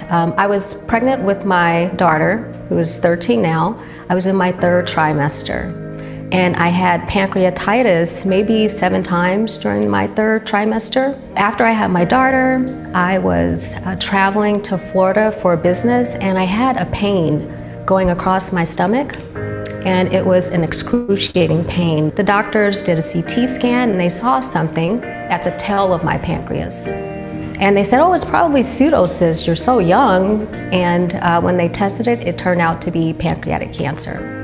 I was pregnant with my daughter, who is 13 now. I was in my third trimester. And I had pancreatitis maybe 7 times during my third trimester. After I had my daughter, I was traveling to Florida for business, and I had a pain going across my stomach, and it was an excruciating pain. The doctors did a CT scan, and they saw something at the tail of my pancreas. And they said, oh, it's probably pseudocyst, you're so young. And when they tested it, it turned out to be pancreatic cancer.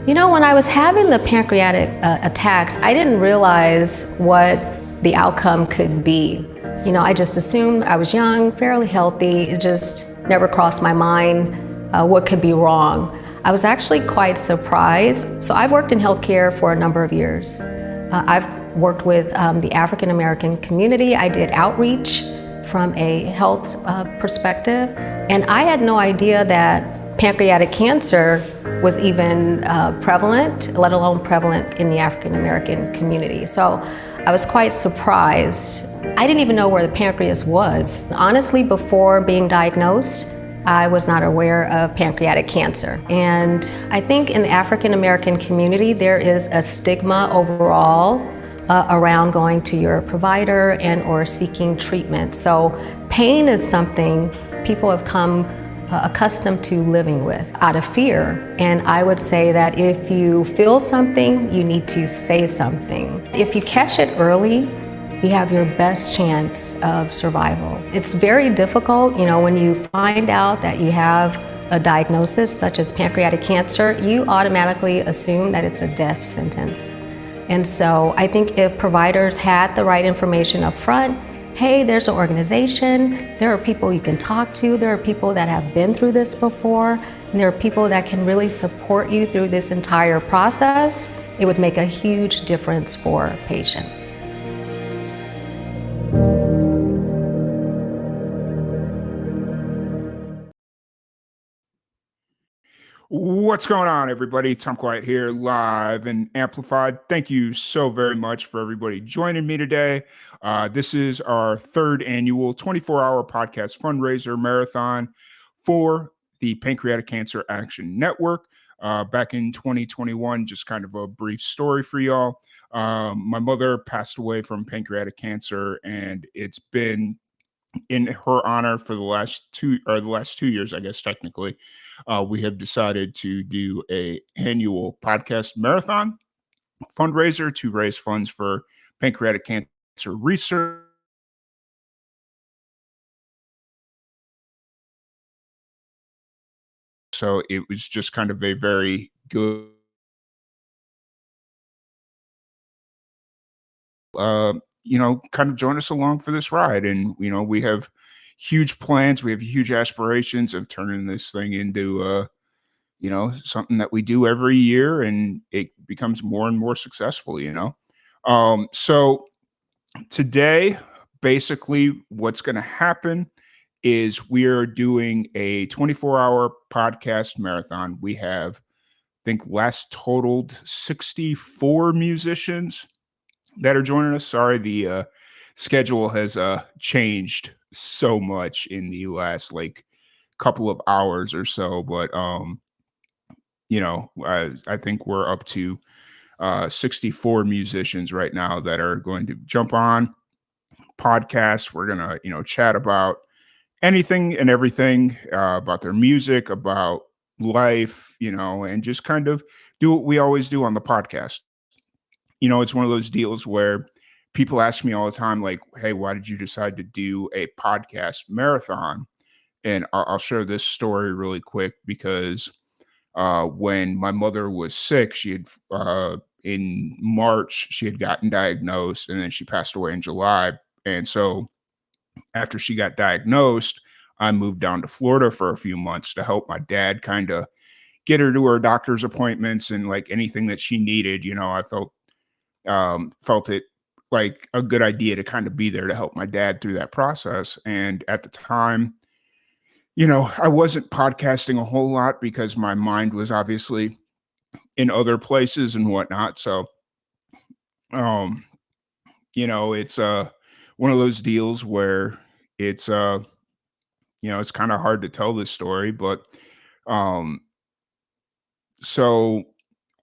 You know, when I was having the pancreatic attacks, I didn't realize what the outcome could be. You know, I just assumed I was young, fairly healthy. It just never crossed my mind what could be wrong. I was actually quite surprised. So I've worked in healthcare for a number of years. I've worked with the African American community. I did outreach from a health perspective, and I had no idea that pancreatic cancer was even prevalent, let alone prevalent in the African American community. So I was quite surprised. I didn't even know where the pancreas was. Honestly, before being diagnosed, I was not aware of pancreatic cancer. And I think in the African American community, there is a stigma overall around going to your provider and or seeking treatment. So pain is something people have come accustomed to living with out of fear. And I would say that if you feel something, you need to say something. If you catch it early, you have your best chance of survival. It's very difficult, you know, when you find out that you have a diagnosis such as pancreatic cancer, you automatically assume that it's a death sentence. And so I think if providers had the right information up front, hey, there's an organization, there are people you can talk to, there are people that have been through this before, and there are people that can really support you through this entire process, it would make a huge difference for patients. What's going on, everybody? Tom Quiet here, live and amplified. Thank you so very much for everybody joining me today. This is our third annual 24-hour podcast fundraiser marathon for the Pancreatic Cancer Action Network. Back in 2021, just kind of a brief story for y'all. My mother passed away from pancreatic cancer, and it's been in her honor for the last 2 years, I guess, technically, we have decided to do a annual podcast marathon fundraiser to raise funds for pancreatic cancer research. So it was just kind of a very good, kind of join us along for this ride. And, we have huge plans. We have huge aspirations of turning this thing into, something that we do every year, and it becomes more and more successful. So today, basically what's going to happen is we are doing a 24-hour podcast marathon. We have, I think, last totaled 64 musicians that are joining us. Sorry, the schedule has changed so much in the last couple of hours or so, but I think we're up to 64 musicians right now that are going to jump on podcasts. We're going to, chat about anything and everything about their music, about life, and just kind of do what we always do on the podcast. It's one of those deals where people ask me all the time, like, hey, why did you decide to do a podcast marathon? And I'll share this story really quick because when my mother was sick, she had in March, she had gotten diagnosed, and then she passed away in July. And so after she got diagnosed, I moved down to Florida for a few months to help my dad kind of get her to her doctor's appointments and like anything that she needed. I felt it like a good idea to kind of be there to help my dad through that process. And at the time, I wasn't podcasting a whole lot because my mind was obviously in other places and whatnot. So, it's one of those deals where it's it's kind of hard to tell this story, but um, so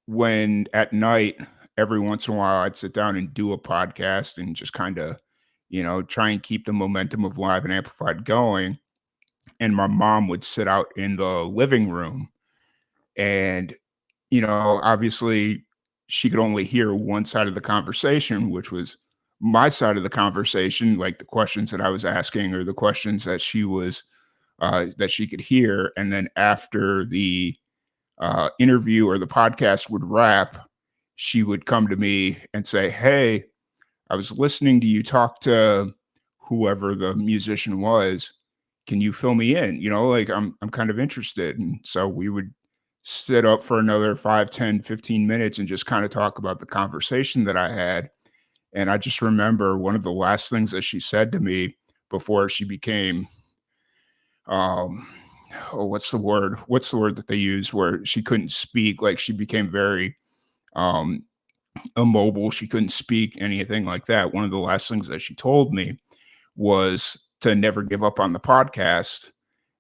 when at night, every once in a while, I'd sit down and do a podcast and just kind of, try and keep the momentum of Live and Amplified going. And my mom would sit out in the living room, and obviously she could only hear one side of the conversation, which was my side of the conversation, like the questions that I was asking or the questions that she could hear. And then after the interview or the podcast would wrap, she would come to me and say, "Hey, I was listening to you talk to whoever the musician was. Can you fill me in? Like I'm kind of interested." And so we would sit up for another 5, 10, 15 minutes and just kind of talk about the conversation that I had. And I just remember one of the last things that she said to me before she became um what's the word? What's the word that they use where she couldn't speak? Like she became very um immobile. She couldn't speak, anything like that. One of the last things that she told me was to never give up on the podcast.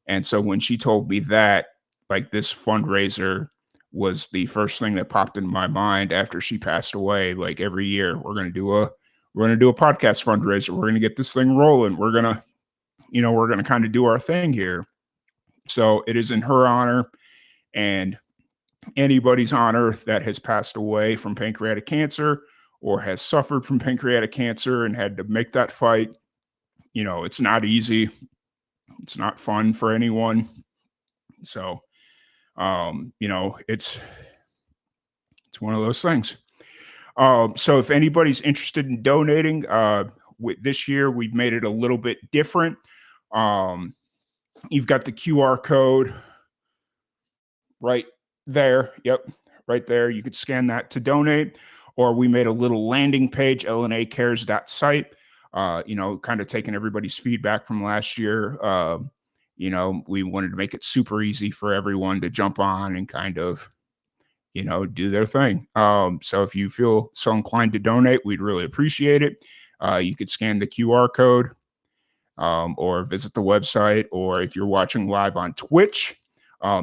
And so when she told me that, like this fundraiser was the first thing that popped in my mind after she passed away. Like every year we're going to do a podcast fundraiser. We're going to get this thing rolling. We're going to kind of do our thing here. So it is in her honor and anybody's honor that has passed away from pancreatic cancer or has suffered from pancreatic cancer and had to make that fight. It's not easy. It's not fun for anyone. So, it's one of those things. So if anybody's interested in donating, this year we've made it a little bit different. You've got the QR code right there. Yep, right there. You could scan that to donate, or we made a little landing page, lnacares.site. Kind of taking everybody's feedback from last year. We wanted to make it super easy for everyone to jump on and kind of, do their thing. So if you feel so inclined to donate, we'd really appreciate it. You could scan the QR code or visit the website, or if you're watching live on Twitch,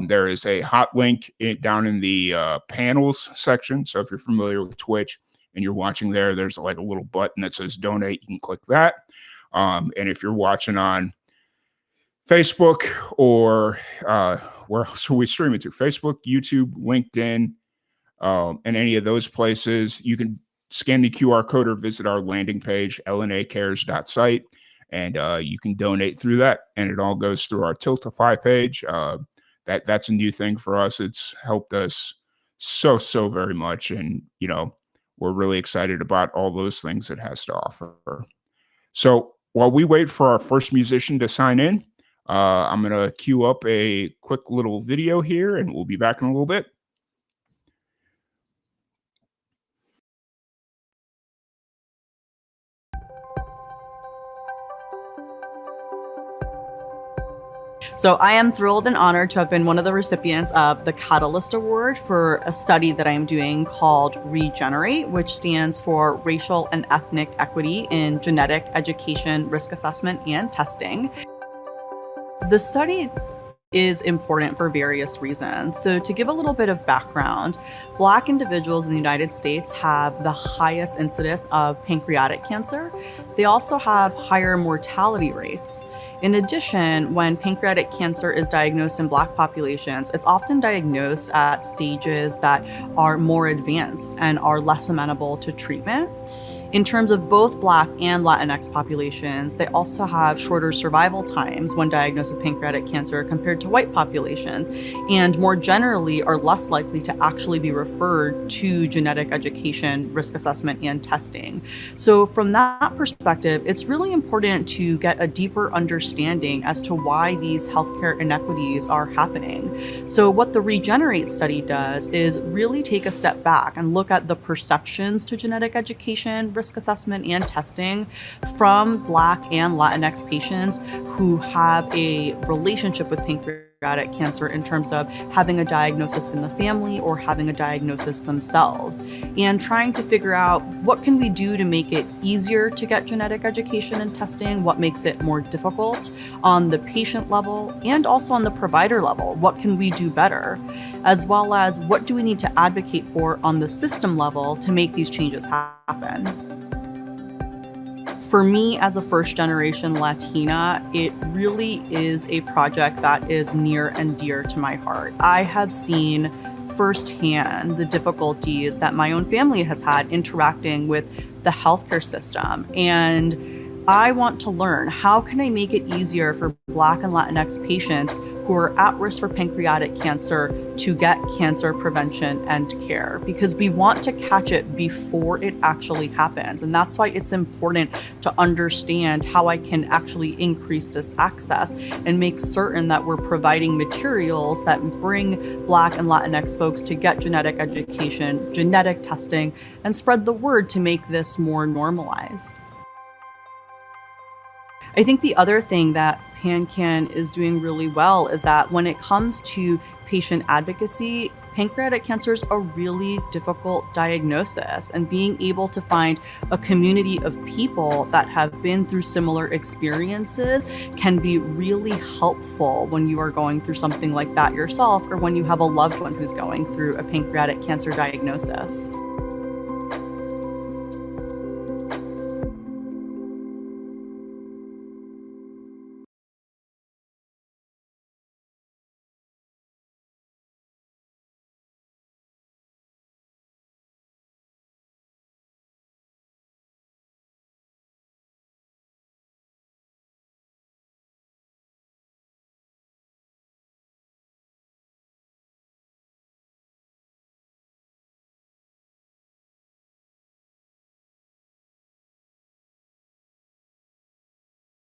there is a hot link down in the panels section. So if you're familiar with Twitch and you're watching there, there's like a little button that says donate. You can click that. And if you're watching on Facebook or where else are we streaming to? Facebook, YouTube, LinkedIn, and any of those places, you can scan the QR code or visit our landing page, lnacares.site, and you can donate through that. And it all goes through our Tiltify page. That's a new thing for us. It's helped us so very much. And, we're really excited about all those things it has to offer. So while we wait for our first musician to sign in, I'm going to queue up a quick little video here, and we'll be back in a little bit. So I am thrilled and honored to have been one of the recipients of the Catalyst Award for a study that I am doing called Regenerate, which stands for Racial and Ethnic Equity in Genetic Education, Risk Assessment, and Testing. The study is important for various reasons. So to give a little bit of background, Black individuals in the United States have the highest incidence of pancreatic cancer. They also have higher mortality rates. In addition, when pancreatic cancer is diagnosed in Black populations, it's often diagnosed at stages that are more advanced and are less amenable to treatment. In terms of both Black and Latinx populations, they also have shorter survival times when diagnosed with pancreatic cancer compared to white populations, and more generally are less likely to actually be referred to genetic education, risk assessment, and testing. So from that perspective, it's really important to get a deeper understanding as to why these healthcare inequities are happening. So what the Regenerate study does is really take a step back and look at the perceptions to genetic education, risk assessment, and testing from Black and Latinx patients who have a relationship with pancreatic pancreatic cancer in terms of having a diagnosis in the family or having a diagnosis themselves, and trying to figure out what can we do to make it easier to get genetic education and testing, what makes it more difficult on the patient level and also on the provider level. What can we do better? As well as what do we need to advocate for on the system level to make these changes happen? For me, as a first-generation Latina, it really is a project that is near and dear to my heart. I have seen firsthand the difficulties that my own family has had interacting with the healthcare system. And I want to learn, how can I make it easier for Black and Latinx patients who are at risk for pancreatic cancer to get cancer prevention and care? Because we want to catch it before it actually happens. And that's why it's important to understand how I can actually increase this access and make certain that we're providing materials that bring Black and Latinx folks to get genetic education, genetic testing, and spread the word to make this more normalized. I think the other thing that PanCAN is doing really well is that when it comes to patient advocacy, pancreatic cancer is a really difficult diagnosis, and being able to find a community of people that have been through similar experiences can be really helpful when you are going through something like that yourself, or when you have a loved one who's going through a pancreatic cancer diagnosis.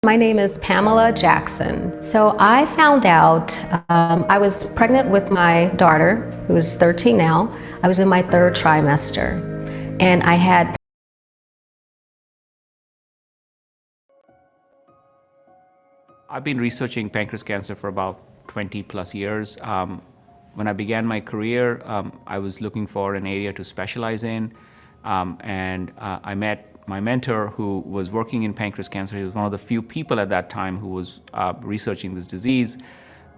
My name is Pamela Jackson. So I found out, I was pregnant with my daughter, who is 13 now. I was in my third trimester, and I had I've been researching pancreas cancer for about 20 plus years. When I began my career, I was looking for an area to specialize in, and I met my mentor who was working in pancreas cancer. He was one of the few people at that time who was researching this disease,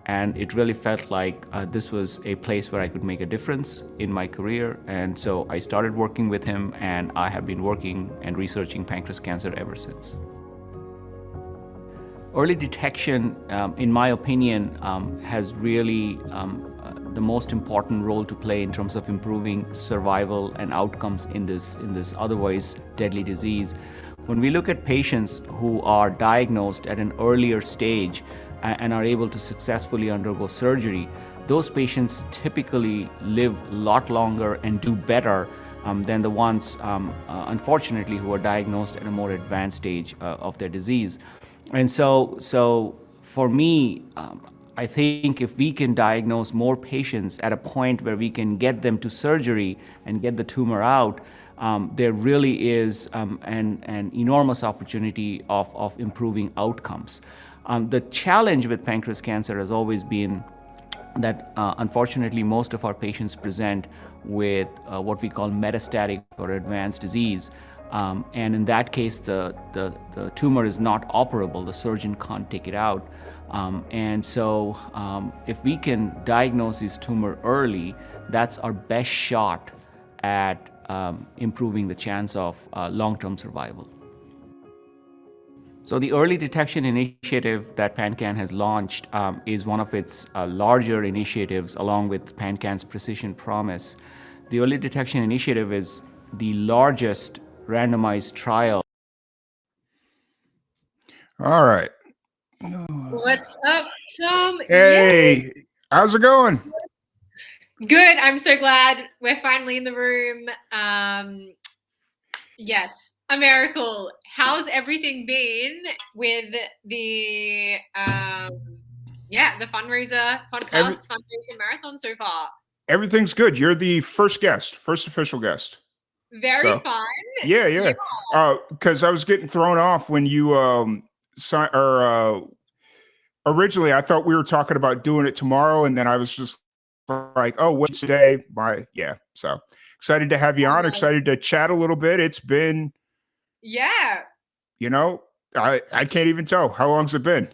and it really felt like this was a place where I could make a difference in my career. And so I started working with him, and I have been working and researching pancreas cancer ever since. Early detection, in my opinion, has really the most important role to play in terms of improving survival and outcomes in this otherwise deadly disease. When we look at patients who are diagnosed at an earlier stage and are able to successfully undergo surgery, those patients typically live a lot longer and do better than the ones, unfortunately, who are diagnosed at a more advanced stage of their disease. And so for me, I think if we can diagnose more patients at a point where we can get them to surgery and get the tumor out, there really is an enormous opportunity of improving outcomes. The challenge with pancreas cancer has always been that unfortunately most of our patients present with what we call metastatic or advanced disease. And in that case, the tumor is not operable. The surgeon can't take it out. And so if we can diagnose this tumor early, that's our best shot at improving the chance of long-term survival. So the early detection initiative that PanCAN has launched is one of its larger initiatives, along with PanCAN's Precision Promise. The early detection initiative is the largest randomized trial. All right. What's up, Tom? Hey, Yay. how's it going? Good. I'm so glad we're finally in the room. Yes, a miracle. How's everything been with the the fundraiser podcast, fundraiser marathon so far? Everything's good. You're the first official guest. Very fun. Yeah. Because I was getting thrown off when you originally I thought we were talking about doing it tomorrow, and then I was just like, oh, what's today? So excited to have you on, excited to chat a little bit. It's been, Yeah. I can't even tell. How long's it been?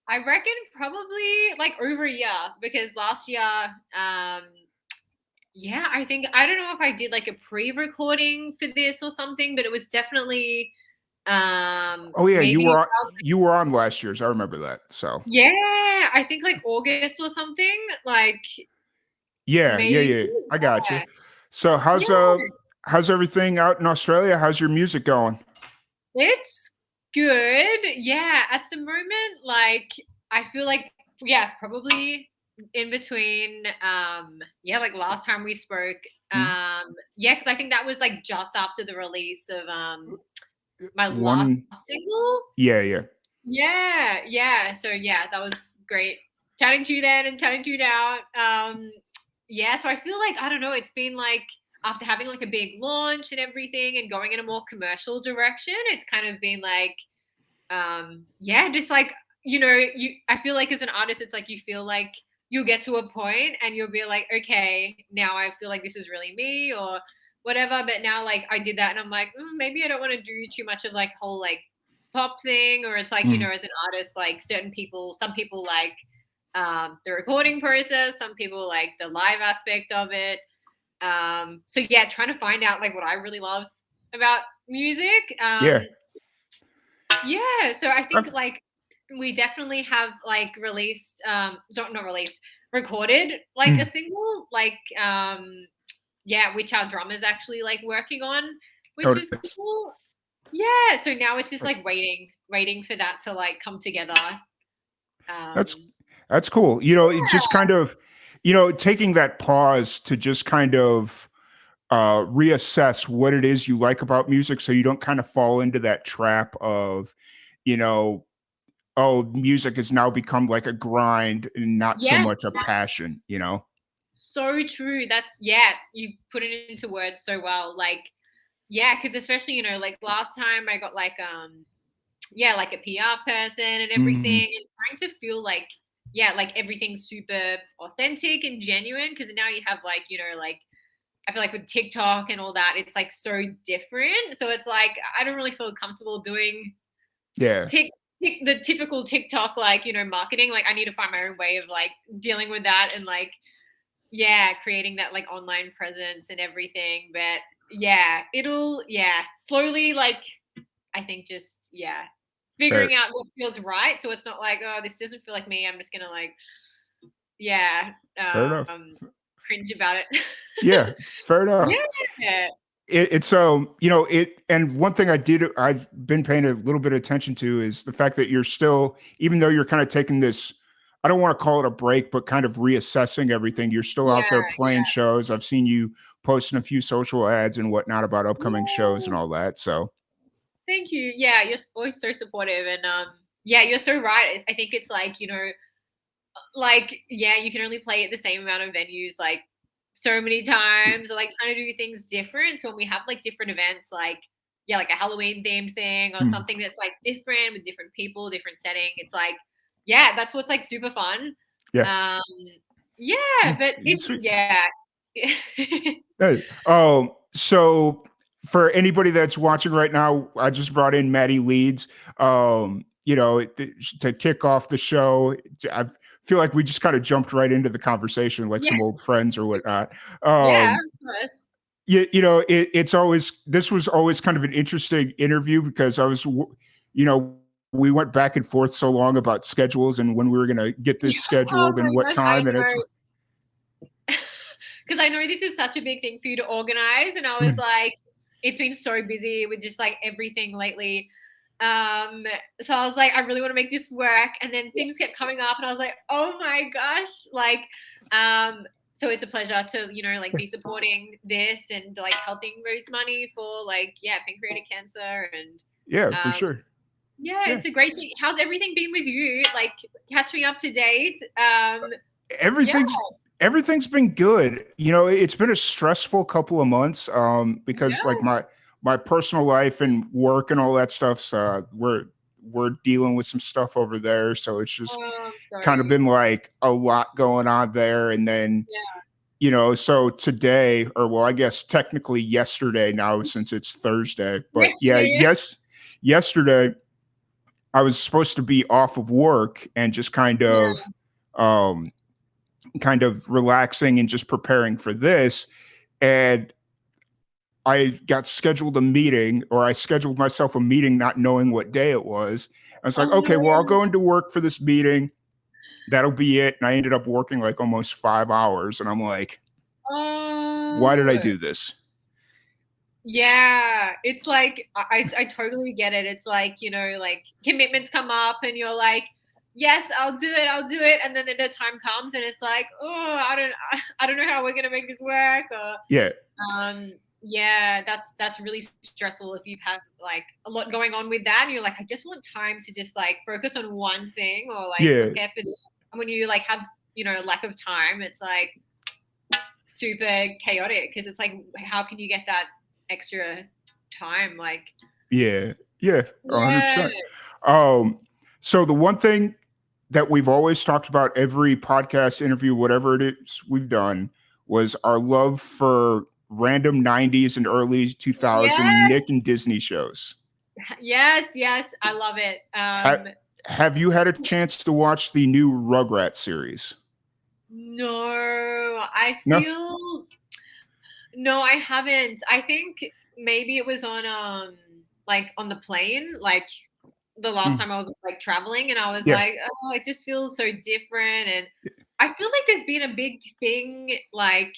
I reckon probably like over a year, because last year, yeah, I think, I don't know if I did like a pre-recording for this or something, but it was definitely Oh yeah, maybe you were on last year's. I remember that. So yeah, I think like August or something. Like yeah. maybe. I got you. Yeah. So Yeah. how's everything out in Australia? How's your music going? It's good. Yeah, at the moment, like I feel like, yeah, probably in between yeah, like last time we spoke. Yeah, because I think that was like just after the release of my last One, single. yeah. Yeah. So yeah, that was great. Chatting to you then and chatting to you now. Yeah, so I feel like, I don't know, it's been like, after having like a big launch and everything and going in a more commercial direction, it's kind of been like, yeah, just like, I feel like as an artist, it's like you feel like you'll get to a point and you'll be like, okay, now I feel like this is really me or whatever. But now, like, I did that and I'm like, maybe I don't want to do too much of like whole like pop thing. Or it's like, as an artist, like some people like the recording process, some people like the live aspect of it. So yeah, trying to find out like what I really love about music. Yeah. Yeah, so I think like we definitely have like released, not released, recorded like a single, like yeah, which our drummer's actually like working on, which is cool. Yeah, so now it's just like waiting for that to like come together. That's cool. It just kind of, taking that pause to just kind of reassess what it is you like about music, so you don't kind of fall into that trap of, oh, music has now become like a grind and not so Yeah, much a passion. so true. That's, yeah, you put it into words so well. Like, yeah, because especially, like last time I got like yeah, like a PR person and everything, and trying to feel like, yeah, like everything's super authentic and genuine, because now you have like, like, I feel like with TikTok and all that, it's like so different. So it's like, I don't really feel comfortable doing the typical TikTok, like, marketing. Like I need to find my own way of like dealing with that and like, yeah, creating that like online presence and everything. But yeah, it'll, yeah, slowly, like, I think just, yeah, figuring out what feels right. So it's not like, oh, this doesn't feel like me, I'm just gonna like, yeah, Fair enough. cringe about it. Yeah, fair enough. Yeah. It's and one thing I've been paying a little bit of attention to is the fact that you're still, even though you're kind of taking this, I don't want to call it a break, but kind of reassessing everything, you're still out there playing shows. I've seen you posting a few social ads and whatnot about upcoming shows and all that. So thank you. Yeah, you're always so supportive, and yeah, you're so right. I think it's like, like, yeah, you can only play at the same amount of venues like so many times, or like trying to do things different. So when we have like different events, like, yeah, like a Halloween themed thing or something that's like different with different people, different setting, it's like, yeah, that's what's like super fun. yeah. Yeah, but it's, Sweet. yeah. Hey, so for anybody that's watching right now, I just brought in Maddie Leeds. To kick off the show, I feel like we just kind of jumped right into the conversation like some old friends or whatnot. Yeah, of course. This was always kind of an interesting interview because we went back and forth so long about schedules and when we were going to get this scheduled and what time. And it's because I know this is such a big thing for you to organize. And I was like, it's been so busy with just like everything lately. So I was like, I really want to make this work. And then things kept coming up and I was like, oh my gosh. Like, so it's a pleasure to, like be supporting this and like helping raise money for like, yeah, pancreatic cancer. And for sure. Yeah, it's a great thing. How's everything been with you? Like, catch me up to date. Everything's been good. It's been a stressful couple of months because like my personal life and work and all that stuff's we're we're dealing with some stuff over there. So it's just Oh, kind of sorry. been like a lot going on there. And then, so today, or well, I guess technically yesterday now, since it's Thursday, but yesterday I was supposed to be off of work and just um, kind of relaxing and just preparing for this. And I got scheduled a meeting, or I scheduled myself a meeting not knowing what day it was. I was like, Oh, okay, well, I'll no. go into work for this meeting. That'll be it. And I ended up working like almost 5 hours. And I'm like, why did I Oh. do this? Yeah, it's like I totally get it. It's like, like commitments come up and you're like, yes, I'll do it. And then the time comes and it's like, oh, I don't know how we're gonna make this work. Or yeah, that's really stressful if you've had like a lot going on with that and you're like, I just want time to just like focus on one thing or like prepare for this. And when you like have, lack of time, it's like super chaotic because it's like, how can you get that extra time? Like, 100%. So the one thing that we've always talked about every podcast interview, whatever it is we've done, was our love for random 90s and early 2000 Nick and Disney shows. Yes, I love it. Have you had a chance to watch the new Rugrats series? No, I feel no, I haven't. I think maybe it was on like on the plane, like the last time I was like traveling and I was like, oh, it just feels so different. And I feel like there's been a big thing like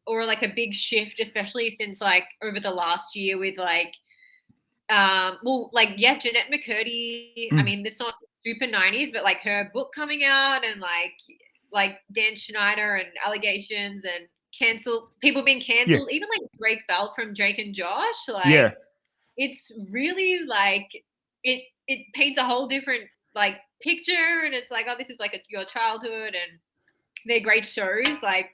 or like a big shift, especially since like over the last year with like Jeanette McCurdy. I mean, it's not super 90s, but like her book coming out and like Dan Schneider and allegations and people being canceled, even like Drake Bell from Drake and Josh, like it's really like it paints a whole different like picture and it's like, oh, this is like your childhood and they're great shows. Like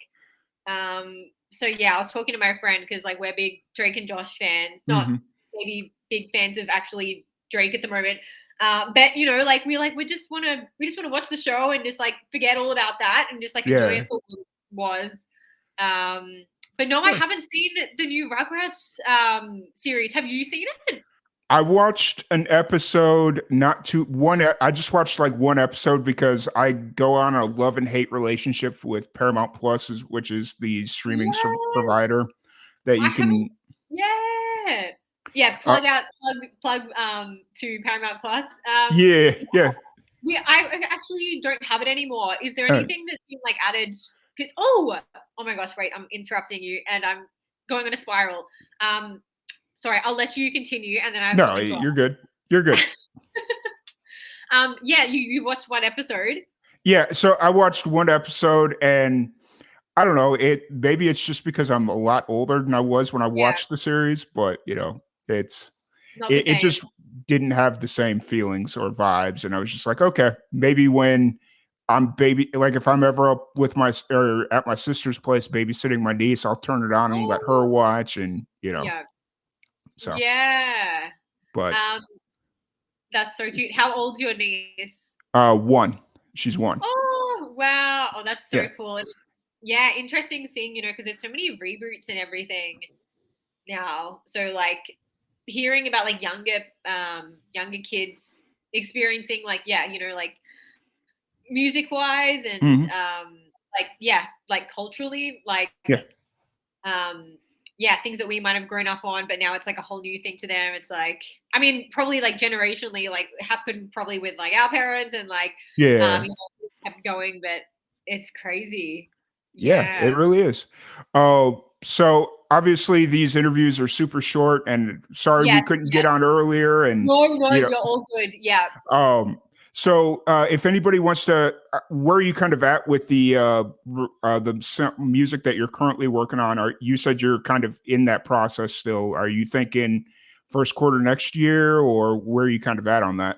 so yeah, I was talking to my friend because like we're big Drake and Josh fans, not maybe big fans of actually Drake at the moment. But like we just want to watch the show and just like forget all about that and just like enjoy it for what it was. But no, I haven't seen the new Rugrats series. Have you seen it? I watched an episode, I just watched like one episode because I go on a love and hate relationship with Paramount Plus, which is the streaming provider that you can. Plug to Paramount Plus. Yeah. I actually don't have it anymore. Is there anything that's been like added? Oh my gosh, wait, I'm interrupting you and I'm going on a spiral. Sorry, I'll let you continue and then I have No, you're good. You're good. You watched one episode. Yeah, so I watched one episode and I don't know, maybe it's just because I'm a lot older than I was when I watched the series, but it just didn't have the same feelings or vibes. And I was just like, okay, maybe when I'm if I'm ever up with at my sister's place babysitting my niece, I'll turn it on and let her watch and So but that's so cute. How old's your niece? 1. She's 1. Oh wow. Oh, that's so cool. And interesting seeing, because there's so many reboots and everything now. So like hearing about like younger kids experiencing like like music wise and like culturally like things that we might have grown up on, but now it's like a whole new thing to them. It's like, I mean, probably like generationally, like happened probably with like our parents and like kept going, but it's crazy. Yeah, it really is. So obviously these interviews are super short and sorry we couldn't get on earlier and no, you're all good. Yeah. So if anybody wants to, where are you kind of at with the music that you're currently working on? You said you're kind of in that process still. Are you thinking first quarter next year or where are you kind of at on that?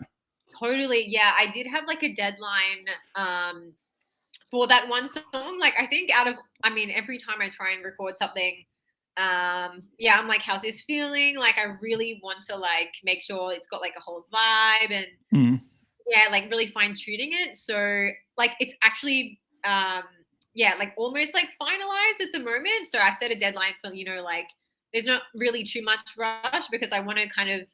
Totally. Yeah. I did have like a deadline for that one song. Like I think every time I try and record something, yeah, I'm like, how's this feeling? Like, I really want to like make sure it's got like a whole vibe and Mhm. yeah, like really fine tuning it. So like it's actually yeah, like almost like finalized at the moment. So I set a deadline for, like there's not really too much rush because I want to kind of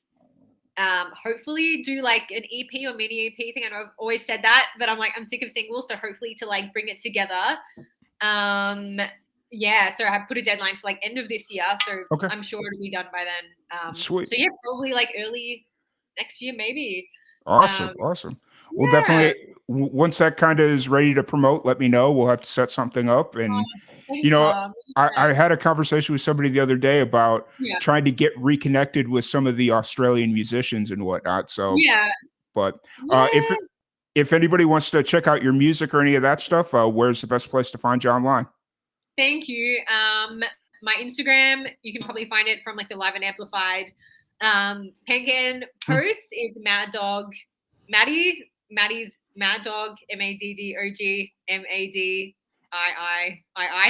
hopefully do like an EP or mini EP thing. I know I've always said that, but I'm like, I'm sick of singles. So hopefully to like bring it together. Yeah, so I put a deadline for like end of this year. So Okay. I'm sure it'll be done by then. Sweet. So yeah, probably like early next year, maybe. Awesome. Um, Awesome. Well, yeah. definitely, once that kind of is ready to promote, let me know. We'll have to set something up. Oh, And, you thanks, know, Tom. I 100%. had a conversation with somebody the other day about Yeah. trying to get reconnected with some of the Australian musicians and whatnot. So, Yeah. but Yeah. if anybody wants to check out your music or any of that stuff, where's the best place to find you online? Thank you. My Instagram, you can probably find it from like the Live and Amplified. PanCAN post is Mad Dog Maddie's Mad Dog, MADDOG, MADIII,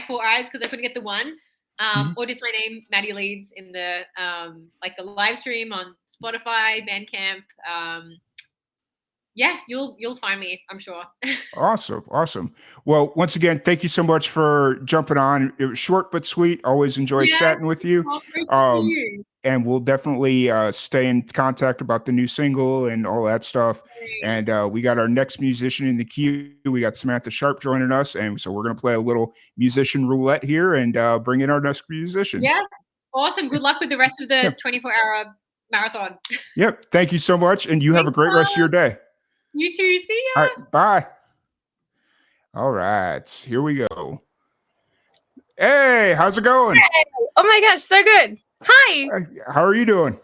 4 eyes because I couldn't get the one. Mhm. Or just my name, Maddie Leeds, in the like the live stream on Spotify, Bandcamp. Yeah, you'll find me, I'm sure. Awesome. Awesome. Well, once again, thank you so much for jumping on. It was short but sweet. Always enjoyed Yeah, chatting with you. well, great to see Um, you. and we'll definitely stay in contact about the new single and all that stuff. And Thanks. we got our next musician in the queue. We got Samantha Sharp joining us. And so we're going to play a little musician roulette here and bring in our next musician. Yes. Awesome. Good luck with the rest of the Yep. 24-hour marathon. Yep. Thank you so much. And you have a Thanks, great rest of your Tom. day. You too. See All ya. right. Bye. All right. Here we go. Hey, how's it going? Oh my gosh, so good. Hi. How are you doing?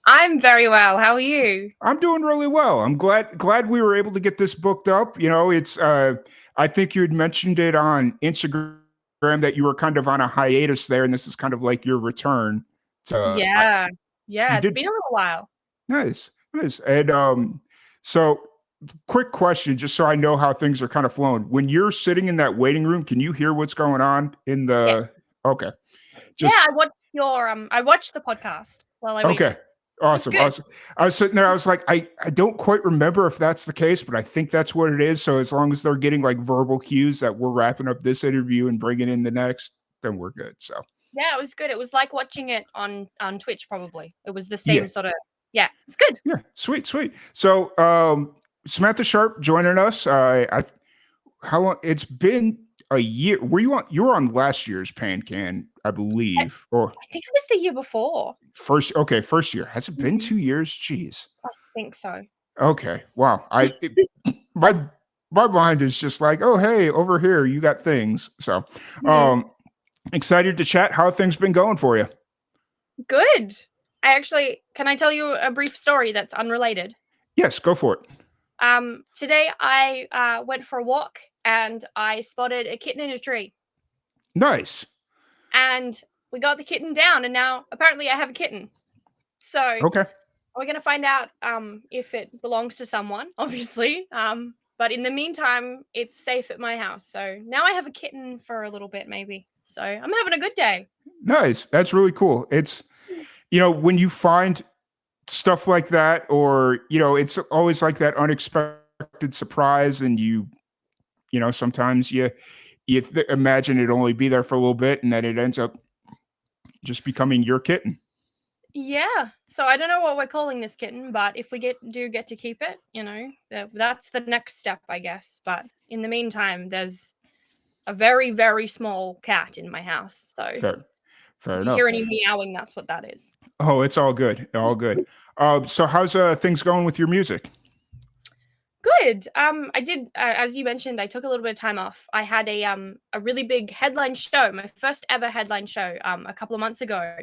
I'm very well. How are you? I'm doing really well. I'm glad we were able to get this booked up. You know, it's I think you had mentioned it on Instagram that you were kind of on a hiatus there, and this is kind of like your return to Yeah. you Yeah, it's did been a little while. nice, nice. And so quick question, just so I know how things are kind of flowing. When you're sitting in that waiting room, can you hear what's going on in Yeah. the okay. Yeah, Just I watched the podcast while I waited. okay. Awesome. good. Awesome. I was sitting there, I was like, I don't quite remember if that's the case, but I think that's what it is. So as long as they're getting like verbal cues that we're wrapping up this interview and bringing in the next, then we're good. So Yeah, it was good. It was like watching it on Twitch probably. It was the yeah. same sort of yeah, it's good. Yeah. Sweet, sweet. So Samantha Sharp joining us. How long it's been a year. You were on last year's PanCAN, I believe. Or I think it was the year before. first year. Has it been 2 years? Jeez. I think so. Okay. Wow. My my mind is just like, oh hey, over here you got things. So excited to chat. How have things been going for you? Good. Can I tell you a brief story that's unrelated? Yes, go for it. Today I went for a walk and I spotted a kitten in a tree. Nice. And we got the kitten down, and now apparently I have a kitten. So Okay. we're gonna find out if it belongs to someone, obviously. But in the meantime, it's safe at my house. So now I have a kitten for a little bit, maybe. So I'm having a good day. Nice. That's really cool. It's when you find stuff like that, or it's always like that unexpected surprise, and sometimes you imagine it only be there for a little bit, and then it ends up just becoming your kitten. Yeah. So I don't know what we're calling this kitten, but if we do get to keep it, that's the next step, I guess. But in the meantime, there's a very, very small cat in my house. So Fair if you enough. hear any meowing, that's what that is. Oh, it's all good. All good. So how's things going with your music? Good. I did, as you mentioned, I took a little bit of time off. I had a really big headline show, my first ever headline show, a couple of months ago.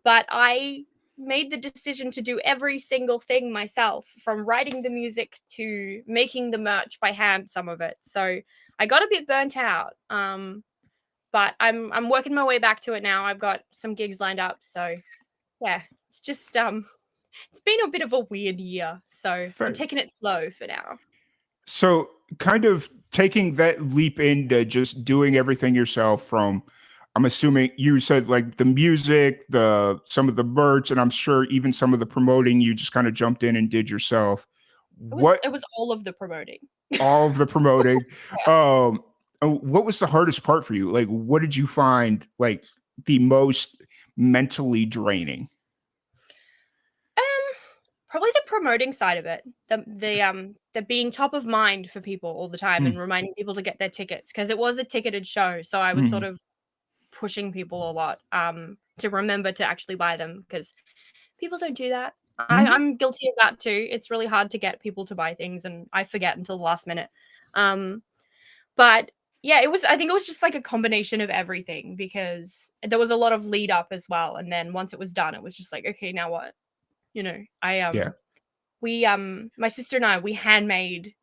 But I made the decision to do every single thing myself, from writing the music to making the merch by hand, some of it. So I got a bit burnt out. But I'm working my way back to it now. I've got some gigs lined up. So yeah, it's just it's been a bit of a weird year. So Fair. I'm taking it slow for now. So kind of taking that leap into just doing everything yourself, from I'm assuming you said like the music, some of the merch, and I'm sure even some of the promoting you just kind of jumped in and did yourself. What It was all of the promoting. all of the promoting? What was the hardest part for you? Like, what did you find like the most mentally draining? Probably the promoting side of it. The being top of mind for people all the time and reminding people to get their tickets, because it was a ticketed show. So I was sort of pushing people a lot to remember to actually buy them, because people don't do that. I'm guilty of that too. It's really hard to get people to buy things, and I forget until the last minute. But yeah, I think it was just like a combination of everything, because there was a lot of lead up as well. And then once it was done, it was just like, okay, now what? Yeah. My sister and I, we handmade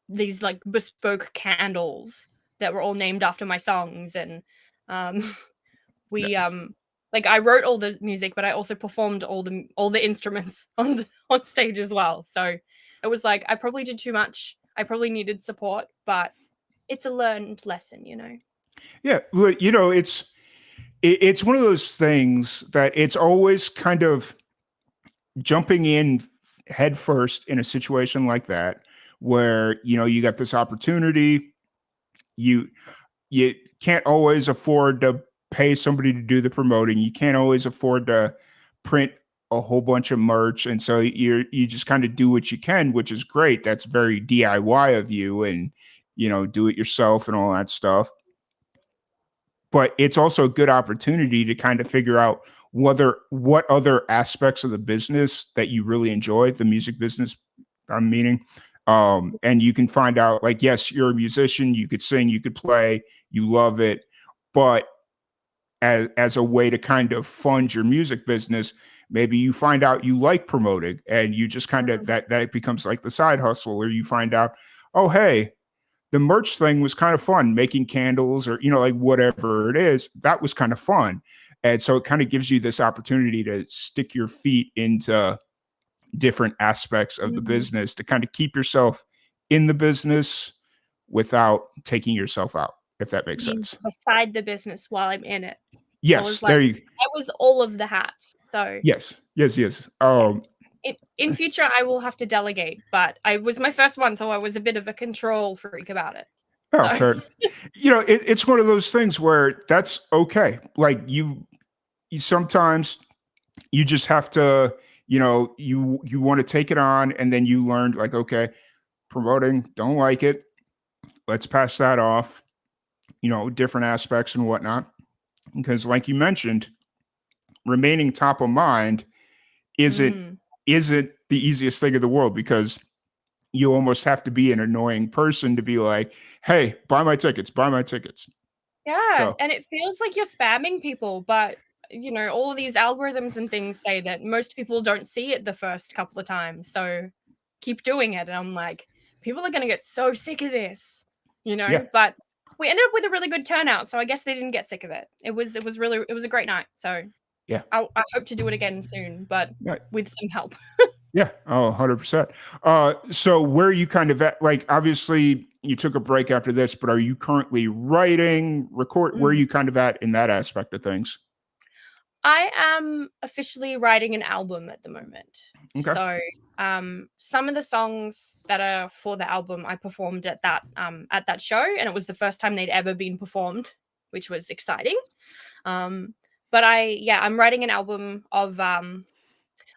these like bespoke candles that were all named after my songs. And we Nice. like, I wrote all the music, but I also performed all the instruments on stage as well. So it was like, I probably did too much. I probably needed support, but it's a learned lesson, Yeah, well, it's one of those things that it's always kind of jumping in head first in a situation like that, where you got this opportunity. You can't always afford to pay somebody to do the promoting. You can't always afford to print a whole bunch of merch, and so you just kind of do what you can, which is great. That's very DIY of you, and do it yourself and all that stuff. But it's also a good opportunity to kind of figure out what other aspects of the business that you really enjoy, the music business, I'm meaning. And you can find out, like, yes, you're a musician, you could sing, you could play, you love it, but as a way to kind of fund your music business, maybe you find out you like promoting, and you just kind of that becomes like the side hustle, or you find out, oh, hey, the merch thing was kind of fun, making candles, or like whatever it is, that was kind of fun. And so it kind of gives you this opportunity to stick your feet into different aspects of the business to kind of keep yourself in the business without taking yourself out, if that makes sense. Beside the business while I'm in it. Yes, I was all of the hats. So yes. In future, I will have to delegate, but I was my first one, so I was a bit of a control freak about it. Oh, fair. It's one of those things where that's okay. Like you sometimes you just have to, you want to take it on, and then you learned, like, okay, promoting, don't like it. Let's pass that off, different aspects and whatnot. Because like you mentioned, remaining top of mind isn't the easiest thing in the world, because you almost have to be an annoying person to be like, hey, buy my tickets. Yeah, and it feels like you're spamming people, but all of these algorithms and things say that most people don't see it the first couple of times, so keep doing it. And I'm like, people are gonna get so sick of this, Yeah. But we ended up with a really good turnout, so I guess they didn't get sick of it. It was a great night. So Yeah. I hope to do it again soon, but Right. with some help. Yeah. Oh, 100%. So where are you kind of at? Like, obviously you took a break after this, but are you currently writing, record? Where are you kind of at in that aspect of things? I am officially writing an album at the moment. Okay. So some of the songs that are for the album I performed at that show, and it was the first time they'd ever been performed, which was exciting. But I'm writing an album of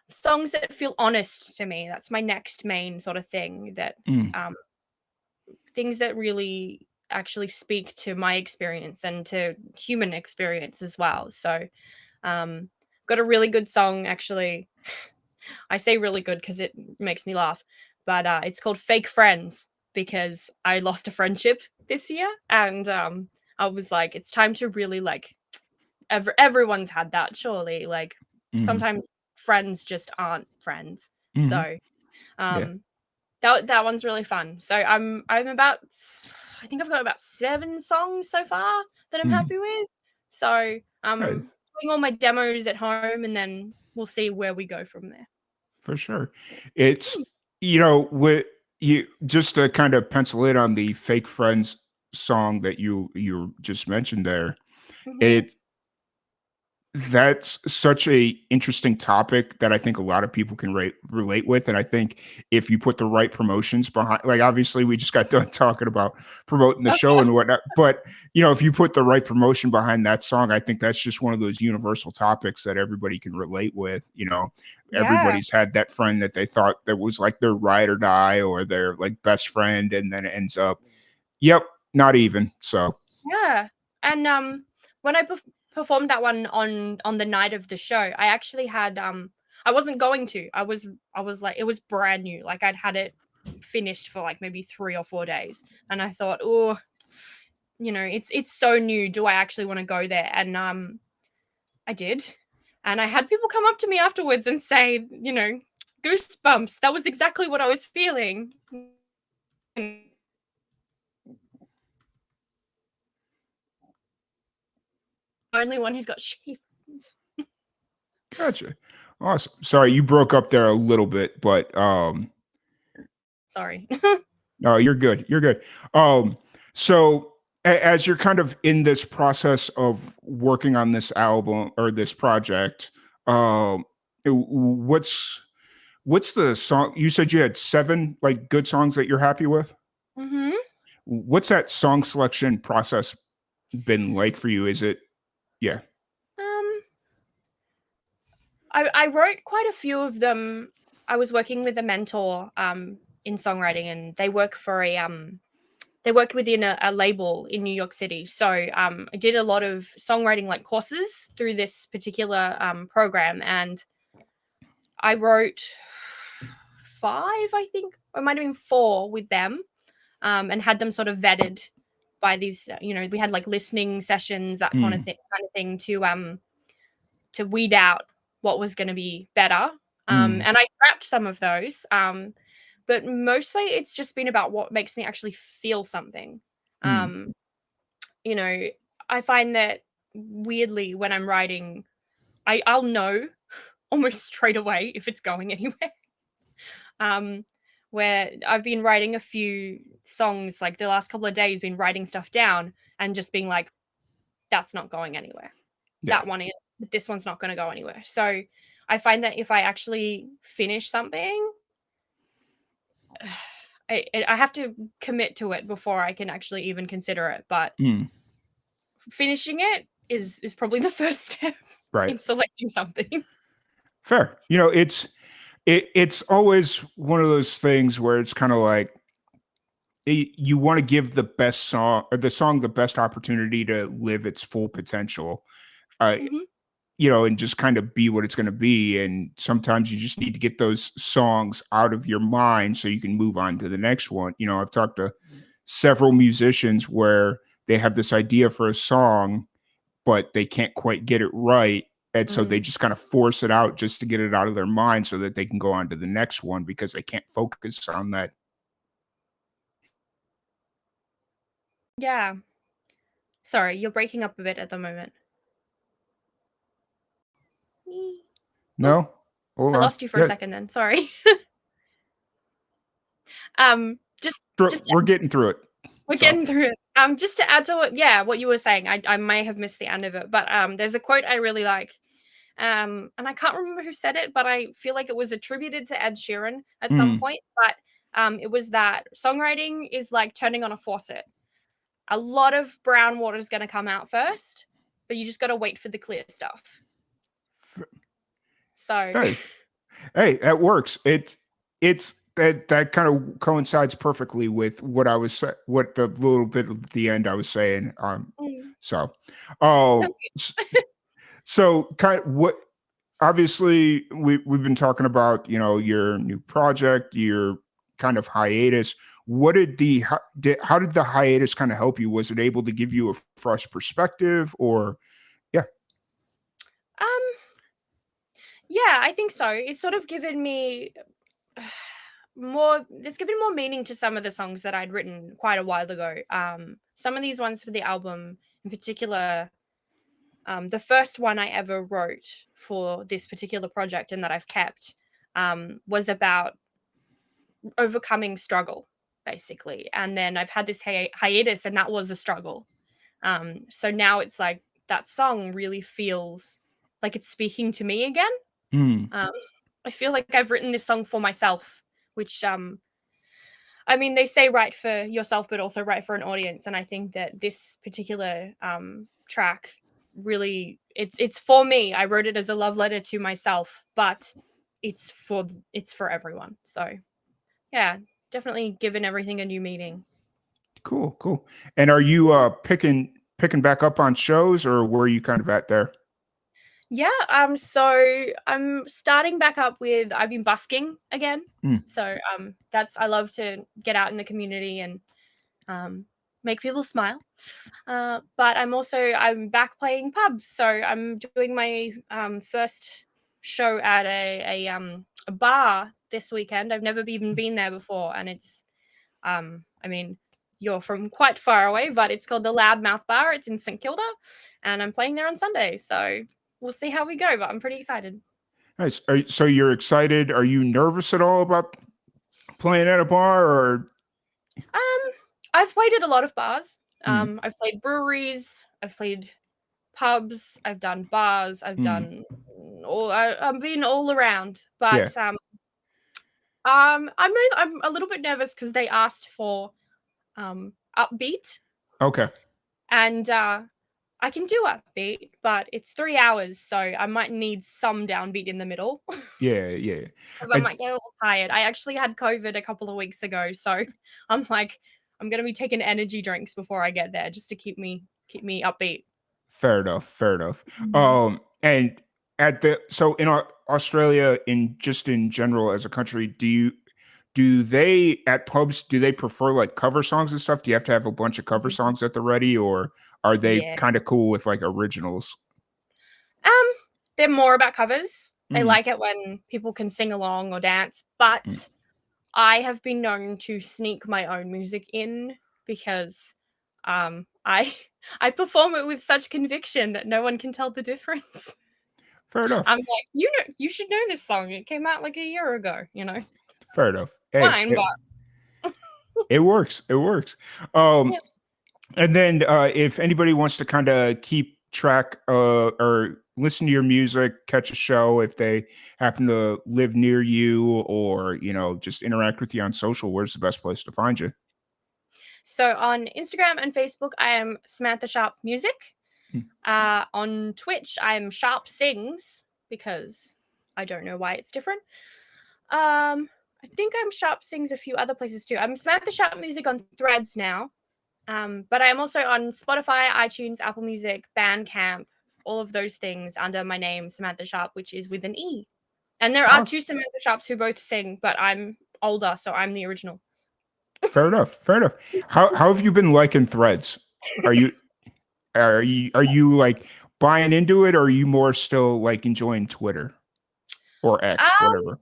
songs that feel honest to me. That's my next main sort of thing, that things that really actually speak to my experience and to human experience as well. So got a really good song, actually. I say really good because it makes me laugh, but it's called Fake Friends, because I lost a friendship this year, and I was like, it's time to really, like, everyone's had that, surely, like, sometimes friends just aren't friends. So that one's really fun. So I'm about, I think I've got about 7 songs so far that I'm happy with. So doing all my demos at home, and then we'll see where we go from there. For sure. It's, with you, just to kind of pencil in on the Fake Friends song that you just mentioned there. Mhm. It That's such a interesting topic that I think a lot of people can relate with, and I think if you put the right promotions behind, like, obviously, we just got done talking about promoting the Of show and course. whatnot, but, if you put the right promotion behind that song, I think that's just one of those universal topics that everybody can relate with. Yeah. Everybody's had that friend that they thought that was, like, their ride or die or their, like, best friend, and then it ends up, "Yep, not even." So, Yeah. And when I performed that one on the night of the show, I actually had I wasn't going to. I was like, it was brand new. Like, I'd had it finished for like maybe 3 or 4 days, and I thought, "Oh, it's so new. Do I actually want to go there?" And I did. And I had people come up to me afterwards and say, goosebumps. That was exactly what I was feeling. Only one who's got shitty friends. gotcha. Awesome. Sorry, you broke up there a little bit, but, Sorry. no, you're good. You're good. So as you're kind of in this process of working on this album or this project, what's the song? You said you had 7 like good songs that you're happy with. Mhm. What's that song selection process been like for you? Is it yeah? Um, I wrote quite a few of them. I was working with a mentor in songwriting, and they work within a label in New York City. So I did a lot of songwriting like courses through this particular program, and I wrote 5, I think, or it might have been 4 with them, and had them sort of vetted by these. We had like listening sessions, that Mm, kind of thing to weed out what was going to be better. mm, And I scrapped some of those. But mostly it's just been about what makes me actually feel something. mm, Um, you know, I find that weirdly when I'm writing, I'll know almost straight away if it's going anywhere. Um, where I've been writing a few songs, like the last couple of days, been writing stuff down and just being like, that's not going anywhere. yeah. That one is, but this one's not going to go anywhere. So I find that if I actually finish something, I have to commit to it before I can actually even consider it. But Mm, finishing it is probably the first step right. in selecting something. Fair. It's always one of those things where it's kind of like you want to give the best song or the song the best opportunity to live its full potential. Uh, Mhm. and just kind of be what it's going to be. And sometimes you just need to get those songs out of your mind so you can move on to the next one. I've talked to several musicians where they have this idea for a song, but they can't quite get it right. And so they Mm. just kind of force it out just to get it out of their mind so that they can go on to the next one because they can't focus on that. Yeah. Sorry, you're breaking up a bit at the moment. Oh, No, hold I on. lost you for a Yeah, second then. Sorry. Just just we're getting through it. we're So, getting through it. Just to add to what you were saying, I may have missed the end of it, but there's a quote I really like. And I can't remember who said it, but I feel like it was attributed to Ed Sheeran at some mm, point. But it was that songwriting is like turning on a faucet. A lot of brown water is going to come out first, but you just got to wait for the clear stuff. So, nice. Hey, that works. It's that kind of coincides perfectly with what the little bit at the end I was saying. mm, So, uh, okay. s- so kind of what obviously we've been talking about, your new project, your kind of hiatus. What did how did the hiatus kind of help you? Was it able to give you a fresh perspective or yeah? um, yeah, I think so. It's sort of given me it's given more meaning to some of the songs that I'd written quite a while ago. Some of these ones for the album in particular, the first one I ever wrote for this particular project and that I've kept, was about overcoming struggle, basically. And then I've had this hiatus, and that was a struggle. So now it's like that song really feels like it's speaking to me again. Mm. I feel like I've written this song for myself, which I mean, they say write for yourself, but also write for an audience. And I think that this particular track really, it's for me. I wrote it as a love letter to myself, but it's for everyone. So yeah, definitely given everything a new meaning. Cool. And are you picking back up on shows, or where are you kind of at there? Yeah, so I'm starting back up with I've been busking again. Mm. So that's I love to get out in the community and make people smile. But I'm back playing pubs. So I'm doing my first show at a bar this weekend. I've never even been there before, and it's I mean, you're from quite far away, but it's called the Loudmouth Bar. It's in St Kilda, and I'm playing there on Sunday. So we'll see how we go, but I'm pretty excited. Nice. So you're excited? Are you nervous at all about playing at a bar, or? I've played at a lot of bars. Mm. I've played breweries. I've played pubs. I've done bars. I've Mm. done I've been all around. Yeah. But I'm a little bit nervous because they asked for upbeat, Okay. and I can do upbeat, but it's 3 hours, so I might need some downbeat in the middle. Yeah. Because I might get a little tired. I actually had COVID a couple of weeks ago, so I'm like, I'm gonna be taking energy drinks before I get there just to keep me upbeat. Fair enough. Mhm. And so in Australia, in general as a country, do they at pubs, do they prefer like cover songs and stuff? Do you have to have a bunch of cover songs at the ready, or are they Yeah. kind of cool with like originals? Um, they're more about covers. They Mm. like it when people can sing along or dance, Mm. but I have been known to sneak my own music in because I I perform it with such conviction that no one can tell the difference. Fair enough. I'm like, you should know this song. It came out like a year ago, you know. Fair enough. Hey, Fine, but it works. yeah. And then if anybody wants to kind of keep track or listen to your music, catch a show, if they happen to live near you, or just interact with you on social, where's the best place to find you? So on Instagram and Facebook, I am Samantha Sharp Music. Hmm. On Twitch, I'm Sharp Sings because I don't know why it's different. I think I'm Sharp Sings a few other places too. I'm Samantha Sharp Music on Threads now. But I am also on Spotify, iTunes, Apple Music, Bandcamp, all of those things under my name, Samantha Sharp, which is with an E. And there are Awesome. two Samantha Sharps who both sing, but I'm older, so I'm the original. Fair enough. How have you been liking Threads? Are you like buying into it, or are you more still like enjoying Twitter or X, Um, whatever?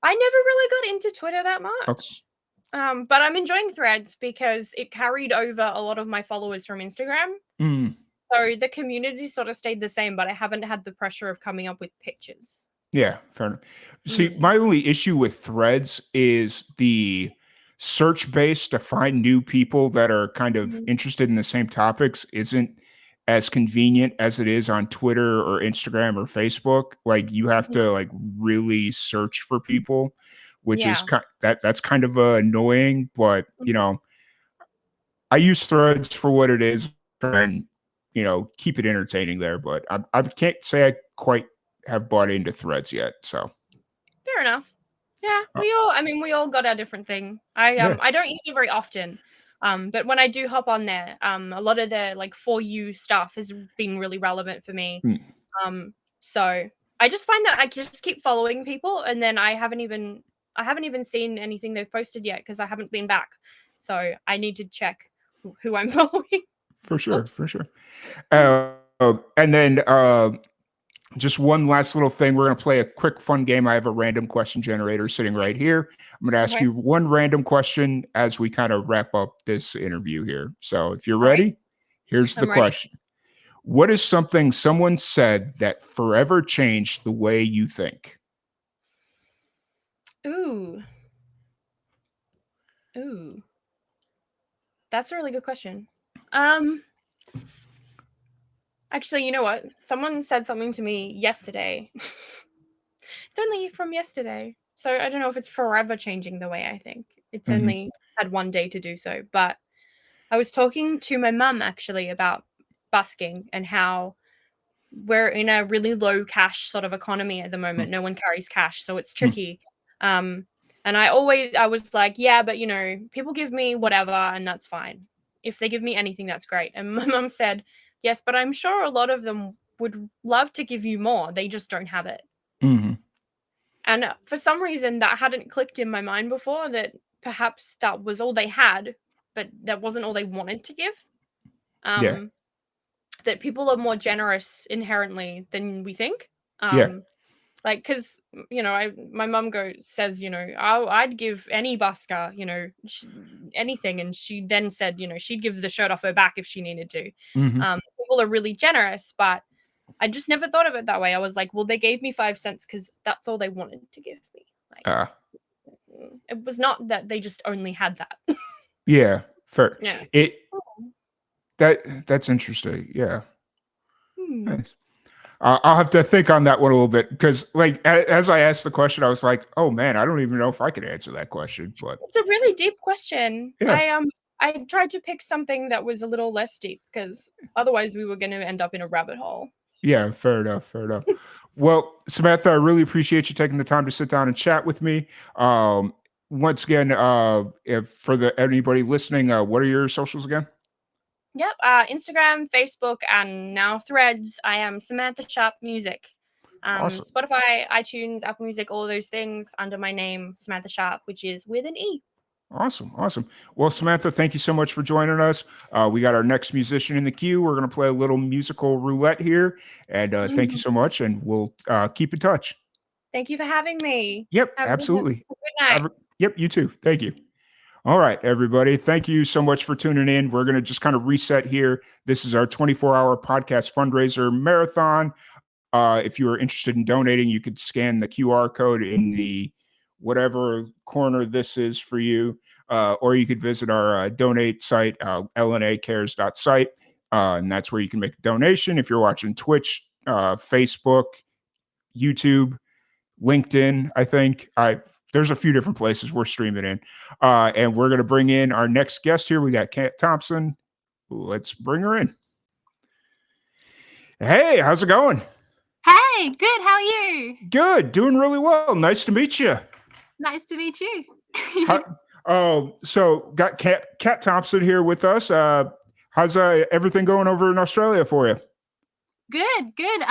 I never really got into Twitter that Okay. much. But I'm enjoying Threads because it carried over a lot of my followers from Instagram. Mm. So the community sort of stayed the same, but I haven't had the pressure of coming up with pictures. Yeah, fair enough. See, Mm. my only issue with Threads is the search base to find new people that are kind of Mhm. interested in the same topics isn't as convenient as it is on Twitter or Instagram or Facebook. Like you have to like really search for people, which is Yeah. that's kind of annoying, but Mhm. I use Threads for what it is and keep it entertaining there, but I can't say I quite have bought into Threads yet. So Fair enough. Yeah, uh, we all got our different thing. yeah, I don't use it very often. But when I do hop on there, a lot of the like for you stuff has been really relevant for me. mm, So I just find that I just keep following people and then I haven't even seen anything they've posted yet because I haven't been back. So I need to check who I'm following. for sure, Oops. for sure. And then just one last little thing. We're going to play a quick fun game. I have a random question generator sitting right here. I'm going to ask Okay. you one random question as we kind of wrap up this interview here. So if you're All right. ready, here's the I'm ready. question. What is something someone said that forever changed the way you think? Ooh. That's a really good question. Actually, you know what? Someone said something to me yesterday. It's only from yesterday. So I don't know if it's forever changing the way I think. It's Mhm. only had one day to do so. But I was talking to my mum actually about busking and how we're in a really low cash sort of economy at the moment. No one carries cash, so it's tricky. And I was like, yeah, but people give me whatever and that's fine. If they give me anything, that's great. And my mum said, yes, but I'm sure a lot of them would love to give you more. They just don't have it. Mhm. And for some reason, that hadn't clicked in my mind before, that perhaps that was all they had, but that wasn't all they wanted to give. Yeah. That people are more generous inherently than we think. Yeah. Like, because my mum says, I'd give any busker, anything, and she then said, she'd give the shirt off her back if she needed to. Mhm. People are really generous, but I just never thought of it that way. I was like, well, they gave me 5 cents because that's all they wanted to give me. Like, it was not that they just only had that. Yeah. Fair. Yeah. That's interesting. Yeah. Hmm. Nice. I'll have to think on that one a little bit because, like, as I asked the question, I was like, "Oh man, I don't even know if I could answer that question." But It's a really deep question. yeah, I tried to pick something that was a little less deep because otherwise we were going to end up in a rabbit hole. yeah, fair enough, fair enough. Well, Samantha, I really appreciate you taking the time to sit down and chat with me. Once again, if for anybody listening, what are your socials again? Yep. Instagram, Facebook, and now Threads. I am Samantha Sharp Music. Awesome. Spotify, iTunes, Apple Music, all of those things under my name, Samantha Sharp, which is with an E. Awesome. Awesome. Well, Samantha, thank you so much for joining us. We got our next musician in the queue. We're going to play a little musical roulette here. And thank you so much. And we'll keep in touch. Thank you for having me. Yep, Have a absolutely. good night. Yep, you too. Thank you. All right, everybody. Thank you so much for tuning in. We're going to just kind of reset here. This is our 24-hour podcast fundraiser marathon. If you are interested in donating, you could scan the QR code in the whatever corner this is for you, or you could visit our donate site, lnacares.site, and that's where you can make a donation. If you're watching Twitch, Facebook, YouTube, LinkedIn, I think there's a few different places we're streaming in, and we're going to bring in our next guest here. We got Kat Thompson. Let's bring her in. Hey, how's it going? Hey, good. How are you? Good, doing really well. Nice to meet you. Nice to meet you. So got Kat Thompson here with us. How's everything going over in Australia for you? Good, good.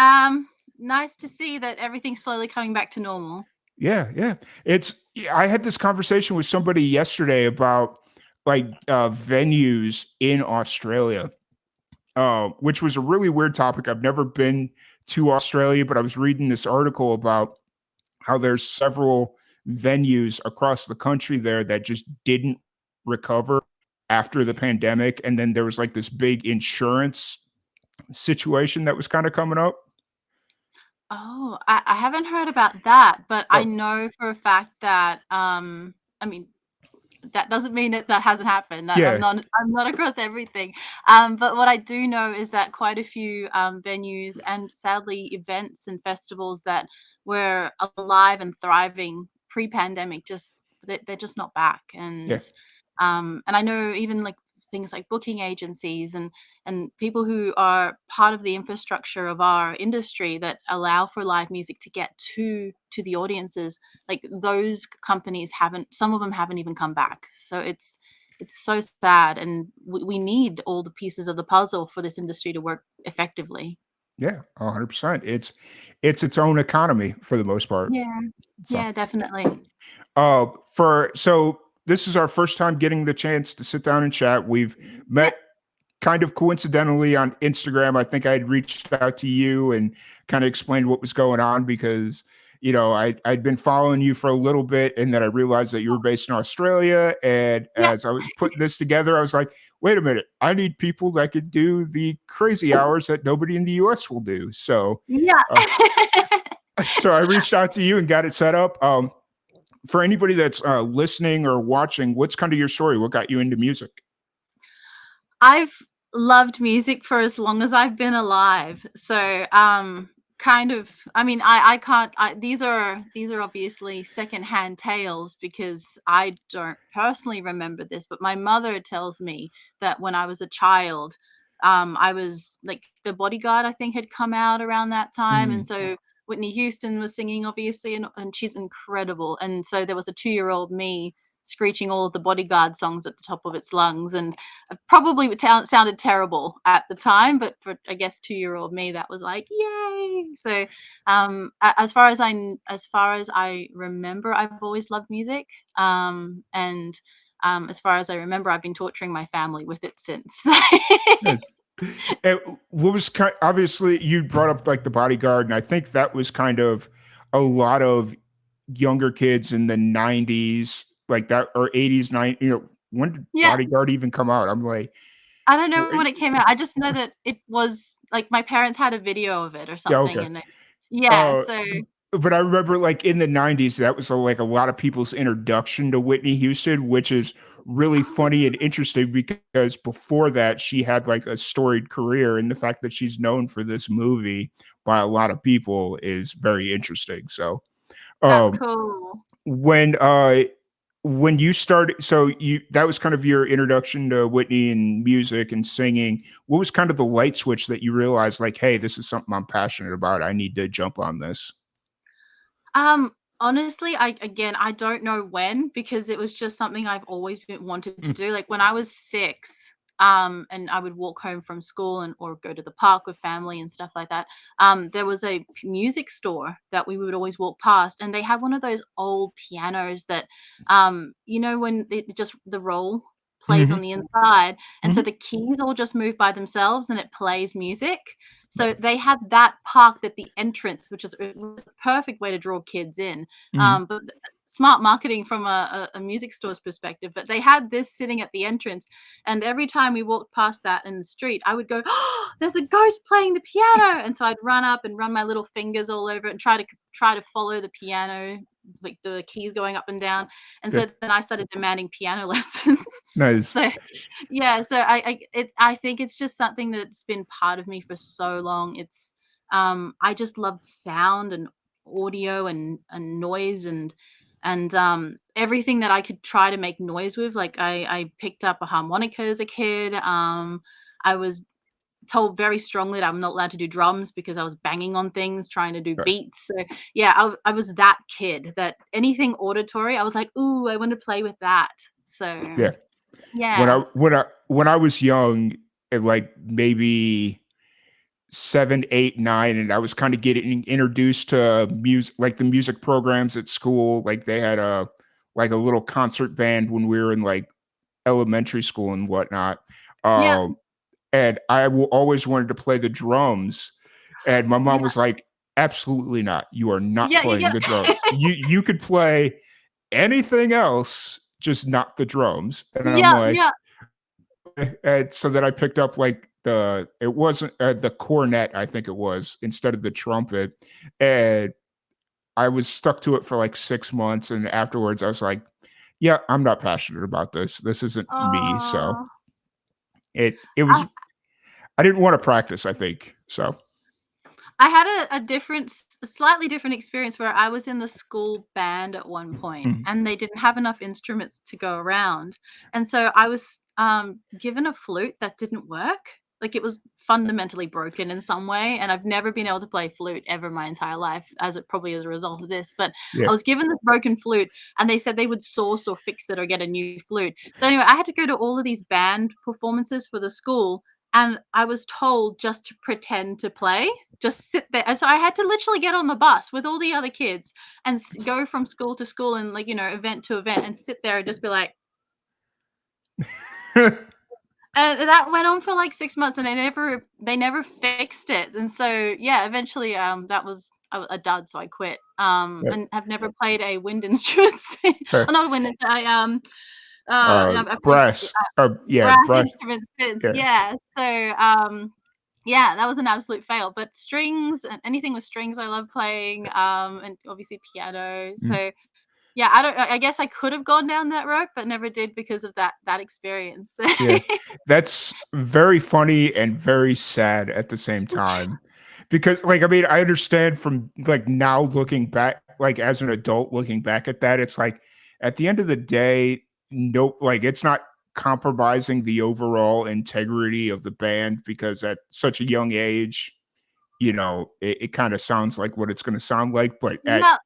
Nice to see that everything's slowly coming back to normal. Yeah. I had this conversation with somebody yesterday about venues in Australia, which was a really weird topic. I've never been to Australia, but I was reading this article about how there's several venues across the country there that just didn't recover after the pandemic. And then there was like this big insurance situation that was kind of coming up. Oh, I haven't heard about that, but I Oh. know for a fact that I mean, that doesn't mean that hasn't happened. Yeah. I'm not across everything. But what I do know is that quite a few venues and sadly events and festivals that were alive and thriving pre-pandemic they're just not back. And I know even like things like booking agencies and people who are part of the infrastructure of our industry that allow for live music to get to the audiences, like those companies some of them haven't even come back. So it's so sad, and we need all the pieces of the puzzle for this industry to work effectively. Yeah, 100%. It's own economy for the most part. Yeah, So, definitely. so this is our first time getting the chance to sit down and chat. We've met kind of coincidentally on Instagram. I think I had reached out to you and kind of explained what was going on because, I'd been following you for a little bit, and then I realized that you were based in Australia. And as I was putting this together, I was like, wait a minute, I need people that could do the crazy hours that nobody in the US will do. So, so I reached out to you and got it set up. For anybody that's listening or watching, what's kind of your story? What got you into music? I've loved music for as long as I've been alive. So, kind of, I mean, I can't, these are obviously secondhand tales because I don't personally remember this, but my mother tells me that when I was a child, I was like The Bodyguard, I think, had come out around that time. And Mm. so Whitney Houston was singing, obviously, and she's incredible. And so there was a 2-year-old me screeching all of the Bodyguard songs at the top of its lungs. And probably sounded terrible at the time, but for, I guess, 2-year-old me, that was like, yay. So as far as I remember, I've always loved music. And as far as I remember, I've been torturing my family with it since. Yes. And what was obviously you brought up like The Bodyguard, and I think that was kind of a lot of younger kids in the 90s, like that, or 80s, 90s. When did Yeah, Bodyguard even come out? I'm like, I don't know "Wait, when it came out. I just know that it was like my parents had a video of it or yeah, something, okay. and yeah, Uh, so but I remember like in the 90s, that was like a lot of people's introduction to Whitney Houston, which is really funny and interesting because before that, she had like a storied career. And the fact that she's known for this movie by a lot of people is very interesting. So, that's um, cool. when uh when you started, so you that was kind of your introduction to Whitney and music and singing. What was kind of the light switch that you realized, like, hey, this is something I'm passionate about, I need to jump on this? Honestly, I don't know when, because it was just something I've always been wanted to Mm, do. Like when I was 6, and I would walk home from school and or go to the park with family and stuff like that. There was a music store that we would always walk past, and they had one of those old pianos that, when just the roll plays on mhm, the inside, and so mhm. the keys all just move by themselves and it plays music. So they had that parked at the entrance, which is it was the perfect way to draw kids in. Mhm. But smart marketing from a music store's perspective. But they had this sitting at the entrance, and every time we walked past that in the street, I would go, "Oh, there's a ghost playing the piano!" And so I'd run up and run my little fingers all over it and try to follow the piano, like the keys going up and down. And Yeah, so then I started demanding piano lessons. nice. So yeah, so I think it's just something that's been part of me for so long. It's I just loved sound and audio and noise and everything that I could try to make noise with. Like I picked up a harmonica as a kid. I was told very strongly that I'm not allowed to do drums because I was banging on things trying to do Right. beats. So yeah, I was that kid that anything auditory, I was like, ooh, I want to play with that. So Yeah. yeah. When I was young, at like maybe 7, 8, 9, and I was kind of getting introduced to music, like the music programs at school. Like they had a little concert band when we were in like elementary school and whatnot. Yeah. Um, and always wanted to play the drums, and my mom Yeah. was like, "Absolutely not! You are not Yeah, playing yeah, the yeah. drums. You could play anything else, just not the drums." And I'm Yeah, like, yeah. and so then I picked up like it wasn't the cornet, I think it was, instead of the trumpet. And I was stuck to it for like 6 months. And afterwards, I was like, yeah, I'm not passionate about this. This isn't me. So Oh, it I was, I didn't want to practice, I think. So, I had a slightly different experience where I was in the school band at one point, mhm, and they didn't have enough instruments to go around, and so I was, given a flute that didn't work. Like, it was fundamentally broken in some way, and I've never been able to play flute ever my entire life, probably as a result of this, but yeah. I was given this broken flute, and they said they would source or fix it or get a new flute. So anyway, I had to go to all of these band performances for the school, and I was told just to pretend to play, just sit there. And so I had to literally get on the bus with all the other kids and go from school to school and, like, event to event, and sit there and just be like, and that went on for like 6 months, and they never fixed it. And so yeah, eventually that was a dud, so I quit. Yeah, And have never played a wind instrument since. fair. Well, not a wind instrument. I played Brass. Yeah, brass brass. instruments since. Yeah. Yeah. So yeah, that was an absolute fail. But strings and anything with strings I love playing. And obviously piano. Mm. So yeah, I guess I could have gone down that road, but never did because of that experience. Yeah. That's very funny and very sad at the same time. Because, like, I mean, I understand from, like, now looking back, like, as an adult looking back at that, it's like, at the end of the day, no, like, it's not compromising the overall integrity of the band because at such a young age, it kind of sounds like what it's going to sound like. But Yeah,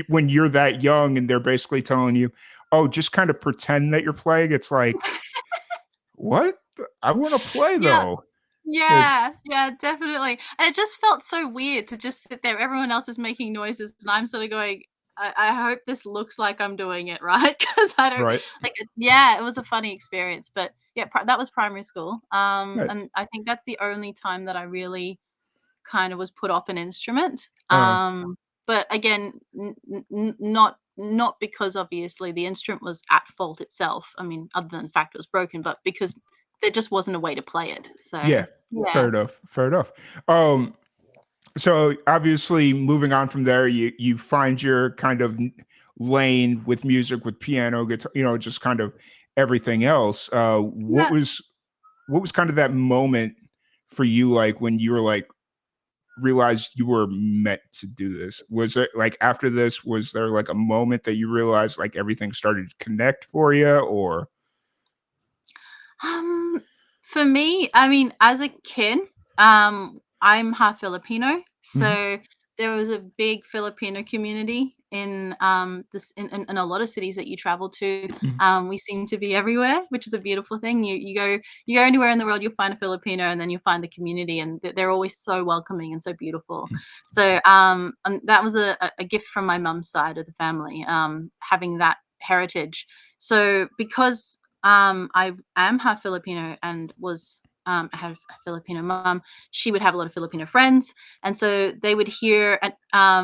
when you're that young and they're basically telling you, oh, just kind of pretend that you're playing, it's like, what? I want to play yeah. though. It, Yeah, definitely. And it just felt so weird to just sit there. Everyone else is making noises, and I'm sort of going, I hope this looks like I'm doing it right because I don't right. yeah, it was a funny experience. But yeah, that was primary school. Nice. And I think that's the only time that I really kind of was put off an instrument. Uh, But again, not because obviously the instrument was at fault itself. I mean, other than the fact it was broken, but because there just wasn't a way to play it. So yeah. Fair yeah. enough. Fair enough. So obviously moving on from there, you find your kind of lane with music, with piano, guitar, just kind of everything else. What Yeah. was kind of that moment for you, like when you were like realized you were meant to do this? Was it like after this, was there like a moment that you realized like everything started to connect for you, or Um, for me, I mean, as a kid, I'm half Filipino, Mhm, so there was a big Filipino community in this in a lot of cities that you travel to. mhm, We seem to be everywhere, which is a beautiful thing. You go anywhere in the world, you'll find a Filipino, and then you'll find the community, and they're always so welcoming and so beautiful. mhm. So and that was a gift from my mum's side of the family, having that heritage. So because I am half Filipino and I have a Filipino mom. She would have a lot of Filipino friends, and so they would hear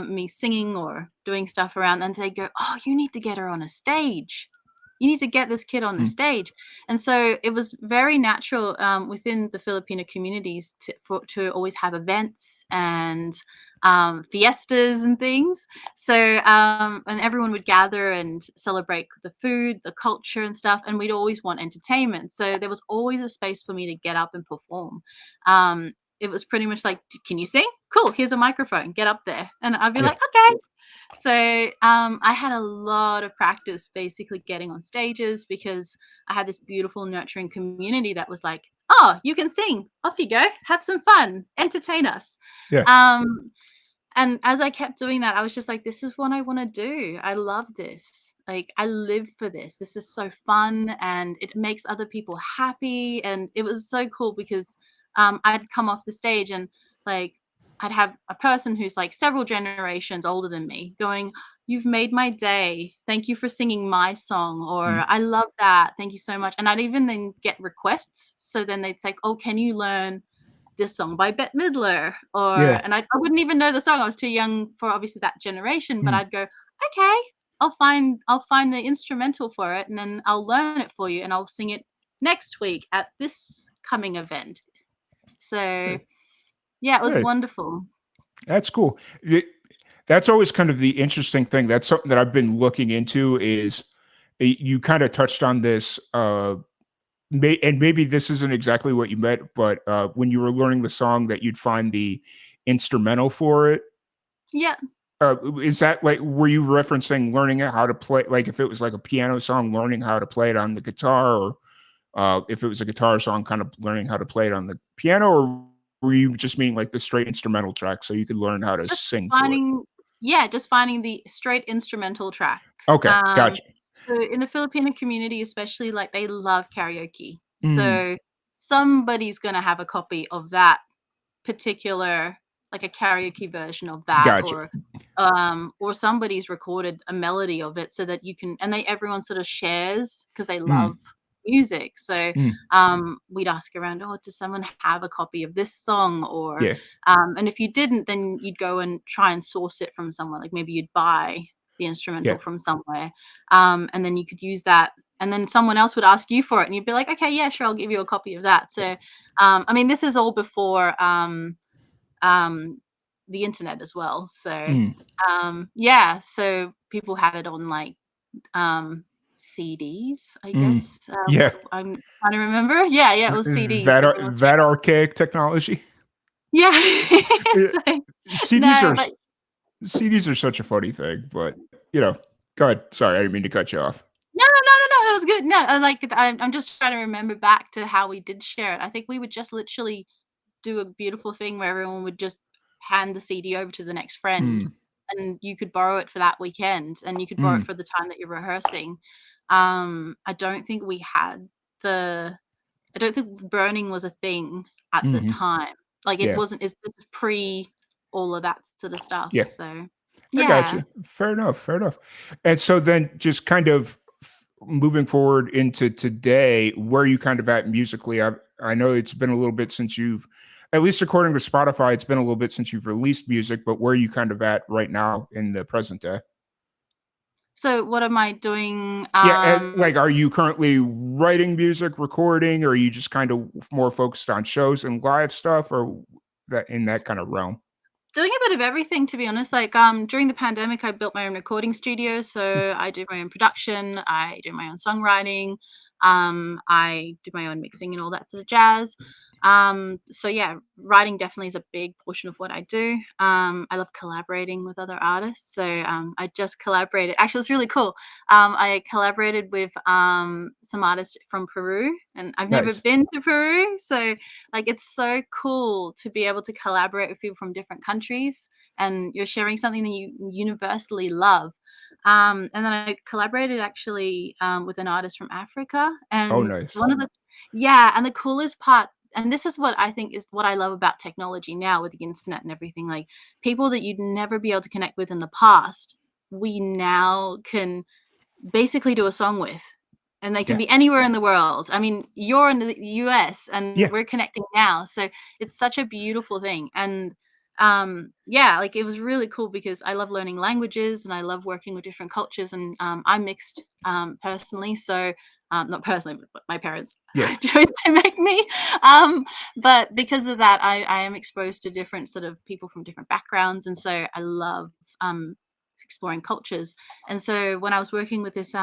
me singing or doing stuff around, and they'd go, "Oh, you need to get her on a stage. You need to get this kid on the Mm, stage." And so it was very natural within the Filipino communities to always have events and fiestas and things. So, and everyone would gather and celebrate the food, the culture, and stuff. And we'd always want entertainment. So there was always a space for me to get up and perform. It was pretty much like, "Can you sing? Cool. Here's a microphone. Get up there." And I'd be yeah, like, "Okay." So I had a lot of practice basically getting on stages because I had this beautiful, nurturing community that was like, "Oh, you can sing. Off you go. Have some fun. Entertain us." yeah, Um, and as I kept doing that, I was just like, this is what I want to do. I love this. Like, I live for this. This is so fun and it makes other people happy. And it was so cool because I'd come off the stage and like, I'd have a person who's like several generations older than me going, "You've made my day. Thank you for singing my song." mm, Or, "I love that. Thank you so much." And I'd even then get requests. So then they'd say, "Oh, can you learn this song by Bette Midler?" Or yeah, and I wouldn't even know the song. I was too young for obviously that generation, but mm, I'd go, "Okay, I'll find the instrumental for it, and then I'll learn it for you, and I'll sing it next week at this coming event." So, yeah, yeah, it was yeah, wonderful. that's cool. That's always kind of the interesting thing. That's something that I've been looking into. Is you kind of touched on this, and maybe this isn't exactly what you meant, but when you were learning the song, that you'd find the instrumental for it. Yeah. Is that like, were you referencing learning how to play, like if it was like a piano song, learning how to play it on the guitar, or if it was a guitar song, kind of learning how to play it on the piano, or were you just meaning like the straight instrumental track so you could learn how to Just sing to it? finding yeah, just finding the straight instrumental track. Okay, Um, gotcha. so in the Filipino community especially, like, they love karaoke. Mm, So somebody's gonna have a copy of that particular like a karaoke version of that gotcha. or somebody's recorded a melody of it so that you can and they everyone sort of shares because they Mm, love music. So mm, we'd ask around, "Oh, does someone have a copy of this song?" Or yeah, and if you didn't, then you'd go and try and source it from somewhere. Like maybe you'd buy the yeah, instrumental from somewhere. And then you could use that and then someone else would ask you for it and you'd be like, "Okay, yeah, sure, I'll give you a copy of that." yeah. So I mean this is all before um, the internet as well. So, Mm, yeah, so people had it on like CDs, I Mm. guess. Yeah. I'm trying to remember. Yeah, it was CDs. That Everyone was that archaic technology. yeah. Yeah, So, CDs no, are but CDs are such a funny thing, but go ahead. Sorry, I didn't mean to cut you off. no, it was good. No, I'm just trying to remember back to how we did share it. I think we would just literally do a beautiful thing where everyone would just hand the CD over to the next friend, Mm, and you could borrow it for that weekend, and you could borrow it mm, for the time that you're rehearsing. I don't think we had the I don't think burning was a thing at the mhm. time. Like, it Yeah, wasn't this is pre all of that sort of stuff, yeah. so I got yeah. you. Fair enough. Fair enough. And so then, just kind of moving forward into today, where are you kind of at musically? I know it's been a little bit since you've, at least according to Spotify, it's been a little bit since you've released music. But where are you kind of at right now in the present day? So what am I doing? Yeah, like, are you currently writing music, recording, or are you just kind of more focused on shows and live stuff, or that in that kind of realm? Doing a bit of everything, to be honest. Like, during the pandemic, I built my own recording studio, Mm, so I do my own production, I do my own songwriting, I do my own mixing and all that sort of jazz. So yeah, writing definitely is a big portion of what I do. I love collaborating with other artists. So I just collaborated. Actually, it's really cool. I collaborated with some artists from Peru, and I've never nice. been to Peru, so like, it's so cool to be able to collaborate with people from different countries, and you're sharing something that you universally love. And then I collaborated actually with an artist from Africa, Oh, and nice. one of the yeah, and the coolest part, and this is what I think is what I love about technology now with the internet and everything, like, people that you'd never be able to connect with in the past, we now can basically do a song with, and they can Yeah. be anywhere in the world. I mean, you're in the US and Yeah. we're connecting now, so it's such a beautiful thing. And yeah, like, it was really cool because I love learning languages and I love working with different cultures, and I'm mixed personally, so not personally, but my parents Yeah. chose to make me. Um, but because of that, I am exposed to different sort of people from different backgrounds, and so I love exploring cultures. And so when I was working with this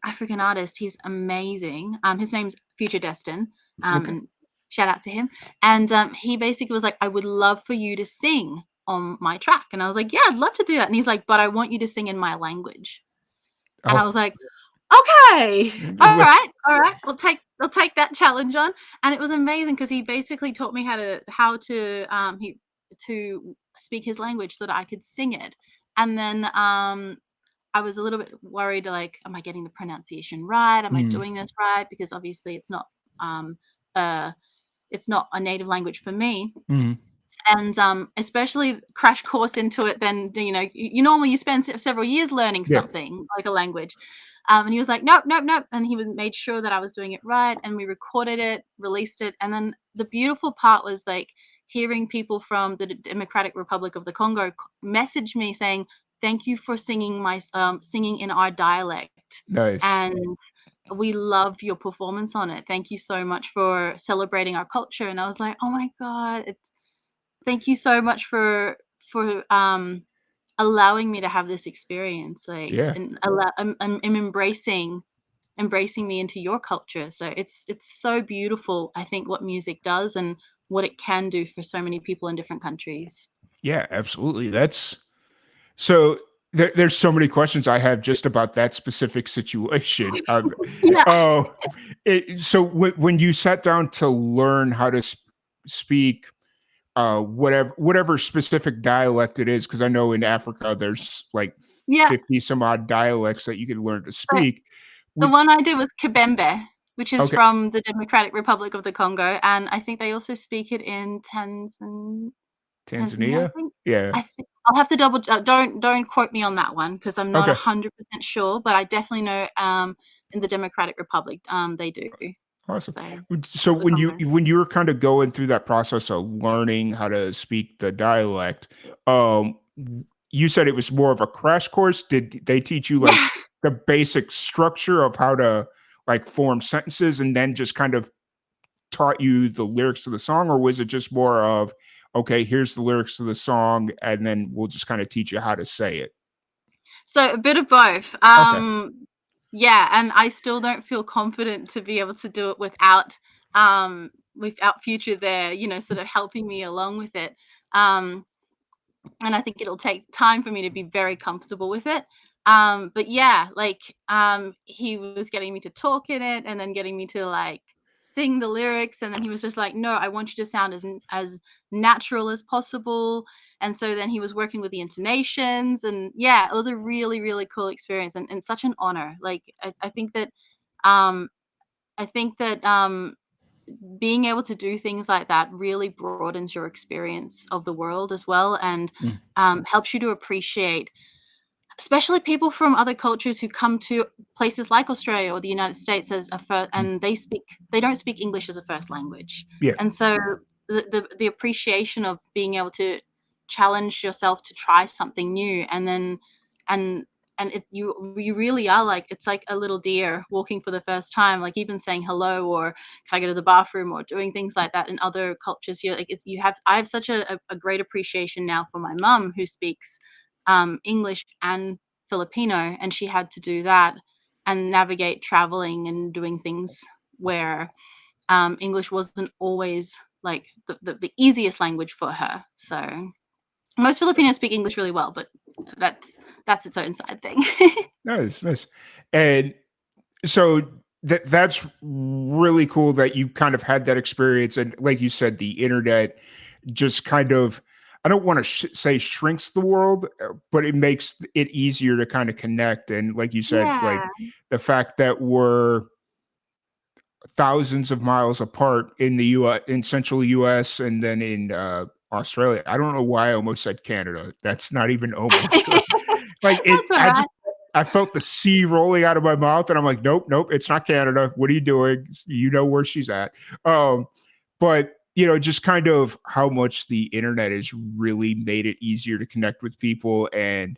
African artist, he's amazing. His name's Future Destin, Okay. and shout out to him. And he basically was like, "I would love for you to sing on my track," and I was like, "Yeah, I'd love to do that." And he's like, "But I want you to sing in my language," and I Oh, was like, "Okay, all right, I'll take that challenge on." And it was amazing because he basically taught me how to he to speak his language so that I could sing it. And then I was a little bit worried, like, am I getting the pronunciation right? Am I mm, doing this right? Because obviously um uh it's not a native language for me. mhm. And especially crash course into it, then you normally you spend several years learning Yeah. something like a language. And he was like, nope, nope, nope, and he made sure that I was doing it right, and we recorded it, released it. And then the beautiful part was, like, hearing people from the Democratic Republic of the Congo message me saying, thank you for singing in our dialect, Nice. and we love your performance on it. Thank you so much for celebrating our culture. And I was like, oh my god, it's thank you so much for allowing me to have this experience, like, Yeah. and I'm embracing me into your culture. So it's so beautiful, I think, what music does and what it can do for so many people in different countries. Yeah, absolutely. That's so there's so many questions I have just about that specific situation. Yeah. Oh, so when you sat down to learn how to speak whatever specific dialect it is, because I know in Africa there's like Yeah. 50 some odd dialects that you can learn to So speak. the Would one I did was Kibembe, which is Okay, from the Democratic Republic of the Congo, and I think they also speak it in Tanzania, I Tanzania? think. Yeah. I think I'll have to don't quote me on that one because 'cause I'm not Okay. 100% sure, but I definitely know, in the Democratic Republic, they do. Awesome. So, So of the Congo. when you were kind of going through that process of learning how to speak the dialect, you said it was more of a crash course. Did they teach you like Yeah. the basic structure of how to like form sentences and then just kind of taught you the lyrics to the song, or was it just more of, okay, here's the lyrics to the song, and then we'll just kind of teach you how to say it? So a bit of both. Okay. Yeah, and I still don't feel confident to be able to do it without Future there, sort of helping me along with it. Um, and I think it'll take time for me to be very comfortable with it. But yeah, like he was getting me to talk in it, and then getting me to like sing the lyrics, and then he was just like, no, I want you to sound as natural as possible. And so then he was working with the intonations, and yeah, it was a really, really cool experience, and such an honor. Like I think that um I think that being able to do things like that really broadens your experience of the world as well, and Mm. helps you to appreciate, especially people from other cultures who come to places like Australia or the United States as a first, Mm. and they don't speak English as a first language. Yeah. And so the appreciation of being able to challenge yourself to try something new, and then and you really are like, it's like a little deer walking for the first time, like even saying hello, or can I go to the bathroom, or doing things like that in other cultures. You're like, I have such a great appreciation now for my mum, who speaks English and Filipino, and she had to do that and navigate traveling and doing things where English wasn't always like the easiest language for her. So most Filipinos speak English really well, but that's its own side thing. Nice, nice. And so that's really cool that you kind of had that experience. And like you said, the internet just kind of, I don't want to say shrinks the world, but it makes it easier to kind of connect. And like you said, like Yeah. the fact that we're thousands of miles apart in the US, in central US, and then in Australia. I don't know why I almost said Canada. That's not even almost right. Like it, That's all right. I felt the sea rolling out of my mouth, and I'm like, nope, nope, it's not Canada. What are you doing? You know where she's at. But just kind of how much the internet has really made it easier to connect with people. And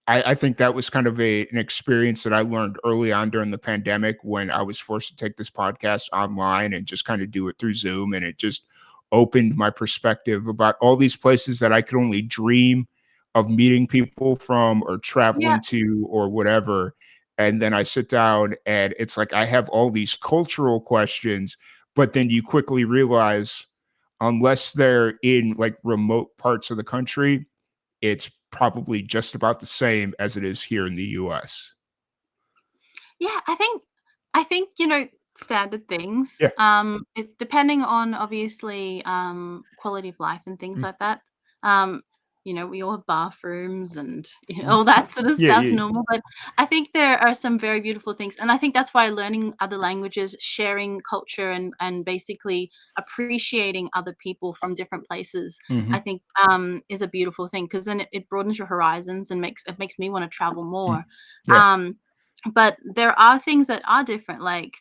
I think that was kind of an experience that I learned early on during the pandemic, when I was forced to take this podcast online and just kind of do it through Zoom. And it just opened my perspective about all these places that I could only dream of meeting people from, or Yeah. traveling to, or whatever. And then I sit down, and it's like I have all these cultural questions, but then you quickly realize, unless they're in like remote parts of the country, it's probably just about the same as it is here in the US. Yeah, I think, standard things. Yeah. Depending on obviously quality of life and things Mm. like that. We all have bathrooms and Mm. all that sort of Yeah, stuff's yeah. normal. But I think there are some very beautiful things. And I think that's why learning other languages, sharing culture, and basically appreciating other people from different places, I Mhm. think is a beautiful thing, because then it broadens your horizons and makes me want to travel Mm. more. Yeah. But there are things that are different, like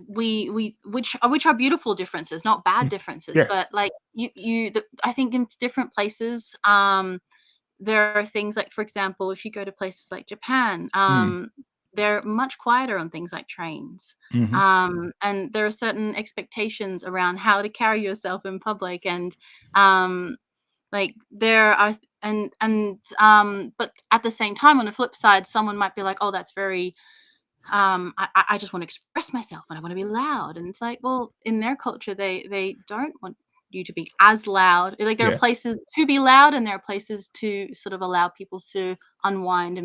we which are beautiful differences, not bad Mm. differences, Yeah. but like I think in different places there are things like, for example, if you go to places like Japan, Mm. they're much quieter on things like trains. Mhm. And there are certain expectations around how to carry yourself in public, and um like there are but at the same time, on the flip side, someone might be like, oh, that's very I just want to express myself and I want to be loud. And it's like, well, in their culture, they don't want you to be as loud. Like there are Yeah. places to be loud, and there are places to sort of allow people to unwind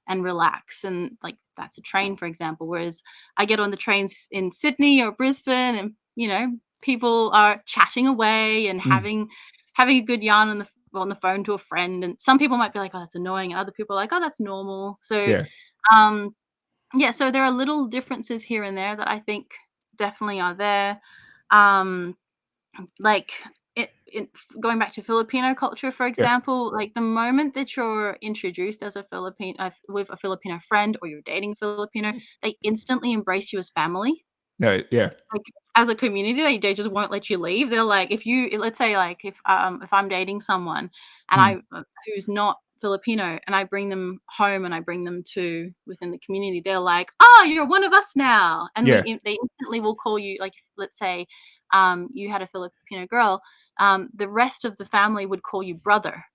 and relax. And like that's a train, for example. Whereas I get on the trains in Sydney or Brisbane, and people are chatting away and Mm. having a good yarn on the phone to a friend. And some people might be like, oh, that's annoying, and other people are like, oh, that's normal. So Yeah. um yeah, so there are little differences here and there that I think definitely are there. Um, like going back to Filipino culture, for Yeah. example, like the moment that you're introduced as a Filipino with a Filipino friend, or you're dating Filipino, they instantly embrace you as family. No, yeah. Like, as a community, they just won't let you leave. They're like, if you let's say, like, if I'm dating someone and Mm. who's not Filipino, and I bring them home and I bring them to within the community, they're like, "Oh, you're one of us now." And Yeah. they instantly will call you, like, let's say, you had a Filipino girl, the rest of the family would call you brother.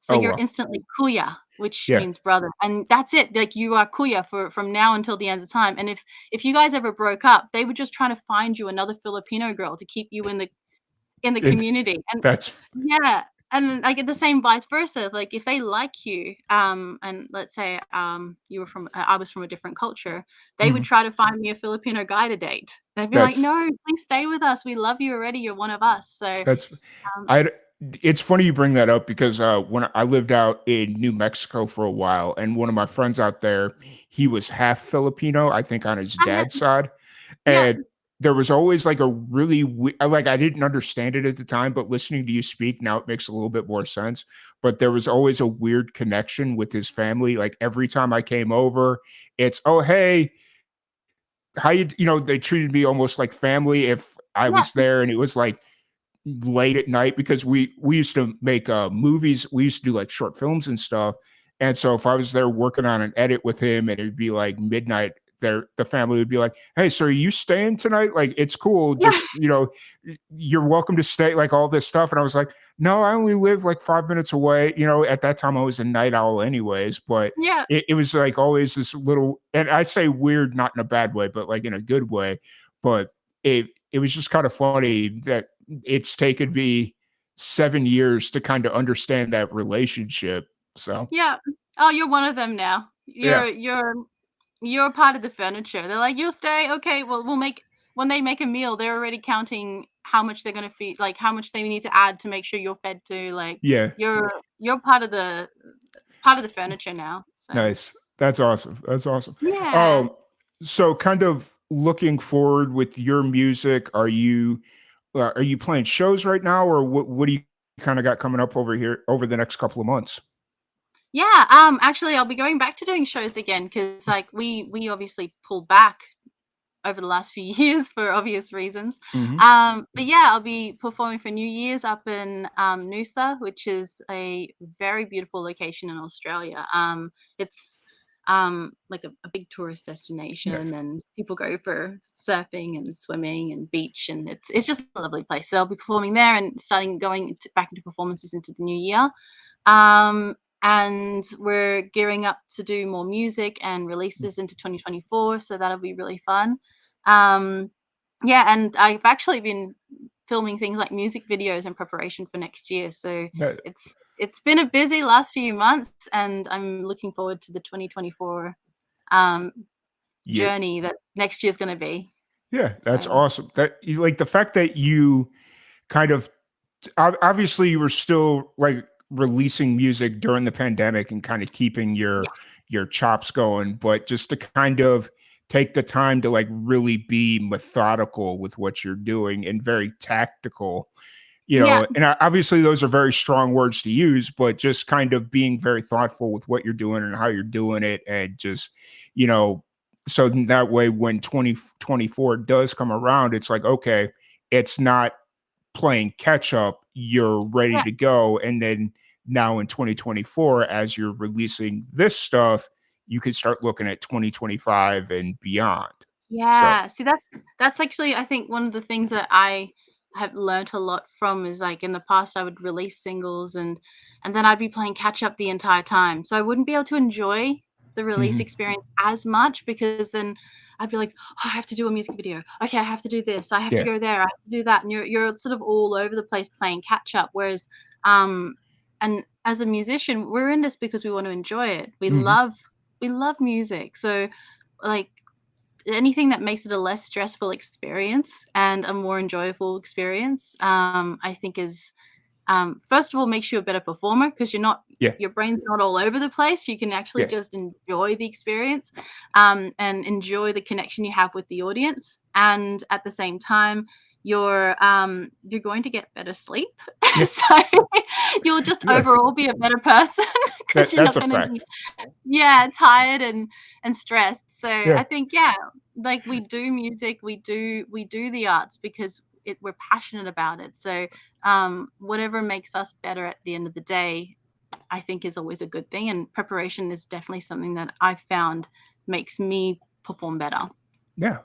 So Oh, you're well. instantly kuya. which Yeah. means brother, and that's it. Like, you are kuya from now until the end of time. And if you guys ever broke up, they were just trying to find you another Filipino girl to keep you in the It, community. And that's yeah, and like the same vice versa. Like, if they like you, and let's say you were from I was from a different culture, they would mhm, try to find me a Filipino guy to date. They'd be like, that's "No, please stay with us. We love you already. You're one of us." So, that's um, I. It's funny you bring that up because when I lived out in New Mexico for a while, and one of my friends out there, he was half Filipino, I think on his ah, dad's side. yeah, And there was always like a really like I didn't understand it at the time, but listening to you speak now it makes a little bit more sense. But there was always a weird connection with his family. Like every time I came over, it's oh hey, how you know, they treated me almost like family if I yeah, was there, and it was like late at night because we used to make movies. We used to do like short films and stuff. And so if I was there working on an edit with him and it'd be like midnight, the family would be like, "Hey, so are you staying tonight? Like it's cool. yeah, Just, you know, you're welcome to stay," like all this stuff. And I was like, "No, I only live like 5 minutes away." You know, at that time I was a night owl anyways, but yeah. it was like always this little, and I say weird, not in a bad way, but like in a good way. But it was just kind of funny that it's taken me 7 years to kind of understand that relationship. So, Yeah. Oh, you're one of them now. yeah. You're part of the furniture. They're like, "You'll stay? Okay, well, we'll make." When they make a meal, they're already counting how much they're gonna feed, like, how much they need to add to make sure you're fed too. Like, Yeah. you're part of the furniture now, so Nice. That's awesome. That's awesome. yeah. Um, so kind of looking forward with your music, are you playing shows right now, or what do you kind of got coming up over here over the next couple of months? Yeah, actually, I'll be going back to doing shows again because, like, we obviously pulled back over the last few years for obvious reasons. Hmm. But yeah, I'll be performing for New Year's up in Noosa, which is a very beautiful location in Australia. It's like a big tourist destination, Nice. and people go for surfing and swimming and beach, and it's just a lovely place. So I'll be performing there and starting going back into performances into the new year. And we're gearing up to do more music and releases into 2024, so that'll be really fun. Um, yeah, and I've actually been filming things like music videos in preparation for next year. So That, it's been a busy last few months, and I'm looking forward to the 2024 um, yeah. journey that next year's going to be. Yeah, that's So awesome. That you like the fact that you kind of obviously you were still like releasing music during the pandemic and kind of keeping yeah, your chops going, but just to kind of take the time to like really be methodical with what you're doing and very tactical, you yeah, know, and obviously those are very strong words to use, but just kind of being very thoughtful with what you're doing and how you're doing it, and just, you know, so that way when 2024 does come around, it's like, okay, it's not playing catch up, you're ready yeah. to go. And then now in 2024, as you're releasing this stuff, you can start looking at 2025 and beyond. So, Yeah, see, that's actually, I think, one of the things that I have learnt a lot from is, like, in the past I would release singles, and then I'd be playing catch up the entire time. So I wouldn't be able to enjoy the release mhm, experience as much because then I'd be like, "Oh, I have to do a music video. Okay, I have to do this. I have to yeah, go there. I have to do that." And you're sort of all over the place playing catch up. Whereas, um, and as a musician, we're in this because we want to enjoy it. mhm, We love music. So, like, anything that makes it a less stressful experience and a more enjoyable experience, I think is, first of all, makes you a better performer because yeah, your brain's not all over the place. You can actually yeah, just enjoy the experience, and enjoy the connection you have with the audience. And at the same time, you're going to get better sleep. yeah, So you'll just yeah. overall be a better person because you're That's not a going to be, fact. yeah, tired and stressed. So Yeah, I think, yeah, like, we do music, we do the arts because we're passionate about it. So whatever makes us better at the end of the day, I think is always a good thing. And preparation is definitely something that I've found makes me perform better. yeah,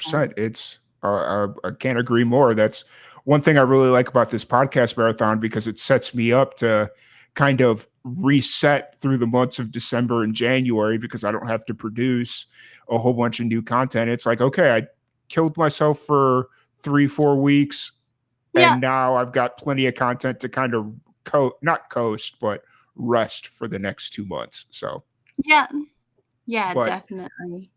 Um, 100%. It's I can't agree more. That's one thing I really like about this podcast marathon because it sets me up to kind of reset through the months of December and January because I don't have to produce a whole bunch of new content. It's like, okay, I killed myself for 3-4 weeks, Yeah. and now I've got plenty of content to kind of not coast, but rest for the next 2 months. So Yeah. Yeah, but definitely.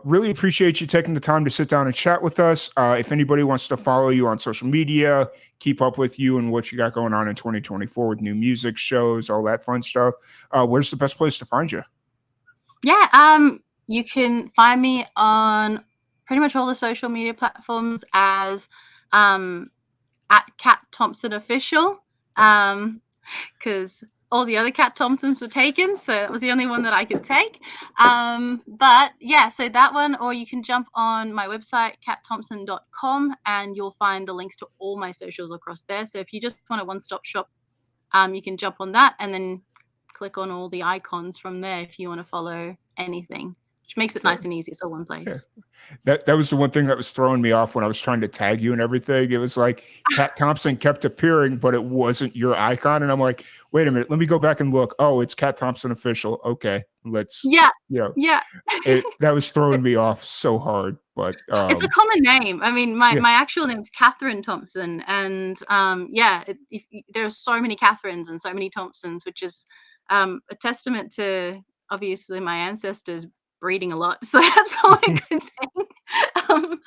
really appreciate you taking the time to sit down and chat with us. If anybody wants to follow you on social media, keep up with you and what you got going on in 2024 with new music shows, all that fun stuff, where's the best place to find you? Yeah, you can find me on pretty much all the social media platforms as at Kat Thompson Official. Because all the other Kat Thompsons were taken, so it was the only one that I could take. But yeah, so that one, or you can jump on my website, katthompson.com, and you'll find the links to all my socials across there. So if you just want a one-stop shop, you can jump on that and then click on all the icons from there if you want to follow anything, which makes it nice and easy. It's all one place. Yeah. That was the one thing that was throwing me off when I was trying to tag you and everything. It was like Kat Thompson kept appearing, but it wasn't your icon. And I'm like, wait a minute, let me go back and look. Oh, it's Kat Thompson Official. Okay, let's, Yeah. you know, Yeah. that was throwing me off so hard. But It's a common name. I mean, my yeah. actual name is Catherine Thompson, and yeah, there are so many Catherines and so many Thompsons, which is a testament to obviously my ancestors breeding a lot. So that's probably a good thing.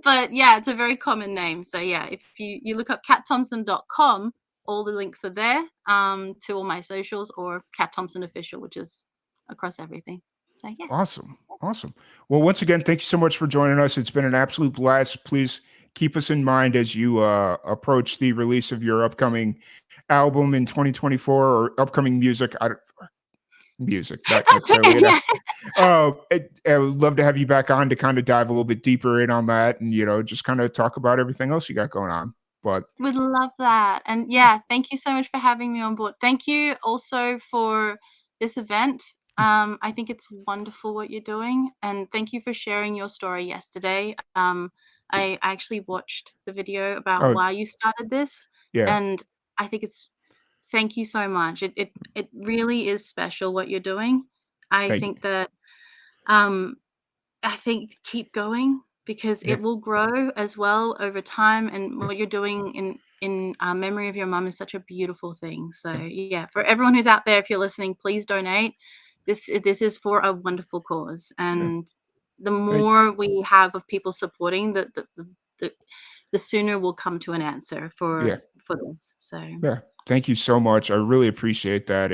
But yeah, it's a very common name. So yeah, if you look up katthompson.com, all the links are there to all my socials, or Kat Thompson Official, which is across everything. So yeah. Awesome. Well, once again, thank you so much for joining us. It's been an absolute blast. Please keep us in mind as you approach the release of your upcoming album in 2024 or upcoming music. Music, not necessarily. Yeah. I would love to have you back on to kind of dive a little bit deeper in on that and, just kind of talk about everything else you got going on. But Would love that. And yeah, thank you so much for having me on board. Thank you also for this event. I think it's wonderful what you're doing. And thank you for sharing your story yesterday. I actually watched the video about oh why you started this. yeah, And I think thank you so much. It really is special what you're doing. I thank you. think that um I think keep going because Yeah, it will grow as well over time. And what you're doing in memory of your mum is such a beautiful thing. So yeah, yeah, for everyone who's out there, if you're listening, please donate. This is for a wonderful cause, yeah. and the Thank more we have of people supporting, the sooner we'll come to an answer yeah, for this. So yeah. Thank you so much. I really appreciate that.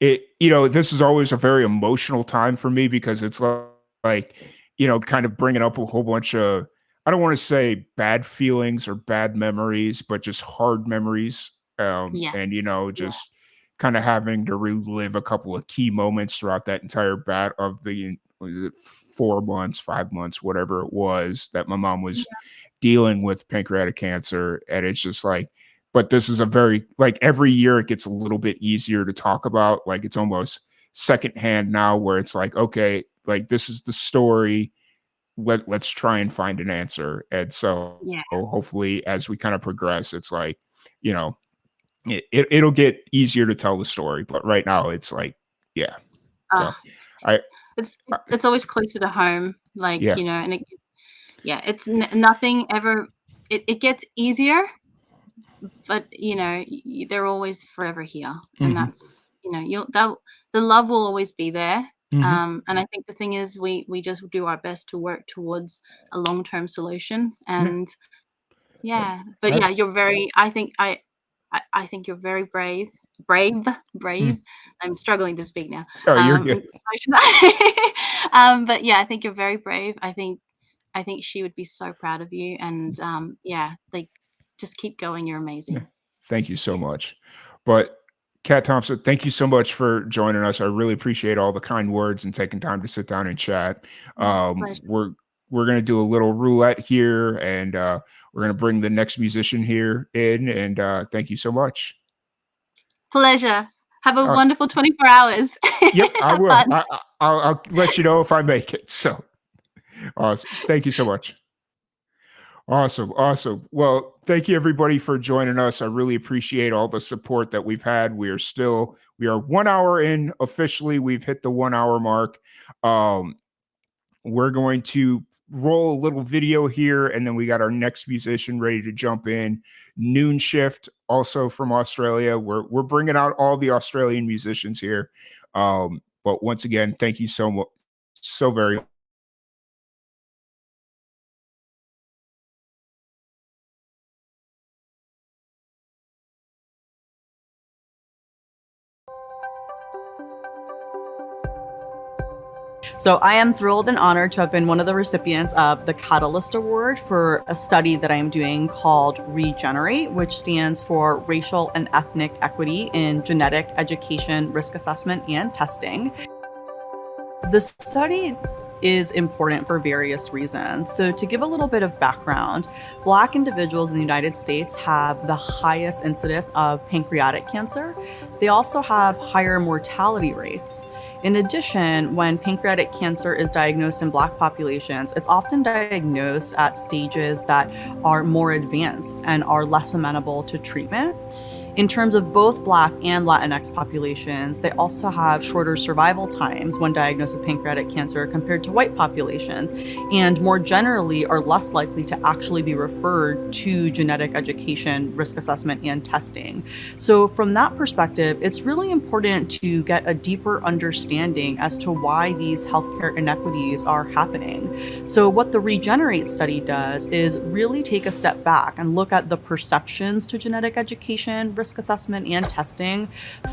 This is always a very emotional time for me because it's like, kind of bringing up a whole bunch of, I don't want to say bad feelings or bad memories, but just hard memories. yeah, And, yeah, just kind of having to relive a couple of key moments throughout that entire bat of the was it 4 months, 5 months, whatever it was that my mom was dealing with pancreatic cancer. And it's just like, but this is a very, like, every year it gets a little bit easier to talk about. Like, it's almost secondhand now where it's like, okay, like, this is the story. Let's try and find an answer. And so yeah. hopefully as we kind of progress, it's like, you know, it'll get easier to tell the story. But right now it's like, yeah. So Uh, I, it's I it's always closer to home, like, yeah. and yeah, it's nothing ever. It gets easier, but they're always forever here, and Hmm. that's the love will always be there. Hmm. And I think the thing is, we just do our best to work towards a long-term solution. Yeah. And I, yeah, but I, yeah, you're very. I think you're very brave. Brave. mm. I'm struggling to speak now. Oh, you're good. But yeah, I think you're very brave. I think she would be so proud of you. And yeah, like, just keep going. You're Yeah. amazing. Thank you so Yeah. much. But Kat Thompson, thank you so much for joining us. I really appreciate all the kind words and taking time to sit down and chat. My pleasure. We're gonna do a little roulette here, and we're gonna bring the next musician here in. And thank you so much. Pleasure. Have a Uh, wonderful 24 hours. yep, I Have will. fun. I'll let you know if I make it. So awesome. Thank you so much. Awesome. Awesome. Well, thank you everybody for joining us. I really appreciate all the support that we've had. We are 1 hour in officially. We've hit the 1 hour mark. We're going to roll a little video here, and then we got our next musician ready to jump in. Noon Shift, also from Australia. We're bringing out all the Australian musicians here. But once again, thank you so much, so very much. So I am thrilled and honored to have been one of the recipients of the Catalyst Award for a study that I am doing called Regenerate, which stands for Racial and Ethnic Equity in Genetic Education, Risk Assessment, and Testing. The study is important for various reasons. So to give a little bit of background, Black individuals in the United States have the highest incidence of pancreatic cancer. They also have higher mortality rates. In addition, when pancreatic cancer is diagnosed in Black populations, it's often diagnosed at stages that are more advanced and are less amenable to treatment. In terms of both Black and Latinx populations, they also have shorter survival times when diagnosed with pancreatic cancer compared to white populations, and more generally are less likely to actually be referred to genetic education, risk assessment, and testing. So from that perspective, it's really important to get a deeper understanding as to why these healthcare inequities are happening. So what the Regenerate study does is really take a step back and look at the perceptions to genetic education, risk assessment, and testing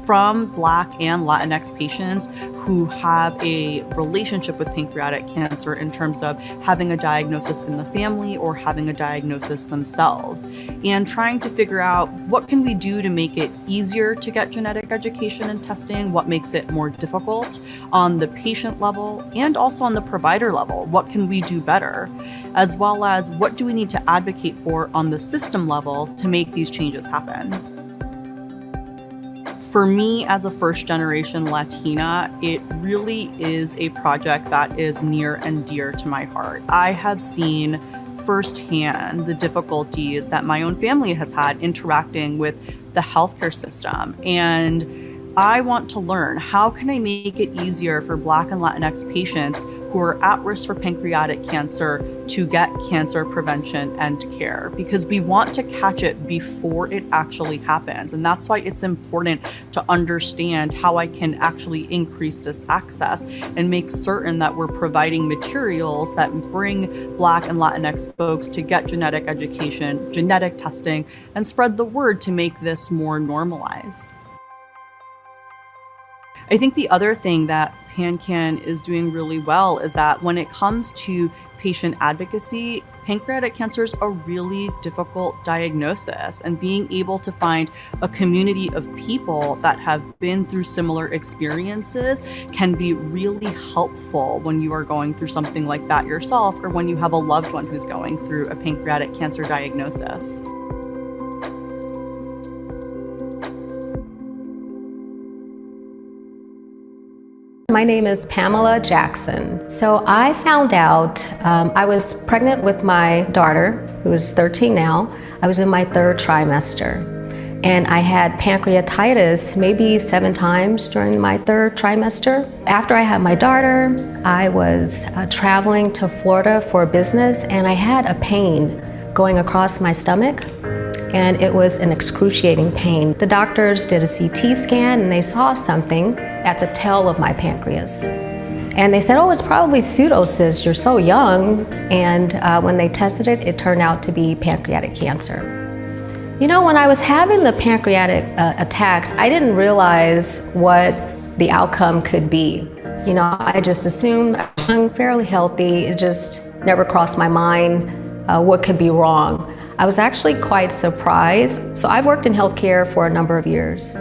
from Black and Latinx patients who have a relationship with pancreatic cancer in terms of having a diagnosis in the family or having a diagnosis themselves, and trying to figure out what can we do to make it easier to get genetic education and testing, what makes it more difficult on the patient level and also on the provider level, what can we do better, as well as what do we need to advocate for on the system level to make these changes happen. For me, as a first-generation Latina, it really is a project that is near and dear to my heart. I have seen firsthand the difficulties that my own family has had interacting with the healthcare system, and I want to learn, how can I make it easier for Black and Latinx patients who are at risk for pancreatic cancer to get cancer prevention and care? Because we want to catch it before it actually happens. And that's why it's important to understand how I can actually increase this access and make certain that we're providing materials that bring Black and Latinx folks to get genetic education, genetic testing, and spread the word to make this more normalized. I think the other thing that PanCAN is doing really well is that when it comes to patient advocacy, pancreatic cancer is a really difficult diagnosis, and being able to find a community of people that have been through similar experiences can be really helpful when you are going through something like that yourself, or when you have a loved one who's going through a pancreatic cancer diagnosis. My name is Pamela Jackson. So I found out I was pregnant with my daughter, who is 13 now. I was in my third trimester, and I had pancreatitis maybe 7 times during my third trimester. After I had my daughter, I was traveling to Florida for business, and I had a pain going across my stomach, and it was an excruciating pain. The doctors did a CT scan, and they saw something at the tail of my pancreas. And they said, oh, it's probably pseudocyst, you're so young. And when they tested it, it turned out to be pancreatic cancer. You know, when I was having the pancreatic attacks, I didn't realize what the outcome could be. You know, I just assumed I'm fairly healthy. It just never crossed my mind what could be wrong. I was actually quite surprised. So I've worked in healthcare for a number of years.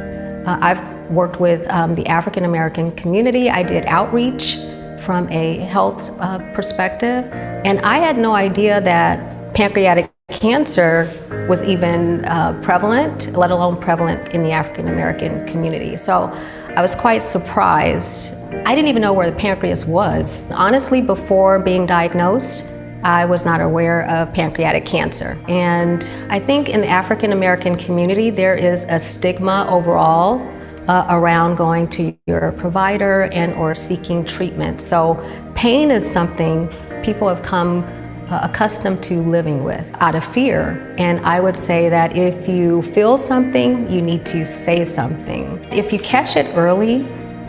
I've worked with the African American community. I did outreach from a health perspective, and I had no idea that pancreatic cancer was even prevalent, let alone prevalent in the African American community. So I was quite surprised. I didn't even know where the pancreas was. Honestly, before being diagnosed, I was not aware of pancreatic cancer. And I think in the African American community, there is a stigma overall around going to your provider and or seeking treatment. So pain is something people have come accustomed to living with out of fear. And I would say that if you feel something, you need to say something. If you catch it early,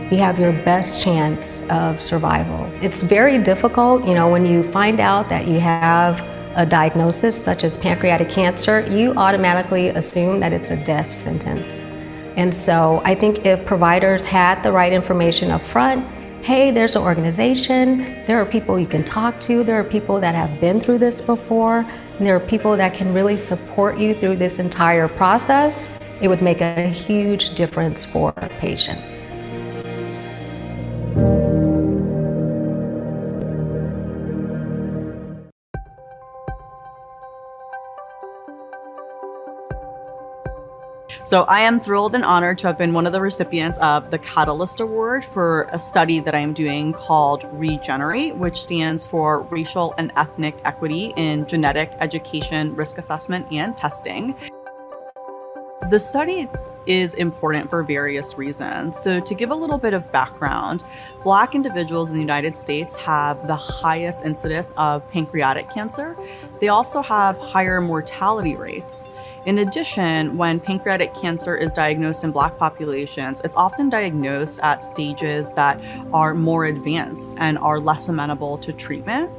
you have your best chance of survival. It's very difficult, when you find out that you have a diagnosis such as pancreatic cancer, you automatically assume that it's a death sentence. And so I think if providers had the right information up front, hey, there's an organization, there are people you can talk to, there are people that have been through this before, and there are people that can really support you through this entire process, it would make a huge difference for patients. So I am thrilled and honored to have been one of the recipients of the Catalyst Award for a study that I am doing called Regenerate, which stands for Racial and Ethnic Equity in Genetic Education, Risk Assessment, and Testing. The study is important for various reasons. So to give a little bit of background, Black individuals in the United States have the highest incidence of pancreatic cancer. They also have higher mortality rates. In addition, when pancreatic cancer is diagnosed in Black populations, it's often diagnosed at stages that are more advanced and are less amenable to treatment.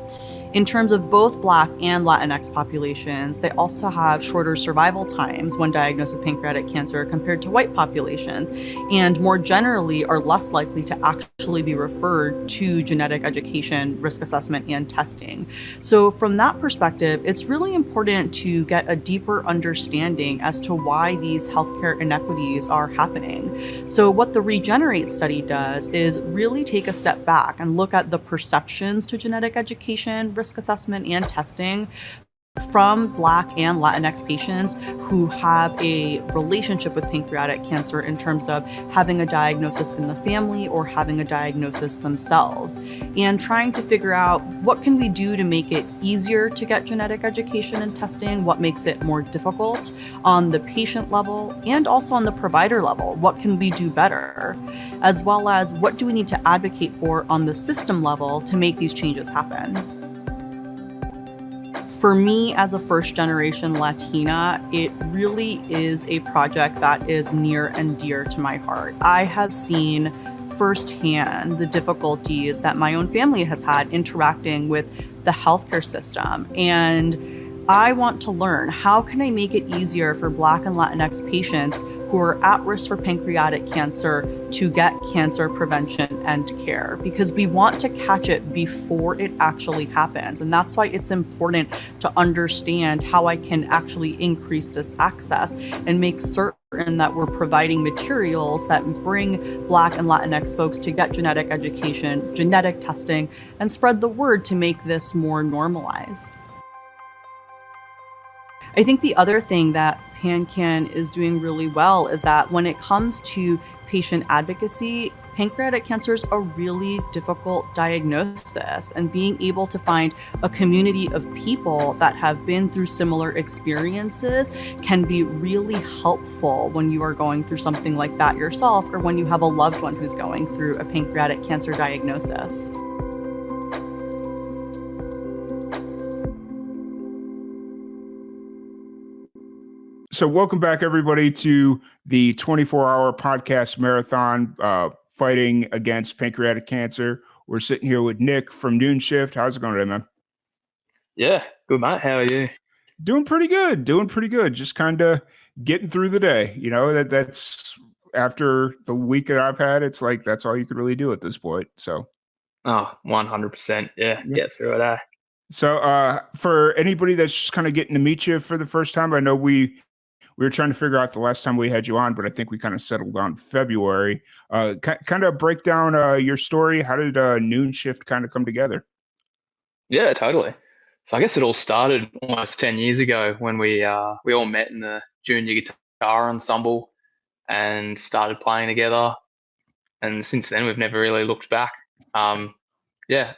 In terms of both Black and Latinx populations, they also have shorter survival times when diagnosed with pancreatic cancer compared to white populations, and more generally are less likely to actually be referred to genetic education, risk assessment, and testing. So from that perspective, it's really important to get a deeper understanding as to why these healthcare inequities are happening. So what the Regenerate study does is really take a step back and look at the perceptions to genetic education, risk assessment, and testing from Black and Latinx patients who have a relationship with pancreatic cancer in terms of having a diagnosis in the family or having a diagnosis themselves, and trying to figure out what can we do to make it easier to get genetic education and testing, what makes it more difficult on the patient level and also on the provider level, what can we do better, as well as what do we need to advocate for on the system level to make these changes happen. For me, as a first-generation Latina, it really is a project that is near and dear to my heart. I have seen firsthand the difficulties that my own family has had interacting with the healthcare system, and I want to learn, how can I make it easier for Black and Latinx patients who are at risk for pancreatic cancer to get cancer prevention and care, because we want to catch it before it actually happens. And that's why it's important to understand how I can actually increase this access and make certain that we're providing materials that bring Black and Latinx folks to get genetic education, genetic testing, and spread the word to make this more normalized. I think the other thing that PanCAN is doing really well is that when it comes to patient advocacy, pancreatic cancer is a really difficult diagnosis, and being able to find a community of people that have been through similar experiences can be really helpful when you are going through something like that yourself, or when you have a loved one who's going through a pancreatic cancer diagnosis. So welcome back, everybody, to the 24-hour podcast marathon fighting against pancreatic cancer. We're sitting here with Nick from Noon Shift. How's it going today, man? Yeah, good, mate. How are you? Doing pretty good. Just kind of getting through the day. That's after the week that I've had, it's like that's all you could really do at this point. So, 100%. Yeah, get through it, eh? So for anybody that's just kind of getting to meet you for the first time, I know we were trying to figure out the last time we had you on, but I think we kind of settled on February. Kind of break down your story. How did Noon Shift kind of come together? Yeah, totally. So I guess it all started almost 10 years ago when we all met in the junior guitar ensemble and started playing together. And since then, we've never really looked back. Yeah,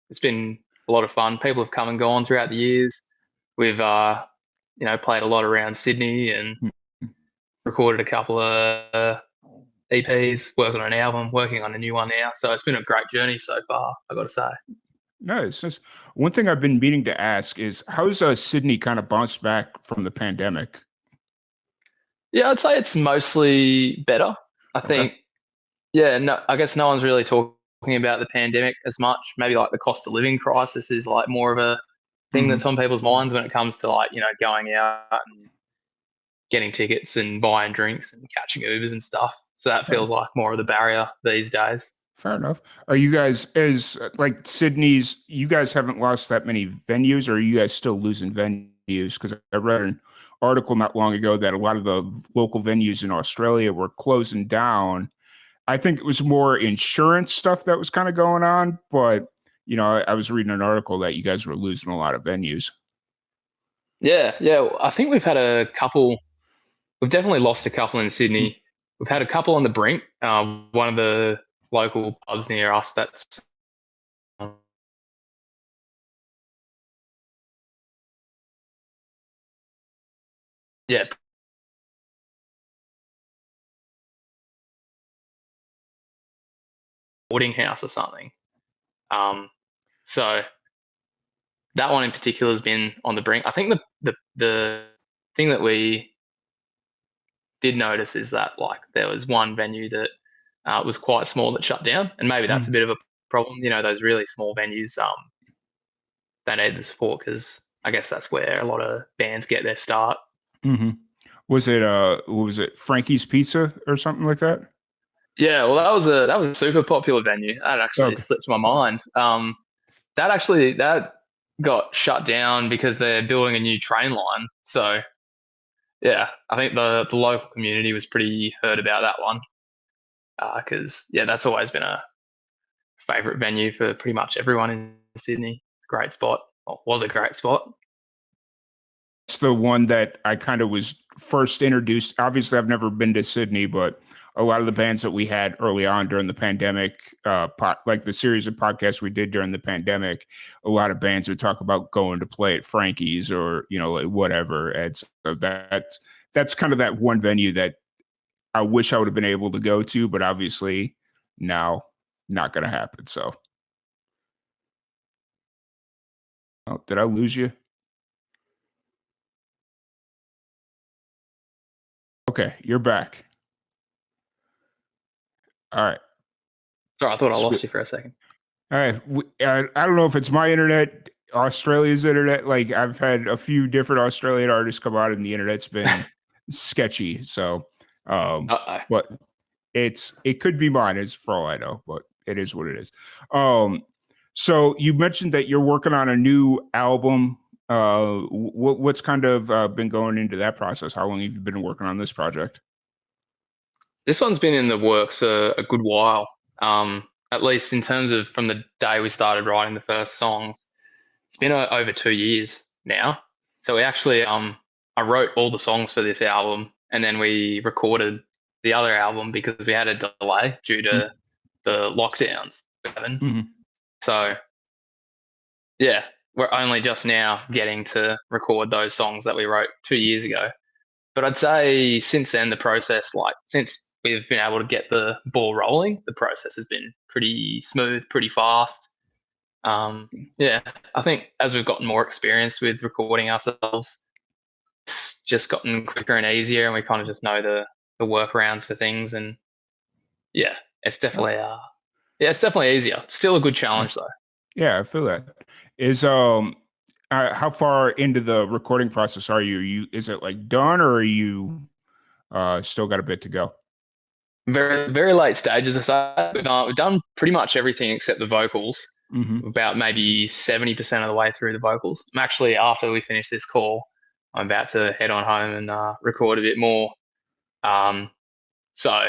it's been a lot of fun. People have come and gone throughout the years. We've played a lot around Sydney and recorded a couple of EPs, worked on an album, working on a new one now. So it's been a great journey so far, I got to say. Nice. One thing I've been meaning to ask is how's Sydney kind of bounced back from the pandemic? Yeah, I'd say it's mostly better. I think, I guess no one's really talking about the pandemic as much. Maybe like the cost of living crisis is like more of a thing that's on people's minds when it comes to like, going out and getting tickets and buying drinks and catching Ubers and stuff. So that feels like more of the barrier these days. Fair enough. Are you guys, as like Sydney's, you guys haven't lost that many venues, or are you guys still losing venues? Because I read an article not long ago that a lot of the local venues in Australia were closing down. I think it was more insurance stuff that was kind of going on, but I was reading an article that you guys were losing a lot of venues. Yeah. I think we've had a couple. We've definitely lost a couple in Sydney. We've had a couple on the brink. One of the local pubs near us that's boarding house or something. So that one in particular has been on the brink. I think the thing that we did notice is that like there was one venue that was quite small that shut down, and maybe that's a bit of a problem. Those really small venues, they need the support because I guess that's where a lot of bands get their start. Mm-hmm. Was it Frankie's Pizza or something like that? Yeah, well, that was a super popular venue. That actually slipped my mind. That got shut down because they're building a new train line. So yeah, I think the local community was pretty hurt about that one. Because that's always been a favorite venue for pretty much everyone in Sydney. It's a great spot. Or was a great spot. It's the one that I kind of was first introduced. Obviously, I've never been to Sydney, but a lot of the bands that we had early on during the pandemic, like the series of podcasts we did during the pandemic, a lot of bands would talk about going to play at Frankie's or, like whatever. And so that's kind of that one venue that I wish I would have been able to go to, but obviously now not going to happen. So, oh, did I lose you? Okay, you're back. All right. Sorry, I thought I lost you for a second. All right. I don't know if it's my internet, Australia's internet. Like I've had a few different Australian artists come out and the internet's been sketchy. So, but it could be mine, as for all I know, but it is what it is. So you mentioned that you're working on a new album. What's kind of been going into that process? How long have you been working on this project? This one's been in the works for a good while. At least in terms of from the day we started writing the first songs, it's been over 2 years now. So we actually, I wrote all the songs for this album, and then we recorded the other album because we had a delay due to the lockdowns. So yeah, we're only just now getting to record those songs that we wrote 2 years ago. But I'd say since then, the process, since we've been able to get the ball rolling, the process has been pretty smooth, pretty fast. I think as we've gotten more experience with recording ourselves, it's just gotten quicker and easier, and we kind of just know the workarounds for things. And yeah, it's definitely it's definitely easier. Still a good challenge though. Yeah, I feel that. Is how far into the recording process are you? Is it like done, or are you still got a bit to go? Very, very late stages. We've done pretty much everything except the vocals. About maybe 70% of the way through the vocals. I'm actually, after we finish this call, I'm about to head on home and record a bit more. So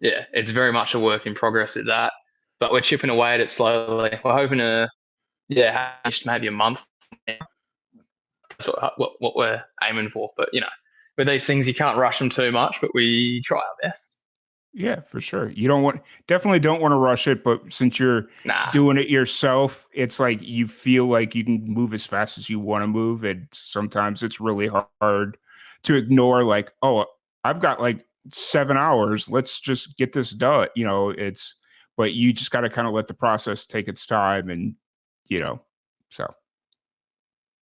yeah, it's very much a work in progress with that, but we're chipping away at it slowly. We're hoping to finish maybe a month. That's what we're aiming for. But with these things, you can't rush them too much, but we try our best. Yeah, for sure. You definitely don't want to rush it, but since you're Nah. doing it yourself, it's like you feel like you can move as fast as you want to move. And sometimes it's really hard to ignore, like, oh, I've got like 7 hours. Let's just get this done. But you just got to kind of let the process take its time and, so.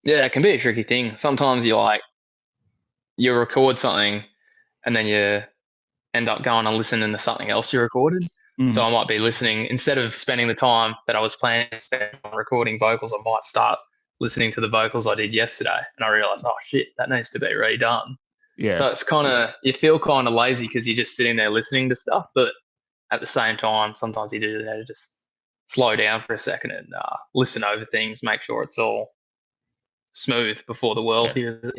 Yeah, it can be a tricky thing. Sometimes you record something and then you end up going and listening to something else you recorded. So Mhm. I might be listening, instead of spending the time that I was planning to spend on recording vocals, I might start listening to the vocals I did yesterday. And I realize, oh shit, that needs to be redone. Yeah. So it's kind of, you feel kind of lazy because you're just sitting there listening to stuff. But at the same time, sometimes you do that to just slow down for a second and listen over things, make sure it's all smooth before the world Yeah. hears it,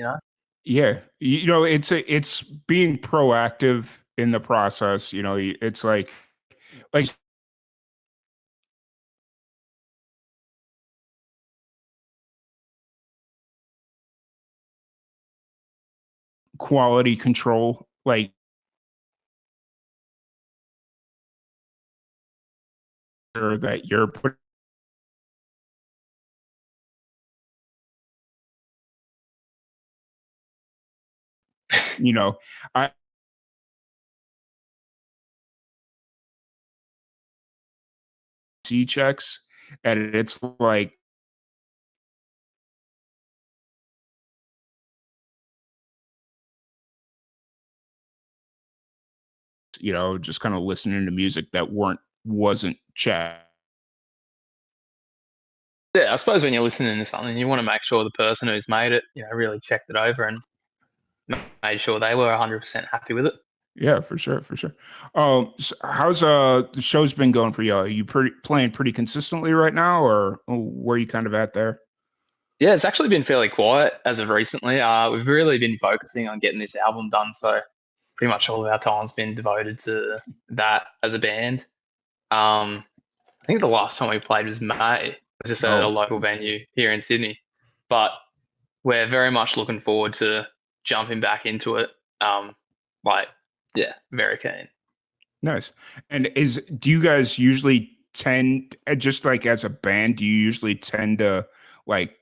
Yeah. It's being proactive in the process. It's like quality control, like sure that you're putting I see checks, and it's like just kind of listening to music that wasn't checked. Yeah, I suppose when you're listening to something, you want to make sure the person who's made it, really checked it over and made sure they were 100% happy with it. Yeah, for sure, for sure. So how's the show's been going for you? Are you playing pretty consistently right now, or where are you kind of at there? Yeah, it's actually been fairly quiet as of recently. We've really been focusing on getting this album done, so pretty much all of our time's been devoted to that as a band. I think the last time we played was May. It was just at a Oh, local venue here in Sydney, but we're very much looking forward to jumping back into it. Like, yeah, very keen. nice. And do you guys usually tend, just like as a band, do you usually tend to like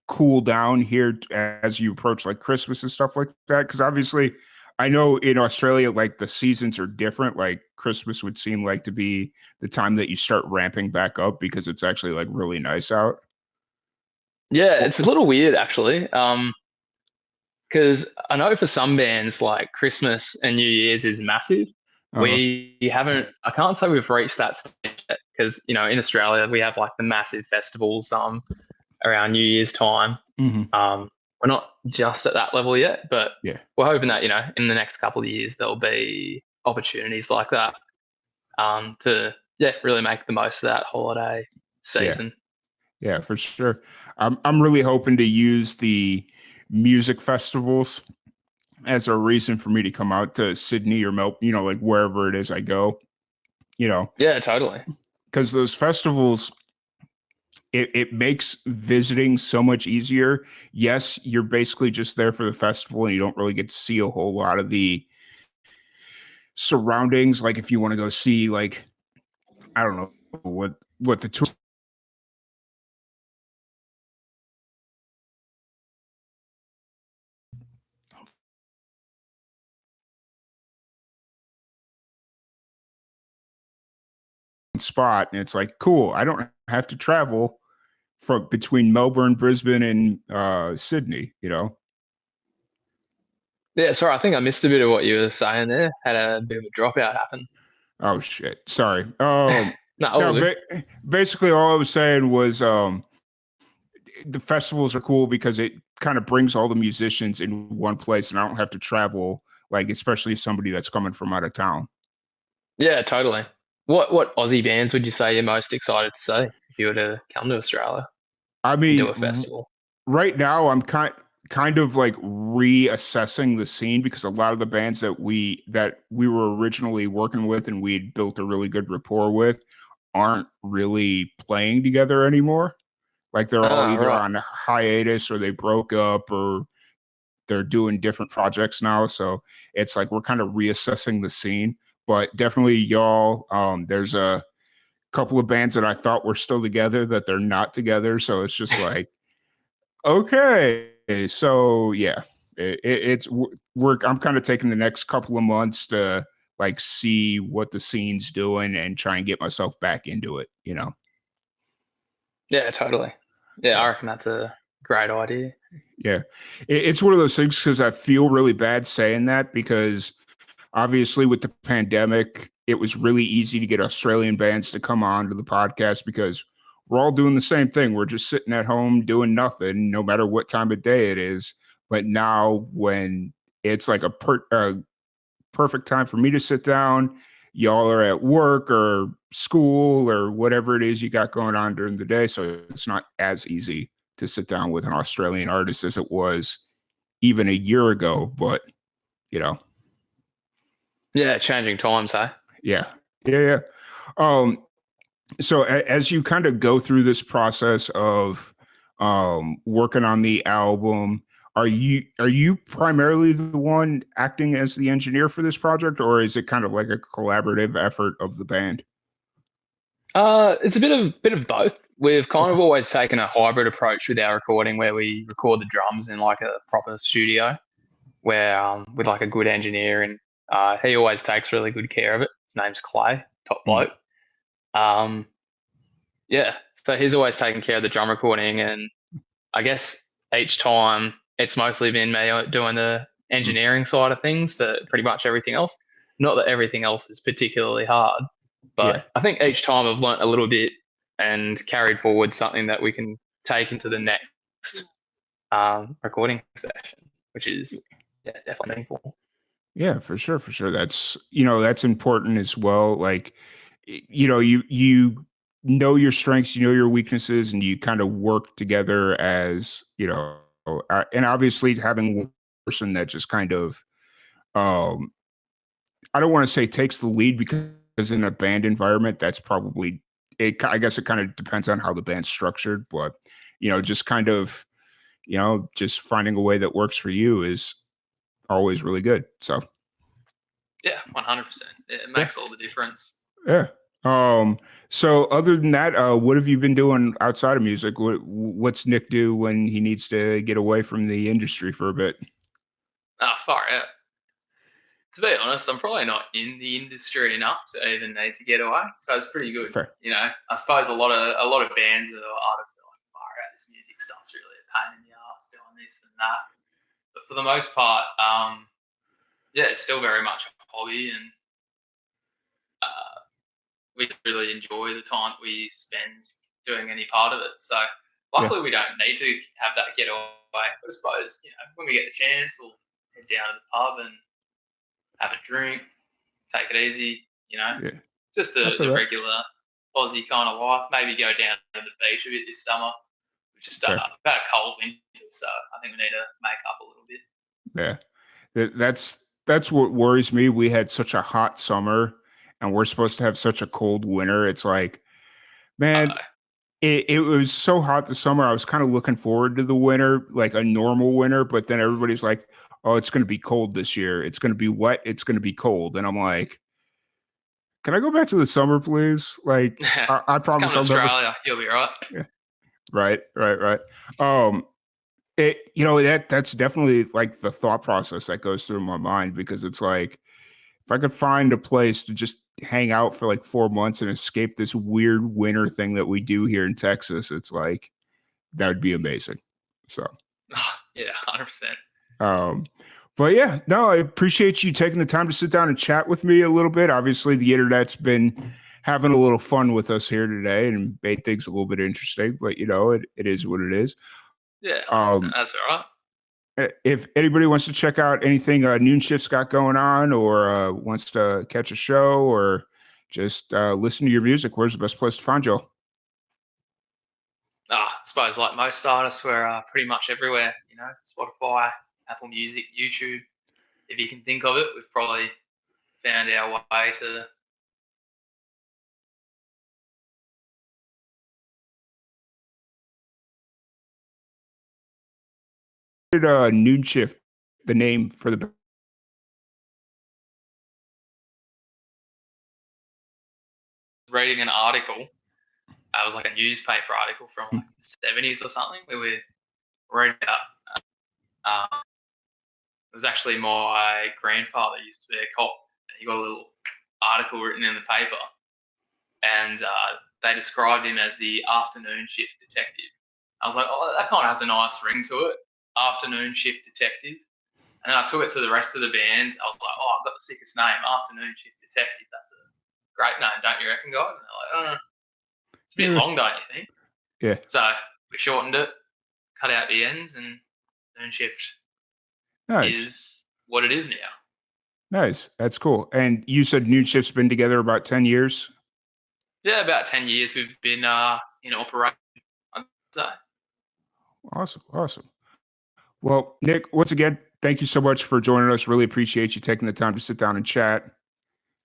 cool down here as you approach like Christmas and stuff like that? Because obviously, I know in Australia, like the seasons are different. Like Christmas would seem like to be the time that you start ramping back up because it's actually like really nice out. Yeah, it's a little weird actually. Because I know for some bands like Christmas and New Year's is massive. Uh-huh. We haven't. I can't say we've reached that stage yet because in Australia we have like the massive festivals around New Year's time. Hmm. We're not just at that level yet, but Yeah. we're hoping that in the next couple of years there'll be opportunities like that to really make the most of that holiday season. Yeah, for sure. I'm really hoping to use the music festivals as a reason for me to come out to Sydney or Melbourne, like wherever it is I go, Yeah, totally. because those festivals, it makes visiting so much easier. Yes, you're basically just there for the festival and you don't really get to see a whole lot of the surroundings. Like if you want to go see, like, I don't know what the tour spot, and it's like, cool, I don't have to travel from between Melbourne, Brisbane, and Sydney. Yeah, sorry, I think I missed a bit of what you were saying there. Had a bit of a dropout happen. Oh shit, sorry. No, No, all good. basically all I was saying was the festivals are cool because it kind of brings all the musicians in one place, and I don't have to travel, like especially somebody that's coming from out of town. Yeah, totally. What Aussie bands would you say you're most excited to see if you were to come to Australia I and do mean, a festival? right now I'm kind of like reassessing the scene because a lot of the bands that we were originally working with and we'd built a really good rapport with aren't really playing together anymore. Like they're all Ah, either right. on hiatus or they broke up or they're doing different projects now. So it's like we're kind of reassessing the scene. but definitely y'all. There's a couple of bands that I thought were still together that they're not together. So it's just like, okay, so yeah, it's work. I'm kind of taking the next couple of months to like see what the scene's doing and try and get myself back into it, you know? Yeah, totally. Yeah, I So reckon that's a great idea. yeah, it's one of those things because I feel really bad saying that because obviously with the pandemic, it was really easy to get Australian bands to come on to the podcast because we're all doing the same thing. We're just sitting at home doing nothing, no matter what time of day it is. But now when it's like a perfect time for me to sit down, y'all are at work or school or whatever it is you got going on during the day. So it's not as easy to sit down with an Australian artist as it was even a year ago. But, you know, Yeah, changing times, hey? yeah. Yeah. Um, so as you kind of go through this process of working on the album, are you primarily the one acting as the engineer for this project, or is it kind of like a collaborative effort of the band? It's a bit of both. We've kind Okay. of always taken a hybrid approach with our recording, where we record the drums in like a proper studio, where with like a good engineer, and he always takes really good care of it. His name's Clay, top Mm, bloke. Um, yeah, so he's always taking care of the drum recording, and I guess each time it's mostly been me doing the mm, engineering side of things for pretty much everything else. Not that everything else is particularly hard, yeah, but I think each time I've learnt a little bit and carried forward something that we can take into the next recording session, which is yeah, definitely meaningful. yeah, for sure, for sure. That's important as well. Like, you know your strengths, you know your weaknesses, and you kind of work together as and obviously having one person that just kind of um I don't want to say takes the lead because in a band environment, that's probably it. I guess it kind of depends on how the band's structured, but just kind of just finding a way that works for you is always really good. So Yeah, 100%. It yeah, makes all the difference. yeah. So other than that, what have you been doing outside of music? What's Nick do when he needs to get away from the industry for a bit? Ah, far out. To be honest, I'm probably not in the industry enough to even need to get away. So it's pretty good. Fair. I suppose a lot of bands or artists are like, far out, this music stuff's really a pain in the ass doing this and that. But for the most part, yeah, it's still very much a hobby, and uh, we really enjoy the time we spend doing any part of it. So Yeah, luckily, we don't need to have that getaway. But I suppose when we get the chance, we'll head down to the pub and have a drink, take it easy. yeah. Just I the feel that. regular Aussie kind of life. Maybe go down to the beach a bit this summer. We've just Fair. about a cold winter, so I think we need to make up a little bit. Yeah. That's what worries me. We had such a hot summer and we're supposed to have such a cold winter. It's like, man, Uh, it was so hot this summer. I was kind of looking forward to the winter, like a normal winter, but then everybody's like, oh, it's going to be cold this year. It's going to be wet. It's going to be cold. And I'm like, can I go back to the summer, please? Like, I just come promise to I'll never. Australia, you'll be right. Yeah. Right, right, right. Um, that's definitely like the thought process that goes through my mind because it's like if I could find a place to just hang out for like 4 months and escape this weird winter thing that we do here in Texas, it's like that would be amazing. So, Yeah, 100%. um, but yeah, no, I appreciate you taking the time to sit down and chat with me a little bit. Obviously, the internet's been having a little fun with us here today and made things a little bit interesting, but it is what it is. Yeah, 100%. Um, That's all right. if anybody wants to check out anything Noon Shift's got going on or wants to catch a show or just listen to your music, where's the best place to find you? I suppose like most artists, we're pretty much everywhere. Spotify, Apple Music, YouTube. If you can think of it, we've probably found our way to. Did Noon Shift the name for the reading an article. It was like a newspaper article from like the 70s or something, where we read about. It was actually my grandfather used to be a cop, and he got a little article written in the paper, and they described him as the afternoon shift detective. I was like, oh, that kind of has a nice ring to it, afternoon shift detective. And then I took it to the rest of the band. I was like, oh, I've got the sickest name, afternoon shift detective. That's a great name, don't you reckon, guys? And they're like, it's a bit long, don't you think? Yeah. So we shortened it, cut out the ends, and noon shift Nice. is what it is now. Nice. That's cool. And you said Noon Shift's been together about 10 years? Yeah, about 10 years we've been in operation. So. Awesome. Awesome. Well, Nick, once again, thank you so much for joining us. Really appreciate you taking the time to sit down and chat.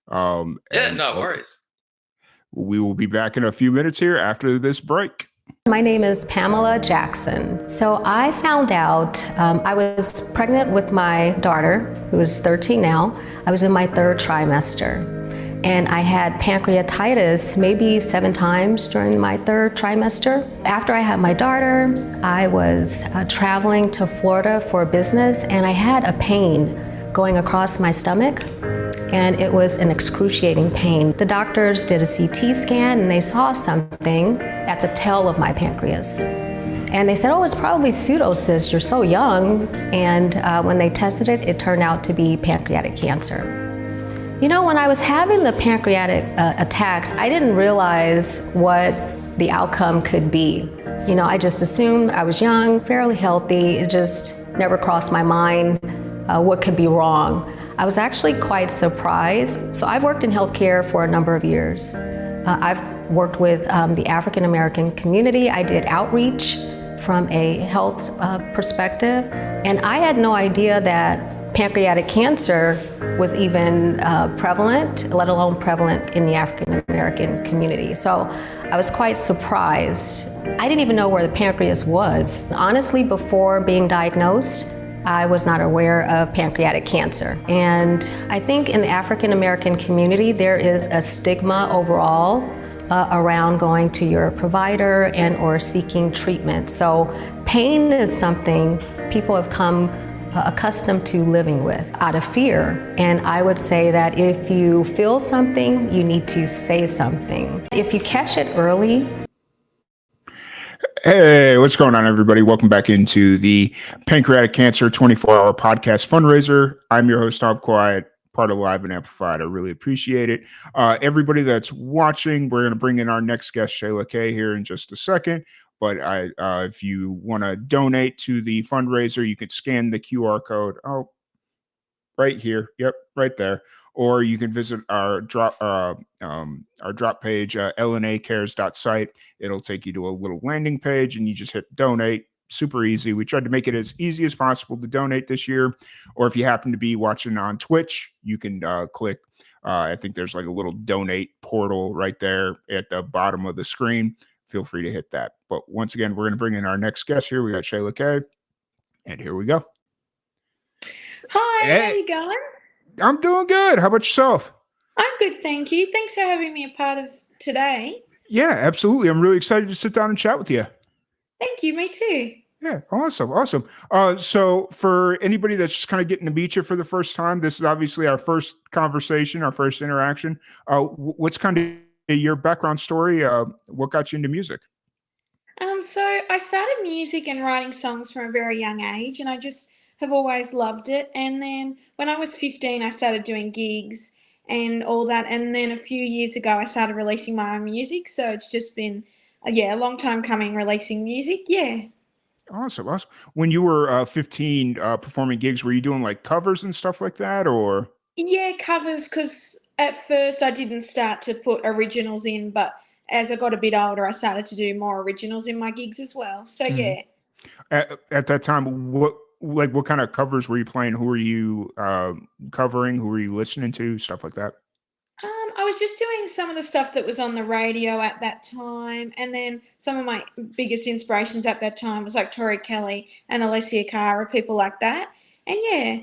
No worries. We will be back in a few minutes here after this break. My name is Pamela Jackson. So I found out I was pregnant with my daughter, who is 13 now. I was in my third trimester. And I had pancreatitis maybe 7 times during my third trimester. After I had my daughter, I was traveling to Florida for business, and I had a pain going across my stomach, and it was an excruciating pain. The doctors did a CT scan, and they saw something at the tail of my pancreas. And they said, oh, it's probably pseudocyst, you're so young. And when they tested it, it turned out to be pancreatic cancer. You know, when I was having the pancreatic attacks, I didn't realize what the outcome could be. You know, I just assumed I was young, fairly healthy. It just never crossed my mind what could be wrong. I was actually quite surprised. So I've worked in healthcare for a number of years. I've worked with the African American community. I did outreach from a health perspective, and I had no idea that pancreatic cancer was even prevalent, let alone prevalent in the African American community. So I was quite surprised. I didn't even know where the pancreas was. Honestly, before being diagnosed, I was not aware of pancreatic cancer. And I think in the African American community, there is a stigma overall around going to your provider and or seeking treatment. So pain is something people have come accustomed to living with out of fear. And I would say that if you feel something, you need to say something. If you catch it early. Hey, what's going on, everybody? Welcome back into the Pancreatic Cancer 24-hour podcast fundraiser. I'm your host, Tom Quiet, part of Live and Amplified. I really appreciate it. Everybody that's watching, we're going to bring in our next guest, Shayla Kay, here in just a second. But if you want to donate to the fundraiser, you can scan the QR code. Oh, right here. Yep, right there. Or you can visit our drop page, lnacares.site. It'll take you to a little landing page, and you just hit donate. Super easy. We tried to make it as easy as possible to donate this year. Or if you happen to be watching on Twitch, you can click. I think there's like a little donate portal right there at the bottom of the screen. Feel free to hit that. But once again, we're going to bring in our next guest here. We got Shayla Kay, and here we go. Hi, Hey. how you going? I'm doing good. How about yourself? I'm good, thank you. Thanks for having me a part of today. Yeah, absolutely. I'm really excited to sit down and chat with you. Thank you, me too. Yeah, awesome. So for anybody that's just kind of getting to meet you for the first time, this is obviously our first conversation, our first interaction. What's kind of your background story? What got you into music? So I started music and writing songs from a very young age, and I just have always loved it. And then when I was 15, I started doing gigs and all that. And then a few years ago, I started releasing my own music. So it's just been, a long time coming releasing music. Yeah. Awesome. When you were 15, performing gigs, were you doing like covers and stuff like that, or? Yeah, covers, because at first I didn't start to put originals in, but as I got a bit older, I started to do more originals in my gigs as well. So yeah. At that time, what kind of covers were you playing? Who were you covering? Who were you listening to? Stuff like that. I was just doing some of the stuff that was on the radio at that time, and then some of my biggest inspirations at that time was like Tori Kelly and Alessia Cara, people like that. And yeah.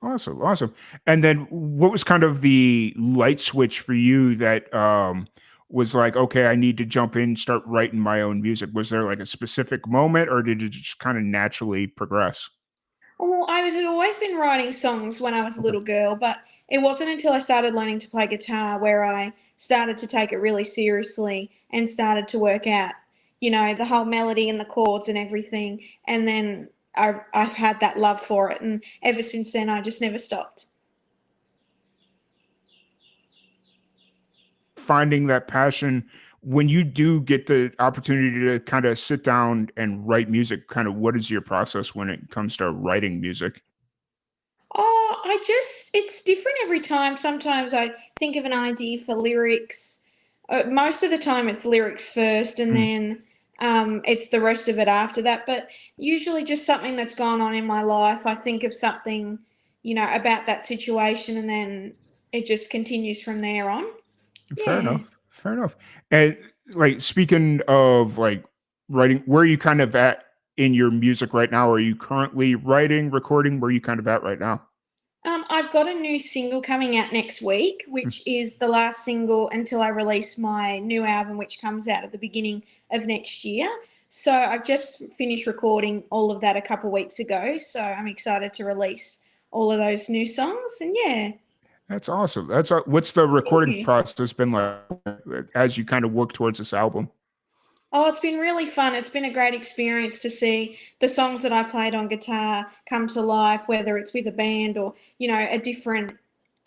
Awesome, awesome. And then what was kind of the light switch for you that was like, okay, I need to jump in, start writing my own music? Was there like a specific moment or did it just kind of naturally progress? Well, I had always been writing songs when I was a Okay. little girl, but it wasn't until I started learning to play guitar where I started to take it really seriously and started to work out, the whole melody and the chords and everything. And then I've had that love for it. And ever since then, I just never stopped. Finding that passion when you do get the opportunity to kind of sit down and write music, kind of what is your process when it comes to writing music? Oh, it's different every time. Sometimes I think of an idea for lyrics. Most of the time, it's lyrics first, and Mm, then it's the rest of it after that. But usually, just something that's gone on in my life. I think of something, about that situation, and then it just continues from there on. fair Yeah. enough. Fair enough. And like speaking of like writing, where are you kind of at in your music right now? Are you currently writing, recording? Where are you kind of at right now? I've got a new single coming out next week, Mm, which is the last single until I release my new album, which comes out at the beginning of next year. So I've just finished recording all of that a couple weeks ago. So I'm excited to release all of those new songs. And yeah, that's awesome. What's the recording yeah. process been like as you kind of work towards this album? Oh, it's been really fun. It's been a great experience to see the songs that I played on guitar come to life, whether it's with a band or, a different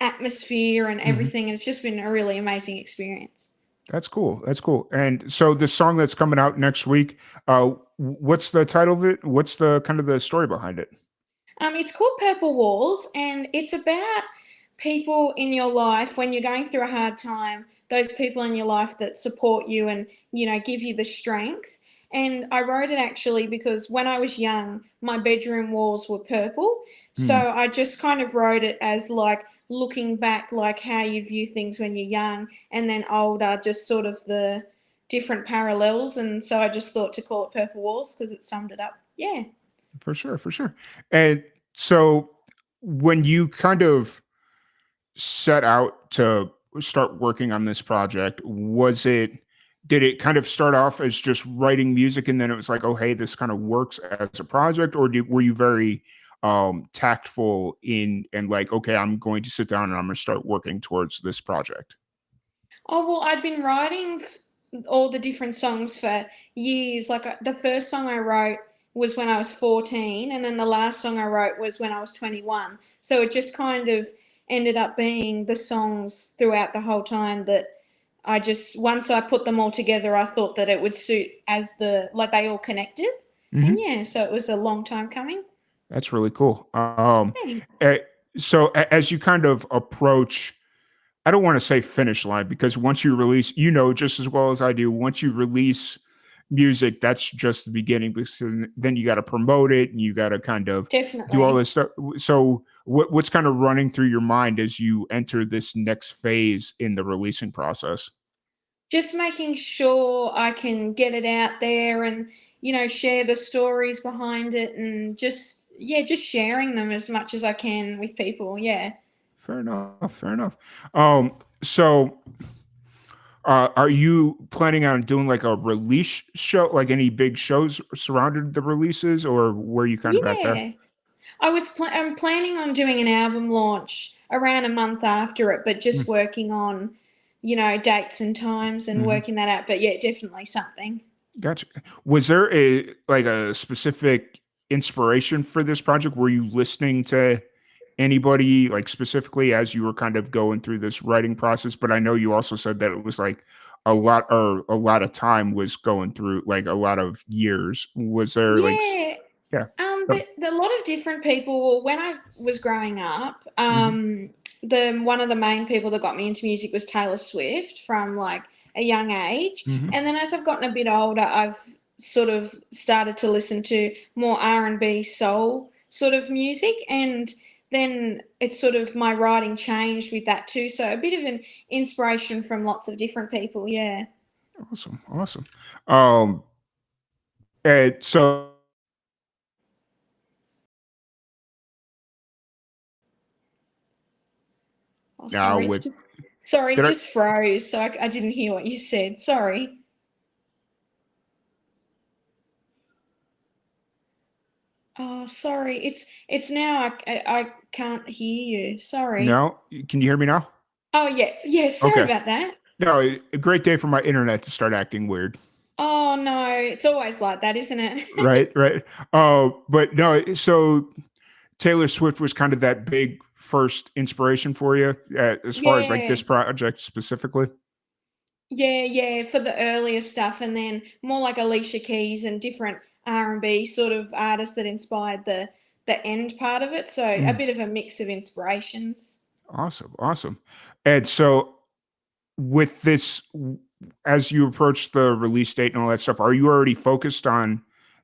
atmosphere and Mhm. everything. And it's just been a really amazing experience. That's cool. That's cool. And so the song that's coming out next week, what's the title of it? What's the kind of the story behind it? It's called Purple Walls, and it's about people in your life when you're going through a hard time, those people in your life that support you and, give you the strength. And I wrote it actually because when I was young, my bedroom walls were purple. So Hmm, I just kind of wrote it as like looking back, like how you view things when you're young, and then older, just sort of the different parallels. And so I just thought to call it Purple Walls because it summed it up. Yeah. for sure, for sure. And so when you kind of set out to start working on this project, did it kind of start off as just writing music and then it was like, oh, hey, this kind of works as a project? Or were you very tactful in and like, okay, I'm going to sit down and I'm going to start working towards this project? Oh, well, I'd been writing all the different songs for years. Like the first song I wrote was when I was 14, and then the last song I wrote was when I was 21. So it just kind of ended up being the songs throughout the whole time that once I put them all together, I thought that it would suit like they all connected. And Hmm. yeah, so it was a long time coming. That's really cool. Hey. Eh, so as you kind of approach, I don't want to say finish line because once you release, just as well as I do, once you release music, that's just the beginning. Because then you got to promote it and you got to kind of do all Definitely. this stuff. So what's kind of running through your mind as you enter this next phase in the releasing process? Just making sure I can get it out there and, share the stories behind it and just, yeah, just sharing them as much as I can with people. Yeah. Fair enough. Fair enough. So are you planning on doing like a release show, like any big shows surrounded the releases, or where you kind of at there? Yeah. I'm planning on doing an album launch around a month after it, but just working on, dates and times and Mm-hmm. working that out. But yeah, definitely something. Gotcha. Was there a specific inspiration for this project? Were you listening to anybody like specifically as you were kind of going through this writing process? But I know you also said that it was like a lot of time was going through like a lot of years. Was there Yeah. yeah. But a lot of different people. Well, when I was growing up, Mm-hmm. the one of the main people that got me into music was Taylor Swift from like a young age, Mm-hmm. and then as I've gotten a bit older, I've sort of started to listen to more R&B soul sort of music, and then it's sort of my writing changed with that too. So a bit of an inspiration from lots of different people. Yeah. Awesome. Awesome. Um and so Oh, now sorry. with Sorry, it did I just froze, so I didn't hear what you said. Sorry. Oh, sorry. It's now I can't hear you. Sorry. no? Can you hear me now? Oh yeah, yeah. Sorry Okay. about that. No, a great day for my internet to start acting weird. Oh no, it's always like that, isn't it? Right, right. Oh, but no, so Taylor Swift was kind of that big first inspiration for you, as far as like Yeah, this project specifically? yeah, yeah. For the earlier stuff, and then more like Alicia Keys and different R&B sort of artists that inspired the end part of it. So a Mm, bit of a mix of inspirations. awesome, awesome. And so with this, as you approach the release date and all that stuff, are you already focused on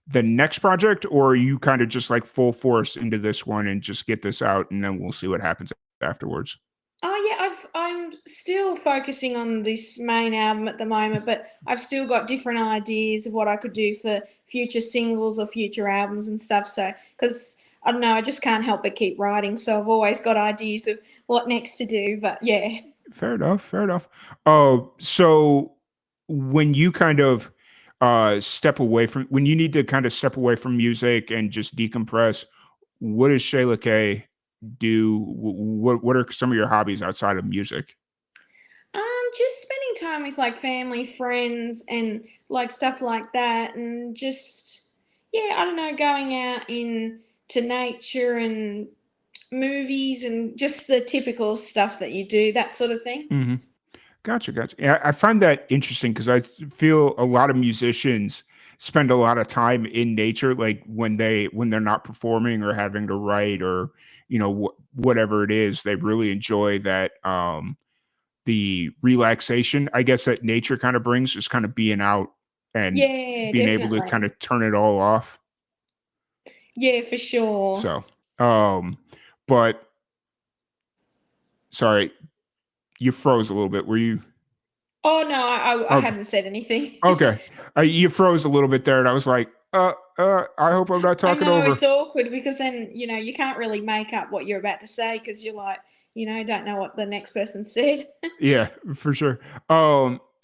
the next project, or are you kind of just like full force into this one and just get this out and then we'll see what happens afterwards? Oh yeah, I'm still focusing on this main album at the moment, but I've still got different ideas of what I could do for future singles or future albums and stuff. So, because I don't know, I just can't help but keep writing. So I've always got ideas of what next to do. But yeah, Fair enough. Fair enough. So when you kind of step away from when you need to kind of step away from music and just decompress, what does Shayla K do? What are some of your hobbies outside of music? just spending time with like family, friends, and like stuff like that, and just yeah, I don't know, going out in to nature and movies and just the typical stuff that you do, that sort of thing. Hmm. Gotcha, gotcha. Yeah, I find that interesting because I feel a lot of musicians spend a lot of time in nature, like when they're not performing or having to write or whatever it is, they really enjoy that the relaxation, I guess, that nature kind of brings, just kind of being out and Yeah, being able to kind definitely. of turn it all off. Yeah, for sure. So, um, but sorry, you froze a little bit. Were you? Oh, no, I Okay. hadn't said anything. Okay. You froze a little bit there, and I was like, I hope I'm not I talking know over. it's awkward because then, you can't really make up what you're about to say because you're like, don't know what the next person said. Yeah, for sure.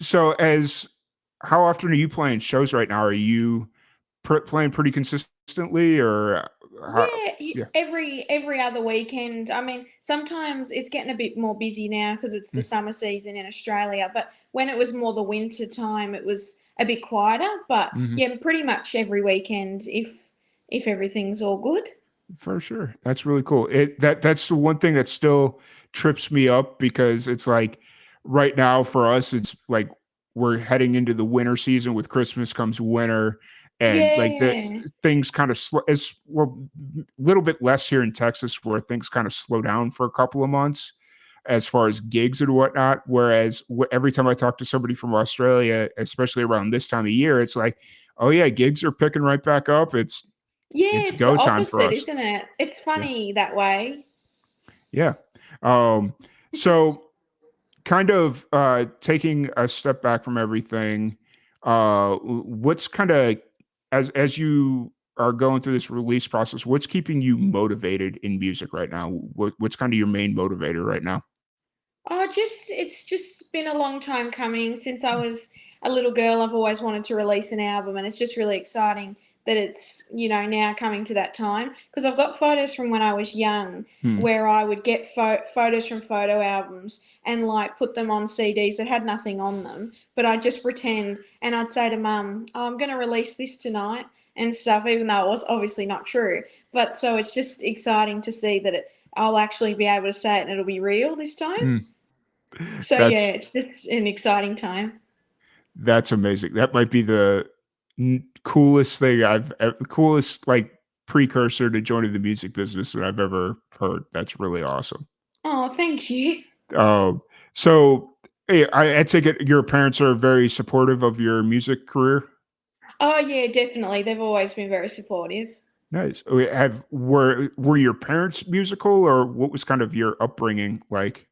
So how often are you playing shows right now? Are you playing pretty consistently, or how? Yeah, Yeah. every other weekend. I mean, sometimes it's getting a bit more busy now because it's the Mm, summer season in Australia. But when it was more the winter time, it was a bit quieter. But mhm. yeah, pretty much every weekend if everything's all good. For sure. That's really cool. That's the one thing that still trips me up because it's like right now for us, it's like we're heading into the winter season. With Christmas comes winter, and like the Yeah, things kind of it's well a little bit less here in Texas where things kind of slow down for a couple of months as far as gigs and whatnot. Whereas every time I talk to somebody from Australia, especially around this time of year, it's like, oh yeah, gigs are picking right back up. yeah, It's it's the go time for opposite, us. isn't it? It's Yeah. funny that way. Yeah. Um, so kind of taking a step back from everything, what's kind of as you are going through this release process, what's keeping you motivated in music right now? What's kind of your main motivator right now? Oh, it's just been a long time coming. Since I was a little girl, I've always wanted to release an album, and it's just really exciting that it's, now coming to that time. Because I've got photos from when I was young Hmm. where I would get photos from photo albums and like put them on CDs that had nothing on them, but I'd just pretend and I'd say to mum, oh, I'm going to release this tonight and stuff, even though it was obviously not true. But so it's just exciting to see that I'll actually be able to say it and it'll be real this time. Hmm. So yeah, That's it's just an exciting time. that's amazing. That might be the coolest thing coolest like precursor to joining the music business that I've ever heard. That's really awesome. Oh, thank you. Um, so I take it your parents are very supportive of your music career. Oh yeah, definitely. They've always been very supportive. Nice. Were your parents musical, or what was kind of your upbringing like?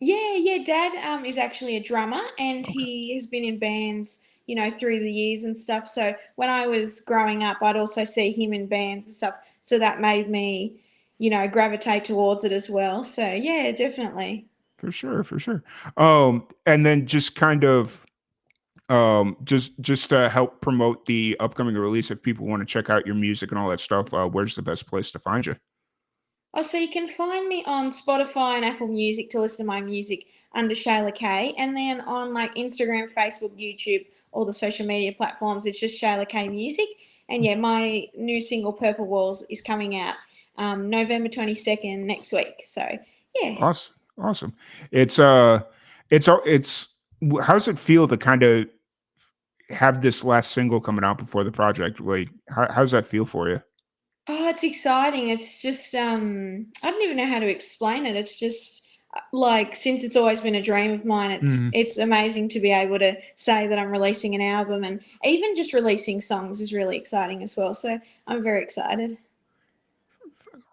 Yeah, yeah. Dad is actually a drummer and Okay. he has been in bands, through the years and stuff. So when I was growing up, I'd also see him in bands and stuff. So that made me, gravitate towards it as well. So yeah, definitely. For sure, for sure. And then just kind of just to help promote the upcoming release, if people want to check out your music and all that stuff, where's the best place to find you? Oh, so you can find me on Spotify and Apple Music to listen to my music under Shayla K, and then on like Instagram, Facebook, YouTube, all the social media platforms, it's just Shayla K Music. And yeah, my new single Purple Walls is coming out November 22nd next week. So yeah. Awesome, awesome. It's how does it feel to kind of have this last single coming out before the project? Like, how does that feel for you? Oh, it's exciting. It's just I don't even know how to explain it. It's just like since it's always been a dream of mine, Mhm. it's amazing to be able to say that I'm releasing an album, and even just releasing songs is really exciting as well. So I'm very excited.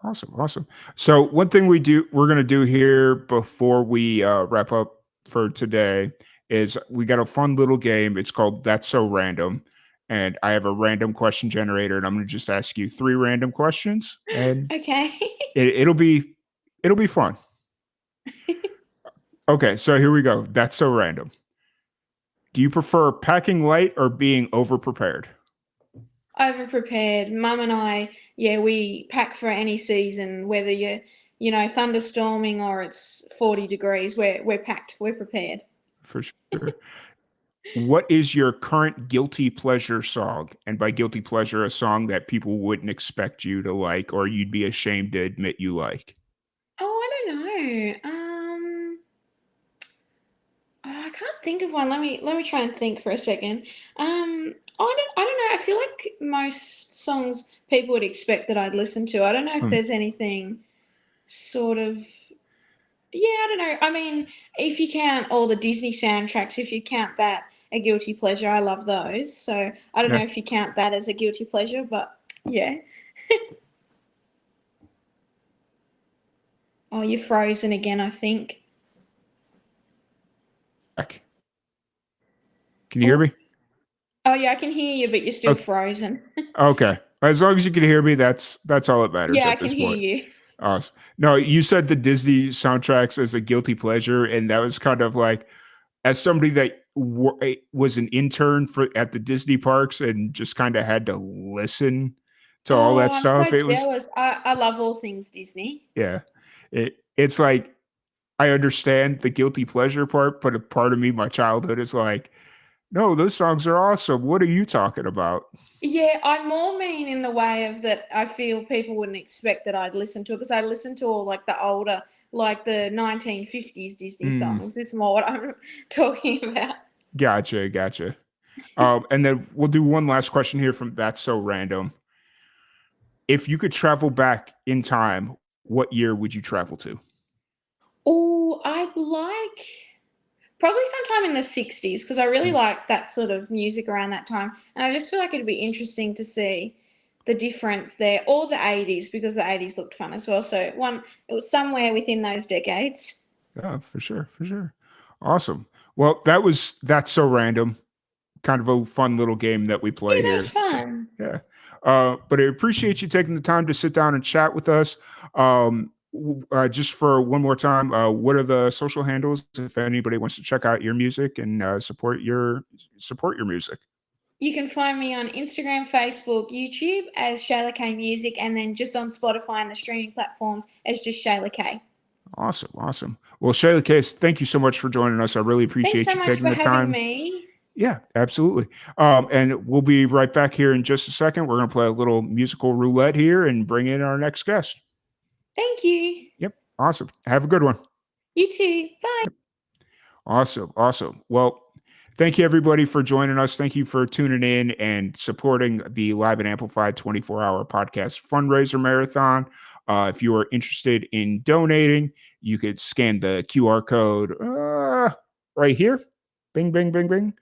Awesome, awesome. So one thing we're going to do here before we wrap up for today is we got a fun little game. It's called That's So Random, and I have a random question generator, and I'm going to just ask you 3 random questions, and Okay. it'll be fun. Okay, so here we go. That's so random. Do you prefer packing light or being over prepared? Over prepared. Mum and I, yeah, we pack for any season, whether you're thunderstorming or it's 40 degrees. We're packed. We're prepared. For sure. What is your current guilty pleasure song? And by guilty pleasure, a song that people wouldn't expect you to like or you'd be ashamed to admit you like. Oh, I don't know. I can't think of one. Let me try and think for a second. I don't know. I feel like most songs people would expect that I'd listen to. I don't know if Hmm. there's anything sort of. Yeah, I don't know. I mean, if you count all the Disney soundtracks, if you count that a guilty pleasure, I love those. So I don't know Yeah. if you count that as a guilty pleasure, but yeah. Oh, you're frozen again, I think. Back. Can you hear Oh, me? oh yeah, I can hear you, but you're still Okay. frozen. Okay. As long as you can hear me, that's all that matters Yeah, I at can this hear point. you. Awesome. No, you said the Disney soundtracks as a guilty pleasure, and that was kind of like as somebody that was an intern for at the Disney parks and just kind of had to listen to all Oh, that I'm so stuff. It was jealous. I love all things Disney. yeah. It's like I understand the guilty pleasure part, but a part of me, my childhood is like, no, those songs are awesome. What are you talking about? Yeah, I more mean in the way of that I feel people wouldn't expect that I'd listen to it because I listen to all like the older, like the 1950s Disney Mm, songs. This is more what I'm talking about. gotcha, gotcha. And then we'll do one last question here from That's So Random. If you could travel back in time, what year would you travel to? Oh, I'd like probably sometime in the 60s because I really Mm, like that sort of music around that time. And I just feel like it'd be interesting to see the difference there, or the 80s because the 80s looked fun as well. So it was somewhere within those decades. yeah, for sure, for sure. Awesome. Well, that's so random. Kind of a fun little game that we Yeah, play that was here. So fun. yeah, but I appreciate you taking the time to sit down and chat with us. Just for one more time, what are the social handles if anybody wants to check out your music and support your music? You can find me on Instagram, Facebook, YouTube as Shayla K Music, and then just on Spotify and the streaming platforms as just Shayla K. Awesome, awesome. Well, Shayla Case, thank you so much for joining us. I really Thanks appreciate so you much taking for the having time. me. Yeah, absolutely. And we'll be right back here in just a second. We're going to play a little musical roulette here and bring in our next guest. Thank you. Yep. Awesome. Have a good one. You too. Bye. Awesome. Awesome. Well, thank you everybody for joining us. Thank you for tuning in and supporting the Live and Amplified 24-hour podcast fundraiser marathon. If you are interested in donating, you could scan the QR code right here. Bing, bing, bing, bing.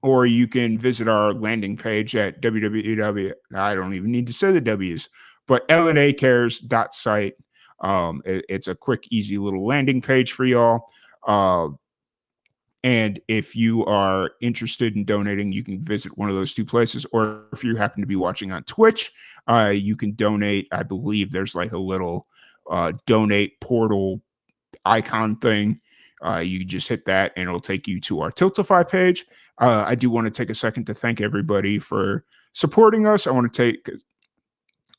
Or you can visit our landing page at www. I don't even need to say the W's, but lnacares.site. It's a quick, easy little landing page for y'all. Uh, And if you are interested in donating, you can visit one of those two places. Or if you happen to be watching on Twitch, you can donate. I believe there's like a little donate portal icon thing. You just hit that and it'll take you to our Tiltify page. I do want to take a second to thank everybody for supporting us. I want to take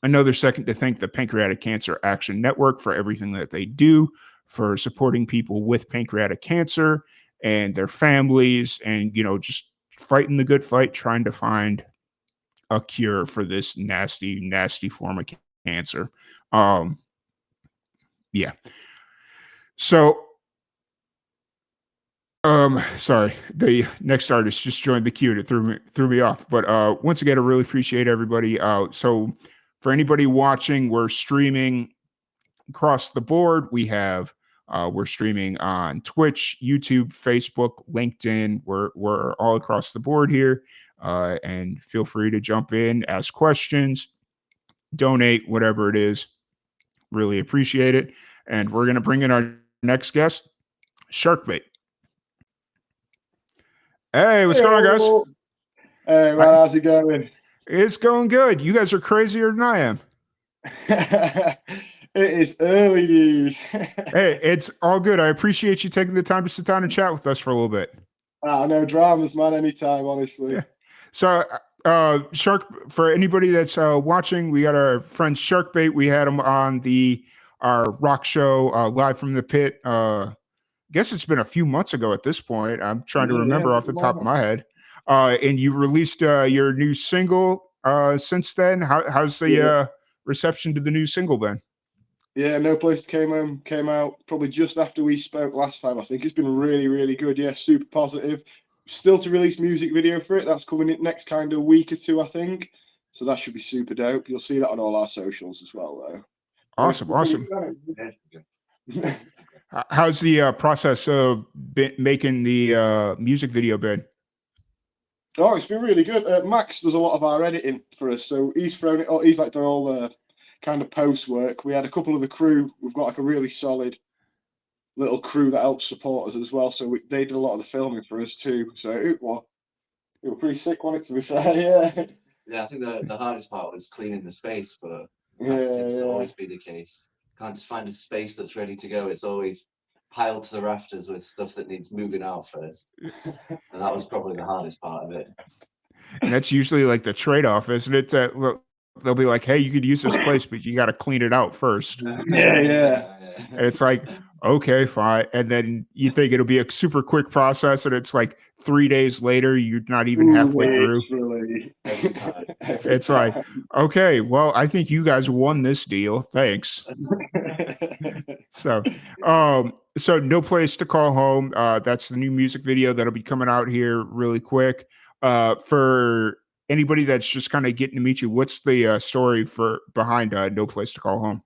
another second to thank the Pancreatic Cancer Action Network for everything that they do, for supporting people with pancreatic cancer and their families, and, you know, just fighting the good fight, trying to find a cure for this nasty, nasty form of cancer. Yeah. So, sorry, the next artist just joined the queue and it threw me off. But once again, I really appreciate everybody. So for anybody watching, we're streaming across the board. We're streaming on Twitch, YouTube, Facebook, LinkedIn. We're all across the board here. And feel free to jump in, ask questions, donate, whatever it is. Really appreciate it. And we're gonna bring in our next guest, Sharkbait. Hey, what's going on, guys? Hey, man, how's it going? It's going good. You guys are crazier than I am. It is early, dude. Hey, it's all good. I appreciate you taking the time to sit down and chat with us for a little bit. No dramas, man, anytime, honestly. Yeah. So, Shark, for anybody that's watching, we got our friend Sharkbait. We had him on our rock show, Live from the Pit. Guess it's been a few months ago at this point. I'm trying to remember off the top of my head. And you released your new single since then. How's the reception to the new single been? Yeah, No Place came out probably just after we spoke last time. I think it's been really, really good. Yeah, super positive. Still to release music video for it. That's coming in next kind of week or two, I think. So that should be super dope. You'll see that on all our socials as well, though. Awesome. How's the process of making the music video been? Oh, it's been really good. Max does a lot of our editing for us, so he's thrown it. He's like done all the kind of post work. We had a couple of the crew. We've got like a really solid little crew that helps support us as well. So they did a lot of the filming for us too. So it was pretty sick, wasn't it? To be fair, yeah. Yeah, I think the hardest part was cleaning the space, but that seems to always be the case. Can't just find a space that's ready to go. It's always piled to the rafters with stuff that needs moving out first. And that was probably the hardest part of it. And that's usually like the trade-off, isn't it? They'll be like, hey, you could use this place, but you got to clean it out first. Yeah. And it's like, okay, fine. And then you think it'll be a super quick process, and it's like 3 days later, you're not even halfway through. It's like, okay, well, I think you guys won this deal. Thanks. So No Place to Call Home. That's the new music video that'll be coming out here really quick. For anybody that's just kind of getting to meet you, what's the story behind No Place to Call Home?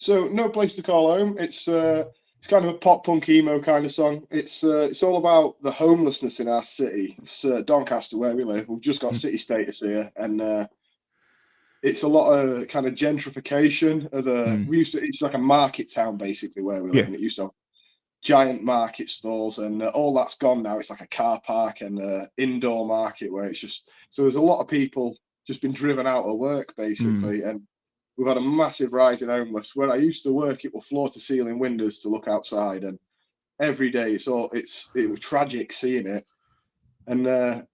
So No Place to Call Home. It's kind of a pop punk emo kind of song. It's all about the homelessness in our city. It's Doncaster, where we live. We've just got city status here, and it's a lot of kind of gentrification of the. It's like a market town basically where we live, and it used to have giant market stalls, and all that's gone now. It's like a car park and indoor market where it's just. So there's a lot of people just been driven out of work basically, and we've had a massive rise in homeless. Where I used to work, it were floor to ceiling windows to look outside, and every day it was tragic seeing it. And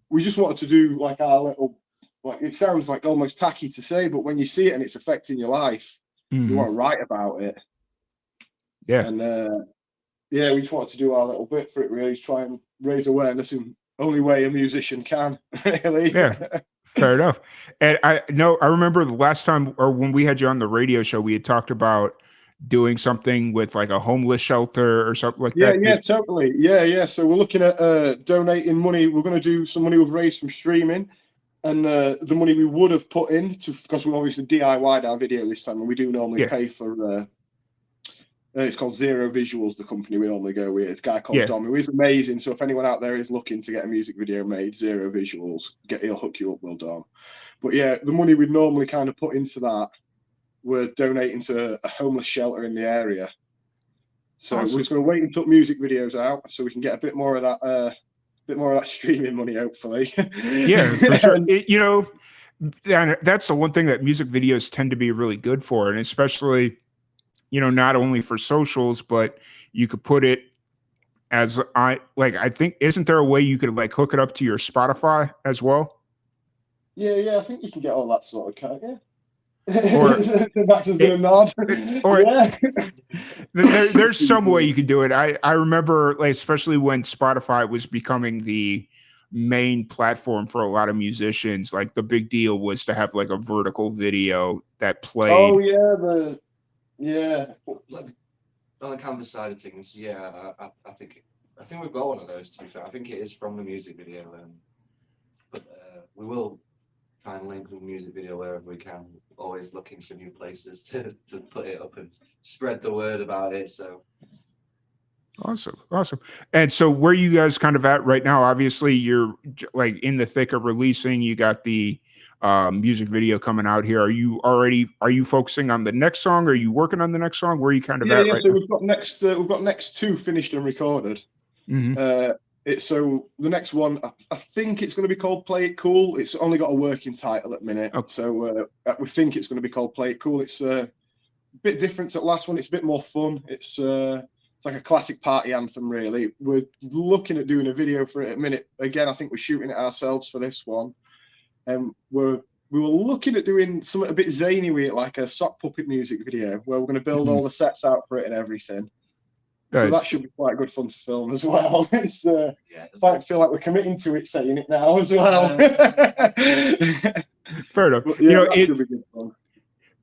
we just wanted to do like our little, like it sounds like almost tacky to say, but when you see it and it's affecting your life, you want to write about it. Yeah. And we just wanted to do our little bit for it, really, try and raise awareness in only way a musician can, really. Yeah. Fair enough. And I remember the last time, or when we had you on the radio show, we had talked about doing something with like a homeless shelter or something like that. Yeah, totally. Yeah. So we're looking at donating money. We're going to do some money we've raised from streaming, and the money we would have put in because we obviously DIY'd our video this time, and we do normally pay for. It's called Zero Visuals, the company we normally go with. A guy called Dom, who is amazing. So if anyone out there is looking to get a music video made, Zero Visuals, he'll hook you up, Will Dom. But yeah, the money we'd normally kind of put into that, we're donating to a homeless shelter in the area. So Awesome. we're just going to wait and put music videos out so we can get a bit more of that streaming money, hopefully. Yeah, for sure. You know, and that's the one thing that music videos tend to be really good for, and especially, you know, not only for socials, but you could put it as I think, isn't there a way you could like hook it up to your Spotify as well? Yeah, I think you can get all that sort of cut, yeah. Or Max is gonna nod. or Yeah. there's some way you could do it. I remember, like, especially when Spotify was becoming the main platform for a lot of musicians, like the big deal was to have like a vertical video that played. Oh yeah, Like, on the canvas side of things, yeah, I think we've got one of those. To be fair, I think it is from the music video, but we will try and link the music video wherever we can. Always looking for new places to put it up and spread the word about it. So Awesome. And so where you guys kind of at right now? Obviously, you're like in the thick of releasing. You got the music video coming out here. Are you focusing on the next song? Are you working on the next song? Where are you kind of at right so now? we've got next two finished and recorded. Mm-hmm. So the next one, I think it's going to be called Play It Cool. It's only got a working title at the minute. Okay. So we think it's going to be called Play It Cool. It's a bit different to the last one. It's a bit more fun. It's like a classic party anthem, really. We're looking at doing a video for it at the minute. Again, I think we're shooting it ourselves for this one. And we were looking at doing something a bit zany with it, like a sock puppet music video, where we're going to build all the sets out for it and everything. Nice. So that should be quite good fun to film as well. It's I feel like we're committing to it, saying it now as well. Fair enough. But, yeah, that should be good fun.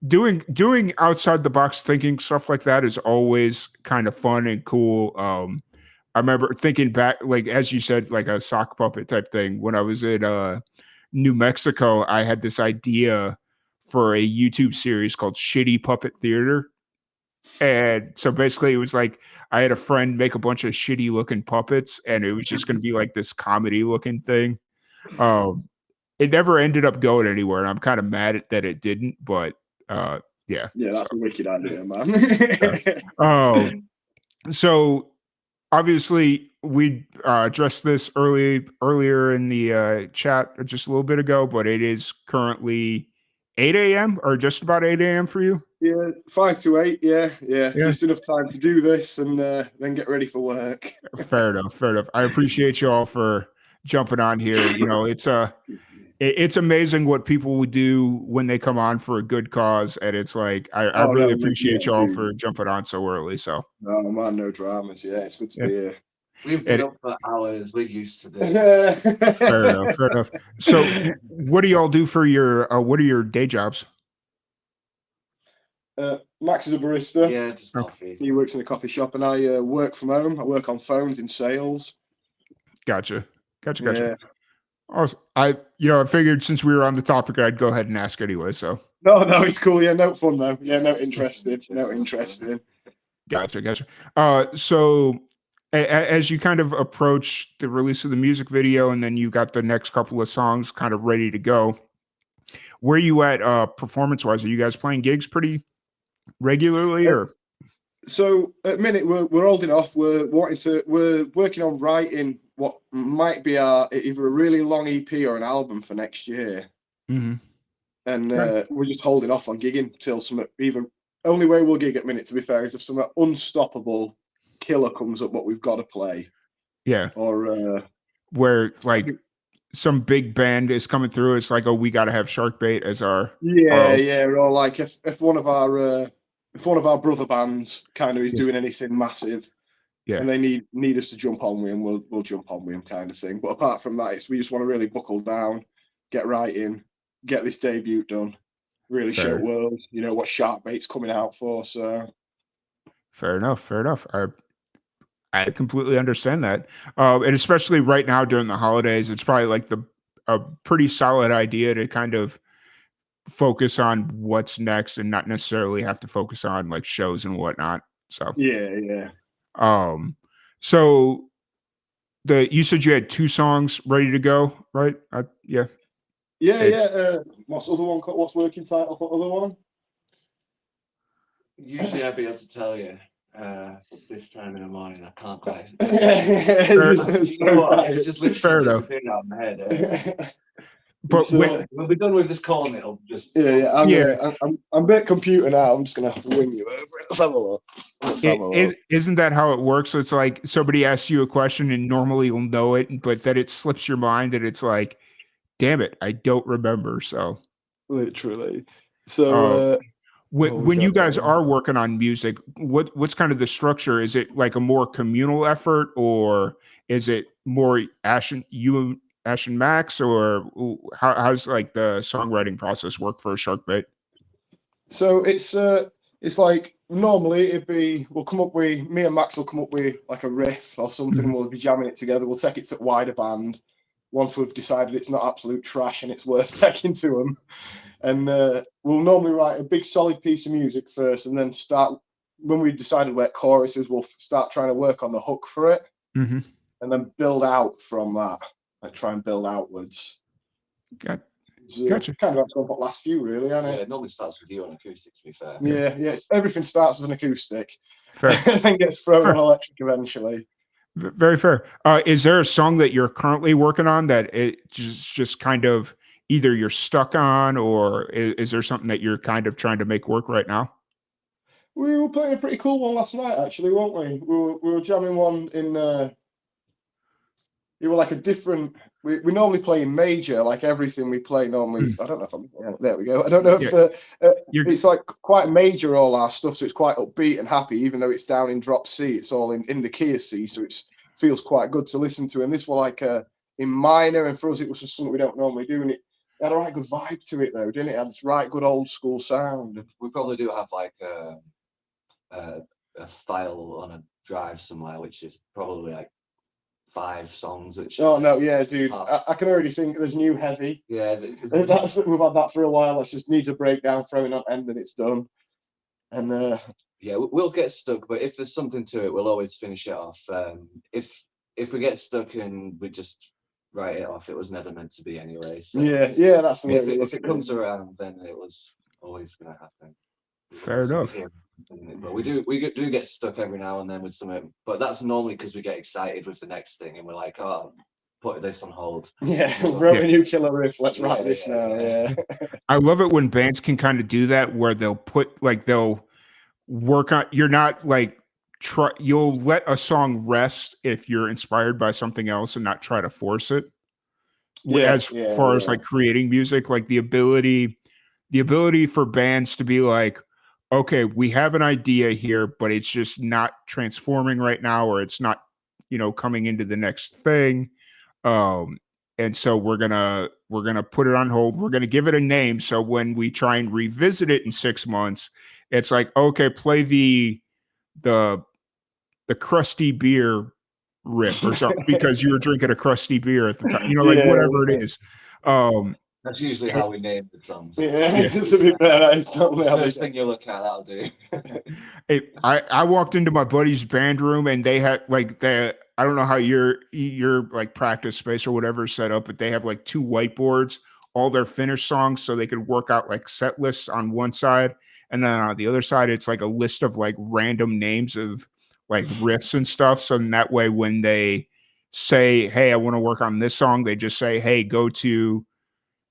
Doing outside the box thinking stuff like that is always kind of fun and cool. I remember thinking back, like as you said, like a sock puppet type thing. When I was in New Mexico, I had this idea for a YouTube series called Shitty Puppet Theater. And so basically it was like I had a friend make a bunch of shitty looking puppets, and it was just going to be like this comedy looking thing. It never ended up going anywhere, and I'm kind of mad at that it didn't, but yeah. Yeah, that's a wicked idea, man. So obviously we addressed this earlier in the chat just a little bit ago, but it is currently 8 a.m. or just about 8 a.m. for you? Yeah, 5 to 8. Yeah. Just enough time to do this and then get ready for work. Fair enough. I appreciate you all for jumping on here. You know, it's amazing what people would do when they come on for a good cause, and it's like I really appreciate you all for jumping on so early. So no man, no dramas. Yeah, it's good to be here. We've been up for hours. We're used to this. Fair enough. So, what do y'all do for your? What are your day jobs? Max is a barista. Yeah, just coffee. He works in a coffee shop, and I work from home. I work on phones in sales. Gotcha. Yeah. Awesome. I figured since we were on the topic, I'd go ahead and ask anyway. So no, it's cool. Yeah, no fun though. Yeah, no interested. Gotcha. So as you kind of approach the release of the music video, and then you got the next couple of songs kind of ready to go, where are you at performance wise? Are you guys playing gigs pretty regularly, or? So at the minute we're holding off. We're working on writing what might be either a really long EP or an album for next year. Mm-hmm. And we're just holding off on gigging till only way we'll gig at minute, to be fair, is if some unstoppable killer comes up what we've got to play. Yeah. Or where like some big band is coming through, it's like, oh, we got to have Sharkbait as our or like if one of our brother bands kind of is doing anything massive, and they need us to jump on with them, we'll jump on with them, kind of thing. But apart from that, we just want to really buckle down, get right in, get this debut done, really show world, what Sharkbait's coming out for. So fair enough. I completely understand that, and especially right now during the holidays, it's probably like a pretty solid idea to kind of focus on what's next and not necessarily have to focus on like shows and whatnot. So yeah. So you said you had 2 songs ready to go, right? Yeah. What's the other one? What's working title for the other one? Usually I'd be able to tell you. This time in the morning, I can't quite. It's You know what? It's just Fair literally enough. disappeared out of my head. But when, We'll be done with this call and it'll just. I'm a bit computer now. I'm just gonna wing you over it. Let's have a look. isn't that how it works? So it's like somebody asks you a question and normally you'll know it, but then it slips your mind and it's like, damn it, I don't remember. So literally. So when you guys are working on music, what's kind of the structure? Is it like a more communal effort, or is it more Ash and Max, or how's like the songwriting process work for a Shark Bait? So it's like normally it'd be me and Max will come up with like a riff or something, and we'll be jamming it together. We'll take it to wider band once we've decided it's not absolute trash and it's worth taking to them. And we'll normally write a big solid piece of music first, and then start when we decided where chorus is, we'll start trying to work on the hook for it, and then build out from that. Like try and build outwards. Gotcha. Kind of like the last few, really, isn't it? It normally starts with you on acoustic, to be fair. Yeah. Everything starts as an acoustic, Fair. and then gets thrown on electric eventually. Very fair. Is there a song that you're currently working on that it just kind of either you're stuck on, or is there something that you're kind of trying to make work right now? We were playing a pretty cool one last night, actually, weren't we? We were jamming one in. It was like a different. We normally play in major, like everything we play normally. I don't know if I'm. There we go. I don't know if it's like quite major, all our stuff, so it's quite upbeat and happy, even though it's down in drop C. It's all in the key of C, so it feels quite good to listen to. And this was like in minor, and for us it was just something we don't normally do, and it had a right good vibe to it, though, didn't it? It had this right good old school sound. We probably do have like a file on a drive somewhere, which is probably like 5 songs. Which dude, I can already think there's new heavy. We've had that for a while. Let's just need a breakdown, throw it on end, and it's done. And we'll get stuck, but if there's something to it, we'll always finish it off. If we get stuck and we just write it off, it was never meant to be anyway. So that's the way if it comes around, then it was always going to happen. Fair enough. But we do get stuck every now and then with something, but that's normally because we get excited with the next thing and we're like, oh, put this on hold. Wrote a new killer riff. Let's write this now. I love it when bands can kind of do that, where they'll work on. You're not like you'll let a song rest if you're inspired by something else and not try to force it. As far as like creating music, like the ability for bands to be like, okay, we have an idea here, but it's just not transforming right now, or it's not, coming into the next thing. And so we're gonna put it on hold. We're gonna give it a name. So when we try and revisit it in 6 months, it's like, okay, play the crusty beer riff or something because you were drinking a crusty beer at the time, whatever it is. That's usually how we name the songs. To be fair, it's not the first thing you look at, that'll do. I walked into my buddy's band room and they had like I don't know how your like practice space or whatever is set up, but they have like 2 whiteboards, all their finished songs, so they could work out like set lists on one side, and then on the other side it's like a list of like random names of like riffs and stuff. So in that way, when they say, hey, I want to work on this song, they just say, hey, go to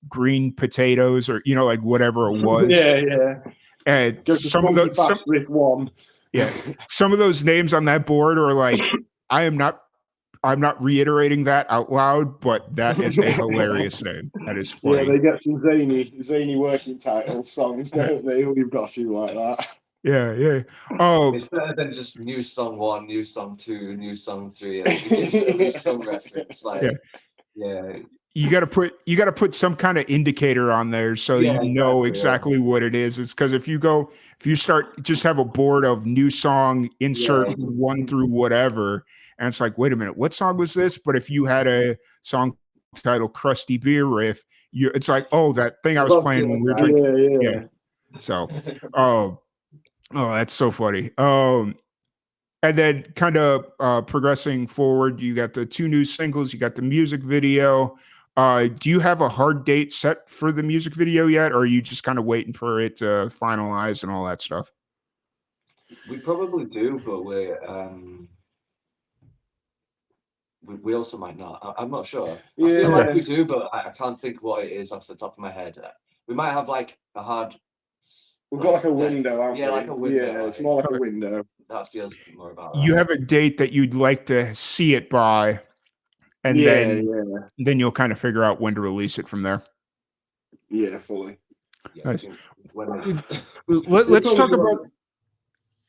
Green Potatoes, or like whatever it was. And some of those some of those names on that board are like, I'm not reiterating that out loud, but that is a hilarious name. That is funny. They get some zany working title songs, don't they? We've got a few like that. It's better than just new song 1, new song 2, new song 3. A new song reference, like you got to put some kind of indicator on there so you know exactly what it is. It's because if you start just have a board of new song, insert 1 through whatever, and it's like, wait a minute, what song was this? But if you had a song titled Crusty Beer Riff, it's like, oh, that thing I was playing when we were drinking. So that's so funny. And then kind of progressing forward, you got the 2 new singles, you got the music video. Do you have a hard date set for the music video yet, or are you just kind of waiting for it to finalize and all that stuff? We probably do, but we also might not. I'm not sure. I feel like we do, but I can't think what it is off the top of my head. We might have like a hard. We've got like a window, haven't we? like a window. Yeah, it's more like a window. That feels more about You have a date that you'd like to see it by, and then you'll kind of figure out when to release it from there. Yeah, fully. Yeah, Nice. Let's talk about.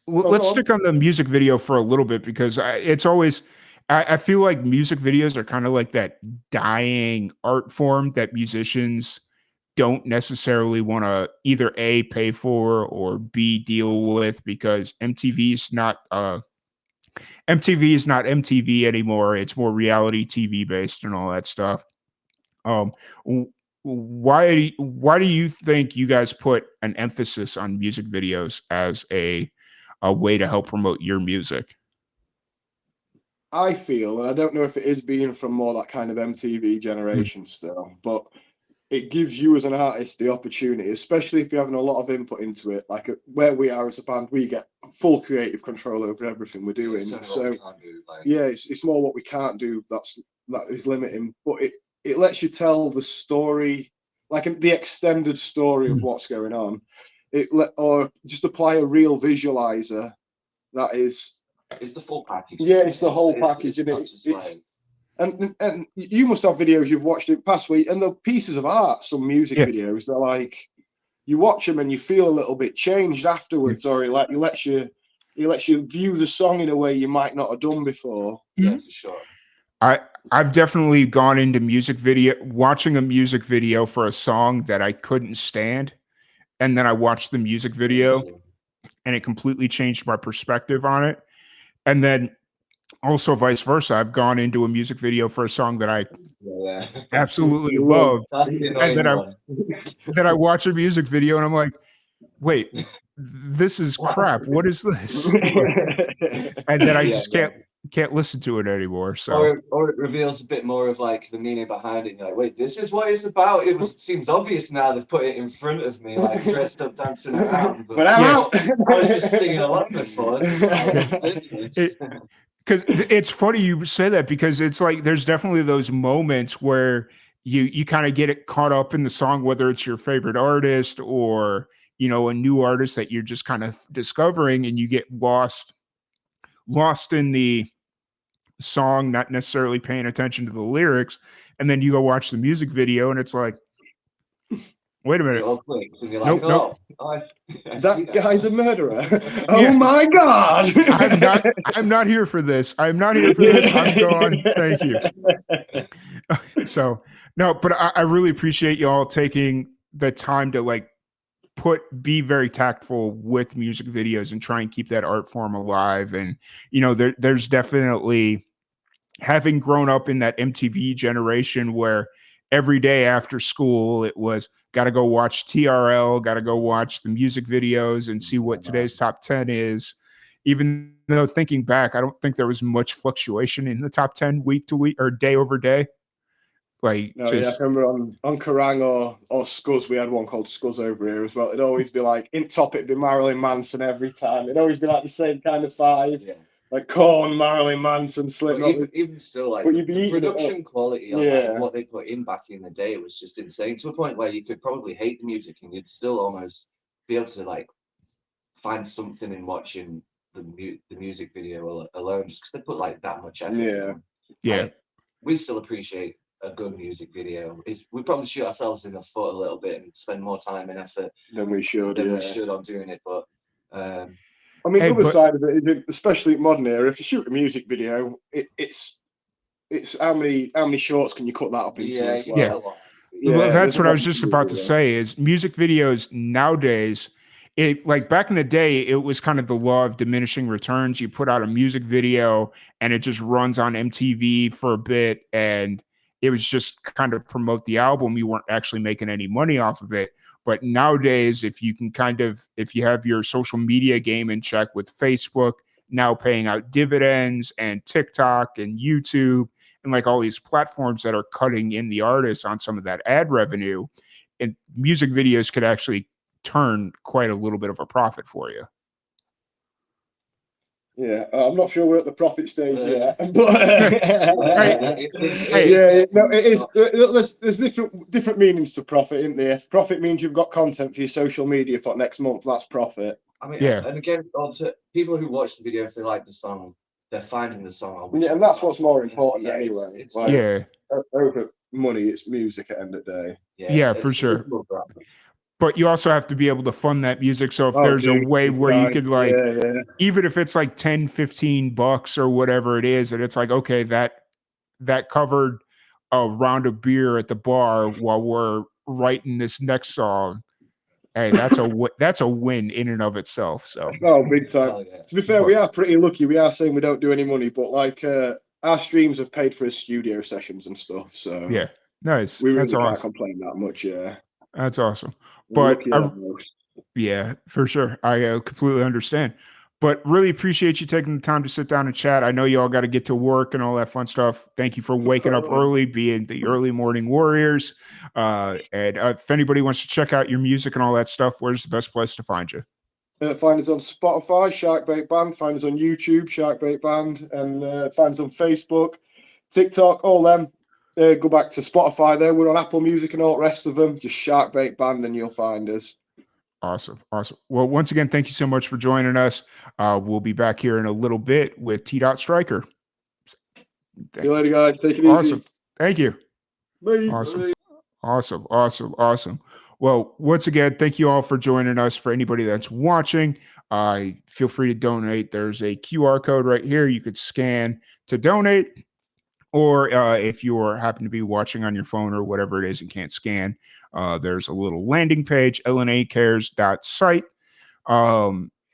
Let's stick on the music video for a little bit, because it's always. I feel like music videos are kind of like that dying art form that musicians don't necessarily want to either A, pay for, or B, deal with, because MTV is not MTV anymore. It's more reality TV based and all that stuff. Why do you think you guys put an emphasis on music videos as a way to help promote your music? I feel, and I don't know if it is being from more that kind of MTV generation still, but it gives you as an artist the opportunity, especially if you're having a lot of input into it. Like where we are as a band, we get full creative control over everything we're doing. So yeah, it's more what we can't do that is limiting. But it lets you tell the story, like the extended story of what's going on. Or just apply a real visualizer that is. It's the full package. Yeah, it's the whole package, and you must have videos you've watched in the past week, and the pieces of art, some music videos, they're like, you watch them and you feel a little bit changed afterwards, or it lets you view the song in a way you might not have done before. Yeah, for sure. I've definitely gone into watching a music video for a song that I couldn't stand, and then I watched the music video, and it completely changed my perspective on it. And then also vice versa. I've gone into a music video for a song that I absolutely love. And then I watch a music video and I'm like, wait, this is crap. What is this? And then I just can't listen to it anymore. So or it reveals a bit more of like the meaning behind it. You're like, wait, this is what it's about. It seems obvious now. They've put it in front of me, like dressed up, dancing around. But I'm out. I was just singing along before. Because it's funny you say that, because it's like there's definitely those moments where you kind of get it caught up in the song, whether it's your favorite artist or a new artist that you're just kind of discovering, and you get lost in the song, not necessarily paying attention to the lyrics, and then you go watch the music video and it's like, wait a minute, nope. That guy's a murderer. Oh my God. I'm not here for this. I'm gone. Thank you. So no, but I really appreciate y'all taking the time to be very tactful with music videos and try and keep that art form alive. And there's definitely, having grown up in that MTV generation where every day after school it was got to go watch TRL, got to go watch the music videos and see what today's top 10 is. Even though thinking back, I don't think there was much fluctuation in the top 10 week to week or day over day. I remember on Kerrang or Scuzz, we had one called Scuzz over here as well. It'd always be like, in top it'd be Marilyn Manson every time. It'd always be like the same kind of five. Yeah. Like Korn, Marilyn Manson, Slipknot. Even still, like the production quality of what they put in back in the day was just insane, to a point where you could probably hate the music and you'd still almost be able to find something in watching the music video alone, just because they put that much effort. Yeah. We still appreciate a good music video. We probably shoot ourselves in the foot a little bit and spend more time and effort than we should on doing it, but. I mean, the other side of it is, especially modern era, if you shoot a music video, it's how many shorts can you cut that up into as well? Well, that's what I was just about to say, is music videos nowadays, back in the day, it was kind of the law of diminishing returns. You put out a music video and it just runs on MTV for a bit, and it was just kind of promote the album. You weren't actually making any money off of it. But nowadays, if you have your social media game in check with Facebook now paying out dividends, and TikTok and YouTube and all these platforms that are cutting in the artists on some of that ad revenue, and music videos could actually turn quite a little bit of a profit for you. Yeah, I'm not sure we're at the profit stage yet, but there's different meanings to profit, isn't there? If profit means you've got content for your social media for next month, that's profit. I mean, Yeah. and again, to people who watch the video, if they like the song, they're finding the song. Yeah, and that's what's more important anyway. It's like, over money, it's music at the end of the day. Yeah, for sure. But you also have to be able to fund that music. So if there's a way where you could like, even if it's like 10, 15 bucks or whatever it is, and it's like, okay, that covered a round of beer at the bar while we're writing this next song. Hey, that's a win in and of itself. So big time. To be fair, we are pretty lucky. We are saying we don't do any money, but like our streams have paid for his studio sessions and stuff. So yeah, nice. We really that's can't awesome. complain that much. Yeah, that's awesome. But yeah, for sure, I completely understand. But really appreciate you taking the time to sit down and chat. I know you all got to get to work and all that fun stuff. Thank you for waking up early, being the early morning warriors. And if anybody wants to check out your music and all that stuff, where's the best place to find you? Find us on Spotify, Sharkbait Band. Find us on YouTube, Sharkbait Band. And find us on Facebook, TikTok, all them. Go back to Spotify there. We're on Apple Music and all the rest of them. Just Sharkbait Band and you'll find us. Awesome. Well, once again, thank you so much for joining us. We'll be back here in a little bit with T. Striker. See you later, guys. Take it easy. Awesome. Thank you. Bye. Awesome. Well, once again, thank you all for joining us. For anybody that's watching, feel free to donate. There's a QR code right here. You could scan to donate. Or if you happen to be watching on your phone or whatever it is and can't scan, there's a little landing page, lnacares.site.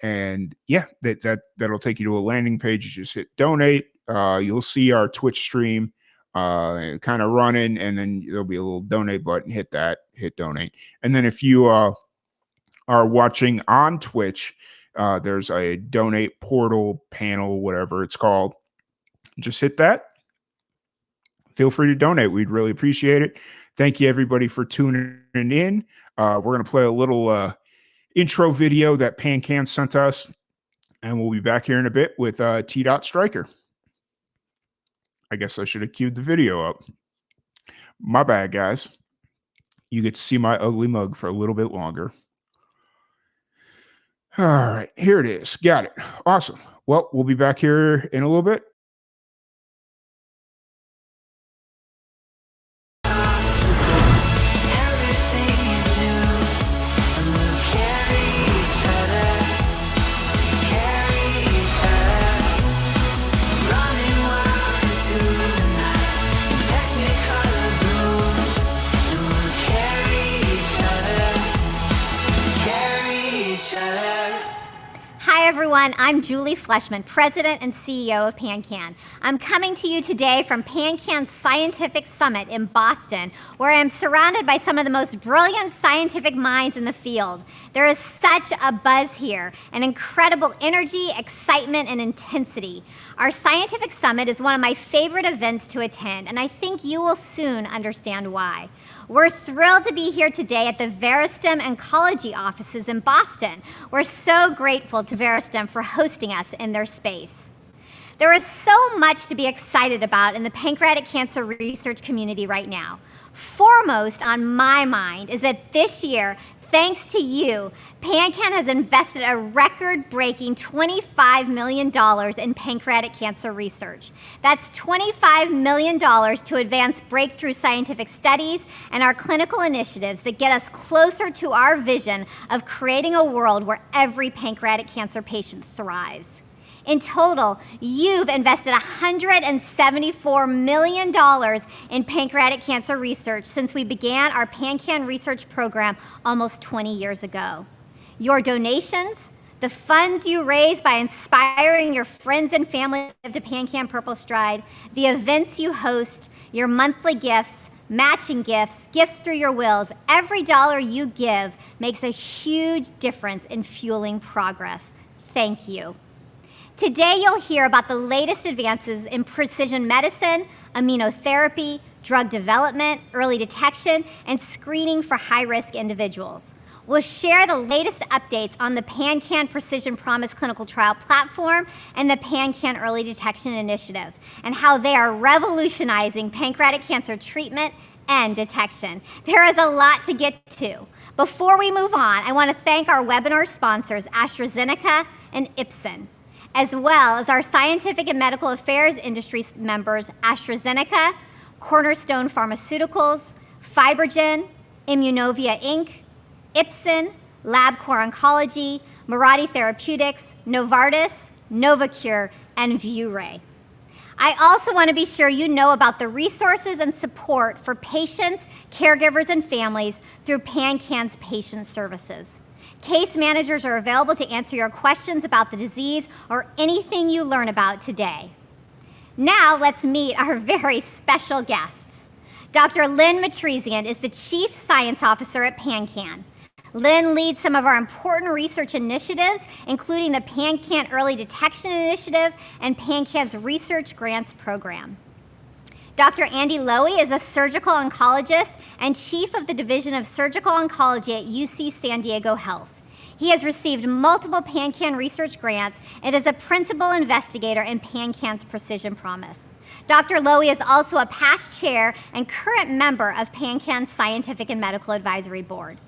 And yeah, that'll take you to a landing page. You just hit donate. You'll see our Twitch stream kind of running, and then there'll be a little donate button. Hit that, hit donate. And then if you are watching on Twitch, there's a donate portal panel, whatever it's called. Just hit that. Feel free to donate. We'd really appreciate it. Thank you, everybody, for tuning in. We're going to play a little intro video that PanCAN sent us, and we'll be back here in a bit with T. Striker. I guess I should have queued the video up. My bad, guys. You get to see my ugly mug for a little bit longer. All right, here it is. Got it. Awesome. Well, we'll be back here in a little bit. Hi everyone, I'm Julie Fleshman, President and CEO of PanCAN. I'm coming to you today from PanCAN's Scientific Summit in Boston, where I'm surrounded by some of the most brilliant scientific minds in the field. There is such a buzz here, an incredible energy, excitement, and intensity. Our Scientific Summit is one of my favorite events to attend, and I think you will soon understand why. We're thrilled to be here today at the Veristem Oncology offices in Boston. We're so grateful to Veristem for hosting us in their space. There is so much to be excited about in the pancreatic cancer research community right now. Foremost on my mind is that this year, thanks to you, PanCAN has invested a record-breaking $25 million in pancreatic cancer research. That's $25 million to advance breakthrough scientific studies and our clinical initiatives that get us closer to our vision of creating a world where every pancreatic cancer patient thrives. In total, you've invested $174 million in pancreatic cancer research since we began our PanCAN research program almost 20 years ago. Your donations, the funds you raise by inspiring your friends and family to PanCAN Purple Stride, the events you host, your monthly gifts, matching gifts, gifts through your wills, every dollar you give makes a huge difference in fueling progress. Thank you. Today, you'll hear about the latest advances in precision medicine, immunotherapy, drug development, early detection, and screening for high-risk individuals. will share the latest updates on the PanCAN Precision Promise clinical trial platform and the PanCAN Early Detection Initiative, and how they are revolutionizing pancreatic cancer treatment and detection. There is a lot to get to. Before we move on, I want to thank our webinar sponsors, AstraZeneca and Ipsen, as well as our scientific and medical affairs industry members, AstraZeneca, Cornerstone Pharmaceuticals, Fibrogen, Immunovia Inc., Ipsen, LabCorp Oncology, Mirati Therapeutics, Novartis, Novacure, and ViewRay. I also want to be sure you know about the resources and support for patients, caregivers, and families through PanCAN's patient services. Case managers are available to answer your questions about the disease or anything you learn about today. Now let's meet our very special guests. Dr. Lynn Matrisian is the Chief Science Officer at PanCAN. Lynn leads some of our important research initiatives, including the PanCAN Early Detection Initiative and PanCAN's Research Grants Program. Dr. Andy Lowy is a surgical oncologist and chief of the Division of Surgical Oncology at UC San Diego Health. He has received multiple PanCAN research grants and is a principal investigator in PanCAN's Precision Promise. Dr. Lowy is also a past chair and current member of PanCAN's Scientific and Medical Advisory Board.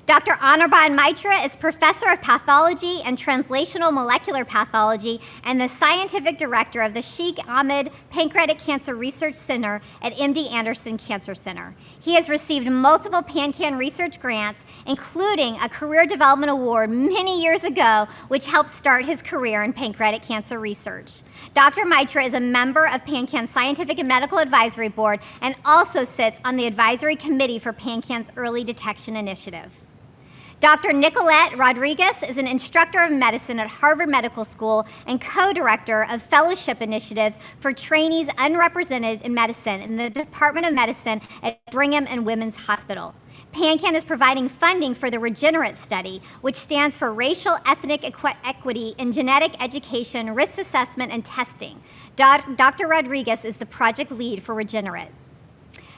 Dr. Anirban Maitra is professor of pathology and translational molecular pathology and the scientific director of the Sheikh Ahmed Pancreatic Cancer Research Center at MD Anderson Cancer Center. He has received multiple PanCAN research grants, including a Career Development Award many years ago, which helped start his career in pancreatic cancer research. Dr. Maitra is a member of PanCAN's Scientific and Medical Advisory Board and also sits on the advisory committee for PanCAN's Early Detection Initiative. Dr. Nicolette Rodriguez is an instructor of medicine at Harvard Medical School and co-director of fellowship initiatives for trainees unrepresented in medicine in the Department of Medicine at Brigham and Women's Hospital. PanCAN is providing funding for the Regenerate Study, which stands for Racial Ethnic Equity in Genetic Education, Risk Assessment, and Testing. Dr. Rodriguez is the project lead for Regenerate.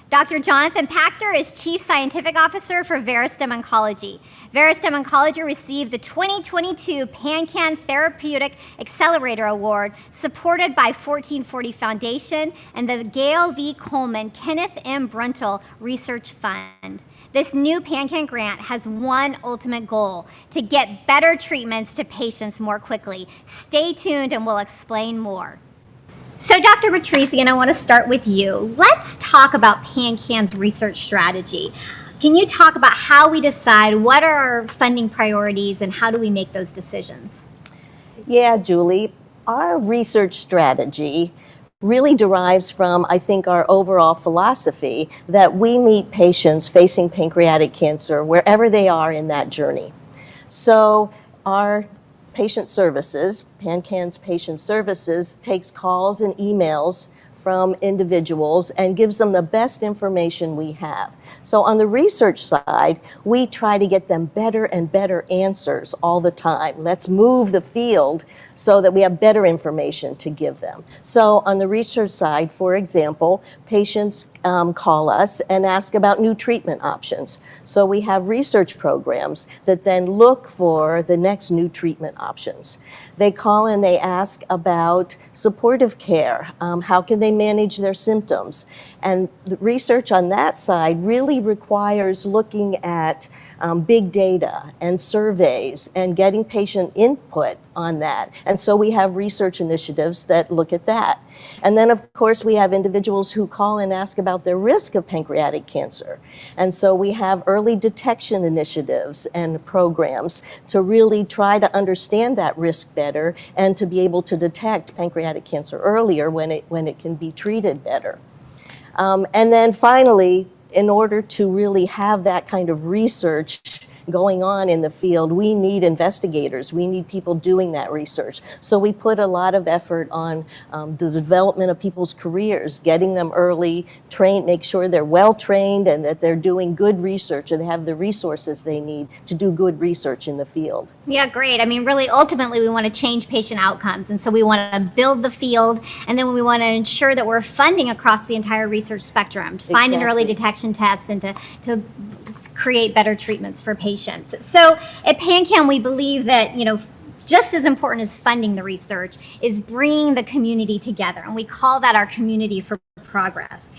Dr. Jonathan Pachter is Chief Scientific Officer for Veristem Oncology. Veristem Oncology received the 2022 PanCAN Therapeutic Accelerator Award, supported by 1440 Foundation and the Gail V. Coleman Kenneth M. Bruntel Research Fund. This new PanCAN grant has one ultimate goal: to get better treatments to patients more quickly. Stay tuned and we'll explain more. So Dr. Matrisian, I want to start with you. Let's talk about PanCAN's research strategy. Can you talk about how we decide what are our funding priorities and how do we make those decisions? Yeah, Julie, our research strategy really derives from, I think, our overall philosophy that we meet patients facing pancreatic cancer wherever they are in that journey. So our patient services, PanCAN's patient services, takes calls and emails from individuals and gives them the best information we have. So on the research side, we try to get them better and better answers all the time. Let's move the field so that we have better information to give them. So on the research side, for example, patients call us and ask about new treatment options. So we have research programs that then look for the next new treatment options. They call and they ask about supportive care. How can they manage their symptoms? And the research on that side really requires looking at big data and surveys and getting patient input on that. And so we have research initiatives that look at that. And then, of course, we have individuals who call and ask about their risk of pancreatic cancer. And so we have early detection initiatives and programs to really try to understand that risk better and to be able to detect pancreatic cancer earlier when it can be treated better. And then finally, in order to really have that kind of research going on in the field, we need investigators. We need people doing that research. So we put a lot of effort on the development of people's careers, getting them early, make sure they're well trained and that they're doing good research and they have the resources they need to do good research in the field. Yeah, great. I mean, really, ultimately, we want to change patient outcomes. And so we want to build the field, and then we want to ensure that we're funding across the entire research spectrum, to find an early detection test and to create better treatments for patients. So at PanCAN, we believe that, just as important as funding the research is bringing the community together, and we call that our community for progress.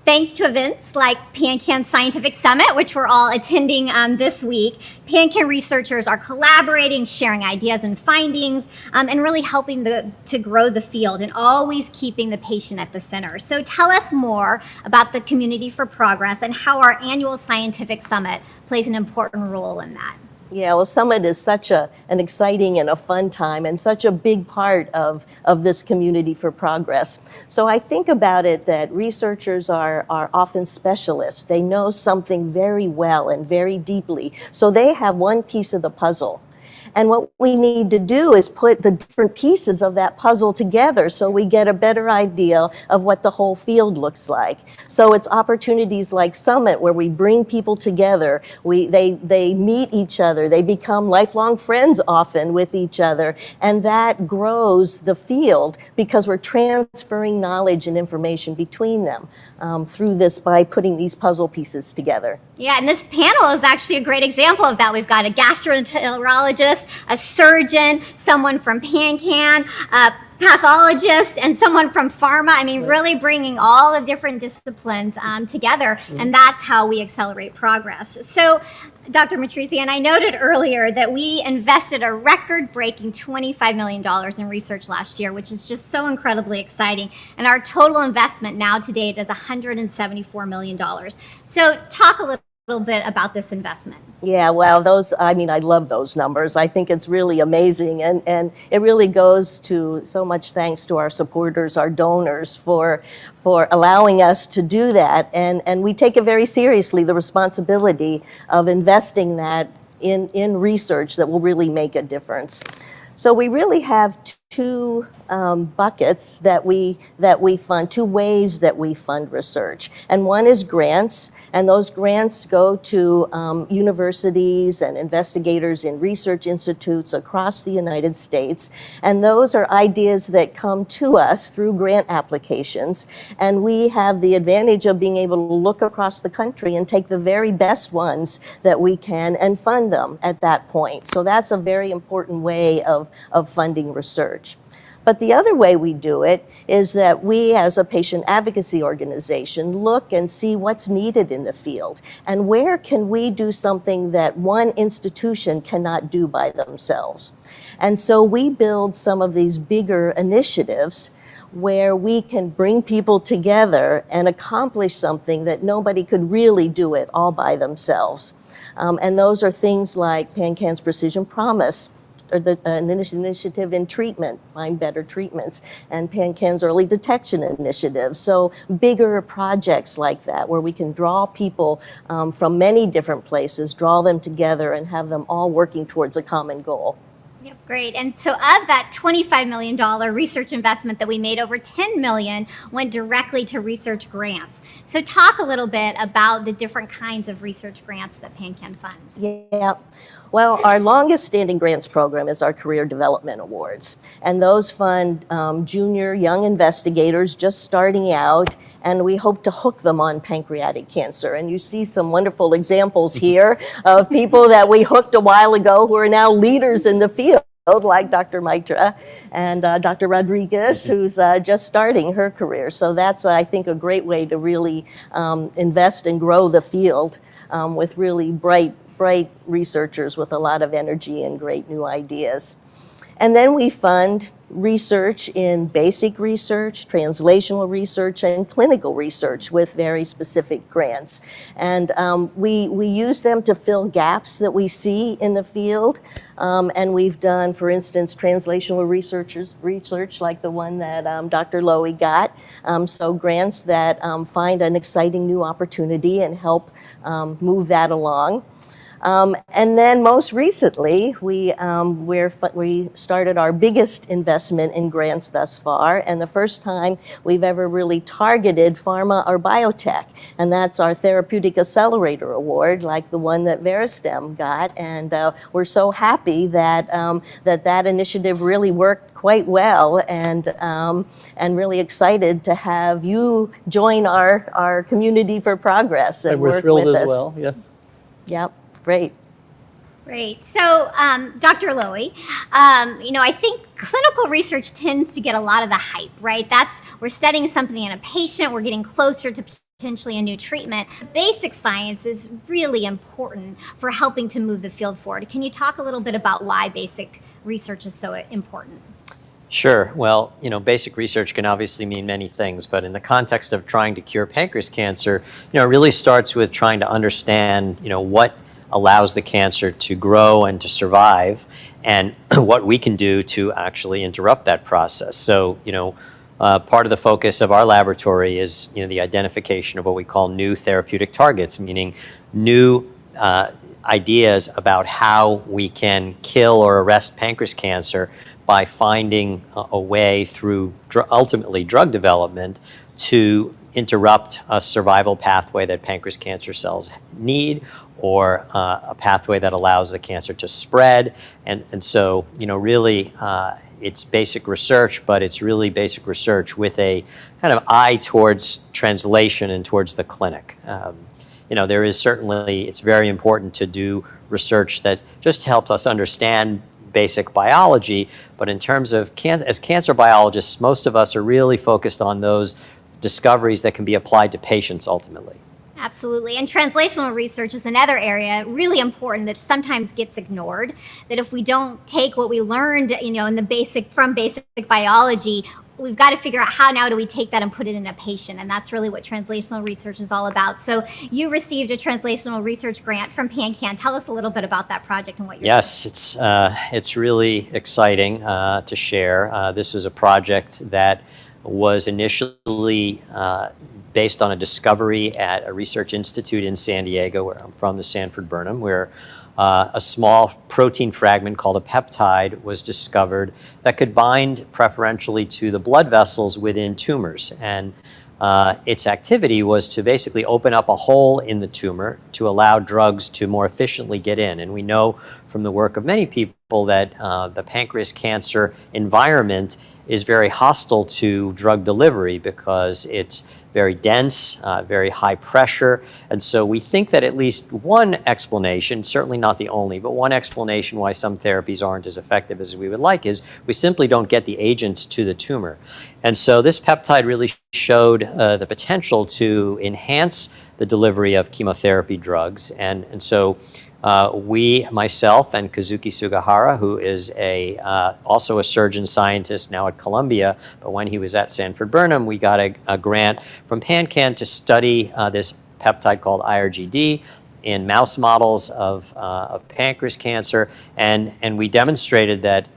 Thanks to events like PanCAN Scientific Summit, which we're all attending this week, PanCAN researchers are collaborating, sharing ideas and findings, and really helping to grow the field and always keeping the patient at the center. So tell us more about the Community for Progress and how our annual Scientific Summit plays an important role in that. Yeah, well, Summit is such an exciting and a fun time and such a big part of this Community for Progress. So I think about it that researchers are often specialists. They know something very well and very deeply. So they have one piece of the puzzle. And what we need to do is put the different pieces of that puzzle together so we get a better idea of what the whole field looks like. So it's opportunities like Summit where we bring people together. They meet each other. They become lifelong friends often with each other. And that grows the field because we're transferring knowledge and information between them through this by putting these puzzle pieces together. Yeah, and this panel is actually a great example of that. We've got a gastroenterologist, a surgeon, someone from PanCAN, a pathologist, and someone from pharma. I mean, really bringing all the different disciplines together, and that's how we accelerate progress. So, Dr. Matrisian, I noted earlier that we invested a record-breaking $25 million in research last year, which is just so incredibly exciting. And our total investment now to date is $174 million. So talk a little bit about this investment. Yeah, well, I love those numbers. I think it's really amazing. And it really goes to so much thanks to our supporters, our donors for allowing us to do that. And we take it very seriously, the responsibility of investing that in research that will really make a difference. So we really have two buckets that we fund, two ways that we fund research. And one is grants, and those grants go to universities and investigators in research institutes across the United States. And those are ideas that come to us through grant applications. And we have the advantage of being able to look across the country and take the very best ones that we can and fund them at that point. So that's a very important way of funding research. But the other way we do it is that we, as a patient advocacy organization, look and see what's needed in the field and where can we do something that one institution cannot do by themselves. And so we build some of these bigger initiatives where we can bring people together and accomplish something that nobody could really do it all by themselves. And those are things like PanCAN's Precision Promise, or an initiative in treatment, find better treatments, and PanCAN's Early Detection Initiative. So bigger projects like that, where we can draw people from many different places, draw them together, and have them all working towards a common goal. Yep, great. And so of that $25 million research investment that we made, over $10 million went directly to research grants. So talk a little bit about the different kinds of research grants that PanCAN funds. Yeah. Well, our longest standing grants program is our Career Development Awards. And those fund junior young investigators just starting out, and we hope to hook them on pancreatic cancer. And you see some wonderful examples here of people that we hooked a while ago who are now leaders in the field, like Dr. Maitra and Dr. Rodriguez, who's just starting her career. So that's, I think, a great way to really invest and grow the field with really bright researchers with a lot of energy and great new ideas. And then we fund research in basic research, translational research, and clinical research with very specific grants. And we use them to fill gaps that we see in the field. And we've done, for instance, translational research like the one that Dr. Lowy got. So grants that find an exciting new opportunity and help move that along. And then most recently, we started our biggest investment in grants thus far, and the first time we've ever really targeted pharma or biotech, and that's our Therapeutic Accelerator Award, like the one that Veristem got, and we're so happy that that initiative really worked quite well, and really excited to have you join our Community for Progress and we're work thrilled with as us. well, yes. Yep, great. Great. So, Dr. Lowy, I think clinical research tends to get a lot of the hype, right? We're studying something in a patient, we're getting closer to potentially a new treatment. Basic science is really important for helping to move the field forward. Can you talk a little bit about why basic research is so important? Sure. Well, basic research can obviously mean many things, but in the context of trying to cure pancreas cancer, it really starts with trying to understand, what allows the cancer to grow and to survive, and what we can do to actually interrupt that process. So, part of the focus of our laboratory is, the identification of what we call new therapeutic targets, meaning new ideas about how we can kill or arrest pancreas cancer by finding a way through ultimately drug development to interrupt a survival pathway that pancreas cancer cells need, or a pathway that allows the cancer to spread. And so, really, it's basic research, but it's really basic research with a kind of eye towards translation and towards the clinic. There is certainly, it's very important to do research that just helps us understand basic biology, but in terms of as cancer biologists, most of us are really focused on those discoveries that can be applied to patients ultimately. Absolutely. And translational research is another area really important that sometimes gets ignored. That if we don't take what we learned, in the basic biology, we've got to figure out how now do we take that and put it in a patient. And that's really what translational research is all about. So you received a translational research grant from PanCAN. Tell us a little bit about that project and what you're doing. Yes, it's really exciting to share. This was a project that was initially based on a discovery at a research institute in San Diego, where I'm from, the Sanford Burnham, where a small protein fragment called a peptide was discovered that could bind preferentially to the blood vessels within tumors. And its activity was to basically open up a hole in the tumor to allow drugs to more efficiently get in. And we know from the work of many people that the pancreas cancer environment is very hostile to drug delivery because it's very dense, very high pressure. And so we think that at least one explanation, certainly not the only, but one explanation why some therapies aren't as effective as we would like is we simply don't get the agents to the tumor. And so this peptide really showed the potential to enhance the delivery of chemotherapy drugs. And so myself and Kazuki Sugahara, who is also a surgeon scientist now at Columbia, but when he was at Sanford Burnham, we got a grant from PanCAN to study this peptide called IRGD in mouse models of pancreas cancer, and we demonstrated that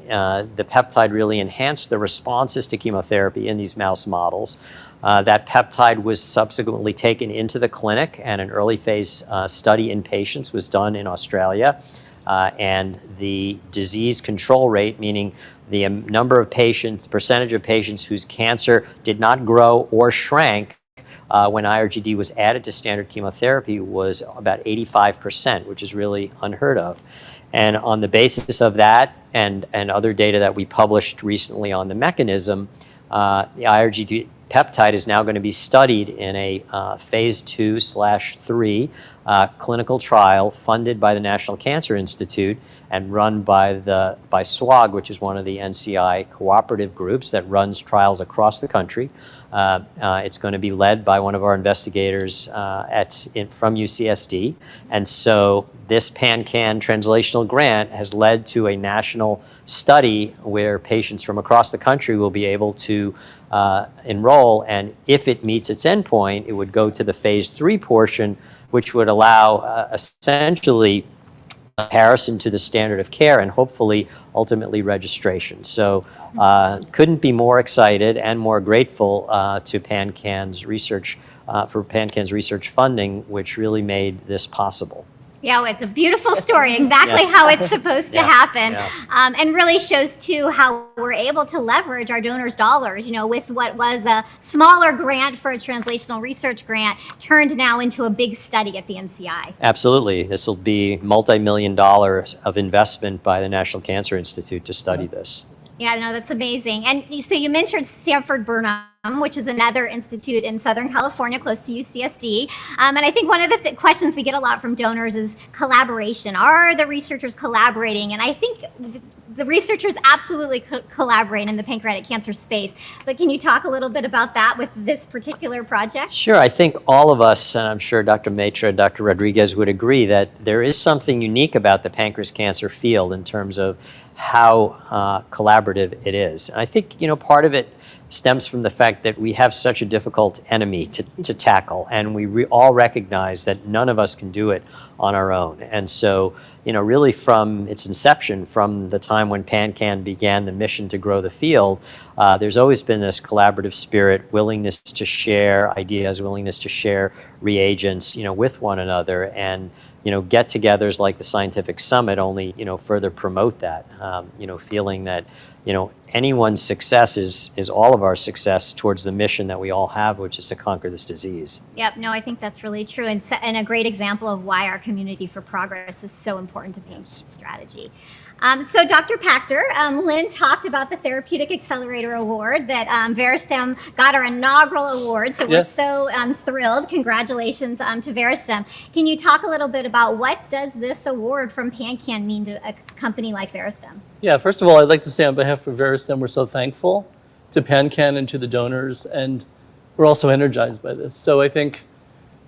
the peptide really enhanced the responses to chemotherapy in these mouse models. That peptide was subsequently taken into the clinic, and an early phase study in patients was done in Australia. And the disease control rate, meaning the number of patients, percentage of patients whose cancer did not grow or shrank when IRGD was added to standard chemotherapy, was about 85%, which is really unheard of. And on the basis of that and other data that we published recently on the mechanism, the IRGD peptide is now going to be studied in a phase 2/3 clinical trial funded by the National Cancer Institute and run by SWOG, which is one of the NCI cooperative groups that runs trials across the country. It's going to be led by one of our investigators from UCSD. And so this PanCAN translational grant has led to a national study where patients from across the country will be able to enroll, and if it meets its endpoint, it would go to the phase 3 portion, which would allow essentially comparison to the standard of care and hopefully ultimately registration. So couldn't be more excited and more grateful to PanCAN's research, for PanCAN's research funding, which really made this possible. Yeah, well, it's a beautiful story, exactly Yes. how it's supposed to happen. Yeah. And really shows, too, how we're able to leverage our donors' dollars, with what was a smaller grant for a translational research grant turned now into a big study at the NCI. Absolutely. This will be multi-million dollars of investment by the National Cancer Institute to study this. Yeah, no, that's amazing. And so you mentioned Sanford Burnham, which is another institute in Southern California, close to UCSD. And I think one of the questions we get a lot from donors is collaboration. Are the researchers collaborating? And I think the researchers absolutely collaborate in the pancreatic cancer space. But can you talk a little bit about that with this particular project? Sure. I think all of us, and I'm sure Dr. Matra, Dr. Rodriguez would agree that there is something unique about the pancreas cancer field in terms of how collaborative it is. And I think, part of it stems from the fact that we have such a difficult enemy to tackle, and we all recognize that none of us can do it on our own. And so, really from its inception, from the time when PanCAN began the mission to grow the field, there's always been this collaborative spirit, willingness to share ideas, willingness to share reagents, with one another, and get-togethers like the Scientific Summit only, further promote that. Feeling that, anyone's success is all of our success towards the mission that we all have, which is to conquer this disease. Yep, no, I think that's really true, and a great example of why our Community for Progress is so important to PanCAN's strategy. So Dr. Pachter, Lynn talked about the Therapeutic Accelerator Award that Veristem got our inaugural award, so we're so thrilled. Congratulations to Veristem. Can you talk a little bit about what does this award from PanCAN mean to a company like Veristem? Yeah, first of all, I'd like to say on behalf of Veristem, we're so thankful to PanCAN and to the donors, and we're also energized by this. So I think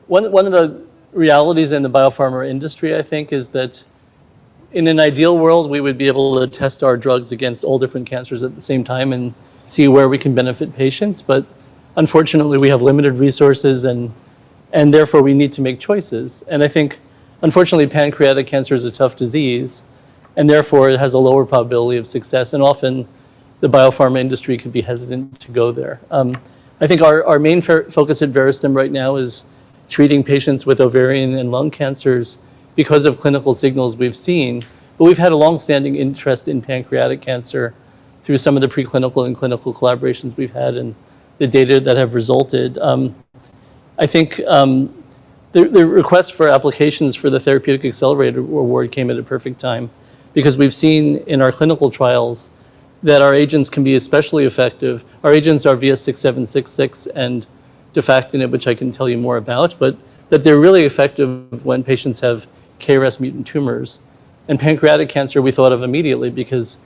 one of the realities in the biopharma industry, I think, is that in an ideal world, we would be able to test our drugs against all different cancers at the same time and see where we can benefit patients. But unfortunately, we have limited resources, and therefore we need to make choices. And I think, unfortunately, pancreatic cancer is a tough disease, and therefore it has a lower probability of success. And often the biopharma industry could be hesitant to go there. I think our main focus at Veristem right now is treating patients with ovarian and lung cancers because of clinical signals we've seen, but we've had a long-standing interest in pancreatic cancer through some of the preclinical and clinical collaborations we've had and the data that have resulted. I think the request for applications for the Therapeutic Accelerator Award came at a perfect time, because we've seen in our clinical trials that our agents can be especially effective. Our agents are VS6766 and defactinib, which I can tell you more about, but that they're really effective when patients have KRAS mutant tumors. And pancreatic cancer we thought of immediately, because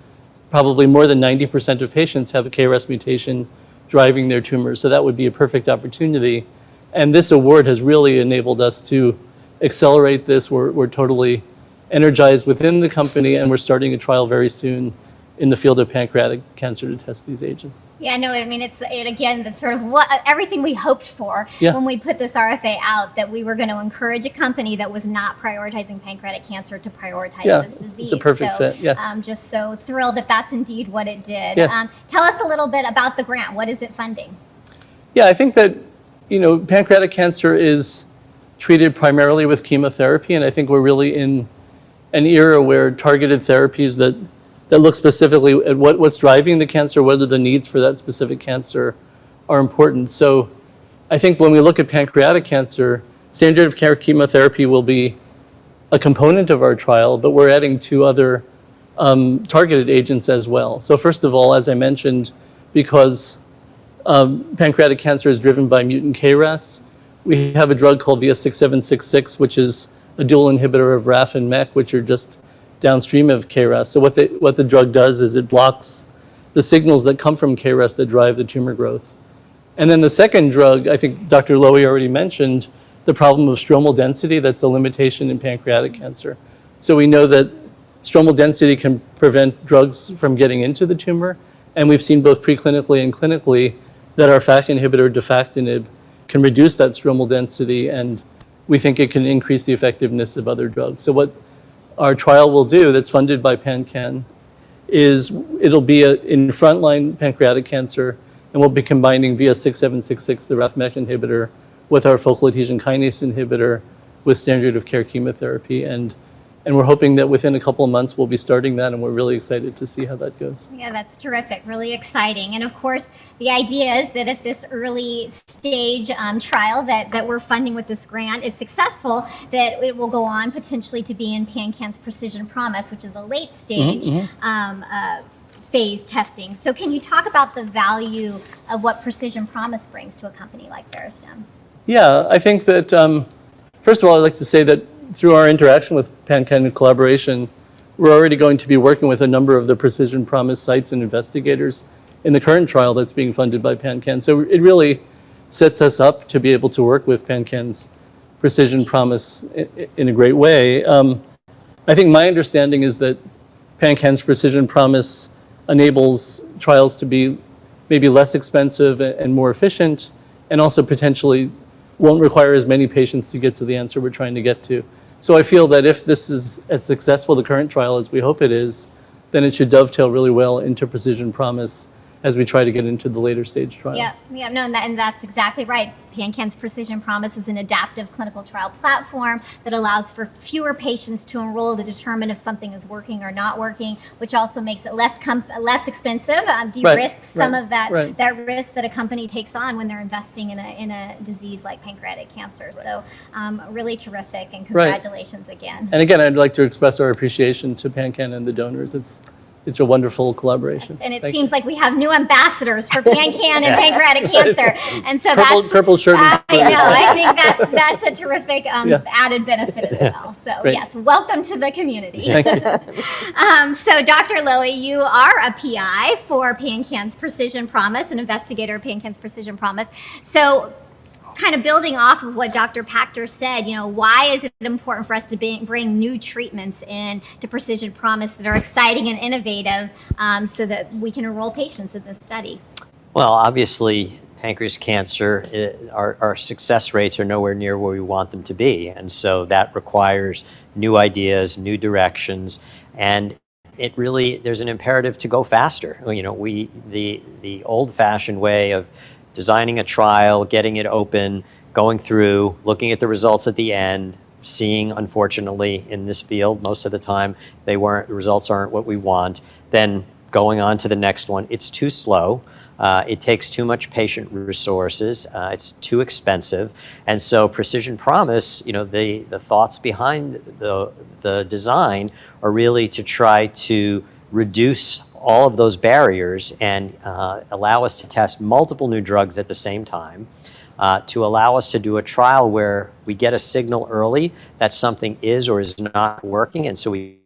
probably more than 90% of patients have a KRAS mutation driving their tumors. So that would be a perfect opportunity. And this award has really enabled us to accelerate this. We're totally energized within the company, and we're starting a trial very soon in the field of pancreatic cancer to test these agents. Yeah, no, I mean, again, that's sort of everything we hoped for when we put this RFA out, that we were going to encourage a company that was not prioritizing pancreatic cancer to prioritize this disease. It's a perfect fit, yes. I'm just so thrilled that that's indeed what it did. Yes. Tell us a little bit about the grant. What is it funding? Yeah, I think that, pancreatic cancer is treated primarily with chemotherapy, and I think we're really in an era where targeted therapies that look specifically at what's driving the cancer, what are the needs for that specific cancer, are important. So I think when we look at pancreatic cancer, standard of care chemotherapy will be a component of our trial, but we're adding 2 other targeted agents as well. So first of all, as I mentioned, because pancreatic cancer is driven by mutant KRAS, we have a drug called VS6766, which is a dual inhibitor of RAF and MEK, which are just downstream of KRAS. So what the drug does is it blocks the signals that come from KRAS that drive the tumor growth. And then the second drug, I think Dr. Lowy already mentioned, the problem of stromal density. That's a limitation in pancreatic cancer. So we know that stromal density can prevent drugs from getting into the tumor, and we've seen both preclinically and clinically that our FAK inhibitor, defactinib, can reduce that stromal density, and we think it can increase the effectiveness of other drugs. So what our trial will do, that's funded by PanCAN, is it'll be in frontline pancreatic cancer, and we'll be combining VS6766, the RAF-MEK inhibitor, with our focal adhesion kinase inhibitor with standard of care chemotherapy. And we're hoping that within a couple of months we'll be starting that, and we're really excited to see how that goes. Yeah, that's terrific, really exciting. And of course, the idea is that if this early stage trial that we're funding with this grant is successful, that it will go on potentially to be in PanCAN's Precision Promise, which is a late stage phase testing. So can you talk about the value of what Precision Promise brings to a company like Veristem? Yeah, I think that, first of all, I'd like to say that through our interaction with PanCAN and collaboration, we're already going to be working with a number of the Precision Promise sites and investigators in the current trial that's being funded by PanCAN. So it really sets us up to be able to work with PanCAN's Precision Promise in a great way. I think my understanding is that PanCAN's Precision Promise enables trials to be maybe less expensive and more efficient, and also potentially won't require as many patients to get to the answer we're trying to get to. So I feel that if this is as successful, the current trial, as we hope it is, then it should dovetail really well into Precision Promise as we try to get into the later stage trials. Yeah, no, and that's exactly right. PanCAN's Precision Promise is an adaptive clinical trial platform that allows for fewer patients to enroll to determine if something is working or not working, which also makes it less expensive, de-risks some of that risk that a company takes on when they're investing in a disease like pancreatic cancer. So really terrific, and congratulations again. And again, I'd like to express our appreciation to PanCAN and the donors. It's a wonderful collaboration. Yes, and it seems like we have new ambassadors for PanCAN and pancreatic cancer, and so purple shirt. I know. I think that's a terrific added benefit as well. So yes, welcome to the community. Thank you. So Dr. Lilly, you are a PI for PanCAN's Precision Promise, an investigator of PanCAN's Precision Promise. So, kind of building off of what Dr. Pachter said, why is it important for us to bring new treatments in to Precision Promise that are exciting and innovative so that we can enroll patients in this study? Well, obviously, pancreas cancer, our success rates are nowhere near where we want them to be. And so that requires new ideas, new directions, and there's an imperative to go faster. The old-fashioned way of designing a trial, getting it open, going through, looking at the results at the end, seeing, unfortunately, in this field, most of the time, the results aren't what we want, then going on to the next one. It's too slow. It takes too much patient resources. It's too expensive. And so Precision Promise, the thoughts behind the design are really to try to reduce all of those barriers and allow us to test multiple new drugs at the same time, to allow us to do a trial where we get a signal early that something is or is not working, and so we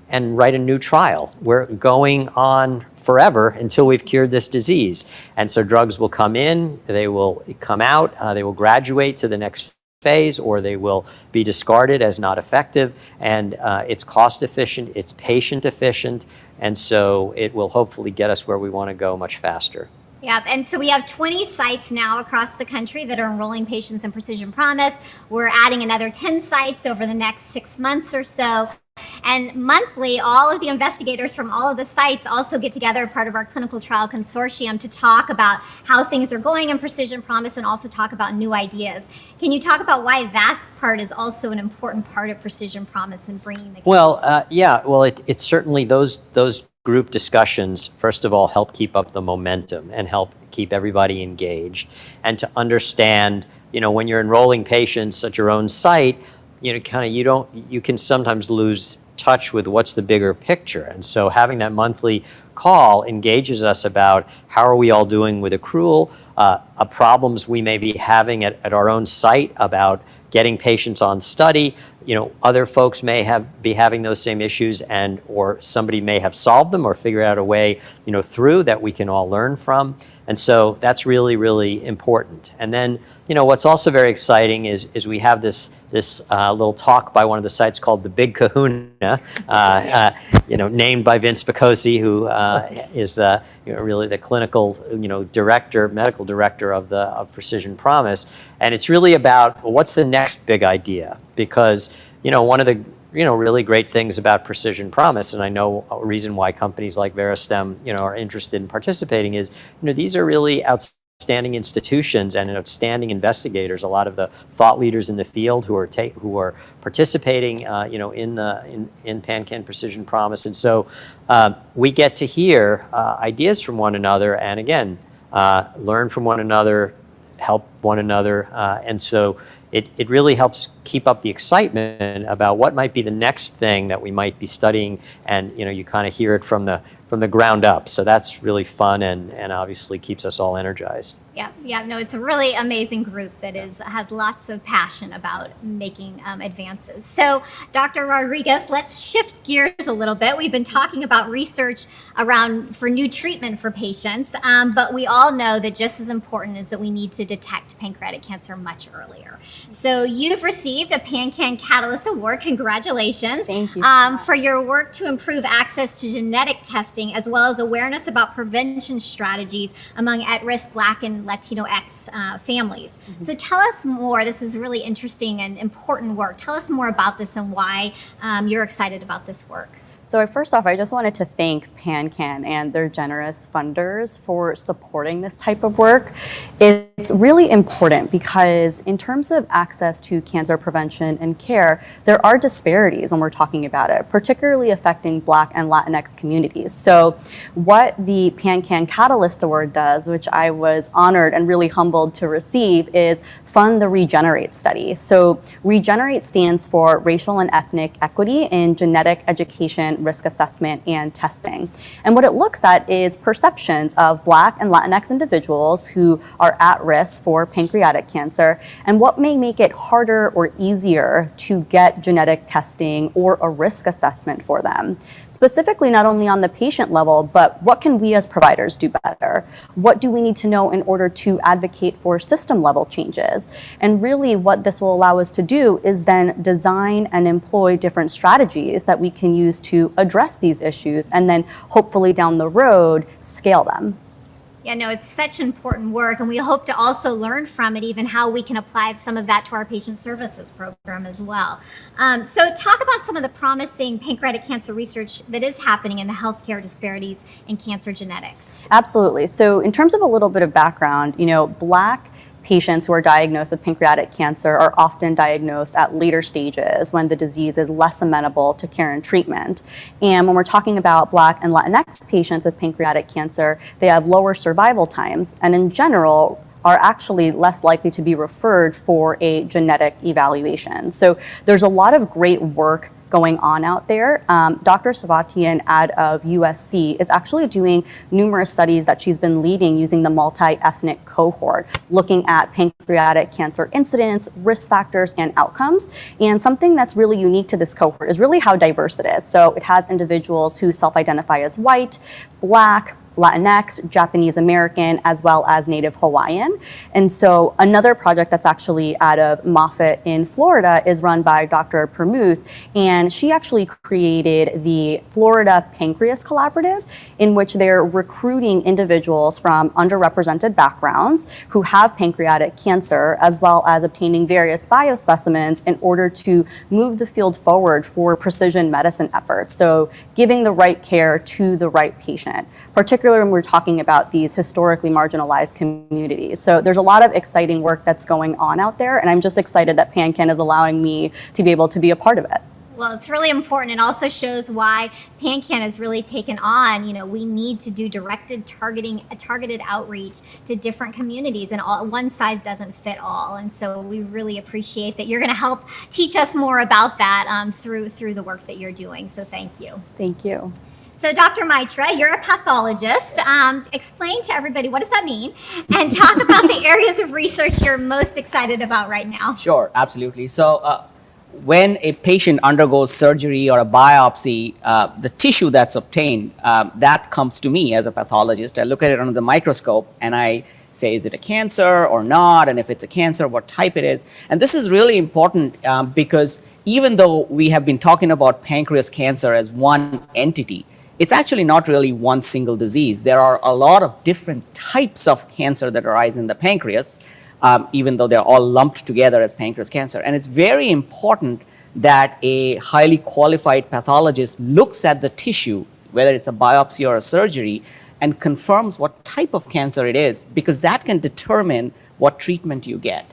and write a new trial. We're going on forever until we've cured this disease. And so drugs will come in, they will come out, they will graduate to the next phase, or they will be discarded as not effective. And it's cost efficient, it's patient efficient, and so it will hopefully get us where we want to go much faster. Yeah, and so we have 20 sites now across the country that are enrolling patients in Precision Promise. We're adding another 10 sites over the next 6 months or so. And monthly, all of the investigators from all of the sites also get together, part of our clinical trial consortium, to talk about how things are going in Precision Promise and also talk about new ideas. Can you talk about why that part is also an important part of Precision Promise and bringing the... Well, it's certainly those group discussions, first of all, help keep up the momentum and help keep everybody engaged. And to understand, when you're enrolling patients at your own site, you can sometimes lose touch with what's the bigger picture. And so having that monthly call engages us about how are we all doing with accrual, problems we may be having at our own site about getting patients on study. Other folks may be having those same issues, or somebody may have solved them or figured out a way, through that we can all learn from. And so that's really, really important. And then, what's also very exciting is we have this little talk by one of the sites called the Big Kahuna, named by Vince Picosi, who is really the clinical, medical director of Precision Promise. And it's really about what's the next big idea, because one of the really great things about Precision Promise, and I know a reason why companies like Veristem are interested in participating, is these are really outstanding institutions and outstanding investigators. A lot of the thought leaders in the field who are participating in PanCAN Precision Promise, and so we get to hear ideas from one another, and again learn from one another, help one another. And so it really helps keep up the excitement about what might be the next thing that we might be studying. And you kind of hear it from the ground up. So that's really fun and obviously keeps us all energized. Yeah, no, it's a really amazing group that has lots of passion about making advances. So, Dr. Rodriguez, let's shift gears a little bit. We've been talking about research for new treatment for patients, but we all know that just as important is that we need to detect pancreatic cancer much earlier. So, you've received a PanCAN Catalyst Award. Congratulations. Thank you. For your work to improve access to genetic testing as well as awareness about prevention strategies among at-risk Black and Latinx families. So tell us more. This is really interesting and important work. Tell us more about this and why you're excited about this work. So first off, I just wanted to thank PanCAN and their generous funders for supporting this type of work. It's really important because in terms of access to cancer prevention and care, there are disparities when we're talking about it, particularly affecting Black and Latinx communities. So what the PanCAN Catalyst Award does, which I was honored and really humbled to receive, is fund the Regenerate study. So Regenerate stands for Racial and Ethnic Equity in Genetic Education, Risk Assessment, and Testing. And what it looks at is perceptions of Black and Latinx individuals who are at risk for pancreatic cancer and what may make it harder or easier to get genetic testing or a risk assessment for them. Specifically, not only on the patient level, but what can we as providers do better? What do we need to know in order to advocate for system level changes? And really what this will allow us to do is then design and employ different strategies that we can use to address these issues and then hopefully down the road scale them. Yeah, no, it's such important work, and we hope to also learn from it, even how we can apply some of that to our patient services program as well. So talk about some of the promising pancreatic cancer research that is happening in the healthcare disparities in cancer genetics. Absolutely. So in terms of a little bit of background, Black patients who are diagnosed with pancreatic cancer are often diagnosed at later stages when the disease is less amenable to care and treatment. And when we're talking about Black and Latinx patients with pancreatic cancer, they have lower survival times and in general are actually less likely to be referred for a genetic evaluation. So there's a lot of great work going on out there. Dr. Savatian out of USC is actually doing numerous studies that she's been leading using the multi-ethnic cohort, looking at pancreatic cancer incidence, risk factors, and outcomes. And something that's really unique to this cohort is really how diverse it is. So it has individuals who self-identify as white, Black, Latinx, Japanese American, as well as Native Hawaiian. And so another project that's actually out of Moffitt in Florida is run by Dr. Permuth, and she actually created the Florida Pancreas Collaborative, in which they're recruiting individuals from underrepresented backgrounds who have pancreatic cancer, as well as obtaining various biospecimens in order to move the field forward for precision medicine efforts. So giving the right care to the right patient, particularly when we're talking about these historically marginalized communities. So there's a lot of exciting work that's going on out there, and I'm just excited that PanCAN is allowing me to be able to be a part of it. Well, it's really important. It also shows why PanCAN has really taken on, we need to do targeted outreach to different communities, and one size doesn't fit all. And so we really appreciate that you're going to help teach us more about that through the work that you're doing. So thank you. Thank you. So Dr. Maitra, you're a pathologist. Explain to everybody, what does that mean? And talk about the areas of research you're most excited about right now. Sure, absolutely. So when a patient undergoes surgery or a biopsy, the tissue that's obtained, that comes to me as a pathologist. I look at it under the microscope and I say, is it a cancer or not? And if it's a cancer, what type it is? And this is really important because even though we have been talking about pancreas cancer as one entity, it's actually not really one single disease. There are a lot of different types of cancer that arise in the pancreas, even though they're all lumped together as pancreas cancer. And it's very important that a highly qualified pathologist looks at the tissue, whether it's a biopsy or a surgery, and confirms what type of cancer it is, because that can determine what treatment you get.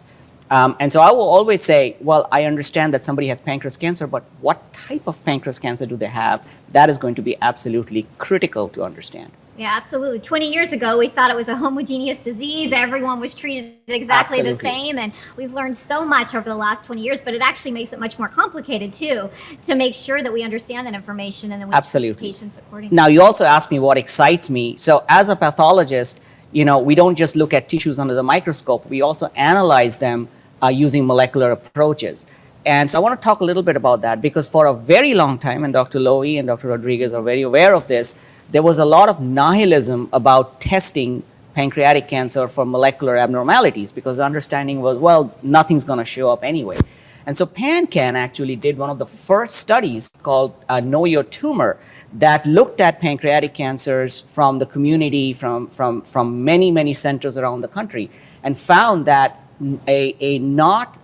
And so I will always say, well, I understand that somebody has pancreas cancer, but what type of pancreas cancer do they have? That is going to be absolutely critical to understand. Yeah, absolutely. 20 years ago, we thought it was a homogeneous disease. Everyone was treated exactly the same. And we've learned so much over the last 20 years, but it actually makes it much more complicated, too, to make sure that we understand that information and then we treat patients accordingly. Now, you also asked me what excites me. So as a pathologist, we don't just look at tissues under the microscope. We also analyze them using molecular approaches. And so I want to talk a little bit about that, because for a very long time, and Dr. Lowy and Dr. Rodriguez are very aware of this, there was a lot of nihilism about testing pancreatic cancer for molecular abnormalities, because the understanding was, well, nothing's going to show up anyway. And so PanCAN actually did one of the first studies called Know Your Tumor that looked at pancreatic cancers from the community, from many, many centers around the country, and found that a not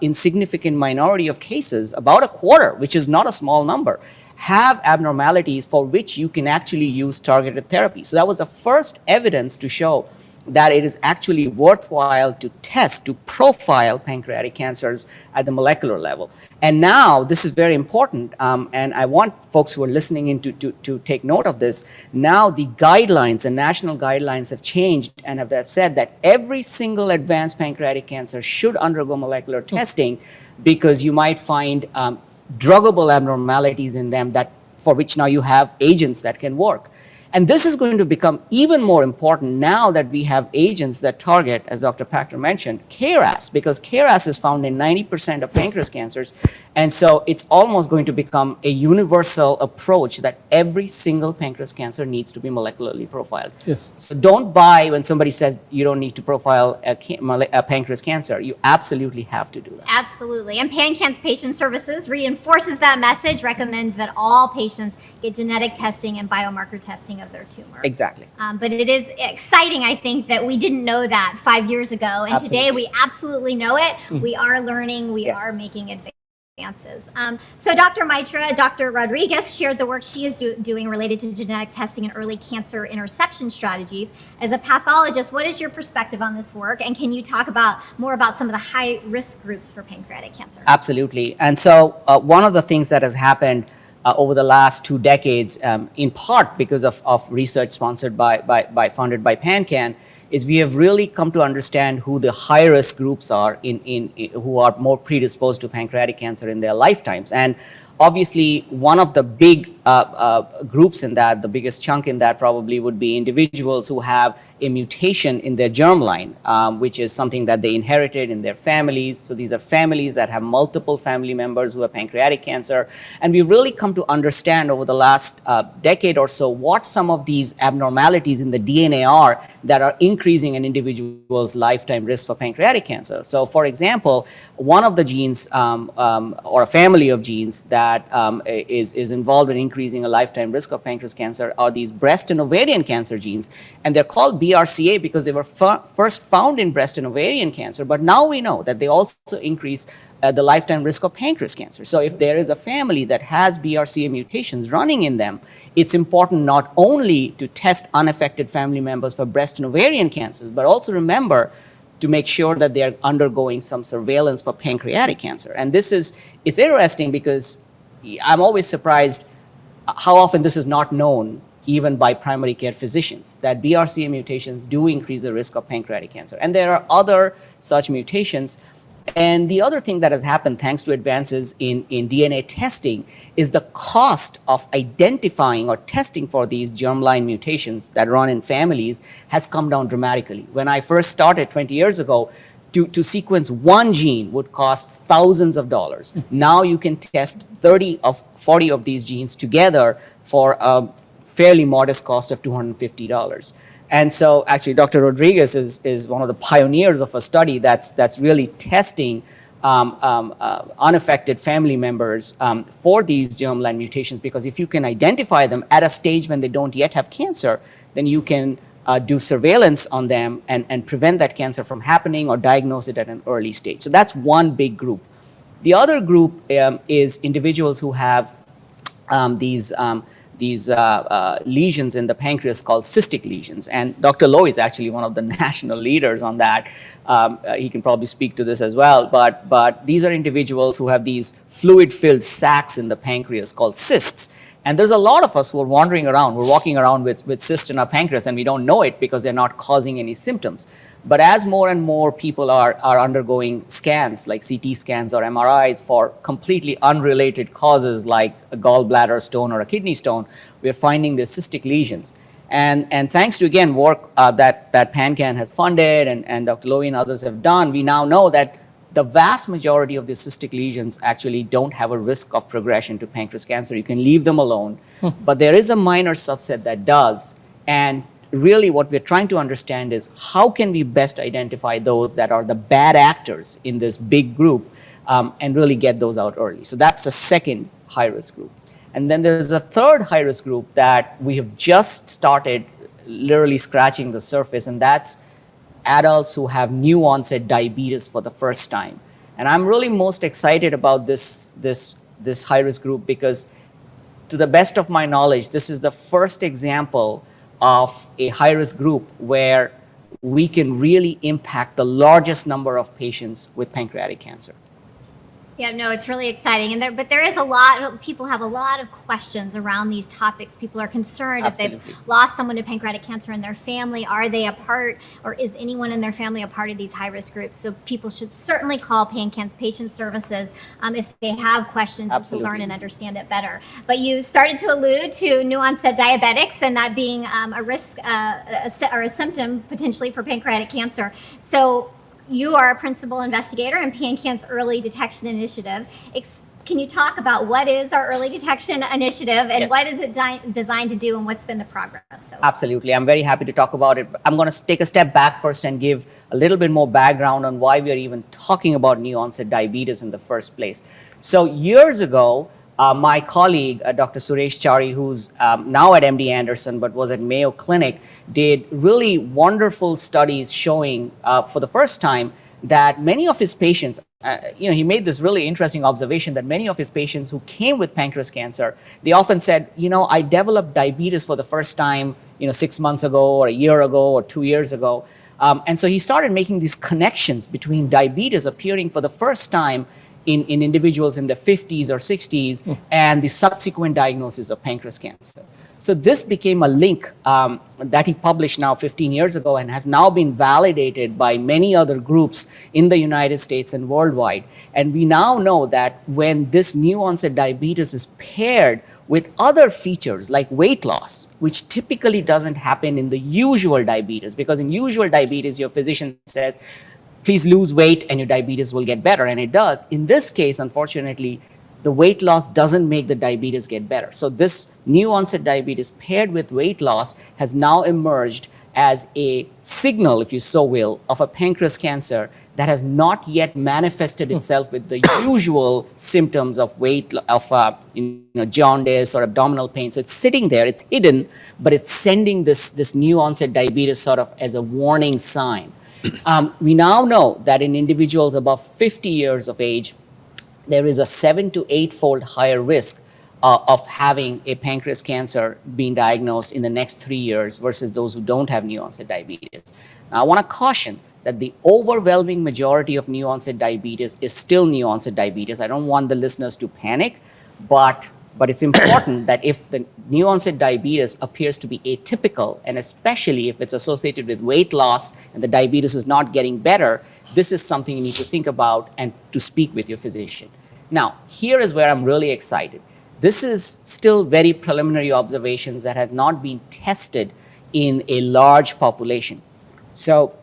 insignificant minority of cases, about a quarter, which is not a small number, have abnormalities for which you can actually use targeted therapy. So that was the first evidence to show that it is actually worthwhile to test, to profile pancreatic cancers at the molecular level. And now, this is very important, and I want folks who are listening in to take note of this. Now the guidelines, the national guidelines have changed and have said that every single advanced pancreatic cancer should undergo molecular testing, because you might find druggable abnormalities in them for which now you have agents that can work. And this is going to become even more important now that we have agents that target, as Dr. Pachter mentioned, KRAS, because KRAS is found in 90% of pancreas cancers. And so it's almost going to become a universal approach that every single pancreas cancer needs to be molecularly profiled. Yes. So don't buy when somebody says you don't need to profile a pancreas cancer. You absolutely have to do that. Absolutely. And PanCAN's Patient Services reinforces that message, recommend that all patients get genetic testing and biomarker testing of their tumor. Exactly. But it is exciting, I think, that we didn't know that 5 years ago. And Absolutely. today we absolutely know it. We are learning, we are making advances. So Dr. Mitra, Dr. Rodriguez shared the work she is doing related to genetic testing and early cancer interception strategies. As a pathologist, what is your perspective on this work? And can you talk more about some of the high risk groups for pancreatic cancer? Absolutely. And so one of the things that has happened over the last 2 decades, in part because of research sponsored funded by PanCAN, is we have really come to understand who the high risk groups are who are more predisposed to pancreatic cancer in their lifetimes. And obviously, one of the big groups in that, the biggest chunk in that probably would be individuals who have a mutation in their germline, which is something that they inherited in their families. So these are families that have multiple family members who have pancreatic cancer. And we've really come to understand over the last decade or so what some of these abnormalities in the DNA are that are increasing an individual's lifetime risk for pancreatic cancer. So for example, one of the genes or a family of genes that is involved in increasing a lifetime risk of pancreas cancer are these breast and ovarian cancer genes. And they're called BRCA because they were first found in breast and ovarian cancer. But now we know that they also increase the lifetime risk of pancreas cancer. So if there is a family that has BRCA mutations running in them, it's important not only to test unaffected family members for breast and ovarian cancers, but also remember to make sure that they are undergoing some surveillance for pancreatic cancer. And it's interesting because I'm always surprised how often this is not known even by primary care physicians, that BRCA mutations do increase the risk of pancreatic cancer. And there are other such mutations. And the other thing that has happened thanks to advances in DNA testing is the cost of identifying or testing for these germline mutations that run in families has come down dramatically. When I first started 20 years ago, to sequence one gene would cost thousands of dollars. Now you can test 30 of 40 of these genes together for a fairly modest cost of $250. And so actually Dr. Rodriguez is one of the pioneers of a study that's really testing unaffected family members for these germline mutations, because if you can identify them at a stage when they don't yet have cancer, then you can do surveillance on them and prevent that cancer from happening or diagnose it at an early stage. So that's one big group. The other group is individuals who have these lesions in the pancreas called cystic lesions. And Dr. Lowe is actually one of the national leaders on that. He can probably speak to this as well. But these are individuals who have these fluid-filled sacs in the pancreas called cysts. And there's a lot of us who are wandering around, we're walking around with cysts in our pancreas and we don't know it because they're not causing any symptoms. But as more and more people are undergoing scans like CT scans or MRIs for completely unrelated causes like a gallbladder stone or a kidney stone, we're finding these cystic lesions. And thanks to, again, work that PanCAN has funded and Dr. Lowy and others have done, we now know that the vast majority of these cystic lesions actually don't have a risk of progression to pancreas cancer. You can leave them alone. But there is a minor subset that does. And really what we're trying to understand is how can we best identify those that are the bad actors in this big group and really get those out early. So that's the second high-risk group. And then there's a third high-risk group that we have just started literally scratching the surface, and that's adults who have new onset diabetes for the first time. And I'm really most excited about this high-risk group because to the best of my knowledge, this is the first example of a high-risk group where we can really impact the largest number of patients with pancreatic cancer. Yeah, no, it's really exciting. But there is a lot, people have a lot of questions around these topics. People are concerned Absolutely. if they've lost someone to pancreatic cancer in their family. Are they a part, or is anyone in their family a part of these high-risk groups? So people should certainly call PanCAN's patient services if they have questions and to learn and understand it better. But you started to allude to new onset diabetics and that being a risk or a symptom potentially for pancreatic cancer. So you are a principal investigator in PanCAN's Early Detection Initiative. Can you talk about what is our Early Detection Initiative and what is it designed to do and what's been the progress? Absolutely. I'm very happy to talk about it. I'm going to take a step back first and give a little bit more background on why we are even talking about new onset diabetes in the first place. So years ago, my colleague, Dr. Suresh Chari, who's now at MD Anderson but was at Mayo Clinic, did really wonderful studies showing for the first time that many of his patients, he made this really interesting observation that many of his patients who came with pancreas cancer, they often said, I developed diabetes for the first time, 6 months ago or a year ago or 2 years ago. And so he started making these connections between diabetes appearing for the first time in individuals in their 50s or 60s and the subsequent diagnosis of pancreas cancer. So this became a link that he published now 15 years ago and has now been validated by many other groups in the United States and worldwide. And we now know that when this new onset diabetes is paired with other features like weight loss, which typically doesn't happen in the usual diabetes, because in usual diabetes, your physician says, please lose weight and your diabetes will get better, and it does. In this case, unfortunately, the weight loss doesn't make the diabetes get better. So this new onset diabetes paired with weight loss has now emerged as a signal, if you so will, of a pancreas cancer that has not yet manifested itself with the usual symptoms of jaundice or abdominal pain. So it's sitting there, it's hidden, but it's sending this new onset diabetes sort of as a warning sign. We now know that in individuals above 50 years of age, there is a 7 to 8-fold higher risk of having a pancreas cancer being diagnosed in the next 3 years versus those who don't have new onset diabetes. Now, I want to caution that the overwhelming majority of new onset diabetes is still new onset diabetes. I don't want the listeners to panic, but it's important that if the new onset diabetes appears to be atypical, and especially if it's associated with weight loss and the diabetes is not getting better, this is something you need to think about and to speak with your physician. Now, here is where I'm really excited. This is still very preliminary observations that have not been tested in a large population. So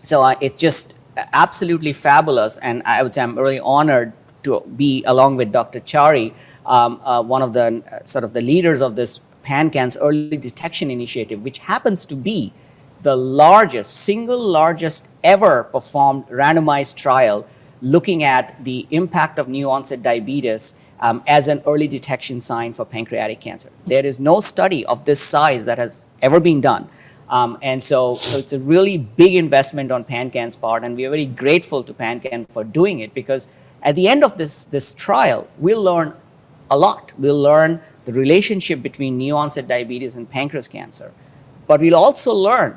it's just absolutely fabulous, and I would say I'm really honored to be along with Dr. Chari, one of the sort of the leaders of this PanCAN's Early Detection Initiative, which happens to be the single largest ever performed randomized trial looking at the impact of new onset diabetes as an early detection sign for pancreatic cancer. There is no study of this size that has ever been done. And so it's a really big investment on PanCAN's part, and we are very grateful to PanCAN for doing it, because at the end of this trial, we'll learn a lot. We'll learn the relationship between new onset diabetes and pancreas cancer. But we'll also learn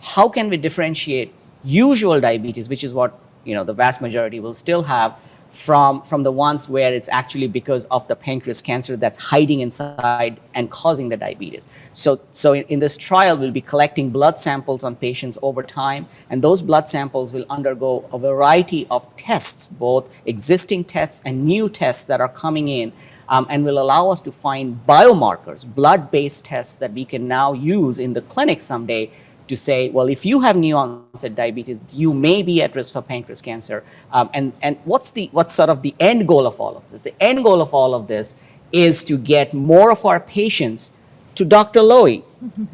how can we differentiate usual diabetes, which is what the vast majority will still have, from the ones where it's actually because of the pancreas cancer that's hiding inside and causing the diabetes. So in this trial, we'll be collecting blood samples on patients over time, and those blood samples will undergo a variety of tests, both existing tests and new tests that are coming in, and will allow us to find biomarkers, blood-based tests that we can now use in the clinic someday to say, well, if you have new onset diabetes, you may be at risk for pancreas cancer. And what's sort of the end goal of all of this? The end goal of all of this is to get more of our patients to Dr. Lowy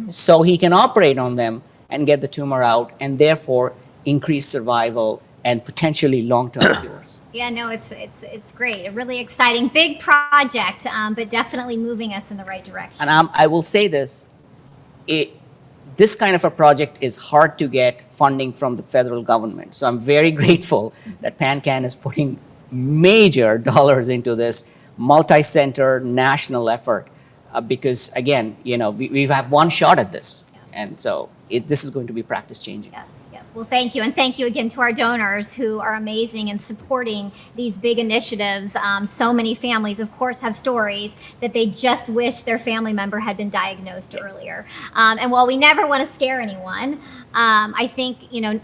so he can operate on them and get the tumor out, and therefore increase survival and potentially long-term cures. Yeah, no, it's great. A really exciting, big project, but definitely moving us in the right direction. And I will say this, this kind of a project is hard to get funding from the federal government. So I'm very grateful that PanCAN is putting major dollars into this multi-center national effort because, again, we have one shot at this. And so this is going to be practice changing. Yeah. Well, thank you. And thank you again to our donors who are amazing and supporting these big initiatives. So many families, of course, have stories that they just wish their family member had been diagnosed earlier. And while we never want to scare anyone, I think,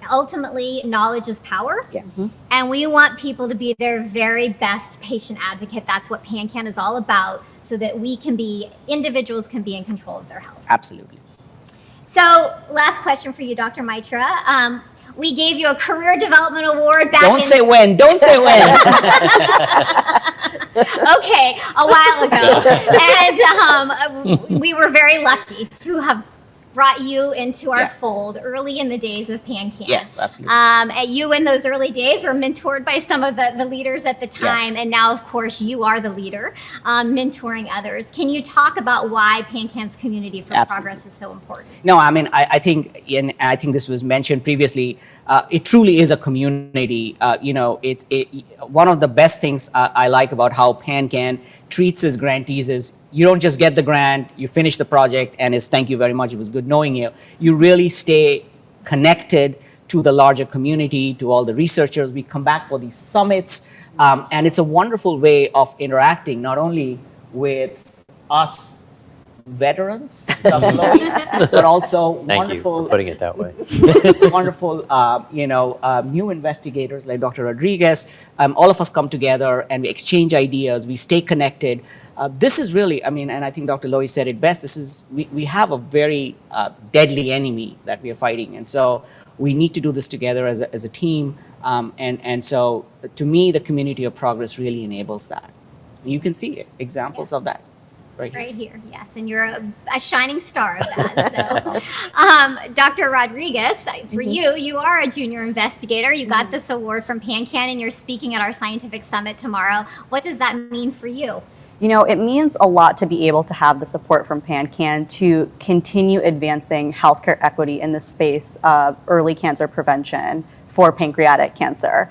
ultimately knowledge is power. Yes. And we want people to be their very best patient advocate. That's what PanCAN is all about, so that individuals can be in control of their health. Absolutely. So, last question for you, Dr. Mitra. We gave you a Career Development Award back Don't say when. Don't say when. Okay, a while ago. And we were very lucky to have brought you into our fold early in the days of PanCAN. Yes, absolutely. You in those early days were mentored by some of the leaders at the time, Yes. and now, of course, you are the leader, mentoring others. Can you talk about why PanCAN's Community for Absolutely. Progress is so important? No, I mean, I think this was mentioned previously. It truly is a community. One of the best things I like about how PanCAN treats its grantees is you don't just get the grant, you finish the project, and it's thank you very much, it was good knowing you. You really stay connected to the larger community, to all the researchers. We come back for these summits, and it's a wonderful way of interacting not only with us veterans, but also Thank you wonderful, for putting it that way. wonderful, new investigators like Dr. Rodriguez. All of us come together and we exchange ideas. We stay connected. This is really, and I think Dr. Lowy said it best. We have a very deadly enemy that we are fighting, and so we need to do this together as a team. And so, to me, the Community of Progress really enables that. You can see examples of that. Right here, yes, and you're a shining star of that. So, Dr. Rodriguez, for you are a junior investigator. You got this award from PanCAN, and you're speaking at our scientific summit tomorrow. What does that mean for you? It means a lot to be able to have the support from PanCAN to continue advancing healthcare equity in the space of early cancer prevention for pancreatic cancer.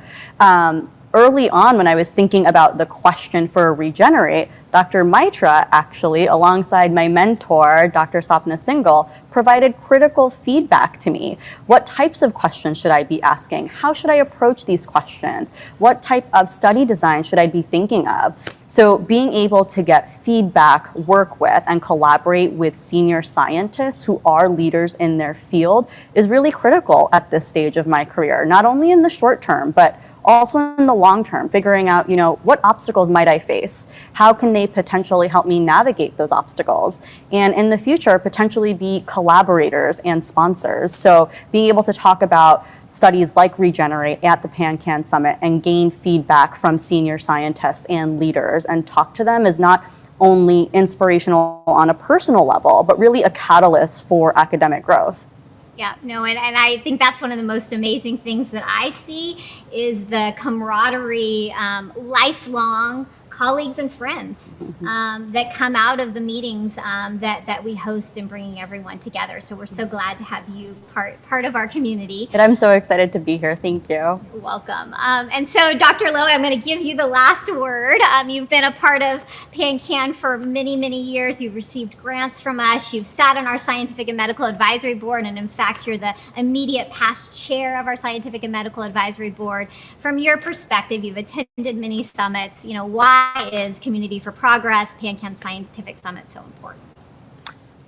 Early on, when I was thinking about the question for Regenerate, Dr. Mitra actually, alongside my mentor, Dr. Sapna Singhal, provided critical feedback to me. What types of questions should I be asking? How should I approach these questions? What type of study design should I be thinking of? So being able to get feedback, work with, and collaborate with senior scientists who are leaders in their field is really critical at this stage of my career, not only in the short term, but also in the long term, figuring out, what obstacles might I face? How can they potentially help me navigate those obstacles? And in the future, potentially be collaborators and sponsors. So being able to talk about studies like Regenerate at the PanCAN Summit and gain feedback from senior scientists and leaders and talk to them is not only inspirational on a personal level, but really a catalyst for academic growth. Yeah, no, and I think that's one of the most amazing things that I see is the camaraderie, lifelong colleagues and friends that come out of the meetings that we host and bringing everyone together. So we're so glad to have you part of our community. And I'm so excited to be here. Thank you. Welcome. And so, Dr. Lowy, I'm going to give you the last word. You've been a part of PanCAN for many, many years. You've received grants from us. You've sat on our Scientific and Medical Advisory Board, and in fact, you're the immediate past chair of our Scientific and Medical Advisory Board. From your perspective, you've attended many summits. Why is Community for Progress, PanCAN Scientific Summit so important?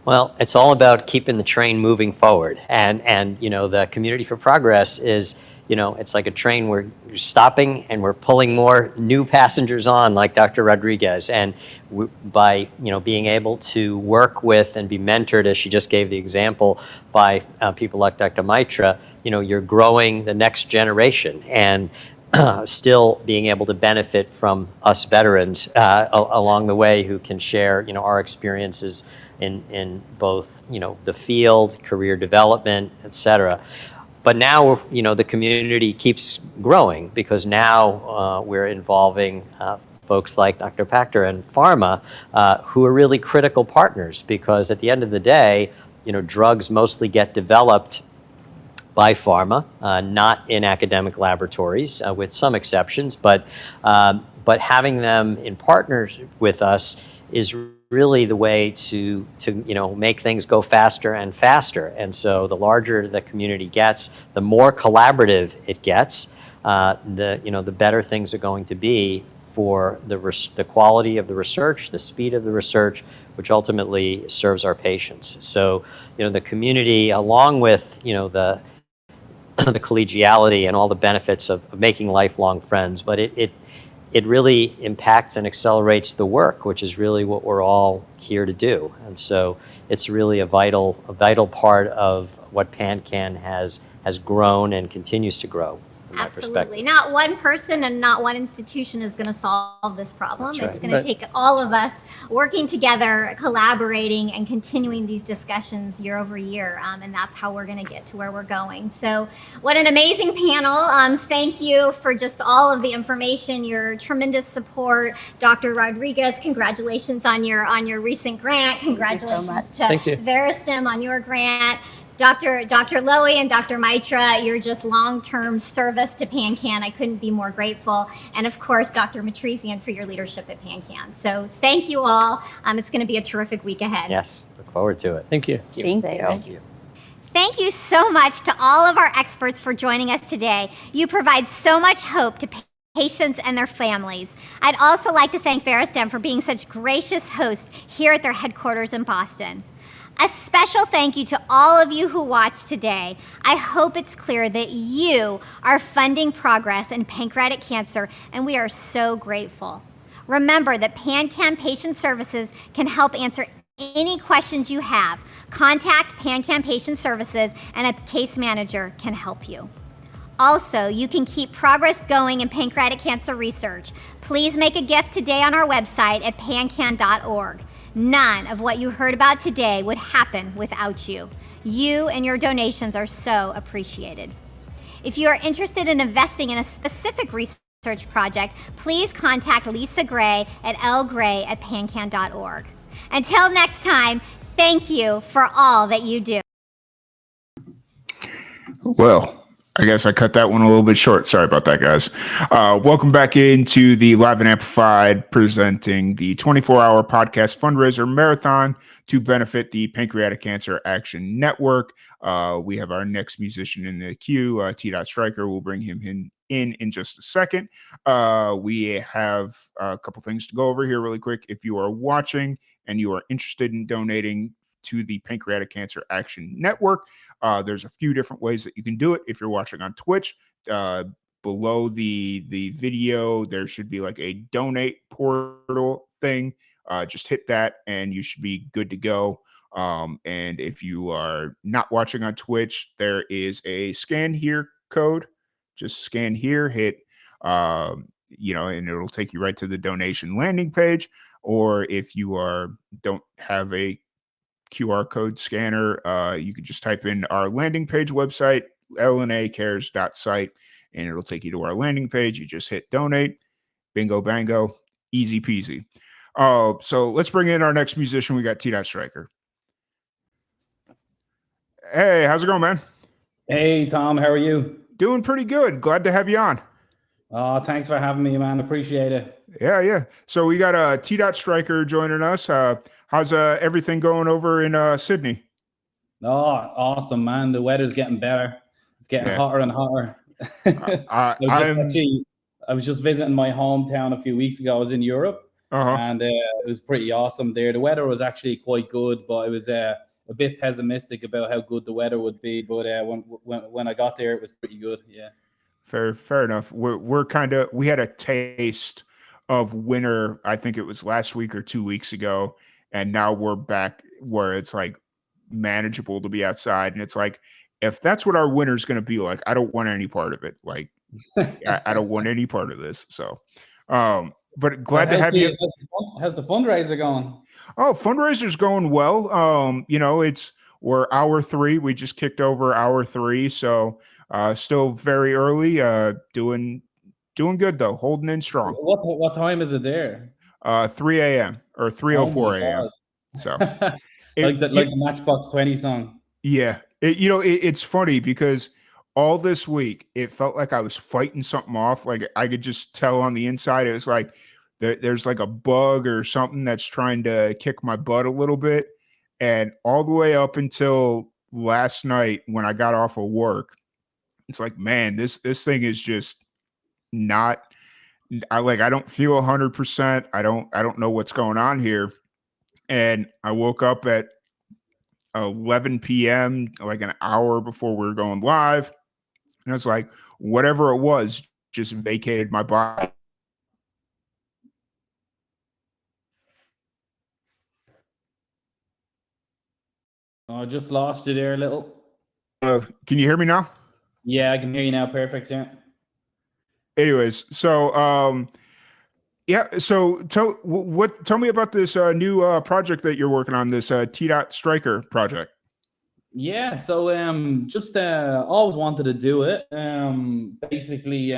Well, it's all about keeping the train moving forward. And the Community for Progress is, it's like a train where you're stopping and we're pulling more new passengers on, like Dr. Rodriguez. And by, being able to work with and be mentored, as she just gave the example, by people like Dr. Maitra, you're growing the next generation and still being able to benefit from us veterans along the way who can share, our experiences in both, the field, career development, et cetera. But now, the community keeps growing because now we're involving folks like Dr. Pachter and pharma who are really critical partners, because at the end of the day, drugs mostly get developed by pharma, not in academic laboratories, with some exceptions, but having them in partners with us is really the way to make things go faster and faster. And so the larger the community gets, the more collaborative it gets, the better things are going to be for the quality of the research, the speed of the research, which ultimately serves our patients. So, the community, along with, the collegiality and all the benefits of making lifelong friends, but it really impacts and accelerates the work, which is really what we're all here to do. And so it's really a vital part of what PanCAN has grown and continues to grow. Absolutely. Not one person and not one institution is going to solve this problem. That's right. It's going to take all of us working together, collaborating, and continuing these discussions year over year. And that's how we're going to get to where we're going. So what an amazing panel. Thank you for just all of the information, your tremendous support. Dr. Rodriguez, congratulations on your recent grant. Congratulations to Veristem on your grant. Dr. Lowy and Dr. Maitra, you're just long-term service to PanCAN. I couldn't be more grateful. And of course, Dr. Matrisian for your leadership at PanCAN. So thank you all. It's going to be a terrific week ahead. Yes, look forward to it. Thank you. Thank you. Thank you. Thank you so much to all of our experts for joining us today. You provide so much hope to patients and their families. I'd also like to thank Veristem for being such gracious hosts here at their headquarters in Boston. A special thank you to all of you who watched today. I hope it's clear that you are funding progress in pancreatic cancer, and we are so grateful. Remember that PanCAN Patient Services can help answer any questions you have. Contact PanCAN Patient Services, and a case manager can help you. Also, you can keep progress going in pancreatic cancer research. Please make a gift today on our website at pancan.org. None of what you heard about today would happen without you. You and your donations are so appreciated. If you are interested in investing in a specific research project, please contact Lisa Gray at lgray@pancan.org. Until next time, thank you for all that you do. Well, I guess I cut that one a little bit short. Sorry about that, guys. Welcome back into the Live and Amplified, presenting the 24-hour podcast fundraiser marathon to benefit the Pancreatic Cancer Action Network. We have our next musician in the queue, T. Stryker. We'll bring him in just a second. We have a couple things to go over here really quick. If you are watching and you are interested in donating to the Pancreatic Cancer Action Network, there's a few different ways that you can do it. If you're watching on Twitch, below the video, there should be like a donate portal thing. Just hit that and you should be good to go. And if you are not watching on Twitch, there is a scan here code. Just scan here, hit, and it'll take you right to the donation landing page. Or if you don't have a QR code scanner, you can just type in our landing page website, lnacares.site, and it'll take you to our landing page. You just hit donate, bingo bango, easy peasy. So let's bring in our next musician. We got T-Dot Striker. Hey, how's it going, man? Hey, Tom, how are you? Doing pretty good. Glad to have you on. Oh, thanks for having me, man. Appreciate it. Yeah. So we got T-Dot Striker joining us. How's everything going over in Sydney? Oh, awesome, man. The weather's getting better. It's getting hotter and hotter. I was just visiting my hometown a few weeks ago. I was in Europe, and it was pretty awesome there. The weather was actually quite good, but I was a bit pessimistic about how good the weather would be. But when I got there, it was pretty good. Yeah. Fair enough. We had a taste of winter. I think it was last week or 2 weeks ago, and now we're back where it's like manageable to be outside. And it's like, if that's what our winter's going to be like, I don't want any part of it. Like, I don't want any part of this. So, but glad to have you. How's the fundraiser going? Oh, fundraiser's going well. We're hour 3. We just kicked over hour 3, so still very early. Doing good though. Holding in strong. What time is it there? 3 a.m. or 3:04 a.m. So like the Matchbox 20 song. Yeah, it's funny because all this week it felt like I was fighting something off. Like I could just tell on the inside it was like there's like a bug or something that's trying to kick my butt a little bit. And all the way up until last night when I got off of work, it's like, man, this thing is just not. I don't feel 100%. I don't know what's going on here. And I woke up at 11 p.m., like an hour before we were going live, and it's like whatever it was just vacated my body. Oh, I just lost you there a little. Can you hear me now? Yeah, I can hear you now. Perfect. Yeah. Anyways, so yeah. So tell me about this new project that you're working on. This T-Dot Striker project. Yeah. So just always wanted to do it. Basically,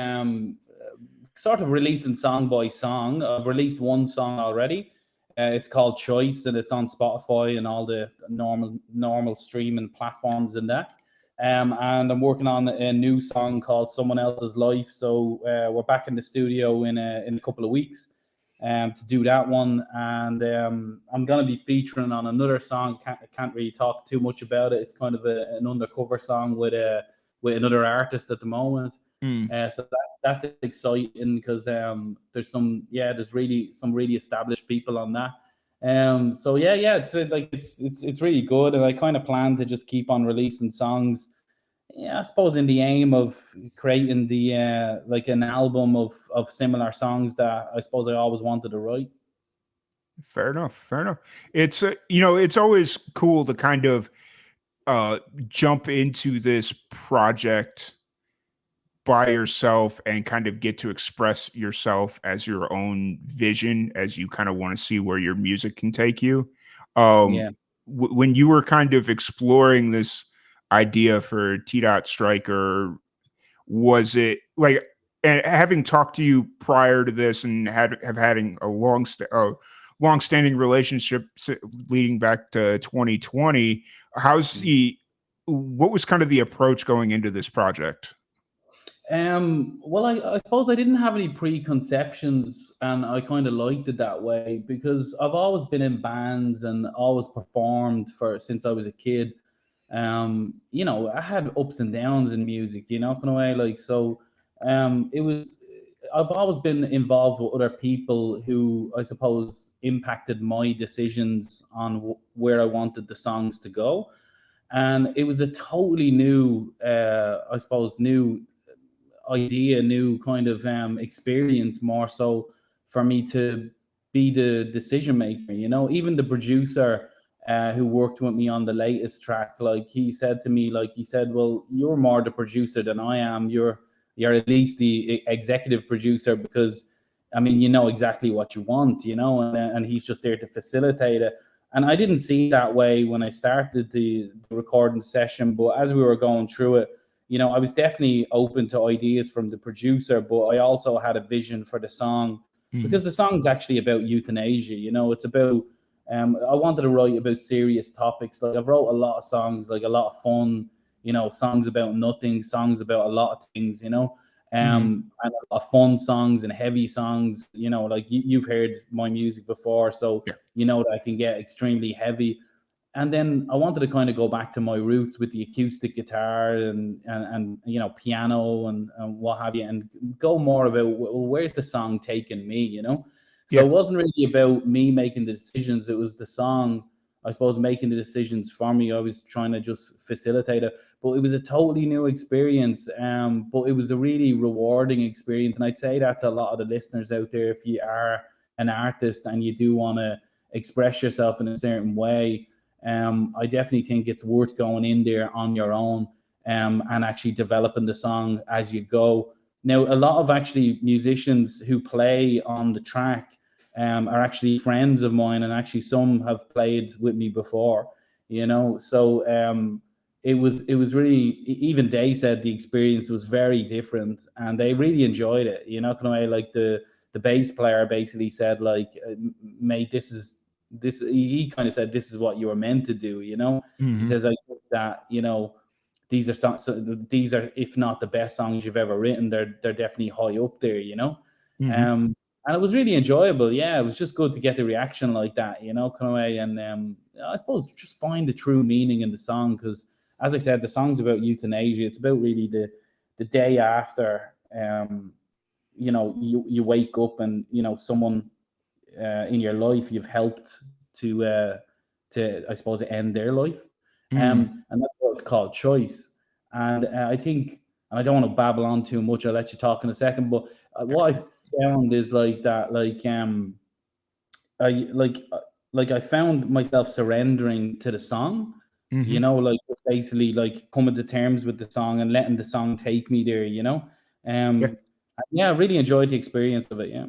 sort of releasing song by song. I've released one song already. It's called Choice, and it's on Spotify and all the normal streaming platforms and that. And I'm working on a new song called Someone Else's Life. So we're back in the studio in a couple of weeks to do that one. And I'm going to be featuring on another song. Can't really talk too much about it. It's kind of an undercover song with another artist at the moment. So that's exciting because there's really some really established people on that. So it's really good, and I kind of plan to just keep on releasing songs. Yeah, I suppose in the aim of creating the like an album of similar songs that I suppose I always wanted to write. Fair enough. It's it's always cool to kind of jump into this project by yourself and kind of get to express yourself as your own vision as you kind of want to see where your music can take you. When you were kind of exploring this idea for T-Dot Striker, was it like, and having talked to you prior to this and having a long-standing relationship leading back to 2020, what was kind of the approach going into this project? Well, I suppose I didn't have any preconceptions, and I kind of liked it that way because I've always been in bands and always performed since I was a kid. I had ups and downs in music, in a way, I've always been involved with other people who I suppose impacted my decisions on where I wanted the songs to go. And it was a totally new, new idea, new kind of experience, more so for me to be the decision maker. Even the producer who worked with me on the latest track, he said to me, well, you're more the producer than I am. You're at least the executive producer because you know exactly what you want, and he's just there to facilitate it. And I didn't see it that way when I started the recording session, but as we were going through it, I was definitely open to ideas from the producer, but I also had a vision for the song because the song's actually about euthanasia. You know, it's about. I wanted to write about serious topics. Like I've wrote a lot of songs, like a lot of fun, you know, songs about nothing, songs about a lot of things, you know, and a lot of fun songs and heavy songs. You know, like you've heard my music before, so you know that I can get extremely heavy. And then I wanted to kind of go back to my roots with the acoustic guitar and you know, piano and what have you, and go more about where's the song taking me, you know. So it wasn't really about me making the decisions; it was the song, I suppose, making the decisions for me. I was trying to just facilitate it, but it was a totally new experience. But it was a really rewarding experience, and I'd say that to a lot of the listeners out there. If you are an artist and you do want to express yourself in a certain way, I definitely think it's worth going in there on your own and actually developing the song as you go. Now, a lot of actually musicians who play on the track are actually friends of mine, and actually some have played with me before, you know. So it was really, even they said the experience was very different, and they really enjoyed it. You know, kind of like the bass player basically said, like, mate, he kind of said, this is what you were meant to do, you know. He says, I think that, you know, these are songs, so these are, if not the best songs you've ever written, they're definitely high up there, you know. And it was really enjoyable. Yeah, it was just good to get the reaction like that, you know, kind of way. And I suppose just find the true meaning in the song, because as I said, the song's about euthanasia. It's about really the day after, you know, you wake up and, you know, someone in your life you've helped to I suppose end their life, and that's what it's called, choice. And I think, and I don't want to babble on too much, I'll let you talk in a second, but what I found is like that, I I found myself surrendering to the song, you know, like basically like coming to terms with the song and letting the song take me there, you know. Yeah, I really enjoyed the experience of it. Yeah.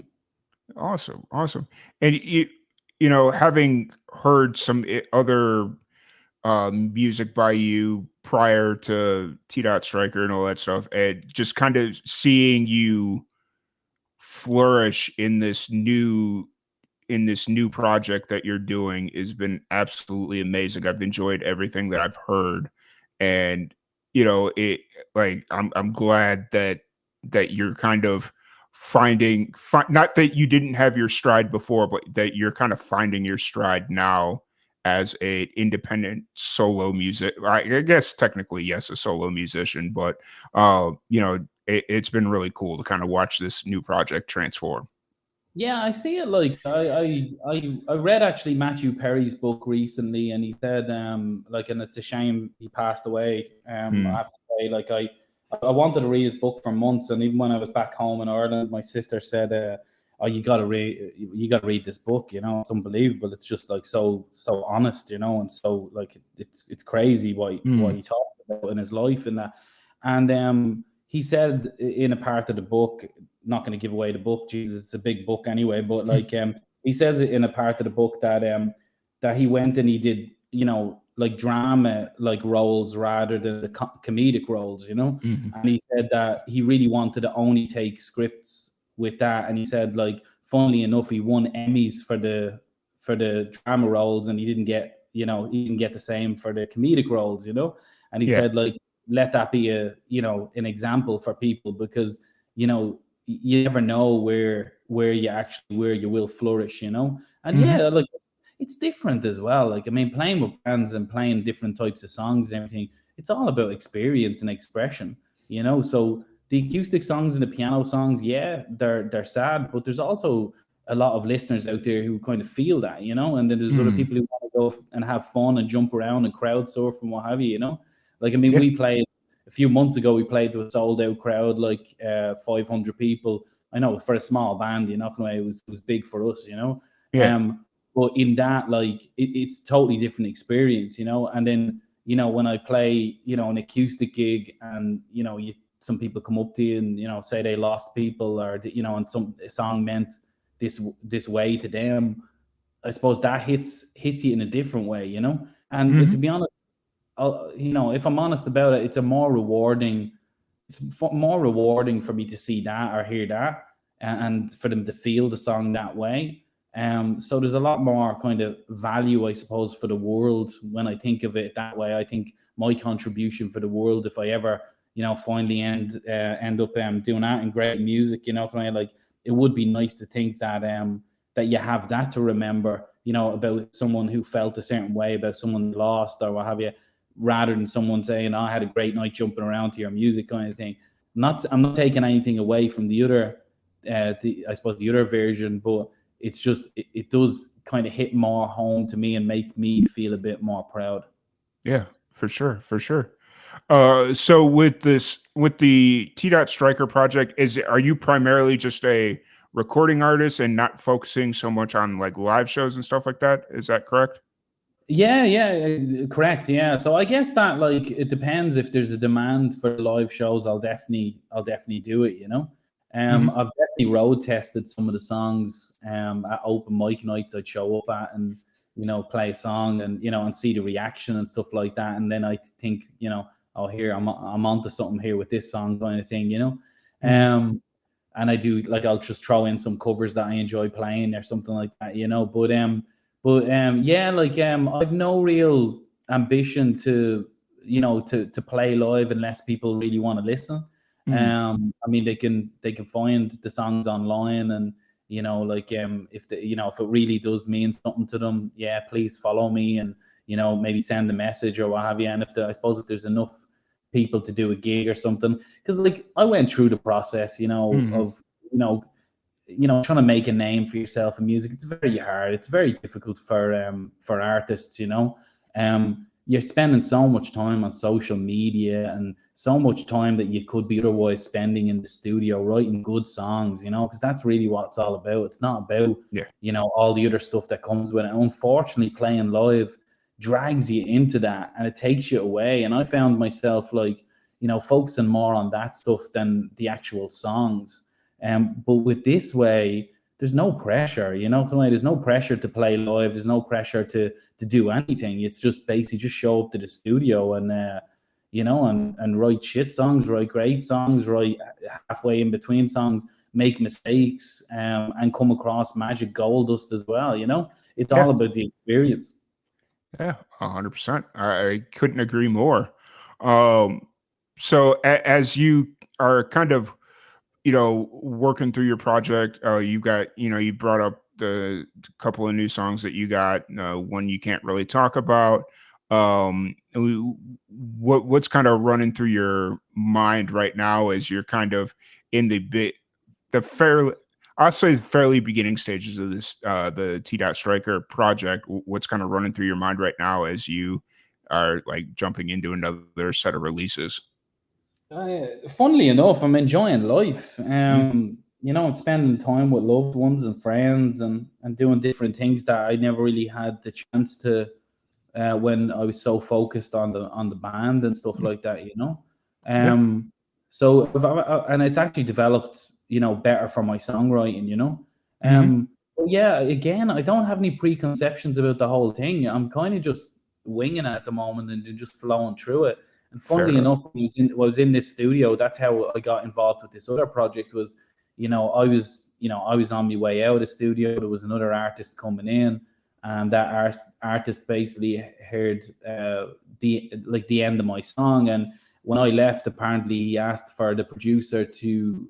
Awesome, awesome. And you know, having heard some other music by you prior to T. Dot Striker and all that stuff, and just kind of seeing you flourish in this new project that you're doing has been absolutely amazing. I've enjoyed everything that I've heard, and you know, I'm glad that you're kind of finding not that you didn't have your stride before, but that you're kind of finding your stride now as a independent solo music. I guess technically yes, a solo musician, but you know, it's been really cool to kind of watch this new project transform. Yeah, I see it. Like I read actually Matthew Perry's book recently, and he said like, and it's a shame he passed away. I have to say, like I wanted to read his book for months, and even when I was back home in Ireland, my sister said, "Oh, you got to read this book. You know, it's unbelievable. It's just like so honest, you know, and so like it's crazy what he talked about in his life and that." And he said in a part of the book, not going to give away the book, Jesus, it's a big book anyway, but like he says it in a part of the book that that he went and he did, you know, like drama like roles rather than the comedic roles, you know. And he said that he really wanted to only take scripts with that, and he said, like, funnily enough, he won Emmys for the drama roles, and he didn't get, you know, he didn't get the same for the comedic roles, you know. And he said, like, let that be a, you know, an example for people, because, you know, you never know where you will flourish, you know. And yeah, like, it's different as well. Like, I mean, playing with bands and playing different types of songs and everything, it's all about experience and expression, you know. So the acoustic songs and the piano songs, yeah, they're sad, but there's also a lot of listeners out there who kind of feel that, you know. And then there's other people who want to go and have fun and jump around and crowd surf and what have you, you know. Like, I mean, we played a few months ago, we played to a sold out crowd, like 500 people. I know, for a small band, you know, it was big for us, you know. But in that, like, it's totally different experience, you know. And then, you know, when I play, you know, an acoustic gig, and, you know, some people come up to you and, you know, say they lost people, or, you know, and a song meant this way to them, I suppose that hits you in a different way, you know. And to be honest, you know, if I'm honest about it, it's more rewarding for me to see that or hear that and for them to feel the song that way. So there's a lot more kind of value, I suppose, for the world when I think of it that way. I think my contribution for the world, if I ever, finally end up doing that and great music, like, it would be nice to think that that you have that to remember, about someone who felt a certain way about someone lost or what have you, rather than someone saying, "Oh, I had a great night jumping around to your music," kind of thing. I'm not taking anything away from the other, I suppose the other version, but it's just it does kind of hit more home to me and make me feel a bit more proud. Yeah, for sure, for sure. So with the T Dot Striker project, are you primarily just a recording artist and not focusing so much on like live shows and stuff like that? Is that correct? Yeah, correct. Yeah, so I guess that, like, it depends. If there's a demand for live shows, I'll definitely do it. Mhm. I've definitely road tested some of the songs at open mic nights I'd show up at, and play a song, and and see the reaction and stuff like that, and then I think, oh, here I'm onto something here with this song, kind of thing. Mhm. And I do, like, I'll just throw in some covers that I enjoy playing or something like that. Yeah, like, I've no real ambition to to play live unless people really want to listen. Mhm. I mean, they can find the songs online, and like, if if it really does mean something to them, yeah, please follow me, and maybe send a message or what have you. And I suppose if there's enough people to do a gig or something, because, like, I went through the process, Mhm. of trying to make a name for yourself in music. It's very hard. It's very difficult for artists. You're spending so much time on social media and so much time that you could be otherwise spending in the studio writing good songs. Because that's really what it's all about. It's not about Yeah. all the other stuff that comes with it. Unfortunately, playing live drags you into that, and it takes you away. And I found myself, like, focusing more on that stuff than the actual songs. But with this way, there's no pressure, there's no pressure to play live. There's no pressure to do anything. It's just basically just show up to the studio and and write shit songs, write great songs, write halfway in between songs, make mistakes, and come across magic gold dust as well. It's Yeah. all about the experience. Yeah, 100%. I couldn't agree more. Um, so as you are kind of, working through your project, you got, you brought up the couple of new songs that you got, one you can't really talk about. What's kind of running through your mind right now as you're kind of in the fairly, I'll say fairly beginning stages of this, the T Dot Striker project? What's kind of running through your mind right now as you are like jumping into another set of releases? Funnily enough, I'm enjoying life. Mm. And spending time with loved ones and friends, and doing different things that I never really had the chance to, when I was so focused on the band and stuff like that. Yeah. Um, so and it's actually developed, better for my songwriting. Mhm. But yeah, again, I don't have any preconceptions about the whole thing. I'm kind of just winging it at the moment and just flowing through it. And Fair funnily enough. enough, when I was in this studio, that's how I got involved with this other project. Was, I was on my way out of the studio. There was another artist coming in, and that artist basically heard the end of my song. And when I left, apparently he asked for the producer to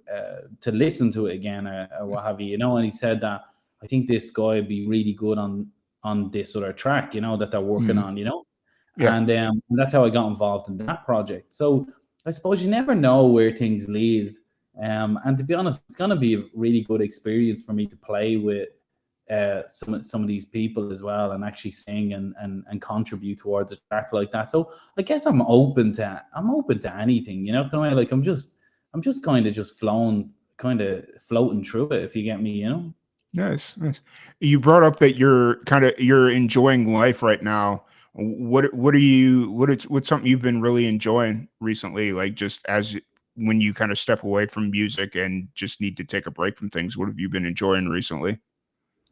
listen to it again, or what have you. And he said that, "I think this guy would be really good on this other track, that they're working Mhm. on." Yeah. And that's how I got involved in that project. So I suppose you never know where things lead. And to be honest, it's going to be a really good experience for me to play with some of these people as well, and actually sing and contribute towards a track like that. So I guess I'm open to anything, kind of like I'm just kind of just floating through it, if you get me. Nice, nice. You brought up that you're enjoying life right now. What are you what's something you've been really enjoying recently? Like just when you kind of step away from music and just need to take a break from things, what have you been enjoying recently?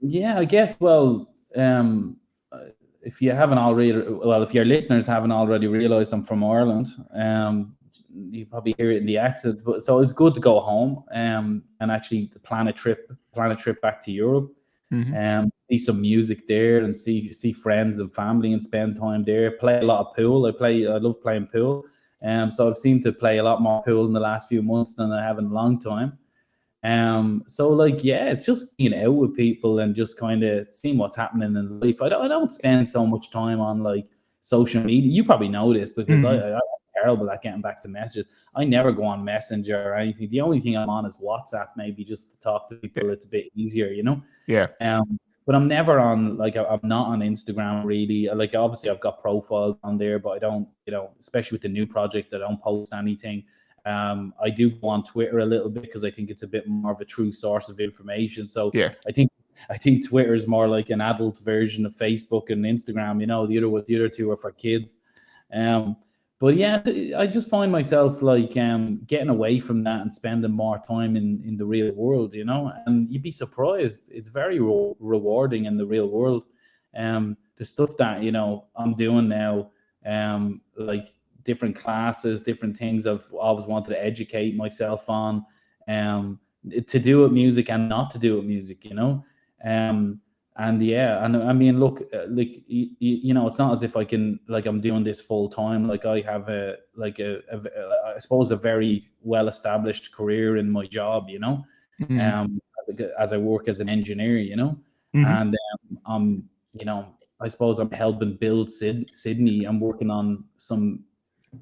Yeah, I guess. Well, if you haven't already, well, if your listeners haven't already realized, I'm from Ireland. you probably hear it in the accent. But so it was good to go home and actually plan a trip back to Europe. See some music there and see friends and family and spend time there. Play a lot of pool. I love playing pool. So I've seemed to play a lot more pool in the last few months than I have in a long time. So like, yeah, it's just being out with people and just kind of seeing what's happening in life. I don't spend so much time on like social media. You probably know this because I'm terrible at getting back to messages. I never go on Messenger or anything. The only thing I'm on is WhatsApp, maybe just to talk to people. It's a bit easier, you know? Yeah. But I'm never on, like, I'm not on Instagram really. Like, obviously I've got profiles on there, but I don't, you know, especially with the new project, I don't post anything. I do go on Twitter a little bit because I think it's a bit more of a true source of information. So yeah, I think Twitter is more like an adult version of Facebook and Instagram. You know, the other two are for kids. But yeah, I just find myself like getting away from that and spending more time in the real world. You know, and you'd be surprised. It's very rewarding in the real world. The stuff that, you know, I'm doing now, like different classes, different things I've always wanted to educate myself on, to do with music and not to do with music, you know. And yeah, and I mean, look, like you know, it's not as if I can, like, I'm doing this full time. Like, I have I suppose a very well established career in my job, you know. As I work as an engineer, you know, and I'm, you know, I suppose I'm helping build Sydney. I'm working on some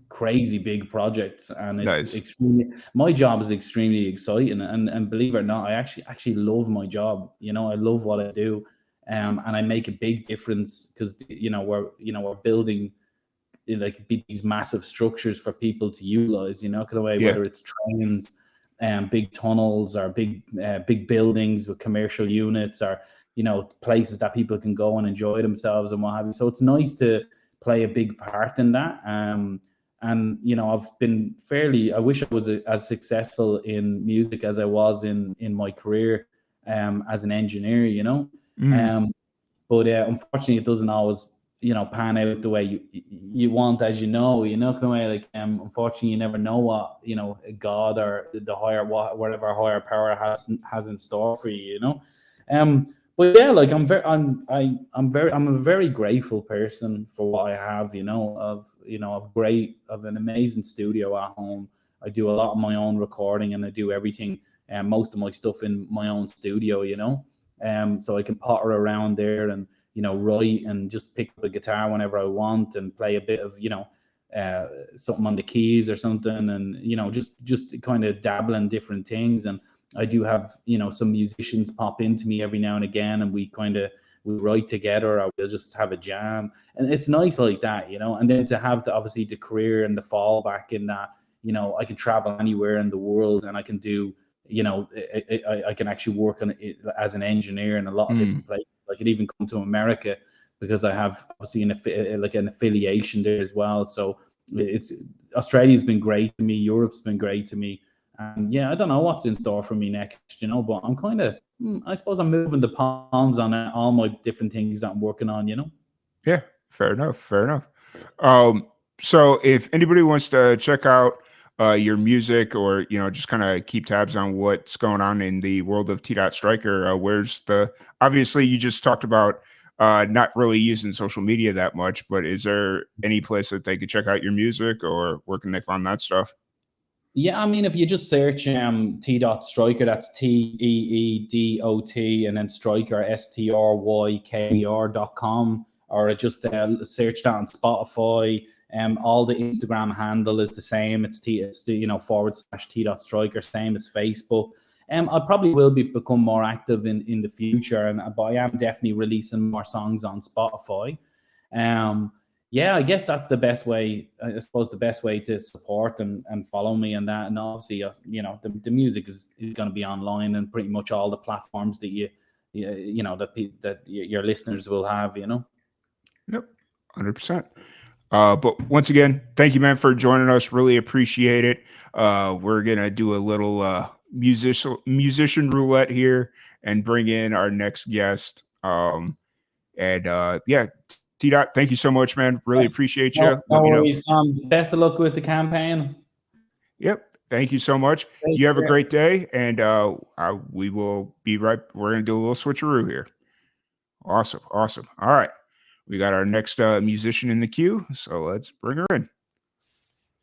crazy big projects, and it's extremely, my job is extremely exciting, and believe it or not, I actually love my job. You know, I love what I do, and I make a big difference because, you know, we're building like these massive structures for people to utilize, you know, kind of way, whether it's trains and big tunnels or big buildings with commercial units, or, you know, places that people can go and enjoy themselves and what have you. So it's nice to play a big part in that. And, you know, I've been I wish I was as successful in music as I was in my career as an engineer, you know. But unfortunately, it doesn't always, you know, pan out the way you want, as you know, kind of way, like, unfortunately, you never know what, you know, God or the higher, whatever higher power has in store for you, you know. But yeah, like, I'm a very grateful person for what I have, you know, of an amazing studio at home. I do a lot of my own recording, and I do everything, and most of my stuff in my own studio, you know. So I can potter around there and, you know, write and just pick up a guitar whenever I want and play a bit of, you know, something on the keys or something, and, you know, just kind of dabble in different things. And I do have, you know, some musicians pop into me every now and again, and we write together, or we'll just have a jam, and it's nice like that, you know. And then to have obviously the career and the fallback in that, you know, I can travel anywhere in the world, and I can do, you know, I can actually work on it as an engineer in a lot of different places. I could even come to America because I have obviously an affiliation there as well. So Australia's been great to me, Europe's been great to me, and yeah, I don't know what's in store for me next, you know, but I'm kind of, I suppose I'm moving the pawns on all my different things that I'm working on, you know. Yeah, fair enough. So if anybody wants to check out your music, or, you know, just kind of keep tabs on what's going on in the world of T.Striker, obviously you just talked about not really using social media that much, but is there any place that they could check out your music, or where can they find that stuff? Yeah, I mean, if you just search T.Striker, that's TEEDOT, and then Striker, STRYKER.com, or just search that on Spotify. All the Instagram handle is the same. It's you know, /T.Striker, same as Facebook. I probably will become more active in the future, but I am definitely releasing more songs on Spotify. Yeah, I guess that's the best way. I suppose the best way to support and follow me and that. And obviously, you know, the music is going to be online and pretty much all the platforms that you know, that your listeners will have, you know. Yep, 100%. But once again, thank you, man, for joining us. Really appreciate it. We're gonna do a little musician roulette here and bring in our next guest. Yeah, T-Dot, thank you so much, man. Really appreciate you. No worries, Tom. Best of luck with the campaign. Yep. Thank you so much. Thank You have a you. great day, and we will be right. We're going to do a little switcheroo here. Awesome. Awesome. All right. We got our next musician in the queue, so let's bring her in.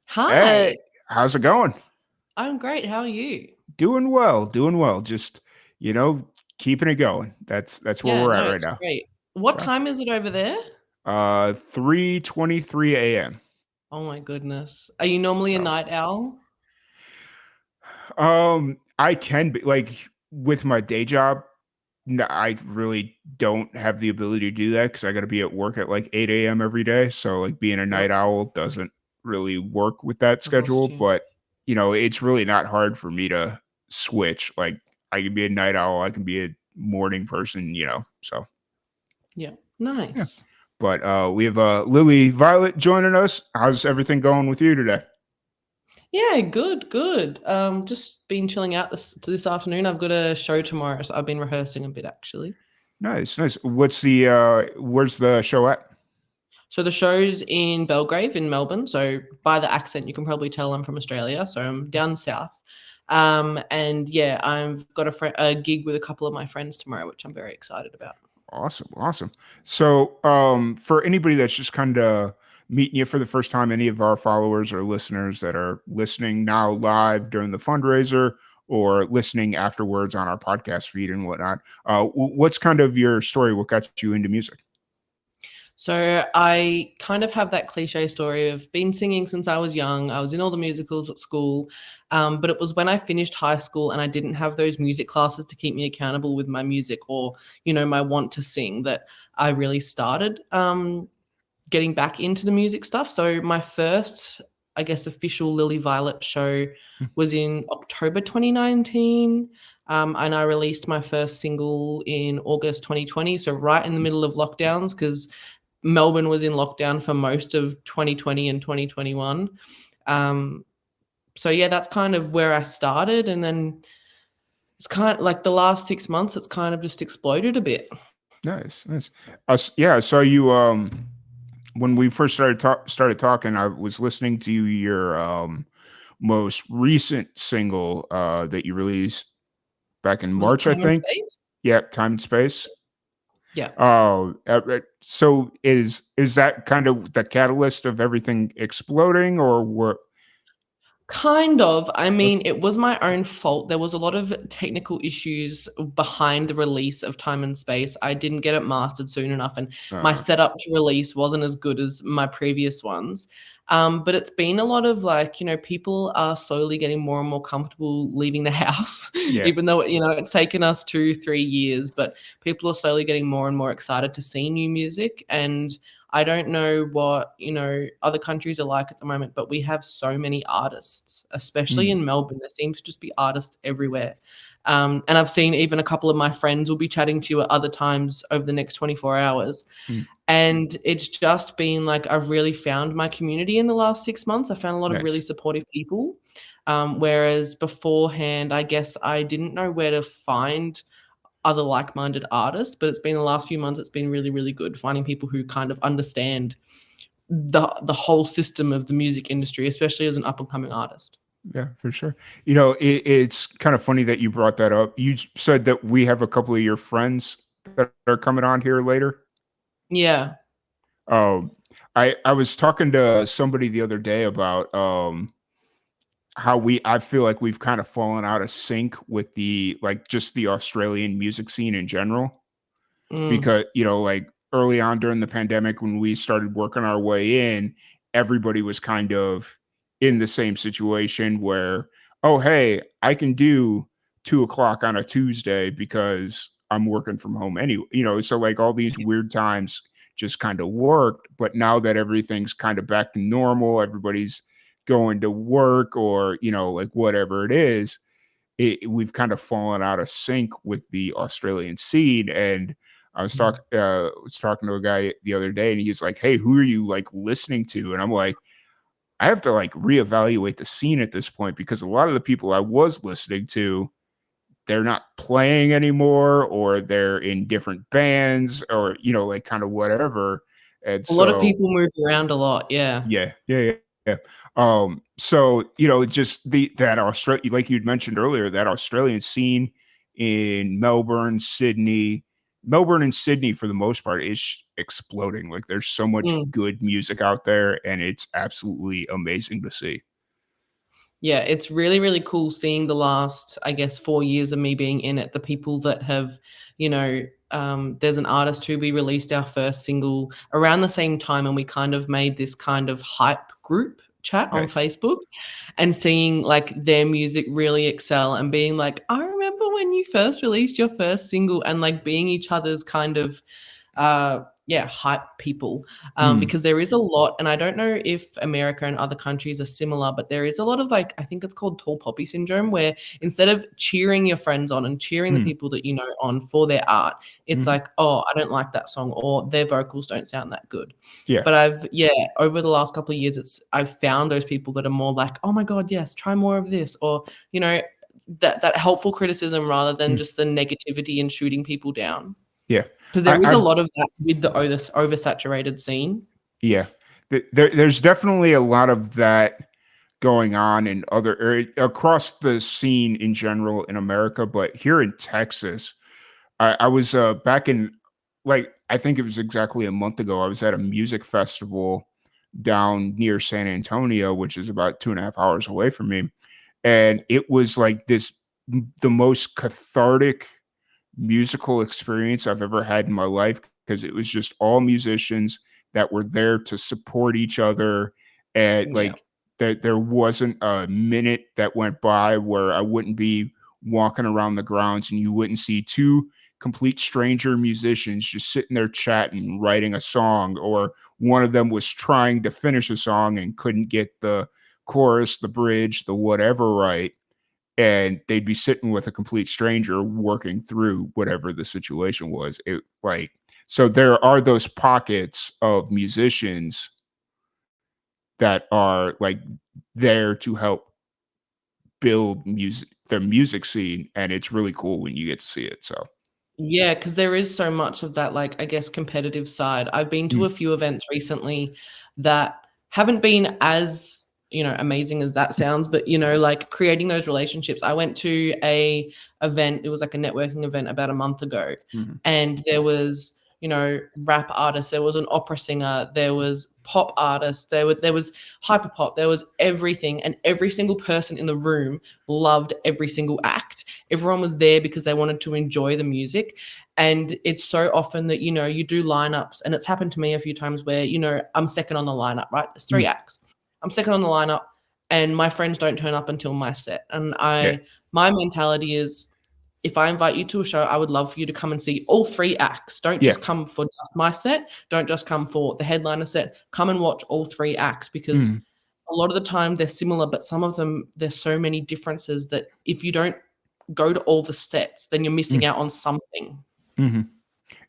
Hi. Hey, how's it going? I'm great. How are you? Doing well. Doing well. Just, keeping it going. That's where Yeah, we're at no, right it's now. great. What So, time is it over there? 3:23 a.m. Oh my goodness. Are you normally a So, night owl? I can be like with my day job. No, I really don't have the ability to do that because I got to be at work at like 8 a.m. every day. So like being a Yep. night owl doesn't really work with that Got schedule. you. But it's really not hard for me to switch. Like I can be a night owl, I can be a morning person. So Yeah. yeah. Nice. But we have Lily Violet joining us. How's everything going with you today? Yeah, good, good. Just been chilling out this afternoon. I've got a show tomorrow, so I've been rehearsing a bit actually. Nice, nice. What's the where's the show at? So the show's in Belgrave in Melbourne. So by the accent, you can probably tell I'm from Australia. So I'm down south. And yeah, I've got a gig with a couple of my friends tomorrow, which I'm very excited about. Awesome, awesome. So, for anybody that's just kind of meeting you for the first time, any of our followers or listeners that are listening now live during the fundraiser or listening afterwards on our podcast feed and whatnot, what's kind of your story? What got you into music? So I kind of have that cliche story of been singing since I was young. I was in all the musicals at school, but it was when I finished high school and I didn't have those music classes to keep me accountable with my music or, my want to sing that I really started getting back into the music stuff. So my first, I guess, official Lily Violet show was in October 2019. And I released my first single in August 2020. So right in the middle of lockdowns, because Melbourne was in lockdown for most of 2020 and 2021. So yeah, that's kind of where I started. And then it's kind of like the last 6 months, it's kind of just exploded a bit. Nice, nice. Yeah, I saw you when we first started talking. I was listening to your most recent single that you released back in Was it March, I Time and think. Space? Yeah, Time and Space. Yeah. Oh, so is that kind of the catalyst of everything exploding, or what? Kind of. I mean, it was my own fault. There was a lot of technical issues behind the release of Time and Space. I didn't get it mastered soon enough, and my setup to release wasn't as good as my previous ones. But it's been a lot of people are slowly getting more and more comfortable leaving the house, Yeah. even though, it's taken us 2-3 years, but people are slowly getting more and more excited to see new music. And I don't know what, other countries are like at the moment, but we have so many artists, especially in Melbourne. There seems to just be artists everywhere. And I've seen even a couple of my friends will be chatting to you at other times over the next 24 hours. And it's just been like, I've really found my community in the last 6 months. I found a lot of really Nice. supportive people. Whereas beforehand, I guess I didn't know where to find other like-minded artists, but it's been the last few months, it's been really, really good finding people who kind of understand the whole system of the music industry, especially as an up-and-coming artist. Yeah, for sure. It's kind of funny that you brought that up. You said that we have a couple of your friends that are coming on here later. Yeah. I was talking to somebody the other day about how I feel like we've kind of fallen out of sync with just the Australian music scene in general. Because, like early on during the pandemic, when we started working our way in, everybody was kind of in the same situation where, oh, hey, I can do 2:00 on a Tuesday because I'm working from home anyway. So like all these weird times just kind of worked. But now that everything's kind of back to normal, everybody's going to work or, like whatever it is, we've kind of fallen out of sync with the Australian scene. And I was talking to a guy the other day, and he's like, "Hey, who are you like listening to?" And I'm like, I have to like reevaluate the scene at this point because a lot of the people I was listening to, they're not playing anymore, or they're in different bands, or like kind of whatever. And A lot of so, people move around a lot. Yeah. yeah. Yeah. So, just that Australia, like you'd mentioned earlier, that Australian scene in Melbourne and Sydney for the most part is exploding. Like there's so much Mm. good music out there, and it's absolutely amazing to see. Yeah, it's really, really cool seeing the last, I guess, 4 years of me being in it. The people that have, there's an artist who we released our first single around the same time, and we kind of made this kind of hype group chat on Nice. Facebook, and seeing like their music really excel and being like, I remember when you first released your first single, and like being each other's kind of hype people, because there is a lot, and I don't know if America and other countries are similar, but there is a lot of like, I think it's called tall poppy syndrome, where instead of cheering your friends on and cheering the people that you know on for their art, it's like, oh, I don't like that song, or their vocals don't sound that good. Yeah. But over the last couple of years, I've found those people that are more like, oh my God, yes, try more of this, or that helpful criticism rather than just the negativity and shooting people down. Yeah. Because there is a lot of that with the oversaturated scene. Yeah. There's definitely a lot of that going on in other areas across the scene in general in America, but here in Texas, I was back in, like, I think it was exactly a month ago. I was at a music festival down near San Antonio, which is about 2.5 hours away from me, and it was like the most cathartic musical experience I've ever had in my life, because it was just all musicians that were there to support each other, and Yeah. like that there wasn't a minute that went by where I wouldn't be walking around the grounds and you wouldn't see two complete stranger musicians just sitting there chatting, writing a song, or one of them was trying to finish a song and couldn't get the chorus, the bridge, the whatever right, and they'd be sitting with a complete stranger working through whatever the situation was. So there are those pockets of musicians that are like there to help build their music scene, and it's really cool when you get to see it. So Yeah, because there is so much of that, like, I guess, competitive side. I've been to a few events recently that haven't been as, amazing as that sounds, but, like creating those relationships. I went to a event, it was like a networking event about a month ago, and there was, rap artists, there was an opera singer, there was pop artists, there was hyper pop, there was everything, and every single person in the room loved every single act. Everyone was there because they wanted to enjoy the music. And it's so often that, you do lineups, and it's happened to me a few times where, I'm second on the lineup, right? There's 3 acts. I'm second on the lineup, and my friends don't turn up until my set. And my mentality is, if I invite you to a show, I would love for you to come and see all 3 acts. Don't just come for just my set. Don't just come for the headliner set. Come and watch all 3 acts, because a lot of the time they're similar, but some of them, there's so many differences that if you don't go to all the sets, then you're missing out on something.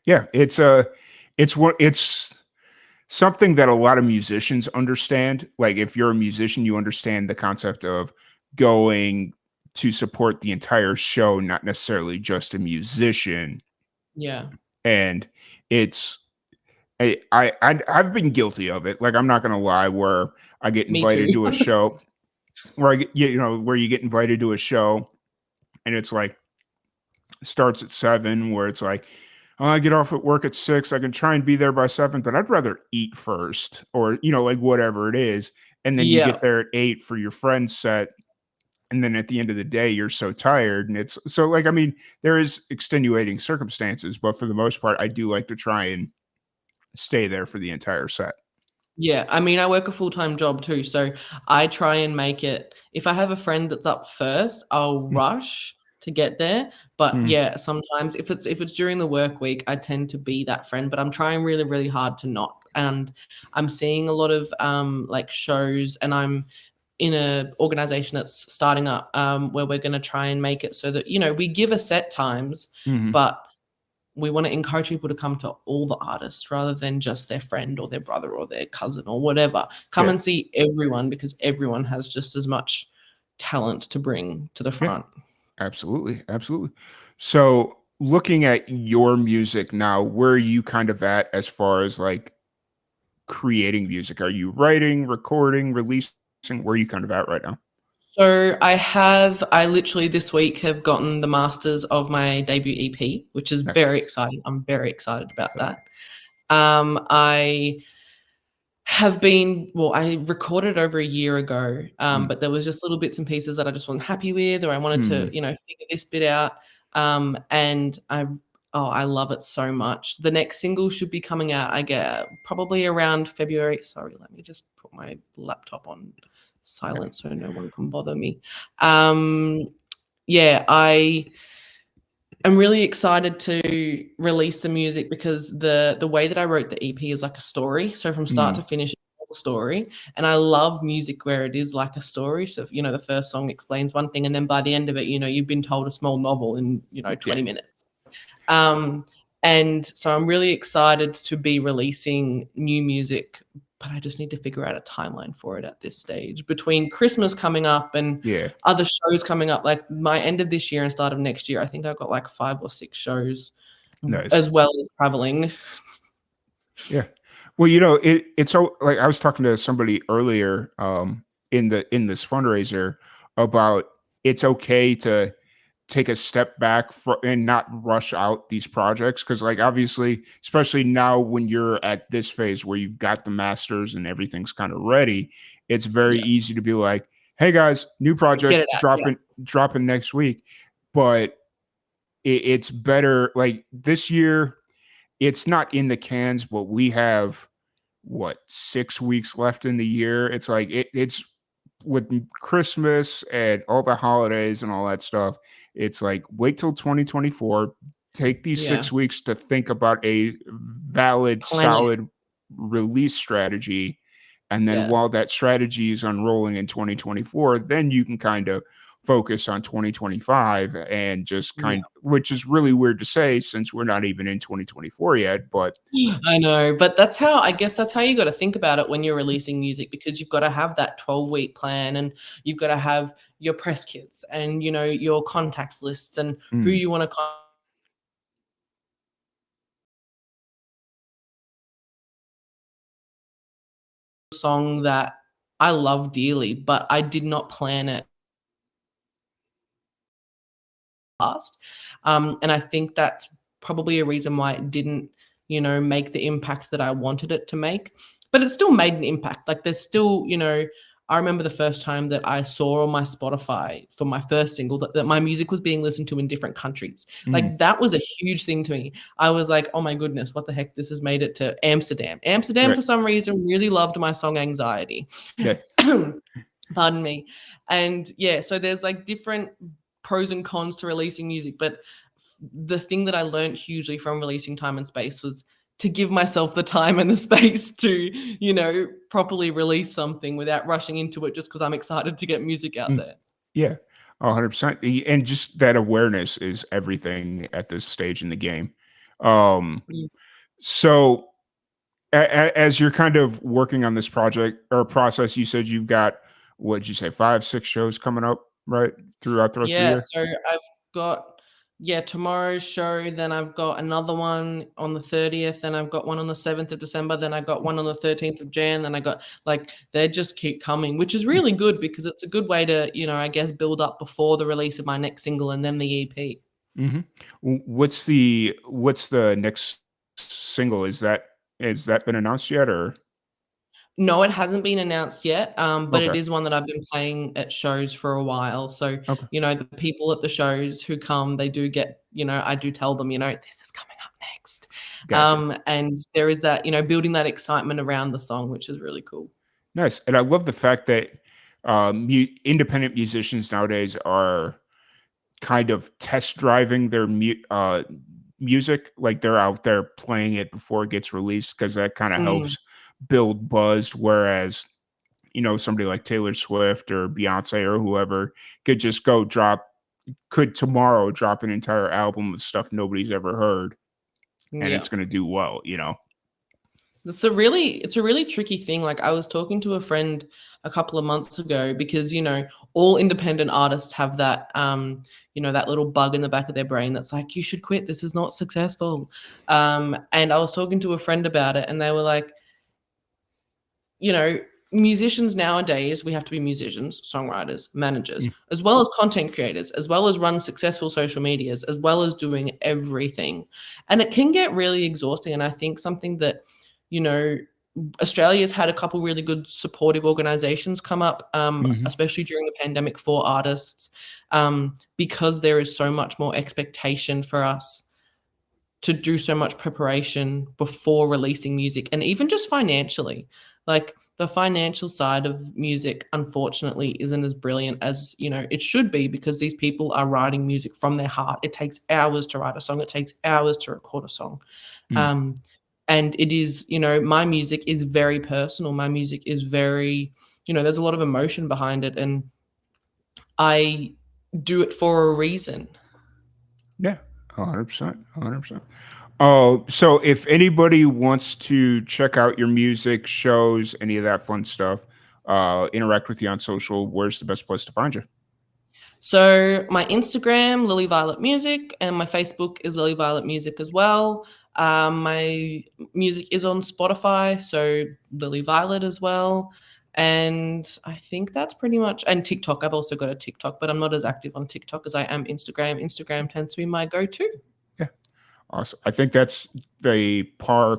Yeah, it's something that a lot of musicians understand. Like if you're a musician, you understand the concept of going to support the entire show, not necessarily just a musician. Yeah. And I've been guilty of it. Like I'm not gonna lie, where I get Me invited too. to a show, where where you get invited to a show, and it's like starts at 7, where it's like, oh, I get off at work at 6. I can try and be there by 7, but I'd rather eat first, or like whatever it is. And then you Yeah. get there at 8 for your friend's set, and then at the end of the day, you're so tired, and it's so like, I mean, there is extenuating circumstances, but for the most part, I do like to try and stay there for the entire set. Yeah, I mean, I work a full-time job too, so I try and make it, if I have a friend that's up first, I'll rush to get there. But yeah, sometimes if it's during the work week, I tend to be that friend, but I'm trying really, really hard to not. And I'm seeing a lot of like shows, and I'm in a organization that's starting up, where we're going to try and make it so that, we give a set times, but we want to encourage people to come to all the artists rather than just their friend or their brother or their cousin or whatever. Come and see everyone, because everyone has just as much talent to bring to the front. Absolutely. Absolutely. So looking at your music now, where are you kind of at as far as like creating music? Are you writing, recording, releasing? Where are you kind of at right now? So I literally this week have gotten the masters of my debut EP, which is very exciting. I'm very excited about that. I recorded over a year ago, but there was just little bits and pieces that I just wasn't happy with, or I wanted to, figure this bit out. And I love it so much. The next single should be coming out, I guess, probably around February. Sorry, let me just put my laptop on silent so no one can bother me. I'm really excited to release the music because the way that I wrote the EP is like a story. So from start to finish, it's a story. And I love music where it is like a story. So, the first song explains one thing, and then by the end of it, you've been told a small novel in, 20 minutes. And so I'm really excited to be releasing new music, but I just need to figure out a timeline for it at this stage. Between Christmas coming up and other shows coming up, like my end of this year and start of next year, I think I've got like 5 or 6 shows, as well as traveling. Yeah. Well, it's so like I was talking to somebody earlier in this fundraiser about it's okay to take a step back and not rush out these projects, because like obviously, especially now when you're at this phase where you've got the masters and everything's kind of ready, it's very easy to be like, hey guys, new project dropping next week. But it's better, like this year it's not in the cans, but we have 6 weeks left in the year. It's like it's with Christmas and all the holidays and all that stuff. It's like wait till 2024, take these 6 weeks to think about a valid, solid release strategy. And then while that strategy is unrolling in 2024, then you can kind of focus on 2025 and just which is really weird to say since we're not even in 2024 yet, but I know, but that's how you got to think about it when you're releasing music, because you've got to have that 12-week plan, and you've got to have your press kits and your contacts lists and who you want to song that I love dearly, but I did not plan it past. And I think that's probably a reason why it didn't, make the impact that I wanted it to make. But it still made an impact. Like there's still, I remember the first time that I saw on my Spotify for my first single that my music was being listened to in different countries. Like that was a huge thing to me. I was like, oh my goodness, what the heck? This has made it to Amsterdam. For some reason really loved my song Anxiety. Pardon me. And so there's like different pros and cons to releasing music, but the thing that I learned hugely from releasing Time and Space was to give myself the time and the space to, properly release something without rushing into it just because I'm excited to get music out there. Yeah, 100%. And just that awareness is everything at this stage in the game. So as you're kind of working on this project or process, you said you've got, what'd you say, 5, 6 shows coming up, right? Throughout the rest of the year? So I've got tomorrow's show, then I've got another one on the 30th, then I've got one on the 7th of December, then I got one on the 13th of Jan, then I got they just keep coming, which is really good because it's a good way to, I guess build up before the release of my next single and then the EP. What's the next single? Has that been announced yet, or? No, it hasn't been announced yet, but it is one that I've been playing at shows for a while. So, the people at the shows who come, they do get, I do tell them, this is coming up next. Gotcha. And there is that, building that excitement around the song, which is really cool. Nice. And I love the fact that independent musicians nowadays are kind of test driving their music, like they're out there playing it before it gets released, because that kind of helps build buzz, whereas somebody like Taylor Swift or Beyonce or whoever could just could tomorrow drop an entire album of stuff nobody's ever heard, and it's going to do well. It's a really tricky thing. Like I was talking to a friend a couple of months ago because, all independent artists have that, that little bug in the back of their brain that's like, you should quit. This is not successful. And I was talking to a friend about it and they were like, you know, musicians nowadays, we have to be musicians, songwriters, managers, as well as content creators, as well as run successful social medias, as well as doing everything. And it can get really exhausting. And I think something that, you know, Australia's had a couple really good supportive organizations come up, especially during the pandemic for artists, because there is so much more expectation for us to do so much preparation before releasing music, and even just financially. Like, the financial side of music, unfortunately, isn't as brilliant as, you know, it should be, because these people are writing music from their heart. It takes hours to write a song. It takes hours to record a song. And it is, you know, my music is very personal. My music is very, you know, there's a lot of emotion behind it, and I do it for a reason. Yeah, 100%, 100%. Oh, so if anybody wants to check out your music, shows, any of that fun stuff, interact with you on social, where's the best place to find you? So my Instagram, Lily Violet Music, and my Facebook is Lily Violet Music as well. My music is on Spotify, so Lily Violet as well. And I think that's pretty much, and TikTok. I've also got a TikTok, but I'm not as active on TikTok as I am Instagram. Instagram tends to be my go-to. Yeah. Awesome. I think that's the for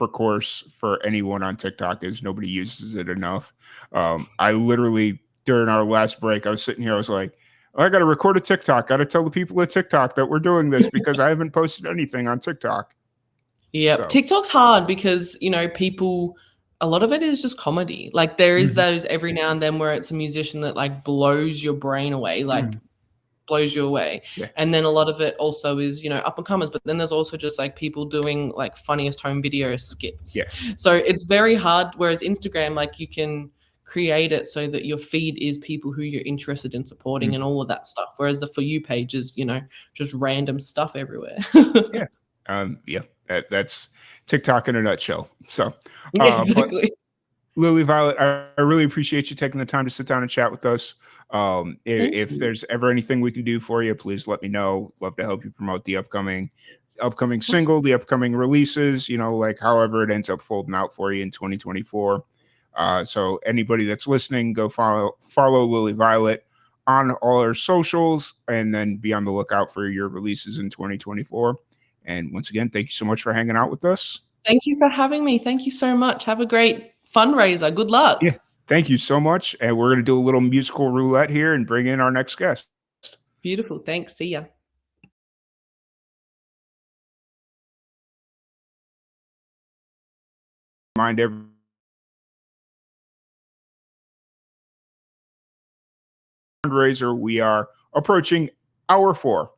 course for anyone on TikTok is nobody uses it enough. I literally, during our last break, I was sitting here, I was like, oh, I got to record a TikTok. Got to tell the people at TikTok that we're doing this because I haven't posted anything on TikTok. Yeah, So. TikTok's hard because, you know, people, a lot of it is just comedy. Like, there is those every now and then where it's a musician that like blows your brain away, like blows you away. Yeah. And then a lot of it also is, you know, up and comers, but then there's also just like people doing like funniest home video skits. Yeah. So it's very hard. Whereas Instagram, like, you can create it so that your feed is people who you're interested in supporting and all of that stuff. Whereas the For You page is, you know, just random stuff everywhere. Yeah. Yeah. That's TikTok in a nutshell. So, Yeah, exactly. But Lily Violet, I really appreciate you taking the time to sit down and chat with us. If there's ever anything we can do for you, please let me know. Love to help you promote the upcoming single, the upcoming releases, you know, like however it ends up folding out for you in 2024. So anybody that's listening, go follow Lily Violet on all her socials, and then be on the lookout for your releases in 2024. And once again, thank you so much for hanging out with us. Thank you for having me. Thank you so much. Have a great fundraiser. Good luck. Yeah. Thank you so much. And we're going to do a little musical roulette here and bring in our next guest. Beautiful. Thanks. See ya. Remind everyone, fundraiser, we are approaching hour 4.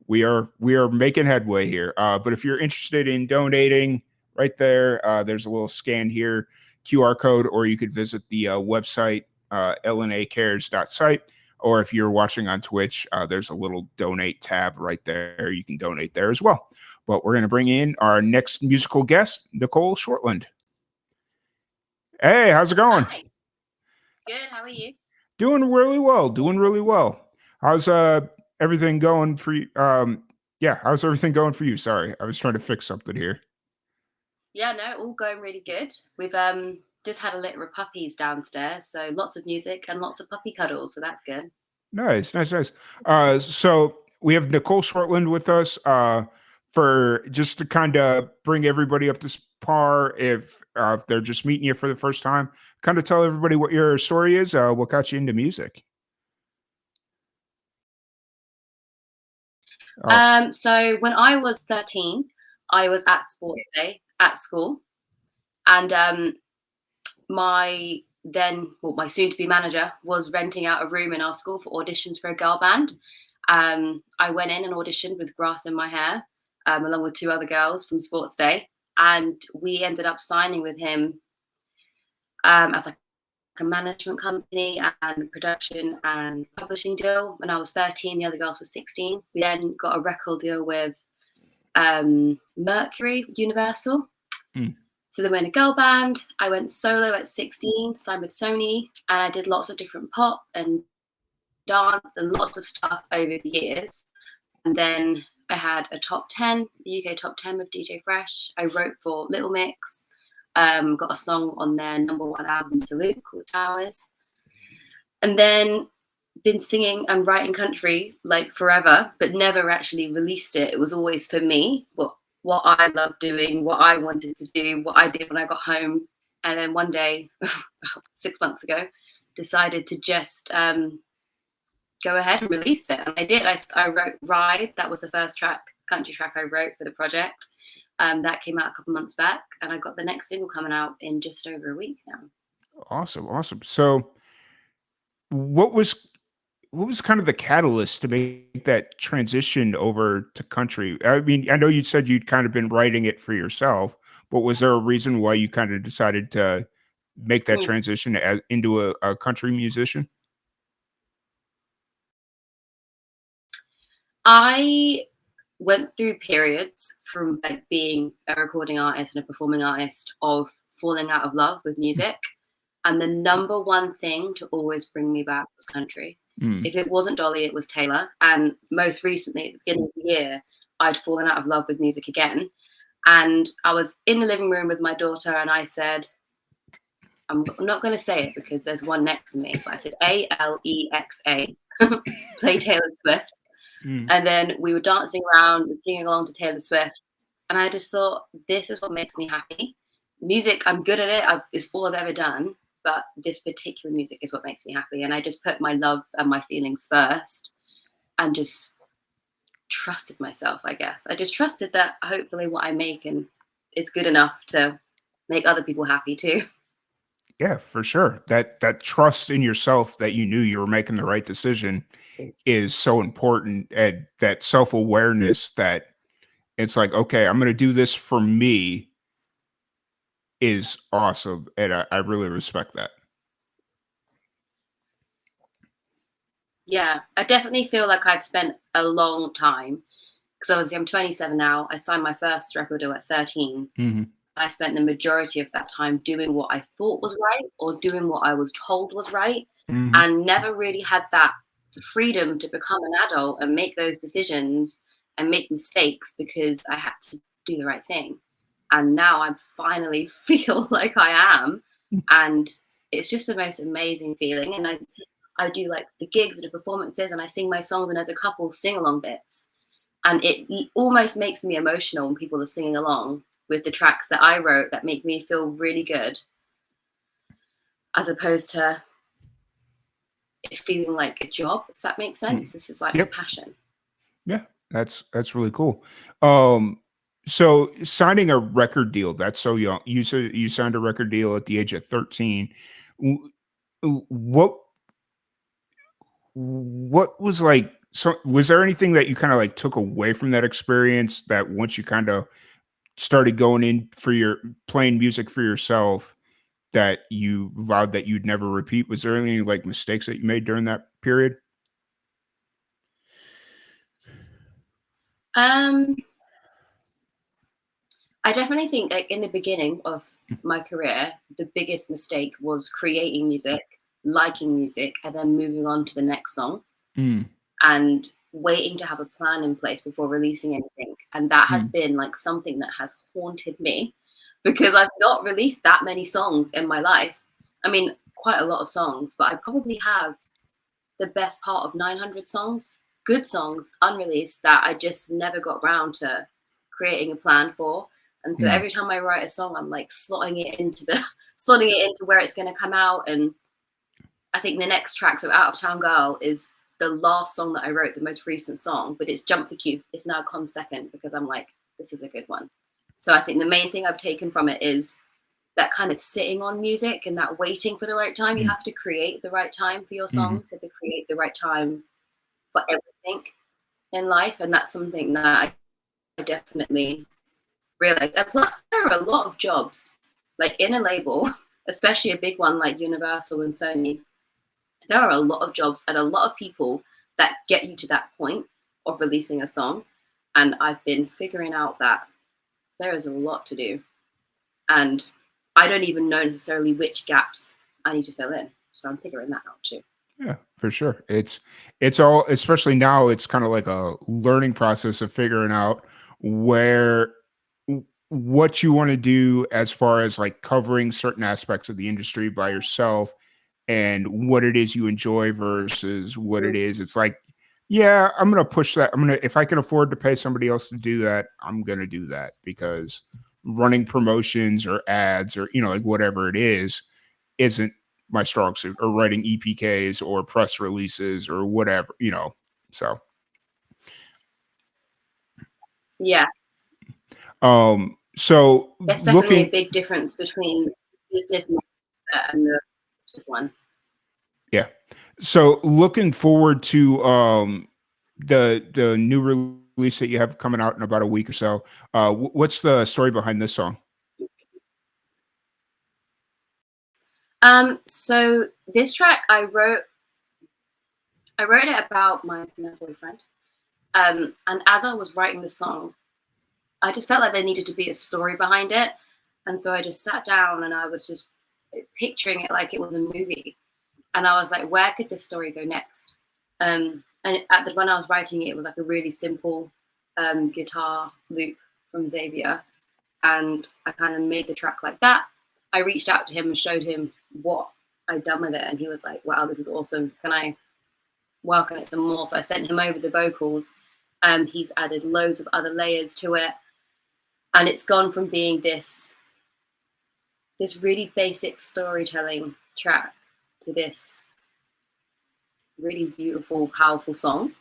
We are making headway here. But if you're interested in donating, right there, there's a little scan here, QR code, or you could visit the website, lnacares.site. Or if you're watching on Twitch, there's a little donate tab right there. You can donate there as well. But we're going to bring in our next musical guest, Nicole Shortland. Hey, how's it going? Hi. Good. How are you? Doing really well. Doing really well. How's everything going for you? How's everything going for you? Sorry, I was trying to fix something here. Yeah, no, all going really good. We've just had a litter of puppies downstairs, so lots of music and lots of puppy cuddles, so that's good. Nice. So we have Nicole Shortland with us for just to kind of bring everybody up to par. If they're just meeting you for the first time, kind of tell everybody what your story is. What got you into music? So when I was 13, I was at sports day at school, and my soon-to-be manager was renting out a room in our school for auditions for a girl band. I went in and auditioned with grass in my hair, along with 2 other girls from sports day, and we ended up signing with him as like a management company and production and publishing deal. When I was 13, the other girls were 16. We then got a record deal with Mercury, Universal. So then we had a girl band. I went solo at 16, signed with Sony, and I did lots of different pop and dance and lots of stuff over the years. And then I had a top 10, the UK top 10 with DJ Fresh. I wrote for Little Mix. Got a song on their #1 album, Salute, called Towers. And then been singing and writing country like forever, but never actually released it. It was always for me, what I loved doing, what I wanted to do, what I did when I got home. And then one day, about 6 months ago, decided to just go ahead and release it. And I did. I wrote Ride. That was the first country track I wrote for the project. That came out a couple months back, and I got the next single coming out in just over a week now. Awesome, awesome. So what was kind of the catalyst to make that transition over to country? I mean, I know you said you'd kind of been writing it for yourself, but was there a reason why you kind of decided to make that transition into a country musician? I went through periods from like being a recording artist and a performing artist of falling out of love with music. And the #1 thing to always bring me back was country. If it wasn't Dolly, it was Taylor. And most recently, at the beginning of the year, I'd fallen out of love with music again. And I was in the living room with my daughter, and I said, I'm not going to say it because there's one next to me, but I said Alexa, play Taylor Swift. And then we were dancing around and singing along to Taylor Swift. And I just thought, this is what makes me happy. Music, I'm good at it. It's all I've ever done. But this particular music is what makes me happy. And I just put my love and my feelings first and just trusted myself, I guess. I just trusted that hopefully what I make and it's good enough to make other people happy too. Yeah, for sure. That trust in yourself that you knew you were making the right decision is so important, and that self-awareness that it's like, okay, I'm going to do this for me is awesome. And I really respect that. Yeah, I definitely feel like I've spent a long time, because obviously I'm 27 now. I signed my first record deal at 13. I spent the majority of that time doing what I thought was right or doing what I was told was right, and never really had that freedom to become an adult and make those decisions and make mistakes because I had to do the right thing. And now I finally feel like I am, and it's just the most amazing feeling. And I do like the gigs and the performances, and I sing my songs, and there's a couple sing-along bits, and it almost makes me emotional when people are singing along with the tracks that I wrote that make me feel really good, as opposed to it feeling like a job, if that makes sense. This is like a passion. Yeah, that's really cool. So signing a record deal, that's so young. You said you signed a record deal at the age of 13. What was like, so was there anything that you kind of like took away from that experience, that once you kind of started going in for your playing music for yourself, that you vowed that you'd never repeat? Was there any like mistakes that you made during that period? I definitely think like in the beginning of my career, the biggest mistake was creating music, liking music, and then moving on to the next song and waiting to have a plan in place before releasing anything. And that has been like something that has haunted me, because I've not released that many songs in my life. I mean, quite a lot of songs, but I probably have the best part of 900 songs, good songs, unreleased, that I just never got around to creating a plan for. And so every time I write a song, I'm like slotting it into where it's going to come out. And I think the next track, so Out of Town Girl, is the last song that I wrote, the most recent song, but it's jumped the queue. It's now come second because I'm like, this is a good one. So I think the main thing I've taken from it is that kind of sitting on music and that waiting for the right time. You have to create the right time for your songs, you have to create the right time for everything in life. And that's something that I definitely realized. And plus, there are a lot of jobs, like in a label, especially a big one like Universal and Sony. There are a lot of jobs and a lot of people that get you to that point of releasing a song. And I've been figuring out that there is a lot to do. And I don't even know necessarily which gaps I need to fill in. So I'm figuring that out too. Yeah, for sure. It's all, especially now, it's kind of like a learning process of figuring out where what you want to do as far as like covering certain aspects of the industry by yourself and what it is you enjoy versus what it is. It's like, yeah, I'm going to push that. If I can afford to pay somebody else to do that, I'm going to do that, because running promotions or ads or, like whatever it is, isn't my strong suit, or writing EPKs or press releases or whatever, so. Yeah. So There's definitely a big difference between business and the one. Yeah. So looking forward to the new release that you have coming out in about a week or so. What's the story behind this song? So this track I wrote it about my boyfriend. And as I was writing the song, I just felt like there needed to be a story behind it. And so I just sat down and I was just picturing it like it was a movie. And I was like, where could this story go next? And when I was writing it, it was like a really simple guitar loop from Xavier. And I kind of made the track like that. I reached out to him and showed him what I'd done with it. And he was like, wow, this is awesome. Can I work on it some more? So I sent him over the vocals. He's added loads of other layers to it. And it's gone from being this really basic storytelling track to this really beautiful, powerful song.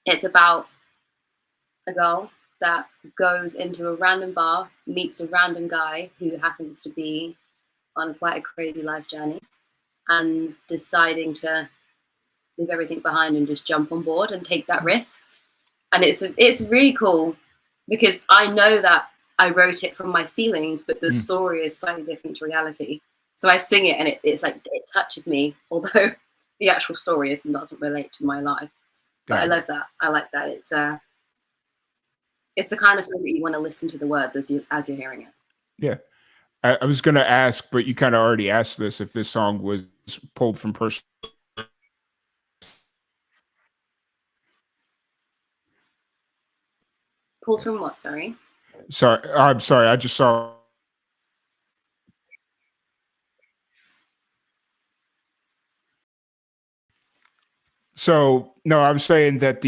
It's about a girl that goes into a random bar, meets a random guy who happens to be on quite a crazy life journey, and deciding to leave everything behind and just jump on board and take that risk. And it's really cool, because I know that I wrote it from my feelings, but the story is slightly different to reality. So I sing it and it's like, it touches me, although the actual story doesn't relate to my life. But I love that. I like that. It's the kind of song that you want to listen to the words as you're hearing it. Yeah. I was going to ask, but you kind of already asked this, if this song was pulled from personal. Pulled from what? Sorry. I'm sorry. I just saw. So no, I was saying that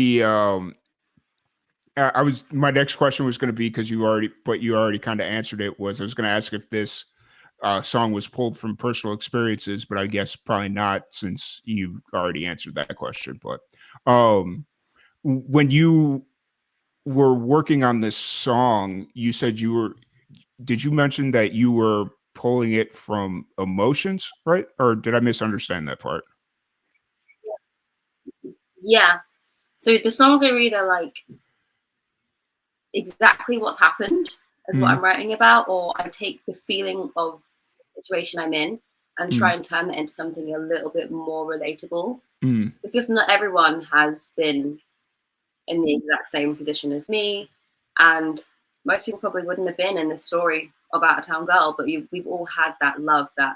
my next question was going to be, because you already kind of answered it, was I was going to ask if this song was pulled from personal experiences, but I guess probably not, since you already answered that question. But when you were working on this song, you said did you mention that you were pulling it from emotions, right? Or did I misunderstand that part? Yeah. So the songs are either like exactly what's happened as what I'm writing about, or I take the feeling of the situation I'm in and try and turn that into something a little bit more relatable. Because not everyone has been in the exact same position as me, and most people probably wouldn't have been in this story of Out of Town Girl, but we've all had that love that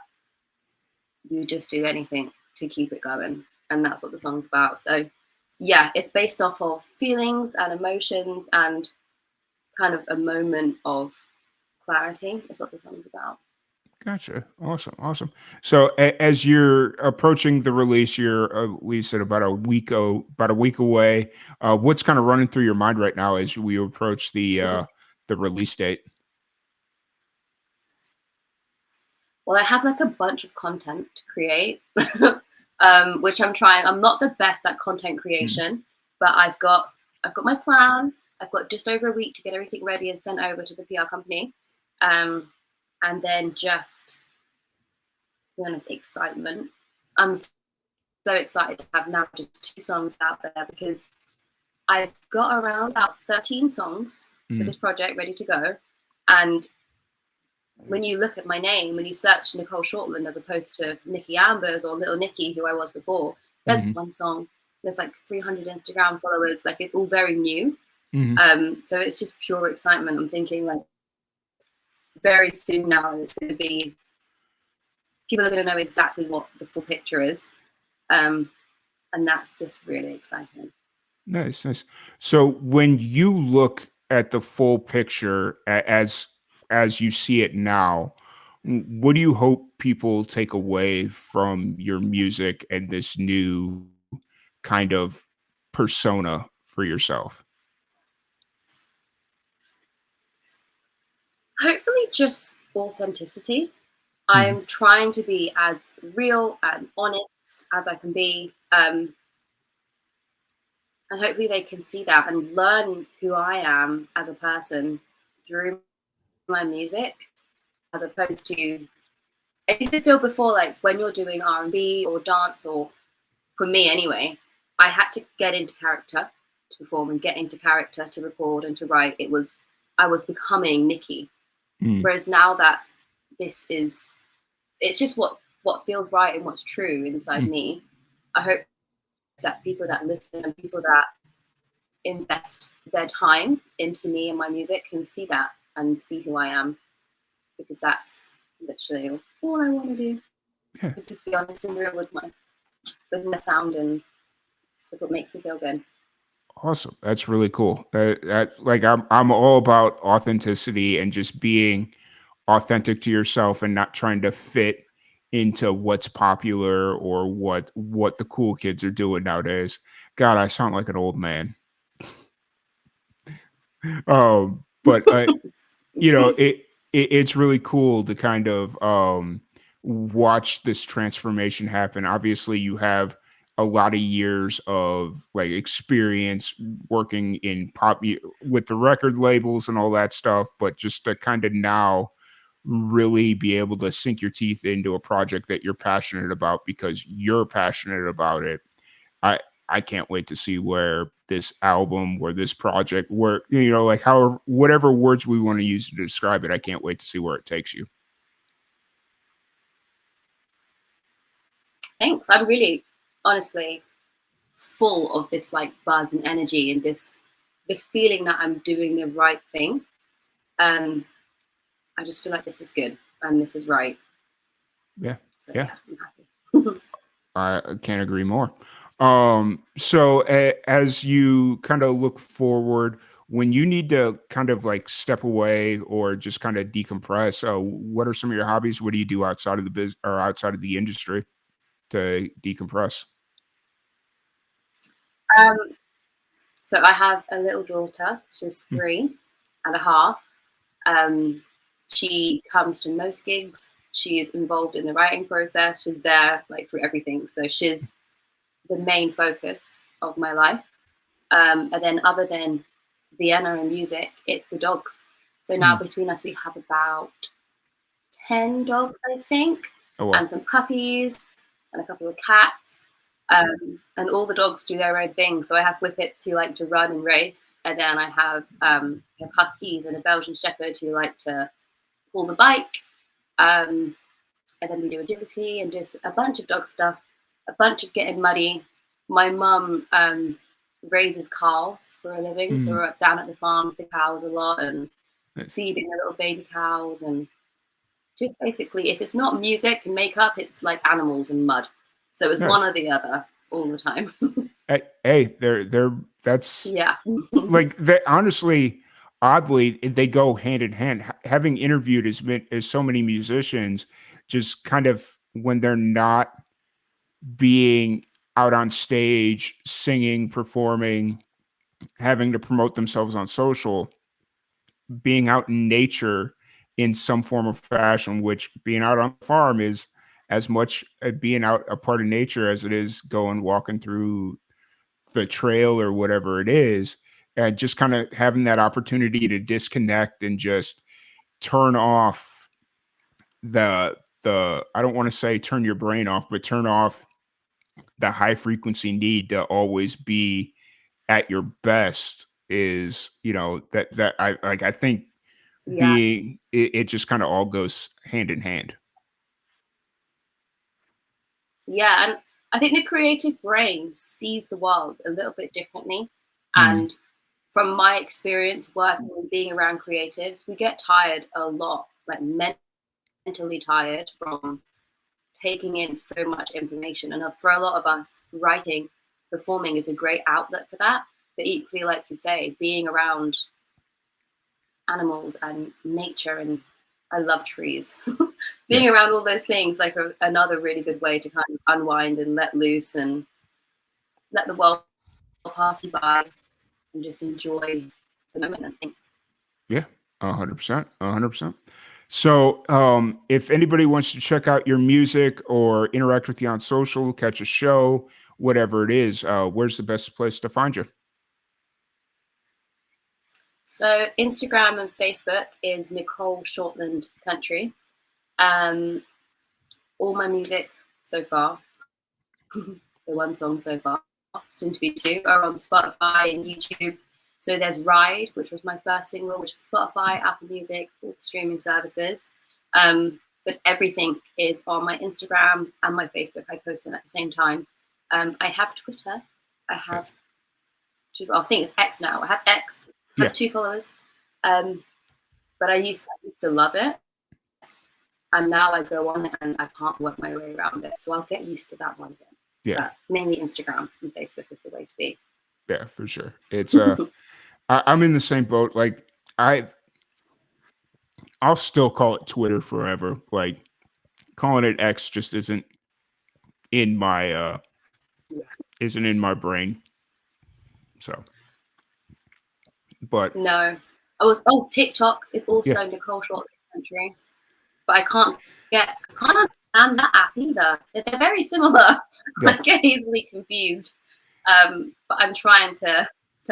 you just do anything to keep it going, and that's what the song's about. So yeah, it's based off of feelings and emotions and kind of a moment of clarity is what the song's about. Gotcha. Awesome. So as you're approaching the release, we said about a week away. What's kind of running through your mind right now as we approach the release date? Well, I have like a bunch of content to create, which I'm trying. I'm not the best at content creation, but I've got my plan. I've got just over a week to get everything ready and sent over to the PR company. And then just, to be honest, excitement. I'm so excited to have now just 2 songs out there, because I've got around about 13 songs for this project ready to go. And when you look at my name, when you search Nicole Shortland as opposed to Nikki Ambers or Little Nikki, who I was before, there's one song. There's like 300 Instagram followers. Like, it's all very new. So it's just pure excitement. I'm thinking like very soon now it's going to be, people are going to know exactly what the full picture is. And that's just really exciting. Nice. So when you look at the full picture as you see it now, what do you hope people take away from your music and this new kind of persona for yourself? Hopefully, just authenticity. Mhm. I'm trying to be as real and honest as I can be. And hopefully they can see that and learn who I am as a person through my music, as opposed to, I used to feel before, like when you're doing R&B or dance, or for me anyway, I had to get into character to perform and get into character to record and to write. I was becoming Nikki. Mm. Whereas now that it's just what feels right and what's true inside Mm. me. I hope that people that listen and people that invest their time into me and my music can see that and see who I am, because that's literally all I want to do. Yeah. Is just be honest and real with my sound and with what makes me feel good. Awesome. That's really cool. That like I'm all about authenticity and just being authentic to yourself and not trying to fit into what's popular or what the cool kids are doing nowadays. God, I sound like an old man. But you know, it's really cool to kind of watch this transformation happen. Obviously, you have a lot of years of like experience working in with the record labels and all that stuff, but just to kind of now really be able to sink your teeth into a project that you're passionate about because you're passionate about it. I I can't wait to see where this album, where this project, where like however whatever words we want to use to describe it, I can't wait to see where it takes you. Thanks. I'm really, honestly, full of this like buzz and energy and this feeling that I'm doing the right thing. I just feel like this is good and this is right. Yeah. So Yeah. I'm happy. I can't agree more. So as you kind of look forward, when you need to kind of like step away or just kind of decompress, what are some of your hobbies? What do you do outside of the biz or outside of the industry to decompress? Um, so I have a little daughter. She's 3.5. She comes to most gigs. She is involved in the writing process. She's there like for everything. So she's the main focus of my life. And then other than Vienna and music, it's the dogs. So now between us, we have about 10 dogs, I think, Oh, wow. and some puppies and a couple of cats. And all the dogs do their own thing. So I have whippets who like to run and race. And then I have huskies and a Belgian shepherd who like to pull the bike. And then we do agility and just a bunch of dog stuff, a bunch of getting muddy. My mum raises calves for a living. So we're down at the farm with the cows a lot and feeding the little baby cows. And just basically, if it's not music and makeup, it's like animals and mud. So it's Nice. one or the other all the time. Hey, they're that's Yeah. like that. Honestly, oddly, they go hand in hand. Having interviewed as so many musicians, just kind of when they're not being out on stage, singing, performing, having to promote themselves on social, being out in nature in some form of fashion, which being out on the farm is as much being out a part of nature as it is going walking through the trail or whatever it is. And just kind of having that opportunity to disconnect and just turn off the I don't want to say turn your brain off, but turn off the high frequency need to always be at your best is, that I think Yeah. being it just kind of all goes hand in hand. Yeah. And I think the creative brain sees the world a little bit differently. Mm. And from my experience working and being around creatives, we get tired a lot, like mentally tired from taking in so much information. And for a lot of us, writing, performing is a great outlet for that. But equally, like you say, being around animals and nature, and I love trees. Being around all those things, like another really good way to kind of unwind and let loose and let the world pass you by and just enjoy the moment, I think. Yeah, 100%, 100%. So, if anybody wants to check out your music or interact with you on social, catch a show, whatever it is, where's the best place to find you? So Instagram and Facebook is Nicole Shortland Country. All my music so far, the one song so far, soon to be two, are on Spotify and YouTube. So there's Ride, which was my first single, which is Spotify, Apple Music, all the streaming services. But everything is on my Instagram and my Facebook. I post them at the same time. I have Twitter. I have I think it's X now. I have X. I have 2 followers. But I used to love it. And now I go on it and I can't work my way around it. So I'll get used to that one again. Yeah. But mainly Instagram and Facebook is the way to be. Yeah, for sure. It's I'm in the same boat. Like I'll still call it Twitter forever. Like calling it X just isn't in my brain. So, but no, TikTok is also Nicole Shortland Country, but I can't understand that app either. They're very similar. I get easily confused. But I'm trying to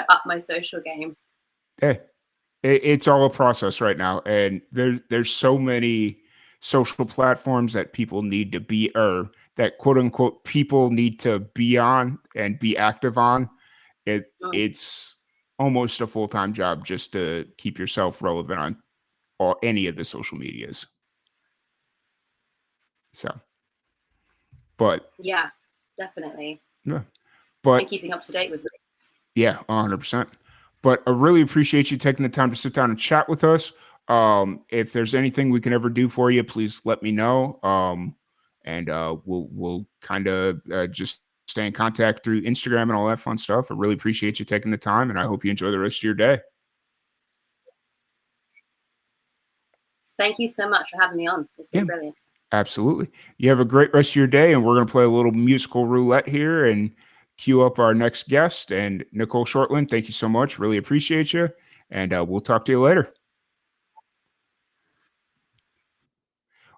up my social game. Hey, it's all a process right now, and there's so many social platforms that people need to be, or that quote unquote people need to be on and be active on. It's almost a full-time job just to keep yourself relevant on any of the social medias. So, but yeah, definitely. Yeah, but and keeping up to date with it. Yeah, 100%. But I really appreciate you taking the time to sit down and chat with us. If there's anything we can ever do for you, please let me know. And we'll kind of just stay in contact through Instagram and all that fun stuff. I really appreciate you taking the time, and I hope you enjoy the rest of your day. Thank you so much for having me on. It's been brilliant. Absolutely. You have a great rest of your day, and we're going to play a little musical roulette here and queue up our next guest. And Nicole Shortland, thank you so much. Really appreciate you. And we'll talk to you later.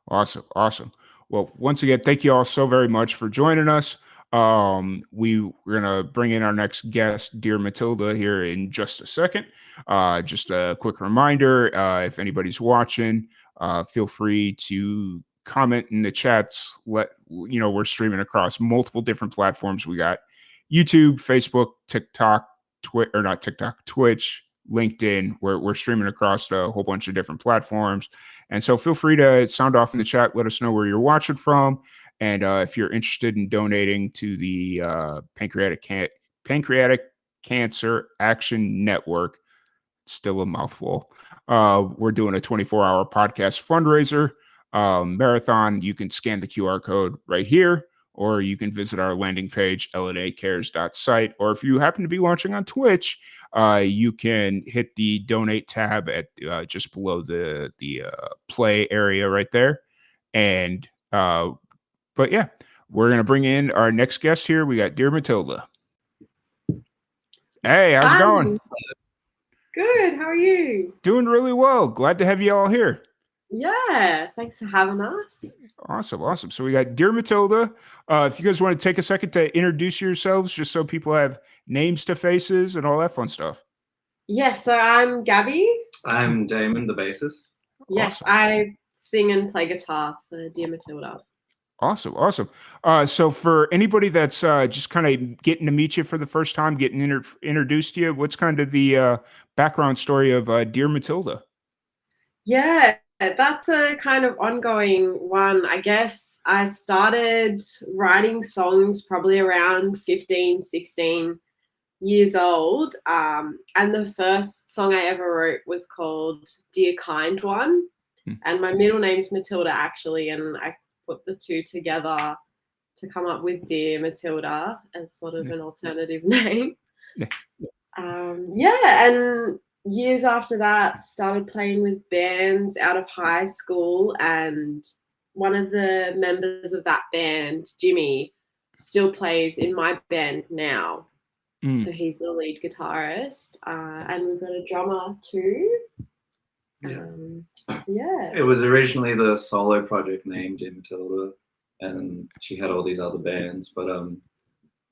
Awesome. Awesome. Well, once again, thank you all so very much for joining us. We're going to bring in our next guest, Dear Matilda, here in just a second. Just a quick reminder, if anybody's watching, feel free to comment in the chats. We're streaming across multiple different platforms. We got YouTube, Facebook, TikTok, Twitch, LinkedIn. We're streaming across a whole bunch of different platforms. And so feel free to sound off in the chat. Let us know where you're watching from. And if you're interested in donating to the Pancreatic Cancer Action Network, still a mouthful, we're doing a 24-hour podcast fundraiser marathon. You can scan the QR code right here, or you can visit our landing page, lnacares.site. Or if you happen to be watching on Twitch, you can hit the donate tab at just below the play area right there. And but yeah, we're going to bring in our next guest here. We got Dear Matilda. Hey, how's it going? Good. How are you? Doing really well. Glad to have you all here. Yeah. Thanks for having us. Awesome. Awesome. So we got Dear Matilda. If you guys want to take a second to introduce yourselves, just so people have names to faces and all that fun stuff. Yes. So I'm Gabby. I'm Damon, the bassist. Yes. Awesome. I sing and play guitar for Dear Matilda. Awesome. Awesome. So for anybody that's just kind of getting to meet you for the first time, getting introduced to you, what's kind of the background story of Dear Matilda? Yeah, that's a kind of ongoing one. I guess I started writing songs probably around 15, 16 years old. And the first song I ever wrote was called Dear Kind One. And my middle name's Matilda, actually, and I put the two together to come up with Dear Matilda as sort of an alternative name. And years after that, started playing with bands out of high school, and one of the members of that band, Jimmy, still plays in my band now. So he's the lead guitarist, and we've got a drummer too. Yeah. It was originally the solo project named Dear Matilda, and she had all these other bands. But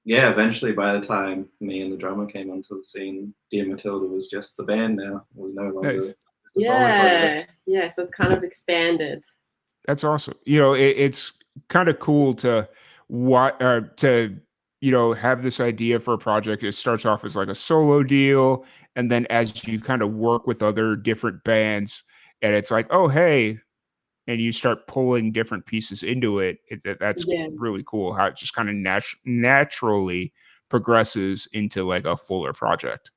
yeah, eventually by the time me and the drummer came onto the scene, Dear Matilda was just the band now. It was no longer Nice. the solo project. Yeah, so it's kind of expanded. That's awesome. You know, it's kind of cool to have this idea for a project. It starts off as like a solo deal, and then as you kind of work with other different bands, and it's like, oh hey, and you start pulling different pieces into it. That's really cool. How it just kind of naturally progresses into like a fuller project.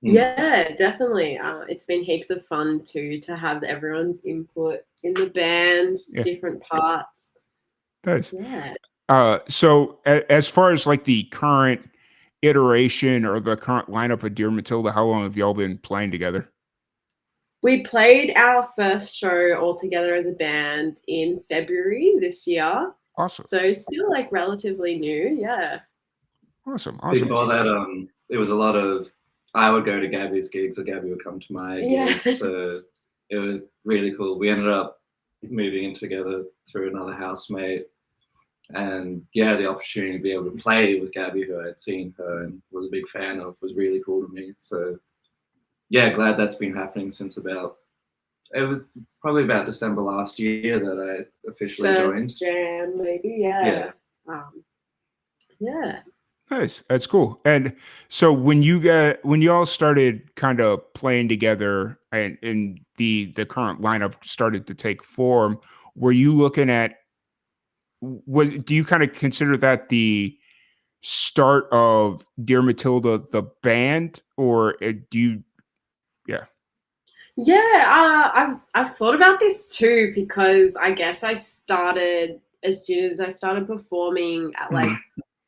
Yeah, definitely. It's been heaps of fun too to have everyone's input in the band, different parts. Nice. Yeah. So as far as like the current iteration or the current lineup of Dear Matilda, how long have y'all been playing together? We played our first show all together as a band in February this year. Awesome. So still like relatively new, yeah. Awesome. Before that, it was a lot of, I would go to Gabby's gigs or Gabby would come to my gigs. So it was really cool. We ended up moving in together through another housemate. And yeah, the opportunity to be able to play with Gabby, who I had seen her and was a big fan of, was really cool to me. So yeah, glad that's been happening since it was probably about December last year that I officially joined. First jam, maybe, yeah. Yeah. Nice. That's cool. And so when you all started kind of playing together and the current lineup started to take form, were you looking at do you kind of consider that the start of Dear Matilda the band, or do you Yeah, I've thought about this too, because I guess I started as soon as I started performing at like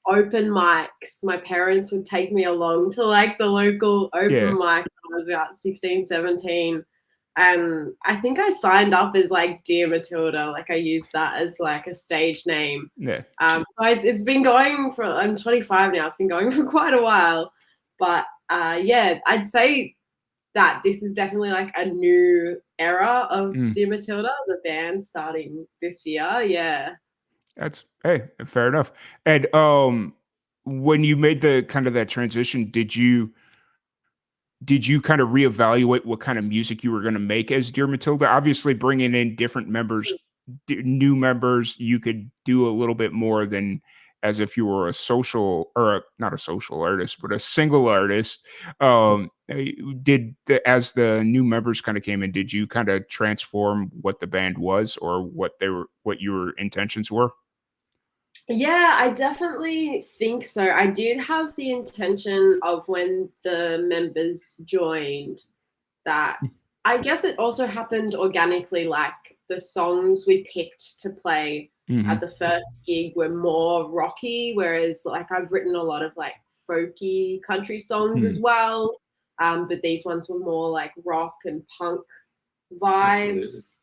open mics. My parents would take me along to like the local open mic when I was about 16, 17. And I think I signed up as like Dear Matilda, like I used that as like a stage name. Yeah. So it's been going for, I'm 25 now, it's been going for quite a while. But yeah, I'd say that this is definitely like a new era of Dear Matilda, the band starting this year. Yeah. That's fair enough. And when you made the kind of that transition, did you kind of reevaluate what kind of music you were going to make as Dear Matilda? Obviously, bringing in different members, new members, you could do a little bit more than as if you were a social or not a social artist, but a single artist. As the new members kind of came in, did you kind of transform what the band was or what your intentions were? Yeah, I definitely think so. I did have the intention of when the members joined that I guess it also happened organically, like the songs we picked to play at the first gig were more rocky, whereas like I've written a lot of like folky country songs as well. But these ones were more like rock and punk vibes.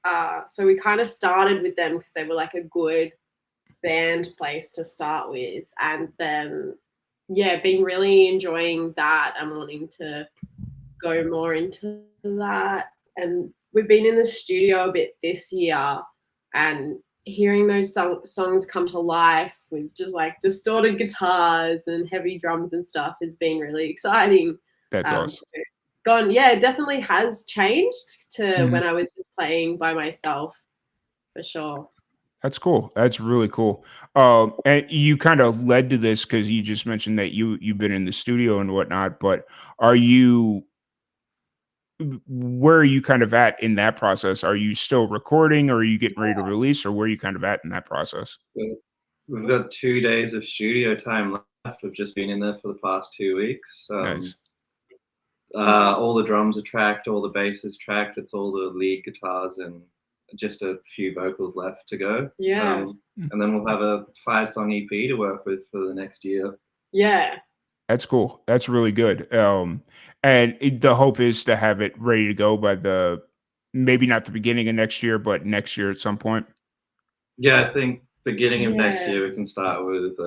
So we kind of started with them because they were like a good band place to start with, and then been really enjoying that and wanting to go more into that. And we've been in the studio a bit this year, and hearing those songs come to life with just like distorted guitars and heavy drums and stuff has been really exciting. That's awesome. It definitely has changed to when I was just playing by myself, for sure. That's cool. That's really cool. And you kind of led to this because you just mentioned that you've been in the studio and whatnot. But where are you kind of at in that process? Are you still recording, or are you getting ready to release, or where are you kind of at in that process? We've got 2 days of studio time left. We've just been in there for the past 2 weeks. Nice. All the drums are tracked, all the bass is tracked. It's all the lead guitars and just a few vocals left to go. Yeah. And then we'll have a 5-song EP to work with for the next year. Yeah. That's cool. That's really good. And the hope is to have it ready to go by maybe not the beginning of next year, but next year at some point. Yeah, I think beginning of next Yeah. year we can start with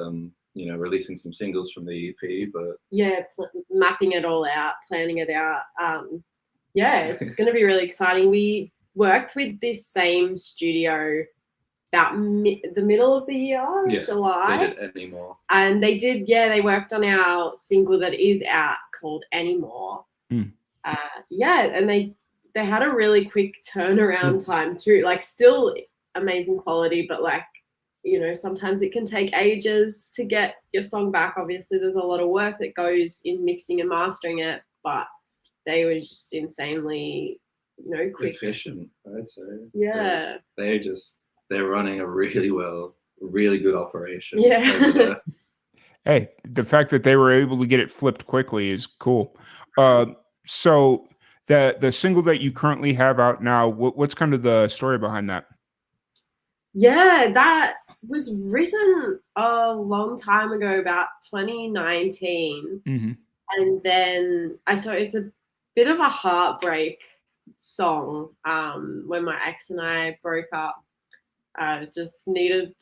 releasing some singles from the EP. But Yeah, mapping it all out, planning it out. Yeah, it's going to be really exciting. We worked with this same studio about the middle of the year, yeah, July. they did Anymore. And they worked on our single that is out called Anymore. Mm. And they had a really quick turnaround time too. Like, still amazing quality, but like, sometimes it can take ages to get your song back. Obviously, there's a lot of work that goes in mixing and mastering it, but they were just insanely, quick. Efficient, I'd say. Yeah. They're running a really good operation. Yeah. Over there. Hey, the fact that they were able to get it flipped quickly is cool. So the single that you currently have out now, what's kind of the story behind that? Yeah, that was written a long time ago, about 2019. Mm-hmm. And then it's a bit of a heartbreak song. When my ex and I broke up, just needed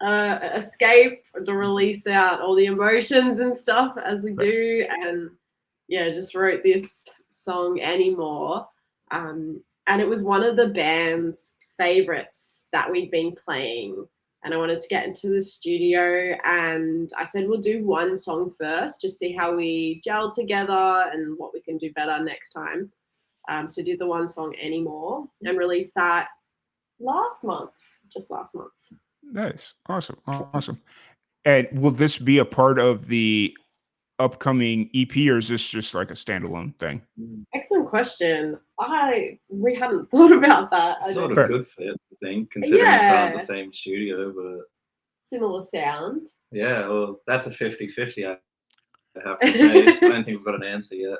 escape to release out all the emotions and stuff as we do. And yeah, just wrote this song Anymore. And it was one of the band's favorites that we'd been playing. And I wanted to get into the studio, and I said, we'll do one song first, just see how we gel together and what we can do better next time. So did the one song Anymore and released that just last month. Nice. Awesome. And will this be a part of the upcoming EP, or is this just like a standalone thing? Excellent question. We hadn't thought about that. It's sort of a good fit, I think, considering it's not the same studio, but similar sound. Yeah, well, that's a 50-50, I have to say. I don't think we've got an answer yet.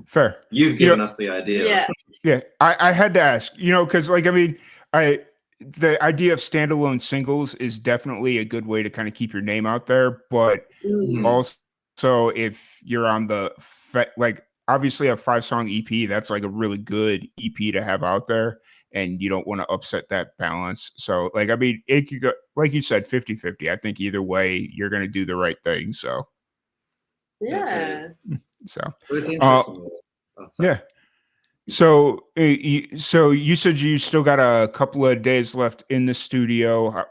Fair. You've given us the idea. Yeah. I had to ask, because the idea of standalone singles is definitely a good way to kind of keep your name out there, but also if you're on the obviously a 5-song EP, that's like a really good EP to have out there, and you don't want to upset that balance. So it could go, like you said, 50-50. I think either way you're going to do the right thing. So yeah. Yeah. So you said you still got a couple of days left in the studio.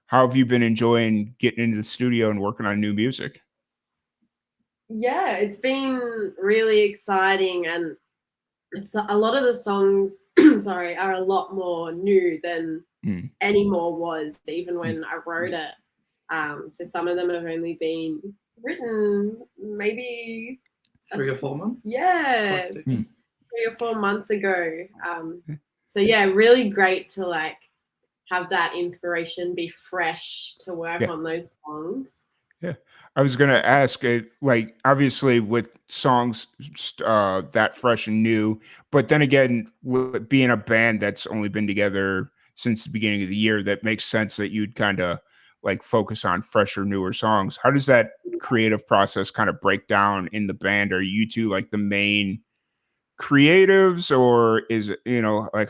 How have you been enjoying getting into the studio and working on new music? Yeah, it's been really exciting, and a lot of the songs, are a lot more new than Anymore was, even when I wrote it. So some of them have only been written maybe 3 or 4 months. Yeah, 3 or 4 months ago. So yeah, really great to have that inspiration be fresh to work on those songs. Yeah, I was gonna ask, obviously with songs that fresh and new, but then again, with being a band that's only been together since the beginning of the year, that makes sense that you'd kind of focus on fresher, newer songs. How does that creative process kind of break down in the band? Are you two the main creatives, or is it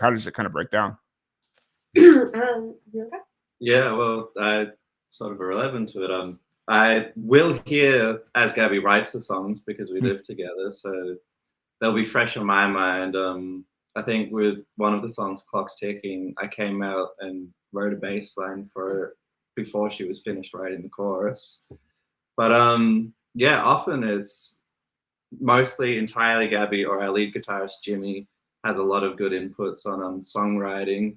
how does it kind of break down? Yeah, well, I sort of relevant to it. I will hear as Gabby writes the songs because we live together, so they'll be fresh in my mind. I think with one of the songs, Clock's Ticking, I came out and wrote a bass line for it before she was finished writing the chorus. But yeah, often it's mostly entirely Gabby, or our lead guitarist Jimmy has a lot of good inputs on songwriting.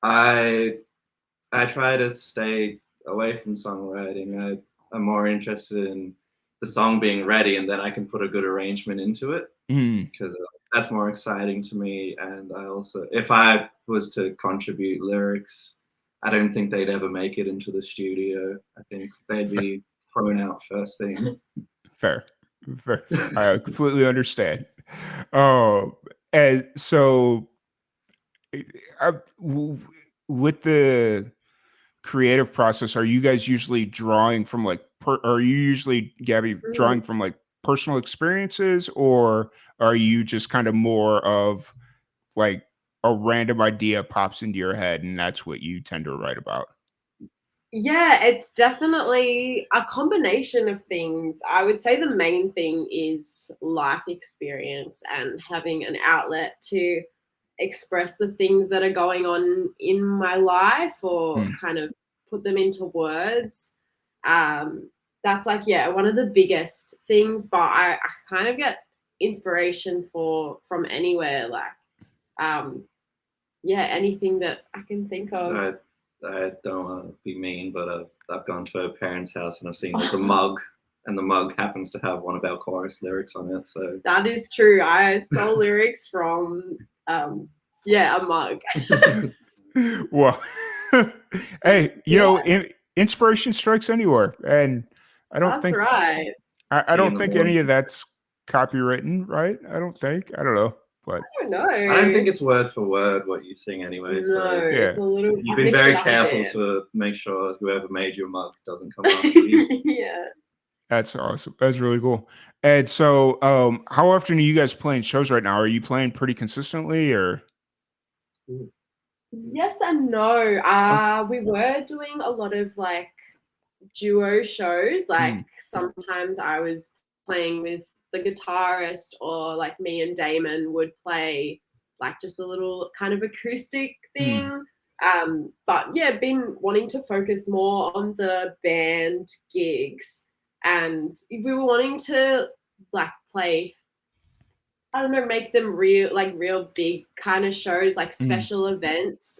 I try to stay away from songwriting. I'm more interested in the song being ready, and then I can put a good arrangement into it because that's more exciting to me. And I also, if I was to contribute lyrics, I don't think they'd ever make it into the studio. I think they'd be thrown out first thing. Fair. I completely understand. And so with the creative process, are you guys usually drawing from like, are you usually, Gabby, drawing from like personal experiences, or are you just kind of more of like a random idea pops into your head and that's what you tend to write about? Yeah, it's definitely a combination of things. I would say the main thing is life experience and having an outlet to express the things that are going on in my life or kind of put them into words. That's like, yeah, one of the biggest things, but I kind of get inspiration from anywhere, like yeah, anything that I can think of. I don't want to be mean, but I've gone to a parent's house and I've seen there's a mug, and the mug happens to have one of our chorus lyrics on it. So That is true. I stole lyrics from a mug. Well, hey, you know, inspiration strikes anywhere, and I don't That's think right. I don't think any of that's copywritten, right? I don't think. I don't know, but I don't know. I don't think it's word for word what you sing anyway. No, So it's a little. you've I've been mixed very it up a careful bit. to make sure whoever made your mug doesn't come after you. Yeah. that's awesome. That's really cool. And so, how often are you guys playing shows right now? Are you playing pretty consistently, or? Yes and no. We were doing a lot of like duo shows. Like sometimes I was playing with the guitarist, or like me and Damon would play like just a little kind of acoustic thing. But yeah, been wanting to focus more on the band gigs, and we were wanting to like play, I don't know, make them real big kind of shows, like special events.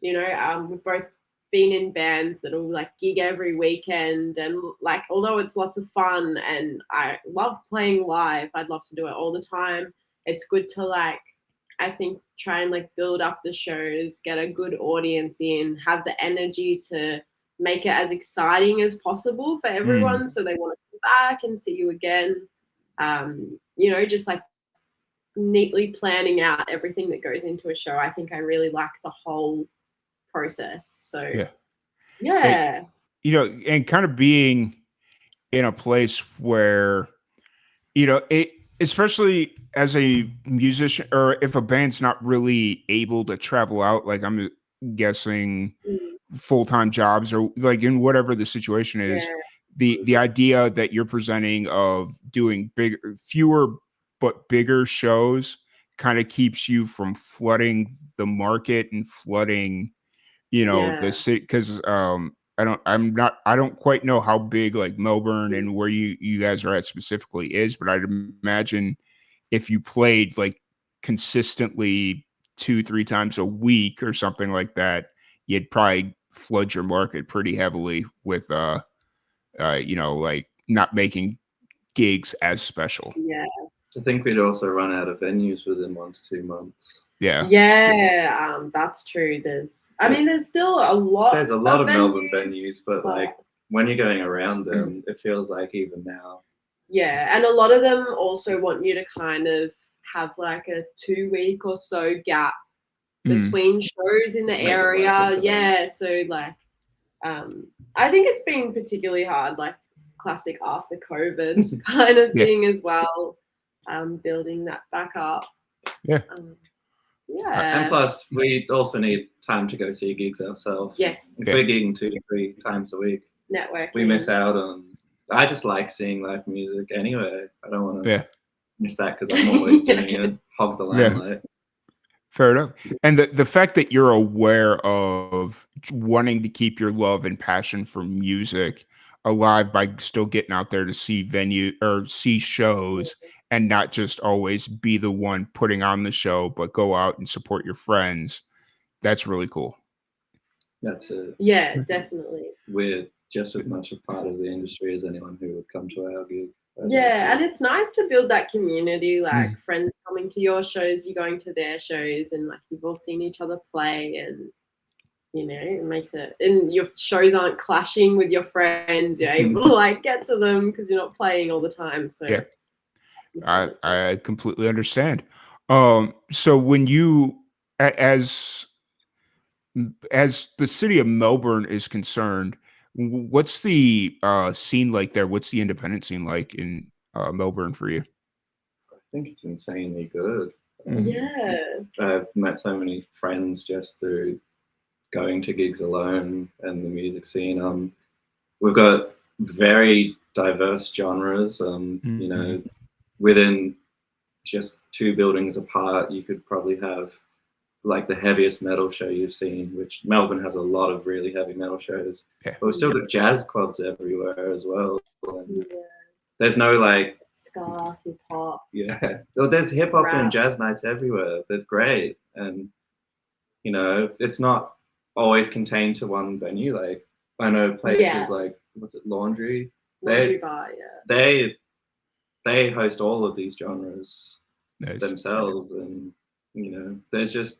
We've both been in bands that'll like gig every weekend, and like although it's lots of fun and I love playing live, I'd love to do it all the time. It's good to like, I think, try and like build up the shows, get a good audience in, have the energy to make it as exciting as possible for everyone, so they want to come back and see you again. Just like neatly planning out everything that goes into a show. I think I really like the whole process. So yeah. You know, and kind of being in a place where, you know, especially as a musician, or if a band's not really able to travel out, like I'm guessing full-time jobs, or like in whatever the situation is, the idea that you're presenting of doing fewer but bigger shows kind of keeps you from flooding the market and flooding, you know, the city, because I don't quite know how big like Melbourne and where you guys are at specifically is, but I'd imagine if you played like consistently 2-3 times a week or something like that, you'd probably flood your market pretty heavily with like not making gigs as special. Yeah. I think we'd also run out of venues within 1 to 2 months. Yeah. That's true. There's still a lot. There's a lot of Melbourne venues, but like when you're going around them, it feels like even now. Yeah, and a lot of them also want you to kind of have like a 2-week or so gap between shows in the area. Yeah, so like I think it's been particularly hard, like classic after COVID kind of thing as well. Building that back up. Yeah. And plus, we also need time to go see gigs ourselves. Yes. If we're gigging 2 to 3 times a week, networking, we miss out on. I just like seeing live music anyway. I don't want to miss that because I'm always doing it. Hog the limelight. Fair enough. And the fact that you're aware of wanting to keep your love and passion for music alive by still getting out there to see see shows, and not just always be the one putting on the show, but go out and support your friends. That's really cool. That's it. Yeah, definitely. We're just as much a part of the industry as anyone who would come to our gig. Yeah, and it's nice to build that community, like friends coming to your shows, you're going to their shows, and like you've all seen each other play, and you know, it makes it, and your shows aren't clashing with your friends. You're able to like get to them because you're not playing all the time. So yeah, I completely understand. So when you, as as the city of Melbourne is concerned, what's the scene like there? What's the independent scene like in Melbourne for you? I think it's insanely good. Yeah. I've met so many friends just through going to gigs alone and the music scene. We've got very diverse genres. You know, within just 2 buildings apart, you could probably have like the heaviest metal show you've seen, which Melbourne has a lot of really heavy metal shows. Yeah. But we've still got jazz clubs everywhere as well. And there's no like ska, hip hop. Yeah, well, there's hip hop and Rap. jazz nights everywhere. That's great, and you know, it's not always contained to one venue. Like I know places like what's it, Laundry? Laundry bar, yeah. They host all of these genres themselves, Nice. and you know, there's just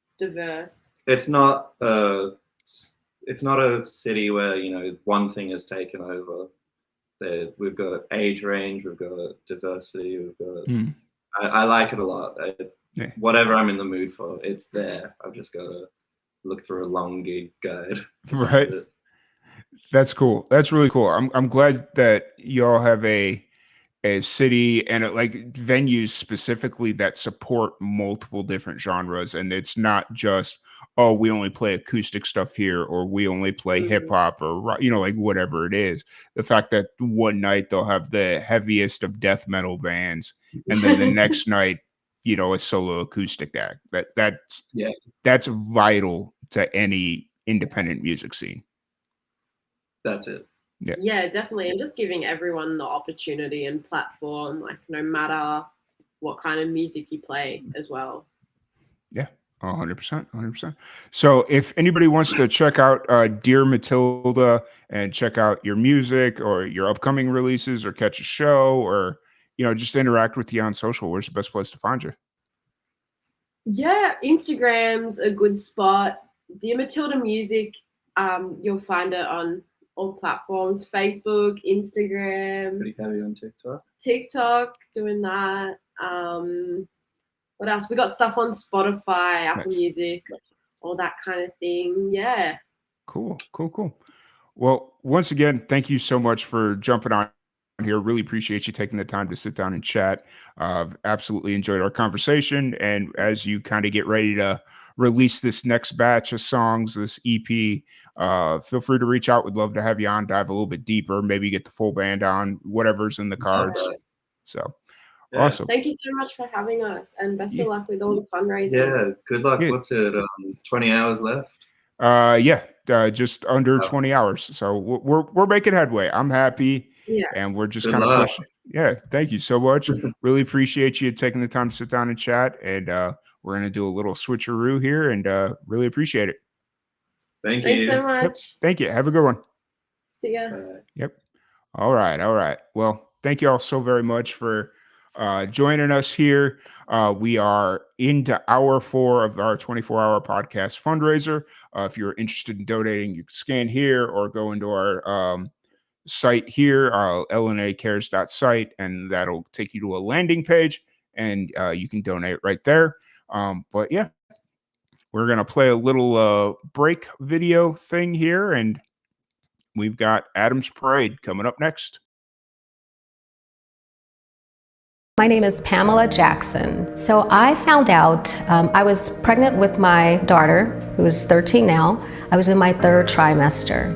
It's diverse. it's not a city where you know one thing is taken over. We've got age range, we've got diversity, we've got. I like it a lot. Whatever I'm in the mood for, it's there. I've just got to look through a long gig guide. Right. That's cool. That's really cool. I'm glad that y'all have a city and like venues specifically that support multiple different genres, and it's not just, oh, we only play acoustic stuff here, or we only play hip hop, or you know, like whatever it is. The fact that one night they'll have the heaviest of death metal bands, and then the next night, you know, a solo acoustic act. That's vital to any independent music scene. That's it. Yeah, definitely. And just giving everyone the opportunity and platform, like no matter what kind of music you play as well. Yeah, 100%, 100%. So if anybody wants to check out Dear Matilda and check out your music or your upcoming releases or catch a show or, you know, just interact with you on social, where's the best place to find you? Yeah, Instagram's a good spot. Dear Matilda Music, you'll find it on all platforms, Facebook, Instagram. Pretty heavy on TikTok, doing that. What else? We got stuff on Spotify, Apple Music, all that kind of thing. Yeah. Cool. Well, once again, thank you so much for jumping on here. Really appreciate you taking the time to sit down and chat. Absolutely enjoyed our conversation. And as you kind of get ready to release this next batch of songs, this EP, feel free to reach out. We'd love to have you on, dive a little bit deeper, maybe get the full band on, whatever's in the cards. So awesome. Thank you so much for having us, and best of luck with all the fundraising. Yeah, good luck. What's it? 20 hours left? Just under 20 hours. So we're making headway. I'm happy. Yeah. And we're just Good kind of luck. pushing. Yeah. Thank you so much. Really appreciate you taking the time to sit down and chat. And we're going to do a little switcheroo here and really appreciate it. Thank Thanks you. so much. Yep. Thank you. Have a good one. See ya. Yep. All right. Well, thank you all so very much for joining us here. We are into hour 4 of our 24-hour podcast fundraiser. If you're interested in donating, you can scan here or go into our site here, lnacares.site, and that'll take you to a landing page, and you can donate right there. But yeah, we're going to play a little break video thing here, and we've got Adam's Parade coming up next. My name is Pamela Jackson. So I found out I was pregnant with my daughter, who is 13 now. I was in my 3rd trimester.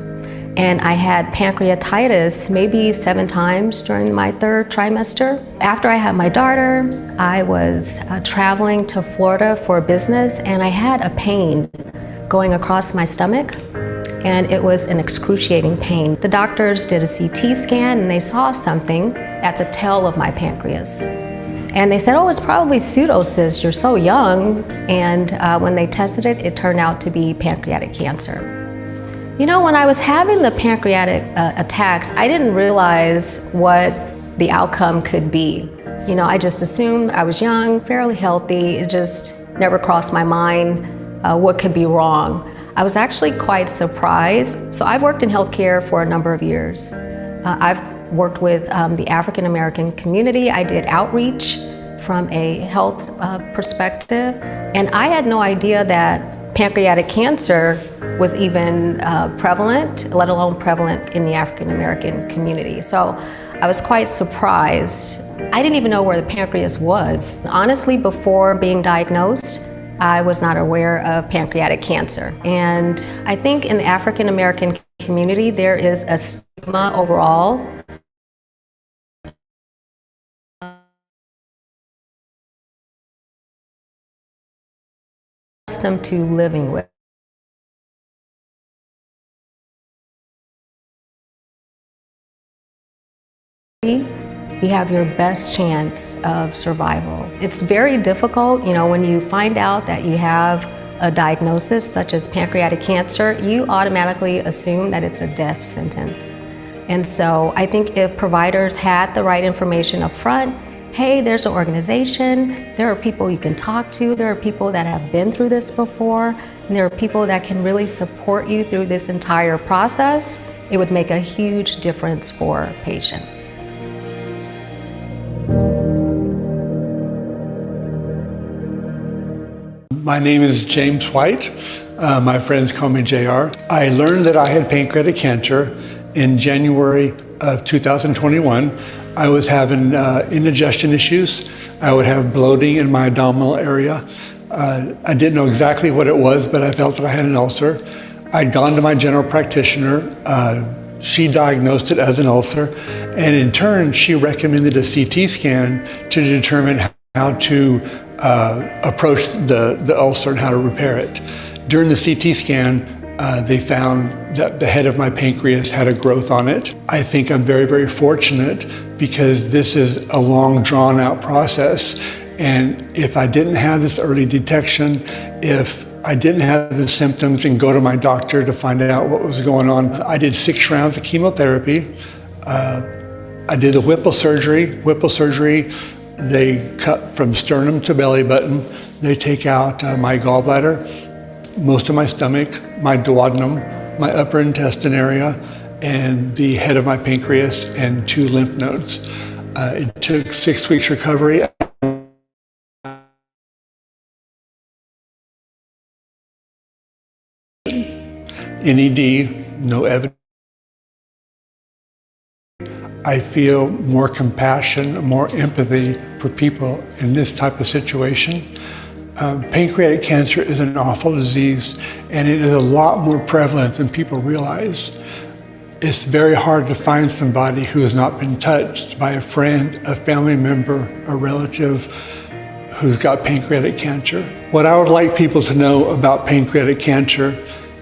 And I had pancreatitis maybe 7 times during my 3rd trimester. After I had my daughter, I was traveling to Florida for business, and I had a pain going across my stomach, and it was an excruciating pain. The doctors did a CT scan, and they saw something at the tail of my pancreas. And they said, oh, it's probably pseudocyst, you're so young. And when they tested it, it turned out to be pancreatic cancer. You know, when I was having the pancreatic attacks, I didn't realize what the outcome could be. You know, I just assumed I was young, fairly healthy. It just never crossed my mind what could be wrong. I was actually quite surprised. So I've worked in healthcare for a number of years. I've worked with the African American community. I did outreach from a health perspective. And I had no idea that pancreatic cancer was even prevalent, let alone prevalent in the African American community. So I was quite surprised. I didn't even know where the pancreas was. Honestly, before being diagnosed, I was not aware of pancreatic cancer. And I think in the African American community, there is a stigma overall accustomed to living with. You have your best chance of survival. It's very difficult, when you find out that you have a diagnosis such as pancreatic cancer, you automatically assume that it's a death sentence. And so I think if providers had the right information up front, hey, there's an organization, there are people you can talk to, there are people that have been through this before, and there are people that can really support you through this entire process, it would make a huge difference for patients. My name is James White. My friends call me JR. I learned that I had pancreatic cancer in January of 2021. I was having indigestion issues. I would have bloating in my abdominal area. I didn't know exactly what it was, but I felt that I had an ulcer. I'd gone to my general practitioner. She diagnosed it as an ulcer, and in turn, she recommended a CT scan to determine how to approach the ulcer and how to repair it. During the CT scan, they found that the head of my pancreas had a growth on it. I think I'm very, very fortunate because this is a long, drawn-out process. And if I didn't have this early detection, if I didn't have the symptoms and go to my doctor to find out what was going on, I did 6 rounds of chemotherapy. I did the Whipple surgery. Whipple surgery, they cut from sternum to belly button. They take out my gallbladder, most of my stomach, my duodenum, my upper intestine area, and the head of my pancreas and 2 lymph nodes. It took 6 weeks recovery. NED, no evidence. I feel more compassion, more empathy for people in this type of situation. Pancreatic cancer is an awful disease, and it is a lot more prevalent than people realize. It's very hard to find somebody who has not been touched by a friend, a family member, a relative who's got pancreatic cancer. What I would like people to know about pancreatic cancer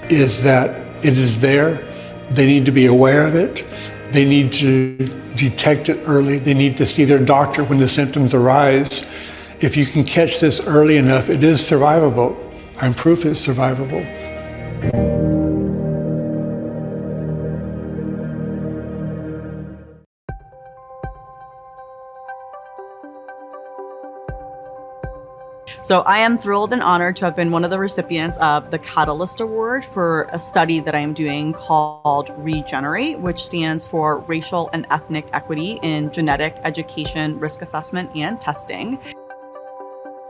is that it is there. They need to be aware of it. They need to detect it early. They need to see their doctor when the symptoms arise. If you can catch this early enough, it is survivable. I'm proof it's survivable. So I am thrilled and honored to have been one of the recipients of the Catalyst Award for a study that I'm doing called Regenerate, which stands for Racial and Ethnic Equity in Genetic Education, Risk Assessment, and Testing.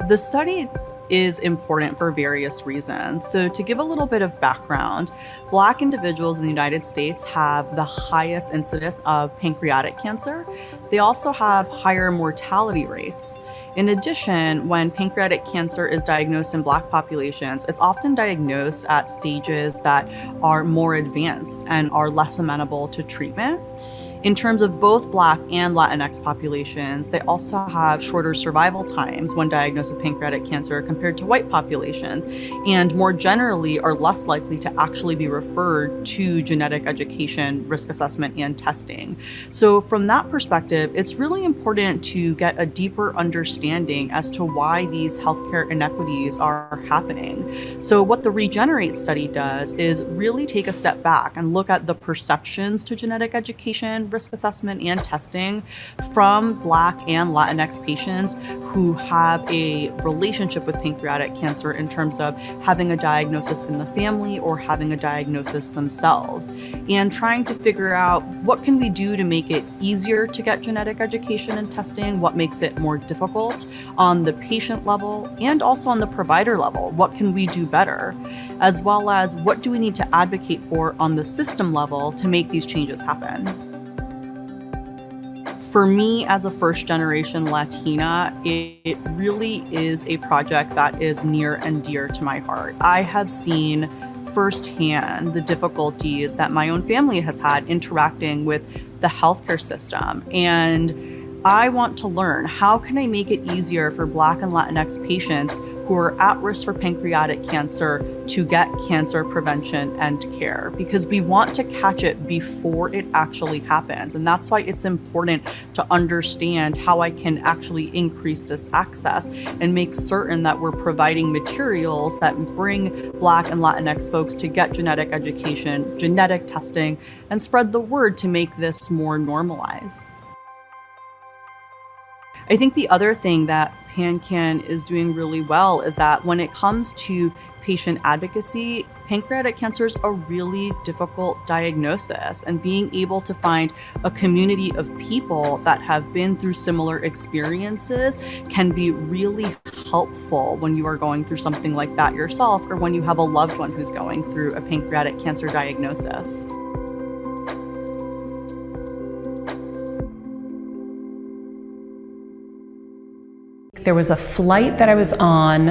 The study is important for various reasons. So to give a little bit of background, Black individuals in the United States have the highest incidence of pancreatic cancer. They also have higher mortality rates. In addition, when pancreatic cancer is diagnosed in Black populations, it's often diagnosed at stages that are more advanced and are less amenable to treatment. In terms of both Black and Latinx populations, they also have shorter survival times when diagnosed with pancreatic cancer compared to white populations, and more generally are less likely to actually be referred to genetic education, risk assessment, and testing. So from that perspective, it's really important to get a deeper understanding as to why these healthcare inequities are happening. So what the Regenerate study does is really take a step back and look at the perceptions to genetic education, risk assessment and testing from Black and Latinx patients who have a relationship with pancreatic cancer in terms of having a diagnosis in the family or having a diagnosis themselves, and trying to figure out what can we do to make it easier to get genetic education and testing, what makes it more difficult on the patient level and also on the provider level. What can we do better? As well as what do we need to advocate for on the system level to make these changes happen? For me, as a first-generation Latina, it really is a project that is near and dear to my heart. I have seen firsthand the difficulties that my own family has had interacting with the healthcare system, and I want to learn, how can I make it easier for Black and Latinx patients who are at risk for pancreatic cancer to get cancer prevention and care? Because we want to catch it before it actually happens. And that's why it's important to understand how I can actually increase this access and make certain that we're providing materials that bring Black and Latinx folks to get genetic education, genetic testing, and spread the word to make this more normalized. I think the other thing that PanCAN is doing really well is that when it comes to patient advocacy, pancreatic cancer is a really difficult diagnosis, and being able to find a community of people that have been through similar experiences can be really helpful when you are going through something like that yourself, or when you have a loved one who's going through a pancreatic cancer diagnosis. There was a flight that I was on,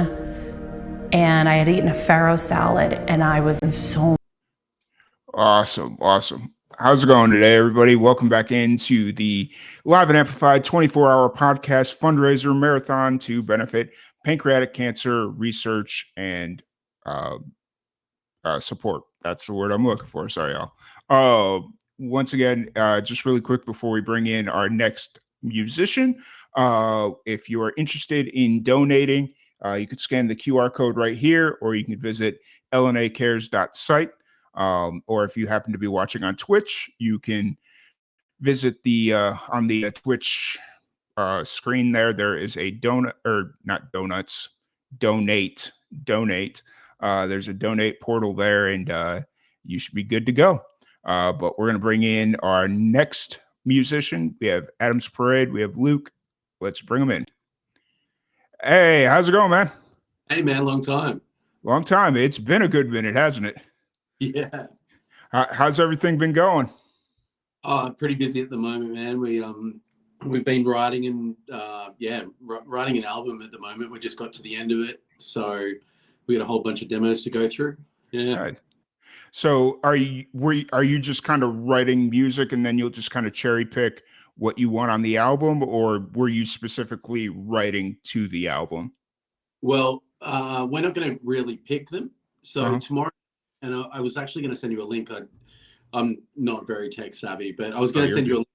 and I had eaten a farro salad, and I was in so Awesome. How's it going today, everybody? Welcome back into the Live and Amplified 24-hour podcast fundraiser marathon to benefit pancreatic cancer research and support. That's the word I'm looking for. Sorry, y'all. Once again, just really quick before we bring in our next musician, if you are interested in donating, you can scan the QR code right here, or you can visit lnacares.site. Or if you happen to be watching on Twitch, you can visit the on the Twitch screen there. There is a donate. There's a donate portal there, and you should be good to go. But we're going to bring in our next musician. We have Adams Parade. We have Luke. Let's bring him in. Hey, how's it going, man? Hey, man, long time. Long time. It's been a good minute, hasn't it? Yeah. How's everything been going? Pretty busy at the moment, man. We've been writing and writing an album at the moment. We just got to the end of it, so we got a whole bunch of demos to go through. Yeah. Right. So are you just kind of writing music and then you'll just kind of cherry pick what you want on the album, or were you specifically writing to the album? Well, we're not going to really pick them. So tomorrow, and I was actually going to send you a link. I'm not very tech savvy, but I was going to send you a link.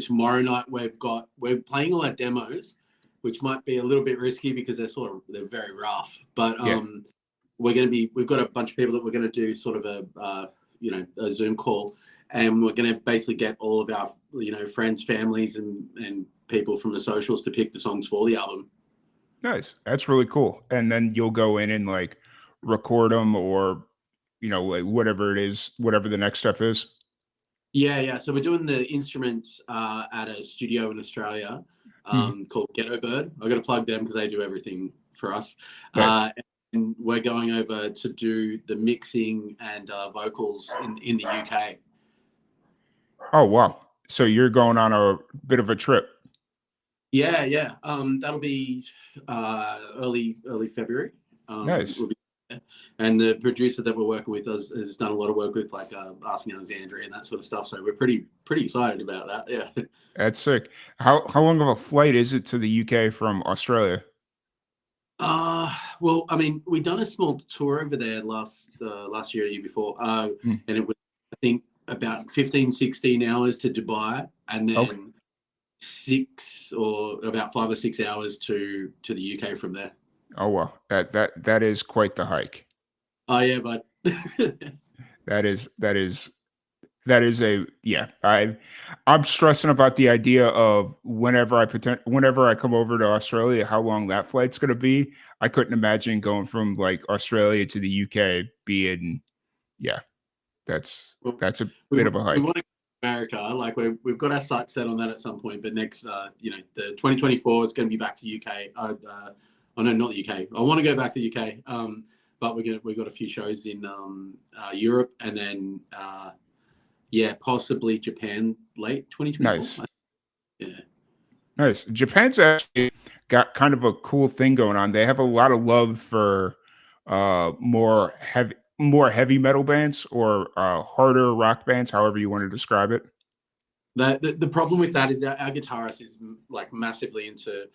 Tomorrow night we're playing all our demos, which might be a little bit risky because they're very rough. But we've got a bunch of people that we're going to do sort of a Zoom call, and we're going to basically get all of our friends, families, and people from the socials to pick the songs for the album. Nice. That's really cool. And then you'll go in and like record them, or like whatever it is, whatever the next step is. Yeah. So we're doing the instruments at a studio in Australia called Ghetto Bird. I've got to plug them because they do everything for us. Nice. And we're going over to do the mixing and vocals in the UK. Oh, wow. So you're going on a bit of a trip. Yeah. That'll be early February. Nice. We'll be there. And the producer that we're working with has done a lot of work with like Asking Alexandria and that sort of stuff. So we're pretty excited about that. Yeah. That's sick. How long of a flight is it to the UK from Australia? Well, I mean, we've done a small tour over there last year, year before, and it was, I think, about 15, 16 hours to Dubai, and then 5 or 6 hours to the UK from there. Oh, wow. That is quite the hike. Oh yeah, but that is That is I'm stressing about the idea of whenever I come over to Australia, how long that flight's going to be. I couldn't imagine going from like Australia to the UK being, yeah, that's a bit of a We hike. want to go to America. Like we've got our sights set on that at some point. But next, the 2024 is going to be back to UK. Oh no, not the UK. I want to go back to the UK. But we've got a few shows in Europe, and then possibly Japan late 2024. Nice. Yeah. Nice. Japan's actually got kind of a cool thing going on. They have a lot of love for more heavy metal bands or harder rock bands, however you want to describe it. The problem with that is our guitarist is like massively into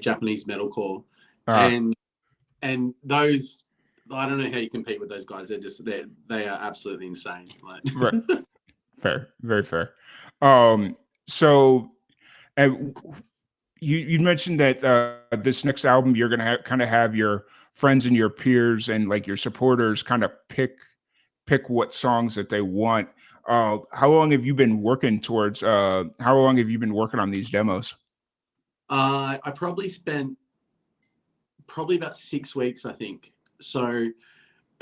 Japanese metalcore, and those, I don't know how you compete with those guys. They are absolutely insane. Like. Right. Fair, very fair. So you mentioned that this next album you're gonna kind of have your friends and your peers and like your supporters kind of pick what songs that they want. How long have you been working towards? How long have you been working on these demos? I probably spent about 6 weeks, I think. So,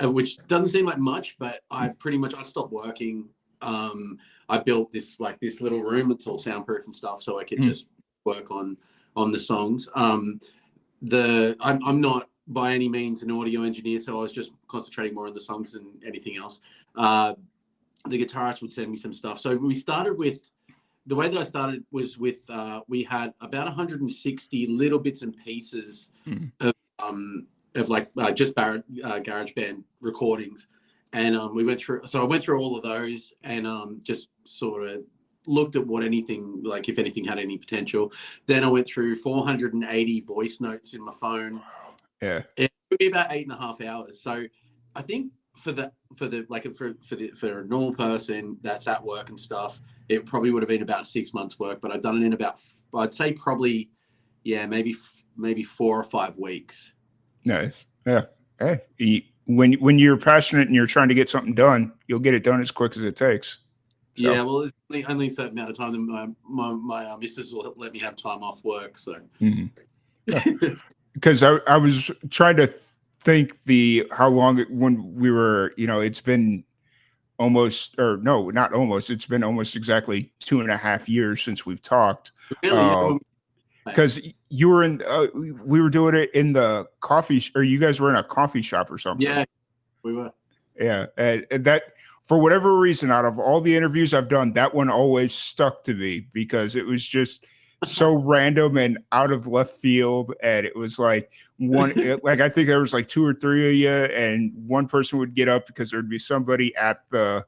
which doesn't seem like much, but I stopped working. I built this little room. It's all soundproof and stuff, so I could just work on the songs. I'm not by any means an audio engineer, so I was just concentrating more on the songs than anything else. The guitarist would send me some stuff. So we started with, the way that I started was with, we had about 160 little bits and pieces of just garage band recordings. And I went through all of those and just sort of looked at if anything had any potential. Then I went through 480 voice notes in my phone. Yeah. It would be about 8.5 hours. So I think for a normal person that's at work and stuff, it probably would have been about 6 months work, but I've done it in about, I'd say probably, maybe 4 or 5 weeks. Nice. Yeah. Hey, when you're passionate and you're trying to get something done, you'll get it done as quick as it takes. So. Yeah, well, it's only a certain amount of time that my missus will let me have time off work. So, because I was trying to think how long when we were, it's been almost, or no, not almost. It's been almost exactly 2.5 years since we've talked. Really? Because you were in, we were doing it in the coffee, or you guys were in a coffee shop or something. Yeah, we were. Yeah, and that, for whatever reason, out of all the interviews I've done, that one always stuck to me because it was just so random and out of left field. And it was like I think there was like 2 or 3 of you, and one person would get up because there'd be somebody at the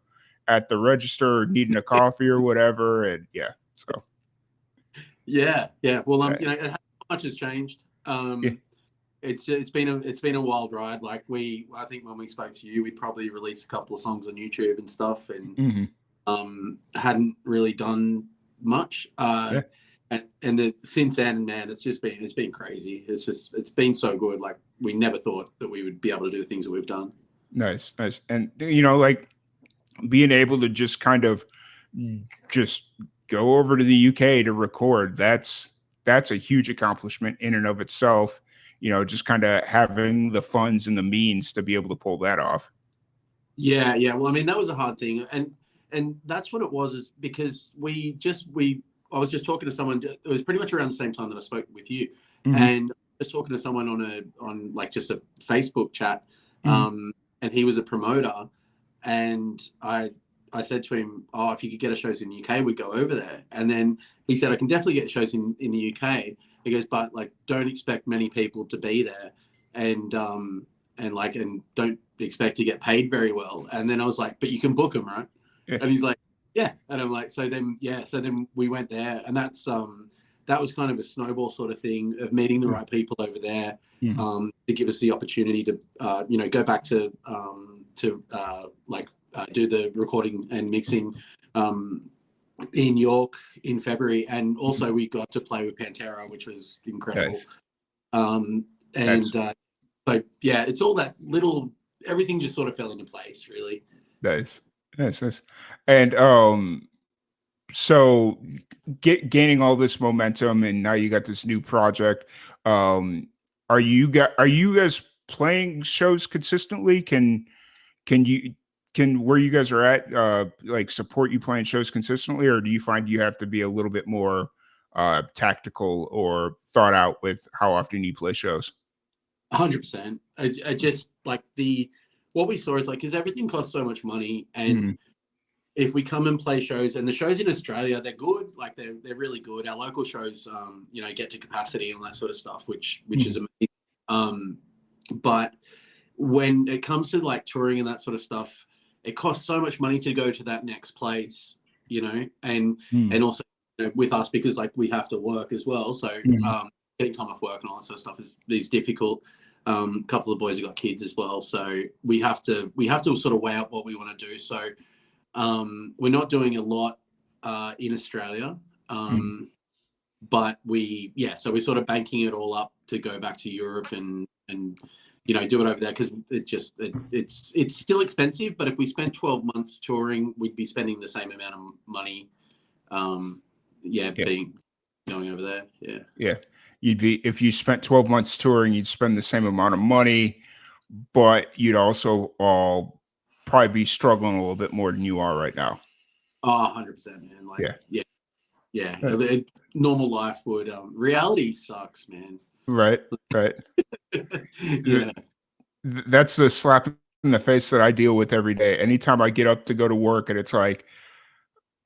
register needing a coffee or whatever. And yeah, so. Yeah. Well, how much has changed. It's been a wild ride. Like I think when we spoke to you, we probably released a couple of songs on YouTube and stuff, and hadn't really done much. And since then, man, it's been crazy. It's been so good. Like we never thought that we would be able to do the things that we've done. Nice. And like being able to just kind of just go over to the UK to record, that's a huge accomplishment in and of itself. Just kind of having the funds and the means to be able to pull that off. Yeah. Well, I mean, that was a hard thing, and that's what it was. Is because I was just talking to someone. It was pretty much around the same time that I spoke with you, and I was talking to someone on like just a Facebook chat, and he was a promoter, and I said to him, "Oh, if you could get us shows in the UK, we'd go over there." And then he said, "I can definitely get shows in the UK." He goes, "But like, don't expect many people to be there, and don't expect to get paid very well." And then I was like, "But you can book them, right?" Yeah. And he's like, "Yeah." And I'm like, So then we went there, and that was kind of a snowball sort of thing of meeting the right people over there, to give us the opportunity to go back to do the recording and mixing in York in February, and also we got to play with Pantera, which was incredible. Nice. So yeah, it's all that little, everything just sort of fell into place, really. Nice. Nice. And so gaining all this momentum, and now you got this new project. Are you guys playing shows consistently? Can you can where you guys are at like support you playing shows consistently, or do you find you have to be a little bit more tactical or thought out with how often you play shows? 100%. I just like what we saw is like, because everything costs so much money, and if we come and play shows, and the shows in Australia, they're good, like they're really good. Our local shows, get to capacity and all that sort of stuff, which is amazing. But when it comes to like touring and that sort of stuff, it costs so much money to go to that next place, and also with us, because like we have to work as well, so getting time off work and all that sort of stuff is difficult. A couple of boys have got kids as well, so we have to sort of weigh up what we want to do. So we're not doing a lot in Australia, but so we're sort of banking it all up to go back to Europe and do it over there, because it's still expensive. But if we spent 12 months touring, we'd be spending the same amount of money. Going over there. Yeah. If you spent 12 months touring, you'd spend the same amount of money, but you'd also probably be struggling a little bit more than you are right now. Oh, 100%, man. Like, yeah. Normal life would, reality sucks, man. Right. Yeah. That's the slap in the face that I deal with every day. Anytime I get up to go to work and it's like,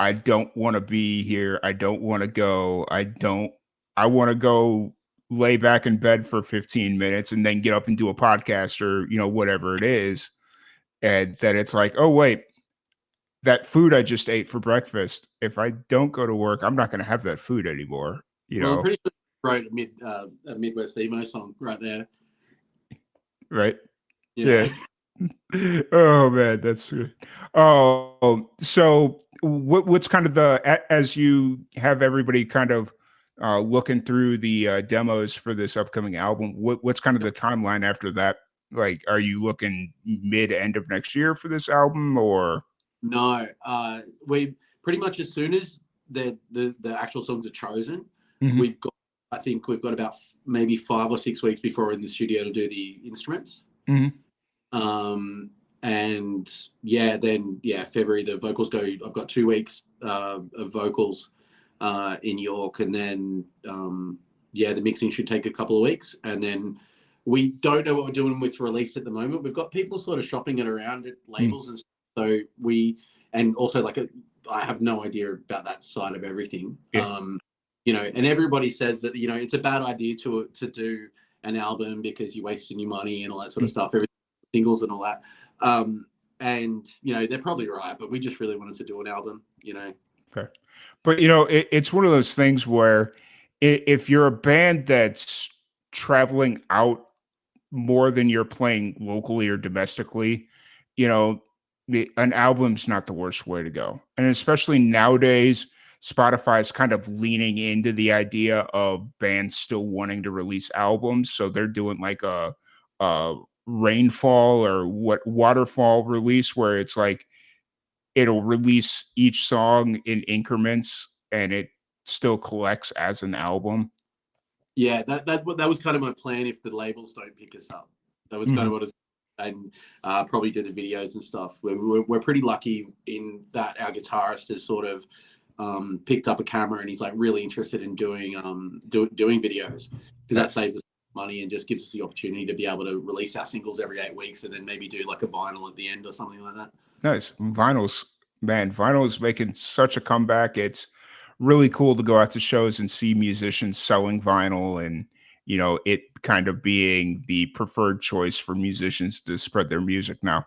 I don't want to be here. I don't want to go. I want to go lay back in bed for 15 minutes and then get up and do a podcast or, whatever it is. And then it's like, oh, wait, that food I just ate for breakfast, if I don't go to work, I'm not going to have that food anymore. Well, I'm pretty sure right a Midwest emo song right there. Right. Yeah. Oh man, that's good. Oh, so what's kind of as you have everybody kind of looking through the demos for this upcoming album, what's kind of the timeline after that? Like, are you looking end of next year for this album, or? No, we pretty much as soon as the actual songs are chosen, I think we've got about maybe 5 or 6 weeks before we're in the studio to do the instruments. February the vocals go. I've got 2 weeks of vocals in York, and then the mixing should take a couple of weeks, and then we don't know what we're doing with release at the moment. We've got people sort of shopping it around at labels and stuff, so I have no idea about that side of everything. And everybody says that it's a bad idea to do an album because you're wasting your money and all that sort of stuff. Everything singles and all that. And they're probably right, but we just really wanted to do an album. Okay, but it's one of those things where if you're a band that's traveling out more than you're playing locally or domestically, an album's not the worst way to go. And especially nowadays, Spotify is kind of leaning into the idea of bands still wanting to release albums. So they're doing like a rainfall or waterfall release, where it's like it'll release each song in increments and it still collects as an album. Yeah, that was kind of my plan if the labels don't pick us up. That was kind of what it was, and probably do the videos and stuff. We're pretty lucky in that our guitarist has sort of picked up a camera and he's like really interested in doing videos, because that saves us money and just gives us the opportunity to be able to release our singles every 8 weeks and then maybe do like a vinyl at the end or something like that. Nice. Vinyl is making such a comeback. It's really cool to go out to shows and see musicians selling vinyl, and it kind of being the preferred choice for musicians to spread their music now.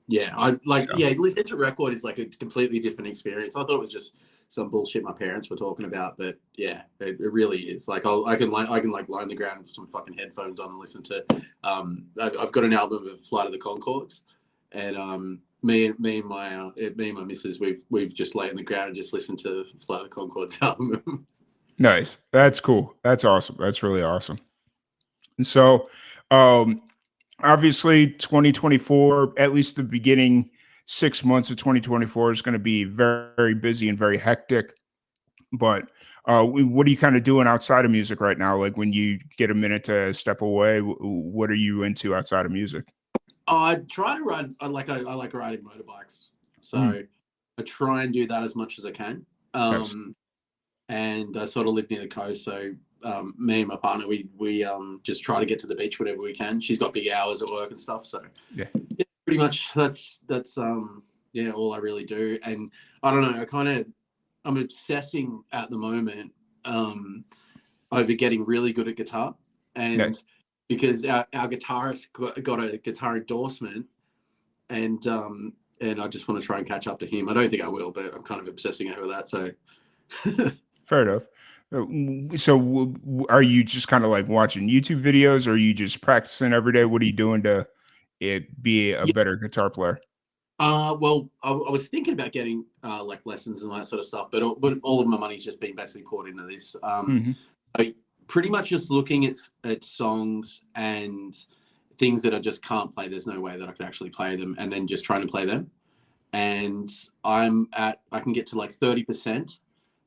Listening to record is like a completely different experience. I thought it was just some bullshit my parents were talking about, but yeah, it really is. Like I can lie on the ground with some fucking headphones on and listen to. I've got an album of Flight of the Conchords, and me and my missus, we've just laid on the ground and just listened to Flight of the Conchords album. Nice. That's cool. That's awesome. That's really awesome. And so, obviously 2024, at least the beginning 6 months of 2024 is going to be very, very busy and very hectic. But what are you kind of doing outside of music right now? Like when you get a minute to step away, what are you into outside of music? I try to ride. I like riding motorbikes, so I try and do that as much as I can. Nice. And I sort of live near the coast, so me and my partner, we just try to get to the beach whenever we can. She's got big hours at work and stuff, so Yeah. pretty much that's all I really do. And I don't know, I'm obsessing at the moment over getting really good at guitar, and Nice. because our guitarist got a guitar endorsement, and I just want to try and catch up to him. I don't think I will, but I'm kind of obsessing over that. So Fair enough. So are you just kind of like watching YouTube videos, or are you just practicing every day? What are you doing to be a better guitar player? well, I was thinking about getting like lessons and that sort of stuff, but all of my money's just been basically poured into this. Mhm. I pretty much just looking at songs and things that I just can't play. There's no way that I could actually play them, and then just trying to play them. And I can get to like 30%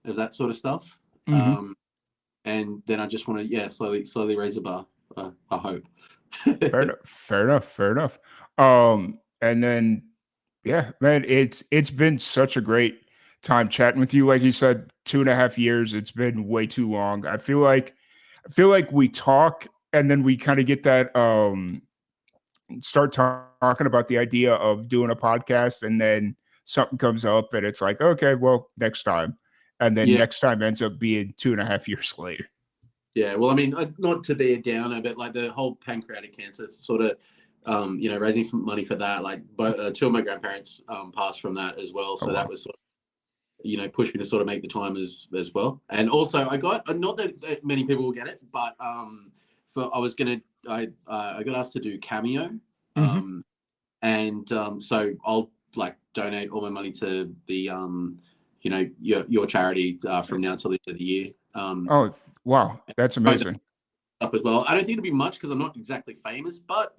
of that sort of stuff. Mhm. And then I just want to, slowly raise the bar. I hope. Fair enough. Fair enough. Fair enough. And then, yeah, man, it's been such a great time chatting with you. Like you said, 2.5 years. It's been way too long. I feel like we talk and then we kind of get that start talking about the idea of doing a podcast, and then something comes up and it's like, okay, well, next time. And then Yeah. next time ends up being 2.5 years later. Yeah, well, I mean, not to be a downer, but like the whole pancreatic cancer sort of, raising money for that. Like, two of my grandparents passed from that as well, Oh, so that wow. was sort of, pushed me to sort of make the time as well. And also, I got not that many people will get it, but I got asked to do Cameo, Mhm. and so I'll like donate all my money to the your charity from now till the end of the year. Oh, wow. That's amazing. Stuff as well. I don't think it'll be much because I'm not exactly famous, but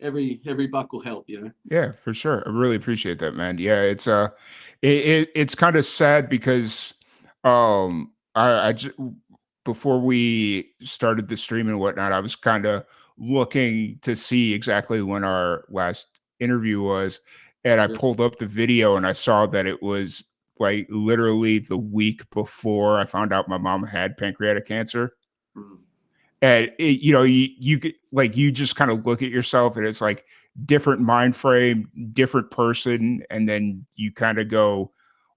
every buck will help. Yeah, for sure. I really appreciate that, man. Yeah, it's kind of sad because before we started the stream and whatnot, I was kind of looking to see exactly when our last interview was, and I Yeah. pulled up the video and I saw that it was like literally the week before I found out my mom had pancreatic cancer. Mm. And you get like you just kind of look at yourself and it's like different mind frame, different person, and then you kind of go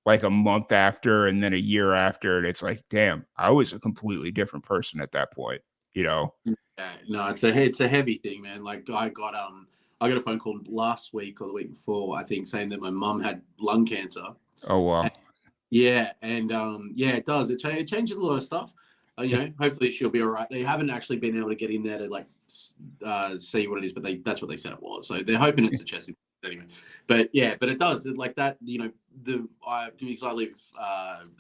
like a month after and then a year after, and it's like, damn, I was a completely different person at that point, you know? Yeah, no, it's a heavy thing, man. Like I got a phone call last week or the week before, I think, saying that my mum had lung cancer. Oh wow. Yeah, and it does. It changes a lot of stuff. Hopefully she'll be all right. They haven't actually been able to get in there to like see what it is, but that's what they said it was. So they're hoping it's a chest infection anyway. But yeah, but it does. Like that, because I live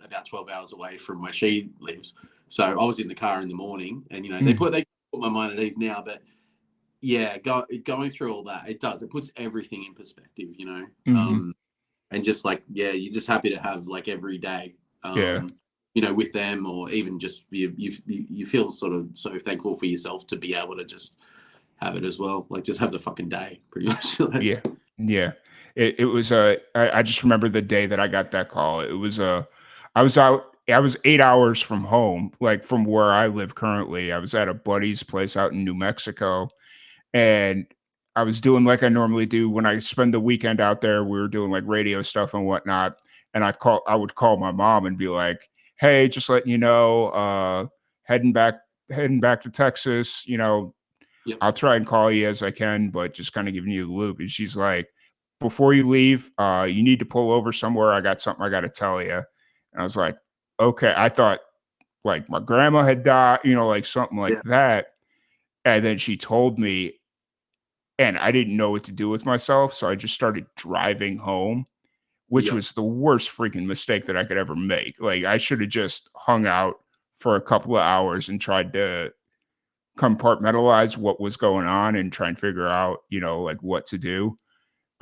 about 12 hours away from where she lives. So I was in the car in the morning, and they put my mind at ease now. But yeah, going through all that, it does. It puts everything in perspective. Mhm. And just like, yeah, you're just happy to have like every day, Yeah. with them, or even just you feel sort of so thankful for yourself to be able to just have it as well. Like just have the fucking day, pretty much. Yeah. Yeah. It was I just remember the day that I got that call. It was I was 8 hours from home, like from where I live currently. I was at a buddy's place out in New Mexico, and I was doing like I normally do when I spend the weekend out there. We were doing like radio stuff and whatnot. And I would call my mom and be like, hey, just letting you know, heading back to Texas, Yep. I'll try and call you as I can, but just kind of giving you the loop. And she's like, before you leave, you need to pull over somewhere. I got something I got to tell you. And I was like, okay. I thought like my grandma had died, like something like Yeah. that. And then she told me, and I didn't know what to do with myself. So I just started driving home, which Yep. was the worst freaking mistake that I could ever make. Like I should have just hung out for a couple of hours and tried to compartmentalize what was going on and try and figure out, like what to do.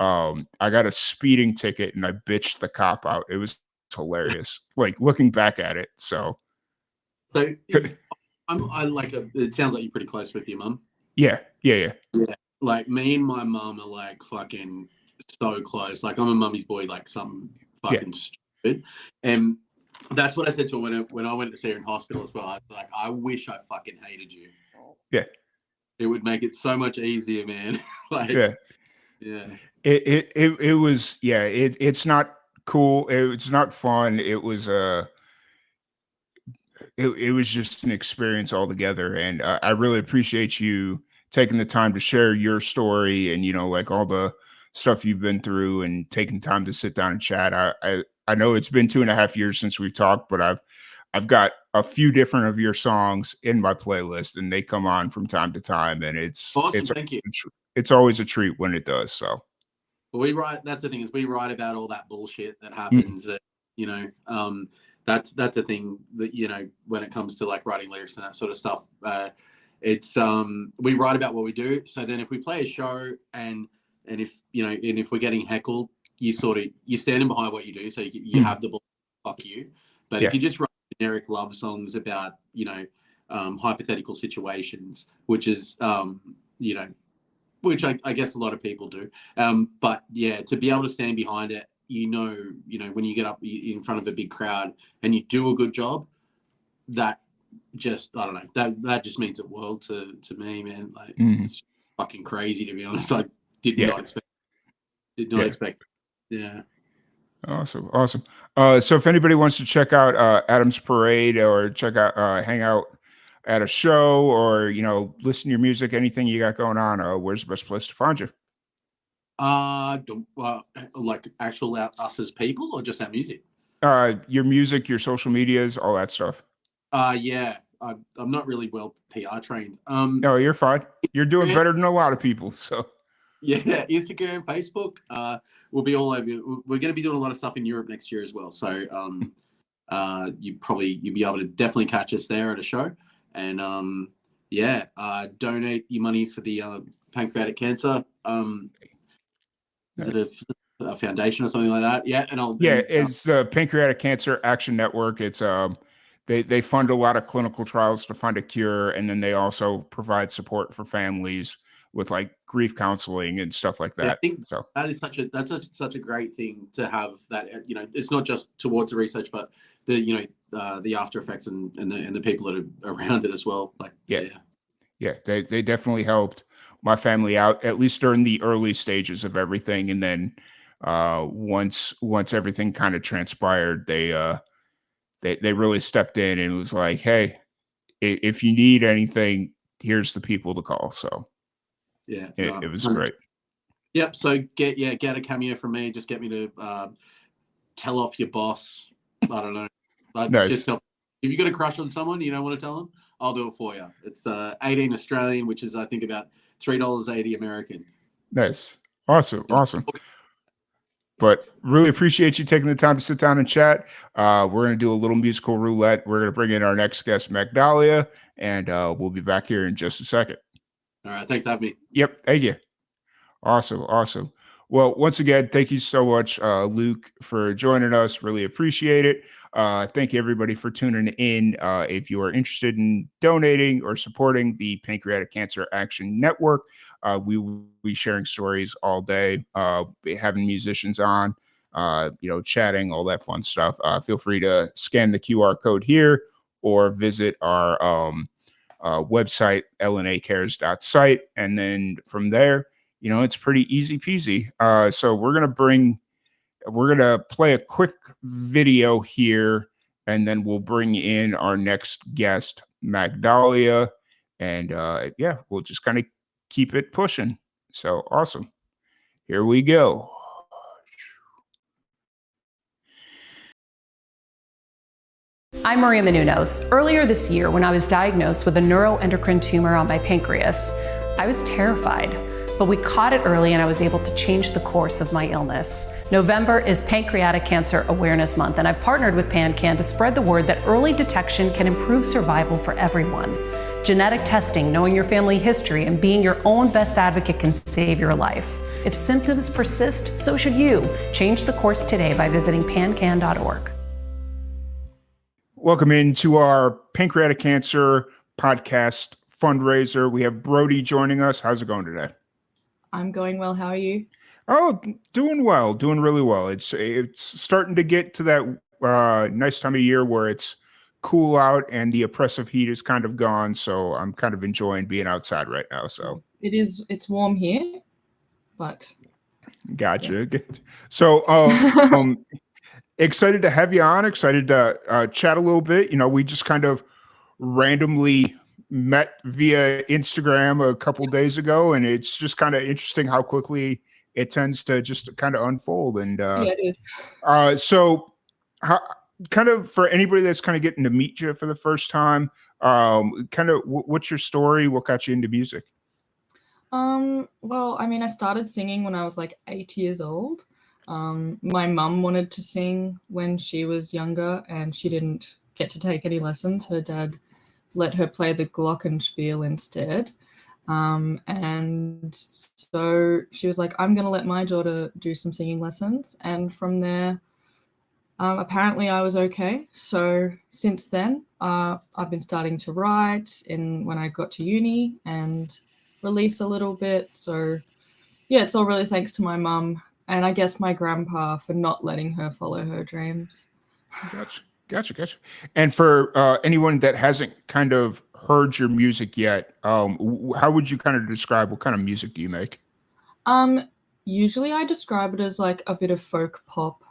I got a speeding ticket and I bitched the cop out. It was hilarious, like looking back at it. So I like it sounds like you're pretty close with your mum. Yeah. Like me and my mum are like fucking so close. Like I'm a mummy's boy, like something fucking stupid. And that's what I said to her when I went to see her in hospital as well. I was like, I wish I fucking hated you. Yeah. It would make it so much easier, man. Like, yeah. It was, it's not cool. It's not fun. It was it was just an experience altogether. And I really appreciate you taking the time to share your story and, like all the stuff you've been through and taking time to sit down and chat. I know it's been 2.5 years since we talked, but I've got a few different of your songs in my playlist and they come on from time to time. And it's awesome. Thank you. It's always a treat when it does. So that's the thing is we write about all that bullshit that happens that, that's a thing that, when it comes to like writing lyrics and that sort of stuff, it's we write about what we do. So then if we play a show and if if we're getting heckled, you're standing behind what you do, so you have the fuck you. But if you just write generic love songs about hypothetical situations, which is which I guess a lot of people do, but to be able to stand behind it, when you get up in front of a big crowd and you do a good job, that just, I don't know, that just means the world to me, man. Like it's fucking crazy, to be honest. I did not expect. Yeah. Awesome. So if anybody wants to check out Adam's Parade or check out hang out at a show or listen to your music, anything you got going on, where's the best place to find you? Like actual us as people or just our music? Your music, your social medias, all that stuff. I'm not really well PR trained. No, you're fine. You're doing better than a lot of people. So Instagram, Facebook, we'll be all over. We're going to be doing a lot of stuff in Europe next year as well. So you'll be able to definitely catch us there at a show. And donate your money for the pancreatic cancer. Is it a foundation or something like that? Yeah, it's the Pancreatic Cancer Action Network. It's they fund a lot of clinical trials to find a cure, and then they also provide support for families with like grief counseling and stuff like that. Yeah, I think that is such a great thing to have. That it's not just towards the research, but the after effects and the people that are around it as well. Like they definitely helped my family out, at least during the early stages of everything, and then once everything kind of transpired, they really stepped in and was like, hey, if you need anything, here's the people to call. So it was great. Yep. So get a cameo from me. Just get me to tell off your boss. I don't know. Nice. Just tell, if you got a crush on someone you don't want to tell them, I'll do it for you. It's 18 Australian, which is I think about $3.80 American. Nice. Awesome. But really appreciate you taking the time to sit down and chat. We're going to do a little musical roulette. We're going to bring in our next guest, Magdalia, and we'll be back here in just a second. All right. Thanks for having me. Yep. Thank you. Awesome. Well, once again, thank you so much, Luke, for joining us. Really appreciate it. Thank you, everybody, for tuning in. If you are interested in donating or supporting the Pancreatic Cancer Action Network, we will be sharing stories all day, having musicians on, chatting, all that fun stuff. Feel free to scan the QR code here or visit our website, lnacares.site. And then from there, it's pretty easy peasy. So we're going to play a quick video here, and then we'll bring in our next guest, Magdalia. And we'll just kind of keep it pushing. So awesome. Here we go. I'm Maria Menounos. Earlier this year, when I was diagnosed with a neuroendocrine tumor on my pancreas, I was terrified. But we caught it early and I was able to change the course of my illness. November is Pancreatic Cancer Awareness Month, and I've partnered with PanCAN to spread the word that early detection can improve survival for everyone. Genetic testing, knowing your family history, and being your own best advocate can save your life. If symptoms persist, so should you. Change the course today by visiting pancan.org. Welcome into our pancreatic cancer podcast fundraiser. We have Brody joining us. How's it going today? I'm going well. How are you? Oh, doing well, doing really well. It's starting to get to that nice time of year where it's cool out and the oppressive heat is kind of gone. So I'm kind of enjoying being outside right now. So it's warm here, but gotcha. Yeah. So excited to have you on. Excited to chat a little bit. You know, we just kind of randomly met via Instagram a couple days ago, and it's just kind of interesting how quickly it tends to just kind of unfold. And yeah, it is. So how, kind of for anybody that's kind of getting to meet you for the first time, kind of what's your story? What got you into music? Well, I mean, I started singing when I was like 8 years old. My mum wanted to sing when she was younger, and she didn't get to take any lessons. Her dad let her play the glockenspiel instead. And so she was like, I'm going to let my daughter do some singing lessons. And from there, apparently I was okay. So since then, I've been starting to write when I got to uni and release a little bit. So yeah, it's all really thanks to my mum and I guess my grandpa for not letting her follow her dreams. Gotcha. And for anyone that hasn't kind of heard your music yet, how would you kind of describe what kind of music do you make? Usually I describe it as like a bit of folk pop.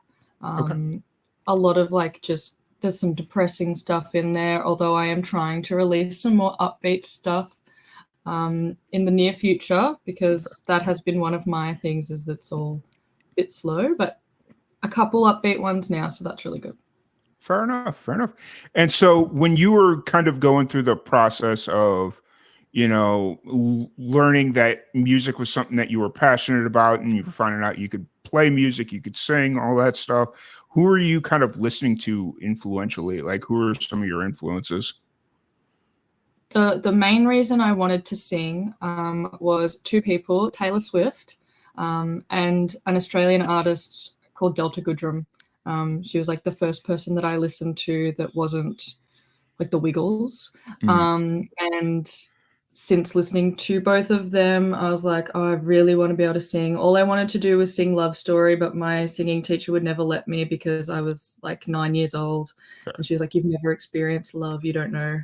Okay. A lot of like just there's some depressing stuff in there, although I am trying to release some more upbeat stuff in the near future, because that has been one of my things is that's all a bit slow, but a couple upbeat ones now, so that's really good. Fair enough. And so when you were kind of going through the process of, you know, learning that music was something that you were passionate about and you were finding out you could play music, you could sing, all that stuff, who are you kind of listening to influentially? Like, who are some of your influences? The main reason I wanted to sing was two people, Taylor Swift and an Australian artist called Delta Goodrem. She was like the first person that I listened to that wasn't like the Wiggles. And since listening to both of them, I was like, oh, I really want to be able to sing. All I wanted to do was sing Love Story, but my singing teacher would never let me because I was like 9 years old. Sure. And she was like, you've never experienced love. You don't know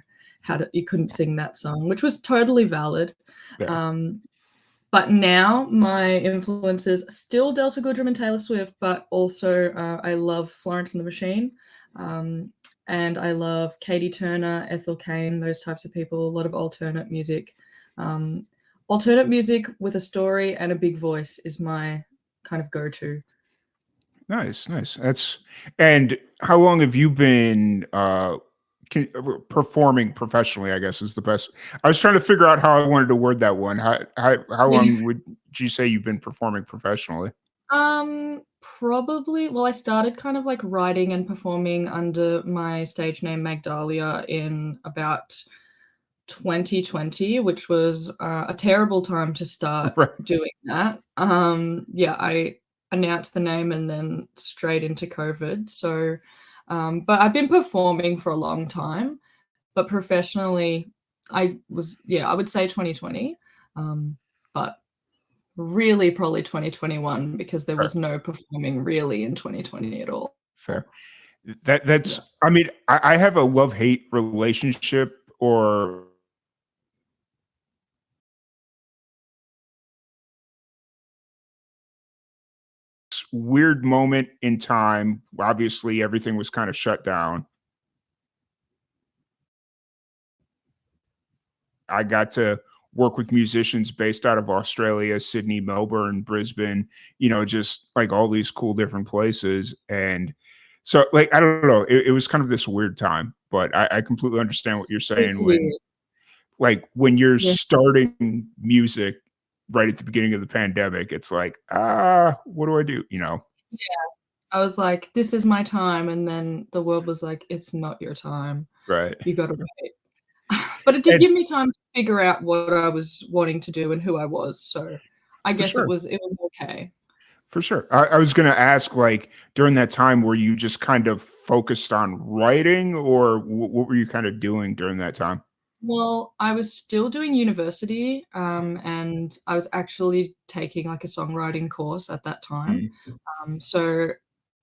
you couldn't sing that song, which was totally valid. Yeah. But now my influences still Delta Goodrem and Taylor Swift, but also I love Florence and the Machine. And I love Katie Turner, Ethel Cain, those types of people, a lot of alternate music. Alternate music with a story and a big voice is my kind of go-to. Nice. And how long have you been performing professionally, I guess is the best. I was trying to figure out how I wanted to word that one. How long would you say you've been performing professionally? Probably, well, I started kind of like writing and performing under my stage name Magdalia in about 2020, which was a terrible time to start doing that. I announced the name and then straight into COVID. So but I've been performing for a long time, but professionally, I would say 2020, but really probably 2021 because there was no performing really in 2020 at all. Fair. That's, I mean, I have a love-hate relationship or weird moment in time. Obviously, everything was kind of shut down. I got to work with musicians based out of Australia, Sydney, Melbourne, Brisbane, you know, just like all these cool different places. And so, like, I don't know, it was kind of this weird time, but I completely understand what you're saying when you're starting music right at the beginning of the pandemic, it's like, what do I do? You know? Yeah. I was like, this is my time. And then the world was like, it's not your time. Right. You got to wait. But it did give me time to figure out what I was wanting to do and who I was. So I For guess it sure. was okay. For sure. I was going to ask, like, during that time, were you just kind of focused on writing, or what were you kind of doing during that time? Well, I was still doing university, and I was actually taking like a songwriting course at that time. Mm. So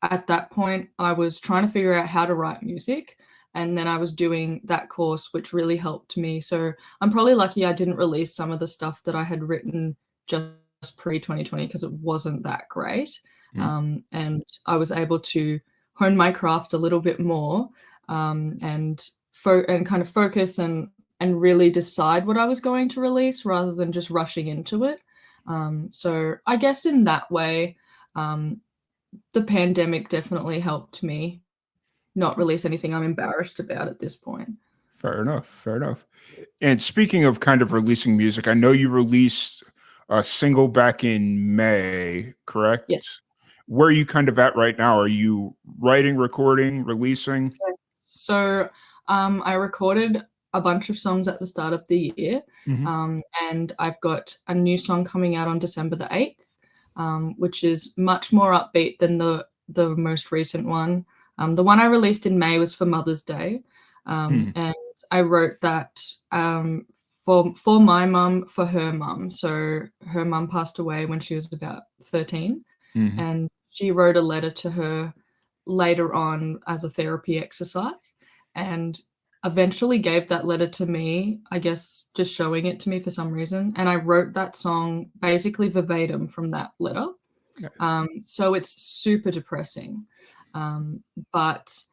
at that point, I was trying to figure out how to write music, and then I was doing that course, which really helped me. So I'm probably lucky I didn't release some of the stuff that I had written just pre 2020 because it wasn't that great. Mm. And I was able to hone my craft a little bit more, and and kind of focus and really decide what I was going to release rather than just rushing into it. So I guess in that way, the pandemic definitely helped me not release anything I'm embarrassed about at this point. Fair enough. Fair enough. And speaking of kind of releasing music, I know you released a single back in May, correct? Yes. Where are you kind of at right now? Are you writing, recording, releasing? Yes. So I recorded a bunch of songs at the start of the year, Mhm. and I've got a new song coming out on December the 8th, which is much more upbeat than the most recent one. The one I released in May was for Mother's Day, Mhm. and I wrote that for my mum, for her mum. So her mum passed away when she was about 13, Mhm. and she wrote a letter to her later on as a therapy exercise, and eventually gave that letter to me, I guess just showing it to me for some reason, and I wrote that song basically verbatim from that letter. So it's super depressing. But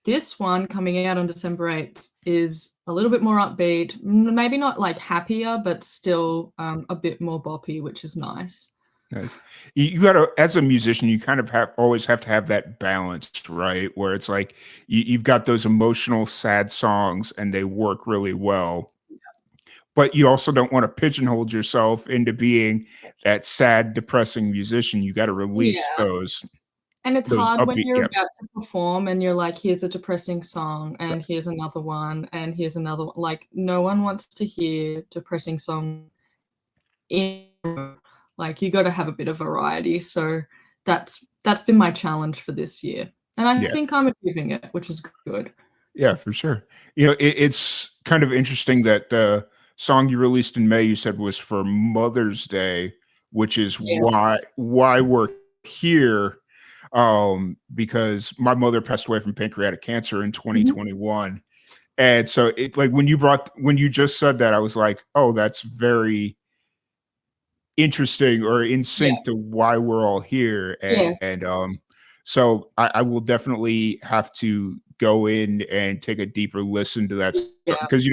this one coming out on December 8th is a little bit more upbeat, maybe not like happier, but still a bit more boppy, which is nice. Nice. You gotta, as a musician, you kind of always have to have that balance, right? Where it's like you've got those emotional, sad songs, and they work really well. But you also don't want to pigeonhole yourself into being that sad, depressing musician. You got to release Yeah. those And it's those hard when upbeat. you're Yeah, about to perform and you're like, here's a depressing song, and here's another one, and here's another one. Like, no one wants to hear depressing songs in like you got to have a bit of variety. So that's been my challenge for this year. And I yeah, think I'm achieving it, which is good. yeah, for sure. You know, it's kind of interesting that the song you released in May, you said was for Mother's Day, which is Yeah. why we're here. Because my mother passed away from pancreatic cancer in Mhm. 2021. And so it like when you just said that, I was like, oh, that's very interesting or in Yeah. sync to why we're all here. Yes. So I will definitely have to go in and take a deeper listen to that Yeah. because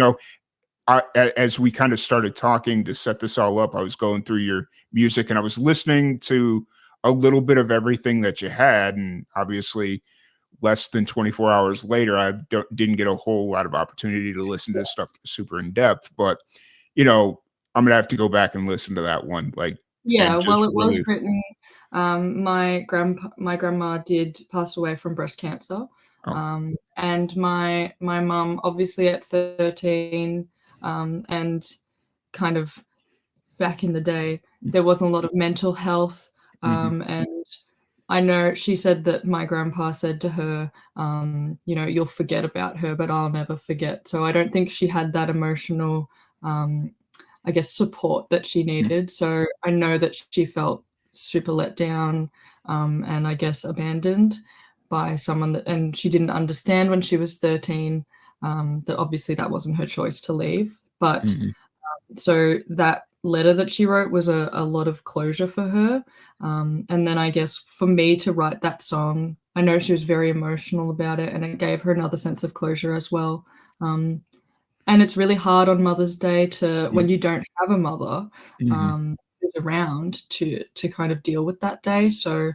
as we kind of started talking to set this all up, I was going through your music and I was listening to a little bit of everything that you had, and obviously less than 24 hours later, I didn't get a whole lot of opportunity to listen to this stuff super in depth. But you know, I'm gonna have to go back and listen to that one, like, Yeah, and well, just it was really. written. My grandma did pass away from breast cancer, Oh. and my mum obviously at 13, and kind of back in the day there wasn't a lot of mental health, Mhm. and I know she said that my grandpa said to her, "You'll forget about her, but I'll never forget." So I don't think she had that emotional, um, I guess, support that she Mm. needed. So I know that she felt super let down, and I guess abandoned by someone that, and she didn't understand when she was 13, that obviously that wasn't her choice to leave. But Mhm. so that letter that she wrote was a lot of closure for her. And then I guess for me to write that song, I know she was very emotional about it, and it gave her another sense of closure as well. Um, and it's really hard on Mother's Day to Mm. when you don't have a mother, Mhm. who's around to kind of deal with that day. So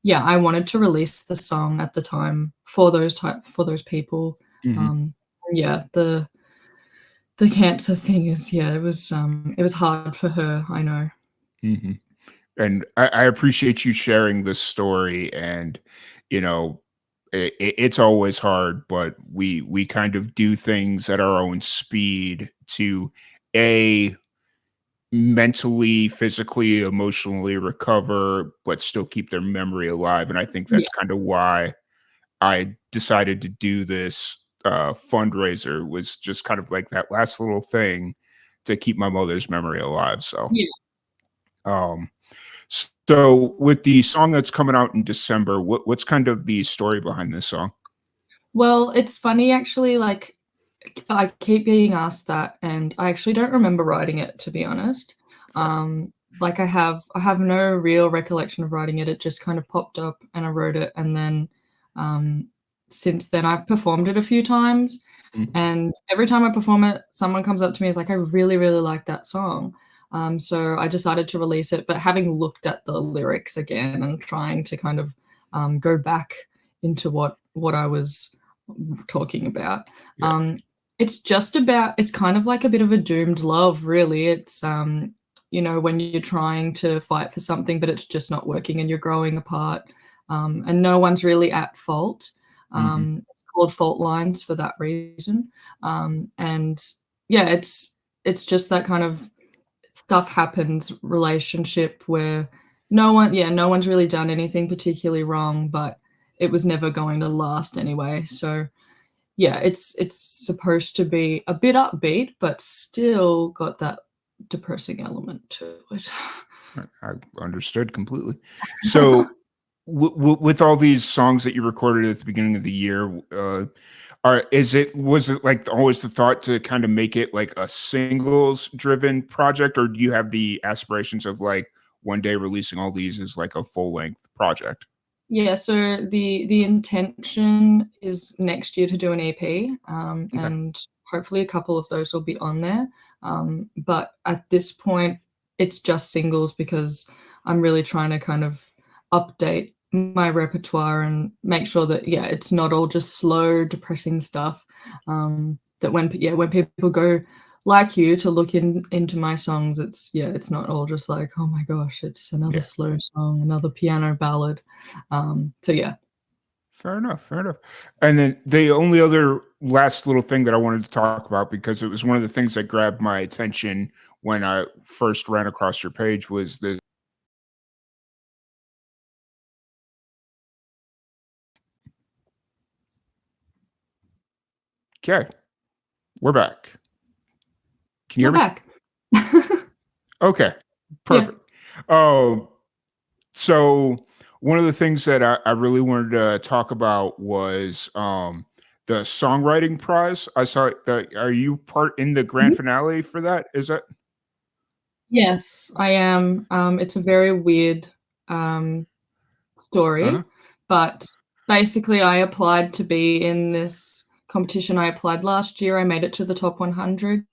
yeah, I wanted to release the song at the time for those people. Mhm. Yeah, the cancer thing is, yeah, it was hard for her, I know. Mhm. And I appreciate you sharing this story. And you know, it's always hard, but we kind of do things at our own speed to a mentally, physically, emotionally recover, but still keep their memory alive. And I think that's kind of why I decided to do this fundraiser, was just kind of like that last little thing to keep my mother's memory alive. So, Yeah. So with the song that's coming out in December, what's kind of the story behind this song? Well, it's funny actually, like I keep being asked that, and I actually don't remember writing it, to be honest. Like I have no real recollection of writing it. It just kind of popped up and I wrote it, and then since then I've performed it a few times, and every time I perform it, someone comes up to me and is like, I really, really like that song. So I decided to release it, but having looked at the lyrics again and trying to kind of go back into what I was talking about. It's just about, it's kind of like a bit of a doomed love, really. It's you know, when you're trying to fight for something but it's just not working and you're growing apart, and no one's really at fault. It's called Fault Lines for that reason. And yeah, it's just that kind of stuff happens, relationship where no one's really done anything particularly wrong, but it was never going to last anyway. So yeah, it's supposed to be a bit upbeat, but still got that depressing element to it. I understood completely. So with all these songs that you recorded at the beginning of the year, was it like always the thought to kind of make it like a singles driven project, or do you have the aspirations of like one day releasing all these as like a full length project? Yeah, so the intention is next year to do an EP, and hopefully a couple of those will be on there. But at this point, it's just singles because I'm really trying to kind of update my repertoire and make sure that it's not all just slow, depressing stuff. That when people go like you to look into my songs, it's not all just like, oh my gosh, it's another slow song, another piano ballad. So yeah. Fair enough. Fair enough. And then the only other last little thing that I wanted to talk about, because it was one of the things that grabbed my attention when I first ran across your page, was the Okay. We're back. Can you hear We're me? back. Okay. Perfect. So one of the things that I really wanted to talk about was the songwriting prize. I saw that. Are you part in the grand finale for that? Is that? Yes, I am. It's a very weird story, but basically I applied to be in this competition. I applied last year. I made it to the top 100,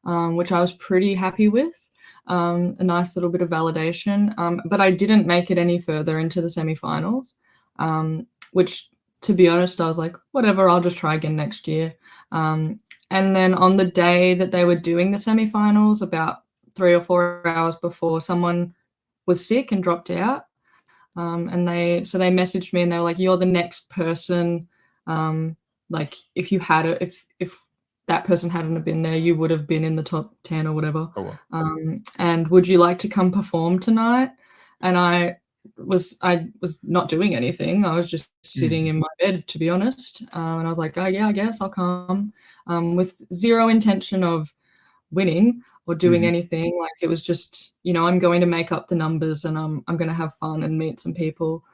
which I was pretty happy with. A nice little bit of validation, but I didn't make it any further into the semifinals, which, to be honest, I was like, whatever, I'll just try again next year. And then on the day that they were doing the semifinals, about 3 or 4 hours before, someone was sick and dropped out. And they messaged me and they were like, you're the next person. Like if that person hadn't have been there, you would have been in the top 10 or whatever. Oh, wow. And would you like to come perform tonight? And I was not doing anything. I was just sitting in my bed, to be honest. And I was like, oh yeah, I guess I'll come, with zero intention of winning or doing anything. Like it was just, I'm going to make up the numbers and I'm going to have fun and meet some people.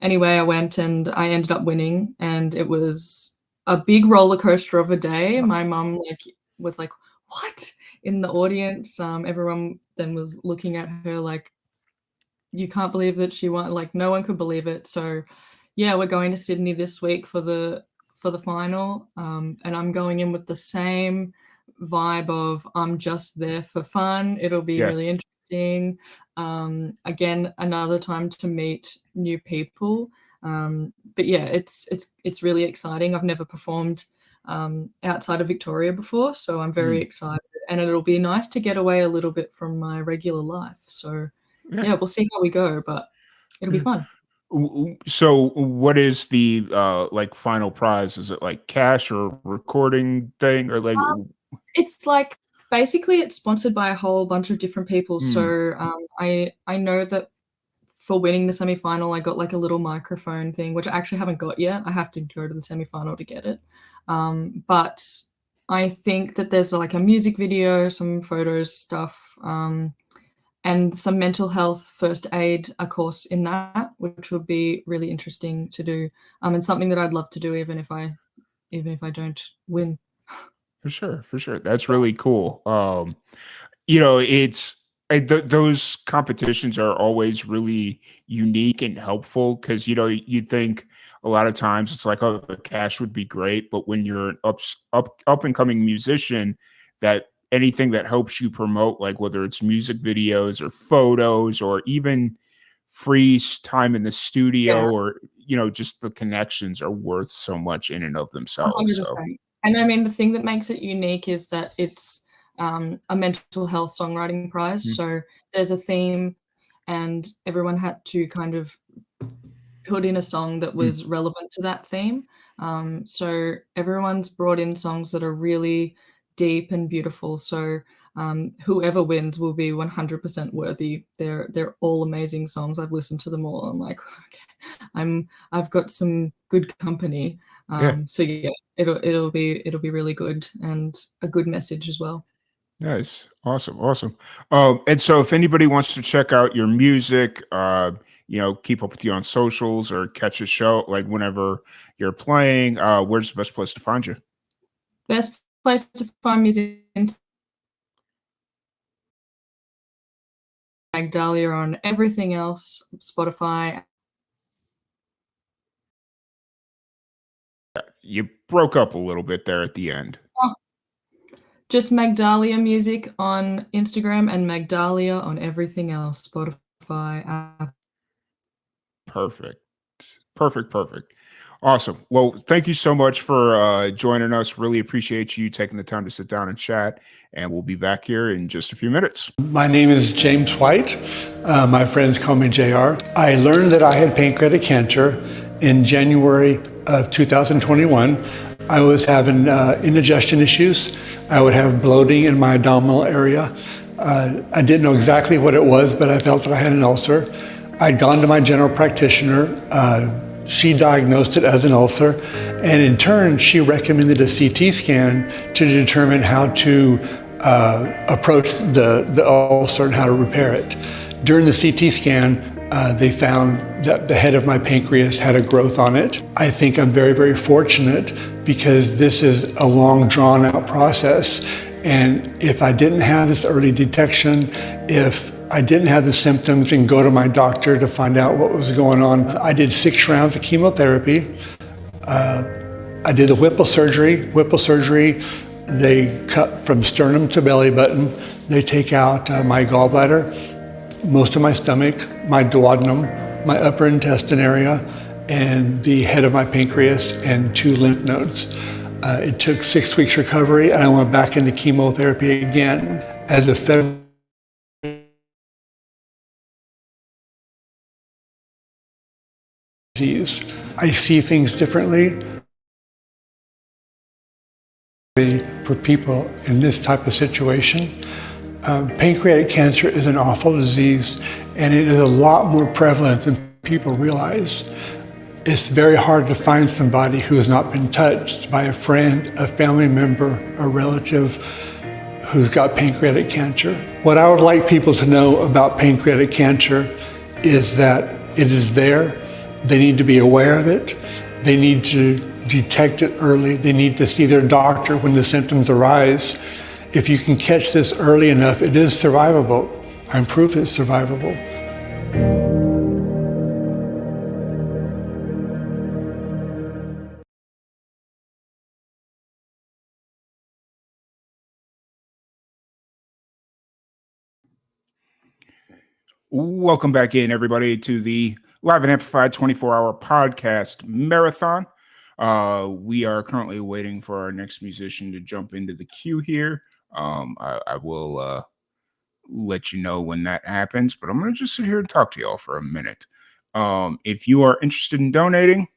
Anyway, I went and I ended up winning, and it was a big roller coaster of a day. My mum was like, what, in the audience. Everyone then was looking at her like, you can't believe that she won. Like no one could believe it. So yeah, we're going to Sydney this week for the final, and I'm going in with the same vibe of I'm just there for fun. It'll be really interesting. Again, another time to meet new people. But yeah, it's really exciting. I've never performed outside of Victoria before, so I'm very excited, and it'll be nice to get away a little bit from my regular life. So yeah, we'll see how we go, but it'll be fun. So what is the like final prize? Is it like cash or recording thing, or like It's like Basically, it's sponsored by a whole bunch of different people. So I know that for winning the semi-final, I got like a little microphone thing, which I actually haven't got yet. I have to go to the semi-final to get it. But I think that there's like a music video, some photos stuff, and some mental health first aid, a course in that, which would be really interesting to do, and something that I'd love to do even if I don't win. For sure. That's really cool. You know, those competitions are always really unique and helpful because, you know, you think a lot of times it's like, oh, the cash would be great, but when you're an up and coming musician, that anything that helps you promote, like whether it's music videos or photos or even free time in the studio, or you know, just the connections are worth so much in and of themselves. So 100%. And I mean, the thing that makes it unique is that it's a mental health songwriting prize. So there's a theme, and everyone had to kind of put in a song that was relevant to that theme. So everyone's brought in songs that are really deep and beautiful. So whoever wins will be 100% worthy. They're all amazing songs. I've listened to them all. I'm like, okay, I've got some good company. So yeah, it'll be really good and a good message as well. nice. Awesome. And so if anybody wants to check out your music, you know, keep up with you on socials or catch a show like whenever you're playing, where's the best place to find you? Best place to find music is Magdalia on everything else, Spotify. You broke up a little bit there at the end. Just Magdalia Music on Instagram and Magdalia on everything else, Spotify. Perfect. Awesome. Well, thank you so much for joining us. Really appreciate you taking the time to sit down and chat. And we'll be back here in just a few minutes. My name is James White. My friends call me JR. I learned that I had pancreatic cancer in January of 2021. I was having indigestion issues. I would have bloating in my abdominal area. I didn't know exactly what it was, but I felt that I had an ulcer. I'd gone to my general practitioner. She diagnosed it as an ulcer, and in turn, she recommended a CT scan to determine how to approach the ulcer and how to repair it. During the CT scan, they found that the head of my pancreas had a growth on it. I think I'm very, very fortunate because this is a long, drawn-out process, and if I didn't have this early detection, if I didn't have the symptoms and go to my doctor to find out what was going on. I did 6 rounds of chemotherapy. I did the Whipple surgery. Whipple surgery, they cut from sternum to belly button. They take out my gallbladder, most of my stomach, my duodenum, my upper intestine area, and the head of my pancreas and 2 lymph nodes. It took 6 weeks recovery, and I went back into chemotherapy again. As a February I see things differently. For people in this type of situation, pancreatic cancer is an awful disease, and it is a lot more prevalent than people realize. It's very hard to find somebody who has not been touched by a friend, a family member, a relative who's got pancreatic cancer. What I would like people to know about pancreatic cancer is that it is there. They need to be aware of it. They need to detect it early. They need to see their doctor when the symptoms arise. If you can catch this early enough, it is survivable. I'm proof it's survivable. Welcome back in, everybody, to the Live and Amplified 24-hour podcast marathon. We are currently waiting for our next musician to jump into the queue here. I will let you know when that happens, but I'm going to just sit here and talk to y'all for a minute. If you are interested in donating,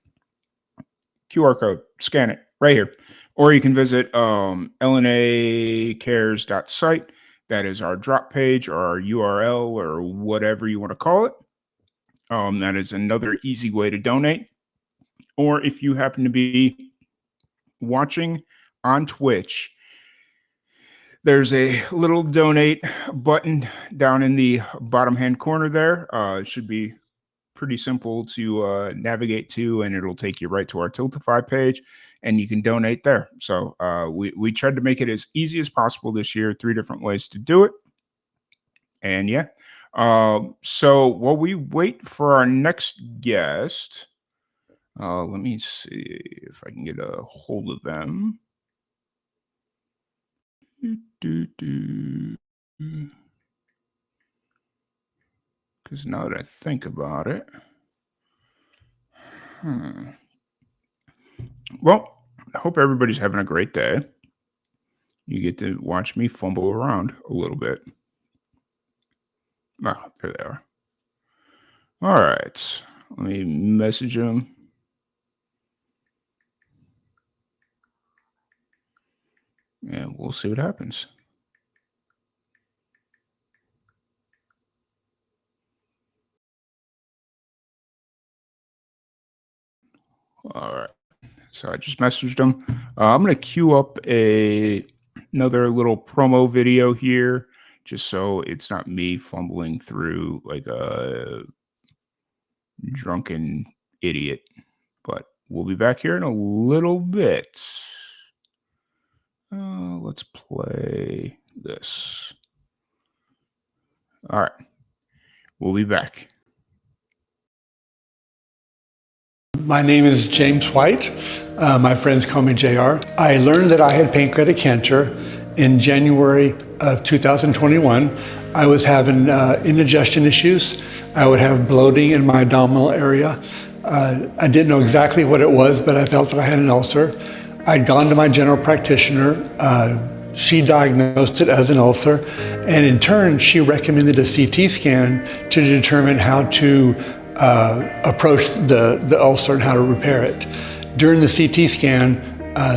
QR code, scan it, right here. Or you can visit LNAcares.site. That is our drop page or our URL or whatever you want to call it. That is another easy way to donate. Or if you happen to be watching on Twitch, there's a little donate button down in the bottom hand corner there. It should be pretty simple to navigate to, and it'll take you right to our Tiltify page, and you can donate there. So we tried to make it as easy as possible this year, 3 different ways to do it. And yeah, so while we wait for our next guest, let me see if I can get a hold of them. Because now that I think about it, well, I hope everybody's having a great day. You get to watch me fumble around a little bit. Oh, there they are. All right. Let me message them. And we'll see what happens. All right. So I just messaged them. I'm going to queue up another little promo video here, just so it's not me fumbling through like a drunken idiot. But we'll be back here in a little bit. Let's play this. All right. We'll be back. My name is James White. My friends call me JR. I learned that I had pancreatic cancer in January of 2021. I was having indigestion issues. I would have bloating in my abdominal area. I didn't know exactly what it was, but I felt that I had an ulcer. I'd gone to my general practitioner. She diagnosed it as an ulcer, and in turn, she recommended a CT scan to determine how to approach the ulcer and how to repair it. During the CT scan,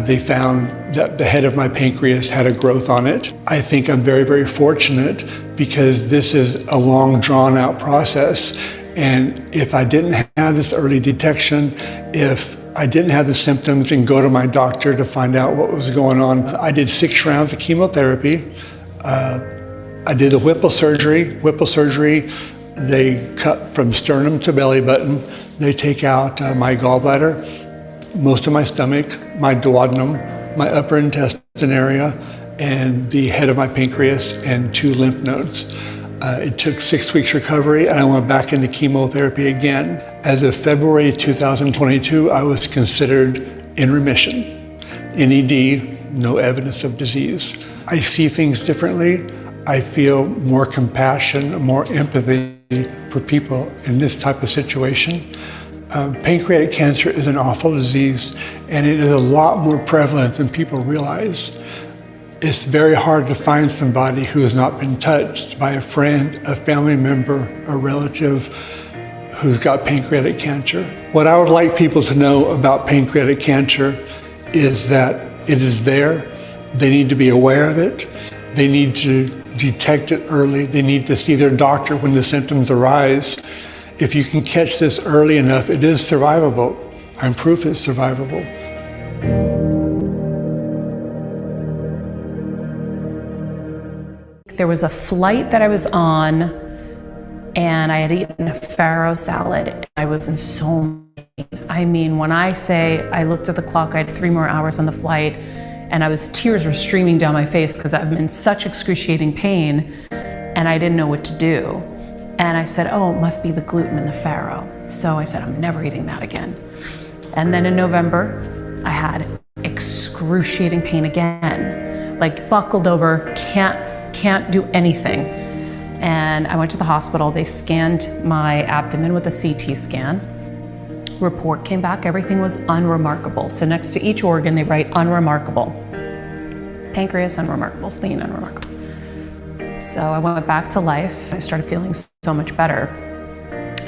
they found that the head of my pancreas had a growth on it. I think I'm very, very fortunate because this is a long, drawn-out process. And if I didn't have this early detection, if I didn't have the symptoms and go to my doctor to find out what was going on, I did 6 rounds of chemotherapy. I did the Whipple surgery. Whipple surgery, they cut from sternum to belly button. They take out my gallbladder, most of my stomach, my duodenum, my upper intestine area, and the head of my pancreas and 2 lymph nodes. It took 6 weeks recovery, and I went back into chemotherapy again. As of February 2022, I was considered in remission. NED, no evidence of disease. I see things differently. I feel more compassion, more empathy for people in this type of situation. Pancreatic cancer is an awful disease, and it is a lot more prevalent than people realize. It's very hard to find somebody who has not been touched by a friend, a family member, a relative who's got pancreatic cancer. What I would like people to know about pancreatic cancer is that it is there. They need to be aware of it. They need to detect it early. They need to see their doctor when the symptoms arise. If you can catch this early enough, it is survivable. I'm proof it's survivable. There was a flight that I was on, and I had eaten a farro salad. I was in so much pain. I mean, when I say I looked at the clock, I had 3 more hours on the flight, and tears were streaming down my face because I'm in such excruciating pain, and I didn't know what to do. And I said, oh, it must be the gluten in the farro. So I said, I'm never eating that again. And then in November, I had excruciating pain again, like buckled over, can't do anything. And I went to the hospital. They scanned my abdomen with a CT scan. Report came back, everything was unremarkable. So next to each organ, they write unremarkable. Pancreas, unremarkable, spleen, unremarkable. So I went back to life. I started feeling so much better.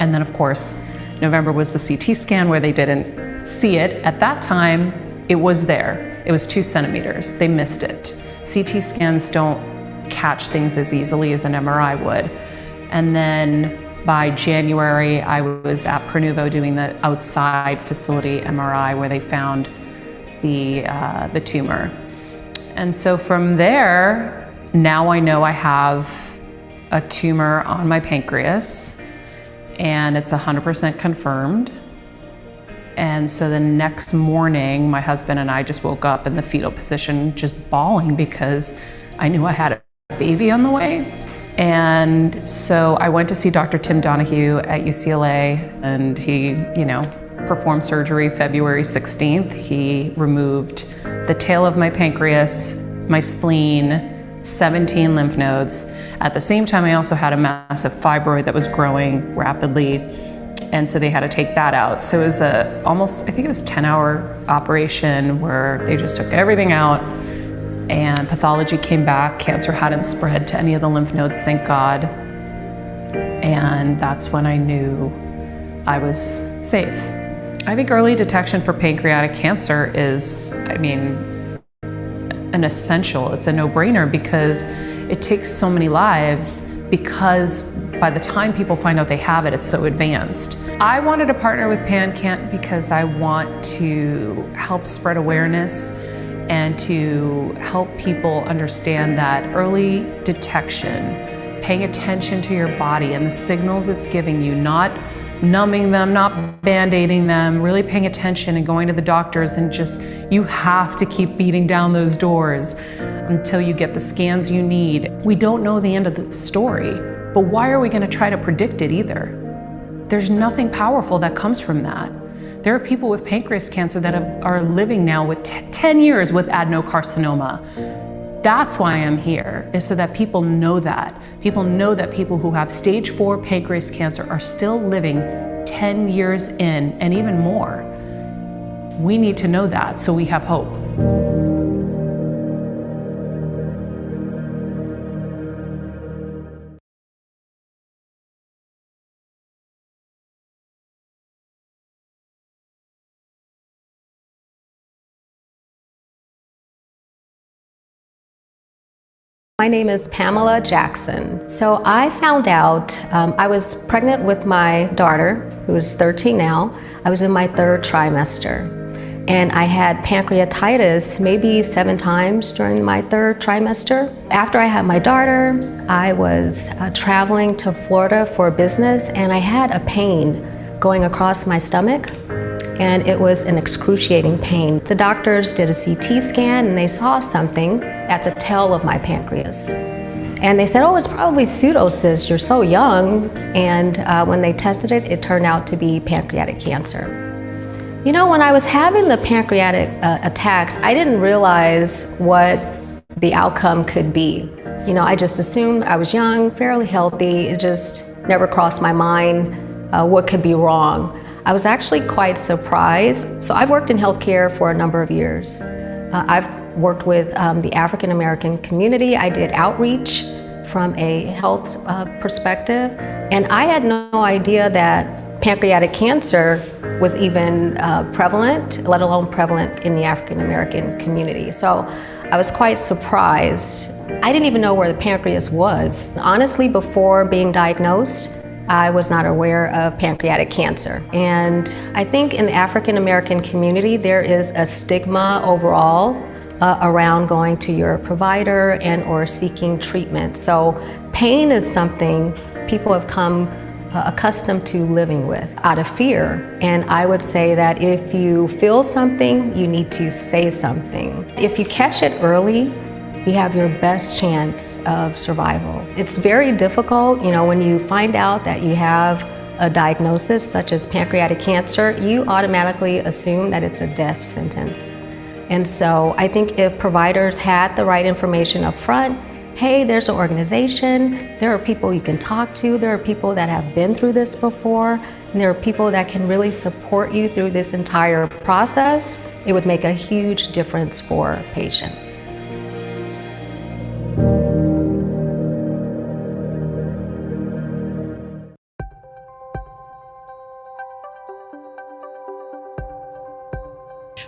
And then of course, November was the CT scan where they didn't see it. At that time, It was there. It was 2 centimeters. They missed it. CT scans don't catch things as easily as an MRI would. And then by January, I was at Pernuvo doing the outside facility MRI where they found the tumor. And so from there, now I know I have a tumor on my pancreas, and it's 100% confirmed. And so the next morning, my husband and I just woke up in the fetal position, just bawling because I knew I had a baby on the way. And so I went to see Dr. Tim Donahue at UCLA, and he, performed surgery February 16th. He removed the tail of my pancreas, my spleen, 17 lymph nodes. At the same time, I also had a massive fibroid that was growing rapidly, and so they had to take that out. So it was I think it was 10-hour operation where they just took everything out, and pathology came back. Cancer hadn't spread to any of the lymph nodes, thank God. And that's when I knew I was safe. I think early detection for pancreatic cancer is, an essential. It's a no-brainer because it takes so many lives, because by the time people find out they have it, it's so advanced. I wanted to partner with PanCAN because I want to help spread awareness and to help people understand that early detection, paying attention to your body and the signals it's giving you, not numbing them, not band-aiding them, really paying attention and going to the doctors, and you have to keep beating down those doors until you get the scans you need. We don't know the end of the story, but why are we going to try to predict it either? There's nothing powerful that comes from that. There are people with pancreas cancer that are living now with 10 years with adenocarcinoma. That's why I'm here, is so that people know that. People know that people who have stage 4 pancreas cancer are still living 10 years in and even more. We need to know that so we have hope. My name is Pamela Jackson. So I found out, I was pregnant with my daughter, who is 13 now. I was in my 3rd trimester. And I had pancreatitis maybe 7 times during my 3rd trimester. After I had my daughter, I was traveling to Florida for business, and I had a pain going across my stomach. And it was an excruciating pain. The doctors did a CT scan, and they saw something at the tail of my pancreas. And they said, oh, it's probably pseudocyst, you're so young. And when they tested it, it turned out to be pancreatic cancer. When I was having the pancreatic attacks, I didn't realize what the outcome could be. I just assumed I was young, fairly healthy. It just never crossed my mind what could be wrong. I was actually quite surprised. So I've worked in healthcare for a number of years. I've worked with the African American community. I did outreach from a health perspective, and I had no idea that pancreatic cancer was even prevalent, let alone prevalent in the African American community. So I was quite surprised. I didn't even know where the pancreas was. Honestly, before being diagnosed, I was not aware of pancreatic cancer. And I think in the African American community, there is a stigma overall around going to your provider and or seeking treatment. So pain is something people have come accustomed to living with out of fear. And I would say that if you feel something, you need to say something. If you catch it early, you have your best chance of survival. It's very difficult, when you find out that you have a diagnosis such as pancreatic cancer, you automatically assume that it's a death sentence. And so I think if providers had the right information up front, hey, there's an organization, there are people you can talk to, there are people that have been through this before, and there are people that can really support you through this entire process, it would make a huge difference for patients.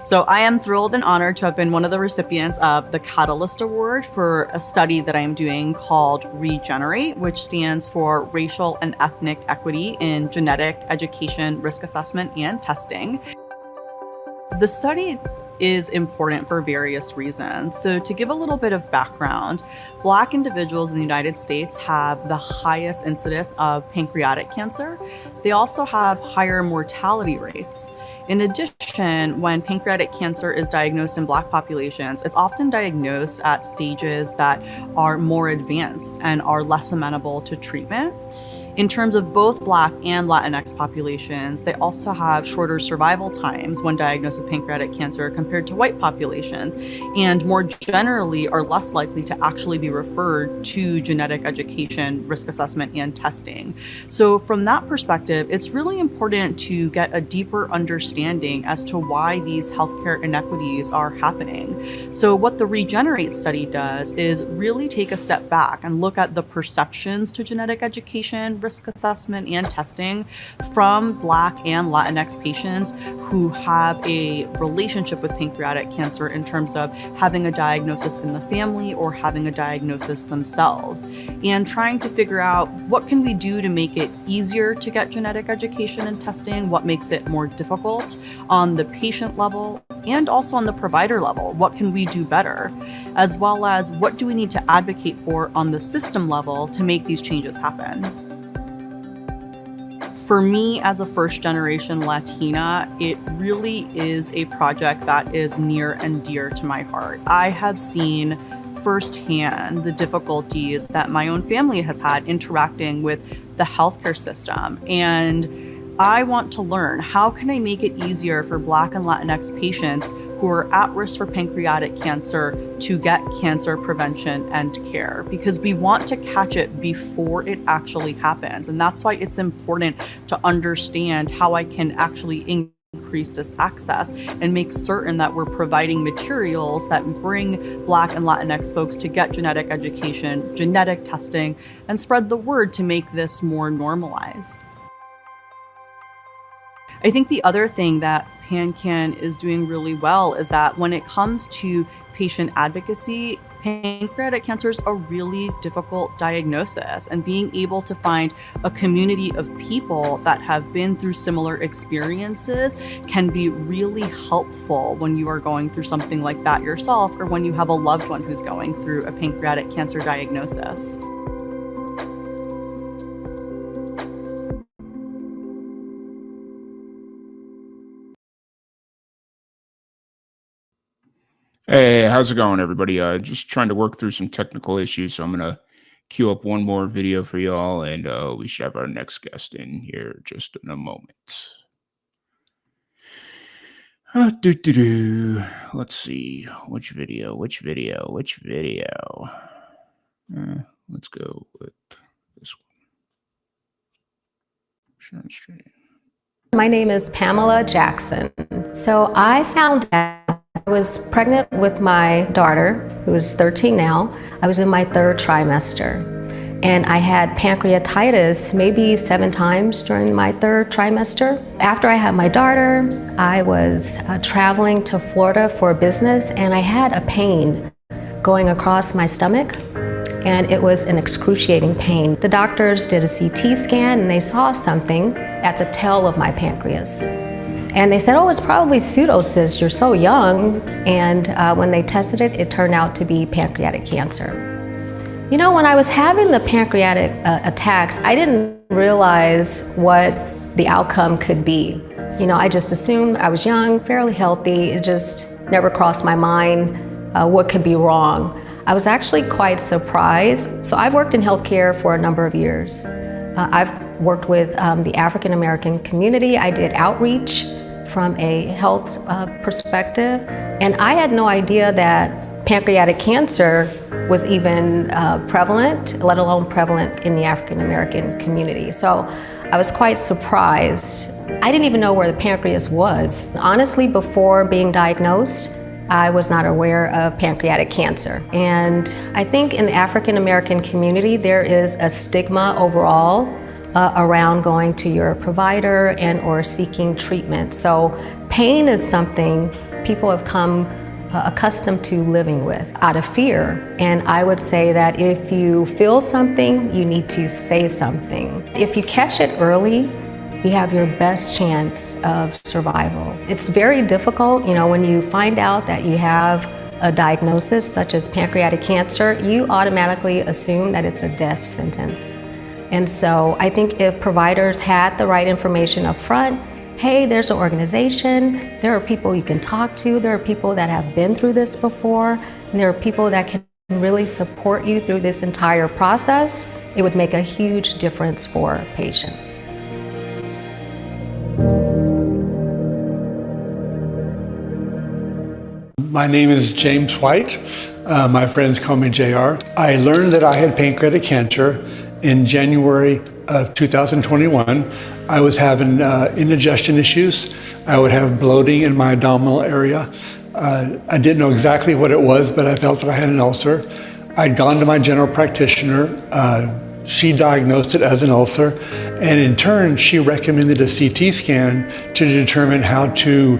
So I am thrilled and honored to have been one of the recipients of the Catalyst Award for a study that I'm doing called Regenerate, which stands for Racial and Ethnic Equity in Genetic Education, Risk Assessment, and Testing. The study is important for various reasons. So to give a little bit of background, Black individuals in the United States have the highest incidence of pancreatic cancer. They also have higher mortality rates. In addition, when pancreatic cancer is diagnosed in Black populations, it's often diagnosed at stages that are more advanced and are less amenable to treatment. In terms of both Black and Latinx populations, they also have shorter survival times when diagnosed with pancreatic cancer compared to white populations, and more generally are less likely to actually be referred to genetic education, risk assessment, and testing. So from that perspective, it's really important to get a deeper understanding as to why these healthcare inequities are happening. So what the Regenerate study does is really take a step back and look at the perceptions to genetic education, risk assessment, and testing from Black and Latinx patients who have a relationship with pancreatic cancer in terms of having a diagnosis in the family or having a diagnosis themselves, and trying to figure out what can we do to make it easier to get genetic education and testing, what makes it more difficult on the patient level and also on the provider level, what can we do better, as well as what do we need to advocate for on the system level to make these changes happen. For me, as a first-generation Latina, it really is a project that is near and dear to my heart. I have seen firsthand the difficulties that my own family has had interacting with the healthcare system, and I want to learn, how can I make it easier for Black and Latinx patients who are at risk for pancreatic cancer to get cancer prevention and care, because we want to catch it before it actually happens. And that's why it's important to understand how I can actually increase this access and make certain that we're providing materials that bring Black and Latinx folks to get genetic education, genetic testing, and spread the word to make this more normalized. I think the other thing that PanCAN is doing really well is that when it comes to patient advocacy, pancreatic cancer is a really difficult diagnosis, and being able to find a community of people that have been through similar experiences can be really helpful when you are going through something like that yourself, or when you have a loved one who's going through a pancreatic cancer diagnosis. Hey, how's it going, everybody? Just trying to work through some technical issues, so I'm gonna queue up one more video for y'all, and we should have our next guest in here just in a moment. Let's see, which video? Let's go with this one. Sharing screen. My name is Pamela Jackson. So I found out I was pregnant with my daughter, who is 13 now. I was in my third trimester, and I had pancreatitis maybe 7 times during my third trimester. After I had my daughter, I was traveling to Florida for business, and I had a pain going across my stomach, and it was an excruciating pain. The doctors did a CT scan, and they saw something at the tail of my pancreas. And they said, oh, it's probably pseudocyst, you're so young. And when they tested it, it turned out to be pancreatic cancer. You know, when I was having the pancreatic attacks, I didn't realize what the outcome could be. You know, I just assumed I was young, fairly healthy. It just never crossed my mind what could be wrong. I was actually quite surprised. So I've worked in healthcare for a number of years. I've worked with the African American community. I did outreach from a health perspective, and I had no idea that pancreatic cancer was even prevalent, let alone prevalent in the African American community. So I was quite surprised. I didn't even know where the pancreas was. Honestly, before being diagnosed, I was not aware of pancreatic cancer. And I think in the African American community, there is a stigma overall around going to your provider and or seeking treatment. So pain is something people have come accustomed to living with out of fear. And I would say that if you feel something, you need to say something. If you catch it early, you have your best chance of survival. It's very difficult, when you find out that you have a diagnosis such as pancreatic cancer, you automatically assume that it's a death sentence. And so I think if providers had the right information up front, hey, there's an organization, there are people you can talk to, there are people that have been through this before, and there are people that can really support you through this entire process, it would make a huge difference for patients. My name is James White. My friends call me JR. I learned that I had pancreatic cancer in January of 2021. I was having indigestion issues. I would have bloating in my abdominal area. I didn't know exactly what it was, but I felt that I had an ulcer. I'd gone to my general practitioner. She diagnosed it as an ulcer, and in turn, she recommended a CT scan to determine how to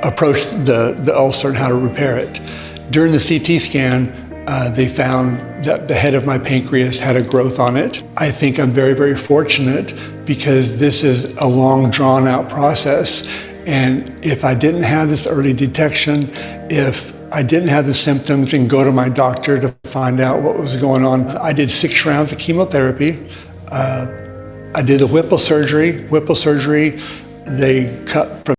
approach the ulcer and how to repair it. During the CT scan, they found that the head of my pancreas had a growth on it. I think I'm very, very fortunate because this is a long, drawn-out process. And if I didn't have this early detection, if I didn't have the symptoms and go to my doctor to find out what was going on, I did 6 rounds of chemotherapy. I did the Whipple surgery. Whipple surgery, they cut from.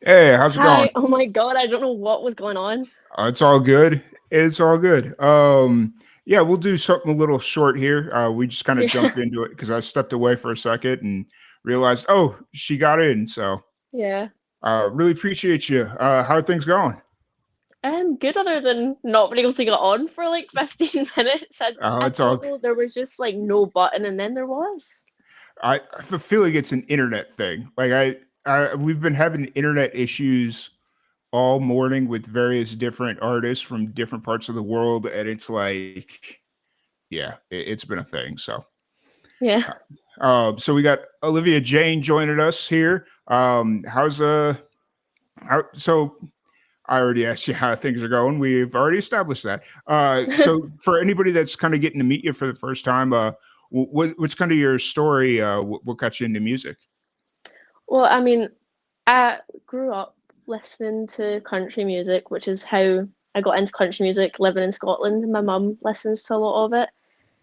Hey, how's it going? Hi. Oh my God, I don't know what was going on. It's all good. It's all good. Yeah, we'll do something a little short here. We just kind of jumped into it because I stepped away for a second and realized, oh, she got in. So Yeah. really appreciate you. How are things going? Good other than not being able to get on for like 15 minutes. I It's all. don't know, there was just like no button and then there was. I feel like it's an internet thing. Like we've been having internet issues all morning with various different artists from different parts of the world, and it's like, yeah, it's been a thing. So Yeah. so we got Olivia Jane joining us here. So I already asked you how things are going. We've already established that. So for anybody that's kind of getting to meet you for the first time, what's kind of your story? What got you into music? Well, I mean, I grew up listening to country music, which is how I got into country music living in Scotland. My mum listens to a lot of it.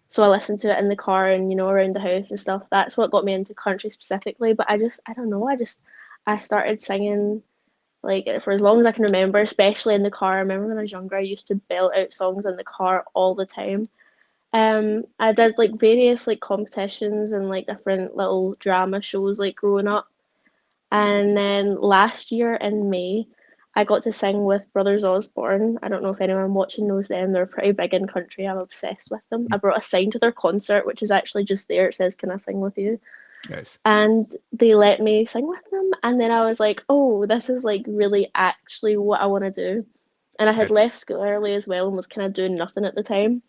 So I listened to it in the car and, around the house and stuff. That's what got me into country specifically. But I don't know, I started singing like for as long as I can remember, especially in the car. I remember when I was younger, I used to belt out songs in the car all the time. I did like various like competitions and like different little drama shows like growing up. And then last year in May, I got to sing with Brothers Osborne. I don't know if anyone watching knows them. They're pretty big in country. I'm obsessed with them. I brought a sign to their concert, which is actually just there. It says, "Can I sing with you?" Nice. And they let me sing with them. And then I was like, oh, this is like really actually what I want to do. And I had left school early as well and was kind of doing nothing at the time.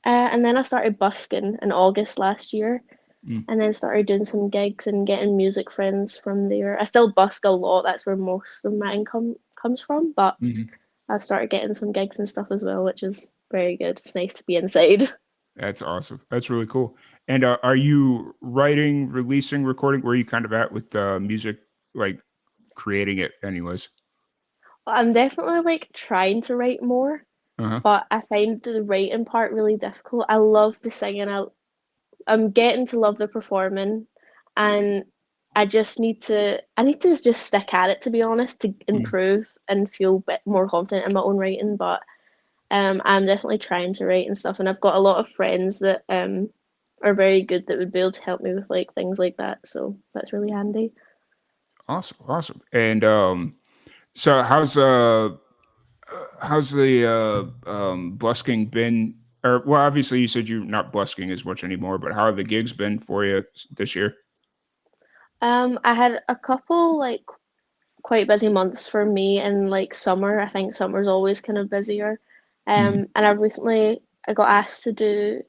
And then I started busking in August last year. And then started doing some gigs and getting music friends from there. I still busk a lot. That's where most of my income comes from. But I've started getting some gigs and stuff as well, which is very good. It's nice to be inside. That's awesome. That's really cool. And are you writing, releasing, recording? Where are you kind of at with music, like creating it anyways? I'm definitely like trying to write more, but I find the writing part really difficult. I love the singing. I'm getting to love the performing, and I need to just stick at it, to be honest, to improve and feel a bit more confident in my own writing. But I'm definitely trying to write and stuff, and I've got a lot of friends that are very good that would be able to help me with like things like that. So that's really handy. Awesome. And so how's the busking been? Or well, obviously you said you're not busking as much anymore, but how have the gigs been for you this year? I had a couple like quite busy months for me in like summer. I think summer's always kind of busier. And I got asked to do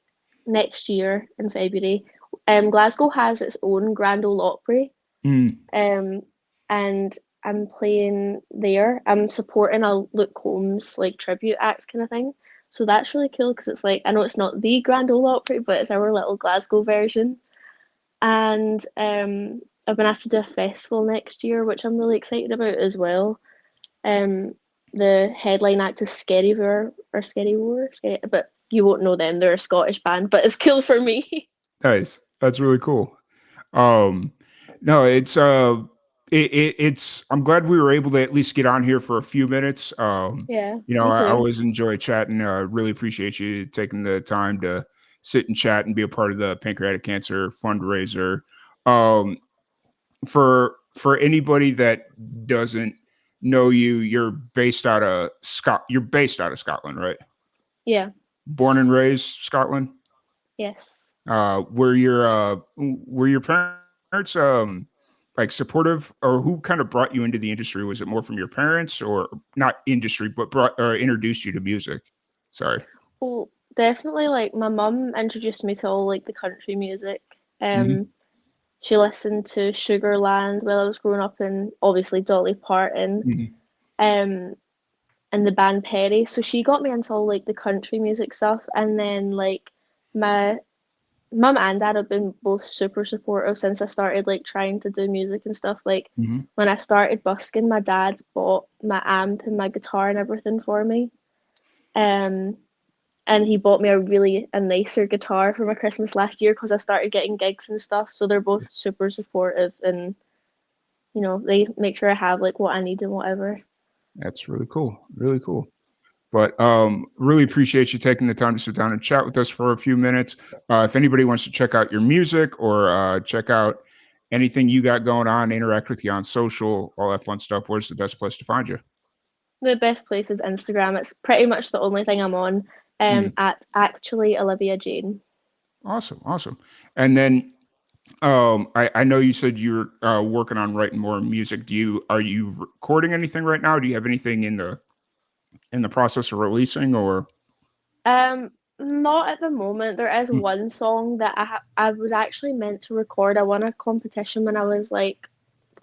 next year in February. Glasgow has its own Grand Ole Opry, And I'm playing there. I'm supporting a Luke Combs like tribute acts kind of thing. So that's really cool because it's like I know it's not the Grand Ole Opry, but it's our little Glasgow version. And I've been asked to do a festival next year, which I'm really excited about as well. The headline act is Scary War, but you won't know them. They're a Scottish band, but it's cool for me. Nice. That's really cool. No, it's I'm glad we were able to at least get on here for a few minutes. Yeah, I too. always enjoy chatting. Really appreciate you taking the time to sit and chat and be a part of the pancreatic cancer fundraiser. For anybody that doesn't know you, you're based out of Scotland, right? Yeah. Born and raised Scotland. Yes. Were your parents like supportive, or who kind of brought you into the industry? Was it more from your parents, or not industry, but brought or introduced you to music? Sorry. Well, definitely like my mum introduced me to all like the country music. Mhm. She listened to Sugarland while I was growing up, and obviously Dolly Parton, Mhm. um, and the band Perry. So she got me into all like the country music stuff, and then like my mum and dad have been both super supportive since I started like trying to do music and stuff. Like Mhm. when I started busking, my dad bought my amp and my guitar and everything for me. Um, and he bought me a nicer guitar for my Christmas last year because I started getting gigs and stuff. So they're both super supportive, and they make sure I have like what I need and whatever. That's really cool. Really cool. But really appreciate you taking the time to sit down and chat with us for a few minutes. If anybody wants to check out your music or check out anything you got going on, interact with you on social, all that fun stuff, where's the best place to find you? The best place is Instagram. It's pretty much the only thing I'm on. At actually Olivia Jane. Awesome, awesome. And then I know you said you're working on writing more music. Are you recording anything right now? Do you have anything in the process of releasing, or? Not at the moment. There is one song that I was actually meant to record. I won a competition when I was like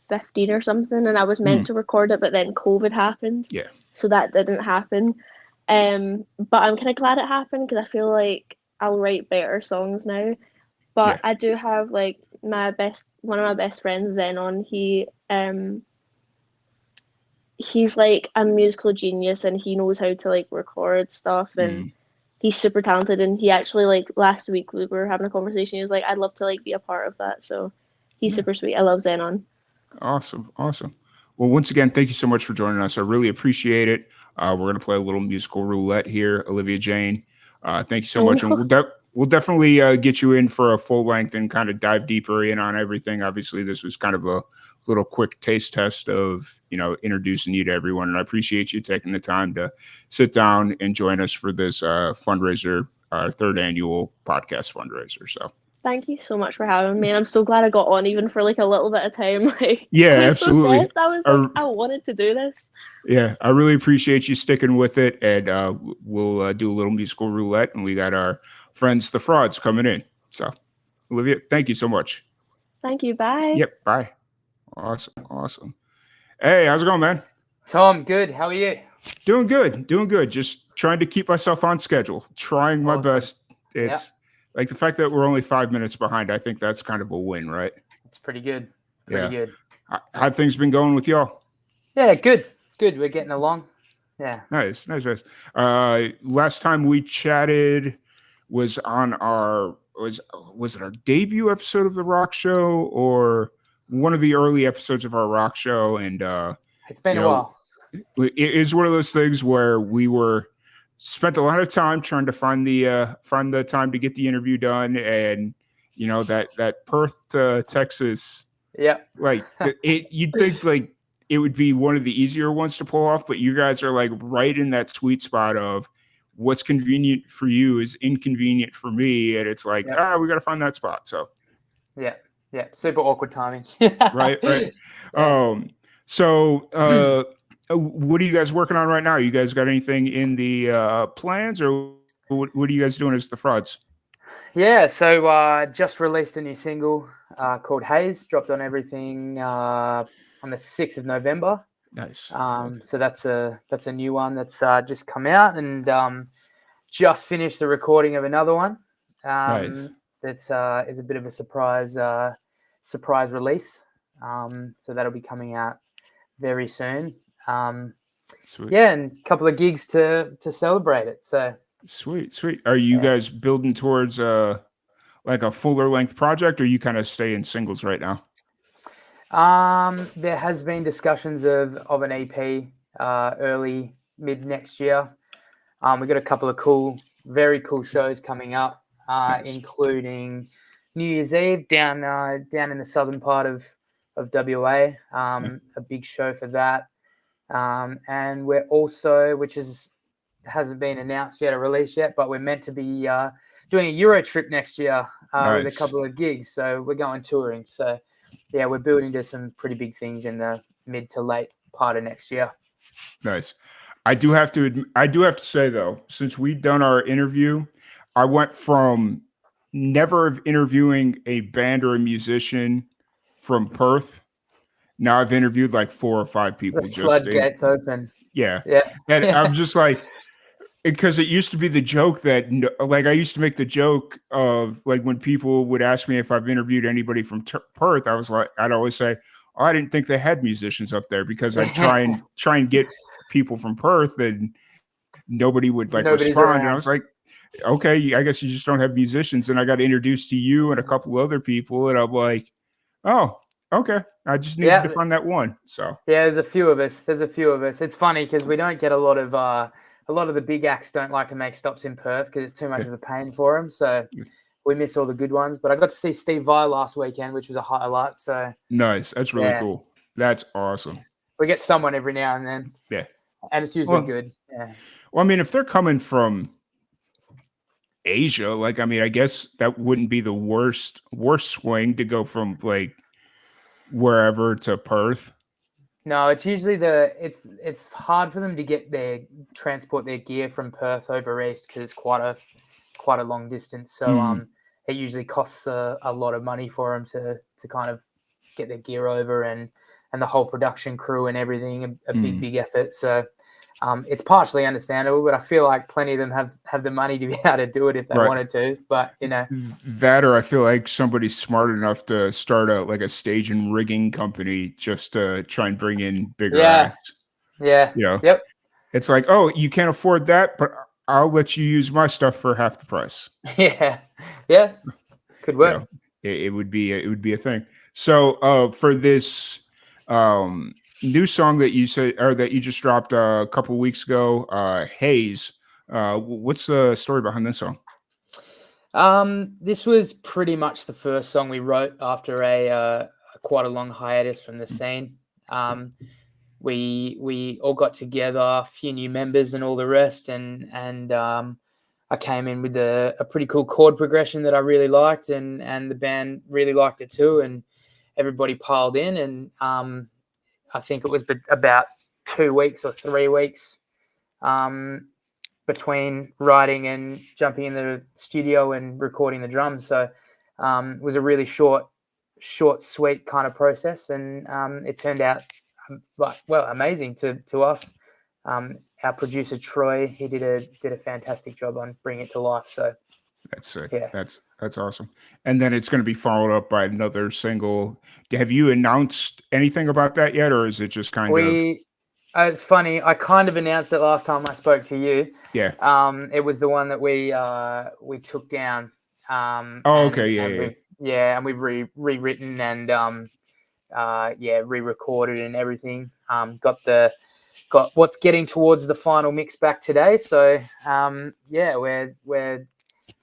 15 or something, and I was meant to record it, but then COVID happened. Yeah. So that didn't happen. But I'm kind of glad it happened because I feel like I'll write better songs now. But I do have like one of my best friends, Zenon. He's like a musical genius, and he knows how to like record stuff, and he's super talented. And he actually like last week we were having a conversation. He was like, "I'd love to like be a part of that." So he's super sweet. I love Zenon. Awesome, awesome. Well, once again, thank you so much for joining us. I really appreciate it. We're gonna play a little musical roulette here, Olivia Jane. Thank you so much, and we'll definitely get you in for a full length and kind of dive deeper in on everything. Obviously, this was kind of a little quick taste test of introducing you to everyone, and I appreciate you taking the time to sit down and join us for this fundraiser, our third annual podcast fundraiser. So. Thank you so much for having me, and I'm so glad I got on even for like a little bit of time. Like, Yeah, I was absolutely. so pissed. I was like, I wanted to do this. Yeah, I really appreciate you sticking with it, and we'll do a little musical roulette, and we got our friends, the Frauds, coming in. So, Olivia, thank you so much. Thank you. Bye. Yep, bye. Awesome, awesome. Hey, how's it going, man? Tom, good. How are you? Doing good. Just trying to keep myself on schedule, trying my best. It's like the fact that we're only 5 minutes behind. I think that's kind of a win, right? It's pretty good. Pretty good. How things been going with y'all? Yeah, good. Good. We're getting along. Yeah. Nice. Last time we chatted was on was it our debut episode of the Rock Show, or one of the early episodes of our Rock Show? And it's been a while. It is one of those things where we spent a lot of time trying to find the time to get the interview done, and that Perth to Texas. Yeah. Like you'd think like it would be one of the easier ones to pull off, but you guys are like right in that sweet spot of what's convenient for you is inconvenient for me. And it's like, we got to find that spot. So, yeah. Super awkward timing. Right. So, what are you guys working on right now? You guys got anything in the plans, or what are you guys doing as the Frauds? Yeah, so just released a new single called Haze, dropped on everything on the 6th of November. Nice. So that's a new one that's just come out, and just finished the recording of another one. Nice. That's is a bit of a surprise release. So that'll be coming out very soon. Sweet. Yeah, and a couple of gigs to celebrate it. So Sweet. Are you guys building towards like a fuller length project, or you kind of stay in singles right now? there has been discussions of an EP early mid next year. We've got a couple of very cool shows coming up, Nice. including New Year's Eve down in the southern part of WA. A big show for that. And we're also, hasn't been announced yet or released yet, but we're meant to be doing a Euro trip next year with a Nice. couple of gigs. So we're going touring. So yeah, we're building to some pretty big things in the mid to late part of next year. Nice. I do have to say though, since we've done our interview, I went from never interviewing a band or a musician from Perth. Now I've interviewed like 4 or 5 people. The floodgates open. Yeah. Yeah. And I'm just like, because it used to be the joke that like I used to make the joke of like when people would ask me if I've interviewed anybody from Perth, I'd always say, oh, I didn't think they had musicians up there, because I'd try and get people from Perth and nobody would like Nobody's respond. around. And I was like, okay, I guess you just don't have musicians. And I got introduced to you and a couple other people, and I'm like, oh, okay. I just needed to find that one. So yeah, there's a few of us. It's funny because we don't get a lot of the big acts don't like to make stops in Perth because it's too much of a pain for them. So we miss all the good ones. But I got to see Steve Vai last weekend, which was a highlight. So nice. That's really cool. That's awesome. We get someone every now and then. Yeah. And it's usually good. Yeah. Well, I mean, if they're coming from Asia, like, I mean, I guess that wouldn't be the worst swing to go from like wherever to Perth. No, it's usually it's hard for them to transport their gear from Perth over east because it's quite a long distance. So it usually costs a lot of money for them to kind of get their gear over, and the whole production crew and everything, a big effort. So it's partially understandable, but I feel like plenty of them have the money to be able to do it if they wanted to. But that, or I feel like somebody's smart enough to start a stage and rigging company just to try and bring in bigger acts. Yeah. Yep. It's like, oh, you can't afford that, but I'll let you use my stuff for half the price. Yeah. Could work. It would be a thing. So for this new song that you said, or that you just dropped a couple of weeks ago, Haze, what's the story behind this song? This was pretty much the first song we wrote after a quite a long hiatus from the scene. We all got together, a few new members and all the rest, and I came in with a pretty cool chord progression that I really liked, and the band really liked it too, and everybody piled in, and I think it was about 2 weeks or 3 weeks between writing and jumping in the studio and recording the drums. So it was a really short, sweet kind of process, and it turned out amazing to us. Our producer Troy, he did a fantastic job on bringing it to life. So that's sick. Yeah, that's awesome. And then it's going to be followed up by another single. Have you announced anything about that yet, or is it just kind of? It's funny. I kind of announced it last time I spoke to you. Yeah. It was the one that we took down. Okay. And we've rewritten and re-recorded and everything. Got what's getting towards the final mix back today. So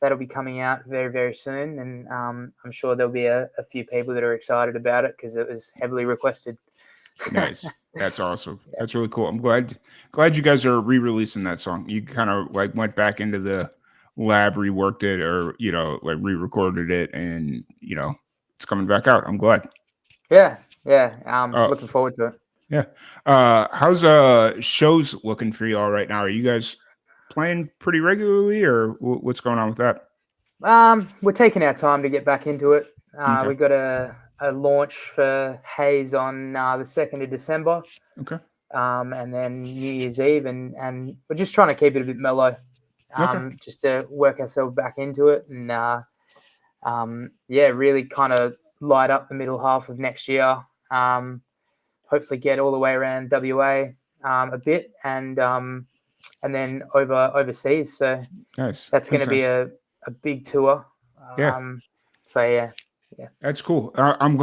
that'll be coming out very, very soon, and I'm sure there'll be a few people that are excited about it because it was heavily requested. Nice. That's awesome. That's really cool. I'm glad you guys are re-releasing that song. You kind of like went back into the lab, reworked it, or like re-recorded it, and it's coming back out. I'm glad. Yeah. Looking forward to it. Yeah. How's shows looking for you all right now? Are you guys playing pretty regularly, or what's going on with that? We're taking our time to get back into it. Okay. We've got a launch for Hayes on the 2nd of December. Okay. And then New Year's Eve, and we're just trying to keep it a bit mellow, Okay. just to work ourselves back into it, and really kind of light up the middle half of next year. Hopefully get all the way around WA a bit, and then overseas. So nice. That's going to be nice. a big tour. Yeah. So yeah. That's cool. I'm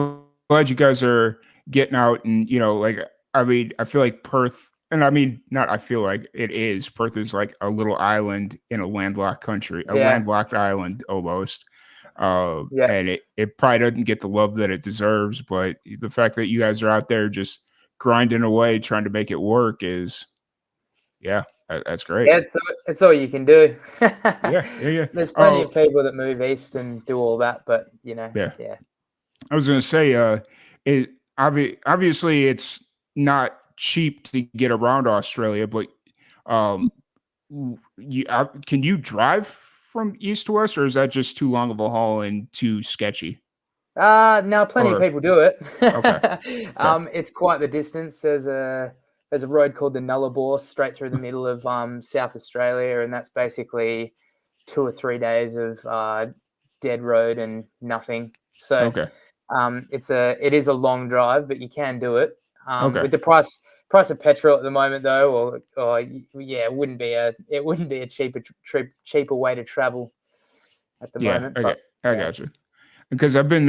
glad you guys are getting out, and like, I mean, I feel like Perth, and I mean, not I feel like it is. Perth is like a little island in a landlocked country, a Yeah. landlocked island almost. Yeah. And it probably doesn't get the love that it deserves, but the fact that you guys are out there just grinding away, trying to make it work is, that's great. Yeah, it's all you can do. Yeah. There's plenty of people that move east and do all that, but Yeah. yeah. I was going to say, obviously it's not cheap to get around Australia, but can you drive from east to west, or is that just too long of a haul and too sketchy? No, plenty of people do it. Okay. It's quite the distance. There's a road called the Nullarbor straight through the middle of South Australia, and that's basically 2 or 3 days of dead road and nothing. So Okay. it is a long drive, but you can do it. Okay. With the price of petrol at the moment, though, or it wouldn't be a cheaper way to travel at the moment. Okay. But, I got you. Because I've been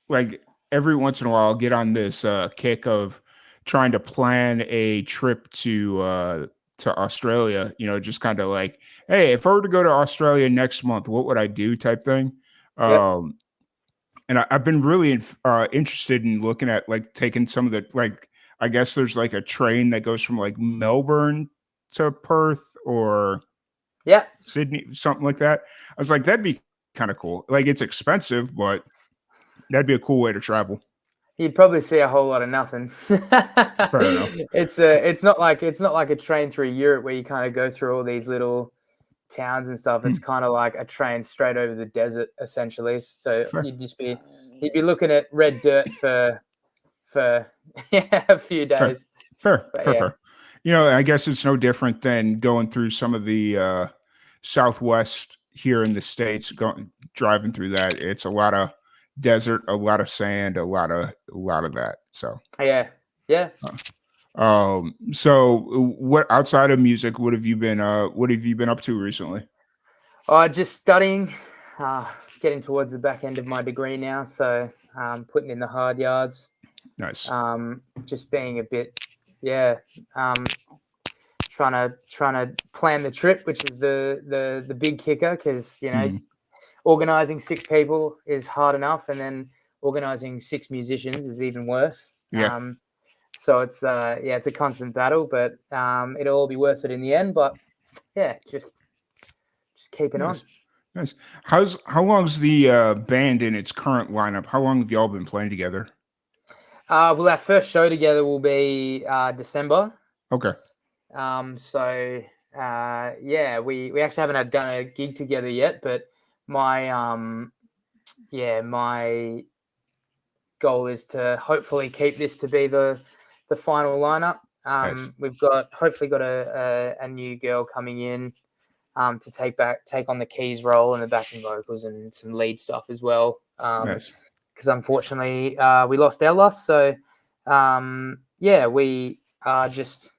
like every once in a while I'll get on this kick of trying to plan a trip to Australia, just kind of like, hey, if I were to go to Australia next month, what would I do type thing. And I've been really interested in looking at like taking some of the, like, I guess there's like a train that goes from like Melbourne to Perth or Sydney, something like that. I was like, that'd be kind of cool. Like, it's expensive, but that'd be a cool way to travel. You'd probably see a whole lot of nothing. Fair enough. It's not like a train through Europe where you kind of go through all these little towns and stuff. It's kind of like a train straight over the desert, essentially. So you'd be looking at red dirt for a few days. Fair. I guess it's no different than going through some of the Southwest here in the States, driving through that. It's a lot of desert, a lot of sand, a lot of that. So yeah. So what, outside of music, what have you been up to recently? Just studying, getting towards the back end of my degree now, so putting in the hard yards. Nice. Just being a bit, trying to plan the trip, which is the big kicker, because organizing 6 people is hard enough, and then organizing 6 musicians is even worse. So it's a constant battle, but it'll all be worth it in the end. But just keeping on. Nice. How long's the band in its current lineup? How long have y'all been playing together? Well, our first show together will be December. Okay. So we actually haven't done a gig together yet, but my my goal is to hopefully keep this to be the final lineup. Nice. We've hopefully got a new girl coming in to take on the keys role and the backing vocals and some lead stuff as well. Nice. Because unfortunately we lost Ella, so we are just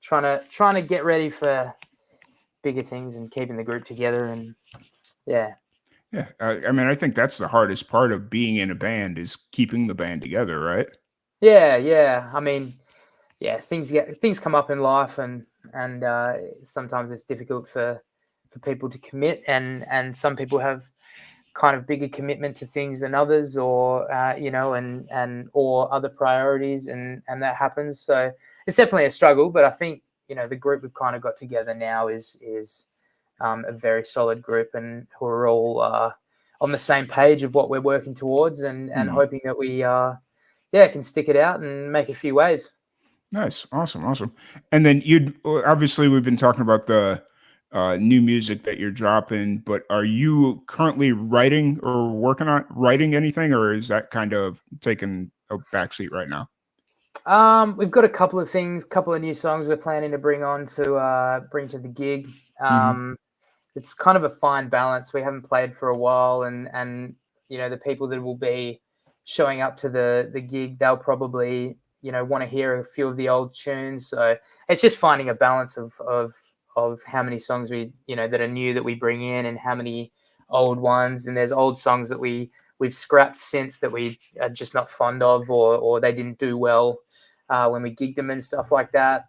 trying to get ready for bigger things and keeping the group together, and I mean, I think that's the hardest part of being in a band, is keeping the band together, right? I mean, things come up in life, and sometimes it's difficult for people to commit, and some people have kind of bigger commitment to things than others, or or other priorities, and that happens. So it's definitely a struggle, but I think the group we've kind of got together now is a very solid group, and who are all on the same page of what we're working towards, and hoping that we can stick it out and make a few waves. Nice. Awesome. And then obviously we've been talking about the new music that you're dropping, but are you currently writing or working on writing anything, or is that kind of taking a backseat right now? We've got a couple of things, couple of new songs we're planning to bring to the gig. It's kind of a fine balance. We haven't played for a while, and the people that will be showing up to the gig, they'll probably want to hear a few of the old tunes. So it's just finding a balance of how many songs we that are new that we bring in, and how many old ones. And there's old songs that we've scrapped since that we are just not fond of, or they didn't do well when we gigged them and stuff like that.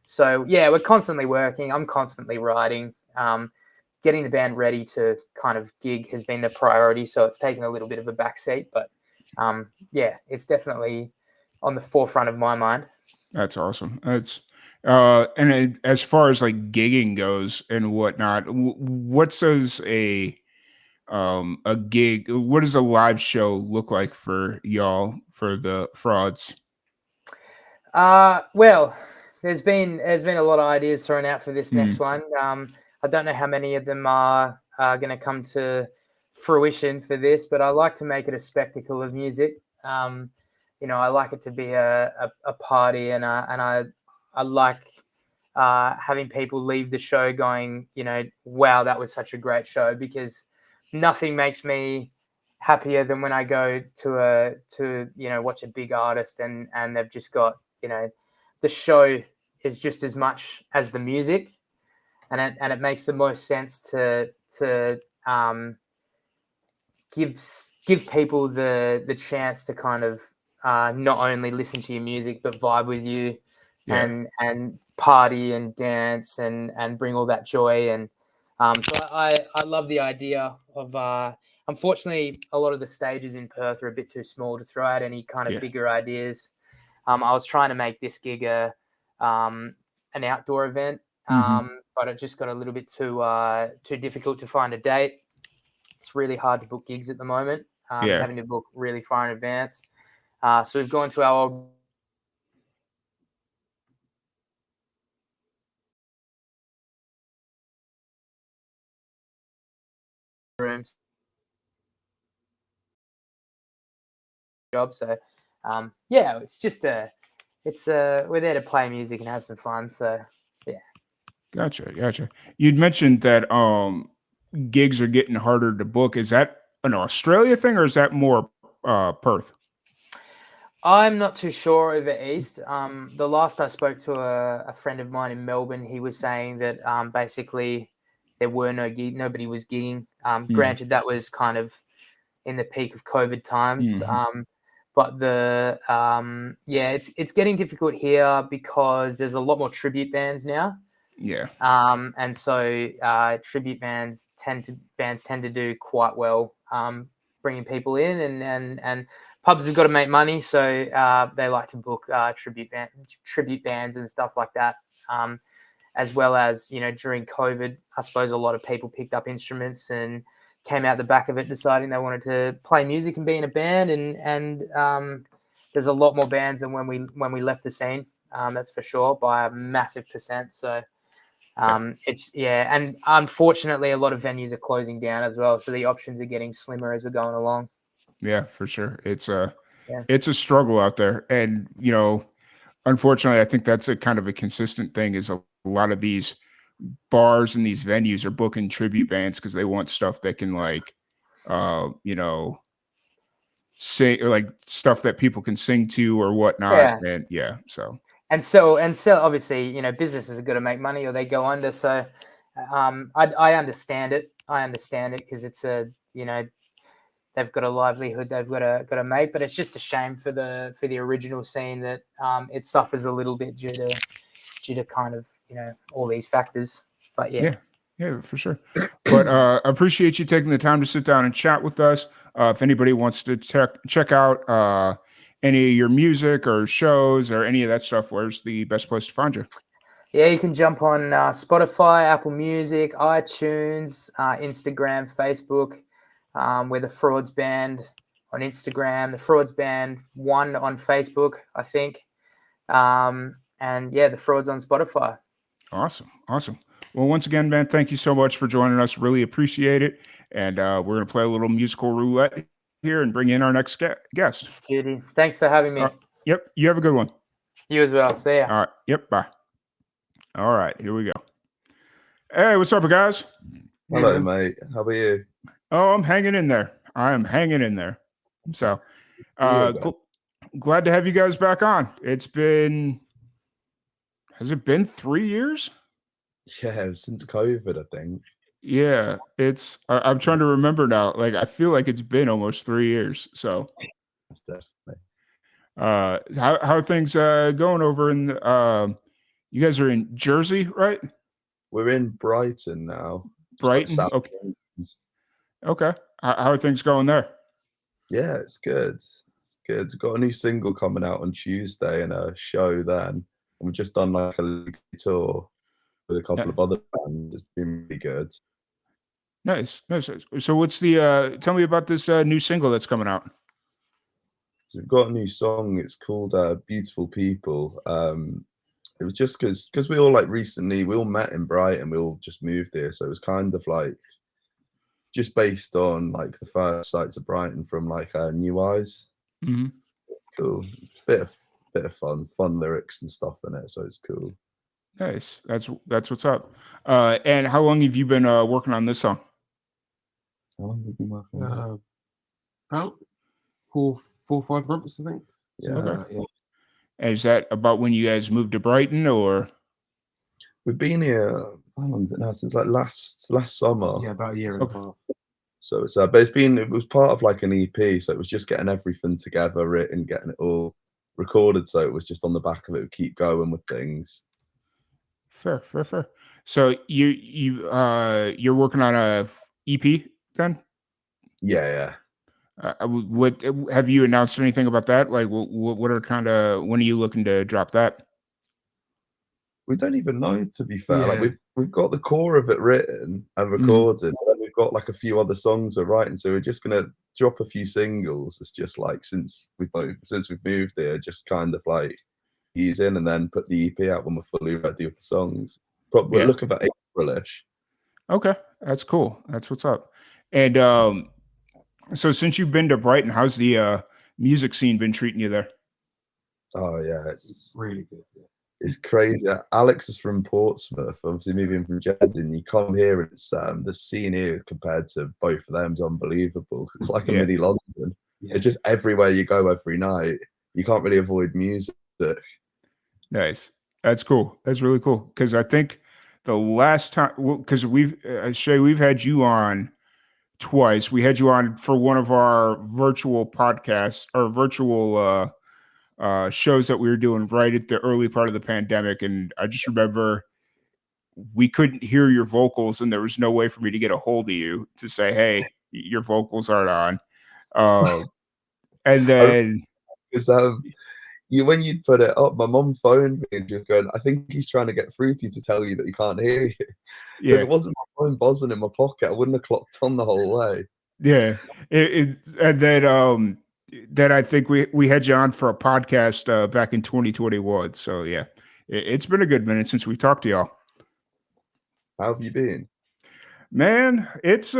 So yeah, we're constantly working. I'm constantly writing. Getting the band ready to kind of gig has been the priority, so it's taken a little bit of a backseat, but yeah, it's definitely on the forefront of my mind. That's awesome. That's as far as like gigging goes and whatnot, what does a gig, what does a live show look like for y'all, for the Frauds? Well, there's been a lot of ideas thrown out for this next one. I don't know how many of them are going to come to fruition for this, but I like to make it a spectacle of music. I like it to be a party, and I like having people leave the show going, wow, that was such a great show, because nothing makes me happier than when I go to watch a big artist and they've just got, the show is just as much as the music, and it makes the most sense to give people the chance to kind of not only listen to your music but vibe with you, and party and dance and bring all that joy. And so I love the idea of unfortunately a lot of the stages in Perth are a bit too small to throw out any kind of bigger ideas. I was trying to make this gig an outdoor event, but it just got a little bit too difficult to find a date. It's really hard to book gigs at the moment, having to book really far in advance. So we've gone to our old rooms job. So yeah, it's just we're there to play music and have some fun. So yeah. Gotcha. You'd mentioned that gigs are getting harder to book. Is that an Australia thing, or is that more Perth? I'm not too sure over East. The last I spoke to a friend of mine in Melbourne, he was saying that basically there were nobody was gigging. Granted, that was kind of in the peak of COVID times. But it's getting difficult here because there's a lot more tribute bands now. Yeah. And so tribute bands tend to do quite well, bringing people in, and pubs have got to make money, so they like to book tribute bands and stuff like that. As well as, during COVID, I suppose a lot of people picked up instruments and came out the back of it deciding they wanted to play music and be in a band, and there's a lot more bands than when we left the scene, that's for sure, by a massive percent. So and unfortunately a lot of venues are closing down as well, so the options are getting slimmer as we're going along. Yeah, for sure. It's a struggle out there, and unfortunately I think that's a kind of a consistent thing, is a lot of these bars and these venues are booking tribute bands because they want stuff that can say, like, stuff that people can sing to or whatnot. And And so obviously, businesses are going to make money or they go under. So I understand it. Because it's they've got a livelihood they've got to make, but it's just a shame for the original scene that it suffers a little bit due to kind of all these factors. But yeah, for sure. But I appreciate you taking the time to sit down and chat with us. If anybody wants to check out any of your music or shows or any of that stuff, where's the best place to find you? Yeah, you can jump on Spotify, Apple Music, iTunes, Instagram, Facebook. We're the Frauds Band on Instagram, the Frauds Band 1 on Facebook, I think. And yeah, the Frauds on Spotify. Awesome. Well, once again, man, thank you so much for joining us. Really appreciate it. And we're going to play a little musical roulette here and bring in our next guest. Judy, thanks for having me. Yep. You have a good one. You as well. See ya. All right. Yep. Bye. All right. Here we go. Hey, what's up, guys? Hello, mate. How are you? Oh, I'm hanging in there. I am hanging in there. So glad to have you guys back on. Has it been 3 years? Yeah, since COVID, I think. Yeah, I'm trying to remember now. Like, I feel like it's been almost 3 years. So, definitely. how are things going over in you guys are in Jersey, right? We're in Brighton now. Brighton. Okay. Okay. How are things going there? Yeah, it's good. It's good. We've got a new single coming out on Tuesday and a show then. And we've just done like a tour with a couple of other bands. It's been really good. Nice. So what's the tell me about this new single that's coming out? So we've got a new song. It's called Beautiful People. It was just because we all we all met in Brighton. We all just moved here. So it was kind of like just based on like the first sights of Brighton from like New Eyes. Mm-hmm. Cool. Bit of fun lyrics and stuff in it. So it's cool. Nice. That's what's up. And how long have you been working on this song? How long have you been working on it? About 4 or 5 months, I think. Yeah. Okay. Yeah. And is that about when you guys moved to Brighton, or? We've been here. How long is it now? Since like last summer. Yeah, about a year and a half. So it's but it was part of like an EP. So it was just getting everything together, written, getting it all recorded. So it was just on the back of it, we keep going with things. Fair. So you're working on a EP then? Yeah. What have you announced anything about that? Like, what are when are you looking to drop that? We don't even know, to be fair. Yeah. Like we've got the core of it written and recorded, and then we've got like a few other songs we're writing. So we're just gonna drop a few singles. It's just like since we've moved here, just kind of like ease in and then put the EP out when we're fully ready with the songs. Probably we're looking about April-ish. Okay, that's cool. That's what's up. And so since you've been to Brighton, how's the music scene been treating you there? Oh yeah, it's really good. Yeah. It's crazy. Alex is from Portsmouth, obviously moving from Jersey, and you come here and it's the scene here compared to both of them is unbelievable. It's like a mini London. Yeah. It's just everywhere you go every night. You can't really avoid music. Nice. That's cool. That's really cool. Because I think the last time, because Shay, we've had you on twice. We had you on for one of our virtual podcasts or virtual shows that we were doing right at the early part of the pandemic. And I just remember we couldn't hear your vocals and there was no way for me to get a hold of you to say, hey, your vocals aren't on. And then when you put it up, my mum phoned me and just going, I think he's trying to get through to you to tell you that he can't hear you. So if it wasn't my phone buzzing in my pocket, I wouldn't have clocked on the whole way. Yeah. And then I think we had you on for a podcast back in 2021. So yeah, it's been a good minute since we talked to y'all. How have you been? Man, it's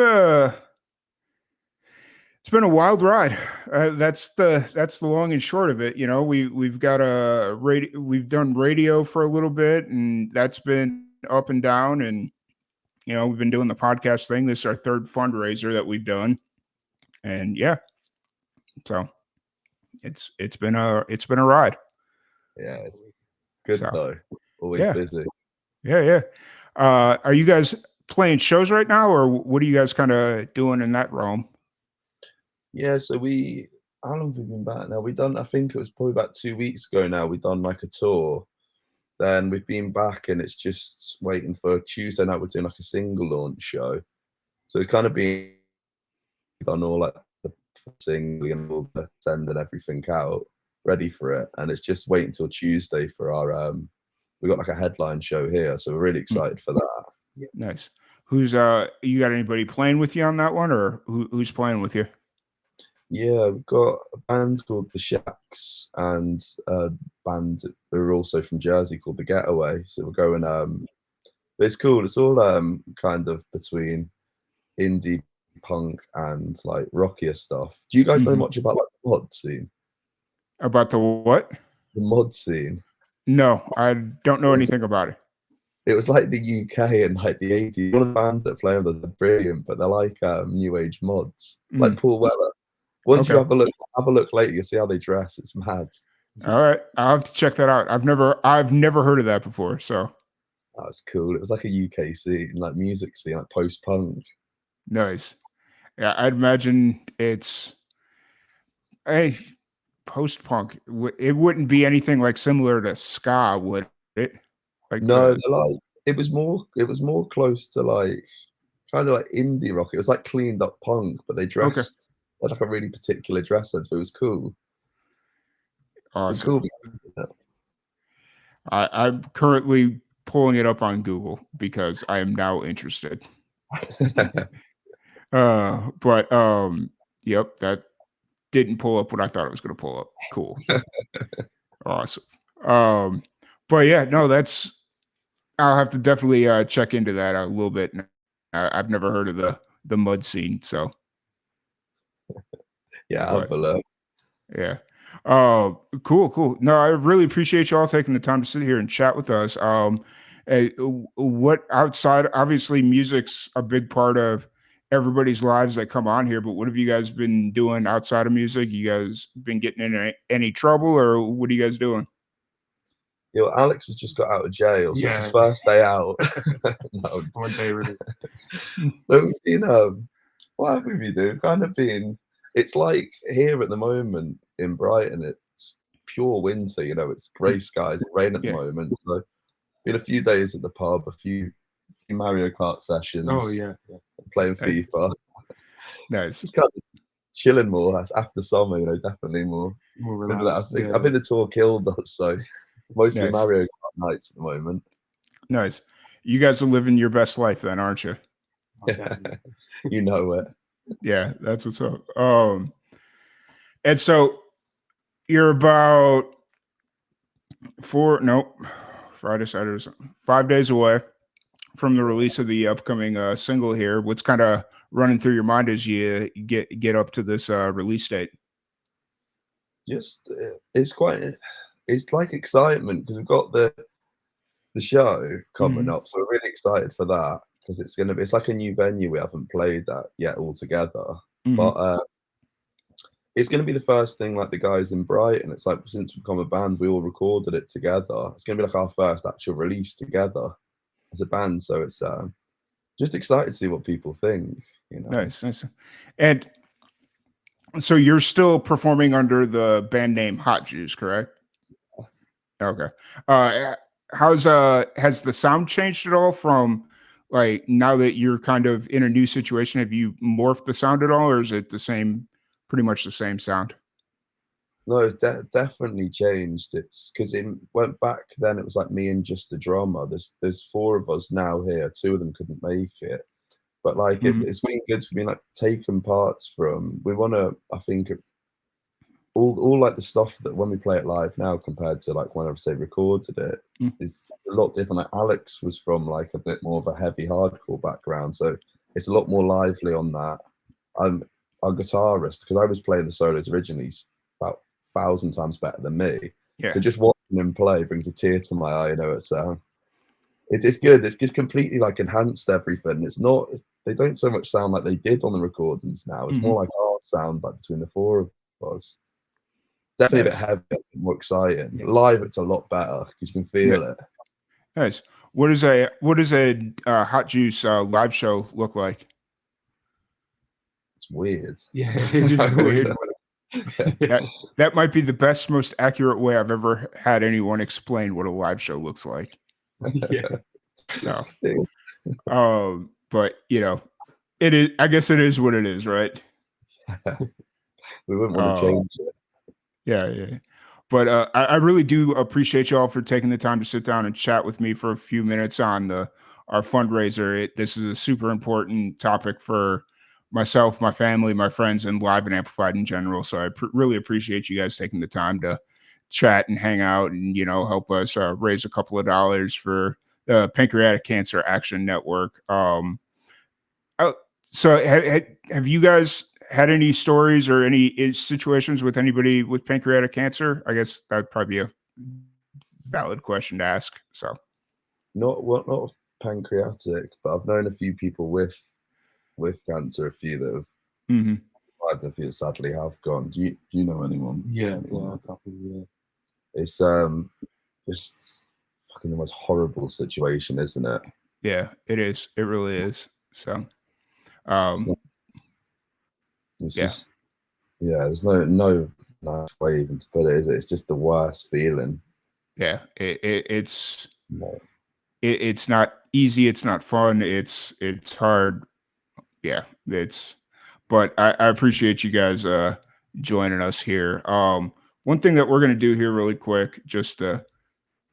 been a wild ride. That's the long and short of it. You know, we've got we've done radio for a little bit, and that's been up and down. And you know, we've been doing the podcast thing. This is our third fundraiser that we've done, and yeah, so it's been a ride. Yeah, it's good though. Always busy. Yeah. Are you guys playing shows right now, or what are you guys kind of doing in that realm? Yeah, so how long have we been back now? I think it was probably about 2 weeks ago now, we done like a tour. Then we've been back and it's just waiting for Tuesday night, we're doing like a single launch show. So it's kind of been done all like the single and all the sending everything out, ready for it. And it's just waiting till Tuesday for our, we got like a headline show here. So we're really excited for that. Yeah. Nice. Who's, you got anybody playing with you on that one, or who's playing with you? Yeah, we've got a band called The Shacks and a band who are also from Jersey called The Getaway. So we're But it's cool. It's all kind of between indie punk and like rockier stuff. Do you guys know much about like the mod scene? About the what? The mod scene. No, I don't know anything about it. It was like the UK in like the 80s. One of the bands that play on them are brilliant, but they're like new age mods, like Paul Weller. Once you Okay. have a look later, you'll see how they dress. It's mad. All right, I'll have to check that out. I've never heard of that before. So that's cool. It was like a UK scene, like music scene, like post punk. Nice. Yeah, I'd imagine it's a post punk. It wouldn't be anything like similar to ska, would it? Like No, like it was more close to like kind of like indie rock. It was like cleaned up punk, but they dressed like a really particular dress sense. But it was cool. Awesome. It's cool. I'm currently pulling it up on Google because I am now interested. Yep, that didn't pull up what I thought it was going to pull up. Cool. Awesome. But yeah, no, I'll have to definitely check into that a little bit. I've never heard of the mud scene, so yeah, I'll have a look. Yeah. Cool. No, I really appreciate y'all taking the time to sit here and chat with us. What outside, obviously music's a big part of everybody's lives that come on here, but what have you guys been doing outside of music? You guys been getting in any trouble, or what are you guys doing? Yo, Alex has just got out of jail, so it's his first day out. No. One day really. So, what have we been doing? Kind of been, it's like here at the moment in Brighton, it's pure winter, it's grey skies, rain at the moment. So been a few days at the pub, a few Mario Kart sessions. Oh yeah. Playing FIFA. Nice. Just kind of chilling more after summer, definitely more relaxed. I think the tour killed us, so mostly Nice. Mario Kart nights at the moment. Nice. You guys are living your best life then, aren't you? You know it. Yeah, that's what's up. And so you're about 5 days away from the release of the upcoming single here. What's kind of running through your mind as you get up to this release date? Just it's like excitement because we've got the show coming up, so we're really excited for that because it's like a new venue we haven't played at yet altogether. But it's going to be the first thing like the guys in Brighton. It's like since we've become a band, we all recorded it together. It's going to be like our first actual release together as a band. So it's just excited to see what people think. Nice. And so you're still performing under the band name Hot Juice, correct? Okay. Has the sound changed at all from like now that you're kind of in a new situation? Have you morphed the sound at all, or is it pretty much the same sound? No, it's definitely changed. It's because it went back then. It was like me and just the drummer. There's 4 of us now here. 2 of them couldn't make it, but like it's been good to be like taking parts from. We want to. I think all like the stuff that when we play it live now compared to like when I say recorded it is a lot different. Like Alex was from like a bit more of a heavy hardcore background, so it's a lot more lively on that. I'm our guitarist because I was playing the solos originally. He's about 1,000 times better than me. Yeah. So just watching him play brings a tear to my eye. It's good. It's just completely like enhanced everything. They don't so much sound like they did on the recordings now. It's more like our sound, like between the 4 of us. Definitely a bit heavier, more exciting. Live, it's a lot better because you can feel it. Nice. What does a Hot Juice live show look like? It's weird. Yeah, it's weird. That might be the best, most accurate way I've ever had anyone explain what a live show looks like. Yeah. So, but it is. I guess it is what it is, right? We wouldn't want to change it. Yeah. But I really do appreciate y'all for taking the time to sit down and chat with me for a few minutes on our fundraiser. This is a super important topic for myself, my family, my friends, and Live and Amplified in general. So I really appreciate you guys taking the time to chat and hang out and help us raise a couple of dollars for Pancreatic Cancer Action Network. So have you guys had any stories or any situations with anybody with pancreatic cancer? I guess that'd probably be a valid question to ask. So not pancreatic, but I've known a few people with cancer, a few that have survived, a few sadly have gone. Do you know anyone? Yeah, a couple. Yeah, it's just fucking the most horrible situation, isn't it? Yeah, it is. It really is. So, it's just there's no nice way even to put it, is it? It's just the worst feeling. Yeah, it's not easy. It's not fun. It's hard. Yeah, but I appreciate you guys joining us here. One thing that we're gonna do here really quick, just to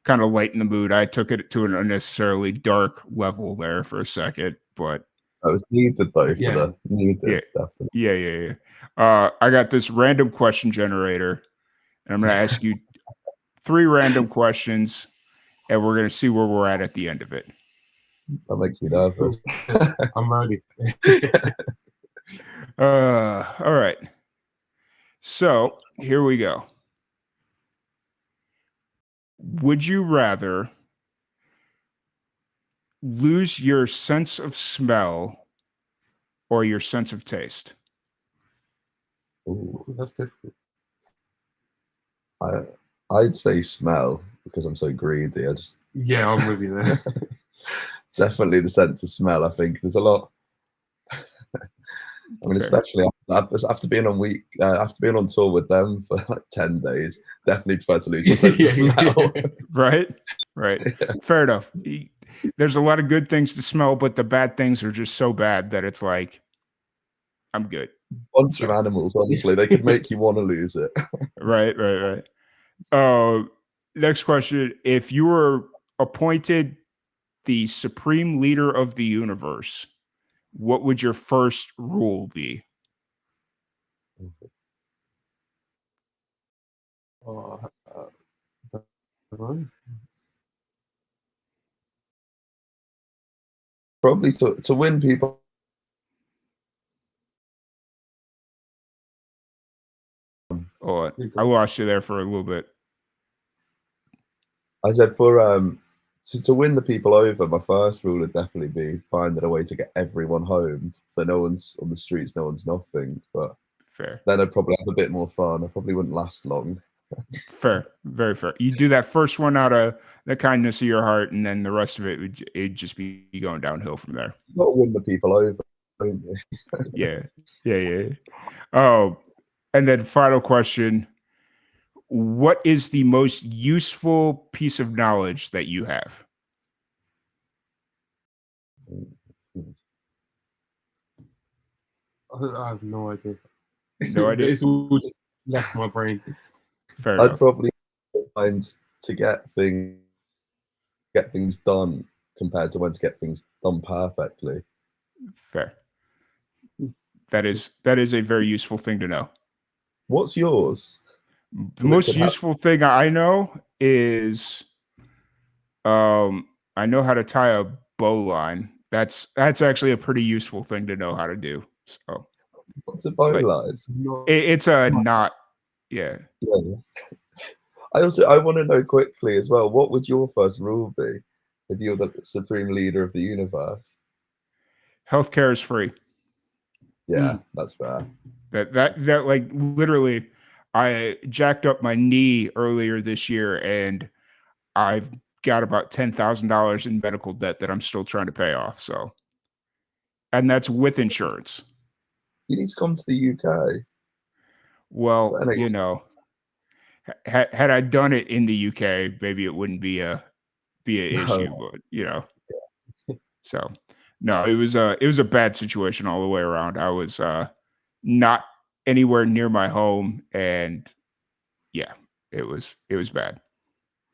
kind of lighten the mood. I took it to an unnecessarily dark level there for a second, but that was needed though. Needed stuff. Yeah. I got this random question generator, and I'm gonna ask you 3 random questions, and we're gonna see where we're at the end of it. That makes me nervous. I'm ready. All right. So here we go. Would you rather lose your sense of smell or your sense of taste? Ooh, that's difficult. I'd say smell, because I'm so greedy. Yeah, I'm with you there. Definitely the sense of smell. I think there's a lot. I mean, especially after being on tour with them for like 10 days, definitely prefer to lose my sense of smell. Right. Yeah. Fair enough. There's a lot of good things to smell, but the bad things are just so bad that it's like, I'm good. Bunch of animals, honestly, they could make you want to lose it. Right. Next question. If you were appointed the supreme leader of the universe, what would your first rule be? Probably to win people. Oh, I lost you there for a little bit. I said to win the people over, my first rule would definitely be finding a way to get everyone homed, so no one's on the streets, no one's nothing. But fair. Then I'd probably have a bit more fun. I probably wouldn't last long. Fair, very fair. You do that first one out of the kindness of your heart, and then the rest of it'd just be going downhill from there. You gotta win the people over, don't you? Yeah. Oh, and then final question: what is the most useful piece of knowledge that you have? I have no idea. No idea. It's all just left my brain. Fair enough. I'd probably find to get things done compared to when to get things done perfectly. Fair. That is a very useful thing to know. What's yours? The most useful thing I know is I know how to tie a bowline. That's actually a pretty useful thing to know how to do. So what's a bowline? It's a knot. Yeah. I want to know quickly as well, what would your first rule be if you were the supreme leader of the universe? Healthcare is free. Yeah, that's fair. That like literally, I jacked up my knee earlier this year, and I've got about $10,000 in medical debt that I'm still trying to pay off. So, and that's with insurance. You need to come to the UK. Well, you know, had I done it in the UK, maybe it wouldn't be an issue. But you know, so no, it was a bad situation all the way around. I was not anywhere near my home, and yeah, it was bad.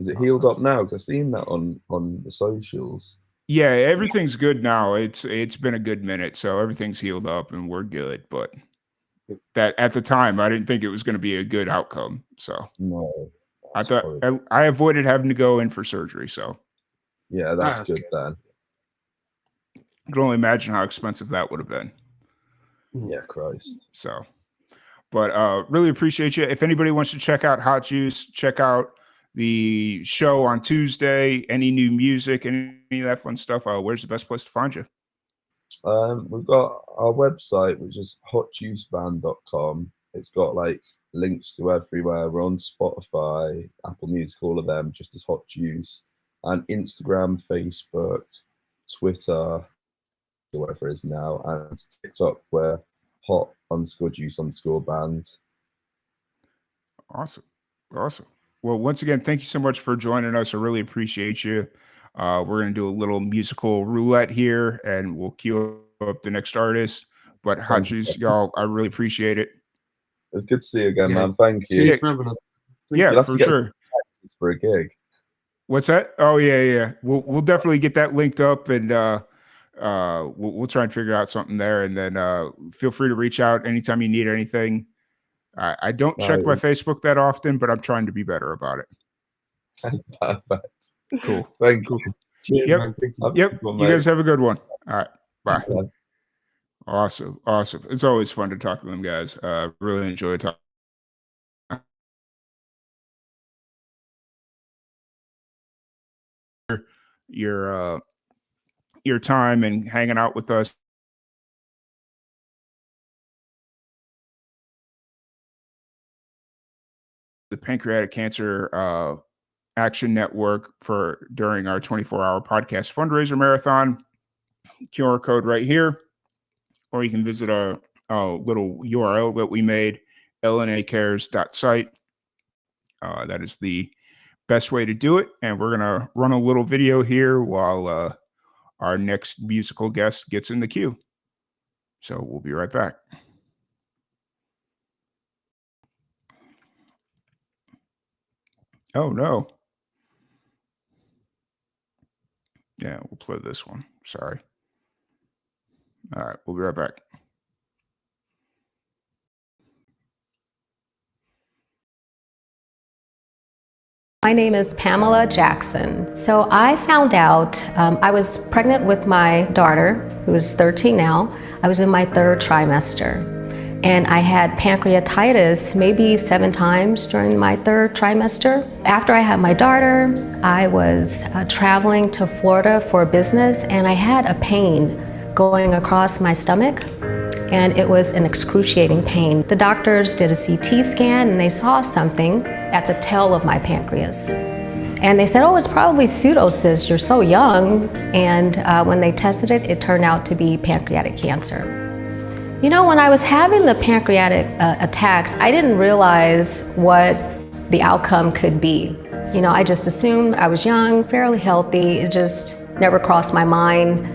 Is it healed up now? Because I've seen that on the socials. Yeah, everything's good now. It's been a good minute, so everything's healed up and we're good. But that at the time, I didn't think it was going to be a good outcome. So no, I thought I avoided having to go in for surgery. So Yeah, that's good then. I can only imagine how expensive that would have been. Yeah, Christ. So, but really appreciate you. If anybody wants to check out Hot Juice, check out the show on Tuesday. Any new music, any of that fun stuff. Where's the best place to find you? We've got our website, which is hotjuiceband.com. It's got like links to everywhere. We're on Spotify, Apple Music, all of them, just as Hot Juice, and Instagram, Facebook, Twitter, or whatever it is now, and TikTok, we're hot_juice_band. Awesome. Well, once again, thank you so much for joining us. I really appreciate you. We're going to do a little musical roulette here, and we'll queue up the next artist. But Hot Juice, y'all, I really appreciate it. It was good to see you again, man. Thank you. Cheers for having us. Yeah, for sure. For a gig. What's that? Oh yeah. We'll definitely get that linked up, and we'll try and figure out something there. And then feel free to reach out anytime you need anything. I don't check my Facebook that often, but I'm trying to be better about it. Perfect. Cool. Thank you. Cheers, Yep. man. Thank you. Yep. Well, You guys mate. have a good one. All right. Bye. Thanks, man. Awesome. It's always fun to talk to them guys. Really enjoy talking. Your time and hanging out with us. The Pancreatic Cancer Action Network for during our 24-hour podcast fundraiser marathon. QR code right here, or you can visit our little URL that we made, lnacares.site. That is the best way to do it. And we're going to run a little video here while our next musical guest gets in the queue. So we'll be right back. Oh, no. Yeah, we'll play this one. Sorry. All right, we'll be right back. My name is Pamela Jackson. So I found out I was pregnant with my daughter, who is 13 now. I was in my 3rd trimester. And I had pancreatitis maybe 7 times during my 3rd trimester. After I had my daughter, I was traveling to Florida for business, and I had a pain going across my stomach, and it was an excruciating pain. The doctors did a CT scan, and they saw something at the tail of my pancreas. And they said, oh, it's probably pseudocyst, you're so young. And when they tested it, it turned out to be pancreatic cancer. You know, when I was having the pancreatic attacks, I didn't realize what the outcome could be. You know, I just assumed I was young, fairly healthy. It just never crossed my mind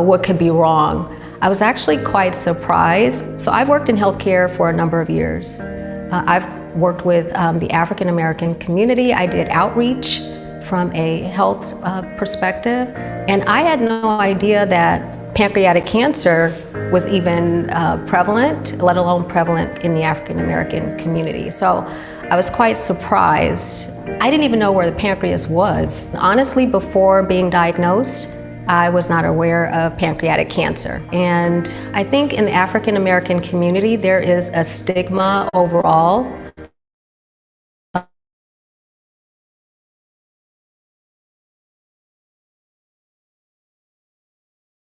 what could be wrong. I was actually quite surprised. So I've worked in healthcare for a number of years. I've worked with the African American community. I did outreach from a health perspective, and I had no idea that pancreatic cancer was even prevalent, let alone prevalent in the African American community. So I was quite surprised. I didn't even know where the pancreas was. Honestly, before being diagnosed, I was not aware of pancreatic cancer. And I think in the African American community, there is a stigma overall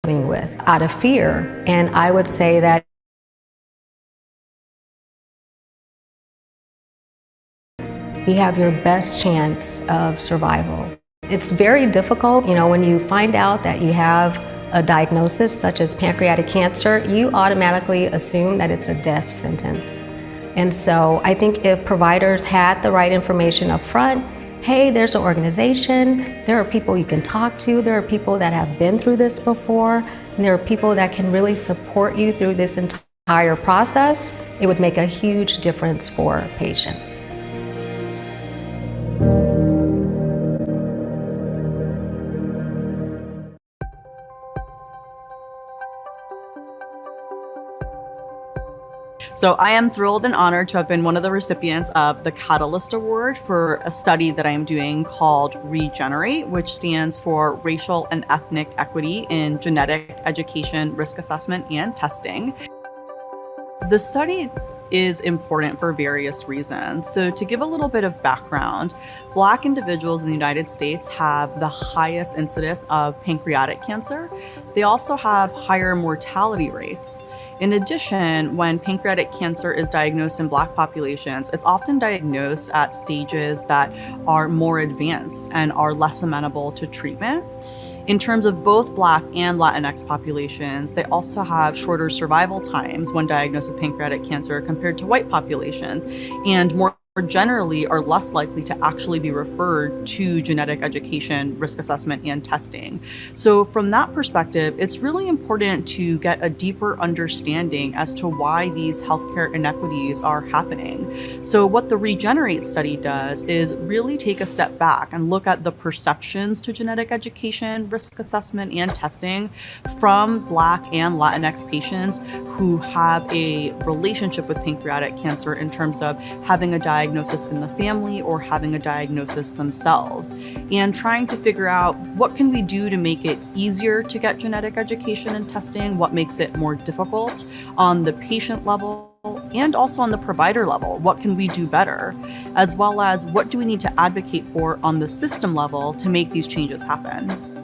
with out of fear. And I would say that you have your best chance of survival. It's very difficult, you know, when you find out that you have a diagnosis such as pancreatic cancer, you automatically assume that it's a death sentence. And so I think if providers had the right information up front, hey, there's an organization, there are people you can talk to, there are people that have been through this before, and there are people that can really support you through this entire process, it would make a huge difference for patients. So I am thrilled and honored to have been one of the recipients of the Catalyst Award for a study that I am doing called Regenerate, which stands for Racial and Ethnic Equity in Genetic Education, Risk Assessment, and Testing. The study is important for various reasons. So to give a little bit of background, Black individuals in the United States have the highest incidence of pancreatic cancer. They also have higher mortality rates. In addition, when pancreatic cancer is diagnosed in Black populations, it's often diagnosed at stages that are more advanced and are less amenable to treatment. In terms of both Black and Latinx populations, they also have shorter survival times when diagnosed with pancreatic cancer compared to white populations, and more generally are less likely to actually be referred to genetic education, risk assessment, and testing. So from that perspective, it's really important to get a deeper understanding as to why these healthcare inequities are happening. So what the Regenerate study does is really take a step back and look at the perceptions to genetic education, risk assessment, and testing from Black and Latinx patients who have a relationship with pancreatic cancer in terms of having a diagnosis in the family or having a diagnosis themselves, and trying to figure out what can we do to make it easier to get genetic education and testing, what makes it more difficult on the patient level and also on the provider level. What can we do better? As well as what do we need to advocate for on the system level to make these changes happen?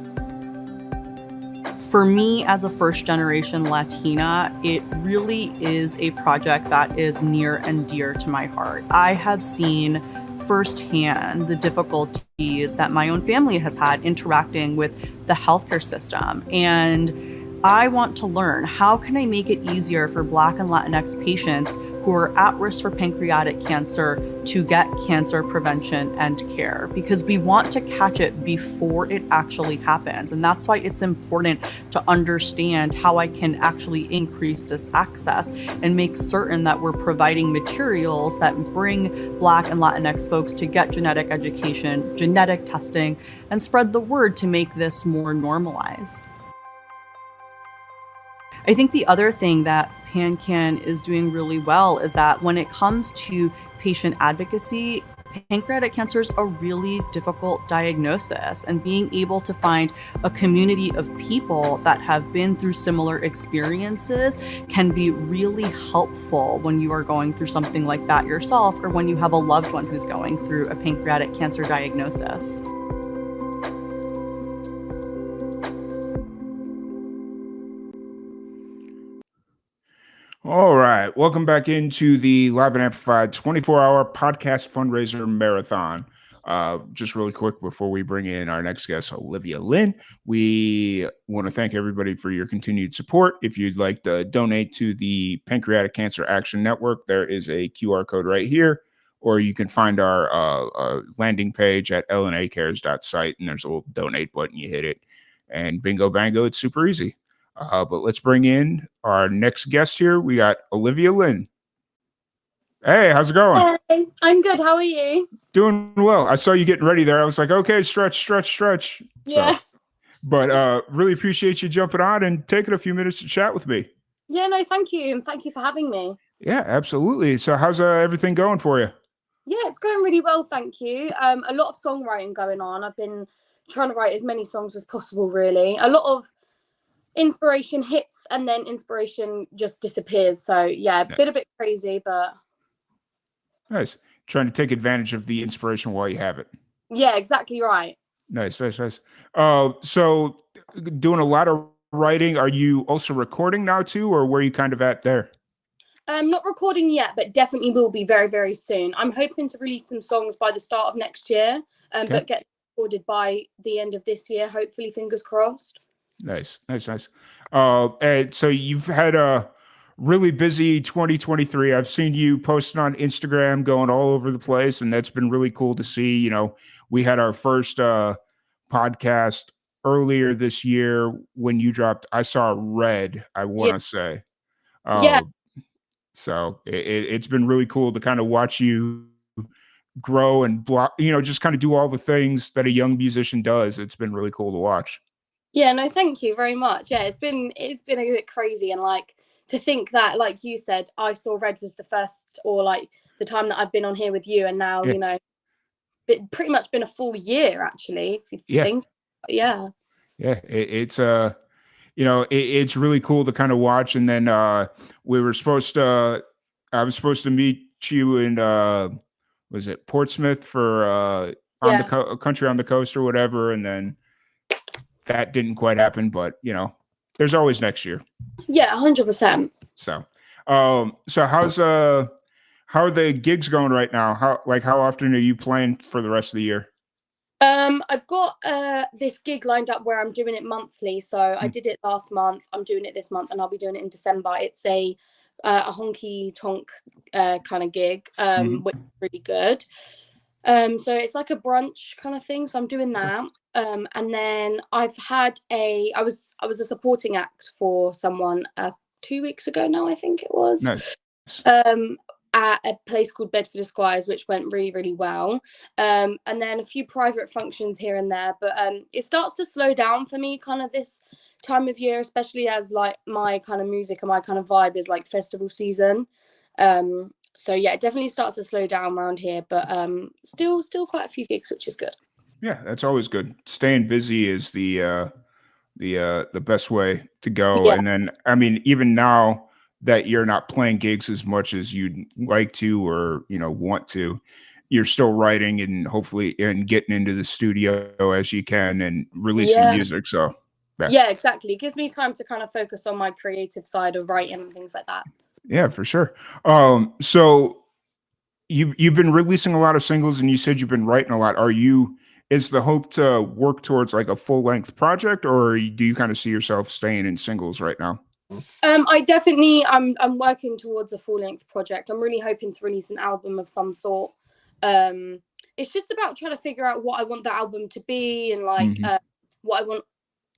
For me, as a first-generation Latina, it really is a project that is near and dear to my heart. I have seen firsthand the difficulties that my own family has had interacting with the healthcare system. And I want to learn, how can I make it easier for Black and Latinx patients who are at risk for pancreatic cancer to get cancer prevention and care? Because we want to catch it before it actually happens. And that's why it's important to understand how I can actually increase this access and make certain that we're providing materials that bring Black and Latinx folks to get genetic education, genetic testing, and spread the word to make this more normalized. I think the other thing that PanCAN is doing really well is that when it comes to patient advocacy, pancreatic cancer is a really difficult diagnosis, and being able to find a community of people that have been through similar experiences can be really helpful when you are going through something like that yourself, or when you have a loved one who's going through a pancreatic cancer diagnosis. All right. Welcome back into the Live and Amplified 24-hour podcast fundraiser marathon. Just really quick before we bring in our next guest, Olivia Lynn, we want to thank everybody for your continued support. If you'd like to donate to the Pancreatic Cancer Action Network, there is a QR code right here, or you can find our landing page at lnacares.site, and there's a little donate button. You hit it, and bingo bango, it's super easy. But let's bring in our next guest here. We got Olivia Lynn. Hey, how's it going? Hey, I'm good. How are you? Doing well. I saw you getting ready there. I was like, okay, stretch. Yeah. So, but really appreciate you jumping on and taking a few minutes to chat with me. Yeah, no, thank you. And thank you for having me. Yeah, absolutely. So how's everything going for you? Yeah, it's going really well, thank you. A lot of songwriting going on. I've been trying to write as many songs as possible, really. A lot of inspiration hits and then inspiration just disappears. So yeah, a bit crazy, but nice. Trying to take advantage of the inspiration while you have it. yeah, exactly right. Nice. So doing a lot of writing. Are you also recording now too, or where are you kind of at there? Not recording yet, but definitely will be very, very soon. I'm hoping to release some songs by the start of next year, but get recorded by the end of this year, hopefully, fingers crossed. Nice. And so you've had a really busy 2023. I've seen you posting on Instagram, going all over the place, and that's been really cool to see. You know, we had our first podcast earlier this year when you dropped I Saw Red, I want to say. Yeah. So it's been really cool to kind of watch you grow and just kind of do all the things that a young musician does. It's been really cool to watch. Yeah, no, thank you very much. Yeah, it's been a bit crazy, and like to think that, like you said, I Saw Red was the first, or like the time that I've been on here with you, and now, you know, it pretty much been a full year actually, if you think. Yeah. Yeah, it's you know, it's really cool to kind of watch. And then we were supposed to, I was supposed to meet you in was it Portsmouth for on the country on the coast or whatever, and then that didn't quite happen. But you know, there's always next year. Yeah, 100%. So, so how are the gigs going right now? How often are you playing for the rest of the year? I've got this gig lined up where I'm doing it monthly. So I did it last month. I'm doing it this month, and I'll be doing it in December. It's a honky tonk kind of gig, which is really good. So it's like a brunch kind of thing. So I'm doing that. And then I was a supporting act for someone 2 weeks ago now, I think it was. Nice. At a place called Bedford Esquires, which went really, really well. And then a few private functions here and there. But it starts to slow down for me kind of this time of year, especially as like my kind of music and my kind of vibe is like festival season. So yeah, it definitely starts to slow down around here, but still quite a few gigs, which is good. Yeah, that's always good. Staying busy is the best way to go. Yeah. And then, I mean, even now that you're not playing gigs as much as you'd like to, or you know, want to, you're still writing and hopefully and getting into the studio as you can and releasing music. So yeah, exactly. It gives me time to kind of focus on my creative side of writing and things like that. Yeah, for sure. So you've been releasing a lot of singles, and you said you've been writing a lot. Is the hope to work towards like a full length project, or do you kind of see yourself staying in singles right now? I'm working towards a full length project. I'm really hoping to release an album of some sort. It's just about trying to figure out what I want the album to be, and like what I want,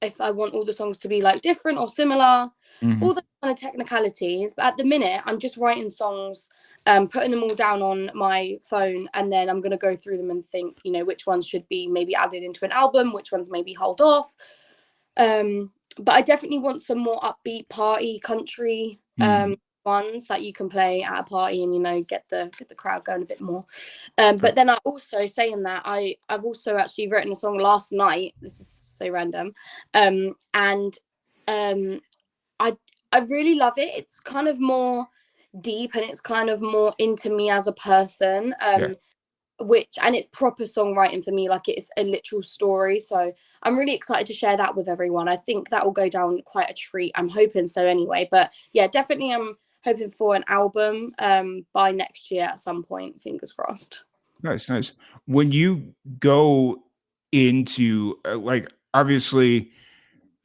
if I want all the songs to be like different or similar, all the kind of technicalities. But at the minute, I'm just writing songs, putting them all down on my phone, and then I'm going to go through them and think, you know, which ones should be maybe added into an album, which ones maybe hold off. But I definitely want some more upbeat party country ones that you can play at a party and, you know, get the crowd going a bit more. But then I also, saying that, I've also actually written a song last night. This is so random. And I really love it. It's kind of more deep, and it's kind of more into me as a person. And it's proper songwriting for me, like it's a literal story. So I'm really excited to share that with everyone. I think that will go down quite a treat. I'm hoping so anyway. But yeah, definitely I'm hoping for an album by next year at some point, fingers crossed. Nice. When you go into like, obviously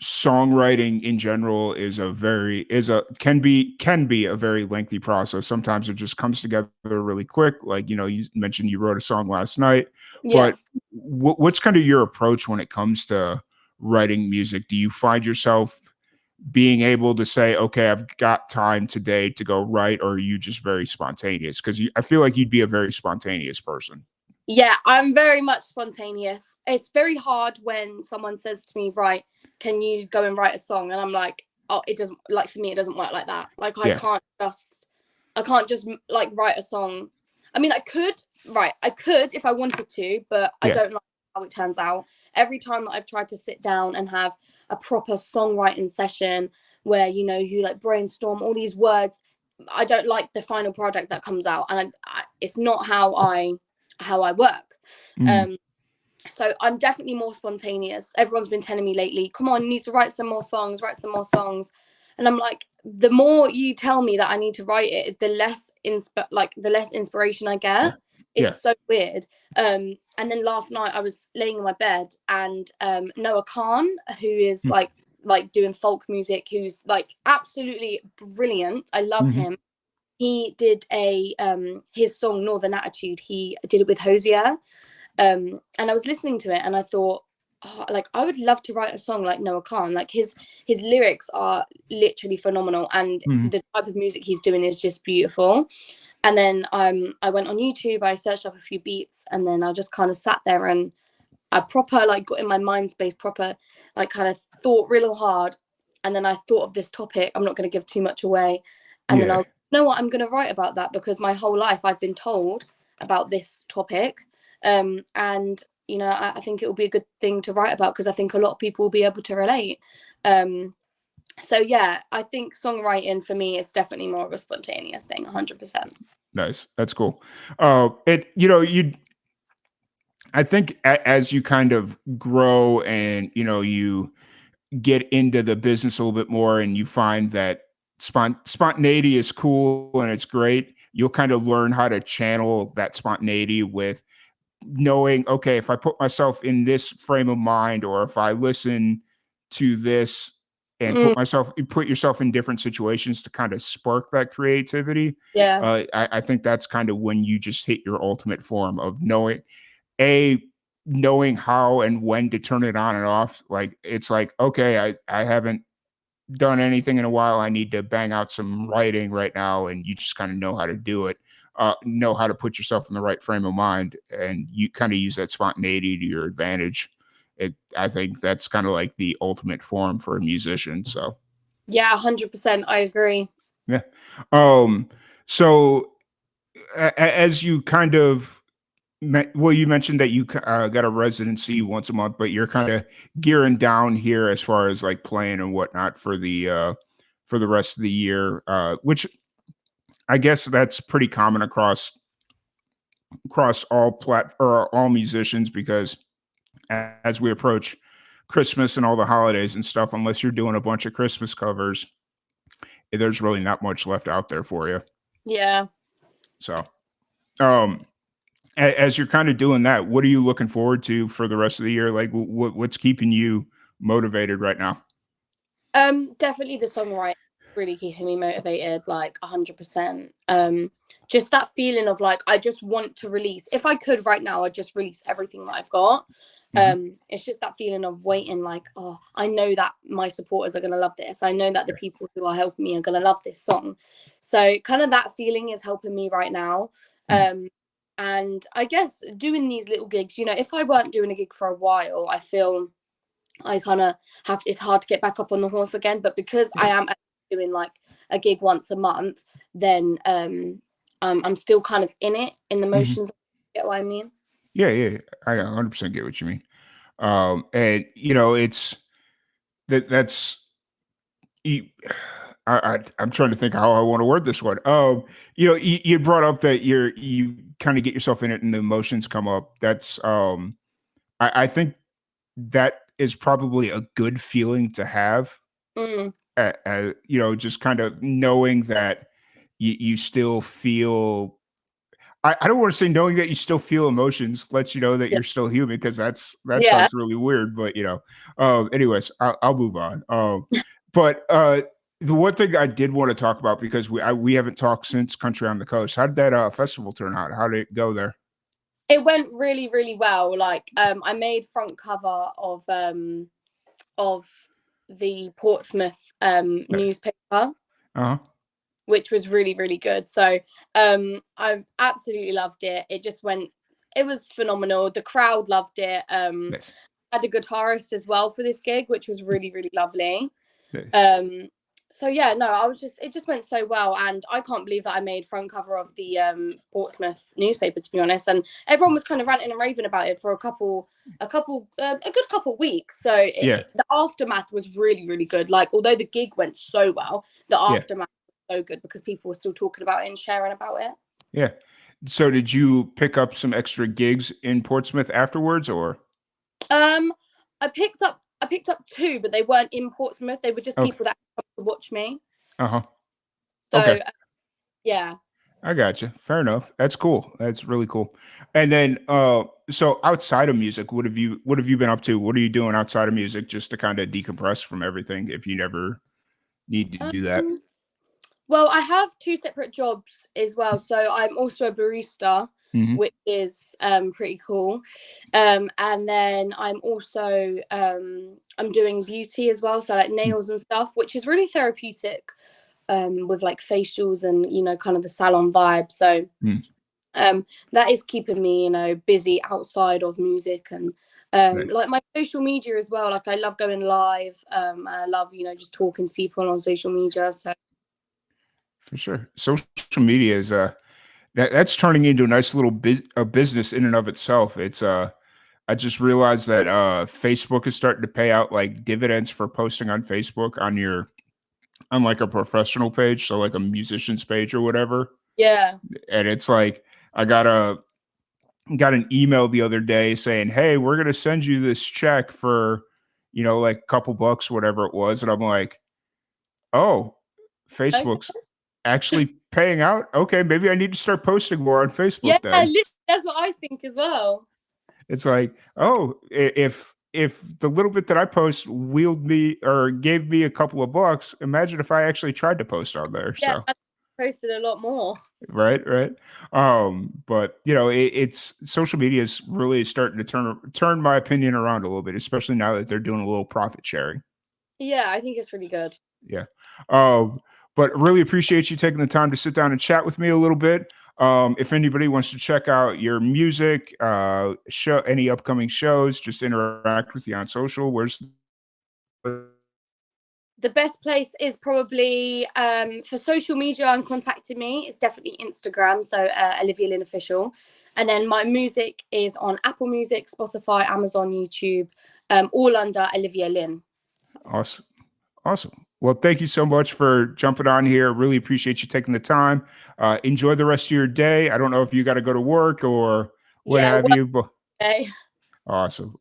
songwriting in general can be a very lengthy process. Sometimes it just comes together really quick. Like, you know, you mentioned you wrote a song last night, but what's kind of your approach when it comes to writing music? Do you find yourself being able to say, okay, I've got time today to go write, or are you just very spontaneous? Because I feel like you'd be a very spontaneous person. Yeah, I'm very much spontaneous. It's very hard when someone says to me, right, can you go and write a song? And I'm like, oh, it doesn't, like, for me, it doesn't work like that. Like, I can't just like write a song. I mean, I could if I wanted to, but I don't like how it turns out. Every time that I've tried to sit down and have a proper songwriting session where, you know, you like brainstorm all these words, I don't like the final product that comes out. And it's not how I work. So I'm definitely more spontaneous. Everyone's been telling me lately, come on, you need to write some more songs. And I'm like, the more you tell me that I need to write it, the less inspiration I get. It's so weird. And then last night I was laying in my bed, and Noah Khan, who is like doing folk music, who's like absolutely brilliant. I love him. He did his song Northern Attitude. He did it with Hosier. And I was listening to it, and I thought, oh, like, I would love to write a song like Noah Khan. Like his lyrics are literally phenomenal, and the type of music he's doing is just beautiful. And then I went on YouTube, I searched up a few beats, and then I just kind of sat there and I proper like got in my mind space, proper like kind of thought real hard. and then I thought of this topic. I'm not going to give too much away. And then I was, you know what, I'm going to write about that, because my whole life I've been told about this topic. And, you know, I think it will be a good thing to write about, because I think a lot of people will be able to relate. So yeah, I think songwriting for me is definitely more of a spontaneous thing, 100%. Nice. That's cool. I think as you kind of grow and, you get into the business a little bit more and you find that spontaneity is cool and it's great, you'll kind of learn how to channel that spontaneity with knowing, okay, if I put myself in this frame of mind, or if I listen to this and put yourself in different situations to kind of spark that creativity. Yeah. I think that's kind of when you just hit your ultimate form of knowing how and when to turn it on and off. Like, it's like, okay, I haven't done anything in a while. I need to bang out some writing right now. And you just kind of know how to do it, know how to put yourself in the right frame of mind. And you kind of use that spontaneity to your advantage. I think that's kind of like the ultimate form for a musician. So yeah, 100%. I agree. yeah. So as you kind of, you mentioned that you got a residency once a month, but you're kind of gearing down here as far as like playing and whatnot for the rest of the year, which I guess that's pretty common across all musicians, because as we approach Christmas and all the holidays and stuff, unless you're doing a bunch of Christmas covers, there's really not much left out there for you. Yeah. So, as you're kind of doing that, what are you looking forward to for the rest of the year? Like, what's keeping you motivated right now? Definitely the songwriting really keeping me motivated, like 100%. Just that feeling of like, I just want to release. If I could right now, I'd just release everything that I've got. It's just that feeling of waiting, like, oh, I know that my supporters are going to love this. I know that the people who are helping me are going to love this song. So kind of that feeling is helping me right now. And I guess doing these little gigs, you know, if I weren't doing a gig for a while, I feel I kind of it's hard to get back up on the horse again. But because I am doing like a gig once a month, then I'm still kind of in the motions. Get what I mean? Yeah. I 100% get what you mean. And it's I'm trying to think how I want to word this one. You brought up that you kind of get yourself in it and the emotions come up. That's I think that is probably a good feeling to have. Just kind of knowing that you still feel. I don't want to say knowing that you still feel emotions lets you know that you're still human, because that sounds really weird. But anyways, I'll move on. But the one thing I did want to talk about, because we haven't talked since Country on the Coast. How did that festival turn out? How did it go there? It went really, really well. Like, I made front cover of the Portsmouth newspaper, which was really, really good. So I absolutely loved it. It was phenomenal. The crowd loved it. Had a guitarist as well for this gig, which was really, really lovely. So yeah, no, it just went so well, and I can't believe that I made front cover of the Portsmouth newspaper, to be honest. And everyone was kind of ranting and raving about it for a good couple weeks. So the aftermath was really, really good. Like, although the gig went so well, the aftermath was so good because people were still talking about it and sharing about it. Yeah. So did you pick up some extra gigs in Portsmouth afterwards, or? I picked up 2, but they weren't in Portsmouth. They were just people that come to watch me. So, yeah. I gotcha. Fair enough. That's cool. That's really cool. And then, so outside of music, what have you been up to? What are you doing outside of music, just to kind of decompress from everything, if you never need to do that? Well, I have 2 separate jobs as well. So I'm also a barista, which is pretty cool. And then I'm also I'm doing beauty as well, so like nails and stuff, which is really therapeutic, with like facials and kind of the salon vibe. So that is keeping me busy outside of music and Like my social media as well. Like I love going live. And I love, just talking to people on social media. So For sure. Social media is that's turning into a nice little business in and of itself. It's I just realized that Facebook is starting to pay out like dividends for posting on Facebook on like a professional page, so like a musician's page or whatever. yeah. And it's like I got an email the other day saying, "Hey, we're gonna send you this check for, like a couple bucks, whatever it was." And I'm like, "Oh, Okay. Facebook's actually paying out. Okay, maybe I need to start posting more on Yeah, Facebook then." literally, that's what I think as well. It's like, oh, if the little bit that I post wheeled me or gave me a couple of bucks, imagine if I actually tried to post on there. Yeah, So I posted a lot more. right. But it's social media is really starting to turn my opinion around a little bit, especially now that they're doing a little profit sharing. Yeah, I think it's really good. Yeah. But really appreciate you taking the time to sit down and chat with me a little bit. If anybody wants to check out your music, show any upcoming shows, just interact with you on social. Where's The best place is probably for social media and contacting me. It's definitely Instagram, so Olivia Lynn Official. And then my music is on Apple Music, Spotify, Amazon, YouTube, all under Olivia Lynn. Awesome. Well, thank you so much for jumping on here. Really appreciate you taking the time. Enjoy the rest of your day. I don't know if you got to go to work or what have you, but Okay. Awesome.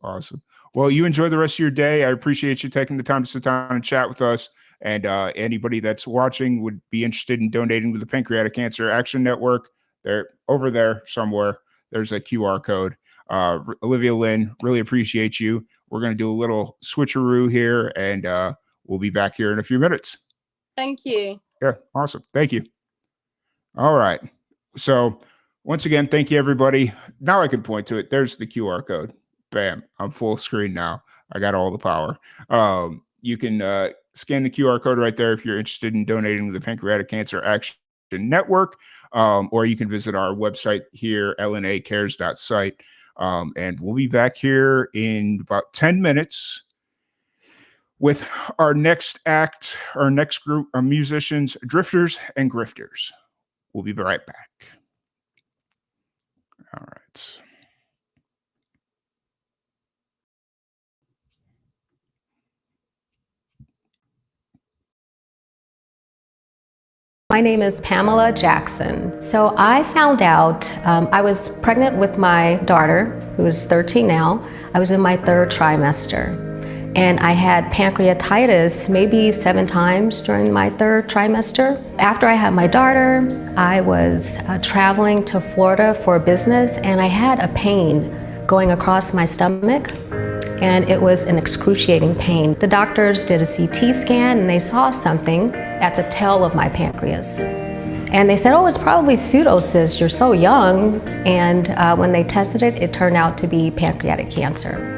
Well, you enjoy the rest of your day. I appreciate you taking the time to sit down and chat with us. And anybody that's watching would be interested in donating to the Pancreatic Cancer Action Network. They're over there somewhere. There's a QR code. Olivia Lynn, really appreciate you. We're going to do a little switcheroo here, and we'll be back here in a few minutes. Thank you. Yeah, awesome. Thank you. All right. So once again, thank you, everybody. Now I can point to it. There's the QR code. Bam. I'm full screen now. I got all the power. You can scan the QR code right there if you're interested in donating to the Pancreatic Cancer Action Network, or you can visit our website here, lnacares.site. And we'll be back here in about 10 minutes with our next act, our next group of musicians, Drifters and Grifters. We'll be right back. All right. My name is Pamela Jackson. So I found out I was pregnant with my daughter, who is 13 now. I was in my third trimester. And I had pancreatitis maybe 7 times during my third trimester. After I had my daughter, I was traveling to Florida for business, and I had a pain going across my stomach, and it was an excruciating pain. The doctors did a CT scan, and they saw something at the tail of my pancreas. And they said, oh, it's probably pseudocyst, you're so young. And when they tested it, it turned out to be pancreatic cancer.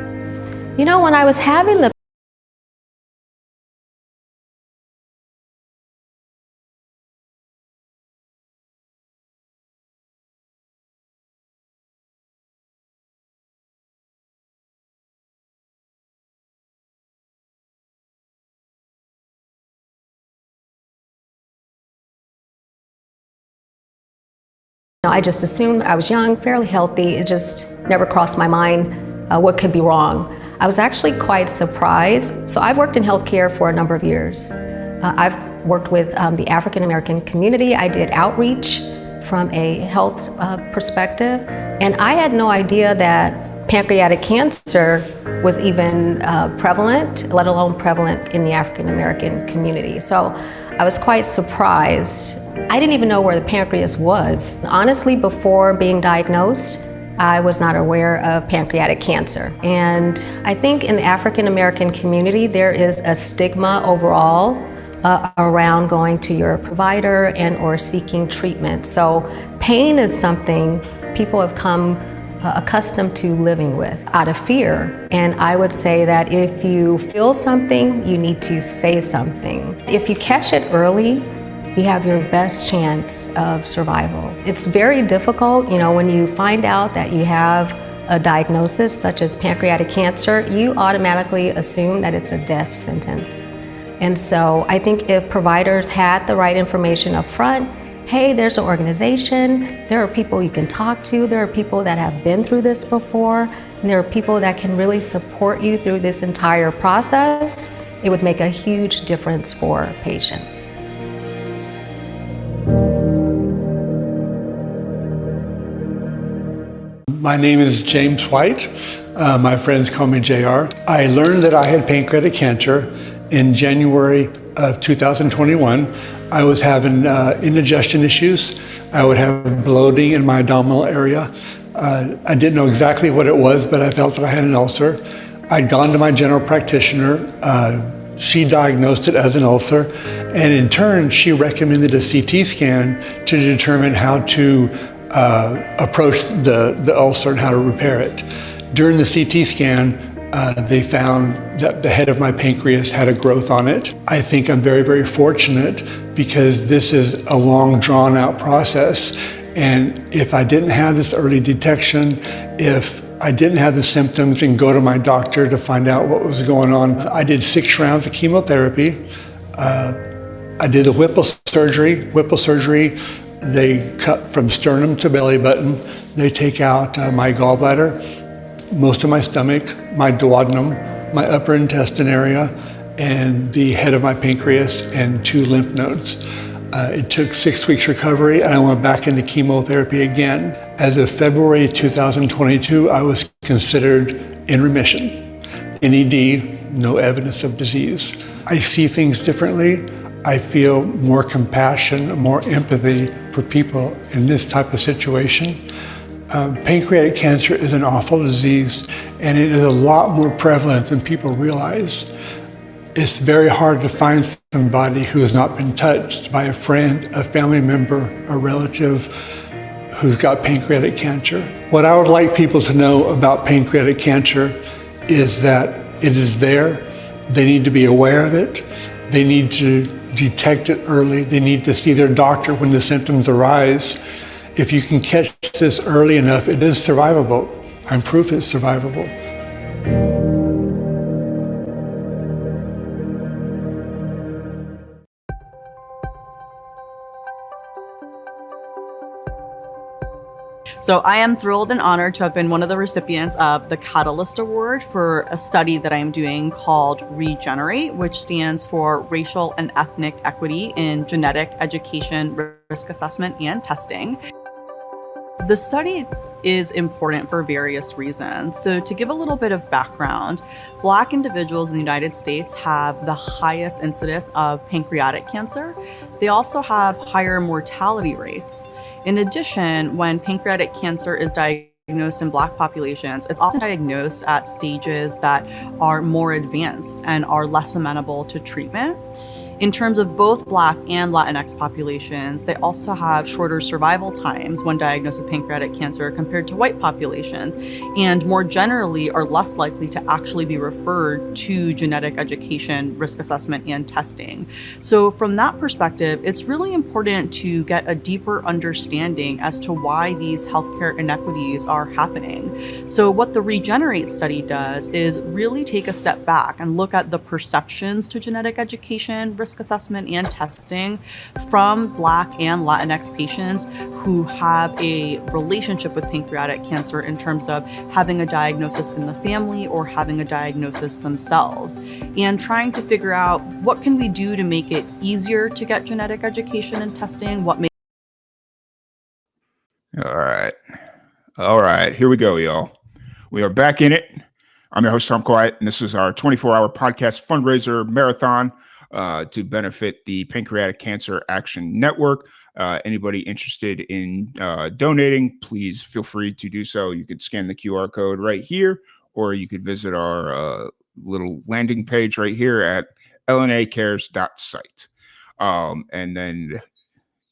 You know, when I was having the I just assumed I was young, fairly healthy. It just never crossed my mind what could be wrong. I was actually quite surprised. So I've worked in healthcare for a number of years. I've worked with the African American community. I did outreach from a health perspective, and I had no idea that pancreatic cancer was even prevalent, let alone prevalent in the African American community. So I was quite surprised. I didn't even know where the pancreas was. Honestly, before being diagnosed, I was not aware of pancreatic cancer. And I think in the African American community, there is a stigma overall around going to your provider and or seeking treatment. So pain is something people have come accustomed to living with out of fear. And I would say that if you feel something, you need to say something. If you catch it early, you have your best chance of survival. It's very difficult, you know, when you find out that you have a diagnosis such as pancreatic cancer, you automatically assume that it's a death sentence. And so I think if providers had the right information up front, hey, there's an organization, there are people you can talk to, there are people that have been through this before, and there are people that can really support you through this entire process, it would make a huge difference for patients. My name is James White. My friends call me JR. I learned that I had pancreatic cancer in January of 2021. I was having indigestion issues. I would have bloating in my abdominal area. I didn't know exactly what it was, but I felt that I had an ulcer. I'd gone to my general practitioner. She diagnosed it as an ulcer, and in turn, she recommended a CT scan to determine how to approach the ulcer and how to repair it. During the CT scan, they found that the head of my pancreas had a growth on it. I think I'm very, very fortunate because this is a long, drawn-out process. And if I didn't have this early detection, if I didn't have the symptoms and go to my doctor to find out what was going on, I did 6 rounds of chemotherapy. I did the Whipple surgery. Whipple surgery, they cut from sternum to belly button. They take out my gallbladder, most of my stomach, my duodenum, my upper intestine area, and the head of my pancreas and 2 lymph nodes. It took 6 weeks recovery, and I went back into chemotherapy again. As of February 2022, I was considered in remission. NED, no evidence of disease. I see things differently. I feel more compassion, more empathy for people in this type of situation. Pancreatic cancer is an awful disease, and it is a lot more prevalent than people realize. It's very hard to find somebody who has not been touched by a friend, a family member, a relative who's got pancreatic cancer. What I would like people to know about pancreatic cancer is that it is there. They need to be aware of it. They need to detect it early. They need to see their doctor when the symptoms arise. If you can catch this early enough, it is survivable. I'm proof it's survivable. So I am thrilled and honored to have been one of the recipients of the Catalyst Award for a study that I am doing called Regenerate, which stands for Racial and Ethnic Equity in Genetic Education, Risk Assessment, and Testing. The study is important for various reasons. So to give a little bit of background, Black individuals in the United States have the highest incidence of pancreatic cancer. They also have higher mortality rates. In addition, when pancreatic cancer is diagnosed in Black populations, it's often diagnosed at stages that are more advanced and are less amenable to treatment. In terms of both Black and Latinx populations, they also have shorter survival times when diagnosed with pancreatic cancer compared to white populations, and more generally are less likely to actually be referred to genetic education, risk assessment, and testing. So from that perspective, it's really important to get a deeper understanding as to why these healthcare inequities are happening. So what the Regenerate study does is really take a step back and look at the perceptions to genetic education, risk assessment, and testing from Black and Latinx patients who have a relationship with pancreatic cancer in terms of having a diagnosis in the family or having a diagnosis themselves, and trying to figure out what can we do to make it easier to get genetic education and testing, what makes. All right, here we go, y'all. We are back in it. I'm your host, Tom Quiet, and this is our 24-hour podcast fundraiser marathon to benefit the Pancreatic Cancer Action Network. Anybody interested in donating, please feel free to do so. You could scan the QR code right here, or you could visit our little landing page right here at lnacares.site. And then,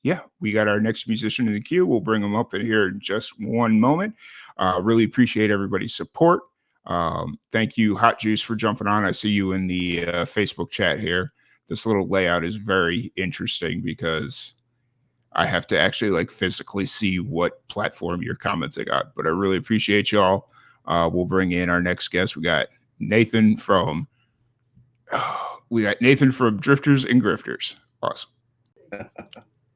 yeah, we got our next musician in the queue. We'll bring them up in here in just one moment. Really appreciate everybody's support. Thank you, Hot Juice, for jumping on. I see you in the Facebook chat here. This little layout is very interesting because I have to actually like physically see what platform you're commenting on. But I really appreciate y'all. We'll bring in our next guest. We got Nathan from Drifters and Grifters. Awesome.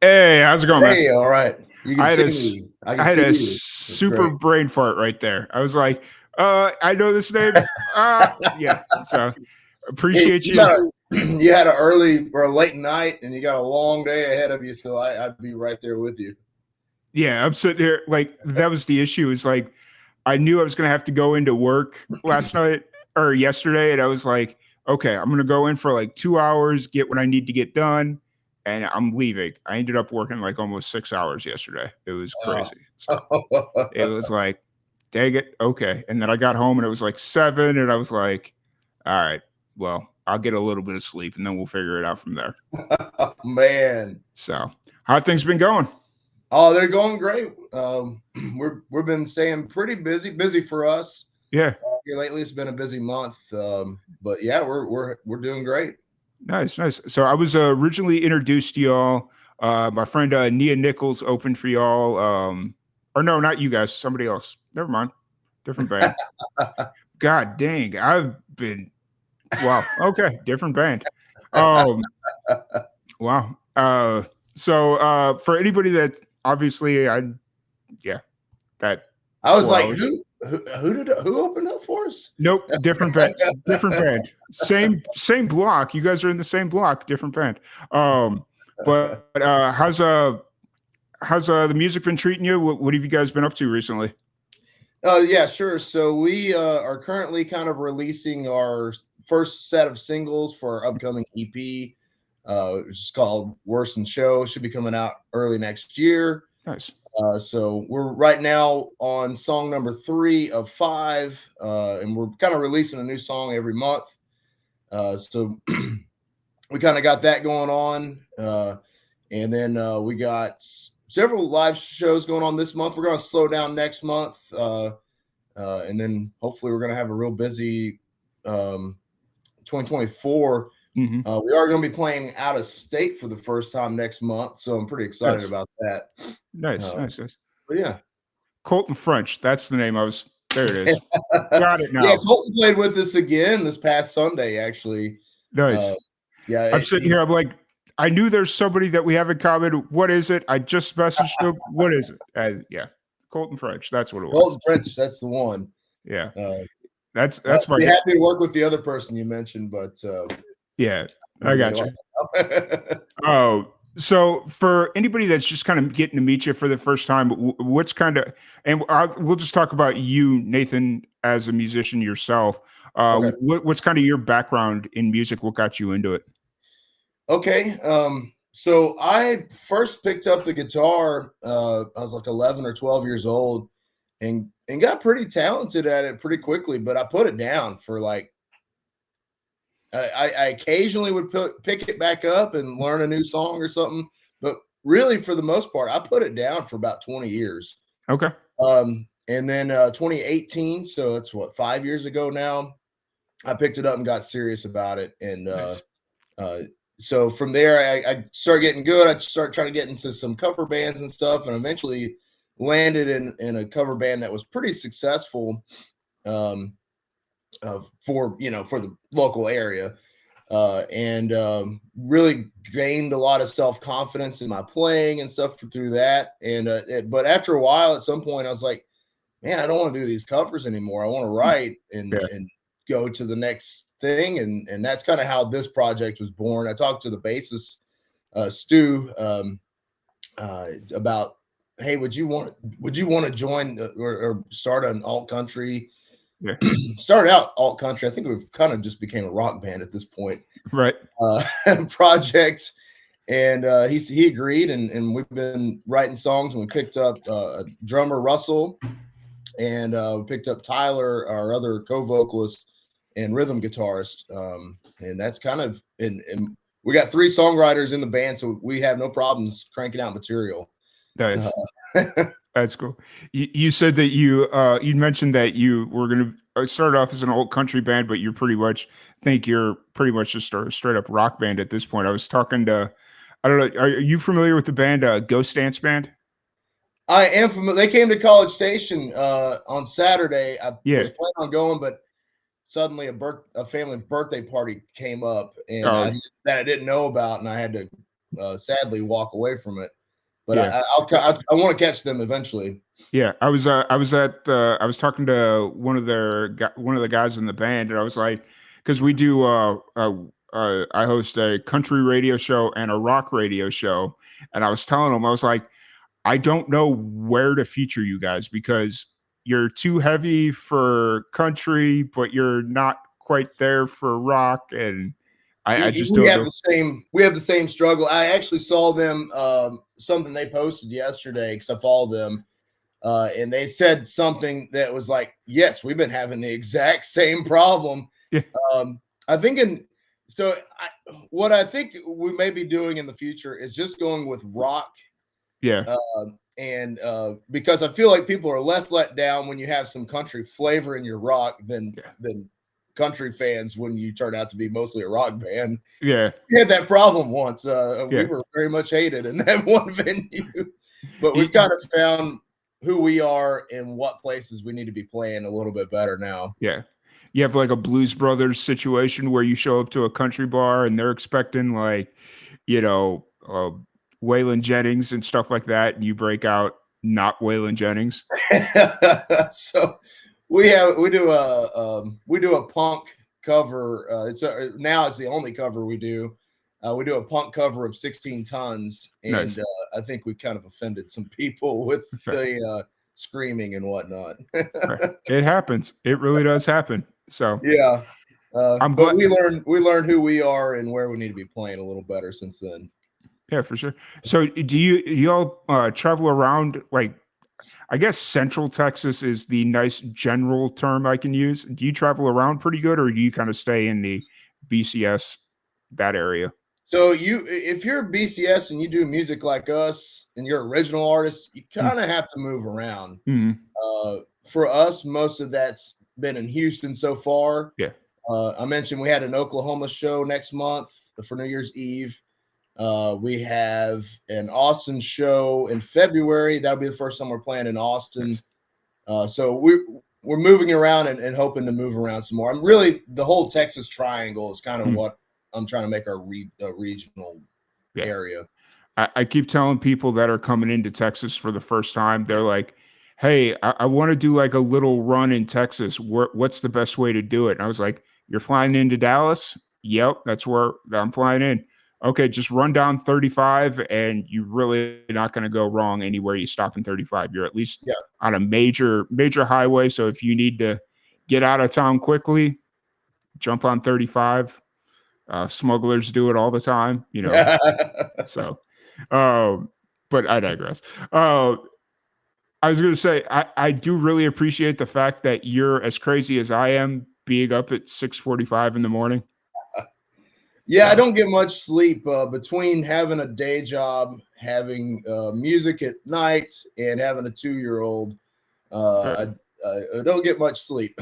Hey, how's it going, man? Hey, all right. You I can had see me. I I can had see a you. super Great. brain fart right there. I was like, I know this name. Yeah. So appreciate you. you. You had an early or a late night, and you got a long day ahead of you. So I'd be right there with you. Yeah, I'm sitting here like that was the issue. Is like I knew I was gonna have to go into work last night or yesterday, and I was like, okay, I'm gonna go in for like 2 hours, get what I need to get done, and I'm leaving. I ended up working like almost 6 hours yesterday. It was crazy. So it was like, dang it, okay. And then I got home and it was like 7, and I was like, all right, well, I'll get a little bit of sleep and then we'll figure it out from there. Man. So how have things been going? Oh, they're going great. We've been staying pretty busy for us. Yeah. Here lately, it's been a busy month. But yeah, we're doing great. Nice. So I was originally introduced to y'all. My friend Nia Nichols opened for y'all. Or no, not you guys. Somebody else. Never mind. Different band. God dang, I've been. Wow. Okay, different band. Wow. So for anybody that obviously that I was 4 like, hours. who opened up for us? Nope, different band. Different band. Same block. You guys are in the same block, different band. But how's the music been treating you? What have you guys been up to recently? Yeah, sure. So we are currently kind of releasing our first set of singles for our upcoming EP, which is called Worse and Show. Should be coming out early next year. Nice. So we're right now on song number 3 of 5, and we're kind of releasing a new song every month. So we kind of got that going on. And then we got several live shows going on this month. We're going to slow down next month. And then hopefully we're going to have a real busy 2024. Mm-hmm. We are going to be playing out of state for the first time next month. So I'm pretty excited about that. Nice. But yeah. Colton French. That's the name I was. There it is. Got it now. Yeah, Colton played with us again this past Sunday, actually. Nice. Yeah. I'm sitting here. I'm like, I knew there's somebody that we have in common. What is it? I just messaged him. What is it? Yeah. Colton French. That's what it was. Colton French. That's the one. Yeah. That's my. Be happy to work with the other person you mentioned, but yeah, I got you. Oh, so for anybody that's just kind of getting to meet you for the first time, what's kind of, and we'll just talk about you, Nathan, as a musician yourself. Okay. What's kind of your background in music? What got you into it? Okay. So I first picked up the guitar. I was like 11 or 12 years old, and got pretty talented at it pretty quickly. But I put it down for like. I occasionally would pick it back up and learn a new song or something, but really for the most part, I put it down for about 20 years. Okay. And then 2018, so that's what, 5 years ago now, I picked it up and got serious about it. And Nice. So from there, I started getting good. I started trying to get into some cover bands and stuff, and eventually landed in a cover band that was pretty successful. For the local area, and really gained a lot of self-confidence in my playing and stuff through that. And but after a while, at some point, I was like, man, I don't want to do these covers anymore. I want to write and go to the next thing. And that's kind of how this project was born. I talked to the bassist, Stu, about, hey, would you want to join or start an alt country? Yeah. Started out alt country. I think we've kind of just became a rock band at this point. Right. Project. And he agreed, and we've been writing songs, and we picked up drummer Russell, and we picked up Tyler, our other co-vocalist and rhythm guitarist. And that's kind of and we got 3 songwriters in the band, so we have no problems cranking out material. Nice. That's cool. You said that you mentioned that you were going to start off as an old country band, but you're pretty much just a straight up rock band at this point. I was talking to I don't know. Are you familiar with the band Ghost Dance Band? I am familiar. They came to College Station on Saturday. I was planning on going, but suddenly a family birthday party came up, and that I didn't know about, and I had to sadly walk away from it. But I want to catch them eventually. Yeah, I was talking to one of the guys in the band, and I was like, because we do I host a country radio show and a rock radio show, and I was telling him, I was like, I don't know where to feature you guys because you're too heavy for country, but you're not quite there for rock, and I just don't know. We have the same struggle. I actually saw them something they posted yesterday because I follow them, and they said something that was like, "Yes, we've been having the exact same problem." Yeah. What I think we may be doing in the future is just going with rock. Yeah. Because I feel like people are less let down when you have some country flavor in your rock than country fans when you turn out to be mostly a rock band. Yeah. We had that problem once. We were very much hated in that one venue, but we've kind of found who we are and what places we need to be playing a little bit better now. Yeah. You have like a Blues Brothers situation where you show up to a country bar and they're expecting like, Waylon Jennings and stuff like that, and you break out not Waylon Jennings. So we do a punk cover. Now it's the only cover we do. We do a punk cover of 16 Tons, and nice. I think we kind of offended some people with the screaming and whatnot. It happens. It really does happen. So yeah, I'm but glad we learned who we are and where we need to be playing a little better since then. Yeah, for sure. So do you all travel around, like, I guess Central Texas is the nice general term I can use. Do you travel around pretty good, or do you kind of stay in the BCS, that area? So if you're BCS and you do music like us and you're original artist, you kind of have to move around. Mm-hmm. For us, most of that's been in Houston so far. Yeah. I mentioned we had an Oklahoma show next month for New Year's Eve. We have an Austin show in February. That'll be the first time we're playing in Austin. So we're moving around and hoping to move around some more. The whole Texas triangle is kind of what I'm trying to make our regional area. I keep telling people that are coming into Texas for the first time, they're like, hey, I want to do like a little run in Texas. What's the best way to do it? And I was like, you're flying into Dallas? Yep, that's where I'm flying in. Okay, just run down 35 and you're really not going to go wrong anywhere you stop in 35. You're at least on a major highway. So if you need to get out of town quickly, jump on 35. Smugglers do it all the time, So, but I digress. I was going to say, I do really appreciate the fact that you're as crazy as I am being up at 6:45 in the morning. Yeah, I don't get much sleep between having a day job, having music at night, and having a 2-year-old. I don't get much sleep.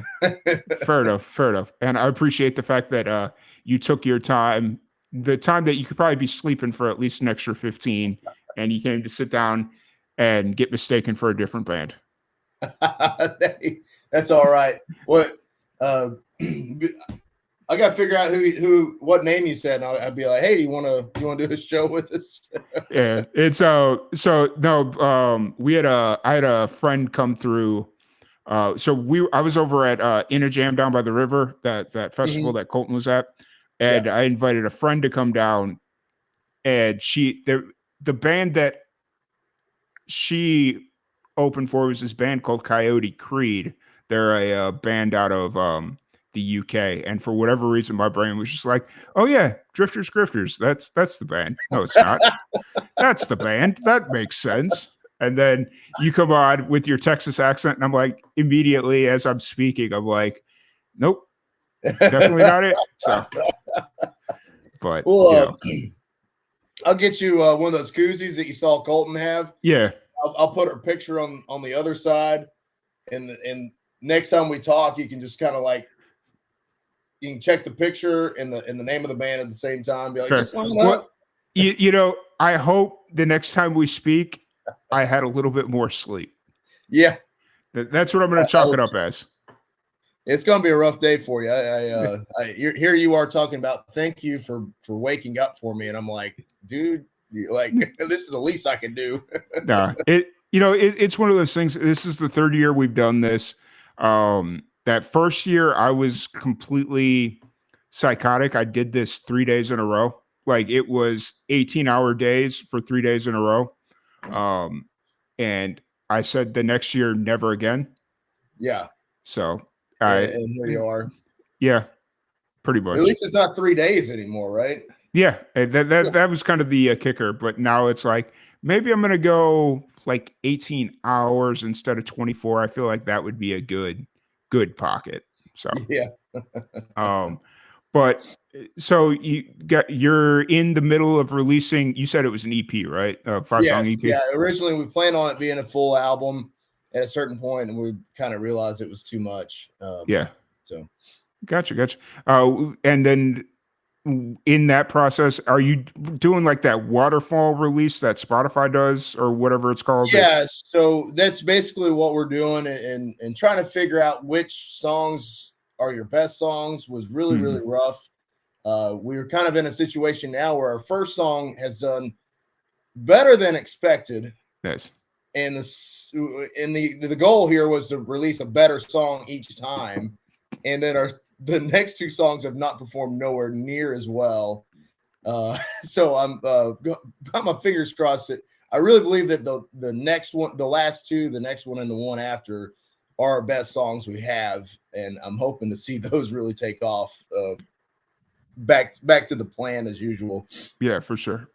Fair enough. And I appreciate the fact that you took your time, the time that you could probably be sleeping for at least an extra 15, and you came to sit down and get mistaken for a different band. That's all right. What? I got to figure out what name you said, and I'd be like, "Hey, do you want to do this show with us?" Yeah, it's no. I had a friend come through. I was over at Inner Jam down by the river, that festival that Colton was at, and I invited a friend to come down, and the band that she opened for was this band called Coyote Creed. They're a band out of the UK, and for whatever reason my brain was just like, oh yeah, Drifters Grifters, that's the band. No, it's not. That's the band. That makes sense. And then you come on with your Texas accent, and I'm like, immediately as I'm speaking, I'm like, nope, definitely not it. So, but I'll get you one of those koozies that you saw Colton have. Yeah, I'll put her picture on the other side, and next time we talk, you can just kind of like, you can check the picture and the name of the band at the same time. Be like, sure. just line up. I hope the next time we speak, I had a little bit more sleep. Yeah. That's what I'm going to chalk it up as. It's going to be a rough day for you. Here you are talking about thank you for waking up for me, and I'm like, dude, this is the least I can do. Nah, it's one of those things. This is the third year we've done this. That first year I was completely psychotic. I did this 3 days in a row. Like it was 18-hour days for 3 days in a row. And I said the next year, never again. Yeah. So and here you are. Yeah, pretty much. At least it's not 3 days anymore, right? Yeah, that was kind of the kicker. But now it's like maybe I'm gonna go like 18 hours instead of 24. I feel like that would be a good pocket. So yeah. But so you're in the middle of releasing. You said it was an EP, right? A 5-song EP. Yeah. Originally, we planned on it being a full album at a certain point, and we kind of realized it was too much. Yeah. So, gotcha. And then in that process, are you doing like that waterfall release that Spotify does, or whatever it's called? Yeah. So that's basically what we're doing, and trying to figure out which songs are your best songs was really rough. We were kind of in a situation now where our first song has done better than expected. Yes. And the goal here was to release a better song each time, and then the next two songs have not performed nowhere near as well. So I'm got my fingers crossed that I really believe that the next one, the last two, the next one and the one after are our best songs we have, and I'm hoping to see those really take off. Back to the plan as usual. Yeah, for sure.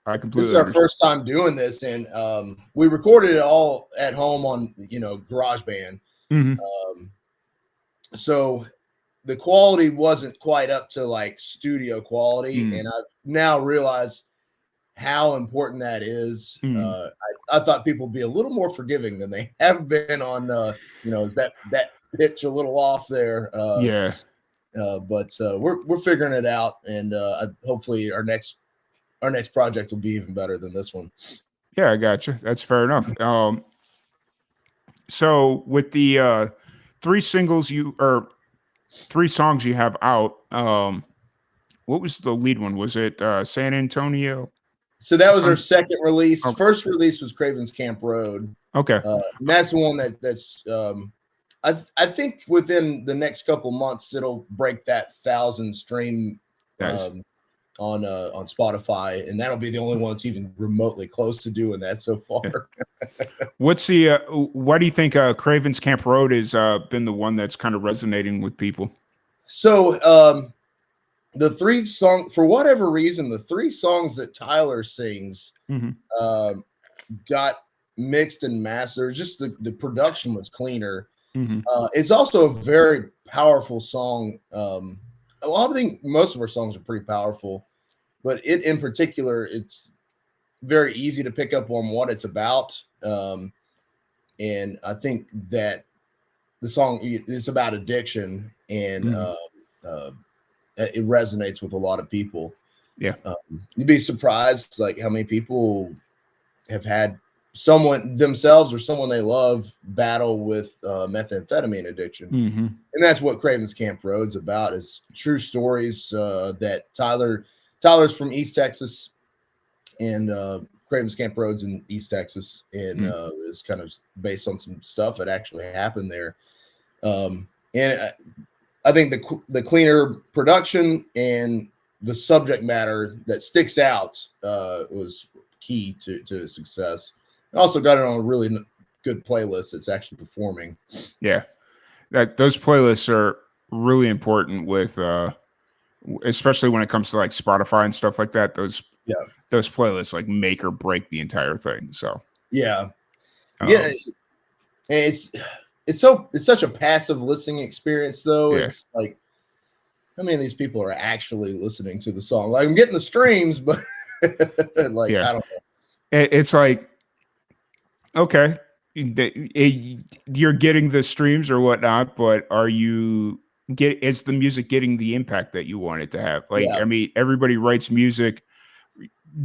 I completely. This is our first time doing this, and we recorded it all at home on GarageBand. So the quality wasn't quite up to like studio quality, and I've now realized how important that is. I thought people would be a little more forgiving than they have been on is that pitch a little off there. But we're figuring it out, and hopefully our next project will be even better than this one. Yeah, I got you. That's fair enough. So with the 3 songs you have out, what was the lead one? Was it San Antonio? So that was our second release. First release was Craven's Camp Road. Okay. And that's the one that's I think within the next couple months it'll break that 1,000 stream on Spotify, and that'll be the only one that's even remotely close to doing that so far. What's the why do you think Craven's Camp Road has been the one that's kind of resonating with people? So the 3 songs, for whatever reason, the 3 songs that Tyler sings got mixed and mastered. Just the production was cleaner. It's also a very powerful song. Well, I think most of our songs are pretty powerful, but it in particular, it's very easy to pick up on what it's about. And I think that the song is about addiction, and it resonates with a lot of people. Yeah. You'd be surprised like how many people have had someone themselves or someone they love battle with methamphetamine addiction. And that's what Craven's Camp Road's about, is true stories that Tyler's from East Texas, and Craven's Camp Road's in East Texas, and is kind of based on some stuff that actually happened there. And I think the cleaner production and the subject matter that sticks out was key to success. I also got it on a really good playlist that's actually performing. Yeah, those playlists are really important with, especially when it comes to like Spotify and stuff like that. Those playlists like make or break the entire thing. So yeah. It's such a passive listening experience, though. It's like, how many of these people are actually listening to the song? Like, I'm getting the streams, but like, I don't know. It's like, okay, you're getting the streams or whatnot, but is the music getting the impact that you want it to have? Like, I mean, everybody writes music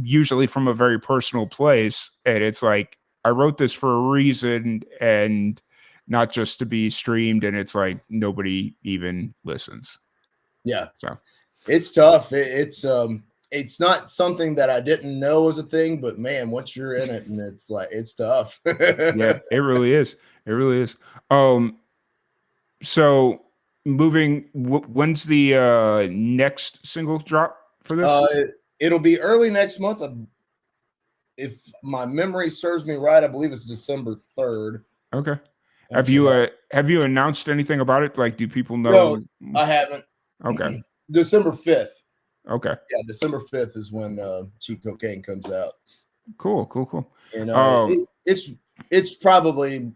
usually from a very personal place, and it's like I wrote this for a reason and not just to be streamed, and it's like nobody even listens. Yeah. So it's tough. It's not something that I didn't know was a thing, but man, once you're in it, and it's tough. yeah, it really is. It really is. So moving, when's the next single drop for this? It'll be early next month. If my memory serves me right, I believe it's December 3rd. Okay. Have you announced anything about it? Like, do people know? No, I haven't. Okay. December 5th. Okay. Yeah, December 5th is when Cheap Cocaine comes out. Cool. And it's probably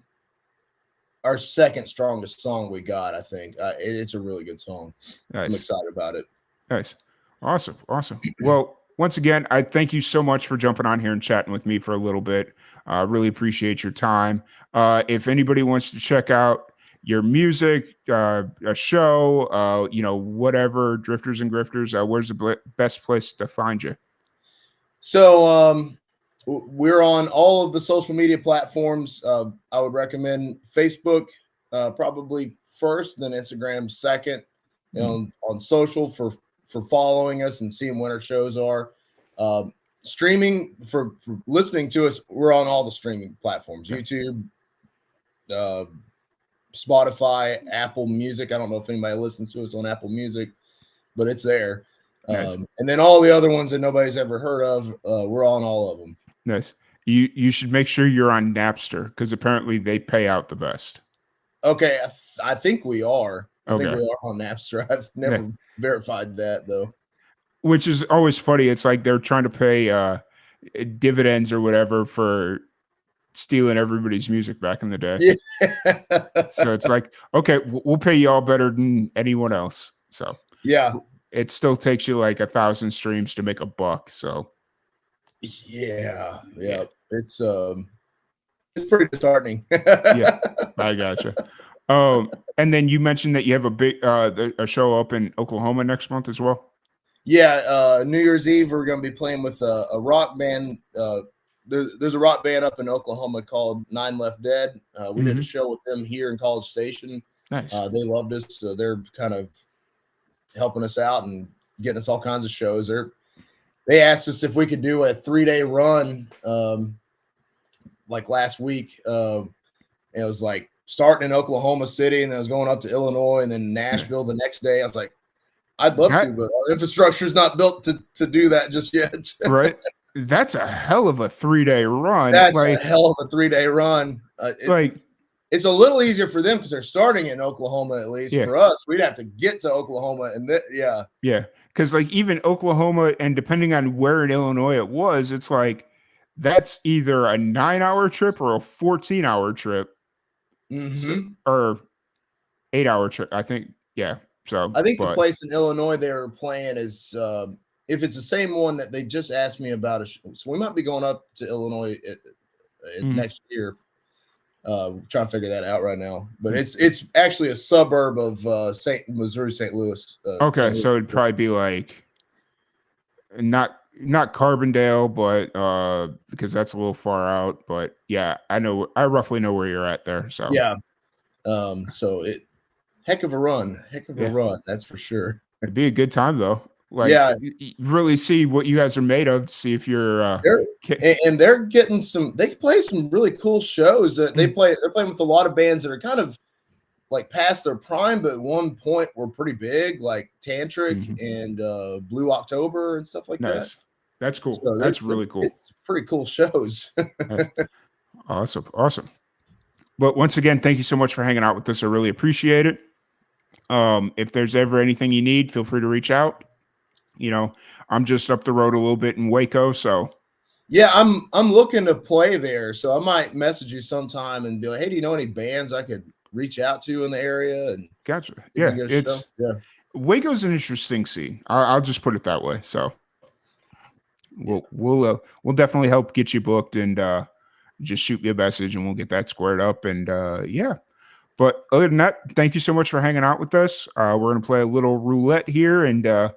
our second strongest song we got, I think. It's a really good song. Nice. I'm excited about it. Nice. Awesome. Well, once again, I thank you so much for jumping on here and chatting with me for a little bit. Really appreciate your time. If anybody wants to check out your music, a show, whatever, Drifters and Grifters, where's the best place to find you? So we're on all of the social media platforms. I would recommend Facebook probably first, then Instagram second. On social for following us and seeing when our shows are. Streaming for listening to us, we're on all the streaming platforms: YouTube, Spotify, Apple Music. I don't know if anybody listens to us on Apple Music, but it's there. Nice. And then all the other ones that nobody's ever heard of, we're on all of them. Nice. You should make sure you're on Napster, because apparently they pay out the best. Okay, I think we are. I think Okay. we are on Napster. I've never verified that though. Which is always funny. It's like they're trying to pay dividends or whatever for stealing everybody's music back in the day. Yeah. So it's like, okay, we'll pay y'all better than anyone else. So yeah, it still takes you like 1,000 streams to make $1. So yeah. It's pretty disheartening. yeah, I gotcha. And then you mentioned that you have a big a show up in Oklahoma next month as well. Yeah, New Year's Eve we're going to be playing with a rock band. There's a rock band up in Oklahoma called Nine Left Dead. We did a show with them here in College Station. Nice. They loved us, so they're kind of helping us out and getting us all kinds of shows. They asked us if we could do a 3-day run, like last week. And it was like starting in Oklahoma City, and then I was going up to Illinois, and then Nashville the next day. I was like, I'd love to, but our infrastructure is not built to do that just yet. Right. That's a hell of a 3-day run. That's a hell of a 3-day run. It's a little easier for them because they're starting in Oklahoma, at least. Yeah. For us, we'd have to get to Oklahoma, and yeah. Because like even Oklahoma, and depending on where in Illinois it was, it's like that's either a 9-hour trip or a 14-hour trip, or 8-hour trip. I think. Yeah. So I think the place in Illinois they were playing is if it's the same one that they just asked me about. So we might be going up to Illinois next year. Trying to figure that out right now, but it's actually a suburb of Missouri, St. Louis. Okay, so it'd probably be like not Carbondale, but because that's a little far out. But yeah, I roughly know where you're at there. So yeah, so heck of a run, that's for sure. It'd be a good time though. Like, you really see what you guys are made of. See if you're and they're getting some. They play some really cool shows. They're playing with a lot of bands that are kind of like past their prime, but at one point were pretty big, like Tantric and Blue October and stuff like that. That's cool. So that's really cool. It's pretty cool shows. Awesome. But once again, thank you so much for hanging out with us. I really appreciate it. If there's ever anything you need, feel free to reach out. I'm just up the road a little bit in Waco, so yeah, I'm looking to play there, so I might message you sometime and be like, hey, do you know any bands I could reach out to in the area? And gotcha. Yeah, Waco's an interesting scene. I'll just put it that way. So we'll definitely help get you booked, and just shoot me a message and we'll get that squared up. And yeah. But other than that, thank you so much for hanging out with us. We're gonna play a little roulette here, and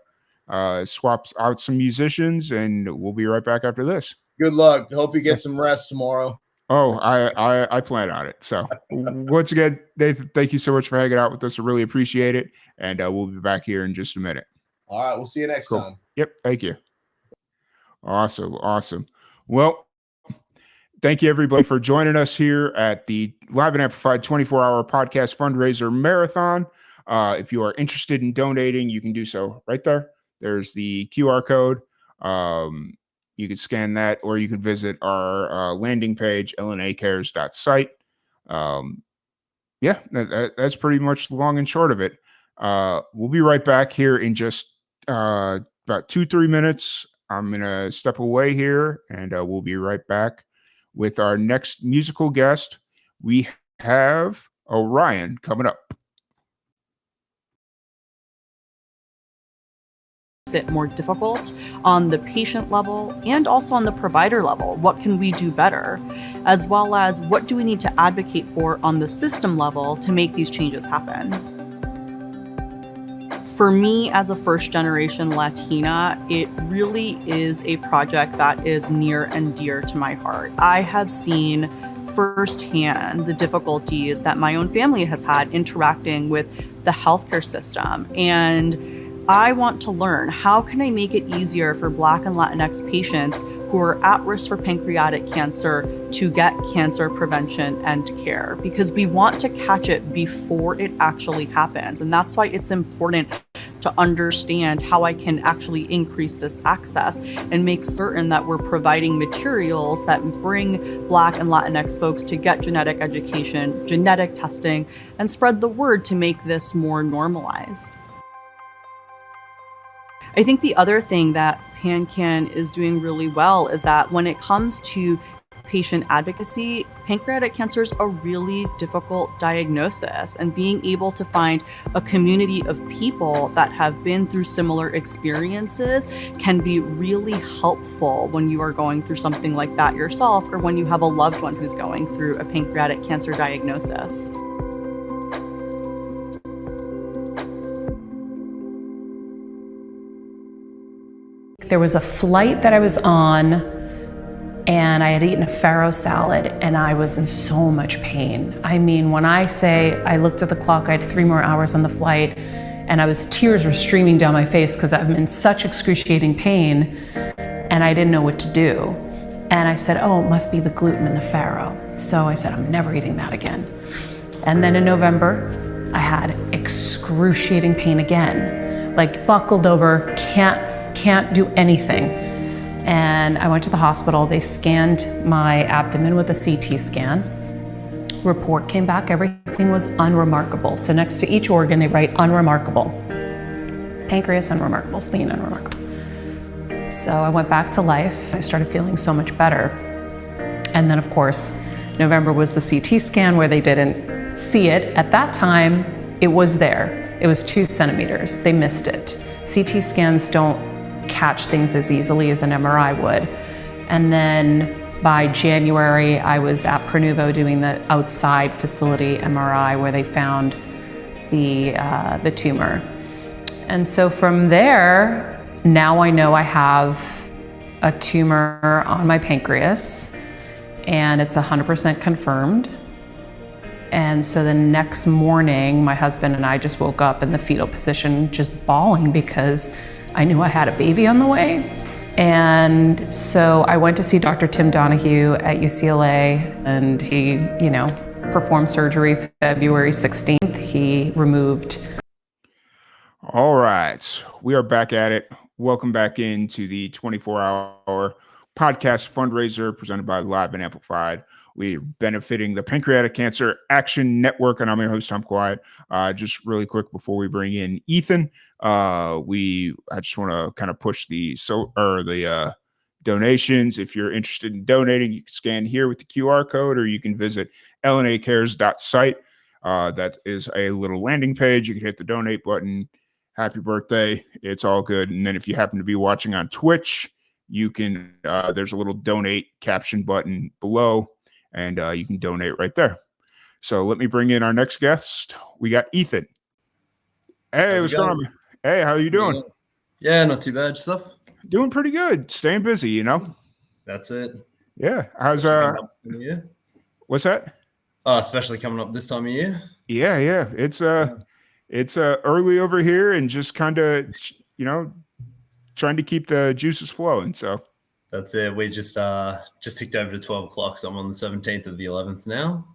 swap out some musicians, and we'll be right back after this. Good luck. Hope you get some rest tomorrow. Oh, I plan on it. So once again, Nathan, thank you so much for hanging out with us. I really appreciate it. And we'll be back here in just a minute. All right. We'll see you next time. Yep. Thank you. Awesome. Well, thank you everybody for joining us here at the Live and Amplified 24-hour podcast fundraiser marathon. If you are interested in donating, you can do so right there. There's the QR code. You can scan that, or you can visit our landing page, lnacares.site. That's pretty much the long and short of it. We'll be right back here in just about 2-3 minutes. I'm going to step away here, and we'll be right back with our next musical guest. We have Orion coming up. It more difficult on the patient level and also on the provider level. What can we do better? As well as what do we need to advocate for on the system level to make these changes happen? For me, as a first-generation Latina, it really is a project that is near and dear to my heart. I have seen firsthand the difficulties that my own family has had interacting with the healthcare system, and I want to learn, how can I make it easier for Black and Latinx patients who are at risk for pancreatic cancer to get cancer prevention and care? Because we want to catch it before it actually happens. And that's why it's important to understand how I can actually increase this access and make certain that we're providing materials that bring Black and Latinx folks to get genetic education, genetic testing, and spread the word to make this more normalized. I think the other thing that PanCAN is doing really well is that when it comes to patient advocacy, pancreatic cancer is a really difficult diagnosis, and being able to find a community of people that have been through similar experiences can be really helpful when you are going through something like that yourself, or when you have a loved one who's going through a pancreatic cancer diagnosis. There was a flight that I was on, and I had eaten a farro salad, and I was in so much pain. I mean, when I say I looked at the clock, I had 3 more hours on the flight, and tears were streaming down my face because I'm in such excruciating pain, and I didn't know what to do. And I said, oh, it must be the gluten in the farro. So I said, I'm never eating that again. And then in November, I had excruciating pain again, like buckled over, can't do anything. And I went to the hospital. They scanned my abdomen with a CT scan. Report came back, everything was unremarkable. So next to each organ, they write unremarkable. Pancreas, unremarkable. Spleen, unremarkable. So I went back to life. I started feeling so much better. And then of course, November was the CT scan where they didn't see it. At that time, it was there. It was 2 centimeters. They missed it. CT scans don't catch things as easily as an MRI would. And then by January, I was at Pronuvo doing the outside facility MRI where they found the tumor. And so from there, now I know I have a tumor on my pancreas, and it's 100% confirmed. And so the next morning, my husband and I just woke up in the fetal position, just bawling because I knew I had a baby on the way. And so I went to see Dr. Tim Donahue at UCLA, and he, performed surgery February 16th. He removed. All right. We are back at it. Welcome back into the 24-hour podcast fundraiser presented by Live and Amplified. We're benefiting the Pancreatic Cancer Action Network, and I'm your host, Tom Quiet. Just really quick before we bring in Ethan, I just want to kind of push the donations. If you're interested in donating, you can scan here with the QR code, or you can visit lnacares.site. That is a little landing page. You can hit the donate button. Happy birthday. It's all good. And then if you happen to be watching on Twitch, you can, there's a little donate caption button below, and you can donate right there. So let me bring in our next guest. We got Ethan. Hey, what's going on? Hey, how are you doing? Yeah, not too bad. Yourself? Doing pretty good. Staying busy, you know. That's it. Yeah. How's Especially coming up this time of year. What's that? Especially coming up this time of year. Yeah, yeah. It's early over here and just kind of, you know, trying to keep the juices flowing. So That's it. We just ticked over to 12 o'clock, so I'm on the 17th of the 11th now.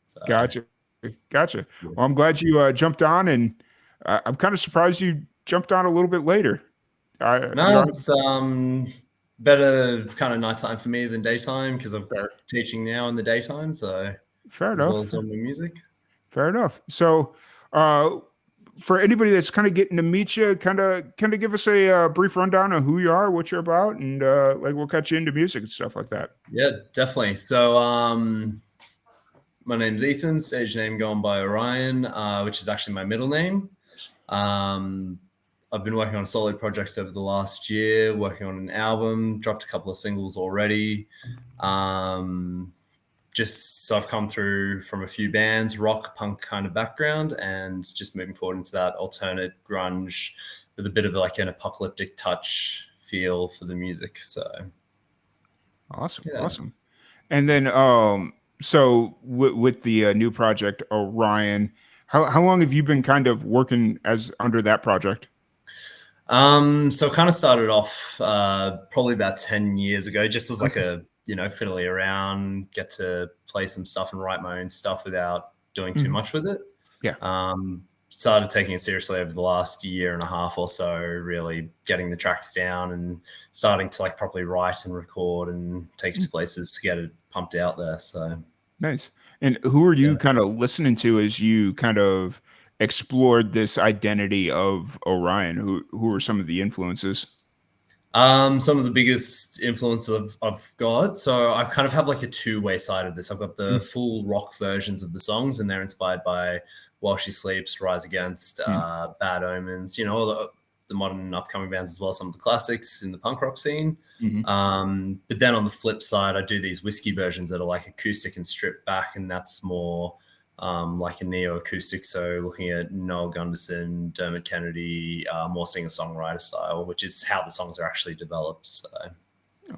So, gotcha. Well, I'm glad you jumped on, and I'm kind of surprised you jumped on a little bit later. No, it's better kind of nighttime for me than daytime because I'm teaching now in the daytime. So fair as enough. well as doing my music. Fair enough. So, for anybody that's kind of getting to meet you, kind of give us a brief rundown of who you are, what you're about, and like what got you into music and stuff like that. Yeah, definitely. So, my name's Ethan, stage name going by Orion, which is actually my middle name. I've been working on a solo project over the last year, working on an album, dropped a couple of singles already. So I've come through from a few bands, rock, punk kind of background, and just moving forward into that alternate grunge with a bit of like an apocalyptic touch feel for the music. So awesome. And then, so with the new project Orion, how long have you been kind of working as under that project? So kind of started off probably about 10 years ago, just as like a, fiddly around, get to play some stuff and write my own stuff without doing too much with it. Yeah. Started taking it seriously over the last year and a half or so, really getting the tracks down and starting to like properly write and record and take it to places to get it pumped out there. So nice. And who are you kind of listening to as you kind of explored this identity of Orion? Who are some of the influences? Some of the biggest influence I've got. So I kind of have like a two-way side of this. I've got the full rock versions of the songs, and they're inspired by While She Sleeps, Rise Against, Bad Omens, all the modern upcoming bands as well, some of the classics in the punk rock scene. But then on the flip side, I do these whiskey versions that are like acoustic and stripped back, and that's more like a neo-acoustic. So looking at Noel Gunderson, Dermot Kennedy, more singer-songwriter style, which is how the songs are actually developed. So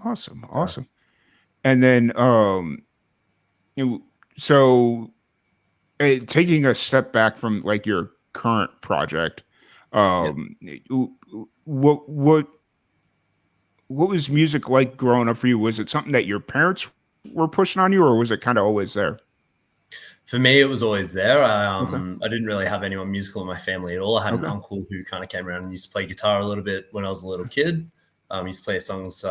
awesome. And then so taking a step back from like your current project, what was music like growing up for you? Was it something that your parents were pushing on you, or was it kind of always there? For me, it was always there. I didn't really have anyone musical in my family at all. I had an uncle who kind of came around and used to play guitar a little bit when I was a little kid. He used to play songs,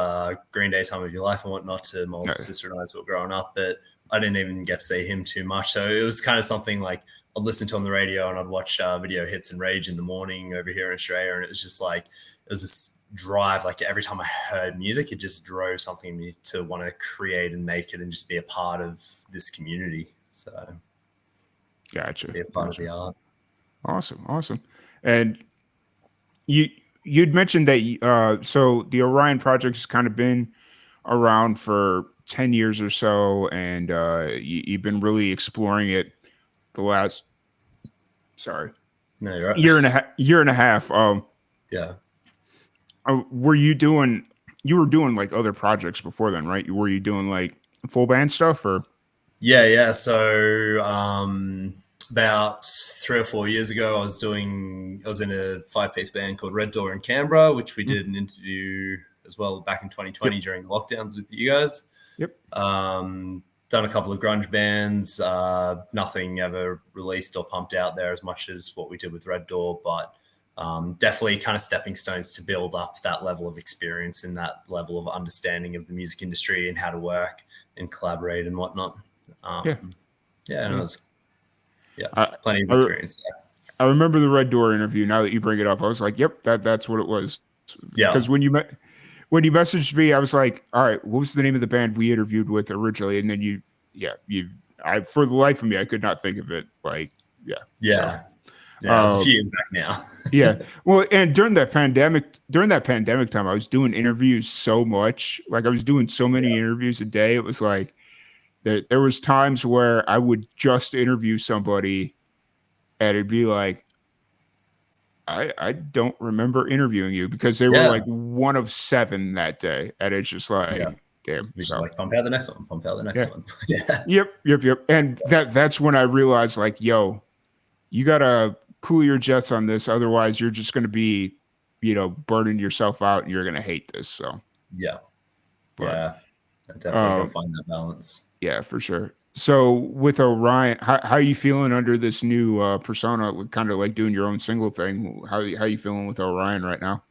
Green Day, Time of Your Life and whatnot to my older sister and I as we were growing up, but I didn't even get to see him too much. So it was kind of something like I'd listen to on the radio and I'd watch video hits and Rage in the morning over here in Australia. And it was just like, it was this drive. Like every time I heard music, it just drove something in me to want to create and make it and just be a part of this community. So gotcha. Be a part of the art. Awesome. And you'd mentioned that so the Orion project has kind of been around for 10 years or so, and you've been really exploring it the last No, you're right. year and a half. Yeah. You were doing like other projects before then, right? Were you doing like full band stuff or? Yeah. So about 3 or 4 years ago, I was in a 5-piece band called Red Door in Canberra, which we did an interview as well back in 2020 during the lockdowns with you guys. Done a couple of grunge bands, nothing ever released or pumped out there as much as what we did with Red Door, but definitely kind of stepping stones to build up that level of experience and that level of understanding of the music industry and how to work and collaborate and whatnot. It was plenty of experience there. I remember the Red Door interview. Now that you bring it up, I was like, "Yep, that's what it was." Yeah. Because when you messaged me, I was like, "All right, what was the name of the band we interviewed with originally?" And then I for the life of me, I could not think of it. Like, it was a few years back now. Well, and during that pandemic time, I was doing interviews so much. Like I was doing so many interviews a day. It was like there was times where I would just interview somebody and it'd be like, I don't remember interviewing you because they were like one of 7 that day, and it's just like, damn. We just like pump out the next one, pump out the next one. Yep. And that's when I realized, like, yo, you gotta cool your jets on this, otherwise you're just gonna be, burning yourself out, and you're gonna hate this. So I definitely gotta find that balance. Yeah, for sure. So with Orion, how are you feeling under this new persona, kind of like doing your own single thing? How you feeling with Orion right now?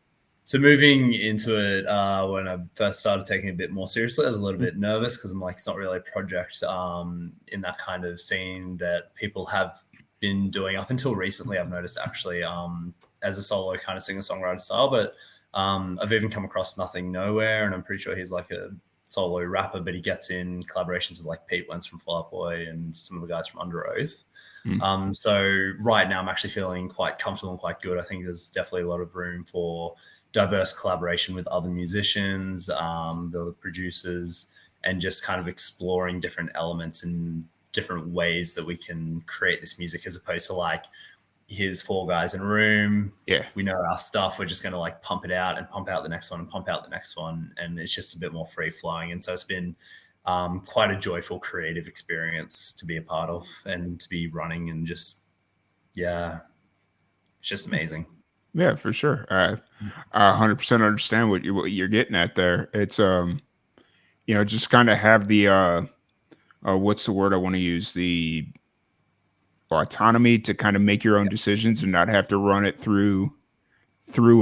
So moving into it, when I first started taking it a bit more seriously, I was a little bit nervous because I'm like, it's not really a project in that kind of scene that people have been doing up until recently. I've noticed actually as a solo kind of singer-songwriter style, but I've even come across Nothing Nowhere, and I'm pretty sure he's like a solo rapper, but he gets in collaborations with like Pete Wentz from Fall Out Boy and some of the guys from Under Oath. So right now I'm actually feeling quite comfortable and quite good. I think there's definitely a lot of room for diverse collaboration with other musicians, the producers, and just kind of exploring different elements and different ways that we can create this music, as opposed to like, here's 4 guys in a room. We know our stuff. We're just going to like pump it out and pump out the next one and pump out the next one. And it's just a bit more free flowing. And so it's been quite a joyful creative experience to be a part of and to be running, and just, it's just amazing. Yeah, for sure. I 100% understand what you're getting at there. It's just kind of have the what's the word I want to use, the autonomy to kind of make your own decisions and not have to run it through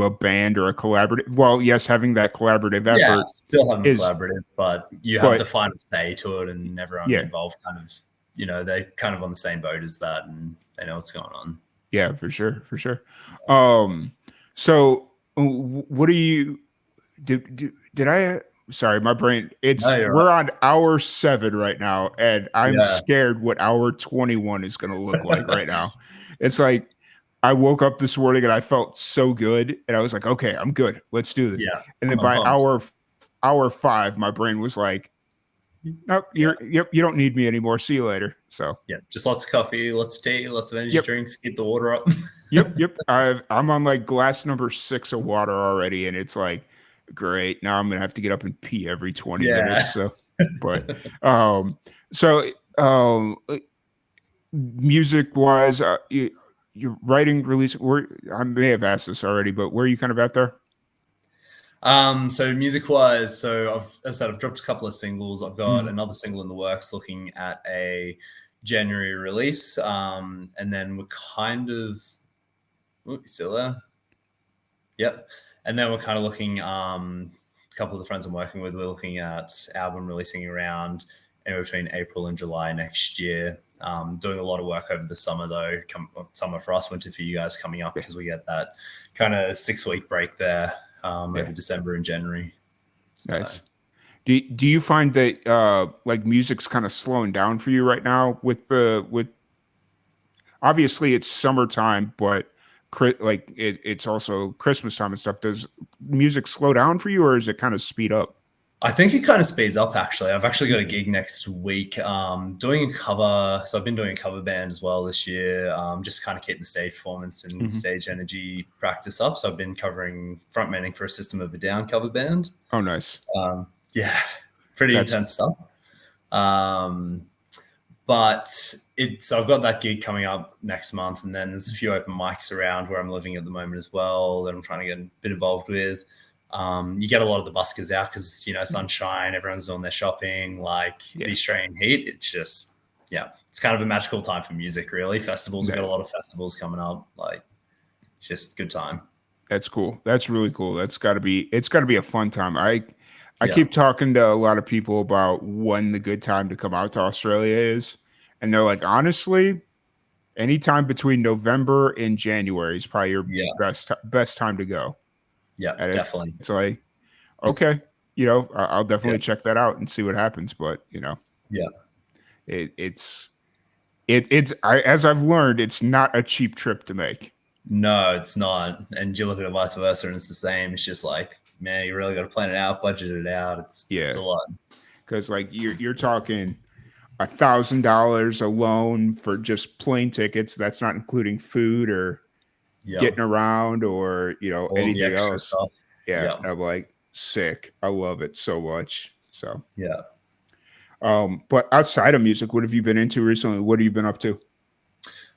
a band or a collaborative. Well, yes, having that collaborative effort, still having collaborative, but you have the final say to it, and everyone involved kind of, they're kind of on the same boat as that, and they know what's going on. Yeah, for sure. So what do you did I sorry, my brain, we're on hour 7 right now, and I'm scared what hour 21 is going to look like right now. It's like I woke up this morning and I felt so good, and I was like, okay, I'm good, let's do this. And then by hour 5 my brain was like, nope, you don't need me anymore, see you later. So just lots of coffee, lots of tea, lots of energy drinks, keep the water up. I'm on like glass number 6 of water already, and it's like, great, now I'm gonna have to get up and pee every 20 minutes. So music wise, you're writing, releasing, I may have asked this already, but where are you kind of at there? So music wise, I've dropped a couple of singles. I've got another single in the works, looking at a January release. And then we're kind of still there. Yep. And then we're kind of looking, a couple of the friends I'm working with, we're looking at album releasing around anywhere between April and July next year. Doing a lot of work over the summer though, summer for us, winter for you guys coming up, because we get that kind of 6-week break there. Over December and January. Nice. Do you find that like music's kind of slowing down for you right now with obviously it's summertime, but like it's also Christmas time and stuff. Does music slow down for you, or does it kind of speed up? I think it kind of speeds up, actually. I've actually got a gig next week doing a cover. So I've been doing a cover band as well this year, just kind of keep the stage performance and stage energy practice up. So I've been frontmanning for a System of a Down cover band. Oh, nice. Pretty intense stuff. But so I've got that gig coming up next month, and then there's a few open mics around where I'm living at the moment as well that I'm trying to get a bit involved with. You get a lot of the buskers out because, sunshine, everyone's doing their shopping, like the Australian heat. It's just, it's kind of a magical time for music, really. Festivals, we've got a lot of festivals coming up, like just good time. That's cool. That's really cool. It's gotta be a fun time. I keep talking to a lot of people about when the good time to come out to Australia is. And they're like, honestly, anytime between November and January is probably your best time to go. Yeah, and definitely. It's like, okay, I'll definitely check that out and see what happens. But it's as I've learned, it's not a cheap trip to make. No, it's not. And you look at it vice versa, and it's the same. It's just like, man, you really got to plan it out, budget it out. It's a lot. Because like you're talking $1,000 alone for just plane tickets. That's not including food or getting around or, you know, all the anything extra else. stuff. Yeah. I'm like, sick. I love it so much. So, yeah. But outside of music, what have you been into recently? What have you been up to?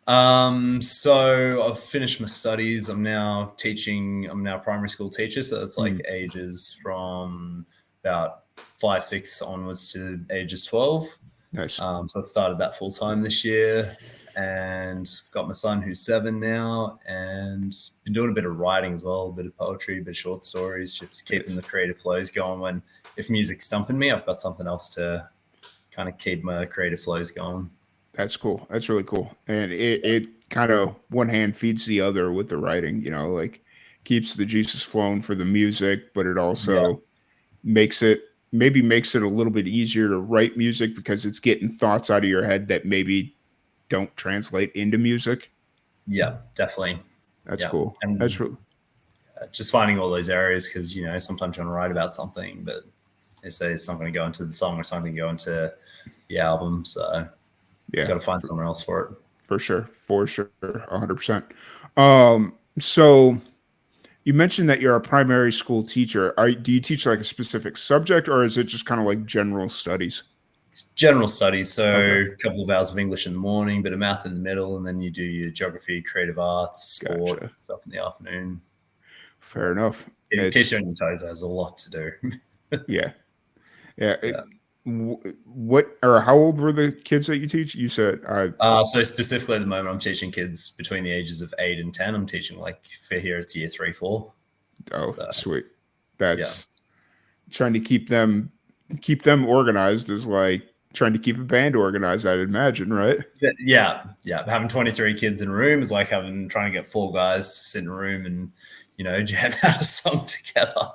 So I've finished my studies. I'm now teaching. I'm now a primary school teacher. So it's like ages from about 5, 6 onwards to ages 12. Nice. So I started that full time this year, and I've got my son who's 7 now, and been doing a bit of writing as well, a bit of poetry, a bit of short stories, just keeping the creative flows going. If music's stumping me, I've got something else to kind of keep my creative flows going. That's cool. That's really cool. And it kind of one hand feeds the other with the writing, you know, like keeps the juices flowing for the music, but it also makes it a little bit easier to write music because it's getting thoughts out of your head that maybe don't translate into music. Yeah, definitely. That's cool. And that's true. Just finding all those areas because, you know, sometimes you want to write about something, but they say it's not going to go into the song or something go into the album. So yeah, got to find somewhere else for it. For sure. 100%. So you mentioned that you're a primary school teacher. Do you teach like a specific subject or is it just kind of like general studies? It's general studies. So a couple of hours of English in the morning, bit of math in the middle, and then you do your geography, creative arts, sport, stuff in the afternoon. Fair enough. It keeps you on your toes. There's a lot to do. Yeah. What or how old were the kids that you teach? You said so specifically at the moment I'm teaching kids between the ages of 8 and 10. I'm teaching like for here it's year 3, 4. Oh, so, sweet. That's trying to keep them organized is like trying to keep a band organized, I'd imagine, right? Yeah. Having 23 kids in a room is like trying to get 4 guys to sit in a room and, you know, jam out a song together.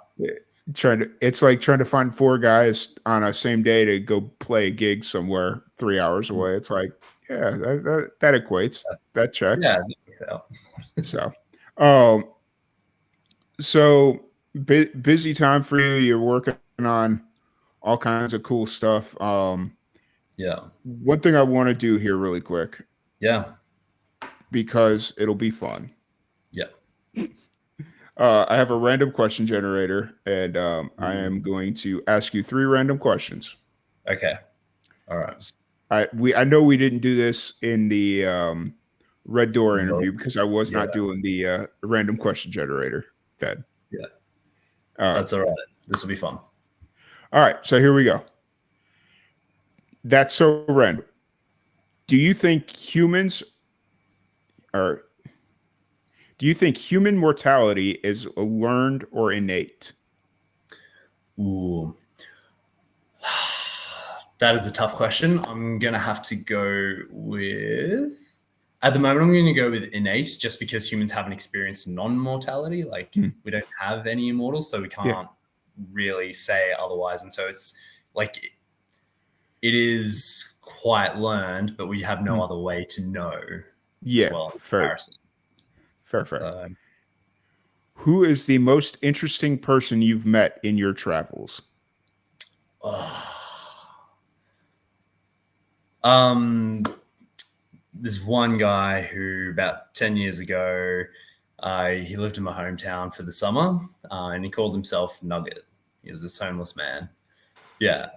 It's like trying to find 4 guys on a same day to go play a gig somewhere 3 hours away. It's like, yeah, that equates. That checks. Yeah. So busy time for you. You're working on all kinds of cool stuff. One thing I want to do here really quick. Yeah. Because it'll be fun. Yeah. I have a random question generator, and I am going to ask you 3 random questions. Okay. All right. I know we didn't do this in the Red Door interview because I was not doing the random question generator then. Yeah. That's all right. This will be fun. All right. So here we go. That's so random. Do you think human mortality is learned or innate? Ooh. That is a tough question. I'm going to have to go with... At the moment, I'm going to go with innate just because humans haven't experienced non-mortality. Like, we don't have any immortals, so we can't really say otherwise. And so it's like... It is quite learned, but we have no other way to know. Yeah, as well, fair. Who is the most interesting person you've met in your travels? There's one guy who about 10 years ago, he lived in my hometown for the summer, and he called himself Nugget. He was this homeless man. Yeah.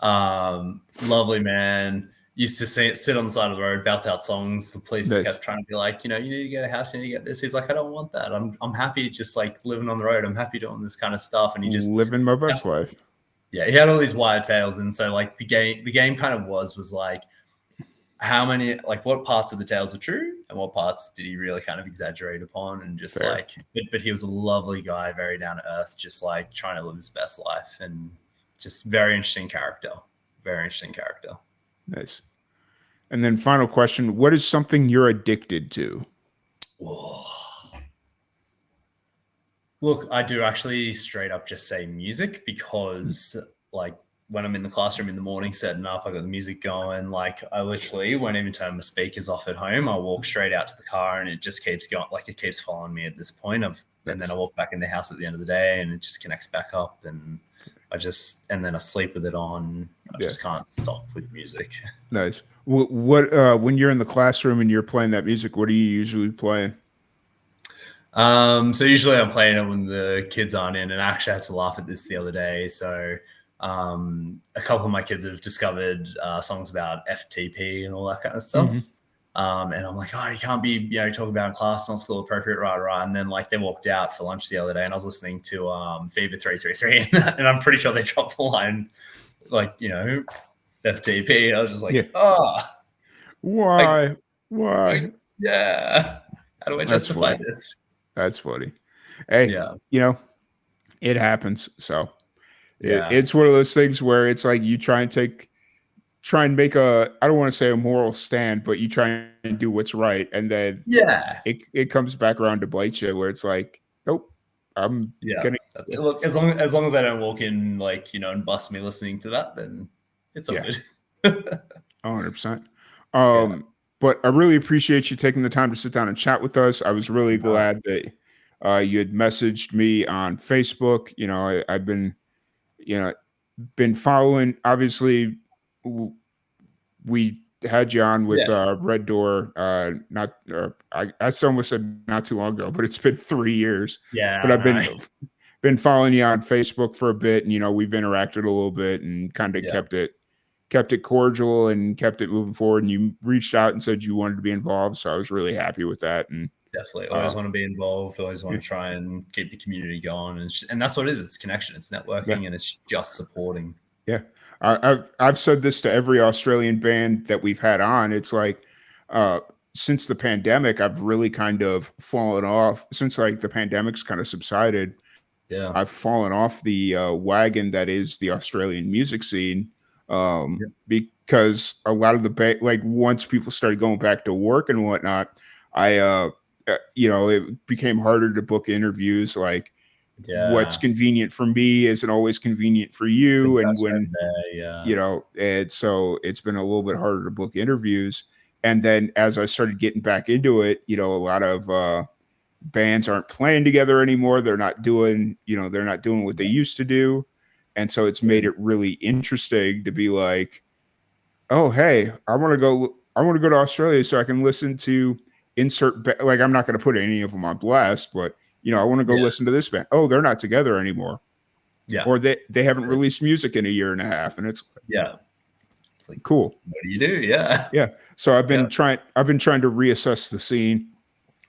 Lovely man. Used to sit on the side of the road, belt out songs. The police kept trying to be like, you know, you need to get a house, you need to get this. He's like, I don't want that. I'm happy just like living on the road. I'm happy doing this kind of stuff. And he just living my best life. Yeah, he had all these wild tales, and so like the game kind of was like, how many, like what parts of the tales are true and what parts did he really kind of exaggerate upon, and just like, but he was a lovely guy, very down to earth, just like trying to live his best life, and just very interesting character. Nice. And then final question, what is something you're addicted to? Whoa. Look, I do actually straight up just say music because like when I'm in the classroom in the morning setting up, I got the music going. Like I literally won't even turn my speakers off at home. I walk straight out to the car and it just keeps going. Like it keeps following me at this point. And then I walk back in the house at the end of the day and it just connects back up, and then I sleep with it on. I just can't stop with music. Nice. What when you're in the classroom and you're playing that music, what are you usually playing? So usually I'm playing it when the kids aren't in, and I actually had to laugh at this the other day. So a couple of my kids have discovered songs about FTP and all that kind of stuff. And I'm like, oh, you can't be, talking about in class, not school appropriate, right. And then like they walked out for lunch the other day and I was listening to Fever 333 and I'm pretty sure they dropped the line like, FTP. I was just like, why? Yeah. How do I That's justify funny. this? That's funny. Hey, it happens. So it's one of those things where it's like you try and make I don't want to say a moral stand, but you try and do what's right. And then it comes back around to bite you where it's like, nope, I'm gonna. That's it. Look, as long as I don't walk in and bust me listening to that, then it's all good. 100%. But I really appreciate you taking the time to sit down and chat with us. I was really glad that you had messaged me on Facebook. I've been, been following. Obviously, we had you on with Red Door. I almost said not too long ago, but it's been 3 years. But I've been following you on Facebook for a bit, and we've interacted a little bit and kind of kept it cordial and kept it moving forward. And you reached out and said you wanted to be involved, so I was really happy with that. And definitely always want to be involved, always want to try and keep the community going, and that's what it is. It's connection, it's networking, and it's just supporting. I've said this to every Australian band that we've had on. It's like since the pandemic, I've really kind of fallen off. Since like the pandemic's kind of subsided, I've fallen off the wagon that is the Australian music scene. Because a lot of the once people started going back to work and whatnot, it became harder to book interviews. Like what's convenient for me isn't always convenient for you. And when, and so it's been a little bit harder to book interviews. And then as I started getting back into it, a lot of bands aren't playing together anymore. They're not doing what they used to do. And so it's made it really interesting to be like, oh, hey, I want to go to Australia so I can listen to like, I'm not going to put any of them on blast, but I want to go listen to this band. Oh, they're not together anymore. Or they haven't released music in a year and a half. And it's like, cool. What do you do? Yeah. So I've been trying to reassess the scene.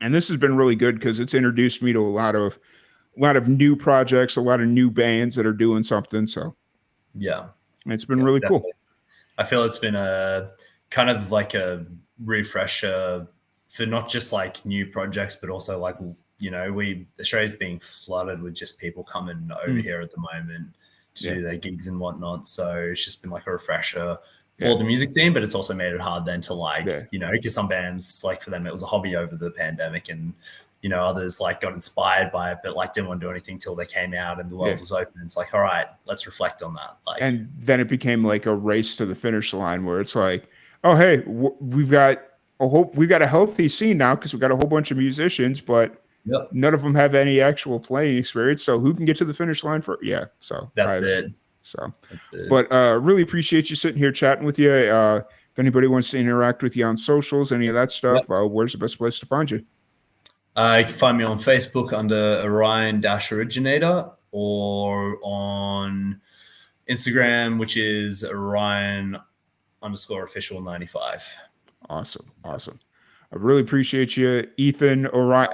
And this has been really good because it's introduced me to a lot of new projects, a lot of new bands that are doing something. So it's been really cool. I feel it's been a kind of like a refresher for not just like new projects, but also like, Australia's being flooded with just people coming over here at the moment to do their gigs and whatnot. So it's just been like a refresher for the music scene, but it's also made it hard then to like, because some bands, like for them, it was a hobby over the pandemic, and others like got inspired by it, but like didn't want to do anything till they came out and the world was open. It's like, all right, let's reflect on that. Like, and then it became like a race to the finish line where it's like, oh, hey, we've got a healthy scene now because we've got a whole bunch of musicians, but none of them have any actual playing experience. So who can get to the finish line for? So that's it. But really appreciate you sitting here chatting with you. If anybody wants to interact with you on socials, any of that stuff, where's the best place to find you? You can find me on Facebook under Orion-Originator, or on Instagram, which is Orion_official95. Awesome. I really appreciate you, Ethan. Orion.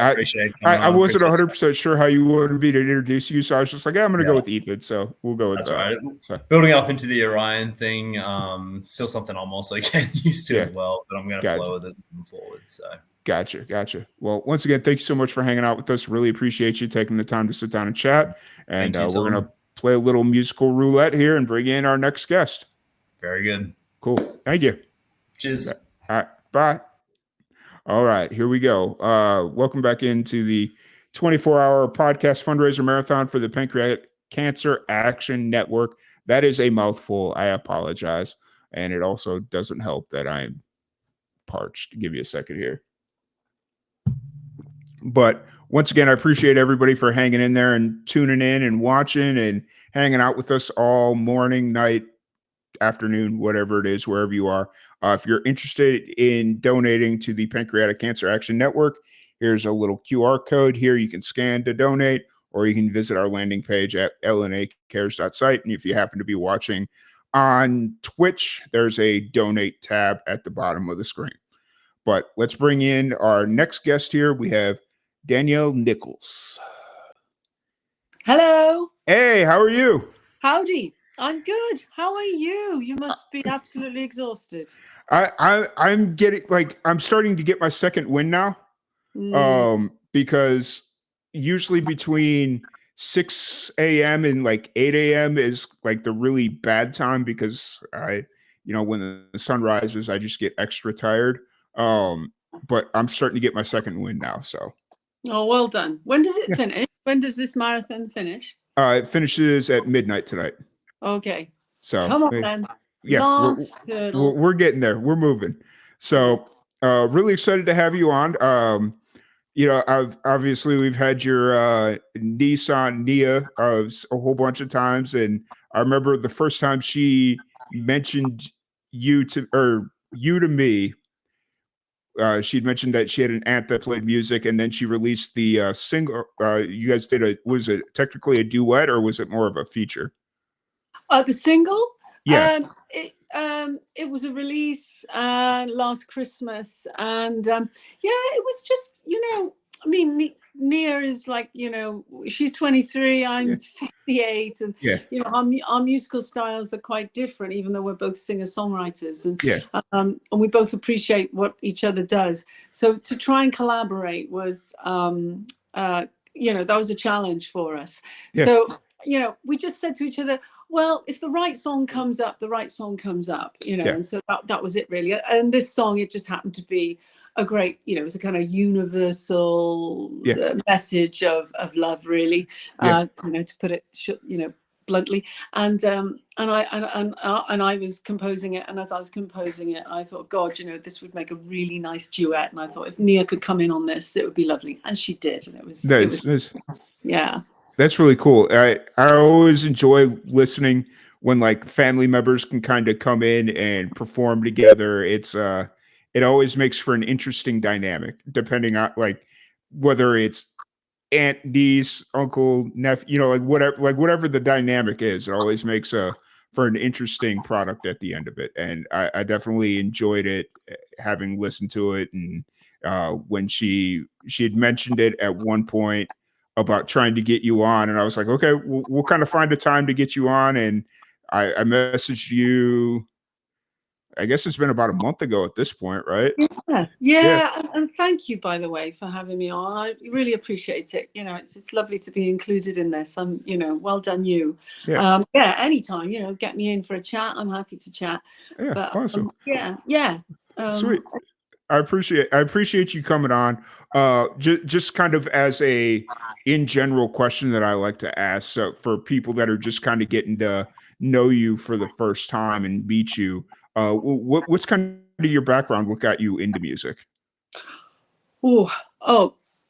I wasn't 100% sure how you wanted me to introduce you, so I was just like, I'm going to go with Ethan. So we'll go with that's that. Right. So. Building up into the Orion thing, still something I'm also getting used to as well, but I'm going to flow with it moving forward. So. Gotcha. Well, once again, thank you so much for hanging out with us. Really appreciate you taking the time to sit down and chat. And we're going to play a little musical roulette here and bring in our next guest. Very good. Cool. Thank you. Cheers. All right. Bye. All right. Here we go. Welcome back into the 24-hour podcast fundraiser marathon for the Pancreatic Cancer Action Network. That is a mouthful. I apologize. And it also doesn't help that I'm parched. Give you a second here. But once again, I appreciate everybody for hanging in there and tuning in and watching and hanging out with us all morning, night, afternoon, whatever it is, wherever you are. If you're interested in donating to the Pancreatic Cancer Action Network, Here's a little QR code here you can scan to donate, or you can visit our landing page at lnacares.site. And if you happen to be watching on Twitch, there's a donate tab at the bottom of the screen. But let's bring in our next guest here. We have Danielle Nichols. Hello. Hey, how are you? Howdy. I'm good. How are you? You must be absolutely exhausted. I'm getting I'm starting to get my second win now. Because usually between 6 a.m. and like 8 a.m. is like the really bad time, because when the sun rises, I just get extra tired. But I'm starting to get my second win now. So. Oh, well done. When does it finish? When does this marathon finish? It finishes at midnight tonight. Okay. So come on then. Yeah, Last hurdle. we're getting there. We're moving. So really excited to have you on. Obviously we've had your niece on, Nia, a whole bunch of times, and I remember the first time she mentioned you to me. She'd mentioned that she had an aunt that played music, and then she released the single. You guys did was it technically a duet, or was it more of a feature? The single? Yeah. It was a release last Christmas, and it was just, I mean, Nia is like, she's 23, I'm 58, and our musical styles are quite different, even though we're both singer-songwriters, and we both appreciate what each other does. So to try and collaborate was, that was a challenge for us. So we just said to each other, well, if the right song comes up, the right song comes up, and so that was it really. And this song, it just happened to be a great, it was a kind of universal message of love, really, to put it, bluntly. And I was composing it, and as I was composing it, I thought, God, this would make a really nice duet. And I thought if Nia could come in on this, it would be lovely, and she did, and it was Nice. Yeah. That's really cool. I always enjoy listening when like family members can kind of come in and perform together. It always makes for an interesting dynamic, depending on like whether it's aunt, niece, uncle, nephew, whatever the dynamic is. It always makes for an interesting product at the end of it. And I definitely enjoyed it, having listened to it. And when she had mentioned it at one point about trying to get you on, and I was like, okay, we'll kind of find a time to get you on. And I messaged you, I guess it's been about a month ago at this point, right? Yeah. And thank you, by the way, for having me on. I really appreciate it. It's lovely to be included in this. Well done you. Anytime, get me in for a chat. I'm happy to chat. Awesome. Sweet. I appreciate you coming on. Just kind of as a in general question that I like to ask, so for people that are just kind of getting to know you for the first time and meet you, what's kind of your background? What got you into music?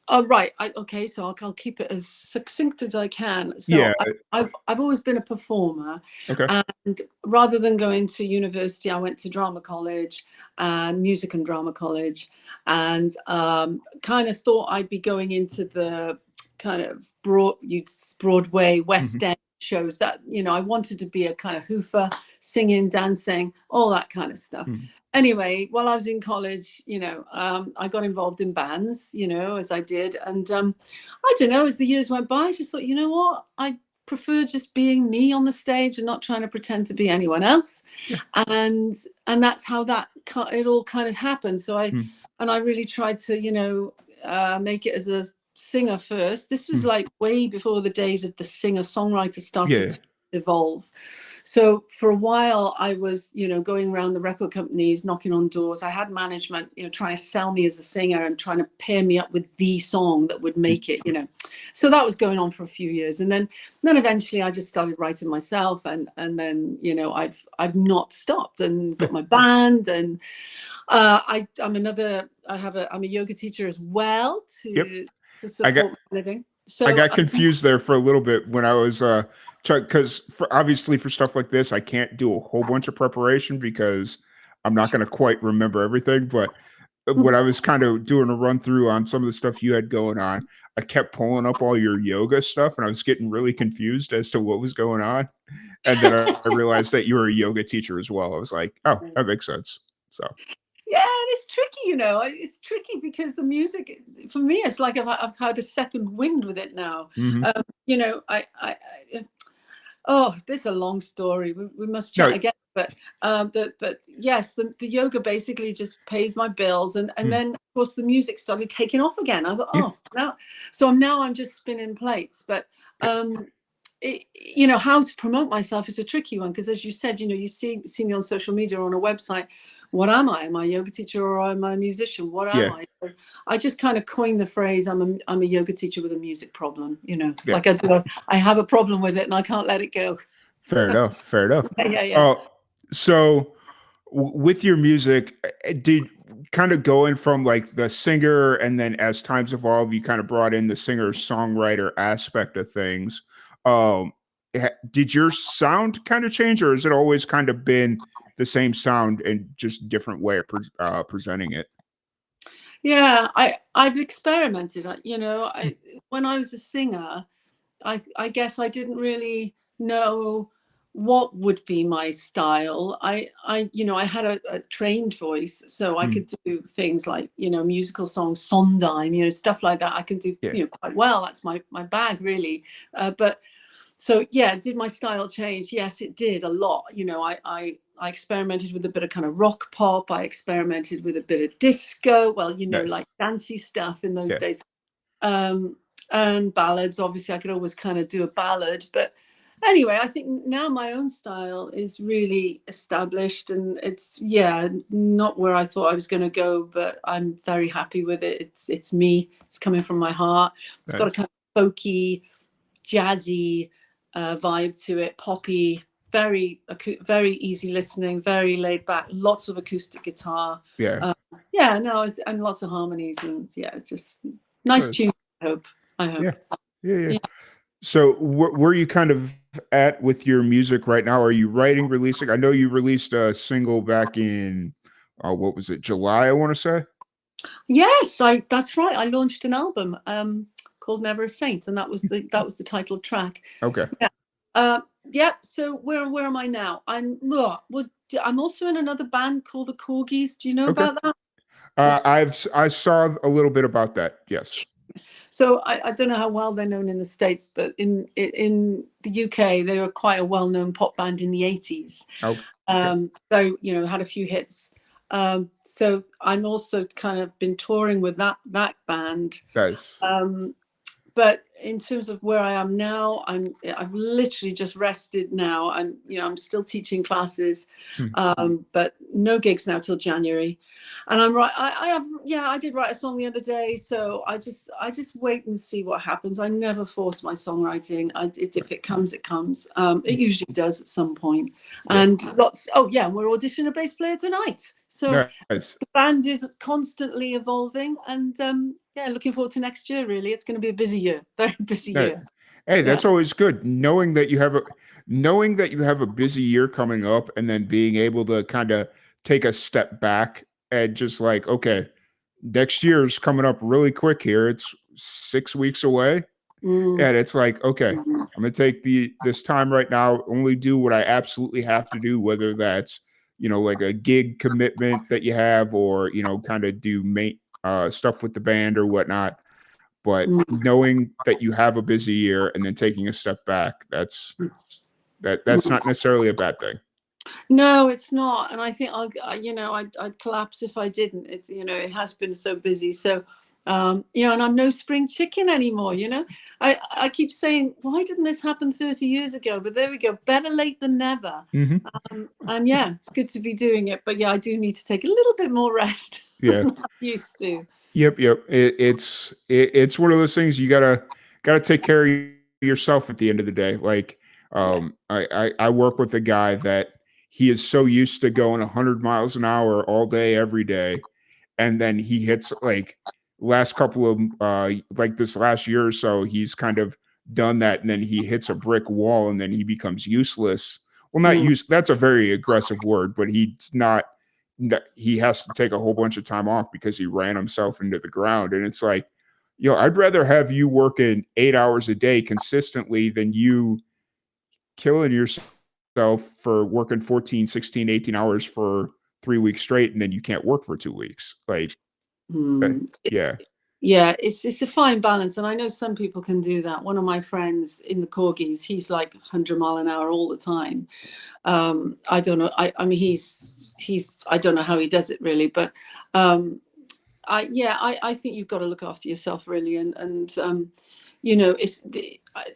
Right. Okay, so I'll keep it as succinct as I can. So I've always been a performer. Okay. And rather than going to university, I went to drama college and music and drama college, and kind of thought I'd be going into the kind of Broadway, West End shows that, I wanted to be a kind of hoofer, singing, dancing, all that kind of stuff. Anyway, while I was in college, I got involved in bands, as I did. And I don't know, as the years went by, I just thought, you know what? I prefer just being me on the stage and not trying to pretend to be anyone else. And that's how it all kind of happened. So I really tried to, make it as a singer first. This was like way before the days of the singer-songwriter started to evolve. So for a while I was, going around the record companies, knocking on doors. I had management, trying to sell me as a singer and trying to pair me up with the song that would make it, So that was going on for a few years, and then eventually I just started writing myself, and then I've not stopped and got my band, and I'm a yoga teacher as well to support my living. So I got confused there for a little bit when I was because obviously for stuff like this, I can't do a whole bunch of preparation because I'm not going to quite remember everything. But when I was kind of doing a run through on some of the stuff you had going on, I kept pulling up all your yoga stuff and I was getting really confused as to what was going on. And then I realized that you were a yoga teacher as well. I was like, oh, that makes sense. So Yeah, and it's tricky, it's tricky because the music, for me, it's like I've had a second wind with it now. Oh, this is a long story. We must chat again. But yes, the yoga basically just pays my bills, and then of course the music started taking off again. I thought, now I'm just spinning plates. But how to promote myself is a tricky one because, as you said, you see me on social media or on a website. What am I? Am I a yoga teacher or am I a musician? What am I? So I just kind of coined the phrase, I'm a yoga teacher with a music problem, like I have a problem with it and I can't let it go. Fair enough. Yeah. So with your music, did kind of going from like the singer and then as times evolve, you kind of brought in the singer-songwriter aspect of things. Did your sound kind of change or has it always kind of been the same sound and just different way of presenting it? Yeah, I've experimented. When I was a singer, I guess I didn't really know what would be my style. I had a trained voice, so I could do things like musical songs, Sondheim, stuff like that. I can do quite well. That's my bag really. But so yeah, did my style change? Yes, it did a lot. I experimented with a bit of kind of rock pop. I experimented with a bit of disco. Well, Nice. like dancey stuff in those days. And ballads. Obviously, I could always kind of do a ballad. But anyway, I think now my own style is really established, and it's not where I thought I was going to go, but I'm very happy with it. It's me. It's coming from my heart. It's got a kind of folky, jazzy vibe to it, poppy, very easy listening, very laid back, lots of acoustic guitar. And lots of harmonies, and it's just nice tune. I hope. Yeah. So where are you kind of at with your music right now? Are you writing, releasing? I know you released a single back in what was it, July, I want to say? Yes, that's right. I launched an album called Never a Saint, and that was the title track. Okay. So where am I now? I'm also in another band called the Corgis. Do you know about that? I saw a little bit about that. Yes. So I don't know how well they're known in the States, but in the UK, they were quite a well-known pop band in the 80s. So had a few hits. So I'm also kind of been touring with that band. Nice. But in terms of where I am now, I've literally just rested now. I'm still teaching classes, but no gigs now till January. And I'm right. I did write a song the other day, so I just wait and see what happens. I never force my songwriting. If it comes, it comes. It usually does at some point. And lots. Oh yeah, we're auditioning a bass player tonight. So nice. The band is constantly evolving, and looking forward to next year. Really, it's going to be a busy year, very busy year. Hey, that's always good. Knowing that you have a busy year coming up, and then being able to kind of take a step back and just like, okay, next year's coming up really quick here. It's 6 weeks away, and it's like, okay, I'm gonna take this time right now. Only do what I absolutely have to do, whether that's like a gig commitment that you have, or kind of do stuff with the band or whatnot. But knowing that you have a busy year and then taking a step back, that's not necessarily a bad thing. No, it's not. And I think I'd collapse if I didn't. It has been so busy. So, and I'm no spring chicken anymore. I keep saying, why didn't this happen 30 years ago? But there we go. Better late than never. And it's good to be doing it. But I do need to take a little bit more rest. Yeah. than I used to. Yep. It's one of those things you gotta take care of yourself at the end of the day. Like, I work with a guy that he is so used to going 100 miles an hour all day, every day, and then he hits like last couple of like this last year or so, he's kind of done that, and then he hits a brick wall, and then he becomes useless. Well, not use. That's a very aggressive word, but he's not he has to take a whole bunch of time off because he ran himself into the ground. And it's like, I'd rather have you working 8 hours a day consistently than you killing yourself for working 14, 16, 18 hours for 3 weeks straight, and then you can't work for 2 weeks. Like, yeah. Yeah, it's a fine balance, and I know some people can do that. One of my friends in the corgis, he's like 100 mile an hour all the time. I don't know. I mean, he's I don't know how he does it really, but I think you've got to look after yourself really, and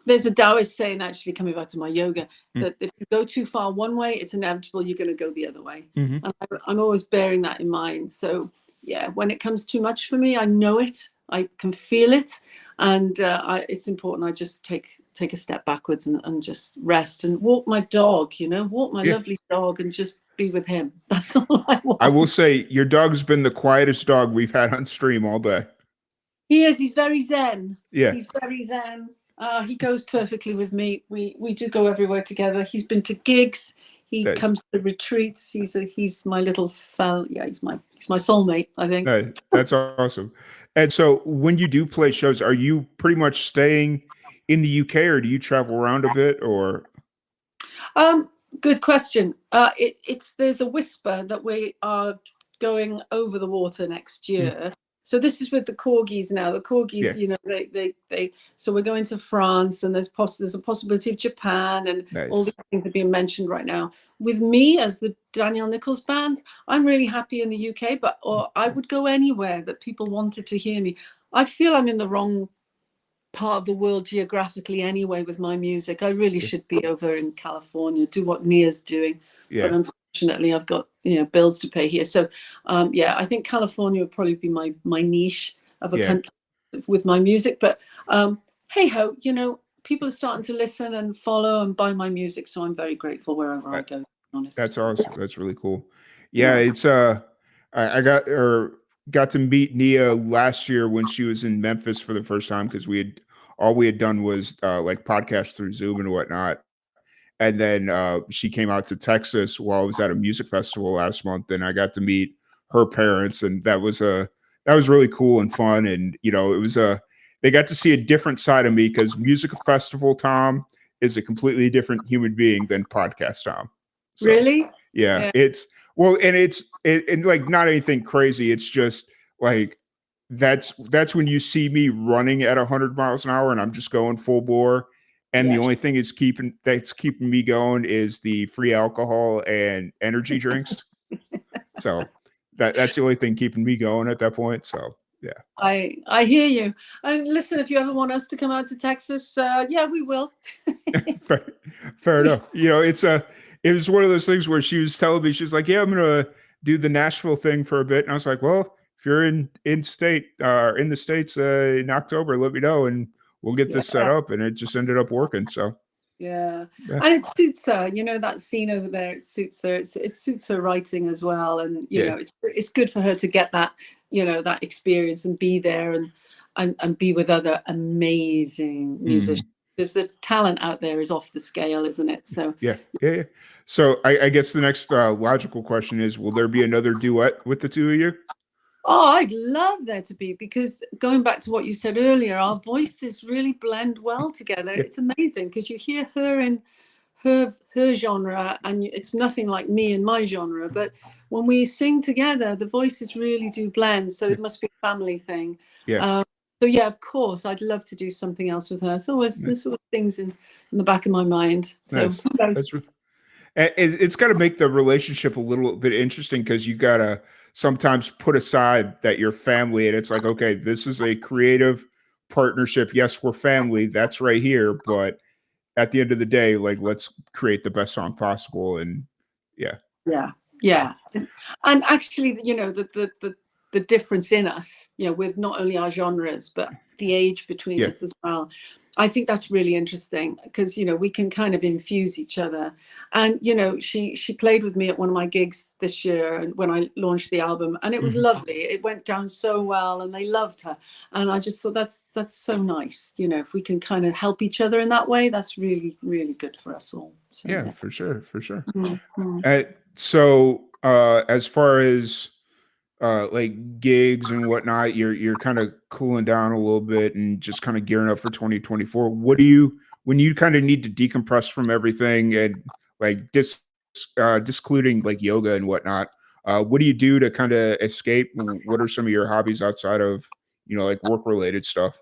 there's a Taoist saying, actually, coming back to my yoga, that if you go too far one way, it's inevitable you're going to go the other way. And I'm always bearing that in mind. So yeah, when it comes too much for me, I know it, I can feel it, and it's important I just take a step backwards and just rest and walk my dog, walk my lovely dog and just be with him. That's all I want. I will say your dog's been the quietest dog we've had on stream all day. He is. He's very zen. Yeah. He's very zen. He goes perfectly with me. We do go everywhere together. He's been to gigs. He comes to retreats. He's my little fella. Yeah, he's my soulmate, I think. That's awesome. And so when you do play shows, are you pretty much staying in the UK, or do you travel around a bit, or? Good question. There's a whisper that we are going over the water next year. So this is with the corgis now. The corgis, they so we're going to France, and there's a possibility of Japan, and all these things are being mentioned right now. With me as the Danielle Nichols band, I'm really happy in the UK, or I would go anywhere that people wanted to hear me. I feel I'm in the wrong part of the world geographically anyway with my music. I really should be over in California, do what Nia's doing. But unfortunately I've got bills to pay here. So I think California would probably be my niche of a country with my music. But hey ho, people are starting to listen and follow and buy my music, so I'm very grateful wherever I go, to be honest. That's awesome. That's really cool. It's I got to meet Nia last year when she was in Memphis for the first time, because all we had done was like podcasts through Zoom and whatnot. And then she came out to Texas while I was at a music festival last month, and I got to meet her parents, and that was really cool and fun. And they got to see a different side of me, because music festival Tom is a completely different human being than podcast Tom. So, really? Yeah. It's and like not anything crazy. It's just like that's when you see me running at 100 miles an hour and I'm just going full bore. And the only thing that's keeping me going is the free alcohol and energy drinks. So that's the only thing keeping me going at that point. So yeah. I hear you. And listen, if you ever want us to come out to Texas, we will. Fair enough. It was one of those things where she was telling me, she's like, yeah, I'm going to do the Nashville thing for a bit. And I was like, well, if you're in the States in October, let me know and we'll get this set up. And it just ended up working. So yeah. And it suits her, that scene over there, it suits her. It suits her writing as well. And, it's good for her to get that, that experience and be there and be with other amazing musicians. Because the talent out there is off the scale, isn't it? So yeah. So I guess the next logical question is, will there be another duet with the two of you? Oh, I'd love there to be, because going back to what you said earlier, our voices really blend well together. It's amazing, because you hear her in her genre, and it's nothing like me and my genre. But when we sing together, the voices really do blend. So it must be a family thing. Yeah. So yeah, of course, I'd love to do something else with her. There's always things in the back of my mind. So it's got to make the relationship a little bit interesting, because you got to sometimes put aside that you're family, and it's like, okay, this is a creative partnership. Yes, we're family. That's right here. But at the end of the day, like, let's create the best song possible. And yeah. And actually, the difference in us, with not only our genres, but the age between us as well. I think that's really interesting, because, we can kind of infuse each other. And, she played with me at one of my gigs this year, and when I launched the album, and it was lovely. It went down so well and they loved her. And I just thought that's so nice. If we can kind of help each other in that way, that's really, really good for us all. So, yeah, for sure. Mm-hmm. So As far as like gigs and whatnot, you're kind of cooling down a little bit and just kind of gearing up for 2024. What do you, when you kind of need to decompress from everything and like discluding like yoga and whatnot, what do you do to kind of escape? What are some of your hobbies outside of, you know, like work related stuff?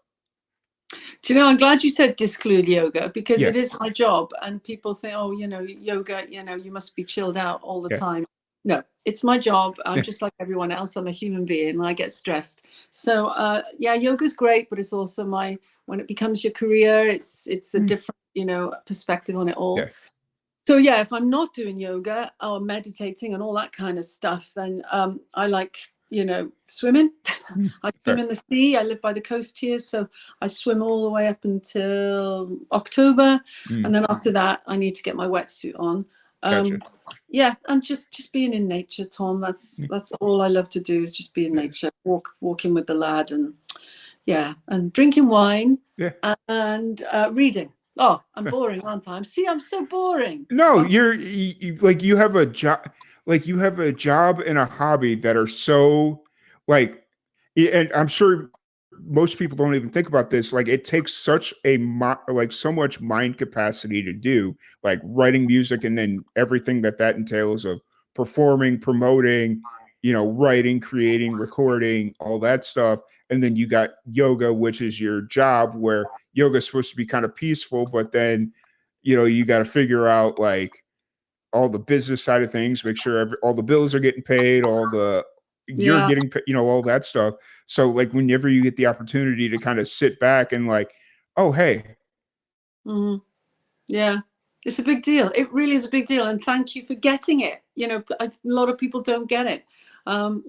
Do you know, I'm glad you said disclude yoga, because Yeah. it is my job, and people think, oh, you know, yoga, you know, you must be chilled out all the Yeah. time. No, it's my job. I'm Yeah. just like everyone else. I'm a human being and I get stressed. So yeah, yoga's great, but it's also when it becomes your career, it's a different, you know, perspective on it all. Yeah. So yeah, if I'm not doing yoga or meditating and all that kind of stuff, then I like, you know, swimming. I swim in the sea. I live by the coast here, so I swim all the way up until October, and then after that, I need to get my wetsuit on. Gotcha. Yeah, and just being in nature, Tom. That's all I love to do, is just be in nature, walking with the lad, and yeah, and drinking wine, and reading. Oh, I'm boring, aren't I? See, I'm so boring. No, like you have a job, like you have a job and a hobby that are so like, and I'm sure most people don't even think about this. Like it takes such like so much mind capacity to do, like writing music and then everything that entails of performing, promoting, you know, writing, creating, recording, all that stuff. And then you got yoga, which is your job, where yoga is supposed to be kind of peaceful, but then, you know, you got to figure out like all the business side of things, make sure all the bills are getting paid, you're getting, you know, all that stuff. So like whenever you get the opportunity to kind of sit back and like, oh, hey. Yeah, it's a big deal. It really is a big deal. And thank you for getting it. You know, a lot of people don't get it.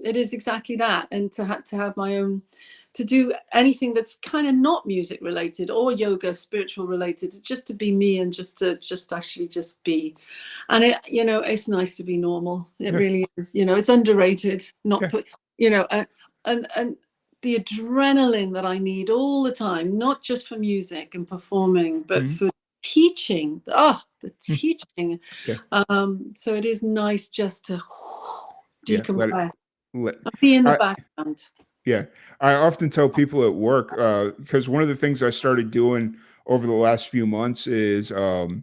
It is exactly that. And to have my own, to do anything that's kind of not music related or yoga, spiritual related, just to be me and just actually be. And it, you know, it's nice to be normal. It really is. You know, it's underrated. You know, and the adrenaline that I need all the time, not just for music and performing, but for teaching. The teaching. So it is nice just to decompress and be in the background. Yeah, I often tell people at work, because one of the things I started doing over the last few months is, so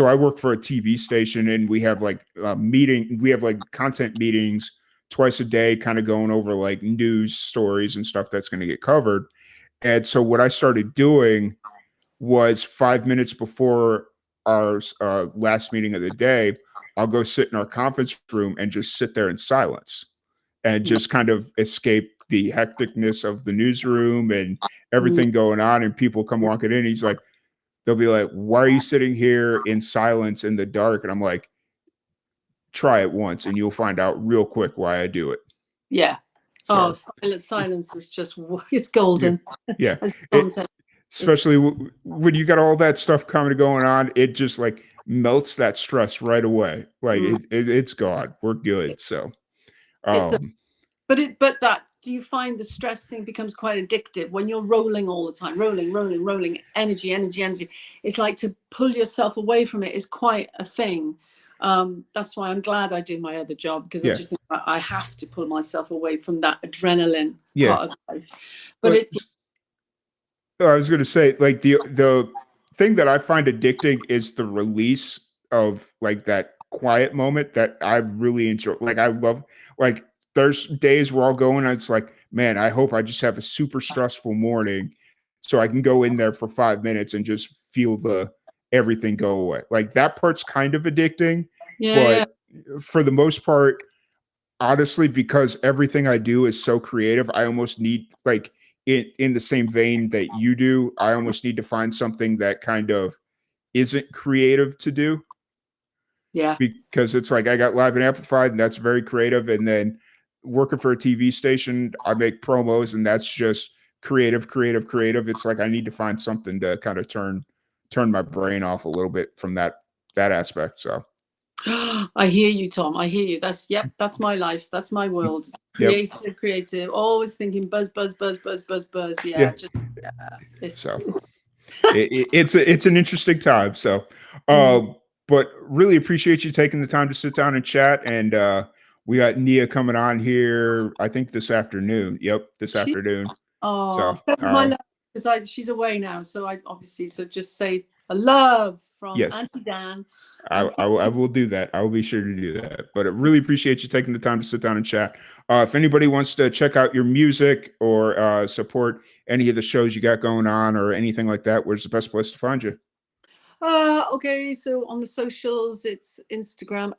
I work for a TV station and we have like we have like content meetings twice a day, kind of going over like news stories and stuff that's going to get covered. And so what I started doing was 5 minutes before our last meeting of the day, I'll go sit in our conference room and just sit there in silence and just kind of escape the hecticness of the newsroom and everything going on. And people come walking in. He's like, they'll be like, why are you sitting here in silence in the dark? And I'm like, try it once and you'll find out real quick why I do it. Yeah. So, silence is just, it's golden. Yeah. Especially when you got all that stuff going on, it just like melts that stress right away. Like it's gone. We're good. So, but do you find the stress thing becomes quite addictive when you're rolling all the time, rolling, energy. It's like to pull yourself away from it is quite a thing. That's why I'm glad I do my other job, because I just think I have to pull myself away from that adrenaline part of life. But I was going to say, like the thing that I find addicting is the release of like that quiet moment that I really enjoy. Like I love, like there's days where I'll go and it's like, man, I hope I just have a super stressful morning so I can go in there for 5 minutes and just feel everything go away. Like that part's kind of addicting, but for the most part, honestly, because everything I do is so creative, I almost need like in the same vein that you do, I almost need to find something that kind of isn't creative to do. Yeah. Because it's like I got Live and Amplified and that's very creative. And then working for a TV station, I make promos and that's just creative. It's like I need to find something to kind of turn my brain off a little bit from that aspect. So I hear you, Tom. I hear you. That's my life. That's my world. Creative. Always thinking buzz. Yeah. So it's an interesting time. So but really appreciate you taking the time to sit down and chat. And we got Nia coming on here, I think this afternoon. Yep, this afternoon. Oh, So send my love because she's away now. So I obviously just say a love from yes. Auntie Dan. I will do that. I will be sure to do that. But I really appreciate you taking the time to sit down and chat. If anybody wants to check out your music or support any of the shows you got going on or anything like that, where's the best place to find you? Okay, so on the socials, it's Instagram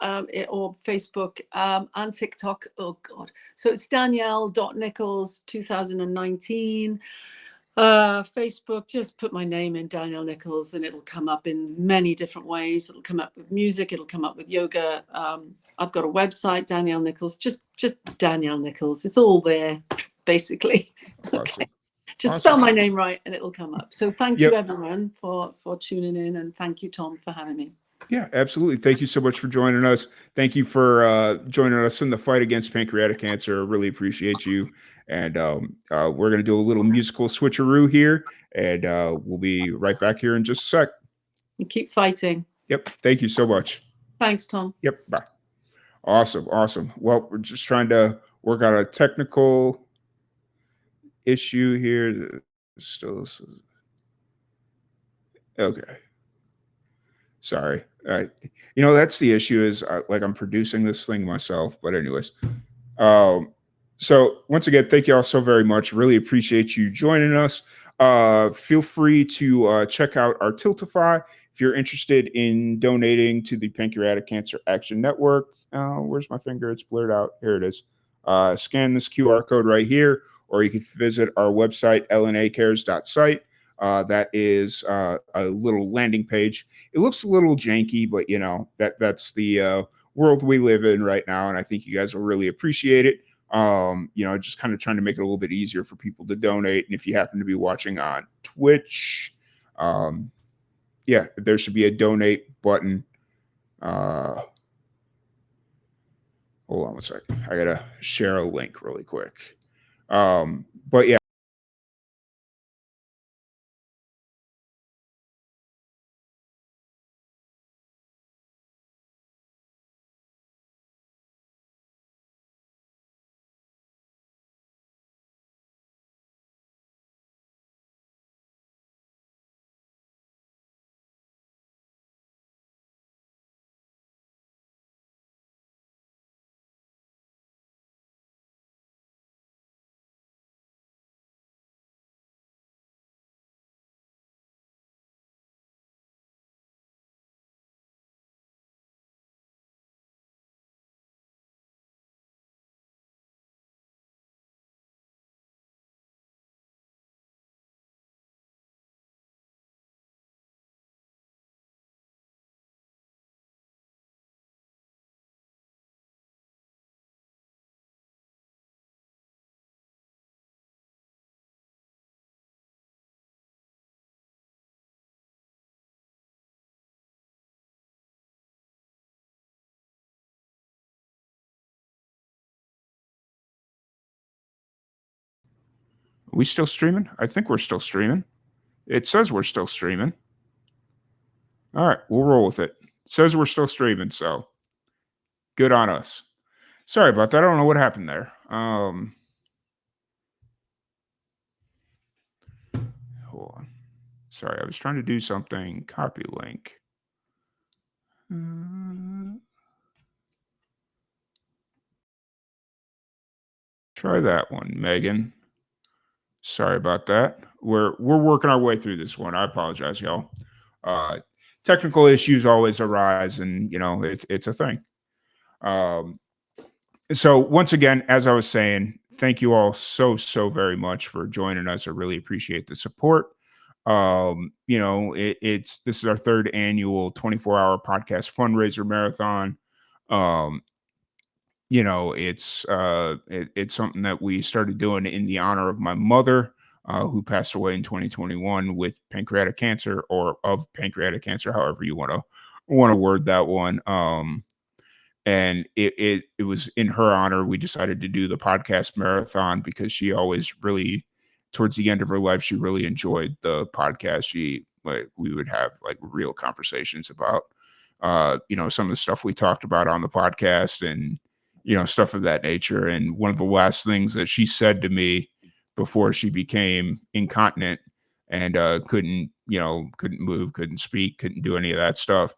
or Facebook and TikTok. Oh God, so it's Danielle.Nichols 2019. Facebook, just put my name in, Danielle Nichols, and it'll come up in many different ways. It'll come up with music, it'll come up with yoga. I've got a website, Danielle Nichols, just Danielle Nichols. It's all there, basically. Awesome. Okay. Just spell my name right and it'll come up. So thank you everyone for tuning in, and thank you, Tom, for having me. Yeah, absolutely. Thank you so much for joining us. Thank you for joining us in the fight against pancreatic cancer. I really appreciate you. And we're going to do a little musical switcheroo here, and we'll be right back here in just a sec. You keep fighting. Yep. Thank you so much. Thanks, Tom. Yep. Bye. Awesome. Awesome. Well, we're just trying to work out a technical issue here. Still. Okay. Sorry. That's the issue is like I'm producing this thing myself. But anyways, so once again, thank you all so very much. Really appreciate you joining us. Feel free to check out our Tiltify if you're interested in donating to the Pancreatic Cancer Action Network. Where's my finger? It's blurred out. Here it is. Scan this QR code right here, or you can visit our website, lnacares.site. That is a little landing page. It looks a little janky, but that's the world we live in right now, and I think you guys will really appreciate it. Just kind of trying to make it a little bit easier for people to donate. And if you happen to be watching on Twitch, there should be a donate button. Hold on one second. I gotta share a link really quick. But yeah. Are we still streaming? I think we're still streaming. It says we're still streaming. All right, we'll roll with it. It says we're still streaming, so good on us. Sorry about that. I don't know what happened there. Hold on. Sorry, I was trying to do something. Copy link. Try that one, Megan. Sorry about that. We're working our way through this one. I apologize, y'all. Technical issues always arise, and it's a thing. So once again, as I was saying, thank you all so very much for joining us. I really appreciate the support. This is our third annual 24-hour podcast fundraiser marathon. It's something that we started doing in the honor of my mother, who passed away in 2021 with pancreatic cancer, or of pancreatic cancer, however you want to word that one. And it was in her honor we decided to do the podcast marathon, because she always really, towards the end of her life, she really enjoyed the podcast. We would have like real conversations about some of the stuff we talked about on the podcast and, stuff of that nature. And one of the last things that she said to me before she became incontinent and couldn't move, couldn't speak, couldn't do any of that stuff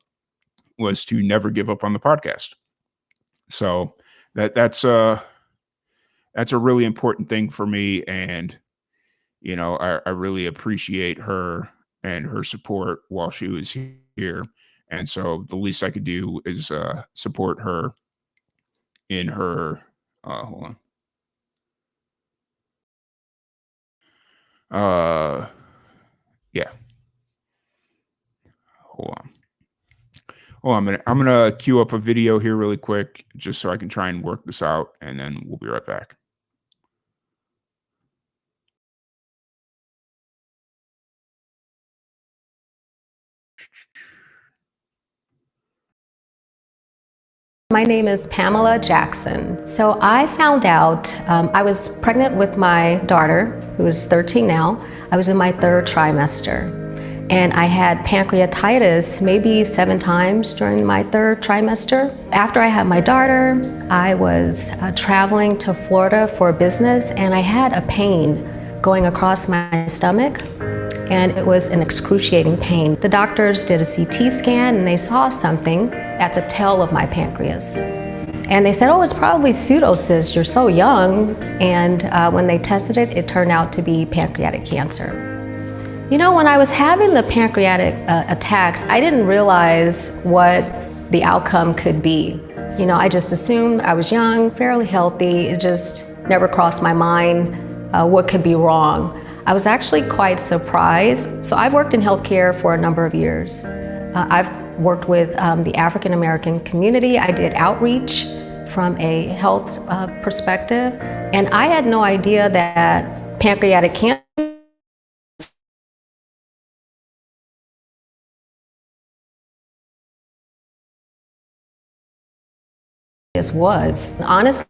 was to never give up on the podcast. So that's a really important thing for me. And, I really appreciate her and her support while she was here. And so the least I could do is support her in her, hold on. Yeah. Hold on. Oh, I'm gonna queue up a video here really quick just so I can try and work this out, and then we'll be right back. My name is Pamela Jackson. So I found out, I was pregnant with my daughter, who is 13 now. I was in my 3rd trimester. And I had pancreatitis maybe 7 times during my 3rd trimester. After I had my daughter, I was traveling to Florida for business, and I had a pain going across my stomach. And it was an excruciating pain. The doctors did a CT scan and they saw something at the tail of my pancreas. And they said, oh, it's probably pseudocyst, you're so young. And when they tested it, it turned out to be pancreatic cancer. When I was having the pancreatic attacks, I didn't realize what the outcome could be. I just assumed I was young, fairly healthy. It just never crossed my mind what could be wrong. I was actually quite surprised. So I've worked in healthcare for a number of years. I've worked with the African American community. I did outreach from a health perspective, and I had no idea that pancreatic cancer was. Honestly,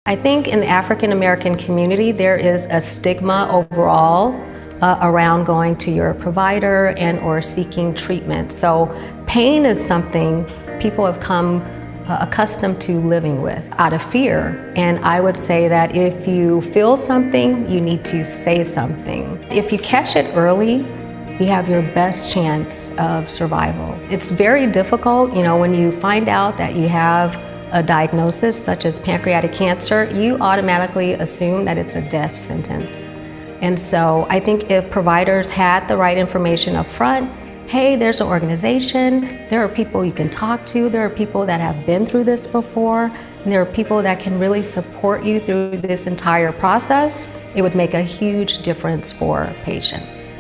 I think in the African American community, there is a stigma overall around going to your provider and or seeking treatment. So pain is something people have come accustomed to living with out of fear. And I would say that if you feel something, you need to say something. If you catch it early, you have your best chance of survival. It's very difficult, when you find out that you have a diagnosis such as pancreatic cancer, you automatically assume that it's a death sentence. And so I think if providers had the right information up front, hey, there's an organization, there are people you can talk to, there are people that have been through this before, and there are people that can really support you through this entire process, it would make a huge difference for patients.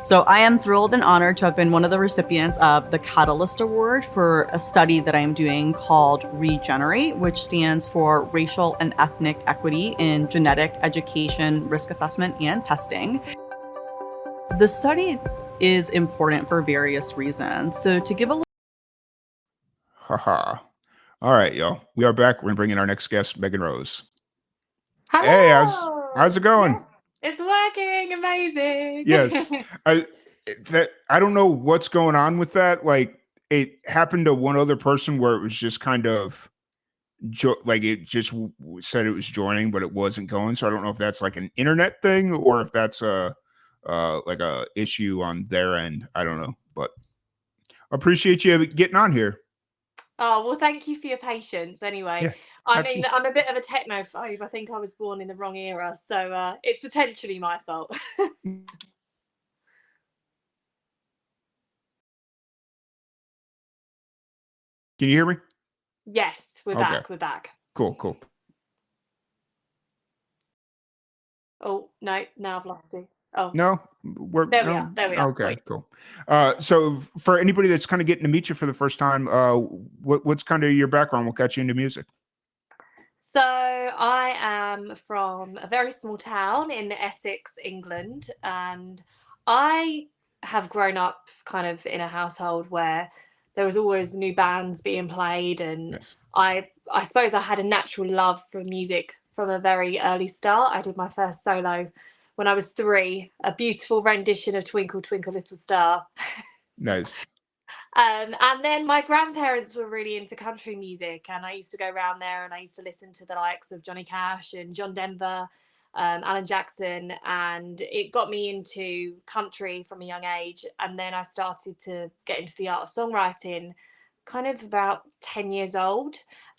So I am thrilled and honored to have been one of the recipients of the Catalyst Award for a study that I am doing called Regenerate, which stands for Racial and Ethnic Equity in Genetic Education, Risk Assessment, and Testing. The study is important for various reasons. So to give a Haha. All right, y'all. We are back. We're going to bring in our next guest, Megan Rose. Hello. Hey, how's it going? Yeah, it's working. Amazing. Yes. I don't know what's going on with that. Like, it happened to one other person where it was just kind of it just said it was joining, but it wasn't going. So I don't know if that's like an internet thing or if that's like a issue on their end. I don't know, but appreciate you getting on here. Oh, well, thank you for your patience anyway. Yeah, I absolutely. mean, I'm a bit of a technophobe. I think I was born in the wrong era, so it's potentially my fault. Can you hear me? Yes, we're Okay. back. We're back. Cool. Oh, no, now I've lost you. Oh, No, there we are. There we are. Okay, cool. So for anybody that's kind of getting to meet you for the first time, what's kind of your background? What got you into music? So I am from a very small town in Essex, England, and I have grown up kind of in a household where there was always new bands being played, and Nice. I suppose I had a natural love for music from a very early start. I did my first solo when I was 3, a beautiful rendition of Twinkle Twinkle Little Star. Nice. And then my grandparents were really into country music, and I used to go around there and I used to listen to the likes of Johnny Cash and John Denver, Alan Jackson, and it got me into country from a young age. And then I started to get into the art of songwriting kind of about 10 years old.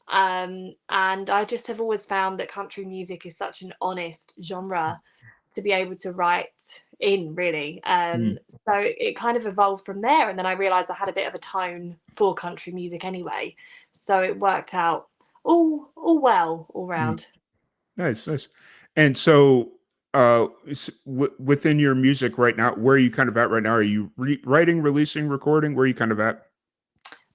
And I just have always found that country music is such an honest genre to be able to write in, really. So it kind of evolved from there, and then I realized I had a bit of a tone for country music anyway, so it worked out all well all round. Nice. And so within your music right now, where are you kind of at right now? Are you writing, releasing, recording? Where are you kind of at?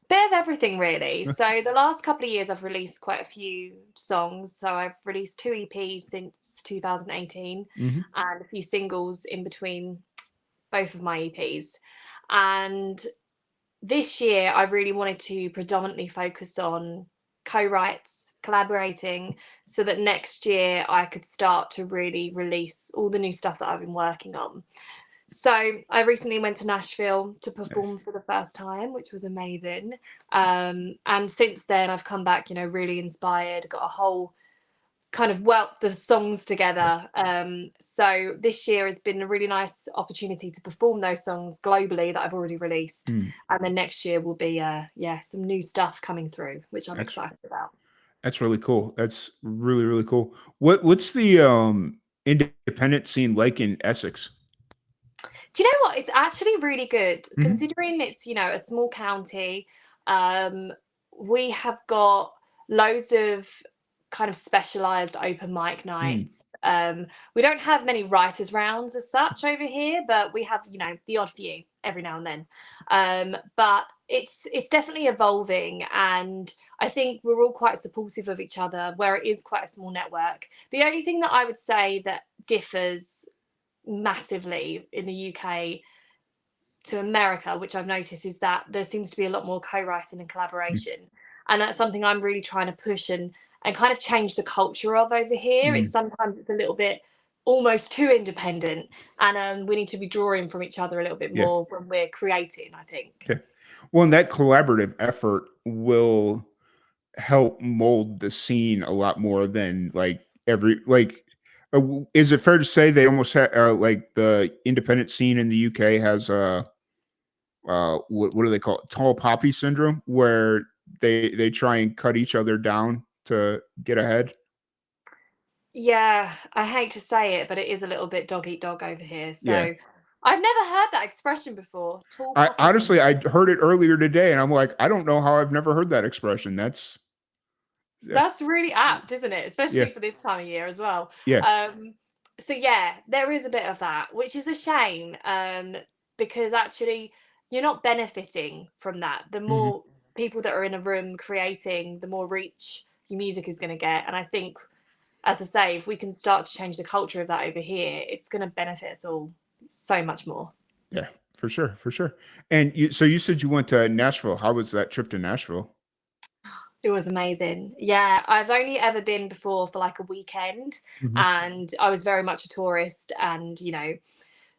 Bit of everything, really. So the last couple of years I've released quite a few songs. So I've released 2 EPs since 2018 Mhm. and a few singles in between both of my EPs. And this year I really wanted to predominantly focus on co-writes, collaborating, so that next year I could start to really release all the new stuff that I've been working on. So I recently went to Nashville to perform for the first time, which was amazing. And since then I've come back, really inspired, got a whole kind of wealth of songs together. So this year has been a really nice opportunity to perform those songs globally that I've already released. And then next year will be some new stuff coming through, which I'm excited about. That's really cool. That's really, really cool. What's the independent scene like in Essex? Do you know what? It's actually really good, Mhm. considering it's, a small county. We have got loads of kind of specialized open mic nights. We don't have many writers' rounds as such over here, but we have, the odd few every now and then. But it's definitely evolving, and I think we're all quite supportive of each other where it is quite a small network. The only thing that I would say that differs massively in the UK to America, which I've noticed, is that there seems to be a lot more co-writing and collaboration. And that's something I'm really trying to push and kind of change the culture of over here. It's sometimes it's a little bit almost too independent, and we need to be drawing from each other a little bit Yeah. more when we're creating, I think. Okay. Well, and that collaborative effort will help mold the scene a lot more than is it fair to say they almost like the independent scene in the UK has what do they call it? Tall poppy syndrome, where they try and cut each other down to get ahead? Yeah, I hate to say it, but it is a little bit dog eat dog over here. So Yeah. I've never heard that expression before. Tall I poppy honestly, syndrome. I heard it earlier today, and I'm like, I don't know how I've never heard that expression. Yeah. That's really apt, isn't it? Yeah. Especially for this time of year as well. Yeah. So yeah, there is a bit of that, which is a shame, because actually you're not benefiting from that. The Mhm. more people that are in a room creating, the more reach your music is going to get. And I think, as I say, if we can start to change the culture of that over here, it's going to benefit us all so much more. Yeah, for sure, for sure. And you said you went to Nashville. How was that trip to Nashville? It was amazing. Yeah, I've only ever been before for like a weekend, Mhm. and I was very much a tourist and,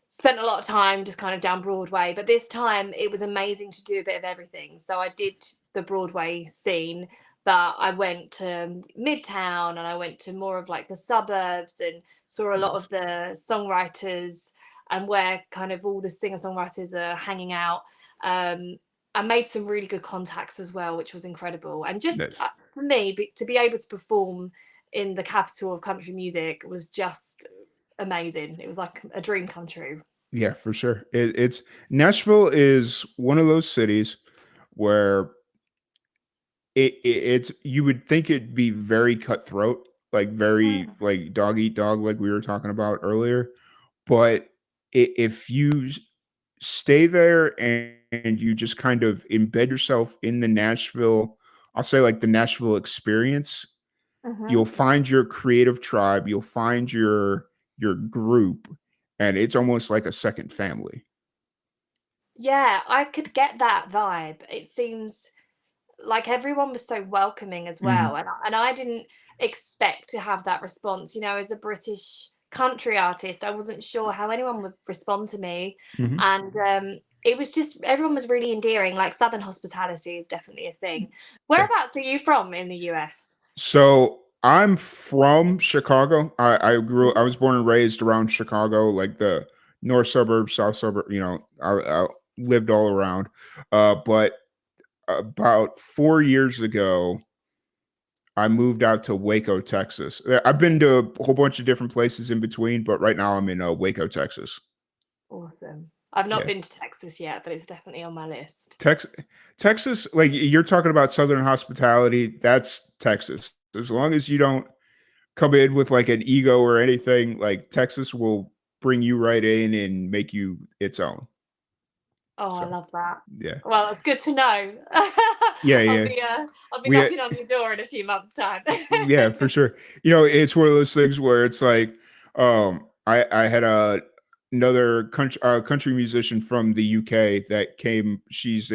spent a lot of time just kind of down Broadway. But this time it was amazing to do a bit of everything. So I did the Broadway scene, but I went to Midtown and I went to more of like the suburbs and saw a lot Nice. of the songwriters and where kind of all the singer-songwriters are hanging out. I made some really good contacts as well, which was incredible. And just Nice. for me, to be able to perform in the capital of country music was just amazing. It was like a dream come true. Yeah, for sure. It's Nashville is one of those cities where it's you would think it'd be very cutthroat, like very like dog eat dog, like we were talking about earlier. But if you stay there and you just kind of embed yourself in the Nashville, I'll say like the Nashville experience, you'll find your creative tribe, you'll find your group, and it's almost like a second family. Yeah, I could get that vibe. It seems like everyone was so welcoming as well, and I didn't expect to have that response. You know, as a British country artist, I wasn't sure how anyone would respond to me, and it was just everyone was really endearing. Like Southern hospitality is definitely a thing. Whereabouts are you from in the US? So I'm from Chicago. I was born and raised around Chicago, like the north suburbs, south suburb. You know, I lived all around. But about 4 years ago, I moved out to Waco, Texas. I've been to a whole bunch of different places in between, but right now I'm in Waco, Texas. Awesome. I've not Yeah. been to Texas yet, but it's definitely on my list. Texas, like you're talking about Southern hospitality, that's Texas. As long as you don't come in with like an ego or anything, like Texas will bring you right in and make you its own. Oh, I So, love that. yeah. Well, it's good to know. Yeah, I'll yeah. be We knocking on your door in a few months' time. Yeah, for sure. You know, it's one of those things where it's like, I had another country musician from the UK that came. She's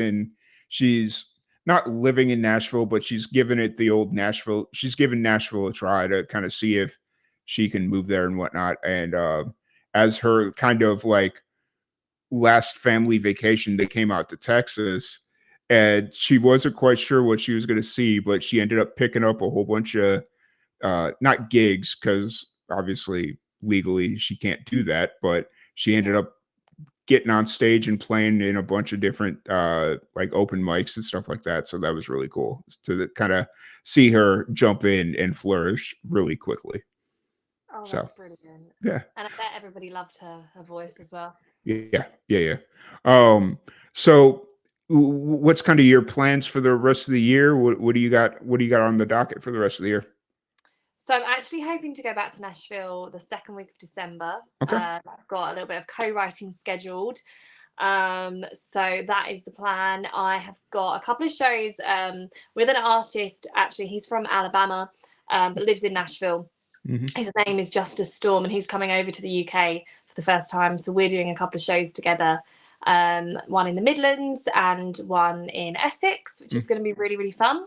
not living in Nashville, but she's given it the old Nashville. She's given Nashville a try to kind of see if she can move there and whatnot. And as her kind of like last family vacation, they came out to Texas, and she wasn't quite sure what she was going to see, but she ended up picking up a whole bunch of not gigs, because obviously legally she can't do that, but she ended up getting on stage and playing in a bunch of different like open mics and stuff like that. So that was really cool to kind of see her jump in and flourish really quickly. Oh, So that's brilliant. yeah. And I bet everybody loved her voice as well. Yeah. So what's kind of your plans for the rest of the year? What do you got? What do you got on the docket for the rest of the year? So I'm actually hoping to go back to Nashville the second week of December. Okay. I've got a little bit of co-writing scheduled. So that is the plan. I have got a couple of shows with an artist. Actually, he's from Alabama, but lives in Nashville. His name is Justice Storm, and he's coming over to the UK for the first time. So we're doing a couple of shows together, one in the Midlands and one in Essex, which is going to be really, really fun.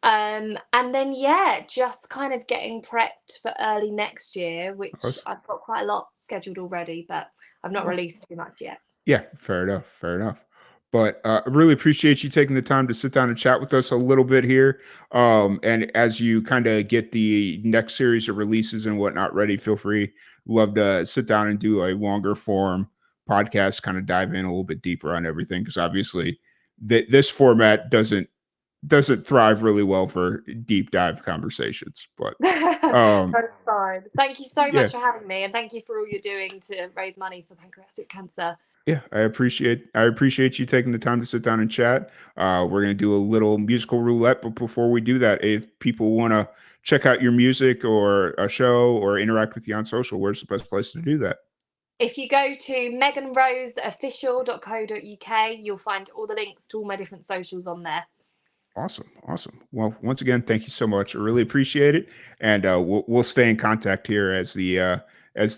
And then, yeah, just kind of getting prepped for early next year, which I've got quite a lot scheduled already, but I've not released too much yet. Yeah, fair enough. But I really appreciate you taking the time to sit down and chat with us a little bit here. And as you kind of get the next series of releases and whatnot ready, feel free. Love to sit down and do a longer form podcast, kind of dive in a little bit deeper on everything, because obviously this format doesn't thrive really well for deep dive conversations. But That's fine. Thank you so yeah. much for having me, and thank you for all you're doing to raise money for pancreatic cancer. Yeah, I appreciate you taking the time to sit down and chat. We're going to do a little musical roulette, but before we do that, if people want to check out your music or a show or interact with you on social, where's the best place to do that? If you go to meganroseofficial.co.uk, you'll find all the links to all my different socials on there. Awesome. Well, once again, thank you so much. I really appreciate it, and we'll stay in contact here as the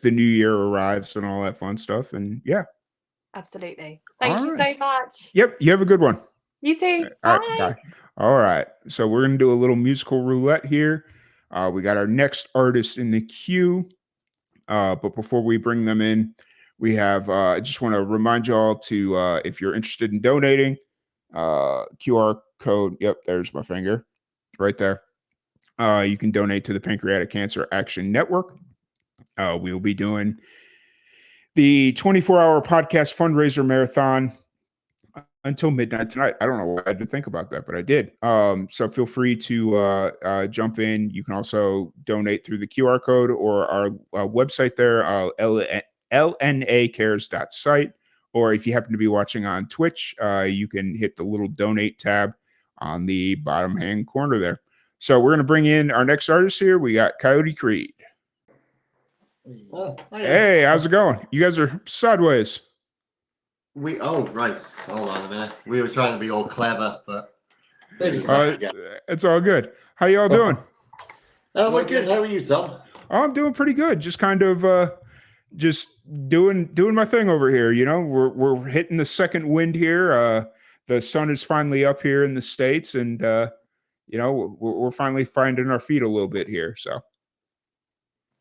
new year arrives and all that fun stuff. And yeah. Absolutely. Thank you so much. Yep. You have a good one. You too. All right. Bye. All right. So we're going to do a little musical roulette here. We got our next artist in the queue. But before we bring them in, we have, I just want to remind you all to, if you're interested in donating, QR code. Yep. There's my finger right there. You can donate to the Pancreatic Cancer Action Network. We will be doing the 24-hour podcast fundraiser marathon until midnight tonight. I don't know why I didn't think about that, but I did. So feel free to jump in. You can also donate through the QR code or our website there, lnacares.site. Or if you happen to be watching on Twitch, you can hit the little donate tab on the bottom hand corner there. So we're going to bring in our next artist here. We got Coyote Creed. Oh, hey, how's it going? You guys are sideways. Right. Hold on a minute. We were trying to be all clever, but it's all good. How y'all doing? We're good. How are you, Tom? I'm doing pretty good. Just kind of just doing my thing over here. You know, we're hitting the second wind here. The sun is finally up here in the States, and you know, we're finally finding our feet a little bit here. So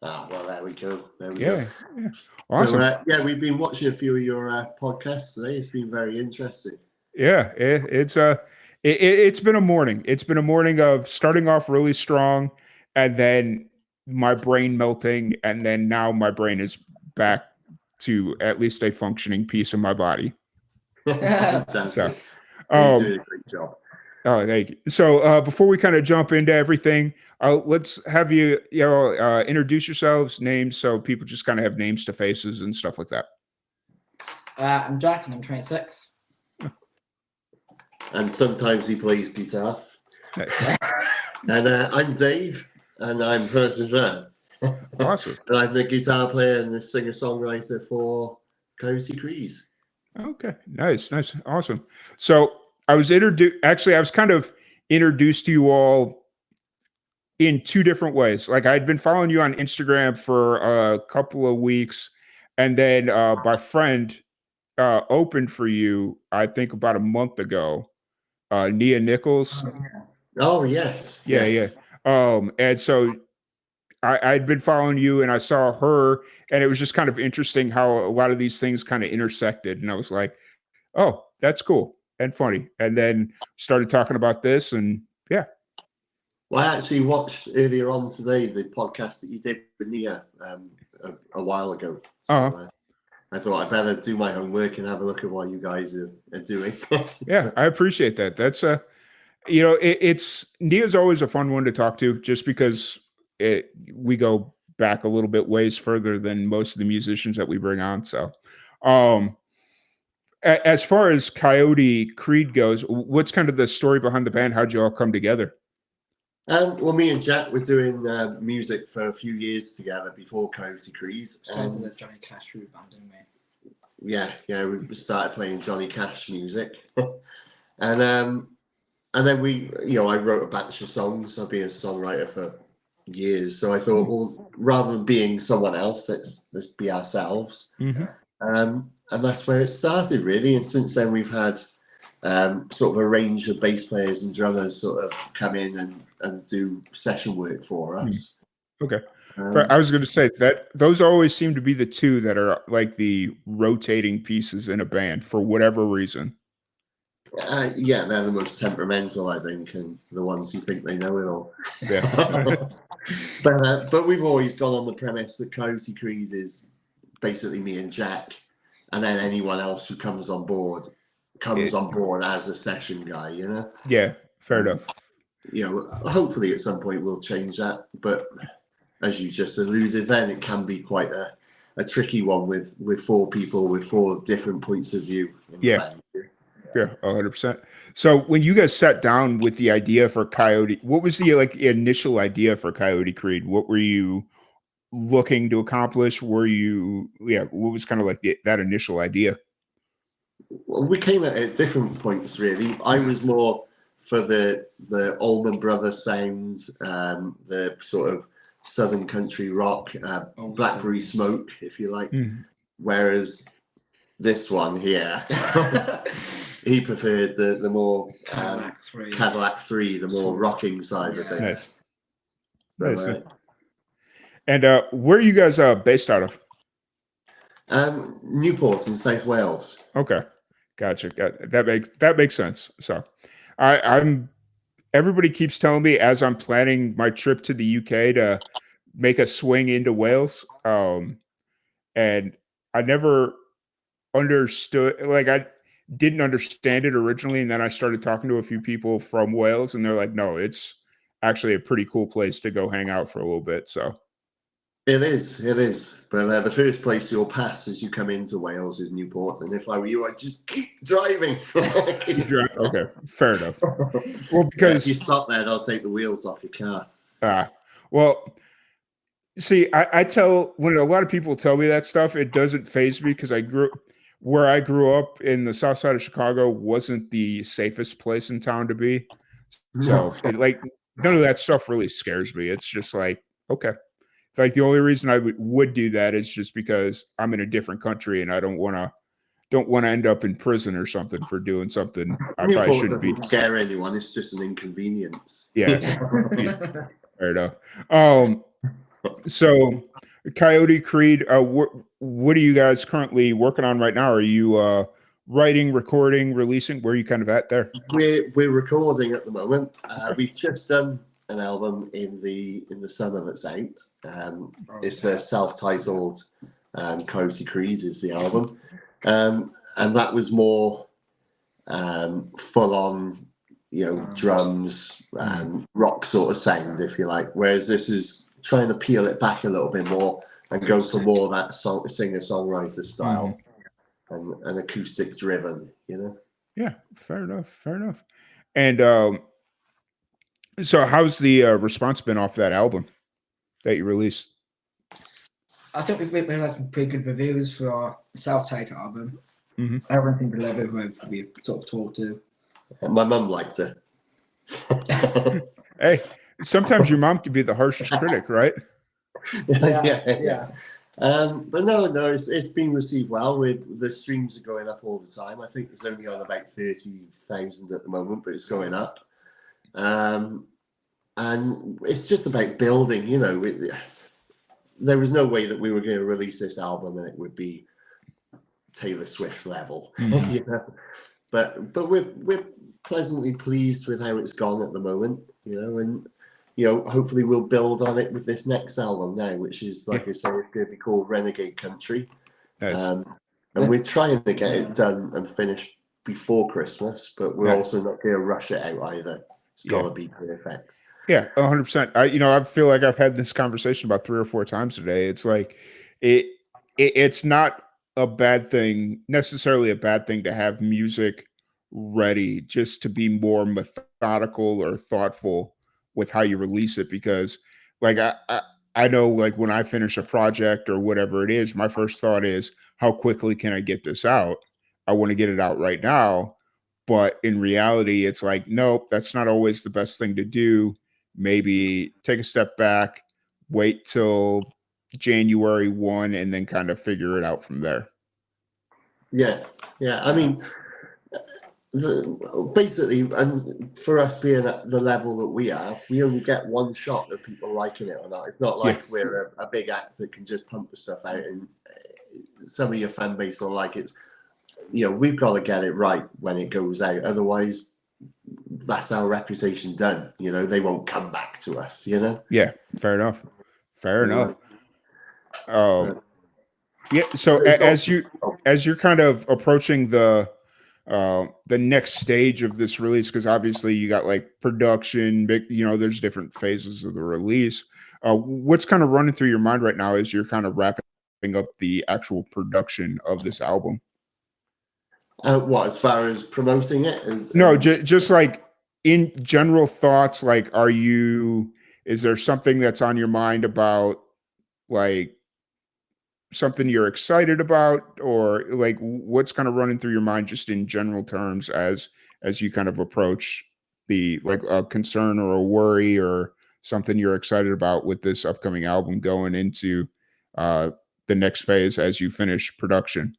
well, there we go. There we yeah, go. yeah. Awesome. So, yeah, we've been watching a few of your podcasts today. It's been very interesting. Yeah, it's been a morning. It's been a morning of starting off really strong, and then my brain melting, and then now my brain is back to at least a functioning piece of my body. So, You're doing a great job. oh, thank you. So, before we kind of jump into everything, let's have you introduce yourselves, names, so people just kind of have names to faces and stuff like that. I'm Jack, and I'm 26. And sometimes he plays guitar. Nice. And I'm Dave, and I'm first as well. Awesome. And I'm the guitar player and the singer-songwriter for Coyote Crease. Okay, nice, awesome. So I was kind of introduced to you all in two different ways. Like, I'd been following you on Instagram for a couple of weeks, and then my friend opened for you, I think about a month ago. Nia Nichols. Oh yes. Yeah. And so I'd been following you, and I saw her, and it was just kind of interesting how a lot of these things kind of intersected. And I was like, oh, that's cool and funny. And then started talking about this, and yeah. Well, I actually watched earlier on today the podcast that you did with Nia a while ago. So, I thought I'd better do my homework and have a look at what you guys are doing. Yeah, I appreciate that. That's it's Nia's always a fun one to talk to, just because we go back a little bit ways further than most of the musicians that we bring on. So, as far as Coyote Creed goes, what's kind of the story behind the band? How'd you all come together? Well, me and Jack were doing music for a few years together before Coyote Creed. Started this Johnny Cash root band, didn't we? Yeah, we started playing Johnny Cash music, and then I wrote a batch of songs. I've been a songwriter for years, so I thought, well, rather than being someone else, let's be ourselves. Mm-hmm. And that's where it started, really. And since then, we've had sort of a range of bass players and drummers sort of come in and do session work for us. Okay. I was going to say that those always seem to be the two that are like the rotating pieces in a band for whatever reason. Yeah, they're the most temperamental, I think, and the ones who think they know it all. Yeah. But we've always gone on the premise that Coyote Creed is basically me and Jack, and then anyone else who comes on board as a session guy, you know? Yeah, fair enough. Hopefully at some point we'll change that, but as you just alluded, then it can be quite a tricky one with four people with four different points of view. Yeah, 100%. So when you guys sat down with the idea for Coyote, what was the initial idea for Coyote Creed? What were you looking to accomplish? What was kind of like that initial idea? Well, we came at different points, really. I was more for the Allman Brothers sound, the sort of southern country rock, Blackberry Smoke, if you like. Whereas this one here, he preferred the more Cadillac 3, the more rocking side of things. Nice. And where are you guys based out of? Newport in South Wales. Okay, gotcha. That makes sense. So, everybody keeps telling me as I'm planning my trip to the UK to make a swing into Wales, and I never understood. I didn't understand it originally, and then I started talking to a few people from Wales, and they're like, "No, it's actually a pretty cool place to go hang out for a little bit." So. It is. But the first place you'll pass as you come into Wales is Newport. And if I were you, I'd just keep driving. Okay, fair enough. Well, because if you stop there, they'll take the wheels off your car. Well, see, I tell when a lot of people tell me that stuff, it doesn't faze me because where I grew up in the south side of Chicago wasn't the safest place in town to be. So none of that stuff really scares me. It's just like, okay. Like the only reason I would do that is just because I'm in a different country and I don't want to end up in prison or something for doing something I probably Newport shouldn't be. doesn't scare anyone. It's just an inconvenience. Yeah. Fair enough. So Coyote Creed, what are you guys currently working on right now? Are you writing, recording, releasing? Where are you kind of at there? We're recording at the moment. We've just done an album in the summer that's out. It's a self-titled Coyote Creed is the album, and that was more full on, drums, rock sort of sound, if you like. Whereas this is trying to peel it back a little bit more and go for more of that singer-songwriter style and acoustic driven, Yeah, fair enough. And so how's the response been off that album that you released? I think we've had some pretty good reviews for our self-titled album. Mm-hmm. Everyone seemed to love it who we've sort of talked to. My mum liked it. Hey, sometimes your mom can be the harshest critic, right? Yeah. But no, it's been received well. The streams are going up all the time. I think it's only on about 30,000 at the moment, but it's going up. And it's just about building. There was no way that we were going to release this album and it would be Taylor Swift level. But we're pleasantly pleased with how it's gone at the moment. And hopefully we'll build on it with this next album now, which is, like I say, it's going to be called Renegade Country. Nice. And we're trying to get it done and finished before Christmas, but we're also not going to rush it out either. It's got to be perfect. Yeah, 100%. I feel like I've had this conversation about 3 or 4 times today. It's like it's not necessarily a bad thing to have music ready, just to be more methodical or thoughtful with how you release it, because like I know, like when I finish a project or whatever it is, my first thought is, how quickly can I get this out? I want to get it out right now. But in reality, it's like, nope, that's not always the best thing to do. Maybe take a step back, wait till January 1, and then kind of figure it out from there. Yeah. I mean, basically, and for us being at the level that we are, we only get one shot of people liking it or not. It's not like we're a big act that can just pump the stuff out and some of your fan base will like it. We've got to get it right when it goes out. Otherwise, that's our reputation done. They won't come back to us, Yeah, fair enough. Yeah, so as you're kind of approaching the next stage of this release, because obviously you got like production, there's different phases of the release. What's kind of running through your mind right now as you're kind of wrapping up the actual production of this album? What, as far as promoting it? No, just like in general thoughts, like, is there something that's on your mind about, like, something you're excited about, or like what's kind of running through your mind just in general terms as you kind of approach the, like, a concern or a worry or something you're excited about with this upcoming album going into the next phase as you finish production?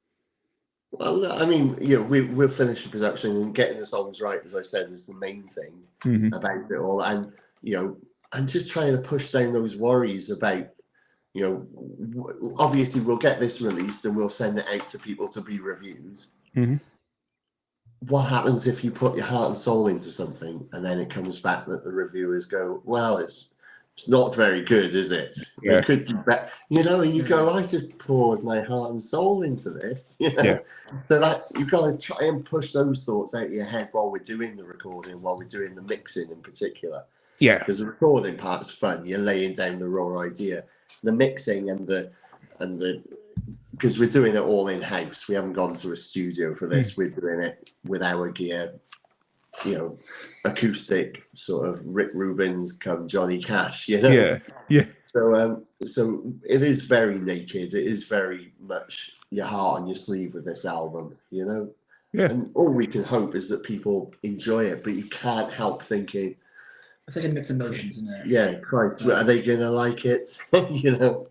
Well, I mean, we're finishing production and getting the songs right, as I said, is the main thing about it all. And, and just trying to push down those worries about, obviously we'll get this released and we'll send it out to people to be reviews. What happens if you put your heart and soul into something and then it comes back that the reviewers go, well, it's not very good, is it? Yeah. They could do better, and you go, I just poured my heart and soul into this. So that you've got to try and push those thoughts out of your head while we're doing the recording, while we're doing the mixing in particular. Yeah. Because the recording part's fun. You're laying down the raw idea. The mixing and the because we're doing it all in house. We haven't gone to a studio for this. We're doing it with our gear. Acoustic sort of Rick Rubin's come Johnny Cash, Yeah. So it is very naked. It is very much your heart on your sleeve with this album, Yeah. And all we can hope is that people enjoy it, but you can't help thinking It's like a mixed emotions, isn't it? Yeah, Christ, are they gonna like it? You know.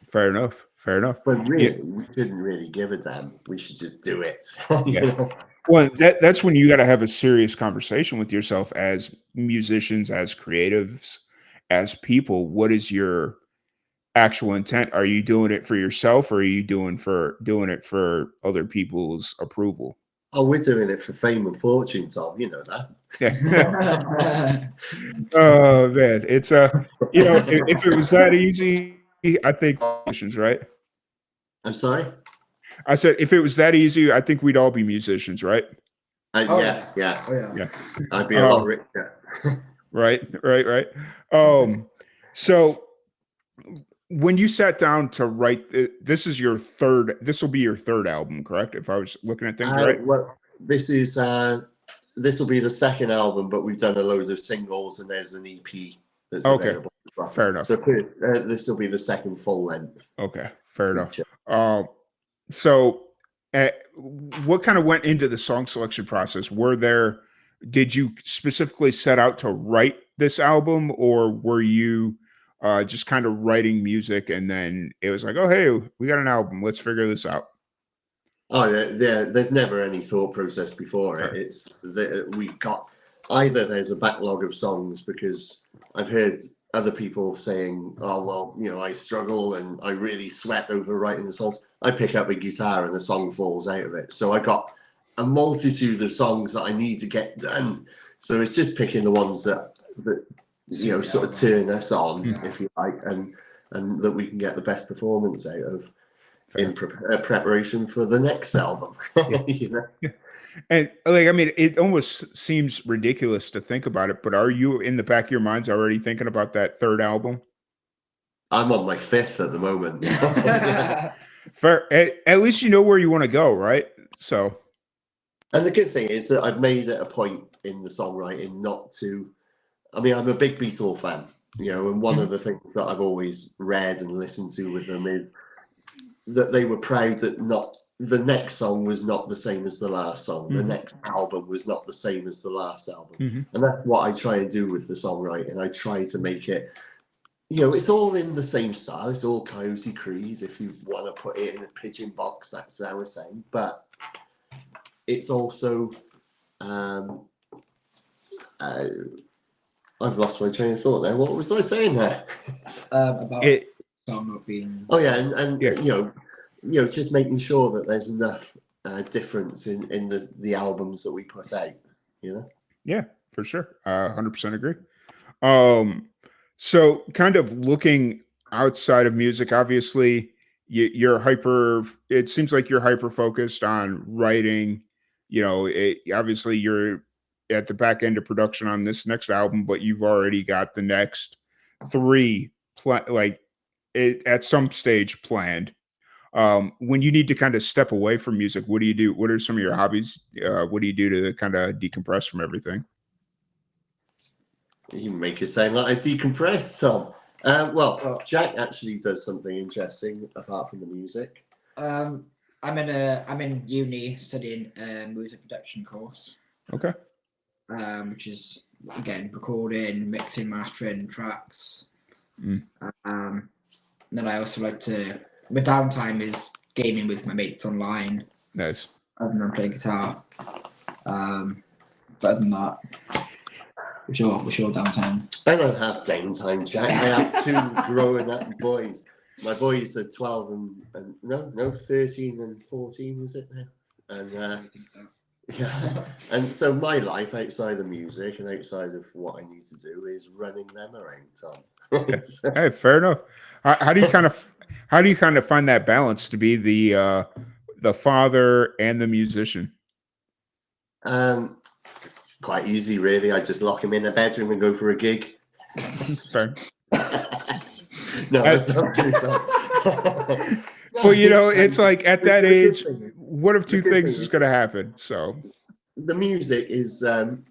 Fair enough. Fair enough. But really, Yeah. we shouldn't really give a damn. We should just do it. Yeah. You know? Well, that's when you got to have a serious conversation with yourself as musicians, as creatives, as people. What is your actual intent? Are you doing it for yourself, or are you doing it for other people's approval? Oh, we're doing it for fame and fortune, Tom. You know that. Yeah. Oh man, it's if it was that easy, I think musicians, right? I'm sorry. I said if it was that easy, I think we'd all be musicians, right? Yeah. I'd be a lot richer. Right. So when you sat down to write, this will be your third album, correct? If I was looking at things right. Well, this will be the second album, but we've done a load of singles, and there's an EP that's available as well. Fair enough. So this will be the second full length. Okay, fair enough. So what kind of went into the song selection process? Did you specifically set out to write this album, or were you just kind of writing music and then it was like, oh, hey, we got an album, let's figure this out? Oh, there's never any thought process before it. It's we've got either there's a backlog of songs, because I've heard other people saying, oh, well, I struggle and I really sweat over writing the songs. I pick up a guitar and the song falls out of it. So I got a multitude of songs that I need to get done. So it's just picking the ones that sort of turn us on, if you like, and that we can get the best performance out of in preparation for the next album. And it almost seems ridiculous to think about it, but are you in the back of your minds already thinking about that third album? I'm on my fifth at the moment. Fair. At least you know where you want to go, right? So, and the good thing is that I've made it a point in the songwriting not to. I mean, I'm a big Beatles fan, and one of the things that I've always read and listened to with them is that they were proud that the next song was not the same as the last song. The next album was not the same as the last album. And that's what I try and do with the songwriting. I try to make it, it's all in the same style. It's all Coyote Crease. If you want to put it in a pigeon box, that's how we're saying. But it's also, I've lost my train of thought there. What was I saying there? About song not being. Oh yeah, and just making sure that there's enough difference in the albums that we put out. Yeah, for sure. 100% agree. So kind of looking outside of music, obviously it seems like you're hyper focused on writing. Obviously you're at the back end of production on this next album, but you've already got the next three at some stage planned. When you need to kind of step away from music, what do you do? What are some of your hobbies? What do you do to kind of decompress from everything? You make it sound like I decompress, Tom. Jack actually does something interesting apart from the music. I'm in uni studying a music production course. Okay. Which is again recording, mixing, mastering tracks. Then I also like to. My downtime is gaming with my mates online. Nice. Other than playing guitar. But other than that, what's your downtime? I don't have downtime, Jack. I have two growing up boys. My boys are 12 and 13 and 14, is it now? And yeah, and so my life outside of music and outside of what I need to do is running them around, Tom. Hey, fair enough. How do you kind of find that balance to be the father and the musician? Quite easy, really. I just lock him in a bedroom and go for a gig. Fair. No, well, it's like at that age, what if two things is going to happen? So the music is. I'm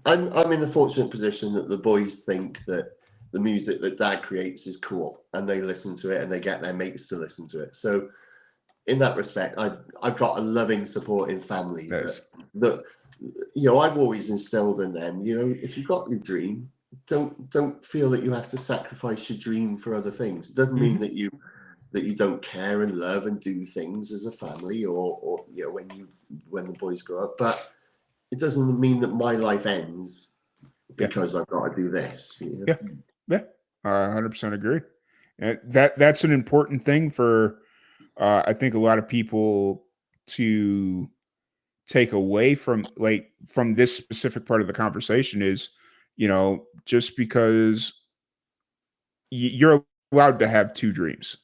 in the fortunate position that the boys think that the music that Dad creates is cool, and they listen to it, and they get their mates to listen to it. So, in that respect, I've got a loving, supporting family that I've always instilled in them, if you've got your dream, don't feel that you have to sacrifice your dream for other things. It doesn't mean that you don't care and love and do things as a family, or when the boys grow up, but it doesn't mean that my life ends because I've got to do this. Yeah, 100% agree. And that's an important thing for I think a lot of people to take away from this specific part of the conversation is, just because you're allowed to have two dreams.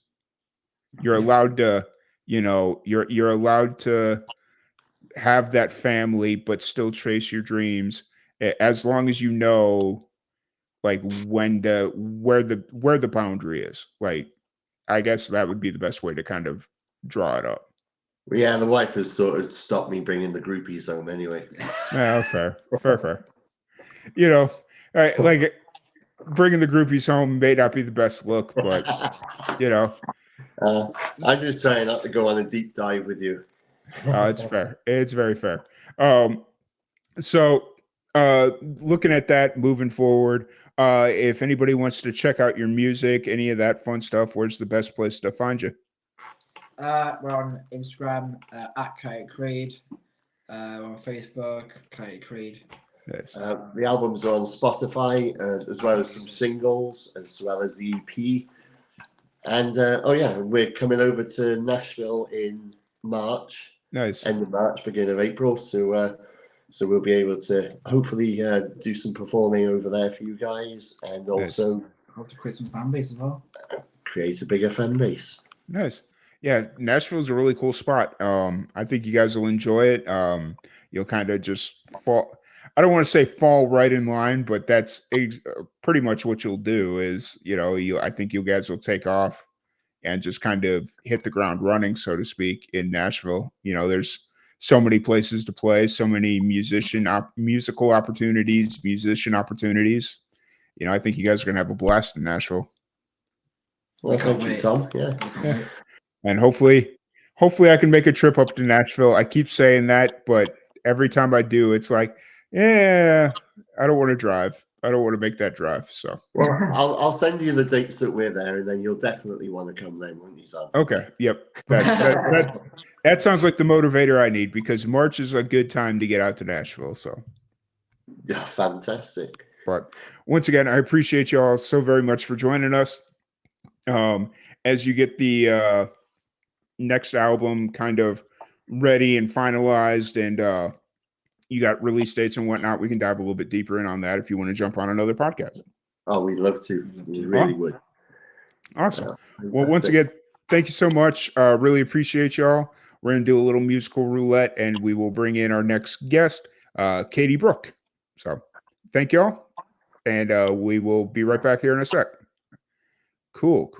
You're allowed to, you're allowed to have that family, but still chase your dreams as long as you know, like where the boundary is. Like, I guess that would be the best way to kind of draw it up. Yeah, the wife has sort of stopped me bringing the groupies home anyway. No, fair. Like bringing the groupies home may not be the best look, but I'm just trying not to go on a deep dive with you. It's fair. It's very fair. So looking at that moving forward, if anybody wants to check out your music, any of that fun stuff, where's the best place to find you? We're on Instagram at Coyote Creed. We're on Facebook, Coyote Creed. Nice. The albums are on Spotify, as well as some singles, as well as the EP. And we're coming over to Nashville in March. Nice. End of March, beginning of April. So we'll be able to hopefully do some performing over there for you guys, and also hope to create some fan base as well. Create a bigger fan base. Nice. Yeah, Nashville's a really cool spot. I think you guys will enjoy it. You'll kind of just fall. I don't want to say fall right in line, but that's pretty much what you'll do. Is I think you guys will take off and just kind of hit the ground running, so to speak, in Nashville. There's so many places to play, so many musical opportunities, musician opportunities. I think you guys are gonna have a blast in Nashville. Well, thank you, Tom. Yeah. And hopefully I can make a trip up to Nashville. I keep saying that, but every time I do, it's like, I don't want to drive. I don't want to make that drive. So I'll send you the dates that we're there, and then you'll definitely want to come then, won't you, Sam? Okay. Yep. That sounds like the motivator I need, because March is a good time to get out to Nashville. So yeah, fantastic. But once again, I appreciate you all so very much for joining us. As you get the next album kind of ready and finalized, and you got release dates and whatnot, we can dive a little bit deeper in on that if you want to jump on another podcast. Oh, we'd love to. We really would. Awesome. Well, once again, thank you so much. Really appreciate y'all. We're going to do a little musical roulette, and we will bring in our next guest, Katie Brooke. So thank y'all, and we will be right back here in a sec. Cool.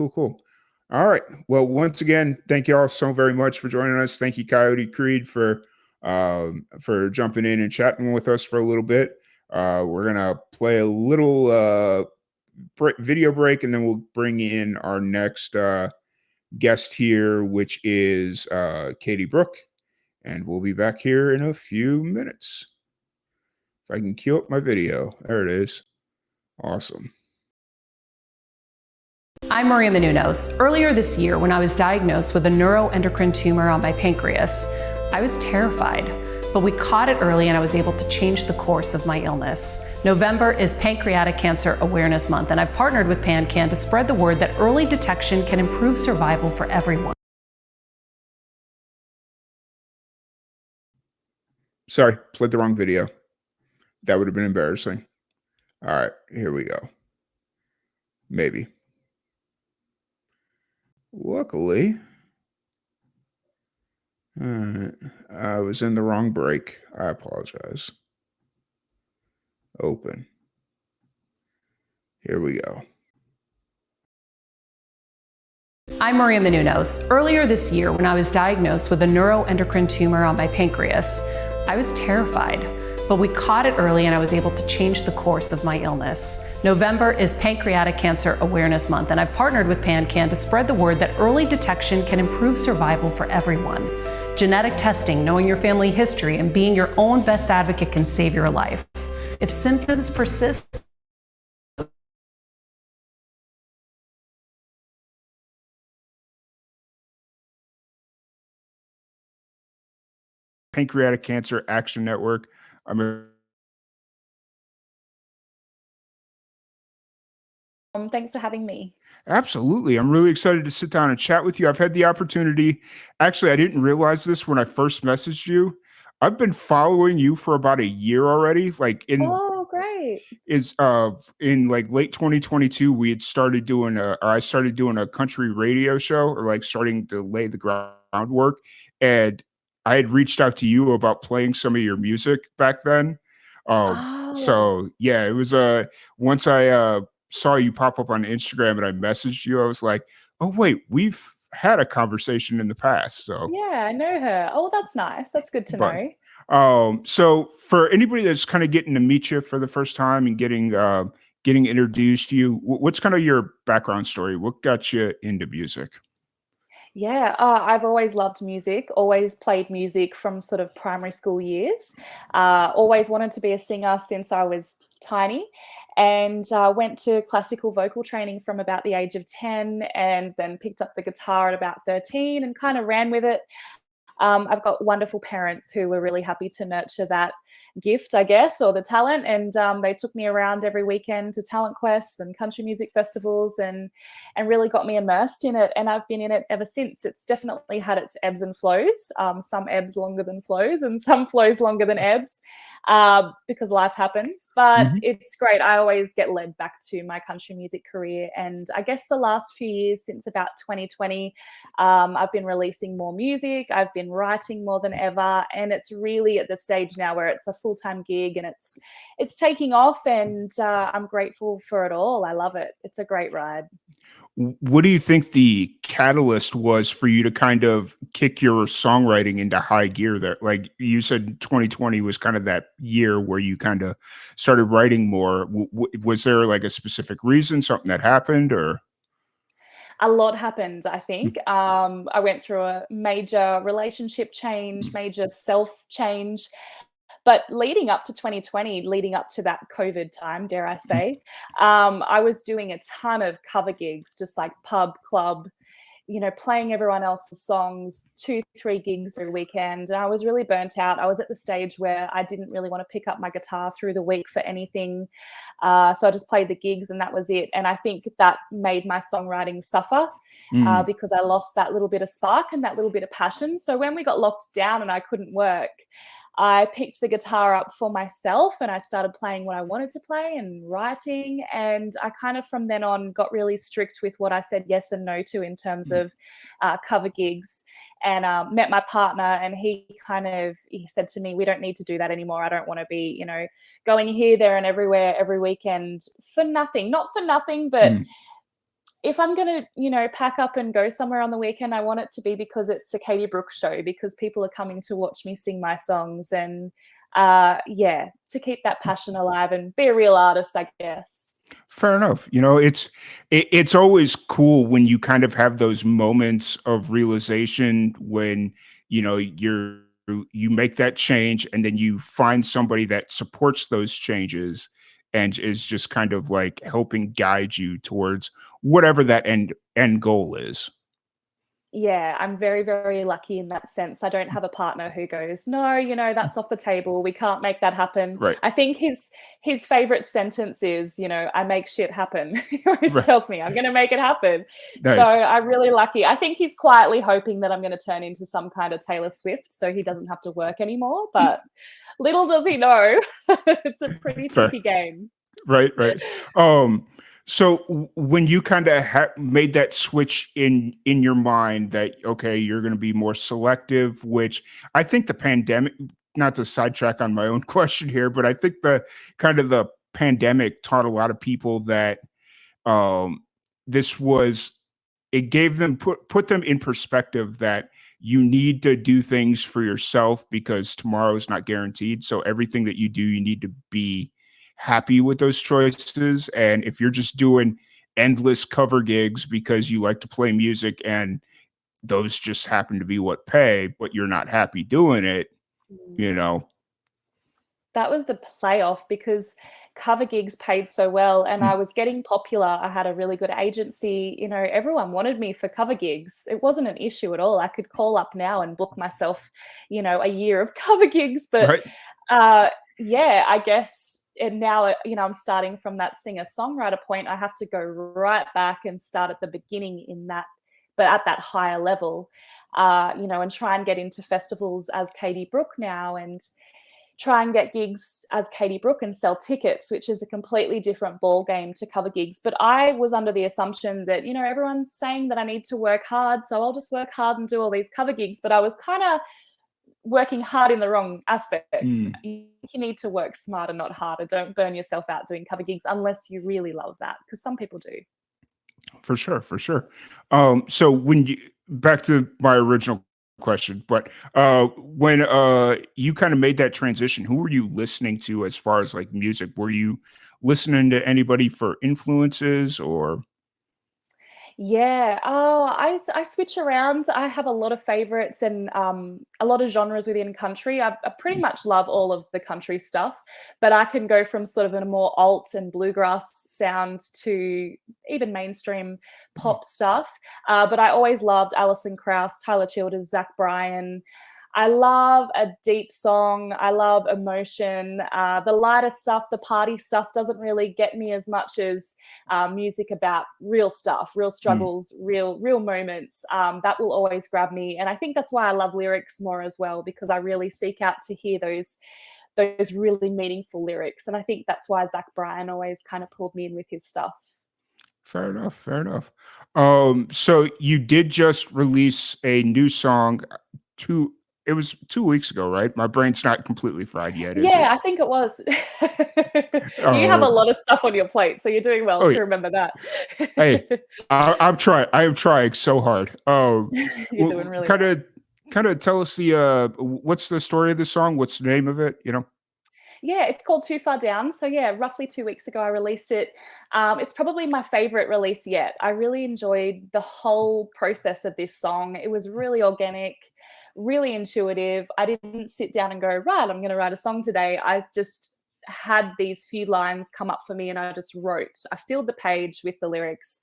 All right. Well, once again, thank you all so very much for joining us. Thank you, Coyote Creed, for jumping in and chatting with us for a little bit. We're gonna play a little video break, and then we'll bring in our next guest here, which is Katie Brooke, and we'll be back here in a few minutes. If I can cue up my video, there it is. Awesome. I'm Maria Menounos. Earlier this year, when I was diagnosed with a neuroendocrine tumor on my pancreas, I was terrified, but we caught it early and I was able to change the course of my illness. November is Pancreatic Cancer Awareness Month, and I've partnered with PanCAN to spread the word that early detection can improve survival for everyone. Sorry, played the wrong video. That would have been embarrassing. All right, here we go. Maybe. Luckily, I was in the wrong break. I apologize. Open. Here we go. I'm Maria Menounos. Earlier this year, when I was diagnosed with a neuroendocrine tumor on my pancreas, I was terrified, but we caught it early and I was able to change the course of my illness. November is Pancreatic Cancer Awareness Month, and I've partnered with PanCAN to spread the word that early detection can improve survival for everyone. Genetic testing, knowing your family history, and being your own best advocate can save your life. If symptoms persist, Pancreatic Cancer Action Network. Thanks for having me. Absolutely. I'm really excited to sit down and chat with you. I've had the opportunity. Actually, I didn't realize this when I first messaged you. I've been following you for about a year already. Like Oh, great. in like late 2022, we had started doing or I started doing a country radio show, or like starting to lay the groundwork. And I had reached out to you about playing some of your music back then. Oh. So yeah, it was once I saw you pop up on Instagram and I messaged you, I was like, oh wait, we've had a conversation in the past. So Yeah, I know her. Oh, that's nice. That's good to but know. so for anybody that's kind of getting to meet you for the first time and getting introduced to you, what's kind of your background story? What got you into music? Yeah, I've always loved music, always played music from sort of primary school years. Always wanted to be a singer since I was tiny, and went to classical vocal training from about the age of 10, and then picked up the guitar at about 13 and kind of ran with it. I've got wonderful parents who were really happy to nurture that gift, I guess, or the talent. And they took me around every weekend to talent quests and country music festivals, and really got me immersed in it. And I've been in it ever since. It's definitely had its ebbs and flows, some ebbs longer than flows and some flows longer than ebbs, because life happens. But it's great. I always get led back to my country music career. And I guess the last few years, since about 2020, I've been releasing more music. I've been writing more than ever, and it's really at the stage now where it's a full-time gig, and it's taking off, and I'm grateful for it all. I love it. It's a great ride. What do you think the catalyst was for you to kind of kick your songwriting into high gear there? Like you said, 2020 was kind of that year where you kind of started writing more. Was there like a specific reason, something that happened, or? A lot happened, I think. I went through a major relationship change, major self change. But leading up to 2020, leading up to that COVID time, dare I say, I was doing a ton of cover gigs, just like pub, club, playing everyone else's songs, 2-3 gigs every weekend. And I was really burnt out. I was at the stage where I didn't really want to pick up my guitar through the week for anything. So I just played the gigs and that was it. And I think that made my songwriting suffer because I lost that little bit of spark and that little bit of passion. So when we got locked down and I couldn't work, I picked the guitar up for myself and I started playing what I wanted to play and writing. And I kind of from then on got really strict with what I said yes and no to in terms of cover gigs, and met my partner, and he said to me, we don't need to do that anymore. I don't want to be, going here, there and everywhere every weekend for nothing, not for nothing, but if I'm going to, pack up and go somewhere on the weekend, I want it to be because it's a Katie Brooks show, because people are coming to watch me sing my songs, and to keep that passion alive and be a real artist, I guess. Fair enough. It's always cool when you kind of have those moments of realization when, you make that change and then you find somebody that supports those changes and is just kind of like helping guide you towards whatever that end goal is. Yeah, I'm very, very lucky in that sense. I don't have a partner who goes, no, that's off the table. We can't make that happen. Right. I think his favorite sentence is, I make shit happen. He always Right. tells me I'm going to make it happen. Nice. So I'm really lucky. I think he's quietly hoping that I'm going to turn into some kind of Taylor Swift so he doesn't have to work anymore. But little does he know, it's a pretty Fair. tricky game. Right. So when you kind of made that switch in your mind that, okay, you're going to be more selective, which I think the pandemic, not to sidetrack on my own question here, but I think the pandemic taught a lot of people that it gave them, put them in perspective that you need to do things for yourself because tomorrow is not guaranteed. So everything that you do, you need to be happy with those choices. And if you're just doing endless cover gigs because you like to play music and those just happen to be what pay, but you're not happy doing it, you know. That was the playoff because cover gigs paid so well and I was getting popular. I had a really good agency. You know, everyone wanted me for cover gigs. It wasn't an issue at all. I could call up now and book myself, you know, a year of cover gigs. But yeah, I guess and now, you know, I'm starting from that singer-songwriter point. I have to go right back and start at the beginning in that, but at that higher level, you know, and try and get into festivals as Katie Brooke now and try and get gigs as Katie Brooke and sell tickets, which is a completely different ball game to cover gigs. But I was under the assumption that, you know, everyone's saying that I need to work hard, so I'll just work hard and do all these cover gigs. But I was kind of working hard in the wrong aspect. You need to work smarter, not harder. Don't burn yourself out doing cover gigs unless you really love that, because some people do. For sure, for sure. So when you back to my original question, but when you kind of made that transition, who were you listening to as far as like music? Were you listening to anybody for influences or? Yeah. Oh, I switch around. I have a lot of favorites and a lot of genres within country. I pretty much love all of the country stuff, but I can go from sort of a more alt and bluegrass sound to even mainstream pop stuff. But I always loved Alison Krauss, Tyler Childers, Zach Bryan. I love a deep song. I love emotion. The lighter stuff, the party stuff doesn't really get me as much as music about real stuff, real struggles, real moments. That will always grab me. And I think that's why I love lyrics more as well, because I really seek out to hear those really meaningful lyrics. And I think that's why Zach Bryan always kind of pulled me in with his stuff. Fair enough, fair enough. So you did just release a new song it was 2 weeks ago, right? My brain's not completely fried yet, is Yeah, it? I think it was. You have a lot of stuff on your plate, so you're doing well to yeah. remember that. Hey, I'm trying. I am trying so hard. You're doing really kind well. of tell us what's the story of the song? What's the name of it? You know? Yeah, it's called Too Far Down. So yeah, roughly 2 weeks ago I released it. It's probably my favorite release yet. I really enjoyed the whole process of this song. It was really organic, really intuitive. I didn't sit down and go, right, I'm going to write a song today. I just had these few lines come up for me and I just wrote. I filled the page with the lyrics.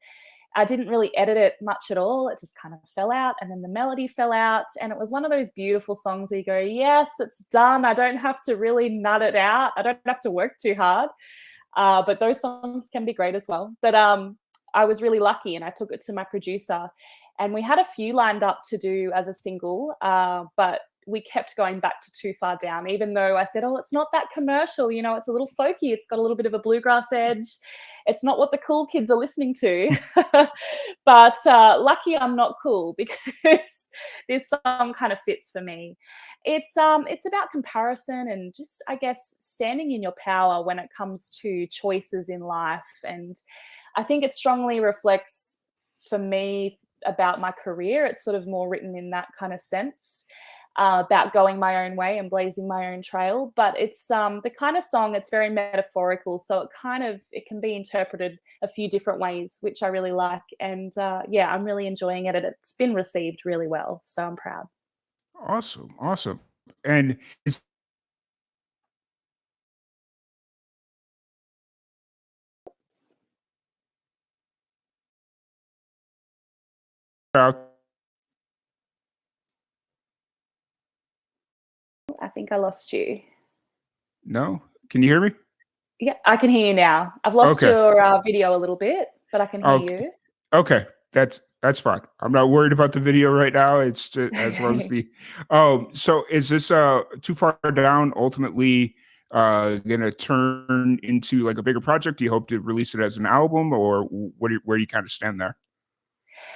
I didn't really edit it much at all. It just kind of fell out and then the melody fell out. And it was one of those beautiful songs where you go, yes, it's done. I don't have to really nut it out. I don't have to work too hard. But those songs can be great as well. But I was really lucky and I took it to my producer and we had a few lined up to do as a single, but we kept going back to Too Far Down, even though I said, oh, it's not that commercial, you know, it's a little folky, it's got a little bit of a bluegrass edge. It's not what the cool kids are listening to. But lucky I'm not cool because this song kind of fits for me. It's about comparison and just, I guess, standing in your power when it comes to choices in life. And I think it strongly reflects for me about my career. It's sort of more written in that kind of sense. About going my own way and blazing my own trail, but it's the kind of song, it's very metaphorical, so it can be interpreted a few different ways, which I really like. And yeah, I'm really enjoying it and it's been received really well, so I'm proud. Awesome. And it's I think I lost you. No? Can you hear me? Yeah, I can hear you now. I've lost Okay. your video a little bit, but I can hear you. Okay. That's fine. I'm not worried about the video right now. It's just as long as the so is this Too Far Down ultimately gonna turn into like a bigger project? Do you hope to release it as an album or where do you kind of stand there?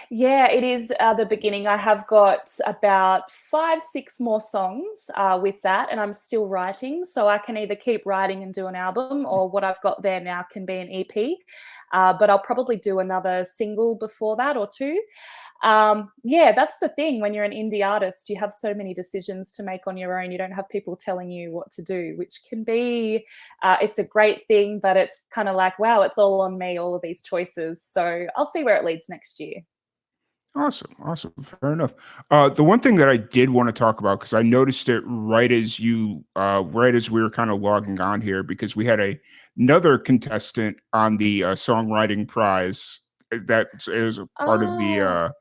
Yeah, it is the beginning. I have got about 5, 6 more songs with that, and I'm still writing. So I can either keep writing and do an album, or what I've got there now can be an EP. But I'll probably do another single before that or 2. Yeah, that's the thing. When you're an indie artist, you have so many decisions to make on your own. You don't have people telling you what to do, which can be, it's a great thing, but it's kind of like, wow, it's all on me, all of these choices. So I'll see where it leads next year. Awesome. Fair enough. The one thing that I did want to talk about, because I noticed it right as we were kind of logging on here, because we had another contestant on the songwriting prize that is a part of the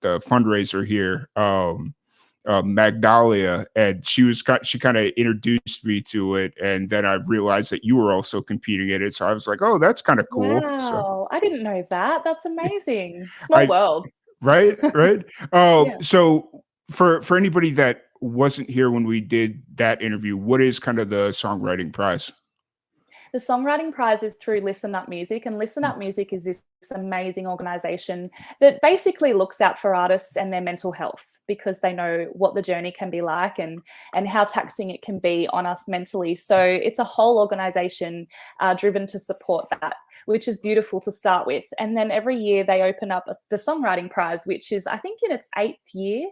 fundraiser here. Magdalia, and she kind of introduced me to it, and then I realized that you were also competing in it. So I was like, oh, that's kind of cool. So Wow, I didn't know that. That's amazing. Small I world. right. Yeah. So for anybody that wasn't here when we did that interview, what is kind of the songwriting prize? The songwriting prize is through Listen Up Music, and Listen Up Music is this amazing organization that basically looks out for artists and their mental health, because they know what the journey can be like and how taxing it can be on us mentally. So it's a whole organization driven to support that, which is beautiful to start with. And then every year they open up the songwriting prize, which is, I think, in its 8th year.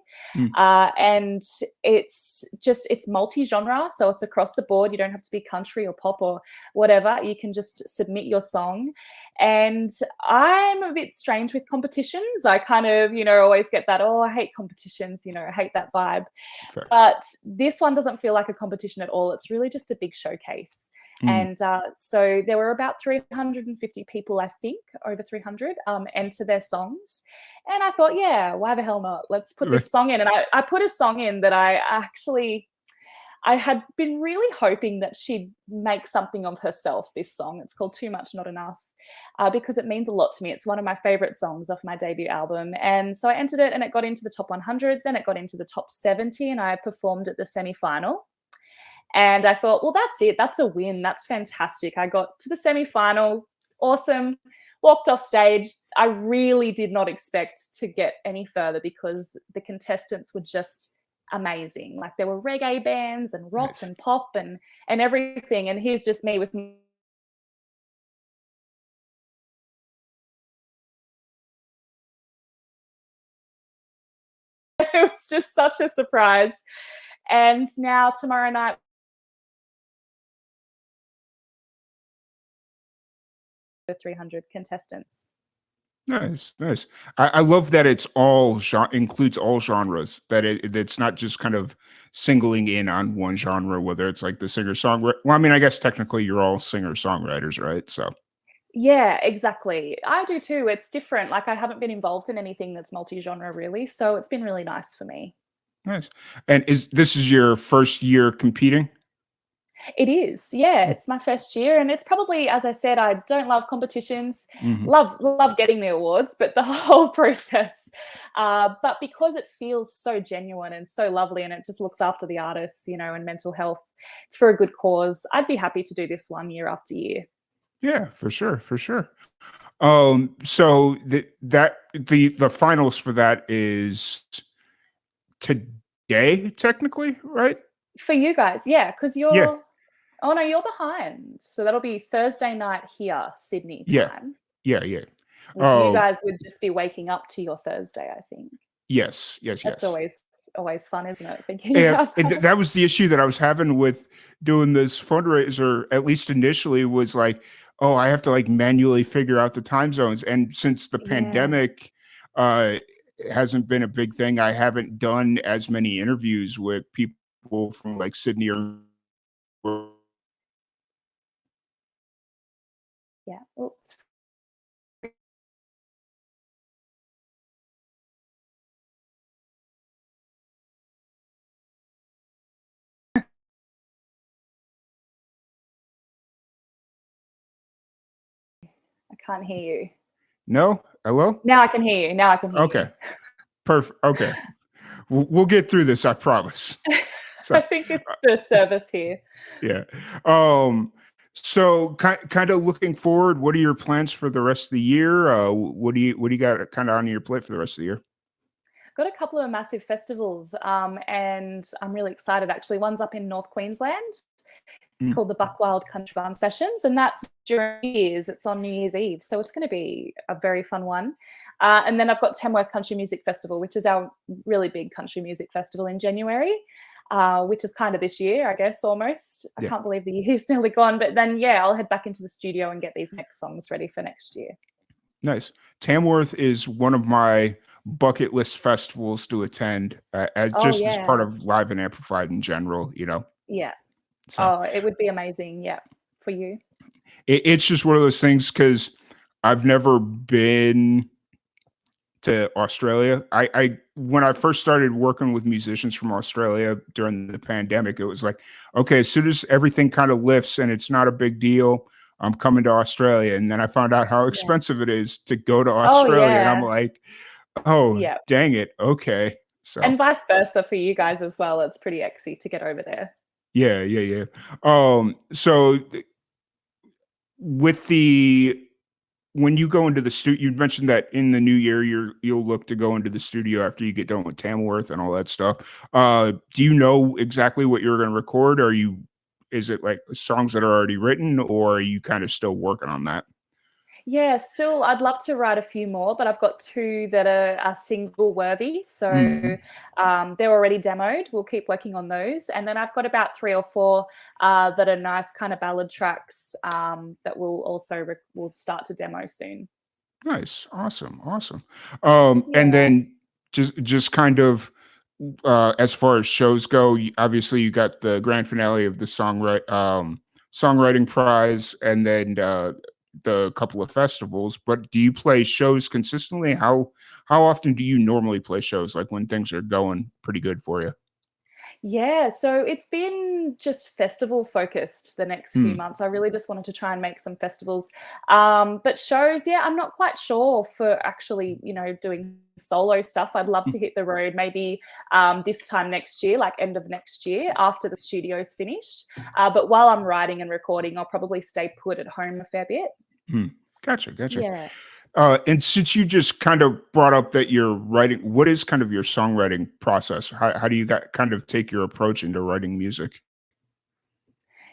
And it's multi-genre, so it's across the board. You don't have to be country or pop or whatever. You can just submit your song. And I'm a bit strange with competitions. I kind of, always get that, oh, I hate competitions, I hate that vibe. Fair. But this one doesn't feel like a competition at all. It's really just a big showcase. And so there were about 350 people, I think, over 300, enter their songs. And I thought, yeah, why the hell not? Let's put this song in. And I put a song in that I had been really hoping that she'd make something of herself, this song. It's called Too Much Not Enough, because it means a lot to me. It's one of my favorite songs off my debut album. And so I entered it, and it got into the top 100. Then it got into the top 70, and I performed at the semi-final. And I thought, well, that's it. That's a win. That's fantastic. I got to the semi-final. Awesome. Walked off stage. I really did not expect to get any further, because the contestants were just amazing. Like, there were reggae bands and rock and pop and everything. And here's just me with it was just such a surprise. And now tomorrow night, the 300 contestants. Nice. I love that it's includes all genres. That it's not just kind of singling in on one genre, whether it's like the singer-songwriter. Well, I mean, I guess technically you're all singer-songwriters, right? So Yeah, exactly. I do too. It's different. Like, I haven't been involved in anything that's multi-genre really, so it's been really nice for me. nice. And this is your first year competing? It is, yeah. It's my first year, and it's probably, as I said, I don't love competitions. Mhm. Love getting the awards, but the whole process. But because it feels so genuine and so lovely, and it just looks after the artists, and mental health, it's for a good cause. I'd be happy to do this one year after year. Yeah, for sure. So the finals for that is today, technically, right? For you guys, yeah, because Yeah. you're. Oh no, you're behind. So that'll be Thursday night here, Sydney Yeah. time. Yeah. Which you guys would just be waking up to your Thursday, I think. Yes. That's always fun, isn't it? Thinking Yeah, about that. that was the issue that I was having with doing this fundraiser, at least initially, was like, oh, I have to like manually figure out the time zones. And since the Yeah. pandemic hasn't been a big thing, I haven't done as many interviews with people from like Sydney or Yeah. Oops. I can't hear you. No? Hello? Now I can hear you. Okay. Perfect. Okay. We'll get through this, I promise. I think it's the service here. Yeah. So kind of looking forward, what are your plans for the rest of the year? What do you got kind of on your plate for the rest of the year? Got a couple of massive festivals, and I'm really excited actually. One's up in North Queensland. It's called the Buckwild Country Barn Sessions, and that's during New Year's. It's on New Year's Eve, so it's going to be a very fun one. And then I've got Tamworth Country Music Festival, which is our really big country music festival in January, which is kind of this year, I guess, almost. I can't believe the year's nearly gone. But then, I'll head back into the studio and get these next songs ready for next year. Nice. Tamworth is one of my bucket list festivals to attend, as part of Live and Amplified in general, Yeah. So it would be amazing. Yeah. For you. it's just one of those things because I've never been to Australia. I when I first started working with musicians from Australia during the pandemic, it was like, okay, as soon as everything kind of lifts and it's not a big deal, I'm coming to Australia. And then I found out how expensive it is to go to Australia. And I'm like, oh, dang it. Okay. So And vice versa for you guys as well. It's pretty exy to get over there. yeah. So with when you go into the studio, you mentioned that in the new year you'll look to go into the studio after you get done with Tamworth and all that stuff. Do you know exactly what you're going to record? Is it like songs that are already written, or are you kind of still working on that? Yeah, still, I'd love to write a few more, but I've got 2 that are single worthy. So they're already demoed. We'll keep working on those. And then I've got about 3 or 4 that are nice kind of ballad tracks that we'll also we'll start to demo soon. Nice. Awesome. And then just kind of as far as shows go, obviously you got the grand finale of the songwriting prize, and then the couple of festivals. But do you play shows consistently? How often do you normally play shows, like when things are going pretty good for you? Yeah, so it's been just festival focused the next few months. I really just wanted to try and make some festivals. But shows, I'm not quite sure for actually, doing solo stuff. I'd love to hit the road maybe this time next year, like end of next year after the studio's finished. But while I'm writing and recording, I'll probably stay put at home a fair bit. Gotcha. Yeah. And since you just kind of brought up that you're writing, what is kind of your songwriting process? How do you kind of take your approach into writing music?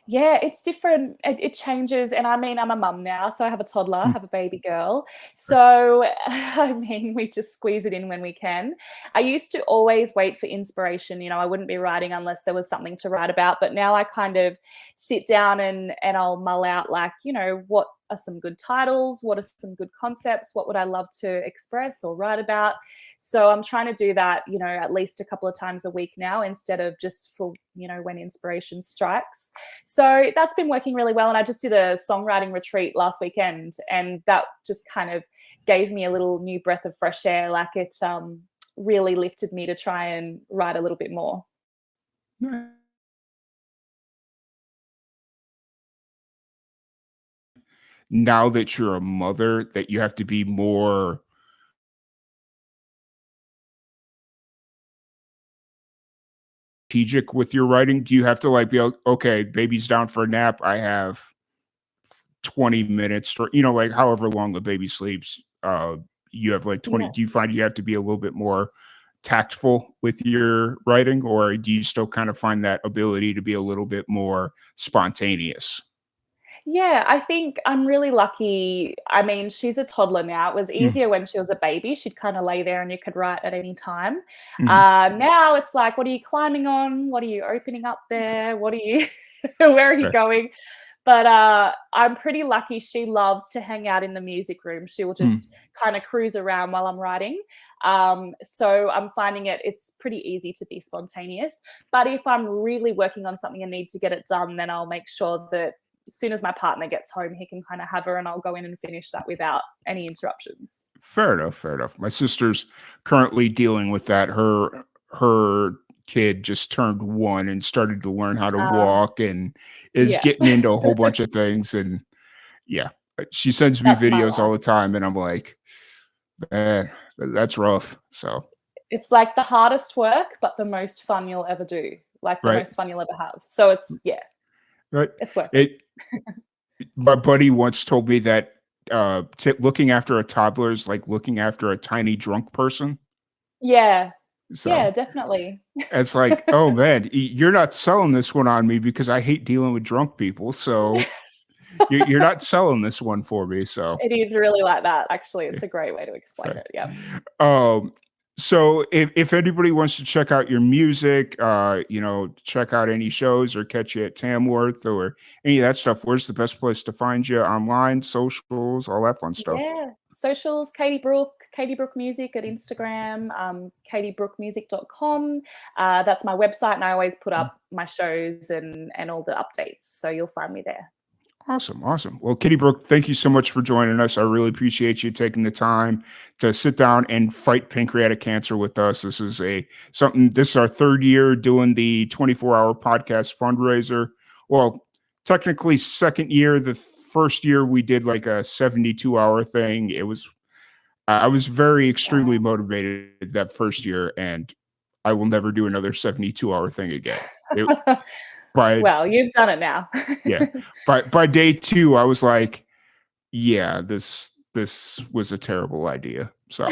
Yeah, it's different. It changes. And I mean, I'm a mum now, so I have a toddler, I have a baby girl. So, I mean, we just squeeze it in when we can. I used to always wait for inspiration. I wouldn't be writing unless there was something to write about. But now I kind of sit down and I'll mull out like, what are some good titles? What are some good concepts? What would I love to express or write about? So I'm trying to do that, at least a couple of times a week now, instead of just for, when inspiration strikes. So that's been working really well. And I just did a songwriting retreat last weekend, and that just kind of gave me a little new breath of fresh air. Like it really lifted me to try and write a little bit more. Now that you're a mother, that you have to be more strategic with your writing? Do you have to like be okay, baby's down for a nap, I have 20 minutes, or like however long the baby sleeps, you have like 20? Do you find you have to be a little bit more tactful with your writing, or do you still kind of find that ability to be a little bit more spontaneous? Yeah, I think I'm really lucky. I mean, she's a toddler now. It was easier when she was a baby. She'd kind of lay there and you could write at any time. Now it's like, what are you climbing on? What are you opening up there? What are you, where are you going? But I'm pretty lucky. She loves to hang out in the music room. She will just kind of cruise around while I'm writing. So I'm finding it's pretty easy to be spontaneous. But if I'm really working on something and need to get it done, then I'll make sure that as soon as my partner gets home, he can kind of have her, and I'll go in and finish that without any interruptions. Fair enough. My sister's currently dealing with that. Her kid just turned 1 and started to learn how to walk, and is getting into a whole bunch of things. And she sends me videos all the time, and I'm like, man, that's rough. So it's like the hardest work, but the most fun you'll ever do. Like the most fun you'll ever have. So it's it's worth it. My buddy once told me that looking after a toddler is like looking after a tiny drunk person. Yeah. So yeah, definitely. It's like, oh man, you're not selling this one on me because I hate dealing with drunk people. So You're not selling this one for me, so. It is really like that, actually. It's a great way to explain it. Yeah. So if anybody wants to check out your music, check out any shows or catch you at Tamworth or any of that stuff, where's the best place to find you online, socials, all that fun stuff? Yeah. Socials, Katie Brook Music at Instagram, katiebrookmusic.com. That's my website, and I always put up my shows and all the updates. So you'll find me there. Awesome. Well, Katie Brook, thank you so much for joining us. I really appreciate you taking the time to sit down and fight pancreatic cancer with us. This is this is our third year doing the 24-hour podcast fundraiser. Well, technically second year. The first year we did like a 72-hour thing. I was very extremely motivated that first year, and I will never do another 72-hour thing again. Well, you've done it now. Yeah. By day 2, I was like, yeah, this was a terrible idea. So,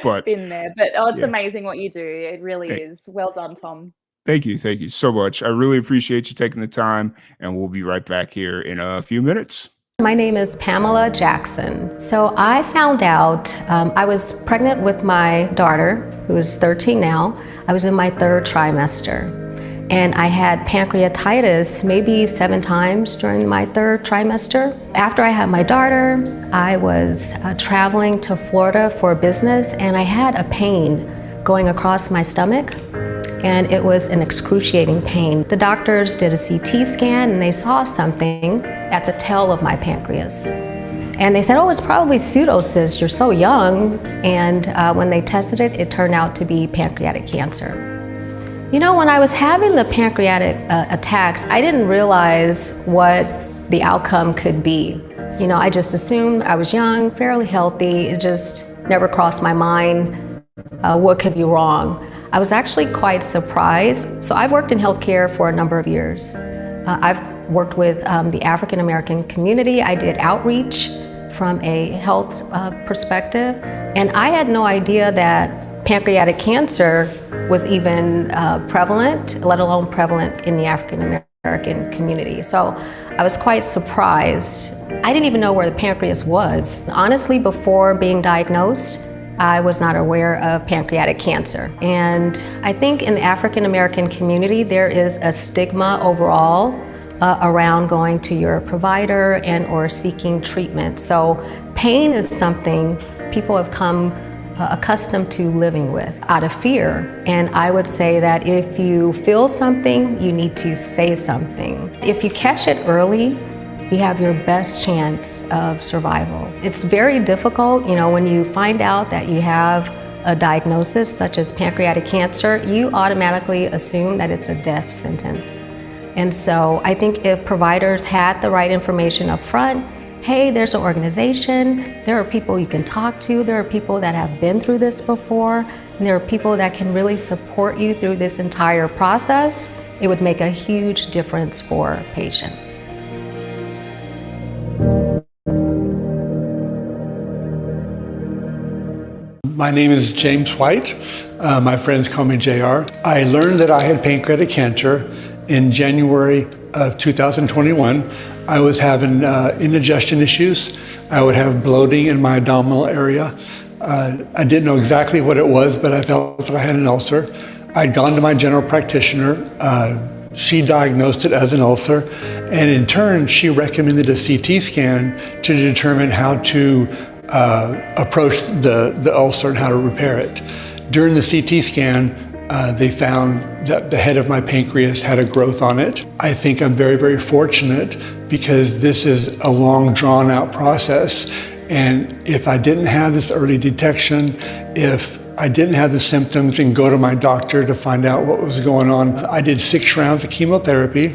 but been there. But it's amazing what you do. It really is. Well done, Tom. Thank you so much. I really appreciate you taking the time, and we'll be right back here in a few minutes. My name is Pamela Jackson. So I found out I was pregnant with my daughter, who is 13 now. I was in my 3rd trimester. And I had pancreatitis maybe 7 times during my 3rd trimester. After I had my daughter, I was traveling to Florida for business, and I had a pain going across my stomach, and it was an excruciating pain. The doctors did a CT scan, and they saw something at the tail of my pancreas. And they said, oh, it's probably pseudocyst, you're so young. And when they tested it, it turned out to be pancreatic cancer. You know, when I was having the pancreatic attacks, I didn't realize what the outcome could be. You know, I just assumed I was young, fairly healthy. It just never crossed my mind what could be wrong. I was actually quite surprised. So I've worked in healthcare for a number of years. I've worked with the African American community. I did outreach from a health perspective, and I had no idea that pancreatic cancer was even prevalent, let alone prevalent in the African American community. So I was quite surprised. I didn't even know where the pancreas was. Honestly, before being diagnosed, I was not aware of pancreatic cancer. And I think in the African American community, there is a stigma overall around going to your provider and or seeking treatment. So pain is something people have come accustomed to living with out of fear. And I would say that if you feel something, you need to say something. If you catch it early, you have your best chance of survival. It's very difficult, you know, when you find out that you have a diagnosis such as pancreatic cancer, you automatically assume that it's a death sentence. And so I think if providers had the right information up front, hey, there's an organization, there are people you can talk to, there are people that have been through this before, and there are people that can really support you through this entire process, it would make a huge difference for patients. My name is James White. My friends call me JR. I learned that I had pancreatic cancer in January of 2021. I was having indigestion issues. I would have bloating in my abdominal area. I didn't know exactly what it was, but I felt that I had an ulcer. I'd gone to my general practitioner. She diagnosed it as an ulcer, and in turn, she recommended a CT scan to determine how to approach the ulcer and how to repair it. During the CT scan, they found that the head of my pancreas had a growth on it. I think I'm very, very fortunate because this is a long, drawn-out process. And if I didn't have this early detection, if I didn't have the symptoms and go to my doctor to find out what was going on, I did 6 rounds of chemotherapy.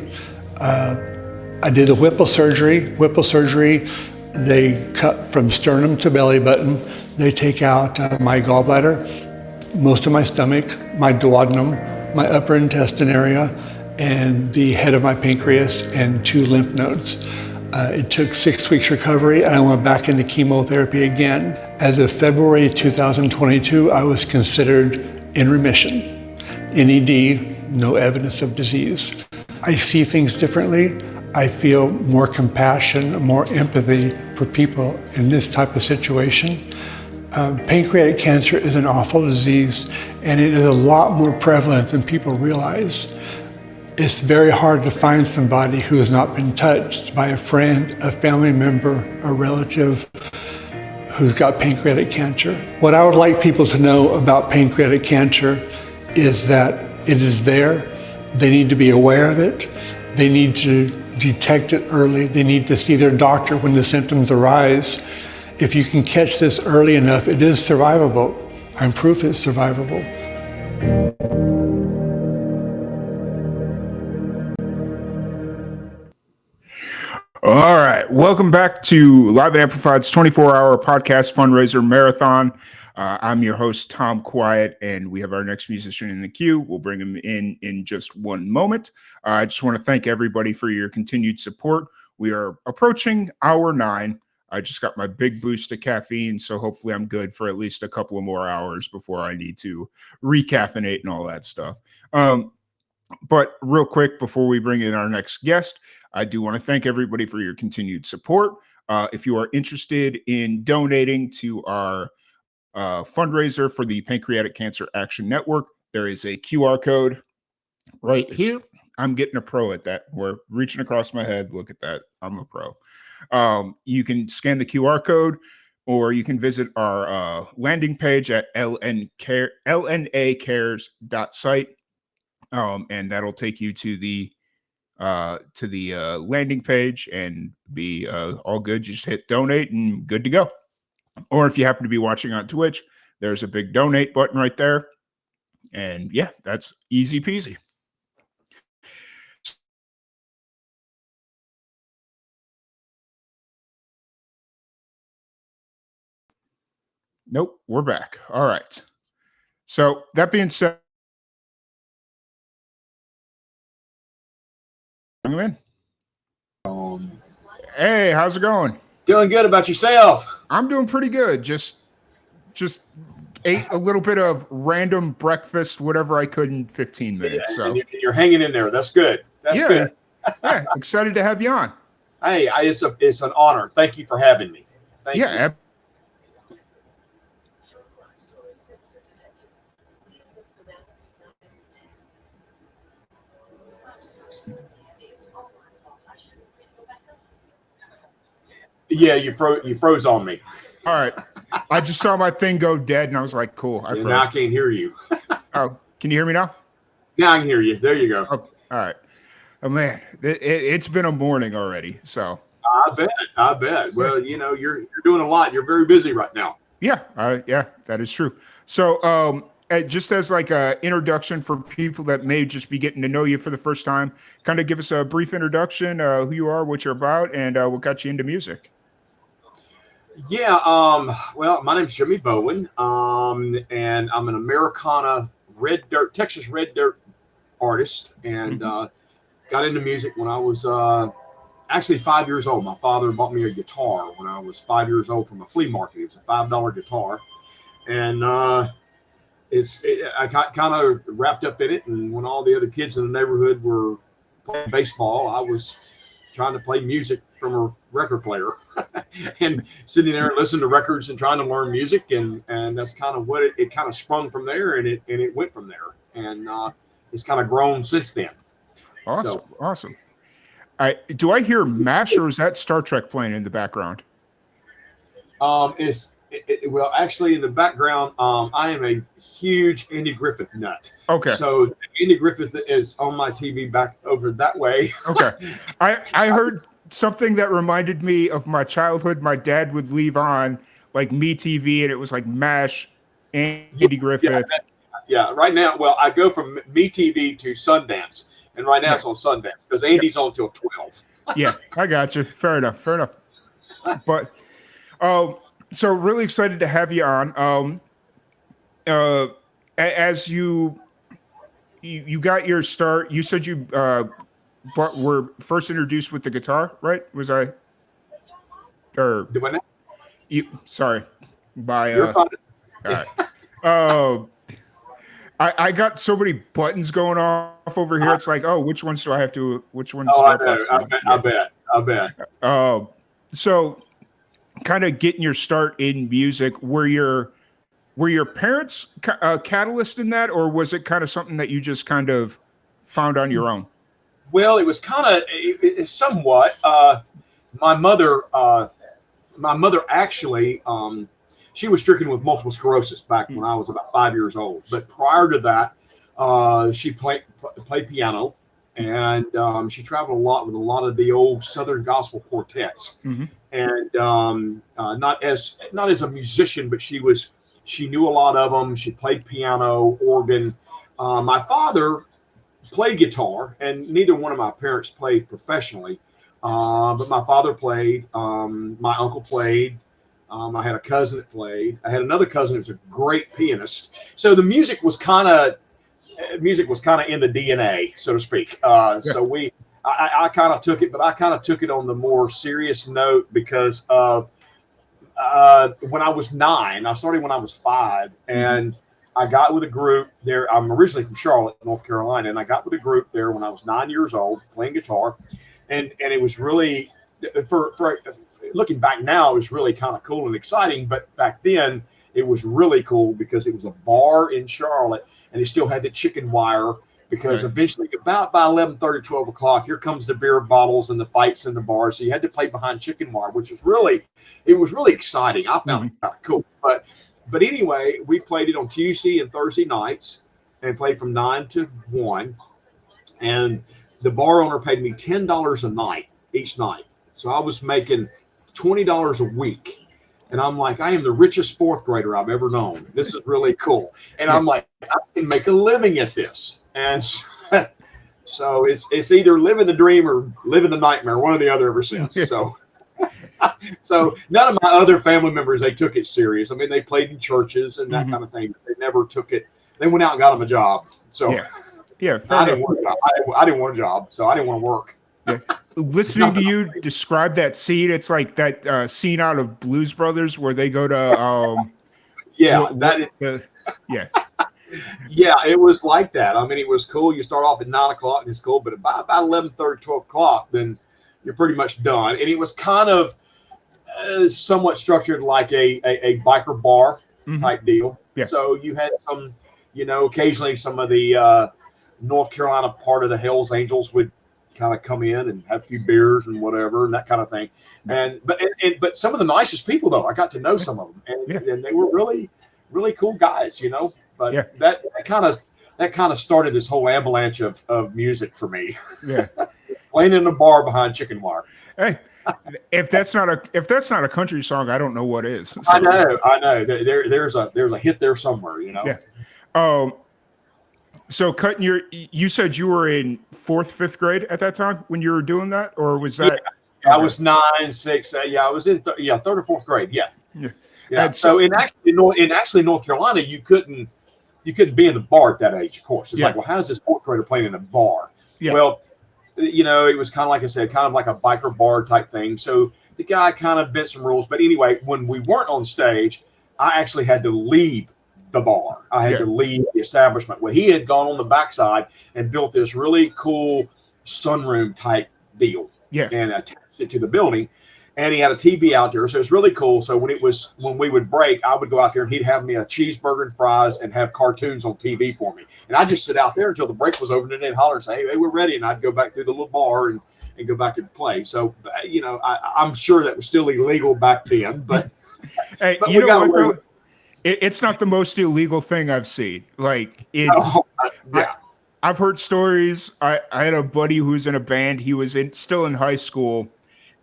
I did a Whipple surgery. Whipple surgery, they cut from sternum to belly button. They take out my gallbladder, most of my stomach, my duodenum, my upper intestine area, and the head of my pancreas and 2 lymph nodes. It took 6 weeks recovery, and I went back into chemotherapy again. As of February 2022, I was considered in remission. NED, no evidence of disease. I see things differently. I feel more compassion, more empathy for people in this type of situation. Pancreatic cancer is an awful disease, and it is a lot more prevalent than people realize. It's very hard to find somebody who has not been touched by a friend, a family member, a relative who's got pancreatic cancer. What I would like people to know about pancreatic cancer is that it is there. They need to be aware of it. They need to detect it early. They need to see their doctor when the symptoms arise. If you can catch this early enough, it is survivable. I'm proof it's survivable. All right. Welcome back to Live and Amplified's 24-hour podcast fundraiser marathon. I'm your host, Tom Quiet, and we have our next musician in the queue. We'll bring him in just one moment. I just want to thank everybody for your continued support. We are approaching hour 9. I just got my big boost of caffeine, so hopefully I'm good for at least a couple of more hours before I need to recaffeinate and all that stuff. But real quick, before we bring in our next guest, I do want to thank everybody for your continued support. If you are interested in donating to our fundraiser for the Pancreatic Cancer Action Network, there is a QR code right here. I'm getting a pro at that. We're reaching across my head. Look at that. I'm a pro. You can scan the QR code, or you can visit our landing page at lnacares.site. And that'll take you to the landing page and be all good. You just hit donate and good to go. Or if you happen to be watching on Twitch, there's a big donate button right there. And yeah, that's easy peasy. Nope, we're back. All right. So that being said, bring him in. Hey, how's it going? Doing good. About yourself? I'm doing pretty good. Just ate a little bit of random breakfast, whatever I could in 15 minutes. Yeah, so you're hanging in there. That's good. That's good. Yeah, excited to have you on. Hey, it's an honor. Thank you for having me. Thank you. Yeah, you froze on me. All right. I just saw my thing go dead, and I was like, cool. I froze. Now I can't hear you. Oh, can you hear me now? Now I can hear you. There you go. Oh, all right. Oh, man. It's been a morning already, so. I bet. Well, you're doing a lot. You're very busy right now. Yeah, that is true. So, just as like a introduction for people that may just be getting to know you for the first time, kind of give us a brief introduction, who you are, what you're about, and what got you into music. Yeah. Well, my name's Jimmy Bowen, and I'm an Americana Texas red dirt artist, and got into music when I was actually 5 years old. My father bought me a guitar when I was 5 years old from a flea market. It was a $5 guitar, and I got kind of wrapped up in it. And when all the other kids in the neighborhood were playing baseball, I was trying to play music from a record player and sitting there and listening to records and trying to learn music. And that's kind of what it kind of sprung from there, and it went from there. And it's kind of grown since then. Awesome. Do I hear MASH, or is that Star Trek playing in the background? Well, actually, in the background, I am a huge Andy Griffith nut. Okay. So Andy Griffith is on my TV back over that way. Okay. I heard something that reminded me of my childhood. My dad would leave on like MeTV, and it was like MASH, Andy Griffith. Yeah. Right now, well, I go from MeTV to Sundance, and right now it's on Sundance because Andy's on till 12. Yeah, I got you. Fair enough. But so really excited to have you on. As you got your start, you said you were first introduced with the guitar, right? Was I? Or you? Sorry, by You're fine. All right. I got so many buttons going off over here. It's like, oh, which ones do I have to? Which ones? Oh, do I know. I bet. So, kind of getting your start in music. Were your parents catalyst in that, or was it kind of something that you just kind of found on your own? Well, it was kind of somewhat. My mother actually, she was stricken with multiple sclerosis back when I was about 5 years old. But prior to that, she played piano, and she traveled a lot with a lot of the old Southern gospel quartets. And not as a musician, but she knew a lot of them. She played piano, organ. My father played guitar, and neither one of my parents played professionally. But my father played. My uncle played. I had a cousin that played. I had another cousin who was a great pianist. So the music was kind of in the DNA, so to speak. So I kind of took it, but I kind of took it on the more serious note because of when I was 9. I started when I was 5, and I got with a group there. I'm originally from Charlotte, North Carolina, and I got with a group there when I was 9 years old playing guitar, and it was really for looking back now, it was really kind of cool and exciting. But back then, it was really cool because it was a bar in Charlotte, and they still had the chicken wire. Because eventually, about by 11:30, 12 o'clock, here comes the beer bottles and the fights in the bar. So you had to play behind chicken wire, which was really exciting. I found it kind of cool. But anyway, we played it on Tuesday and Thursday nights, and played from 9 to 1. And the bar owner paid me $10 a night each night. So I was making $20 a week. And I'm like, I am the richest fourth grader I've ever known. This is really cool. And I'm like, I can make a living at this. And so it's either living the dream or living the nightmare, one or the other ever since. So none of my other family members, they took it serious. I mean, they played in churches and that kind of thing. But they never took it. They went out and got them a job. So I didn't want a job. So I didn't want to work. Listening to you describe that scene, it's like that scene out of Blues Brothers where they go to yeah, it was like that. I mean, it was cool. You start off at 9 o'clock and it's cool, but about 11:30, 12 o'clock, then you're pretty much done. And it was kind of somewhat structured like a biker bar type deal. So you had some, occasionally some of the North Carolina part of the Hells Angels would kind of come in and have a few beers and whatever and that kind of thing. But some of the nicest people, though, I got to know some of them, and they were really, really cool guys, But that kind of started this whole avalanche of music for me. Playing in a bar behind chicken wire. Hey, if that's not a country song, I don't know what is. So. I know. There's a hit there somewhere, So you said you were in 4th, 5th grade at that time when you were doing that, or was that? Yeah, I was 9, 6. I was in 3rd or 4th grade. Yeah. So in North Carolina, you couldn't be in the bar at that age. Of course, it's like, well, how is this 4th grader playing in a bar? Well, it was kind of like I said, kind of like a biker bar type thing. So the guy kind of bent some rules. But anyway, when we weren't on stage, I actually had to leave the bar. I had to leave the establishment. Well, he had gone on the backside and built this really cool sunroom type deal and attached it to the building. And he had a TV out there. So it's really cool. So when we would break, I would go out there and he'd have me a cheeseburger and fries and have cartoons on TV for me. And I'd just sit out there until the break was over and then they'd holler and say, hey, we're ready. And I'd go back through the little bar and go back and play. So, I'm sure that was still illegal back then, but, hey, but you know what, though? It's not the most illegal thing I've seen. Like I've heard stories. I had a buddy who was in a band. He was still in high school,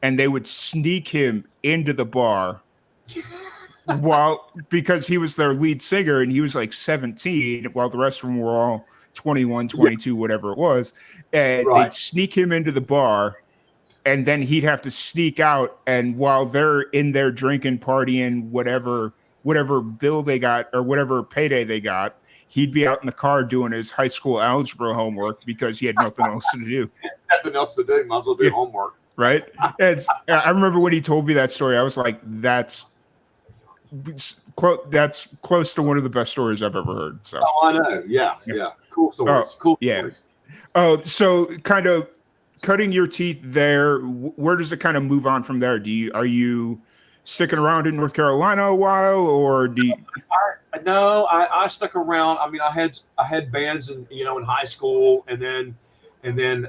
and they would sneak him into the bar because he was their lead singer, and he was like 17, while the rest of them were all 21, 22, whatever it was. And they'd sneak him into the bar, and then he'd have to sneak out. And while they're in there drinking, partying, whatever bill they got or whatever payday they got, he'd be out in the car doing his high school algebra homework because he had nothing else to do. Nothing else to do. Might as well do homework. Right. I remember when he told me that story, I was like, that's close to one of the best stories I've ever heard. So. Oh, I know. Yeah. Cool stories. Stories. So kind of cutting your teeth there. Where does it kind of move on from there? Are you sticking around in North Carolina a while, or do you? No, I stuck around. I mean, I had bands in high school, and then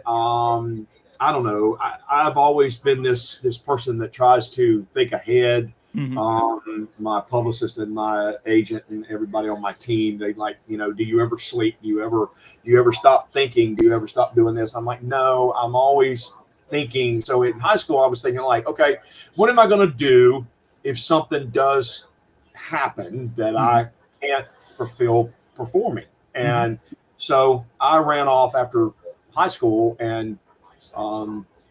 I don't know. I've always been this person that tries to think ahead. My publicist and my agent and everybody on my team, they like, do you ever sleep? Do you ever stop thinking? Do you ever stop doing this? I'm like, no, I'm always thinking. So in high school, I was thinking like, okay, what am I going to do if something does happen that I can't fulfill performing? And so I ran off after high school and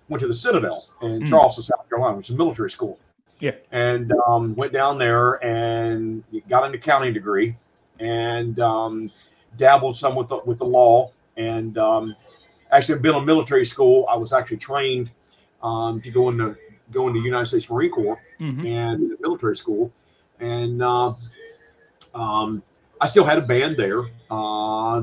went to the Citadel in Charleston, South Carolina, which is a military school. Yeah. And went down there and got an accounting degree and dabbled some with the law. And actually, I've been in military school. I was actually trained to go into United States Marine Corps and military school. And I still had a band there.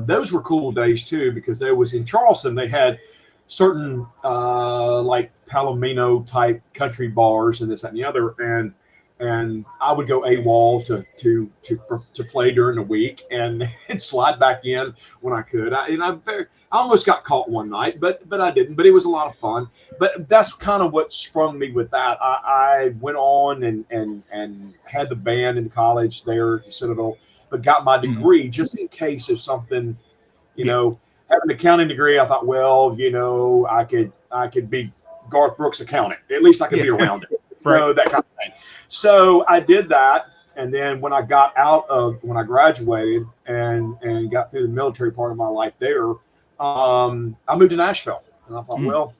Those were cool days too, because there was in Charleston, they had certain like Palomino type country bars and this, that, and the other. And I would go AWOL to play during the week and slide back in when I could. I almost got caught one night, but I didn't. But it was a lot of fun. But that's kind of what sprung me with that. I went on and had the band in college there at the Citadel, but got my degree just in case of something, having an accounting degree. I thought, well, I could be Garth Brooks' accountant. At least I could be around it. Right. That kind of thing. So I did that. And then when I graduated and got through the military part of my life there, I moved to Nashville. And I thought, well,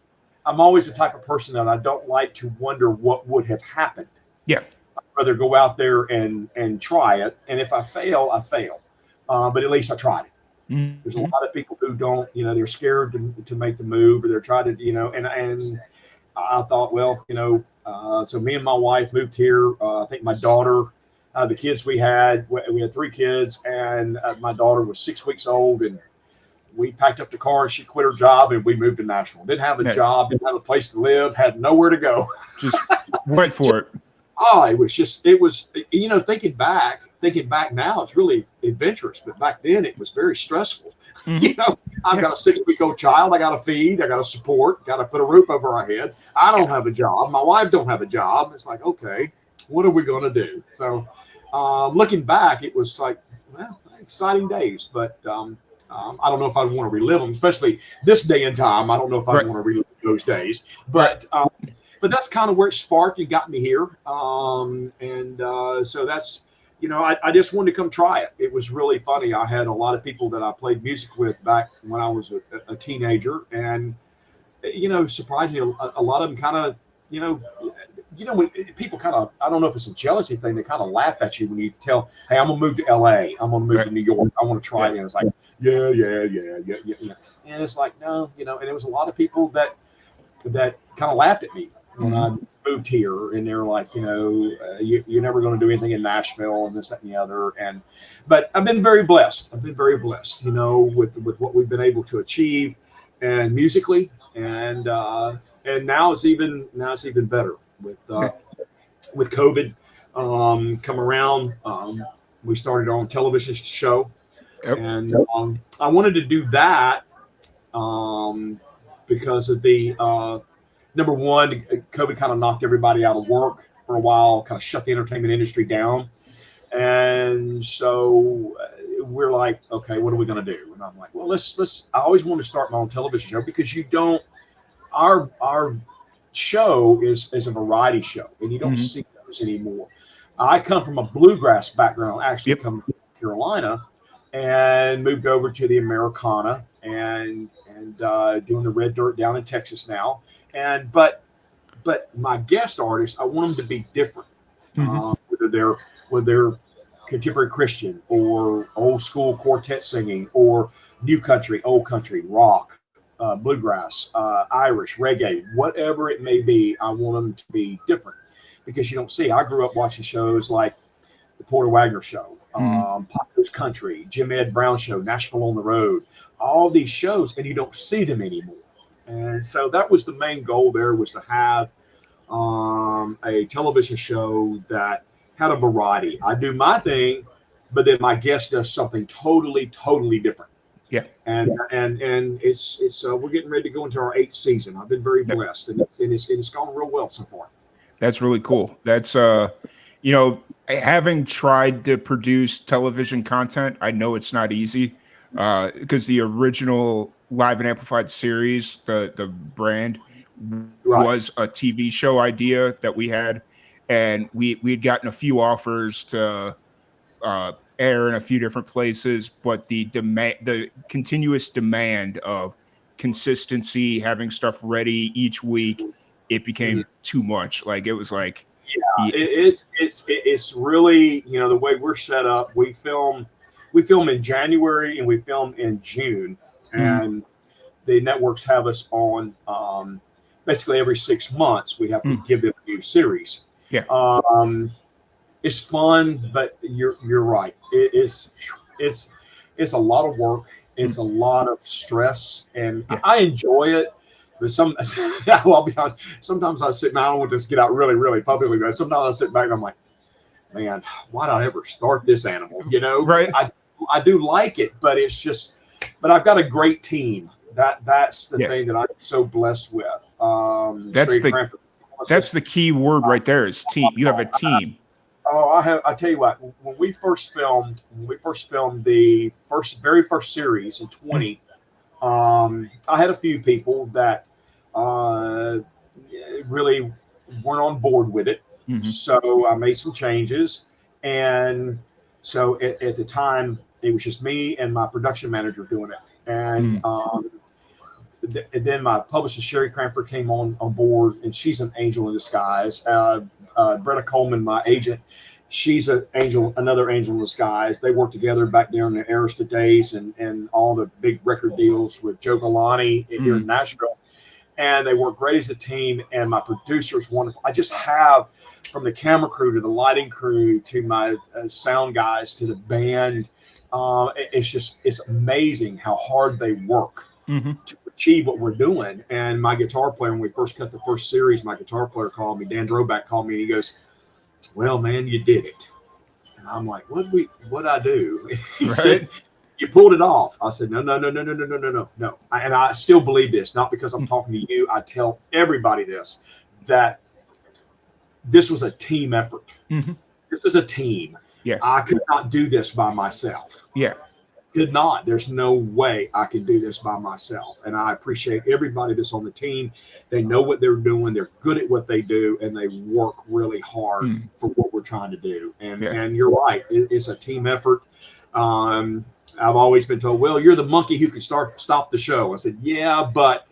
I'm always the type of person that I don't like to wonder what would have happened. Yeah. I'd rather go out there and try it. And if I fail, I fail. But at least I tried it. There's a lot of people who don't, they're scared to make the move, or they're trying to, and I thought, well, so me and my wife moved here. I think my daughter, the kids we had 3 kids, and my daughter was 6 weeks old, and we packed up the car and she quit her job and we moved to Nashville. Didn't have a job, didn't have a place to live, had nowhere to go. Just went for it. Oh, it was, thinking back now, it's really adventurous, but back then it was very stressful. I've got a 6-week-old child. I got to feed, I got to support, got to put a roof over our head. I don't have a job. My wife don't have a job. It's like, okay, what are we going to do? So looking back, it was like, well, exciting days, but I don't know if I'd want to relive them, especially this day and time. I don't know if I'd want to relive those days, but that's kind of where it sparked and got me here. So that's, I just wanted to come try it. It was really funny. I had a lot of people that I played music with back when I was a teenager, and surprisingly, a lot of them kind of, when people kind of, I don't know if it's a jealousy thing, they kind of laugh at you when you tell, hey, I'm gonna move to LA, I'm gonna move to New York, I want to try it. And it's like, yeah. And it's like, no, and there was a lot of people that kind of laughed at me when I moved here, and they're like, you're never going to do anything in Nashville and this, that, and the other. But I've been very blessed. With what we've been able to achieve, and musically, and now it's even better with COVID come around. We started our own television show, and I wanted to do that because of the number one, COVID kind of knocked everybody out of work for a while, kind of shut the entertainment industry down. And so we're like, okay, what are we going to do? And I'm like, well, I always wanted to start my own television show, because our show is a variety show, and you don't see those anymore. I come from a bluegrass background, actually come from Carolina, and moved over to the Americana and doing the Red Dirt down in Texas now. But my guest artists, I want them to be different, whether they're contemporary Christian or old school quartet singing, or new country, old country, rock, bluegrass, Irish, reggae, whatever it may be. I want them to be different, because you don't see. I grew up watching shows like the Porter Wagner Show, Pop Goes Country, Jim Ed Brown Show, Nashville on the Road, all these shows, and you don't see them anymore. And so that was the main goal there, was to have a television show that had a variety. I do my thing, but then my guest does something totally different. Yeah. And it's we're getting ready to go into our 8th season. I've been very blessed, and it's gone real well so far. That's really cool. That's having tried to produce television content, I know it's not easy, because the original Live and Amplified series, the brand, was a TV show idea that we had, and we'd gotten a few offers to air in a few different places, but the continuous demand of consistency, having stuff ready each week, it became too much. Like, it was like, it's really, the way we're set up. We film in January and we film in June, and the networks have us on basically every 6 months. We have to give them a new series. Yeah. It's fun, but you're right. It's a lot of work. It's a lot of stress, and I enjoy it. But I'll be honest, sometimes I sit back. I don't want this to get out really publicly, but sometimes I sit back and I'm like, man, why did I ever start this animal? Right. I do like it, but it's just, but I've got a great team. That's the thing that I'm so blessed with. That's the key word right there, is team. You have a team. Oh, I tell you what, when we first filmed the very first series in 20, I had a few people that really weren't on board with it. So I made some changes. And so at the time, it was just me and my production manager doing it. And then my publisher, Sherry Cranford, came on board, and she's an angel in disguise. Bretta Coleman, my agent, she's another angel in disguise. They worked together back during the Arista days and all the big record deals with Joe Galani here in Nashville. And they work great as a team. And my producer is wonderful. I just have, from the camera crew to the lighting crew to my sound guys to the band, it's amazing how hard they work to achieve what we're doing. And my guitar player, when we first cut the first series, my guitar player called me, Dan Droback called me, and he goes, well, man, you did it. And I'm like, what'd I do? He said, you pulled it off. I said, no. And I still believe this, not because I'm talking to you. I tell everybody this, that this was a team effort. This is a team. Yeah. I could not do this by myself. Yeah. Could not. There's no way I could do this by myself. And I appreciate everybody that's on the team. They know what they're doing. They're good at what they do, and they work really hard for what we're trying to do. And you're right. It's a team effort. I've always been told, well, you're the monkey who can stop the show. I said, yeah, but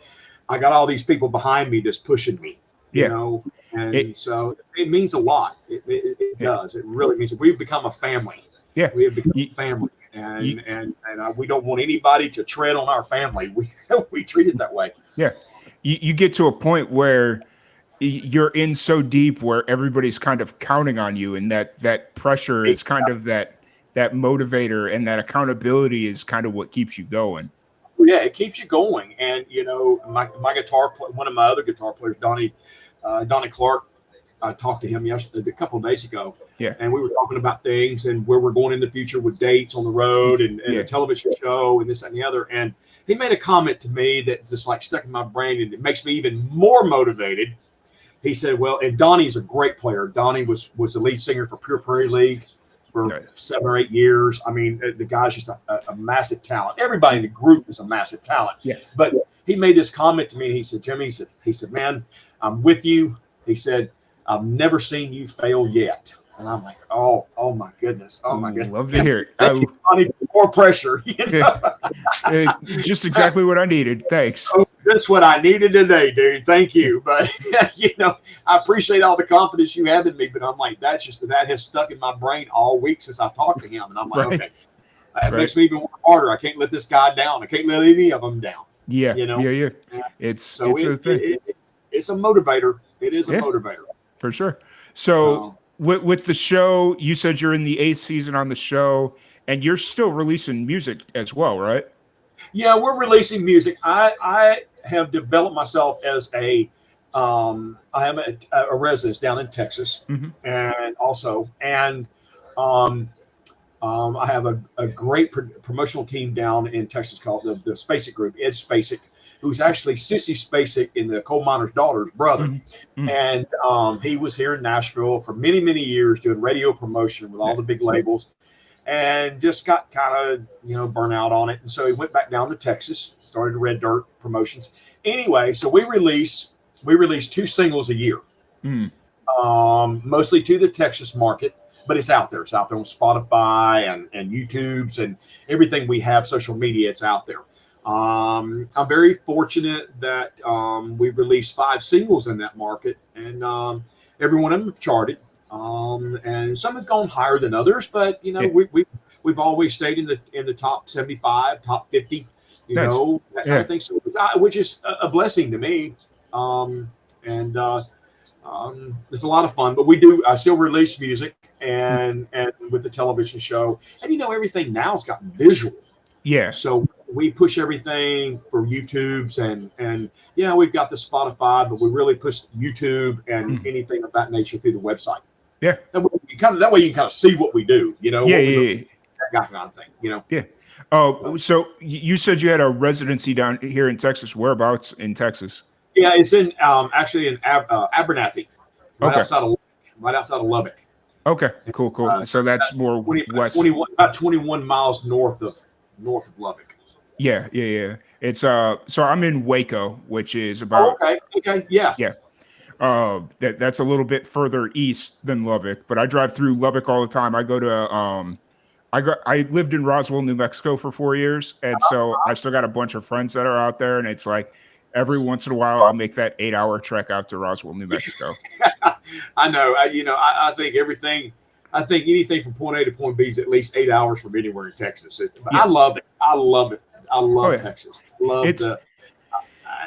I got all these people behind me that's pushing me, you know, and so it means a lot. It does. It really means we've become a family. Yeah. We have become a family, and we don't want anybody to tread on our family. We treat it that way. Yeah. You get to a point where you're in so deep where everybody's kind of counting on you, and that pressure is kind of that motivator, and that accountability is kind of what keeps you going. Yeah, it keeps you going. And my guitar, one of my other guitar players, Donnie Clark, I talked to him a couple of days ago. Yeah. And we were talking about things and where we're going in the future with dates on the road and a television show and this, that, and the other. And he made a comment to me that just like stuck in my brain, and it makes me even more motivated. He said, well, and Donnie's a great player. Donnie was the lead singer for Pure Prairie League for 7 or 8 years. I mean, the guy's just a massive talent. Everybody in the group is a massive talent. Yeah. But he made this comment to me, and he said, Jimmy, he said, man, I'm with you. He said, I've never seen you fail yet. And I'm like, oh my goodness. Oh my goodness. Love to hear it. Thank you, Donnie, for more pressure. Just exactly what I needed. Thanks. Oh, that's what I needed today, dude. Thank you. But I appreciate all the confidence you have in me. But I'm like, that has stuck in my brain all week since I talked to him. And I'm like, okay, it makes me even work harder. I can't let this guy down. I can't let any of them down. Yeah. Yeah. It's a motivator. It is a motivator for sure. So with the show, you said you're in the 8th season on the show, and you're still releasing music as well, right? Yeah, we're releasing music. I have developed myself as I am a resident down in Texas, and also, and I have a great promotional team down in Texas called the Spacek Group. Ed Spacek, who's actually Sissy Spacek in the Coal Miner's Daughter's brother. And he was here in Nashville for many, many years doing radio promotion with all the big labels, and just got kind of, burnt out on it. And so he went back down to Texas, started Red Dirt Promotions. Anyway, so we release 2 singles a year, mostly to the Texas market, but it's out there. It's out there on Spotify and YouTubes and everything we have, social media, it's out there. I'm very fortunate that we've released 5 singles in that market, and every one of them have charted. And some have gone higher than others, but we've always stayed in the top 75, top 50, that kind of thing. So, which is a blessing to me. It's a lot of fun, but I still release music and with the television show, and everything now's got visual. Yeah. So we push everything for YouTubes and we've got the Spotify, but we really push YouTube and anything of that nature through the website. Yeah. That way you can kind of see what we do, that kind of thing, Yeah. Oh, so you said you had a residency down here in Texas. Whereabouts in Texas? Yeah, it's in actually in Abernathy, right outside of Lubbock. Okay, cool. So that's more west. About 21 miles north of Lubbock. Yeah. It's so I'm in Waco, which is about okay, yeah. That's a little bit further east than Lubbock, but I drive through Lubbock all the time. I go to I lived in Roswell, New Mexico for 4 years, and so I still got a bunch of friends that are out there, and it's like every once in a while I'll make that 8-hour trek out to Roswell, New Mexico. I know. I think anything from point A to point B is at least 8 hours from anywhere in Texas. I love it. I love Texas. I love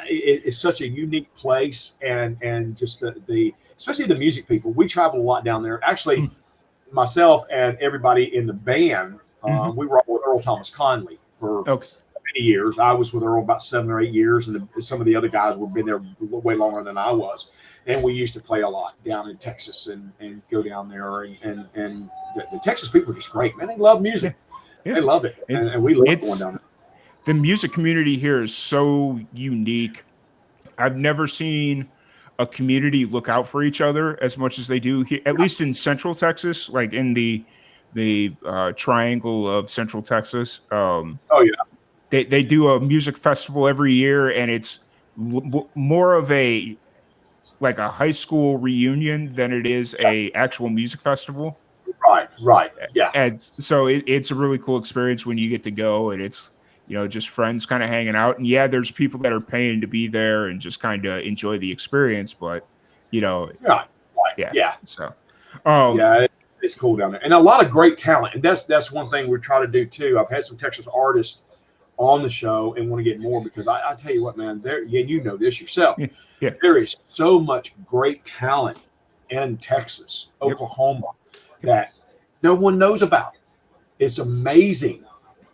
it's such a unique place, and just the especially the music people. We travel a lot down there. Actually, myself and everybody in the band, we were all with Earl Thomas Conley for many years. I was with Earl about 7 or 8 years, and some of the other guys were been there way longer than I was. And we used to play a lot down in Texas and go down there. And the Texas people are just great, man. They love music. Yeah. They love it. And we love going down there. The music community here is so unique. I've never seen a community look out for each other as much as they do here, at least in Central Texas, like in the triangle of Central Texas. They do a music festival every year, and it's more of a high school reunion than it is a actual music festival. Right. Yeah. And so it's a really cool experience when you get to go, and it's, just friends kind of hanging out. And yeah, there's people that are paying to be there and just kind of enjoy the experience, but yeah. So, it's cool down there, and a lot of great talent. And that's one thing we try to do too. I've had some Texas artists on the show and want to get more, because I tell you what, man, you know this yourself. Yeah. There is so much great talent in Texas, Oklahoma, that no one knows about. It's amazing.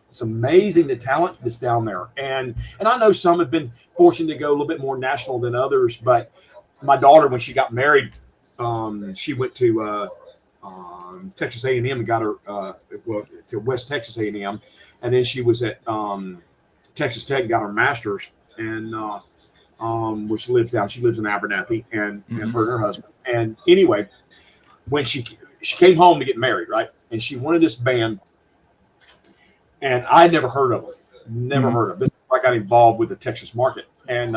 It's amazing the talent that's down there. And I know some have been fortunate to go a little bit more national than others, but my daughter, when she got married, she went to Texas A&M and got her to West Texas A&M, and then she was at Texas Tech and got her master's, and which she lives in Abernathy, and her and her husband. And anyway, when she came home to get married, right, and she wanted this band, and I never heard of them, heard of them. I got involved with the Texas market, and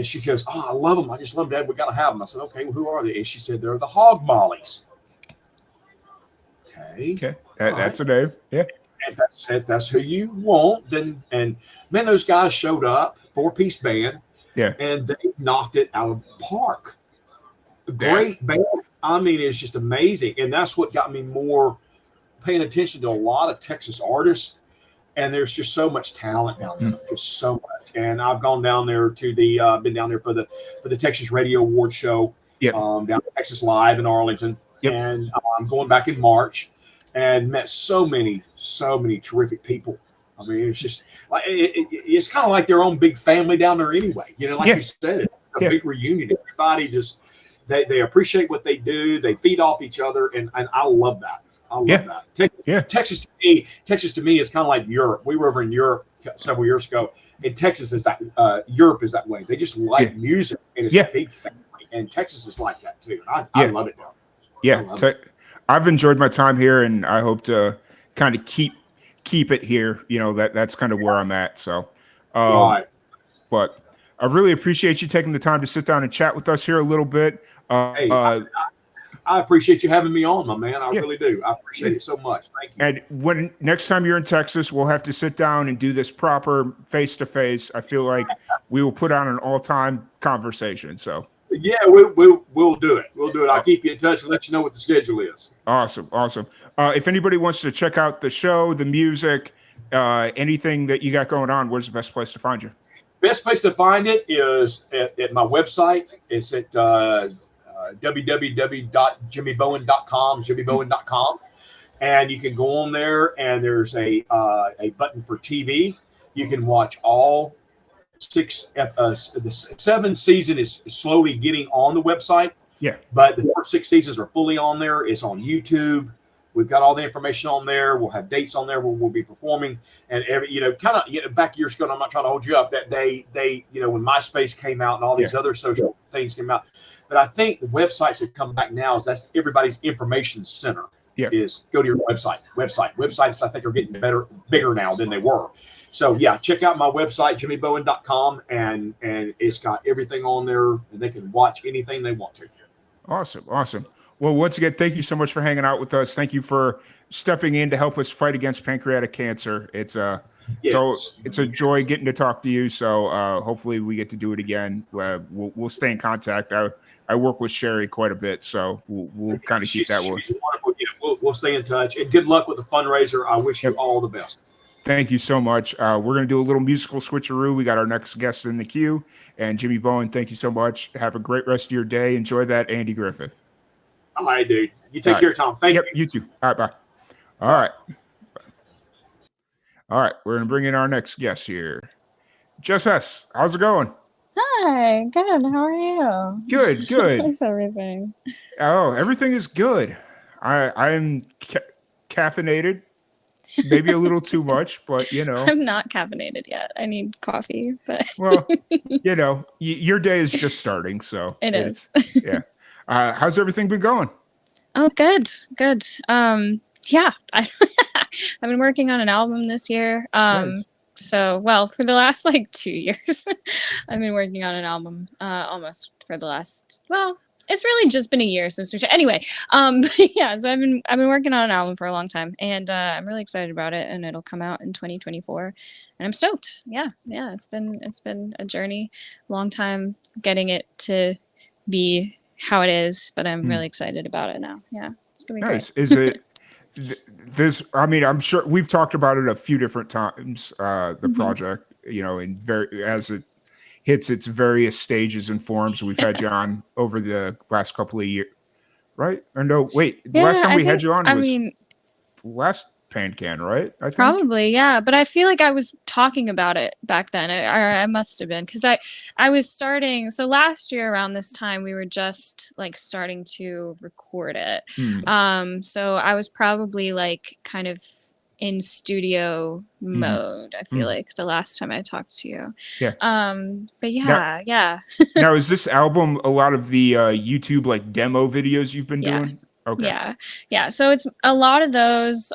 she goes, "Oh, I love them. I just love them, Dad. We got to have them." I said, "Okay, well, who are they?" And she said, "They're the Hog Mollies." Okay. That's a name. Yeah. If that's who you want, then, and man, those guys showed up, 4-piece band. Yeah. And they knocked it out of the park. Great band. I mean, it's just amazing. And that's what got me more paying attention to a lot of Texas artists. And there's just so much talent down there, just so much. And I've gone down there to been down there for the Texas Radio Award show, down at Texas Live in Arlington. and I'm going back in March, and met so many terrific people. I mean, it's just like it's kind of like their own big family down there anyway. You know, like you said, it's a big reunion. Everybody just they appreciate what they do. They feed off each other, and I love that. I love that. Texas to me is kind of like Europe. We were over in Europe several years ago, and Texas is that Europe is that way. They just like music, and it's a big family. And Texas is like that too. I love it now. Yeah, I've enjoyed my time here, and I hope to kind of keep it here. You know, that's kind of where I'm at. So, right. But I really appreciate you taking the time to sit down and chat with us here a little bit. Hey, I appreciate you having me on, my man. I really do. I appreciate it so much. Thank you. And when next time you're in Texas, we'll have to sit down and do this proper face-to-face. I feel like we will put on an all-time conversation. So yeah, we'll do it. We'll do it. I'll keep you in touch and let you know what the schedule is. Awesome. If anybody wants to check out the show, the music, anything that you got going on, where's the best place to find you? Best place to find it is at my website. It's at www.jimmybowen.com, jimmybowen.com. And you can go on there, and there's a button for TV. You can watch all the 7th season is slowly getting on the website. Yeah. But the first 6 seasons are fully on there. It's on YouTube. We've got all the information on there. We'll have dates on there where we'll be performing. And back years ago, and I'm not trying to hold you up, that they when MySpace came out and all these other social things came out. But I think the websites that come back now that's everybody's information center. Is go to your website. Websites I think are getting bigger now than they were. So yeah, check out my website, jimmybowen.com, and it's got everything on there, and they can watch anything they want to. Awesome. Well, once again, thank you so much for hanging out with us. Thank you for stepping in to help us fight against pancreatic cancer. It's a joy getting to talk to you. So hopefully we get to do it again. We'll stay in contact. I work with Sherry quite a bit, so we'll kind of keep that one. She's wonderful. Yeah, we'll stay in touch, and good luck with the fundraiser. I wish you all the best. Thank you so much. We're going to do a little musical switcheroo. We got our next guest in the queue, and Jimmy Bowen, thank you so much. Have a great rest of your day. Enjoy that Andy Griffith. All right, dude. You take care, Tom. Thank you. You too. All right, bye. All right. We're going to bring in our next guest here. Jess S., how's it going? Hi, good. How are you? Good. How's everything? Oh, everything is good. I'm caffeinated. Maybe a little too much, but I'm not caffeinated yet. I need coffee, but well, your day is just starting, so it is. Yeah. How's everything been going? Oh, good. Yeah, I've been working on an album this year. Nice. So, for the last 2 years, I've been working on an album almost for the last, it's really just been a year since anyway. Yeah, so I've been working on an album for a long time, and I'm really excited about it, and it'll come out in 2024, and I'm stoked. Yeah, it's been a journey, long time getting it to be how it is, but I'm really excited about it now. Yeah, it's gonna be nice. great. Is it this? I mean, I'm sure we've talked about it a few different times. The project, as it hits its various stages and forms. We've had you on over the last couple of years, right? Or no, wait. The last time we had you on was last PanCAN, right? I think. Probably, yeah. But I feel like I was talking about it back then. I must have been, because I was starting. So last year around this time, we were just starting to record it. So I was probably kind of in studio mode. I feel like the last time I talked to you. Yeah. But yeah. Now, is this album a lot of the YouTube demo videos you've been doing? Okay. Yeah. So it's a lot of those.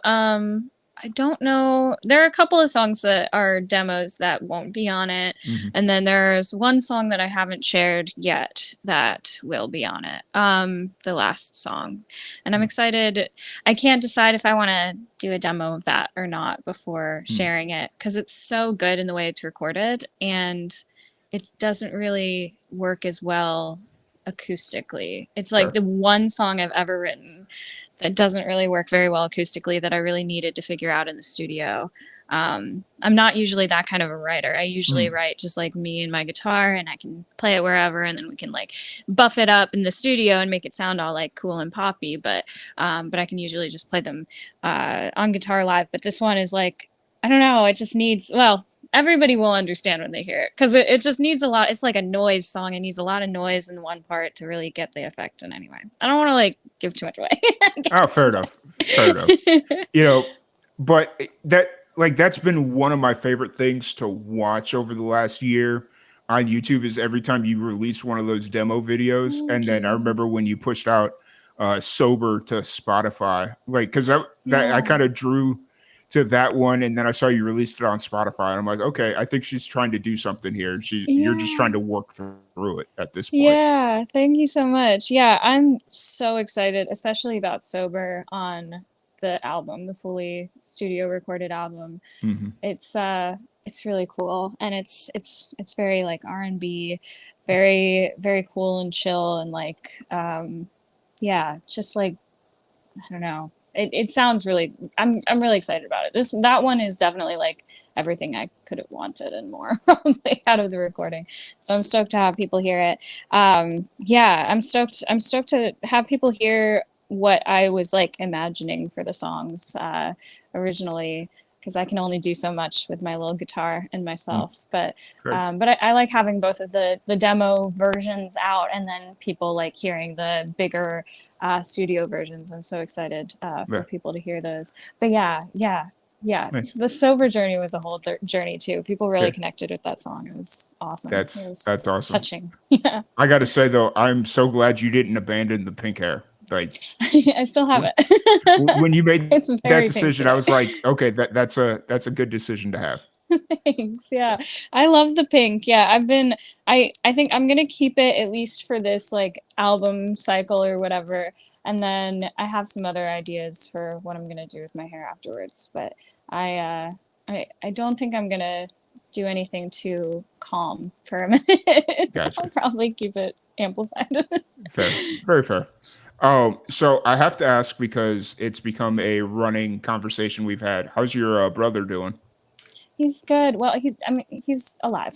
I don't know. There are a couple of songs that are demos that won't be on it. And then there's one song that I haven't shared yet that will be on it. The last song. And I'm excited. I can't decide if I want to do a demo of that or not before sharing it, because it's so good in the way it's recorded, and it doesn't really work as well acoustically. It's the one song I've ever written that doesn't really work very well acoustically, that I really needed to figure out in the studio. I'm not usually that kind of a writer. I usually write just like me and my guitar, and I can play it wherever, and then we can like buff it up in the studio and make it sound all like cool and poppy. But I can usually just play them on guitar live. But this one is like, I don't know, it just needs, well, everybody will understand when they hear it, because it just needs a lot. It's like a noise song. It needs a lot of noise in one part to really get the effect. And anyway, I don't want to like give too much away. Oh, fair enough. Fair enough. You know, but that's been one of my favorite things to watch over the last year on YouTube is every time you release one of those demo videos. And then I remember when you pushed out Sober to Spotify, like, because I kind of drew to that one, and then I saw you released it on Spotify, and I'm like, okay, I think she's trying to do something here. You're just trying to work through it at this point. Yeah, thank you so much. Yeah, I'm so excited, especially about Sober on the album, the fully studio recorded album. It's really cool, and it's very like R&B, very very cool and chill, and like yeah, just like, I don't know. It sounds really, I'm really excited about it. That one is definitely like everything I could have wanted and more probably out of the recording. So I'm stoked to have people hear it. Yeah, I'm stoked to have people hear what I was like imagining for the songs originally, because I can only do so much with my little guitar and myself. But I like having both of the demo versions out, and then people like hearing the bigger studio versions. I'm so excited for people to hear those. But yeah. Nice. The Sober journey was a whole journey too. People really connected with that song. It was awesome. That's awesome. Touching. Yeah. I got to say though, I'm so glad you didn't abandon the pink hair. Like, I still have it. When you made that decision, I was today. like, okay, that's a good decision to have. Thanks. Yeah. I love the pink. Yeah. I think I'm going to keep it at least for this like album cycle or whatever. And then I have some other ideas for what I'm going to do with my hair afterwards. But I don't think I'm going to do anything too calm for a minute. Gotcha. I'll probably keep it amplified. Fair. Very fair. So I have to ask, because it's become a running conversation we've had. How's your brother doing? He's good. Well, he's alive,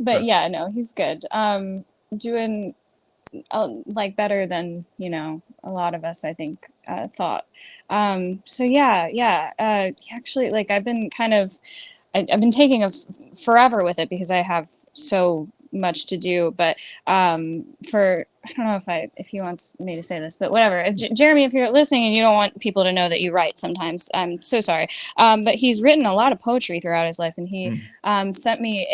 but yeah, no, he's good. Doing like better than, a lot of us, I think, thought. So yeah. Actually, like I've been I've been taking forever with it because I have so much to do. But I don't know if he wants me to say this, but whatever. Jeremy, if you're listening and you don't want people to know that you write sometimes, I'm so sorry. But he's written a lot of poetry throughout his life, and he sent me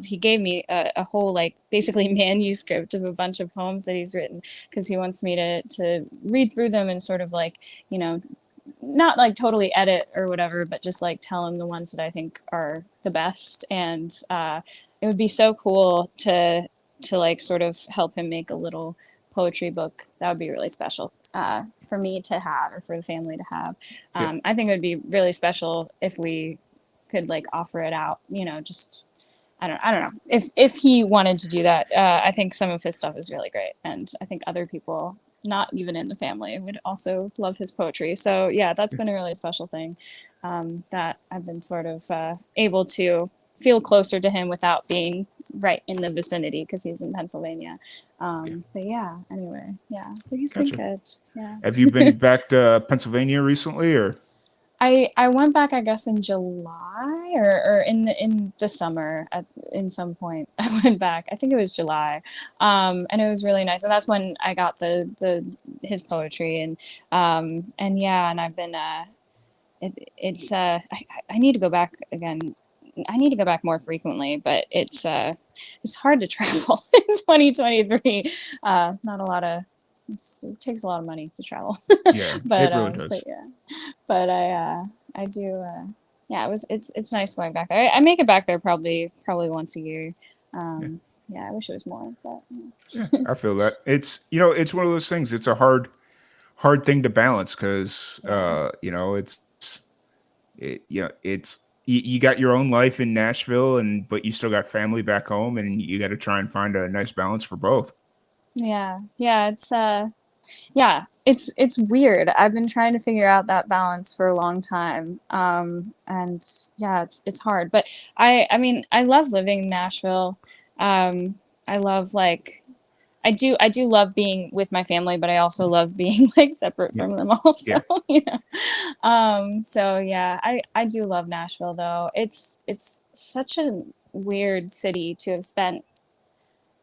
he gave me a whole like basically manuscript of a bunch of poems that he's written, because he wants me to read through them and sort of like, not like totally edit or whatever, but just like tell him the ones that I think are the best. And it would be so cool to like sort of help him make a little poetry book. That would be really special for me to have, or for the family to have. I think it would be really special if we could like offer it out, just I don't know if he wanted to do that. I think some of his stuff is really great, and I think other people not even in the family would also love his poetry. So yeah, that's been a really special thing, that I've been sort of able to feel closer to him without being right in the vicinity, because he's in Pennsylvania. But yeah, anyway, yeah, but he's been good. Yeah. Have you been back to Pennsylvania recently, or? I went back, I guess, in July or in the summer in some point. I went back. I think it was July, and it was really nice. And that's when I got his poetry, and yeah, and I've been I need to go back again. I need to go back more frequently, but it's hard to travel in 2023. Not a lot of. It takes a lot of money to travel. Yeah, but it really does. but yeah, but I do. Yeah, it's nice going back there. I make it back there probably once a year. Yeah, I wish it was more, but yeah, I feel that. It's it's one of those things. It's a hard thing to balance, because it's you got your own life in Nashville, but you still got family back home, and you got to try and find a nice balance for both. Yeah, it's Yeah, it's weird. I've been trying to figure out that balance for a long time. And yeah, it's hard. But I mean, I love living in Nashville. I love like I do love being with my family, but I also love being like separate Yeah. from them also, Yeah. you know. So yeah, I do love Nashville though. It's such a weird city to have spent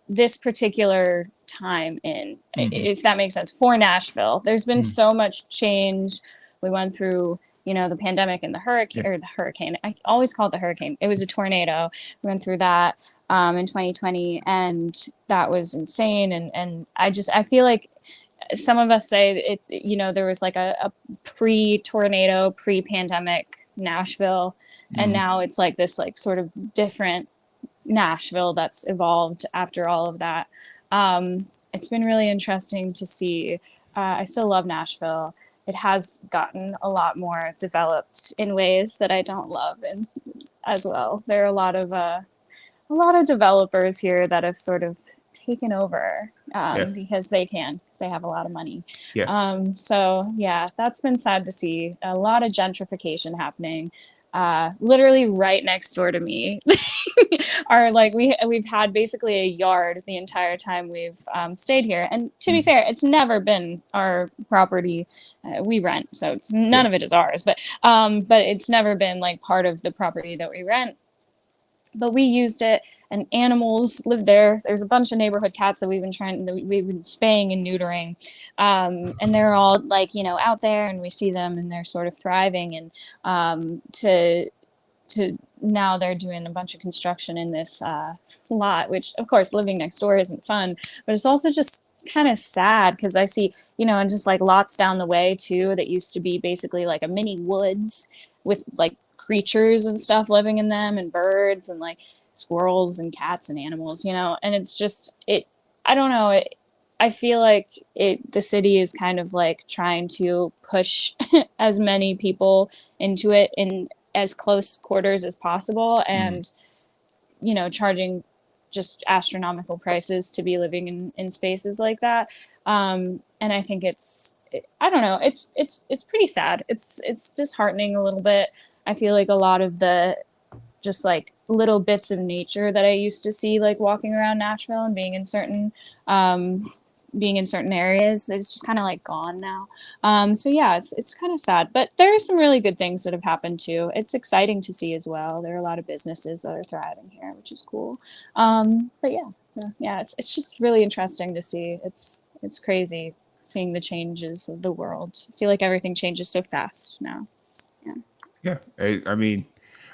this particular time in, if that makes sense, for Nashville. There's been so much change. We went through, you know, the pandemic and the hurricane, or the hurricane. I always call it the hurricane. It was a tornado. We went through that in 2020, and that was insane. And I feel like some of us say it's, you know, there was like a pre-tornado, pre-pandemic Nashville, and now it's like this like sort of different Nashville that's evolved after all of that. It's been really interesting to see. I still love Nashville. It has gotten a lot more developed in ways that I don't love, and as well, there are a lot of developers here that have sort of taken over because they can, because they have a lot of money. So yeah, that's been sad to see. A lot of gentrification happening. Literally right next door to me are like we've had basically a yard the entire time we've stayed here. And to be fair, it's never been our property. We rent, so it's none of it is ours. But it's never been like part of the property that we rent. But we used it, and animals live there. There's a bunch of neighborhood cats that we've been spaying and neutering, and they're all like, you know, out there, and we see them, and they're sort of thriving. And to now they're doing a bunch of construction in this lot, which of course living next door isn't fun, but it's also just kind of sad because I see, you know, and just like lots down the way too that used to be basically like a mini woods with like creatures and stuff living in them, and birds and like squirrels and cats and animals, you know. And it's just I don't know, I feel like the city is kind of like trying to push as many people into it in as close quarters as possible, and you know, charging just astronomical prices to be living in spaces like that. And I think I don't know, it's pretty sad. It's disheartening a little bit. I feel like a lot of the just like little bits of nature that I used to see, like walking around Nashville and being in certain areas, it's just kind of like gone now. So yeah, it's kind of sad, but there are some really good things that have happened too. It's exciting to see as well. There are a lot of businesses that are thriving here, which is cool. But yeah, it's just really interesting to see. It's crazy seeing the changes of the world. I feel like everything changes so fast now. Yeah. I mean,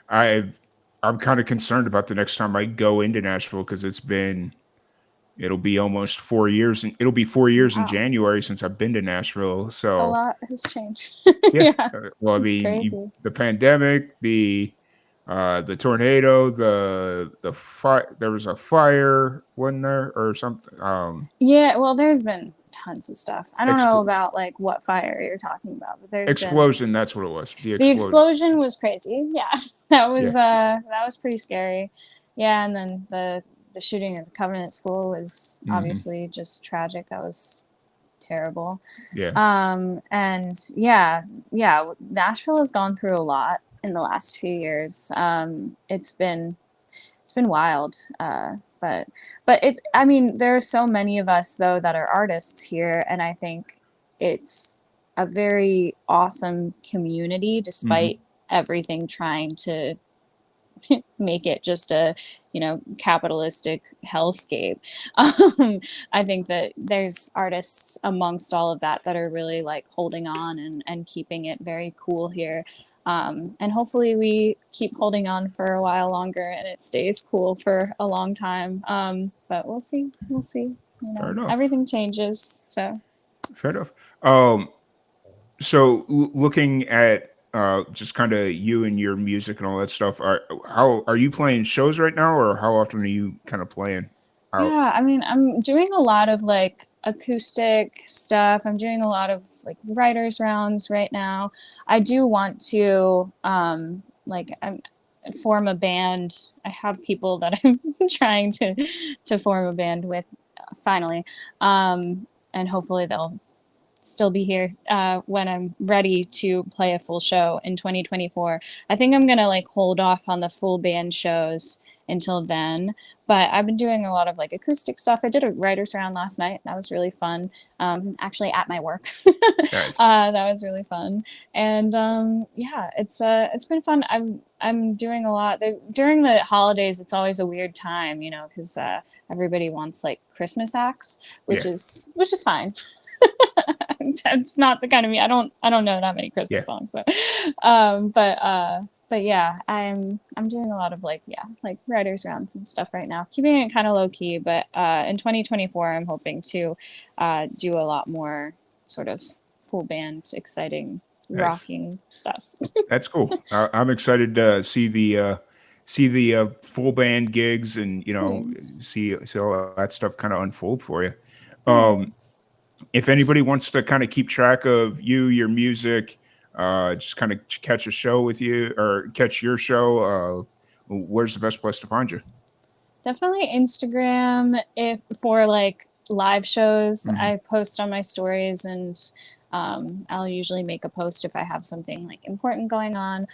I'm kind of concerned about the next time I go into Nashville because it'll be almost 4 years, and it'll be 4 years in January since I've been to Nashville. A So lot has changed. yeah. Yeah, Well, I it's mean, crazy. the pandemic, the tornado, the fire. There was a fire, wasn't there, or something? Yeah, well, there's been tons of stuff. I don't know Expl- about like what fire you're talking about, but there's been explosion. That's what it was. The the explosion. explosion was crazy. Yeah, that was pretty scary. Yeah, and then the shooting at the Covenant School was obviously just tragic. That was terrible. Yeah. And Nashville has gone through a lot in the last few years. It's been wild. But I mean, there are so many of us though that are artists here, and I think it's a very awesome community despite everything trying to make it just a, you know, capitalistic hellscape. I think that there's artists amongst all of that that are really like holding on and keeping it very cool here. And hopefully we keep holding on for a while longer and it stays cool for a long time. But we'll see. You Fair know, enough. everything changes. So Fair enough. So looking at just kind of you and your music and all that stuff, how are you playing shows right now, or how often are you kind of playing out? yeah, I mean, I'm doing a lot of like acoustic stuff. I'm doing a lot of like writers rounds right now. I do want to form a band. I have people that I'm trying to form a band with finally. And hopefully they'll still be here when I'm ready to play a full show in 2024. I think I'm gonna like hold off on the full band shows until then, but I've been doing a lot of like acoustic stuff. I did a writer's round last night. That was really fun. Actually at my work. Nice. That was really fun. And yeah, it's been fun. I'm doing a lot. During the holidays, it's always a weird time, you know, because everybody wants like Christmas acts, which Yeah. is fine. It's not the kind of me. I don't know that many Christmas Yeah. songs. So, but yeah, I'm doing a lot of like writers rounds and stuff right now, keeping it kind of low key. But in 2024, I'm hoping to do a lot more sort of full band, exciting, Nice. rocking stuff. That's cool. I'm excited to see the full band gigs and, you know, Thanks. see all that stuff kind of unfold for you. If anybody wants to kind of keep track of you, your music, just kind of catch a show with you or catch your show, where's the best place to find you? Definitely Instagram for like live shows. I post on my stories, and I'll usually make a post if I have something like important going on.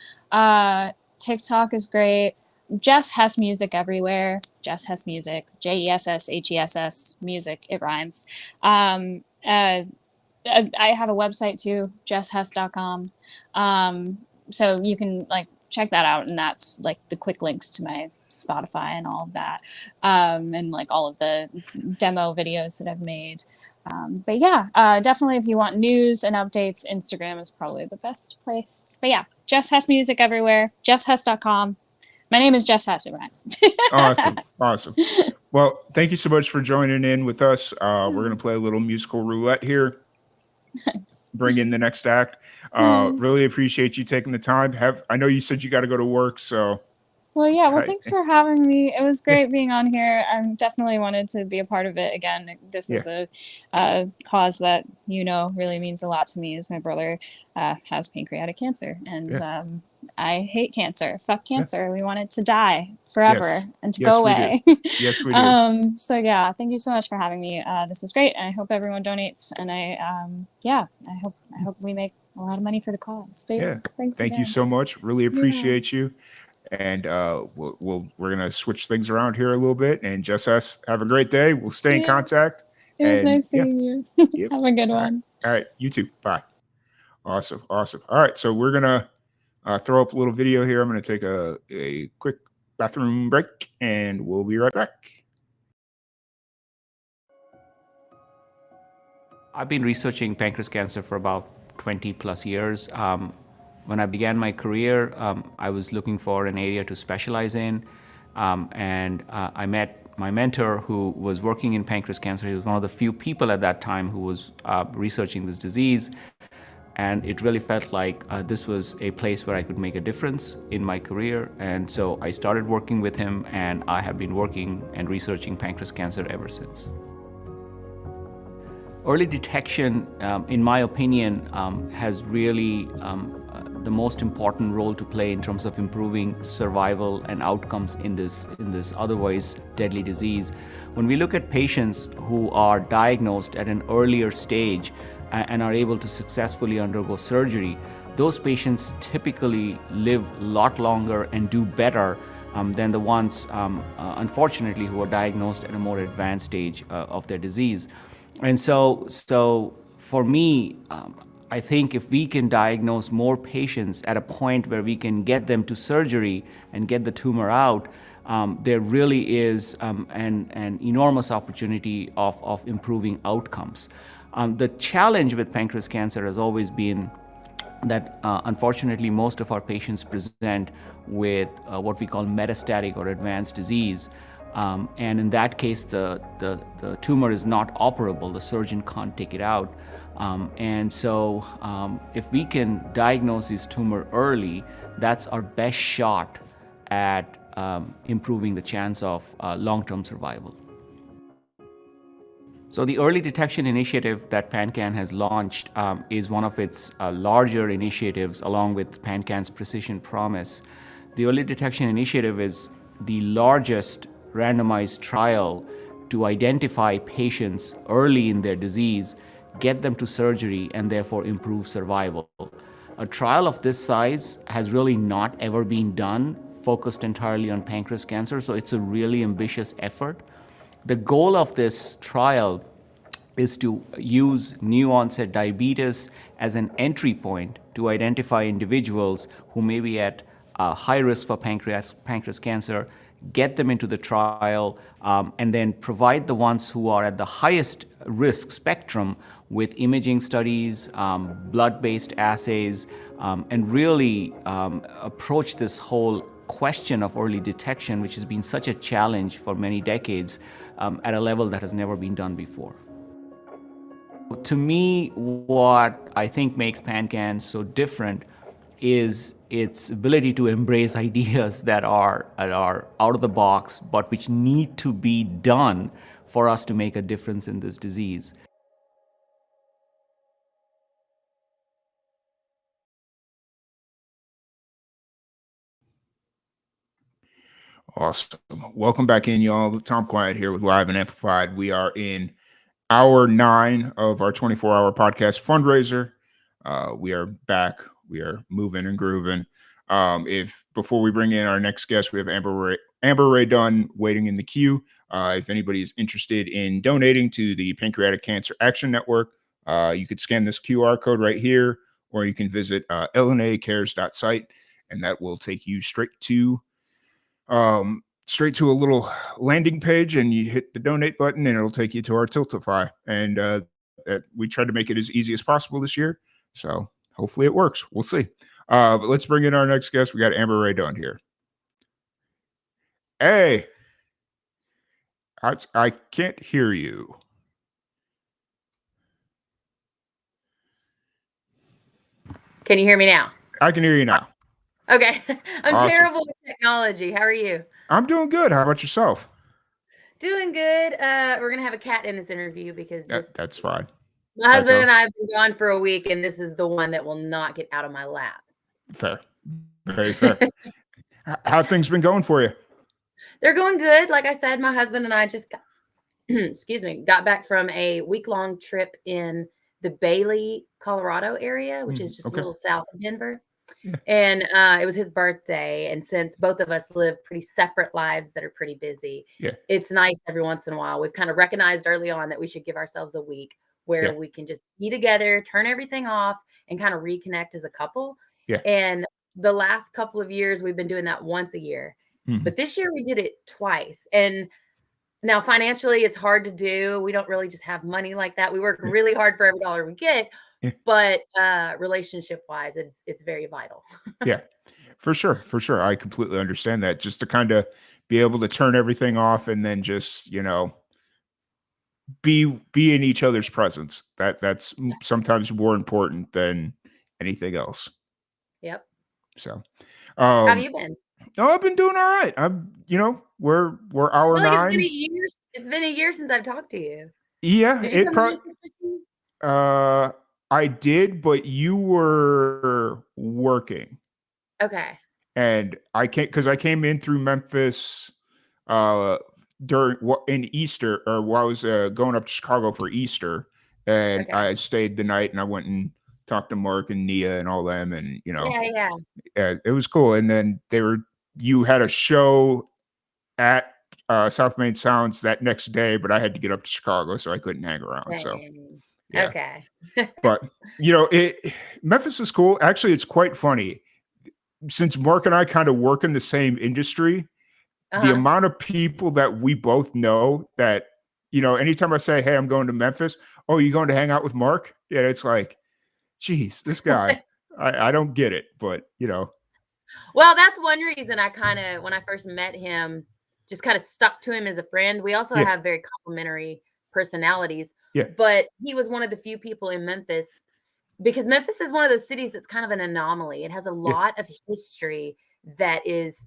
TikTok is great. Jess has music everywhere. Jess has music. JESSHESS music. It rhymes. I have a website too, jesshess.com. So you can like check that out, and that's like the quick links to my Spotify and all of that, and like all of the demo videos that I've made. But yeah, definitely if you want news and updates, Instagram is probably the best place. But yeah, Jess has music everywhere, jesshess.com. My name is Jess Hess, it rhymes. Awesome. Well, thank you so much for joining in with us. We're going to play a little musical roulette here. Nice. Bring in the next act. Nice. Really appreciate you taking the time. I know you said you got to go to work, so. Well, yeah. Well, thanks for having me. It was great being on here. I definitely wanted to be a part of it again. This is a cause that, you know, really means a lot to me, as my brother has pancreatic cancer, and I hate cancer. Fuck cancer. We want it to die forever and to go away. Yes, we do. So yeah, thank you so much for having me. This is great, and I hope everyone donates. And I hope we make a lot of money for the cause. Yeah. Thanks Thank you again. so much. Really appreciate you. And we're gonna switch things around here a little bit. And just us, have a great day. We'll stay in contact. It was nice seeing you. Have a good one. All right, you too. Bye. Awesome. All right, so we're gonna throw up a little video here. I'm gonna take a quick bathroom break, and we'll be right back. I've been researching pancreas cancer for about 20 plus years. When I began my career, I was looking for an area to specialize in, and I met my mentor who was working in pancreas cancer. He was one of the few people at that time who was researching this disease, and it really felt like this was a place where I could make a difference in my career. And so I started working with him, and I have been working and researching pancreas cancer ever since. Early detection, in my opinion, has really the most important role to play in terms of improving survival and outcomes in this otherwise deadly disease. When we look at patients who are diagnosed at an earlier stage and are able to successfully undergo surgery, those patients typically live a lot longer and do better than the ones, unfortunately, who are diagnosed at a more advanced stage of their disease. And so for me, I think if we can diagnose more patients at a point where we can get them to surgery and get the tumor out, there really is an enormous opportunity of improving outcomes. The challenge with pancreas cancer has always been that unfortunately most of our patients present with what we call metastatic or advanced disease. And in that case, the tumor is not operable. The surgeon can't take it out. And so if we can diagnose this tumor early, that's our best shot at improving the chance of long-term survival. So the early detection initiative that PanCAN has launched is one of its larger initiatives, along with PanCAN's Precision Promise. The early detection initiative is the largest randomized trial to identify patients early in their disease get them to surgery, and therefore improve survival. A trial of this size has really not ever been done, focused entirely on pancreas cancer, so it's a really ambitious effort. The goal of this trial is to use new onset diabetes as an entry point to identify individuals who may be at high risk for pancreas cancer, get them into the trial, and then provide the ones who are at the highest risk spectrum with imaging studies, blood-based assays, and really approach this whole question of early detection, which has been such a challenge for many decades, at a level that has never been done before. To me, what I think makes PanCAN so different is its ability to embrace ideas that are out of the box, but which need to be done for us to make a difference in this disease. Awesome. Welcome back in, y'all. Tom Quiet here with Live and Amplified. We are in hour 9 of our 24-hour podcast fundraiser. We are back. We are moving and grooving. If before we bring in our next guest, we have Amber Ray Dunn waiting in the queue. If anybody's interested in donating to the Pancreatic Cancer Action Network, you could scan this QR code right here, or you can visit lnacares.site, and that will take you straight to a little landing page, and you hit the donate button and it'll take you to our Tiltify. And we tried to make it as easy as possible this year. So hopefully it works. We'll see. But let's bring in our next guest. We got Amber Ray Dunn here. Hey, I can't hear you. Can you hear me now? I can hear you now. Okay. I'm Awesome. terrible with technology. How are you? I'm doing good. How about yourself? Doing good. We're going to have a cat in this interview because That's fine. my husband and I have been gone for a week, and this is the one that will not get out of my lap. Fair. Very fair. How have things been going for you? They're going good. Like I said, my husband and I just got, got back from a week-long trip in the Bailey, Colorado area, which is just a little south of Denver. And it was his birthday. And since both of us live pretty separate lives that are pretty busy, it's nice every once in a while. We've kind of recognized early on that we should give ourselves a week where we can just be together, turn everything off, and kind of reconnect as a couple. And the last couple of years, we've been doing that once a year. But this year we did it twice. And now financially, it's hard to do. We don't really just have money like that. We work really hard for every dollar we get. But relationship wise, it's very vital. Yeah, for sure. For sure. I completely understand that. Just to kind of be able to turn everything off and then just, be in each other's presence. That's sometimes more important than anything else. Yep. So how have you been? Oh, I've been doing all right. We're hour 9. It's been a year since I've talked to you. Yeah, Did you come to Memphis this year? I did, but you were working. Okay. And I came in through Memphis in Easter, or while I was going up to Chicago for Easter, and I stayed the night, and I went and talked to Mark and Nia and all them, and it was cool. And then you had a show at South Main Sounds that next day, but I had to get up to Chicago, so I couldn't hang around. So yeah. Okay. But Memphis is cool. Actually, it's quite funny. Since Mark and I kind of work in the same industry, the amount of people that we both know that, anytime I say, hey, I'm going to Memphis, oh, you going to hang out with Mark? Yeah, it's like, geez, this guy, I don't get it, but Well, that's one reason I kind of, when I first met him, just kind of stuck to him as a friend. We also have very complementary personalities. Yeah. But he was one of the few people in Memphis, because Memphis is one of those cities that's kind of an anomaly. It has a lot of history that is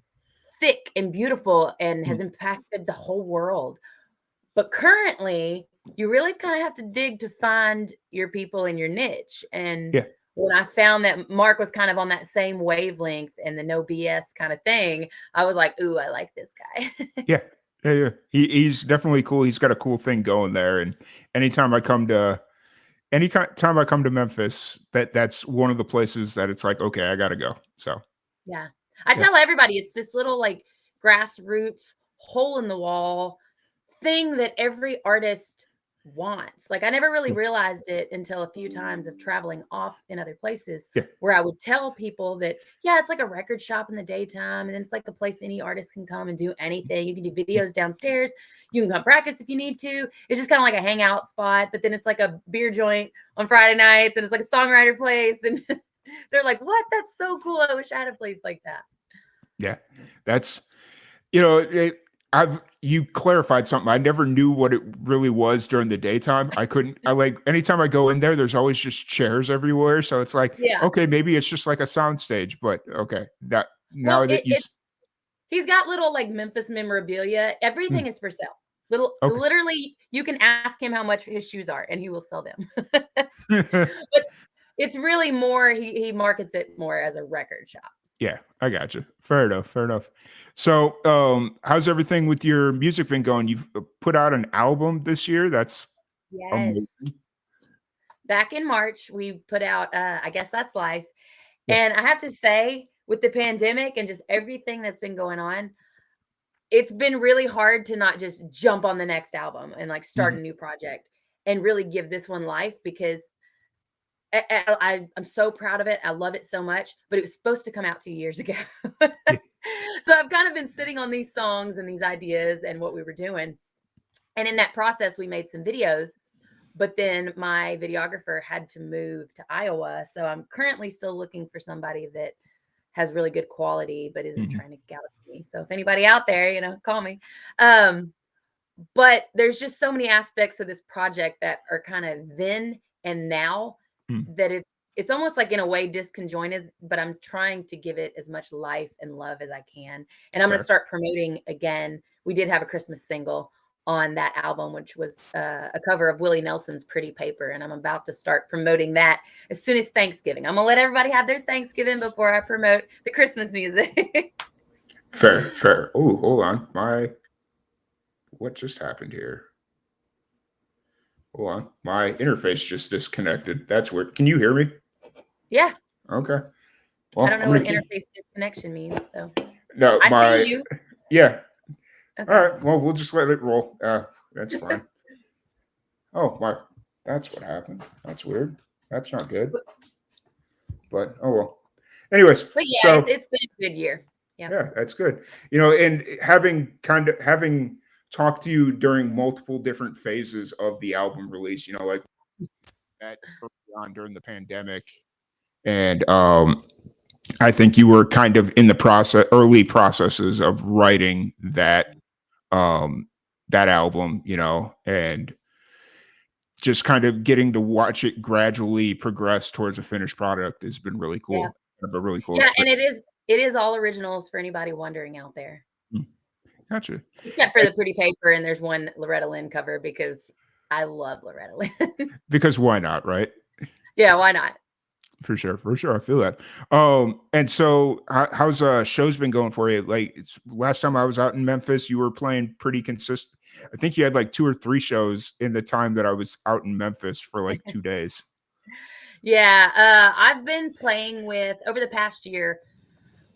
thick and beautiful and has impacted the whole world. But currently, you really kind of have to dig to find your people in your niche. And when I found that Mark was kind of on that same wavelength and the no BS kind of thing, I was like, ooh, I like this guy. Yeah. He's definitely cool. He's got a cool thing going there. And anytime I come to time I come to Memphis, that's one of the places that it's like, okay, I gotta go. So Yeah. I yeah. tell everybody it's this little like grassroots hole in the wall thing that every artist wants. Like I never really realized it until a few times of traveling off in other places Yeah. where I would tell people that, yeah, it's like a record shop in the daytime. And then it's like a place any artist can come and do anything. You can do videos downstairs. You can come practice if you need to. It's just kind of like a hangout spot. But then it's like a beer joint on Friday nights and it's like a songwriter place. And they're like, what? That's so cool. I wish I had a place like that. Yeah. That's, you clarified something. I never knew what it really was during the daytime. I like anytime I go in there, there's always just chairs everywhere. So it's like, Yeah. okay, maybe it's just like a sound stage, but okay. That now Well, that he's got little like Memphis memorabilia. Everything is for sale. Okay. Literally, you can ask him how much his shoes are and he will sell them. But it's really more, he markets it more as a record shop. Yeah, I got you. Fair enough. Fair enough. So, how's everything with your music been going? You've put out an album this year. That's Yes. amazing. Back in March, we put out I Guess That's Life. Yeah. And I have to say, with the pandemic and just everything that's been going on, it's been really hard to not just jump on the next album and like start a new project and really give this one life because I'm so proud of it. I love it so much, but it was supposed to come out 2 years ago. So I've kind of been sitting on these songs and these ideas and what we were doing. And in that process, we made some videos, but then my videographer had to move to Iowa. So I'm currently still looking for somebody that has really good quality, but isn't trying to gouge me. So if anybody out there, call me. But there's just so many aspects of this project that are kind of then and now that it's almost like in a way disconjointed, but I'm trying to give it as much life and love as I can. And I'm going to start promoting again. We did have a Christmas single on that album, which was a cover of Willie Nelson's Pretty Paper. And I'm about to start promoting that as soon as Thanksgiving. I'm going to let everybody have their Thanksgiving before I promote the Christmas music. Fair. Oh, hold on. What just happened here? Hold on. My interface just disconnected. That's weird. Can you hear me? Yeah. Okay. Well, I don't know what interface disconnection means. So no, I see you. Yeah. Okay. All right. Well, we'll just let it roll. That's fine. Oh, that's what happened. That's weird. That's not good. But oh well. Anyways, but yeah, so it's been a good year. Yeah, that's good. And having talked to you during multiple different phases of the album release, like that early on during the pandemic, and I think you were kind of in the early processes of writing that album, and just kind of getting to watch it gradually progress towards a finished product has been really cool. Yeah. Kind of a really cool Yeah, experience. and it is all originals for anybody wondering out there. Gotcha. Except for the Pretty Paper, and there's one Loretta Lynn cover because I love Loretta Lynn. Because why not, right? Yeah, why not? For sure. I feel that. And so how's shows been going for you? Like last time I was out in Memphis, you were playing pretty consistent. I think you had like 2 or 3 shows in the time that I was out in Memphis for like 2 days. Yeah, I've been playing with over the past year,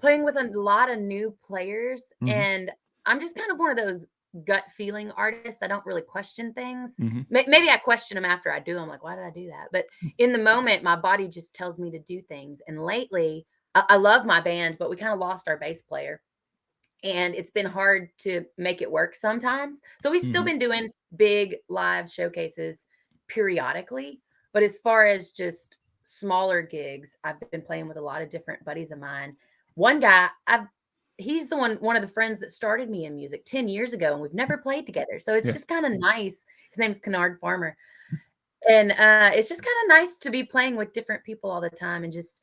playing with a lot of new players, and I'm just kind of one of those gut feeling artists. I don't really question things. Maybe I question them after I do them, like, why did I do that? But in the moment, my body just tells me to do things. And lately, I love my band, but we kind of lost our bass player. And it's been hard to make it work sometimes. So we've still been doing big live showcases periodically. But as far as just smaller gigs, I've been playing with a lot of different buddies of mine. One guy, he's the one of the friends that started me in music 10 years ago, and we've never played together. So it's just kind of nice. His name's Kennard Farmer. And it's just kind of nice to be playing with different people all the time and just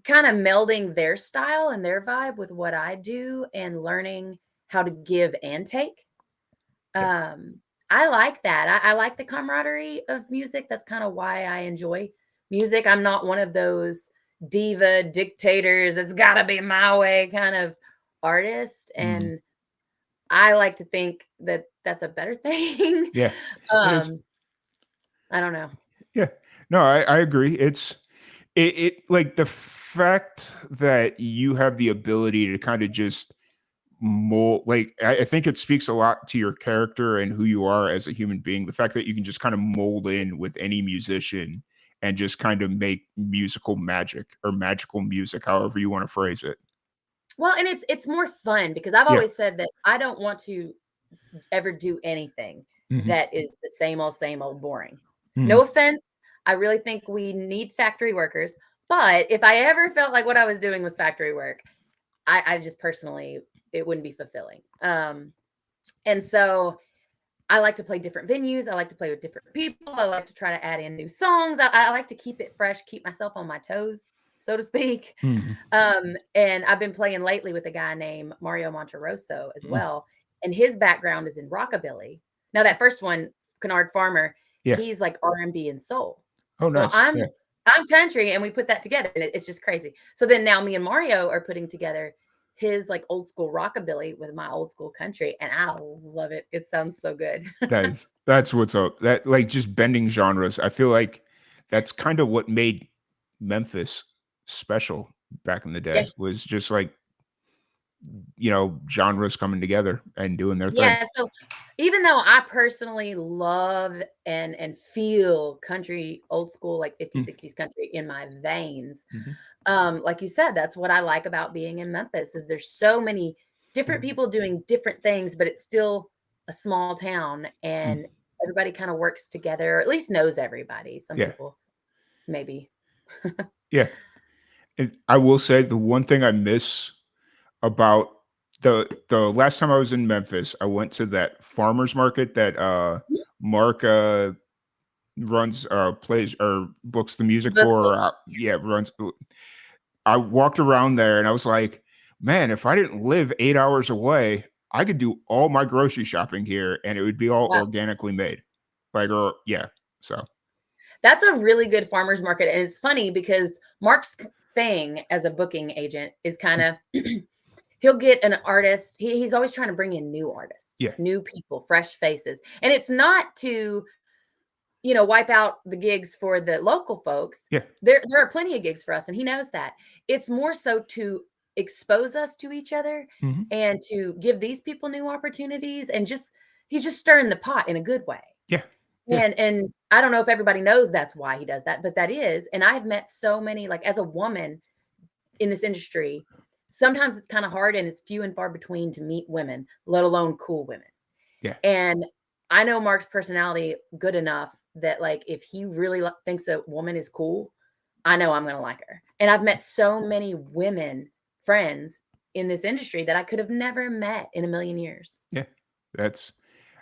kind of melding their style and their vibe with what I do and learning how to give and take. I like that. I like the camaraderie of music. That's kind of why I enjoy music. I'm not one of those diva dictators. It's got to be my way kind of artist. And I like to think that that's a better thing. Yeah. I don't know. Yeah. No, I agree. It like the fact that you have the ability to kind of just mold, like I think it speaks a lot to your character and who you are as a human being. The fact that you can just kind of mold in with any musician and just kind of make musical magic or magical music, however you want to phrase it. Well, and it's more fun because I've Yeah. always said that I don't want to ever do anything Mhm. that is the same old boring. Mhm. No offense, I really think we need factory workers, but if I ever felt like what I was doing was factory work, I just personally it wouldn't be fulfilling. And so I like to play different venues. I like to play with different people. I like to try to add in new songs. I like to keep it fresh, keep myself on my toes, so to speak. Mhm. And I've been playing lately with a guy named Mario Monterosso as Mm. well. And his background is in rockabilly. Now that first one, Kennard Farmer, Yeah. he's like R&B and soul. Oh, So nice. Yeah. I'm country and we put that together and it's just crazy. So then now me and Mario are putting together his like old school rockabilly with my old school country and I love it. It sounds so good. That's what's up. That like just bending genres. I feel like that's kind of what made Memphis special back in the Yeah. day was just like, genres coming together and doing their thing. Yeah, so even though I personally love and feel country, old school, like 50s, Mm. 60s country in my veins, Mhm. like you said, that's what I like about being in Memphis is there's so many different people doing different things, but it's still a small town Mm. and everybody kind of works together, or at least knows everybody. Some Yeah. people maybe. Yeah. And I will say the one thing I miss about the last time I was in Memphis, I went to that farmers market that Mark runs plays or books the music Books for it. yeah, runs. I walked around there and I was like, man, if I didn't live 8 hours away, I could do all my grocery shopping here and it would be all Wow. organically made. Like, or yeah. So That's a really good farmers market. And it's funny because Mark's thing as a booking agent is kind of he'll get an artist. He's always trying to bring in new artists, yeah. new people, fresh faces. And it's not to, wipe out the gigs for the local folks. Yeah. There are plenty of gigs for us, and he knows that. It's more so to expose us to each other Mhm. and to give these people new opportunities and he's just stirring the pot in a good way. Yeah. Yeah. And I don't know if everybody knows that's why he does that, but that is. And I've met so many, like as a woman in this industry, sometimes it's kind of hard and it's few and far between to meet women, let alone cool women. Yeah. And I know Mark's personality good enough that like if he really thinks a woman is cool, I know I'm going to like her. And I've met so many women friends in this industry that I could have never met in a million years. Yeah.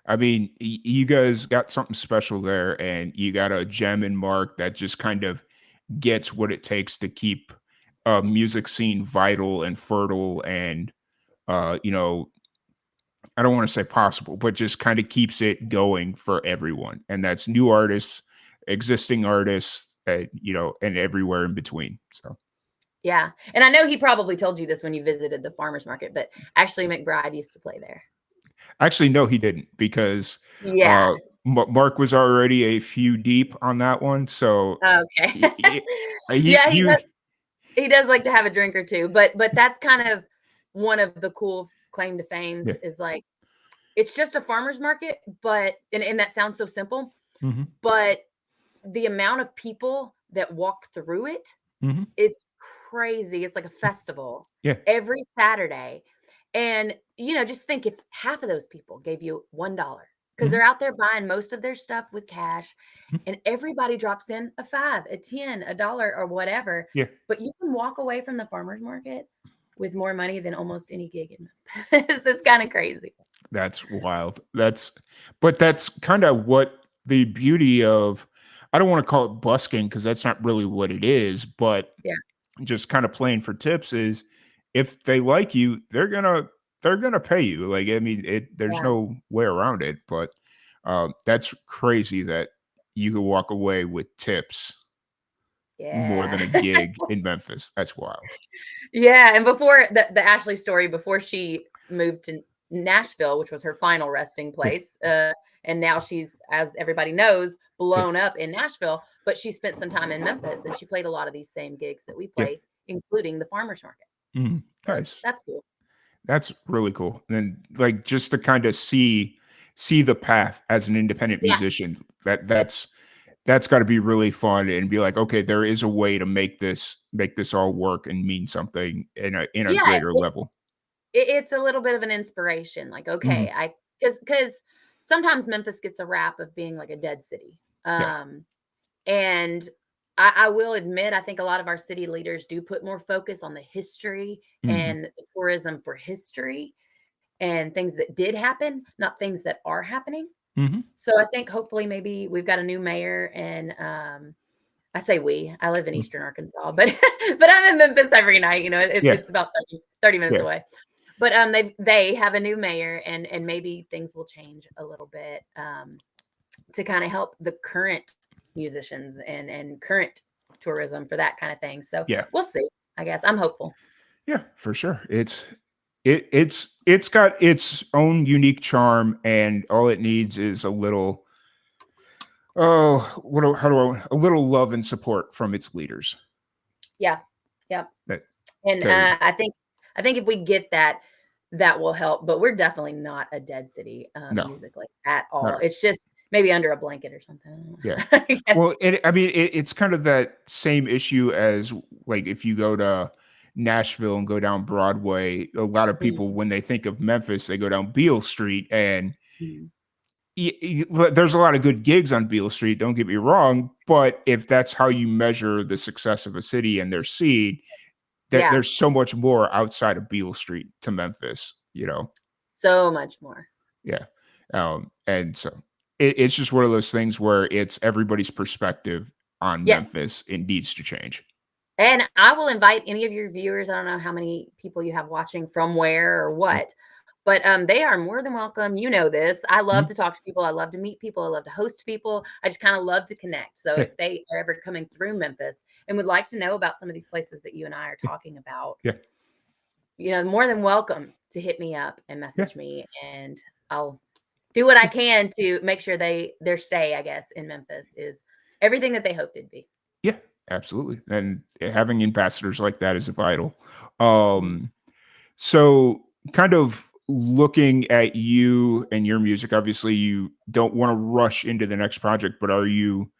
I mean, you guys got something special there, and you got a gem in Mark that just kind of gets what it takes to keep a music scene vital and fertile and, I don't want to say possible, but just kind of keeps it going for everyone. And that's new artists, existing artists, and everywhere in between. So, Yeah. And I know he probably told you this when you visited the farmer's market, but Ashley McBride used to play there. actually, no, he didn't because Yeah. Mark was already a few deep on that one. So, Okay. Yeah, he he does like to have a drink or two, but that's kind of one of the cool claim to fames yeah. is like it's just a farmer's market, but and that sounds so simple, Mhm. but the amount of people that walk through it, Mhm. it's crazy. It's like a festival Yeah. every Saturday. And just think if half of those people gave you $1 because Mhm. they're out there buying most of their stuff with cash Mhm. and everybody drops in a 5, a 10, $1 or whatever. Yeah. But you can walk away from the farmer's market with more money than almost any gig in Memphis. It's kind of crazy. That's wild. But that's kind of what the beauty of, I don't want to call it busking because that's not really what it is, but Yeah. just kind of playing for tips is if they like you, they're gonna pay you. Like, I mean, there's Yeah. no way around it, but that's crazy that you could walk away with tips more Yeah. than a gig in Memphis. That's wild. Yeah, and before the Ashley story, before she moved to Nashville, which was her final resting Yeah. place, and now she's, as everybody knows, blown up in Nashville. but she spent some time in Memphis and she played a lot of these same gigs that we Yeah. play, including the farmers market. Nice. That's cool. That's really cool. And like just to kind of see the path as an independent Yeah. musician, that's got to be really fun and be like, okay, there is a way to make this all work and mean something in a Yeah, greater level. it's a little bit of an inspiration. Like, okay, because sometimes Memphis gets a rap of being like a dead city. And I will admit, I think a lot of our city leaders do put more focus on the history and the tourism for history and things that did happen, not things that are happening. So I think hopefully maybe we've got a new mayor and I say we, I live in Eastern Arkansas, but I'm in Memphis every night, you know, it's about 30 minutes away. But they have a new mayor and maybe things will change a little bit to kind of help the current musicians and current tourism for that kind of thing. So we'll see. I guess I'm hopeful. Yeah, for sure. It's got its own unique charm, and all it needs is a little a little love and support from its leaders. Yeah. And Okay. I think if we get that, that will help. But we're definitely not a dead city No. musically at all. Not at all. It's just maybe under a blanket or something. Yeah. Well, it's kind of that same issue as like if you go to Nashville and go down Broadway, a lot of people when they think of Memphis, they go down Beale Street, and there's a lot of good gigs on Beale Street. Don't get me wrong, but if that's how you measure the success of a city and their scene, there's so much more outside of Beale Street to Memphis. You know, so much more. Yeah. And so it's just one of those things where it's everybody's perspective on Memphis. It needs to change. And I will invite any of your viewers. I don't know how many people you have watching from where or what, but they are more than welcome. You know this. I love to talk to people. I love to meet people. I love to host people. I just kind of love to connect. So if they are ever coming through Memphis and would like to know about some of these places that you and I are talking about, you know, more than welcome to hit me up and message me, and I'll do what I can to make sure their stay, I guess, in Memphis is everything that they hoped it'd be. Yeah, absolutely. And having ambassadors like that is vital. So kind of looking at you and your music, obviously you don't want to rush into the next project, but are you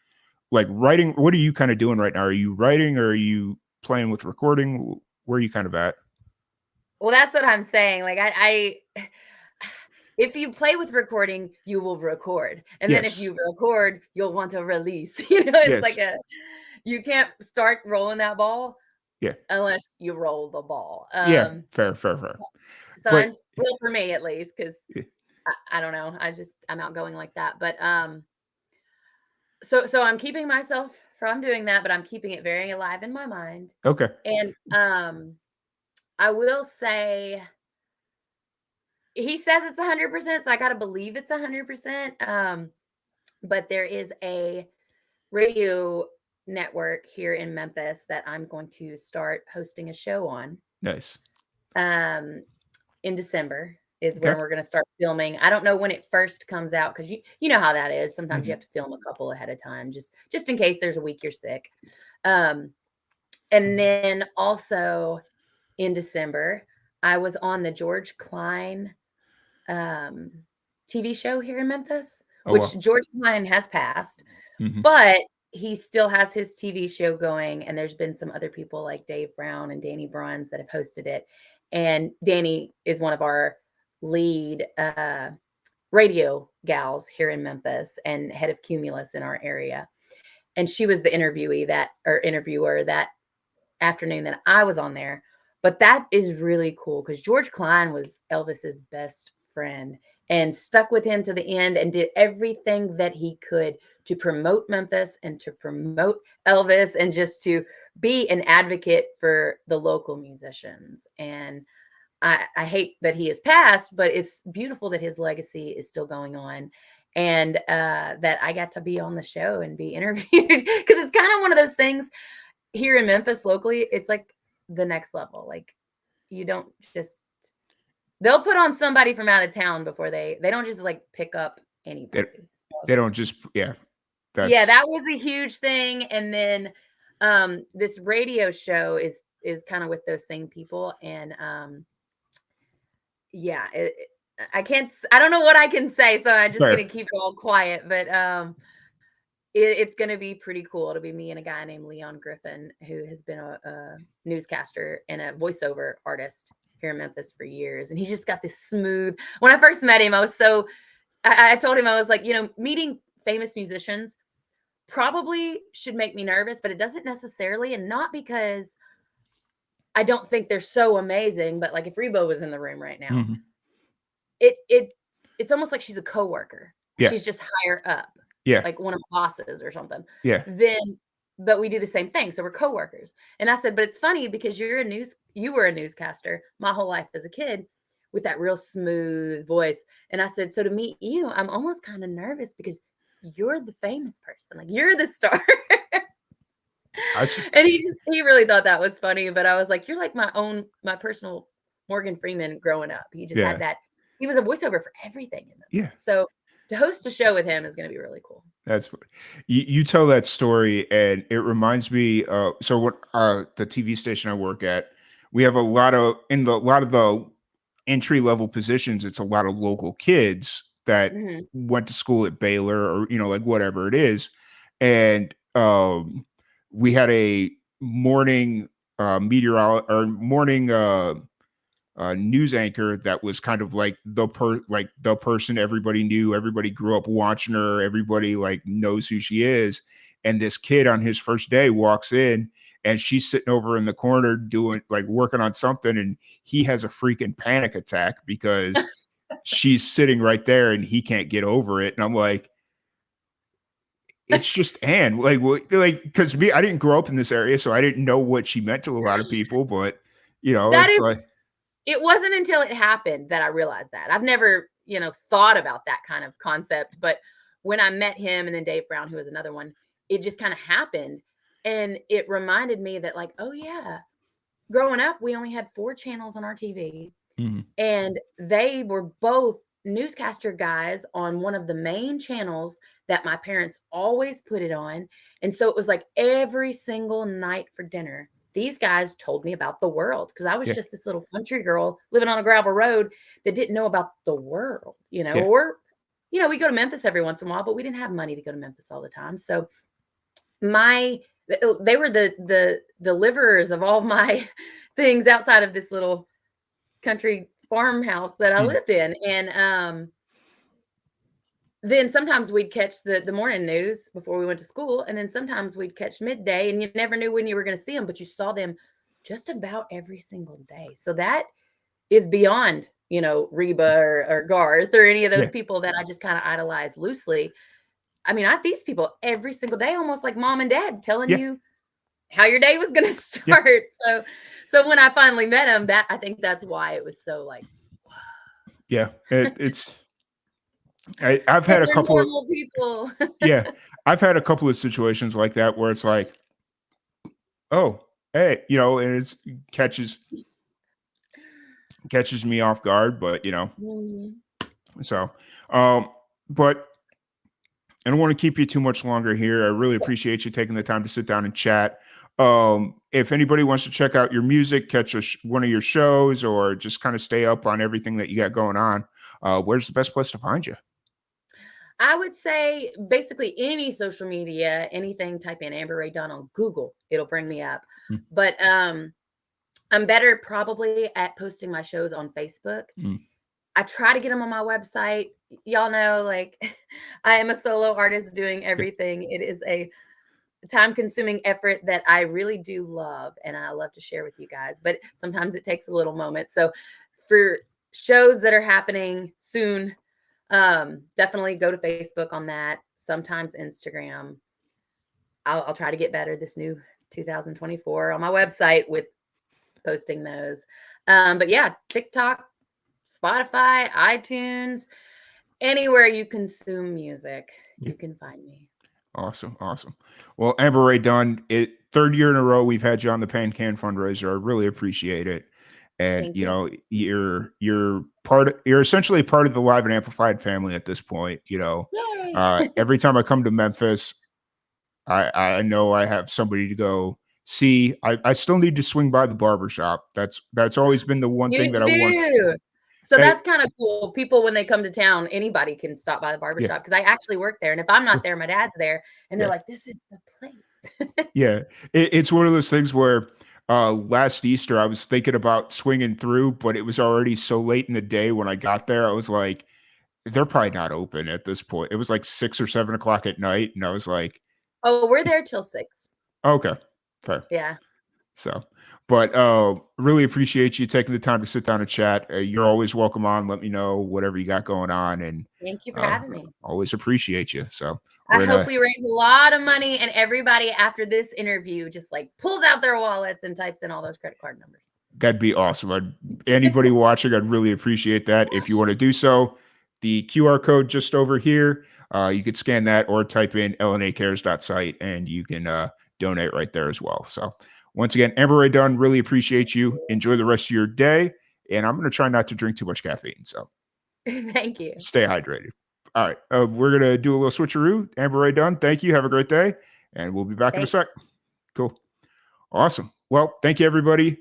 like writing? What are you kind of doing right now? Are you writing or are you playing with recording? Where are you kind of at? Well, that's what I'm saying. Like I if you play with recording, you will record. And then if you record, you'll want to release. You know, it's like you can't start rolling that ball unless you roll the ball. Fair. So well, for me at least, because I don't know. I'm outgoing like that. But so I'm keeping myself from doing that, but I'm keeping it very alive in my mind. Okay. And I will say he says it's 100%, so I got to believe it's 100%. But there is a radio network here in Memphis that I'm going to start hosting a show on. Nice. In December is when we're going to start filming. I don't know when it first comes out because you know how that is. Sometimes you have to film a couple ahead of time just in case there's a week you're sick. And then also in December, I was on the George Klein TV show here in Memphis, which George Klein has passed, but he still has his TV show going. And there's been some other people like Dave Brown and Danny Bruns that have hosted it. And Danny is one of our lead radio gals here in Memphis and head of Cumulus in our area. And she was the interviewer that afternoon that I was on there. But that is really cool because George Klein was Elvis's best friend and stuck with him to the end and did everything that he could to promote Memphis and to promote Elvis and just to be an advocate for the local musicians. And I hate that he has passed, but it's beautiful that his legacy is still going on. And that I got to be on the show and be interviewed because it's kind of one of those things here in Memphis locally. It's like the next level. Like you don't just, they'll put on somebody from out of town before they don't just like pick up anybody. They don't just, Yeah, that was a huge thing. And then this radio show is kind of with those same people. And yeah, I don't know what I can say, so I'm just Fair. gonna keep it all quiet. But it's gonna be pretty cool. It'll be me and a guy named Leon Griffin, who has been a newscaster and a voiceover artist here in Memphis for years. And he's just got this smooth. When I first met him, I told him, I was like, meeting famous musicians probably should make me nervous, but it doesn't necessarily, and not because I don't think they're so amazing, but like if Rebo was in the room right now, Mm-hmm. it's almost like she's a coworker. Yeah. She's just higher up. Yeah. Like one of the bosses or something. Yeah. But we do the same thing. So we're coworkers. And I said, but it's funny because you were a newscaster my whole life as a kid with that real smooth voice. And I said, so to meet you, I'm almost kind of nervous because you're the famous person. Like you're the star. And he really thought that was funny. But I was like, you're like my personal Morgan Freeman growing up. He just had that. He was a voiceover for everything. Yeah. So to host a show with him is going to be really cool. That's you tell that story, and it reminds me. So what the TV station I work at, we have a lot of the entry level positions. It's a lot of local kids that went to school at Baylor or like whatever it is, and we had a morning news anchor that was kind of like the person everybody knew, everybody grew up watching her, everybody like knows who she is. And this kid on his first day walks in and she's sitting over in the corner doing working on something, and he has a freaking panic attack because she's sitting right there and he can't get over it. And I'm like, it's just Anne, because I didn't grow up in this area, so I didn't know what she meant to a lot of people, but it wasn't until it happened that I realized that. I've never, thought about that kind of concept. But when I met him and then Dave Brown, who was another one, it just kind of happened. And it reminded me that oh yeah, growing up, we only had 4 channels on our TV. Mm-hmm. And they were both newscaster guys on one of the main channels that my parents always put it on. And so it was like every single night for dinner, these guys told me about the world, because I was just this little country girl living on a gravel road that didn't know about the world, or, we go to Memphis every once in a while, but we didn't have money to go to Memphis all the time. So they were the deliverers of all my things outside of this little country farmhouse that I lived in. And then sometimes we'd catch the morning news before we went to school. And then sometimes we'd catch midday, and you never knew when you were going to see them, but you saw them just about every single day. So that is beyond, Reba or Garth or any of those people that I just kind of idolize loosely. I mean, these people every single day, almost like mom and dad telling you how your day was going to start. So when I finally met him, I think that's why it was so I've had a couple of people. I've had a couple of situations like that where it's like, oh, hey, and it catches me off guard, but so but I don't want to keep you too much longer here. I really appreciate you taking the time to sit down and chat. If anybody wants to check out your music, catch one of your shows, or just kind of stay up on everything that you got going on, where's the best place to find you? I would say basically any social media, anything, type in Amber Ray Dunn on Google, it'll bring me up. But I'm better probably at posting my shows on Facebook. I try to get them on my website. Y'all know, I am a solo artist doing everything. It is a time-consuming effort that I really do love, and I love to share with you guys. But sometimes it takes a little moment. So for shows that are happening soon, definitely go to Facebook on that. Sometimes Instagram. I'll try to get better this new 2024 on my website with posting those. But yeah, TikTok, Spotify, iTunes, anywhere you consume music, you can find me. Awesome. Well, Amber Ray Dunn, 3rd year in a row we've had you on the PanCAN fundraiser. I really appreciate it. And you're essentially part of the Live and Amplified family at this point. Every time I come to Memphis, I know I have somebody to go see. I still need to swing by the barbershop. That's always been the one thing You that I want. do. So Hey, that's kind of cool. People, when they come to town, anybody can stop by the yeah, barbershop because I actually work there. And if I'm not there, my dad's there. And they're yeah, like, this is the place. yeah. It's one of those things where last Easter I was thinking about swinging through, but it was already so late in the day when I got there. I was like, they're probably not open at this point. It was like 6 or 7 o'clock at night, and I was like, Oh, we're there till 6. okay, fair. Yeah. So, but really appreciate you taking the time to sit down and chat. You're always welcome on. Let me know whatever you got going on, and Thank you for having me. always appreciate you. So I we're hope gonna we raise a lot of money and everybody after this interview just like pulls out their wallets and types in all those credit card numbers. that'd be awesome. Anybody watching, I'd really appreciate that. If you want to do so, the QR code just over here, you could scan that or type in lnacares.site and you can donate right there as well. So once again, Amber Ray Dunn, really appreciate you. Enjoy the rest of your day. And I'm going to try not to drink too much caffeine. So Thank you. stay hydrated. All right. We're going to do a little switcheroo. Amber Ray Dunn, thank you. Have a great day. And we'll be back in a sec. Cool. Awesome. Well, thank you, everybody,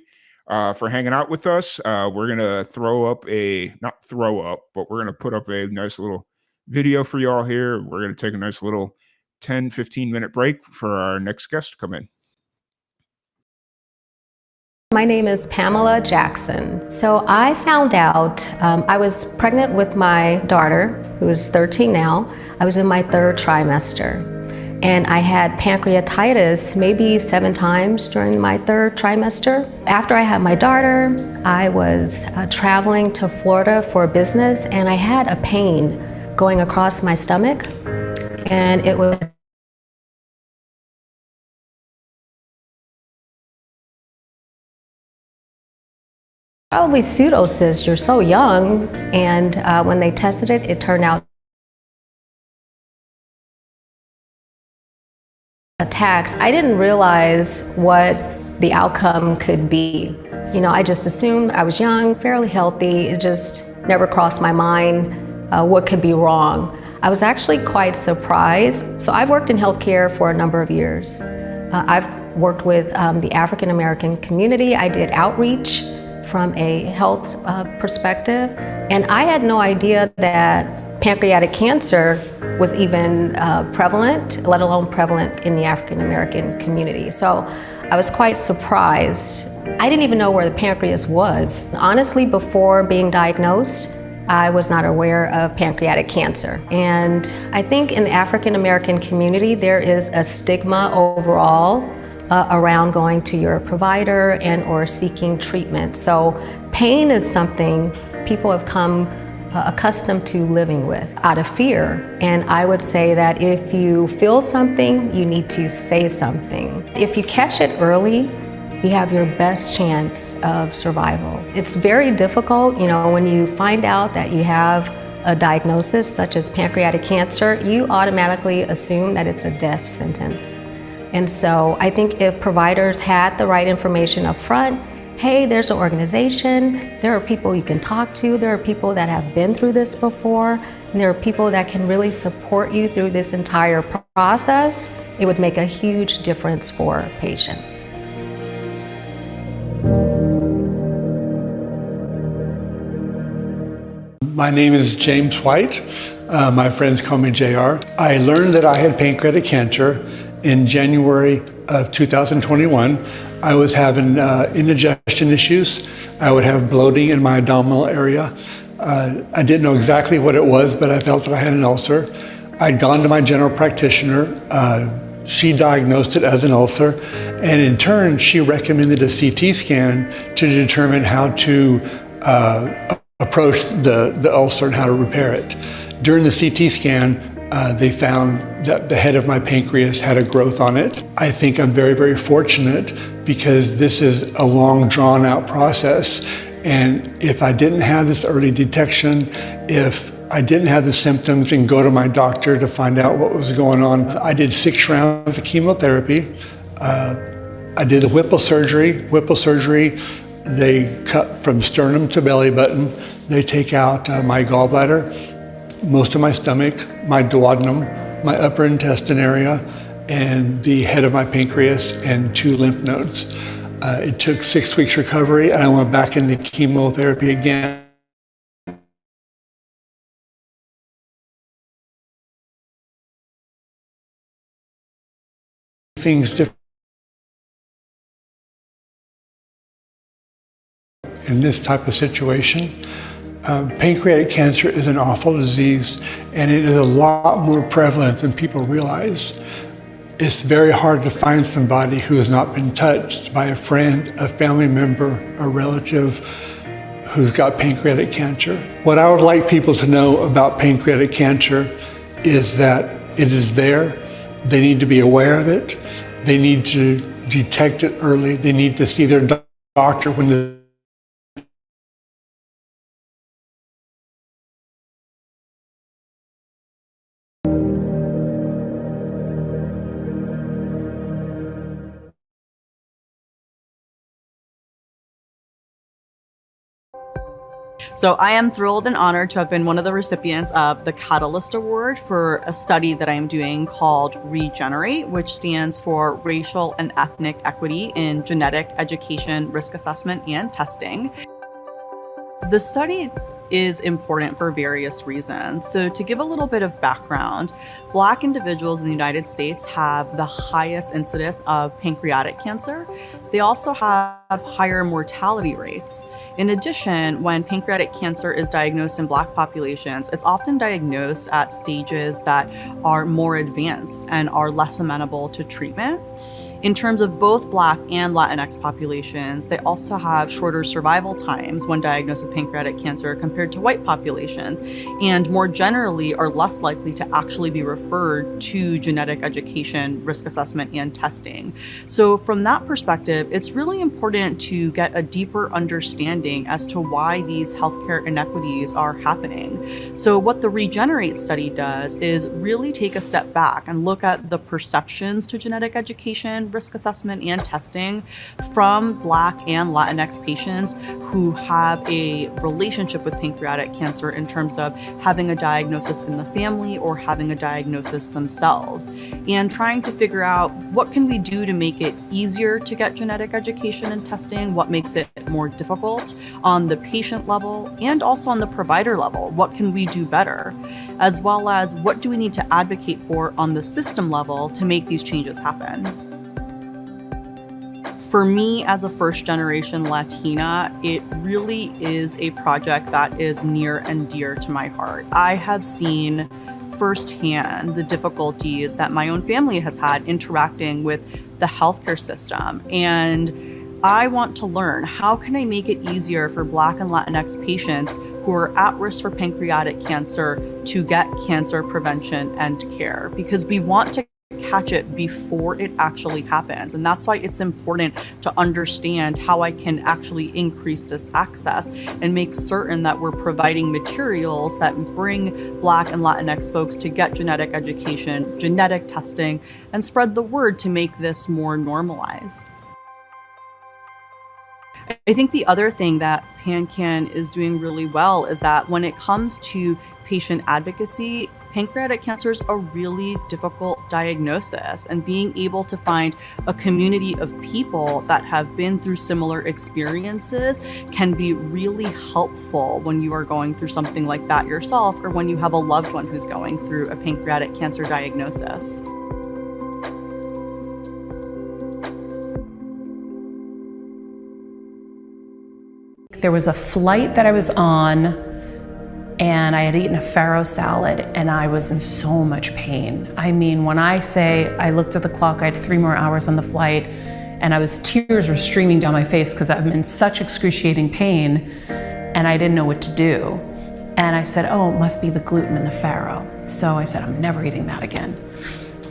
for hanging out with us. We're going to but we're going to put up a nice little video for y'all here. We're going to take a nice little 10, 15-minute break for our next guest to come in. My name is Pamela Jackson. So I found out I was pregnant with my daughter, who is 13 now. I was in my 3rd trimester. And I had pancreatitis maybe 7 times during my 3rd trimester. After I had my daughter, I was traveling to Florida for business, and I had a pain going across my stomach. And it was probably pseudocyst. You're so young. And when they tested it, it turned out attacks. I didn't realize what the outcome could be. You know, I just assumed I was young, fairly healthy. It just never crossed my mind what could be wrong. I was actually quite surprised. So I've worked in healthcare for a number of years. I've worked with the African American community. I did outreach from a health perspective, and I had no idea that pancreatic cancer was even prevalent, let alone prevalent in the African American community. So I was quite surprised. I didn't even know where the pancreas was. Honestly, before being diagnosed, I was not aware of pancreatic cancer. And I think in the African American community, there is a stigma overall around going to your provider and or seeking treatment. So pain is something people have come accustomed to living with out of fear. And I would say that if you feel something, you need to say something. If you catch it early, you have your best chance of survival. It's very difficult, you know, when you find out that you have a diagnosis such as pancreatic cancer, you automatically assume that it's a death sentence. And so I think if providers had the right information up front, hey, there's an organization, there are people you can talk to, there are people that have been through this before, and there are people that can really support you through this entire process, it would make a huge difference for patients. My name is James White. My friends call me JR. I learned that I had pancreatic cancer in January of 2021. I was having indigestion issues. I would have bloating in my abdominal area. I didn't know exactly what it was, but I felt that I had an ulcer. I'd gone to my general practitioner. She diagnosed it as an ulcer, and in turn, she recommended a CT scan to determine how to approach the ulcer and how to repair it. During the CT scan, they found that the head of my pancreas had a growth on it. I think I'm very, very fortunate because this is a long, drawn-out process. And if I didn't have this early detection, if I didn't have the symptoms and go to my doctor to find out what was going on, I did 6 rounds of chemotherapy. I did the Whipple surgery. Whipple surgery, they cut from sternum to belly button. They take out my gallbladder, most of my stomach, my duodenum, my upper intestine area, and the head of my pancreas and 2 lymph nodes. It took 6 weeks recovery, and I went back into chemotherapy again. Things different in this type of situation. Pancreatic cancer is an awful disease, and it is a lot more prevalent than people realize. It's very hard to find somebody who has not been touched by a friend, a family member, a relative who's got pancreatic cancer. What I would like people to know about pancreatic cancer is that it is there. They need to be aware of it. They need to detect it early. They need to see their doctor when the So I am thrilled and honored to have been one of the recipients of the Catalyst Award for a study that I'm doing called Regenerate, which stands for Racial and Ethnic Equity in Genetic Education, Risk Assessment, and Testing. The study is important for various reasons. So to give a little bit of background, Black individuals in the United States have the highest incidence of pancreatic cancer. They also have higher mortality rates. In addition, when pancreatic cancer is diagnosed in Black populations, it's often diagnosed at stages that are more advanced and are less amenable to treatment. In terms of both Black and Latinx populations, they also have shorter survival times when diagnosed with pancreatic cancer compared to white populations, and more generally are less likely to actually be referred to genetic education, risk assessment, and testing. So from that perspective, it's really important to get a deeper understanding as to why these healthcare inequities are happening. So what the Regenerate study does is really take a step back and look at the perceptions to genetic education, risk assessment, and testing from Black and Latinx patients who have a relationship with pancreatic cancer in terms of having a diagnosis in the family or having a diagnosis themselves, and trying to figure out what can we do to make it easier to get genetic education and testing, what makes it more difficult on the patient level and also on the provider level, what can we do better, as well as what do we need to advocate for on the system level to make these changes happen. For me, as a first-generation Latina, it really is a project that is near and dear to my heart. I have seen firsthand the difficulties that my own family has had interacting with the healthcare system, and I want to learn, how can I make it easier for Black and Latinx patients who are at risk for pancreatic cancer to get cancer prevention and care? Because we want to catch it before it actually happens. And that's why it's important to understand how I can actually increase this access and make certain that we're providing materials that bring Black and Latinx folks to get genetic education, genetic testing, and spread the word to make this more normalized. I think the other thing that PanCAN is doing really well is that when it comes to patient advocacy, pancreatic cancer is a really difficult diagnosis, and being able to find a community of people that have been through similar experiences can be really helpful when you are going through something like that yourself, or when you have a loved one who's going through a pancreatic cancer diagnosis. There was a flight that I was on, and I had eaten a farro salad, and I was in so much pain. I mean, when I say I looked at the clock, I had 3 more hours on the flight, and tears were streaming down my face because I'm in such excruciating pain, and I didn't know what to do. And I said, oh, it must be the gluten in the farro. So I said, I'm never eating that again.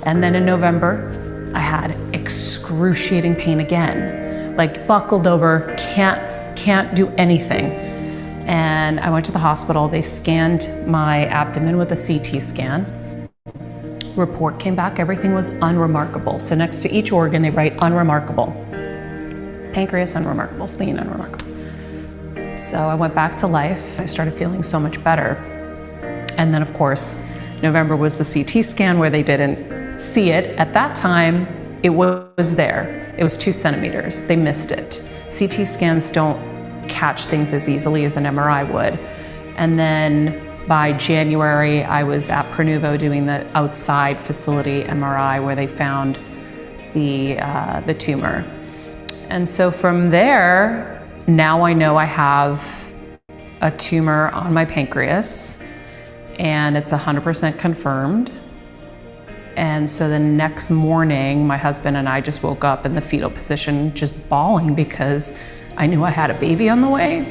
And then in November, I had excruciating pain again, like buckled over, can't do anything. And I went to the hospital. They scanned my abdomen with a CT scan. Report came back, everything was unremarkable. So next to each organ, they write unremarkable. Pancreas, unremarkable, spleen, unremarkable. So I went back to life. I started feeling so much better. And then of course, November was the CT scan where they didn't see it. At that time, it was there. It was 2 centimeters. They missed it. CT scans don't catch things as easily as an MRI would. And then by January, I was at Pronuvo doing the outside facility MRI where they found the tumor. And so from there, now I know I have a tumor on my pancreas, and it's 100% confirmed. And so the next morning, my husband and I just woke up in the fetal position, just bawling because I knew I had a baby on the way.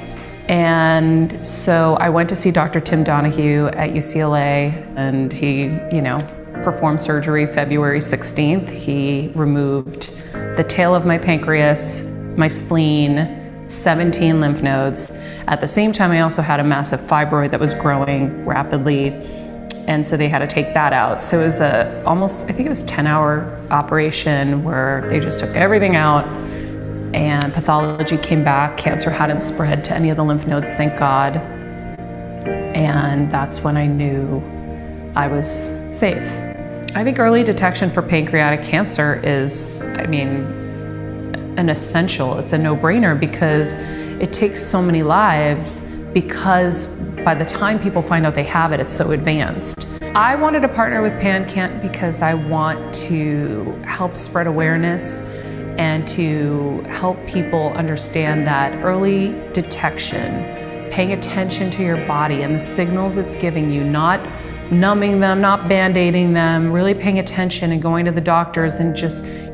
And so I went to see Dr. Tim Donahue at UCLA, and he, performed surgery February 16th. He removed the tail of my pancreas, my spleen, 17 lymph nodes. At the same time, I also had a massive fibroid that was growing rapidly, and so they had to take that out. So it was I think it was 10-hour operation where they just took everything out, and pathology came back. Cancer hadn't spread to any of the lymph nodes, thank God. And that's when I knew I was safe. I think early detection for pancreatic cancer is, an essential. It's a no-brainer because it takes so many lives, because by the time people find out they have it, it's so advanced. I wanted to partner with PanCAN because I want to help spread awareness and to help people understand that early detection, paying attention to your body and the signals it's giving you, not numbing them, not band-aiding them, really paying attention and going to the doctors, and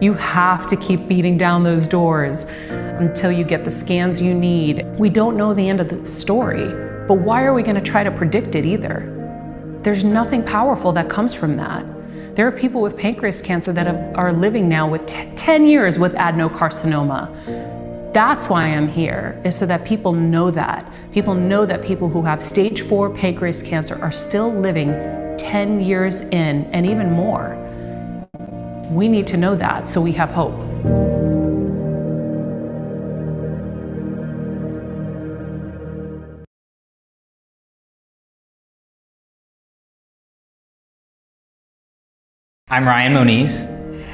you have to keep beating down those doors until you get the scans you need. We don't know the end of the story, but why are we going to try to predict it either? There's nothing powerful that comes from that. There are people with pancreas cancer that are living now with 10 years with adenocarcinoma. That's why I'm here, is so that people know that. People know that people who have stage 4 pancreas cancer are still living 10 years in and even more. We need to know that so we have hope. I'm Ryan Moniz.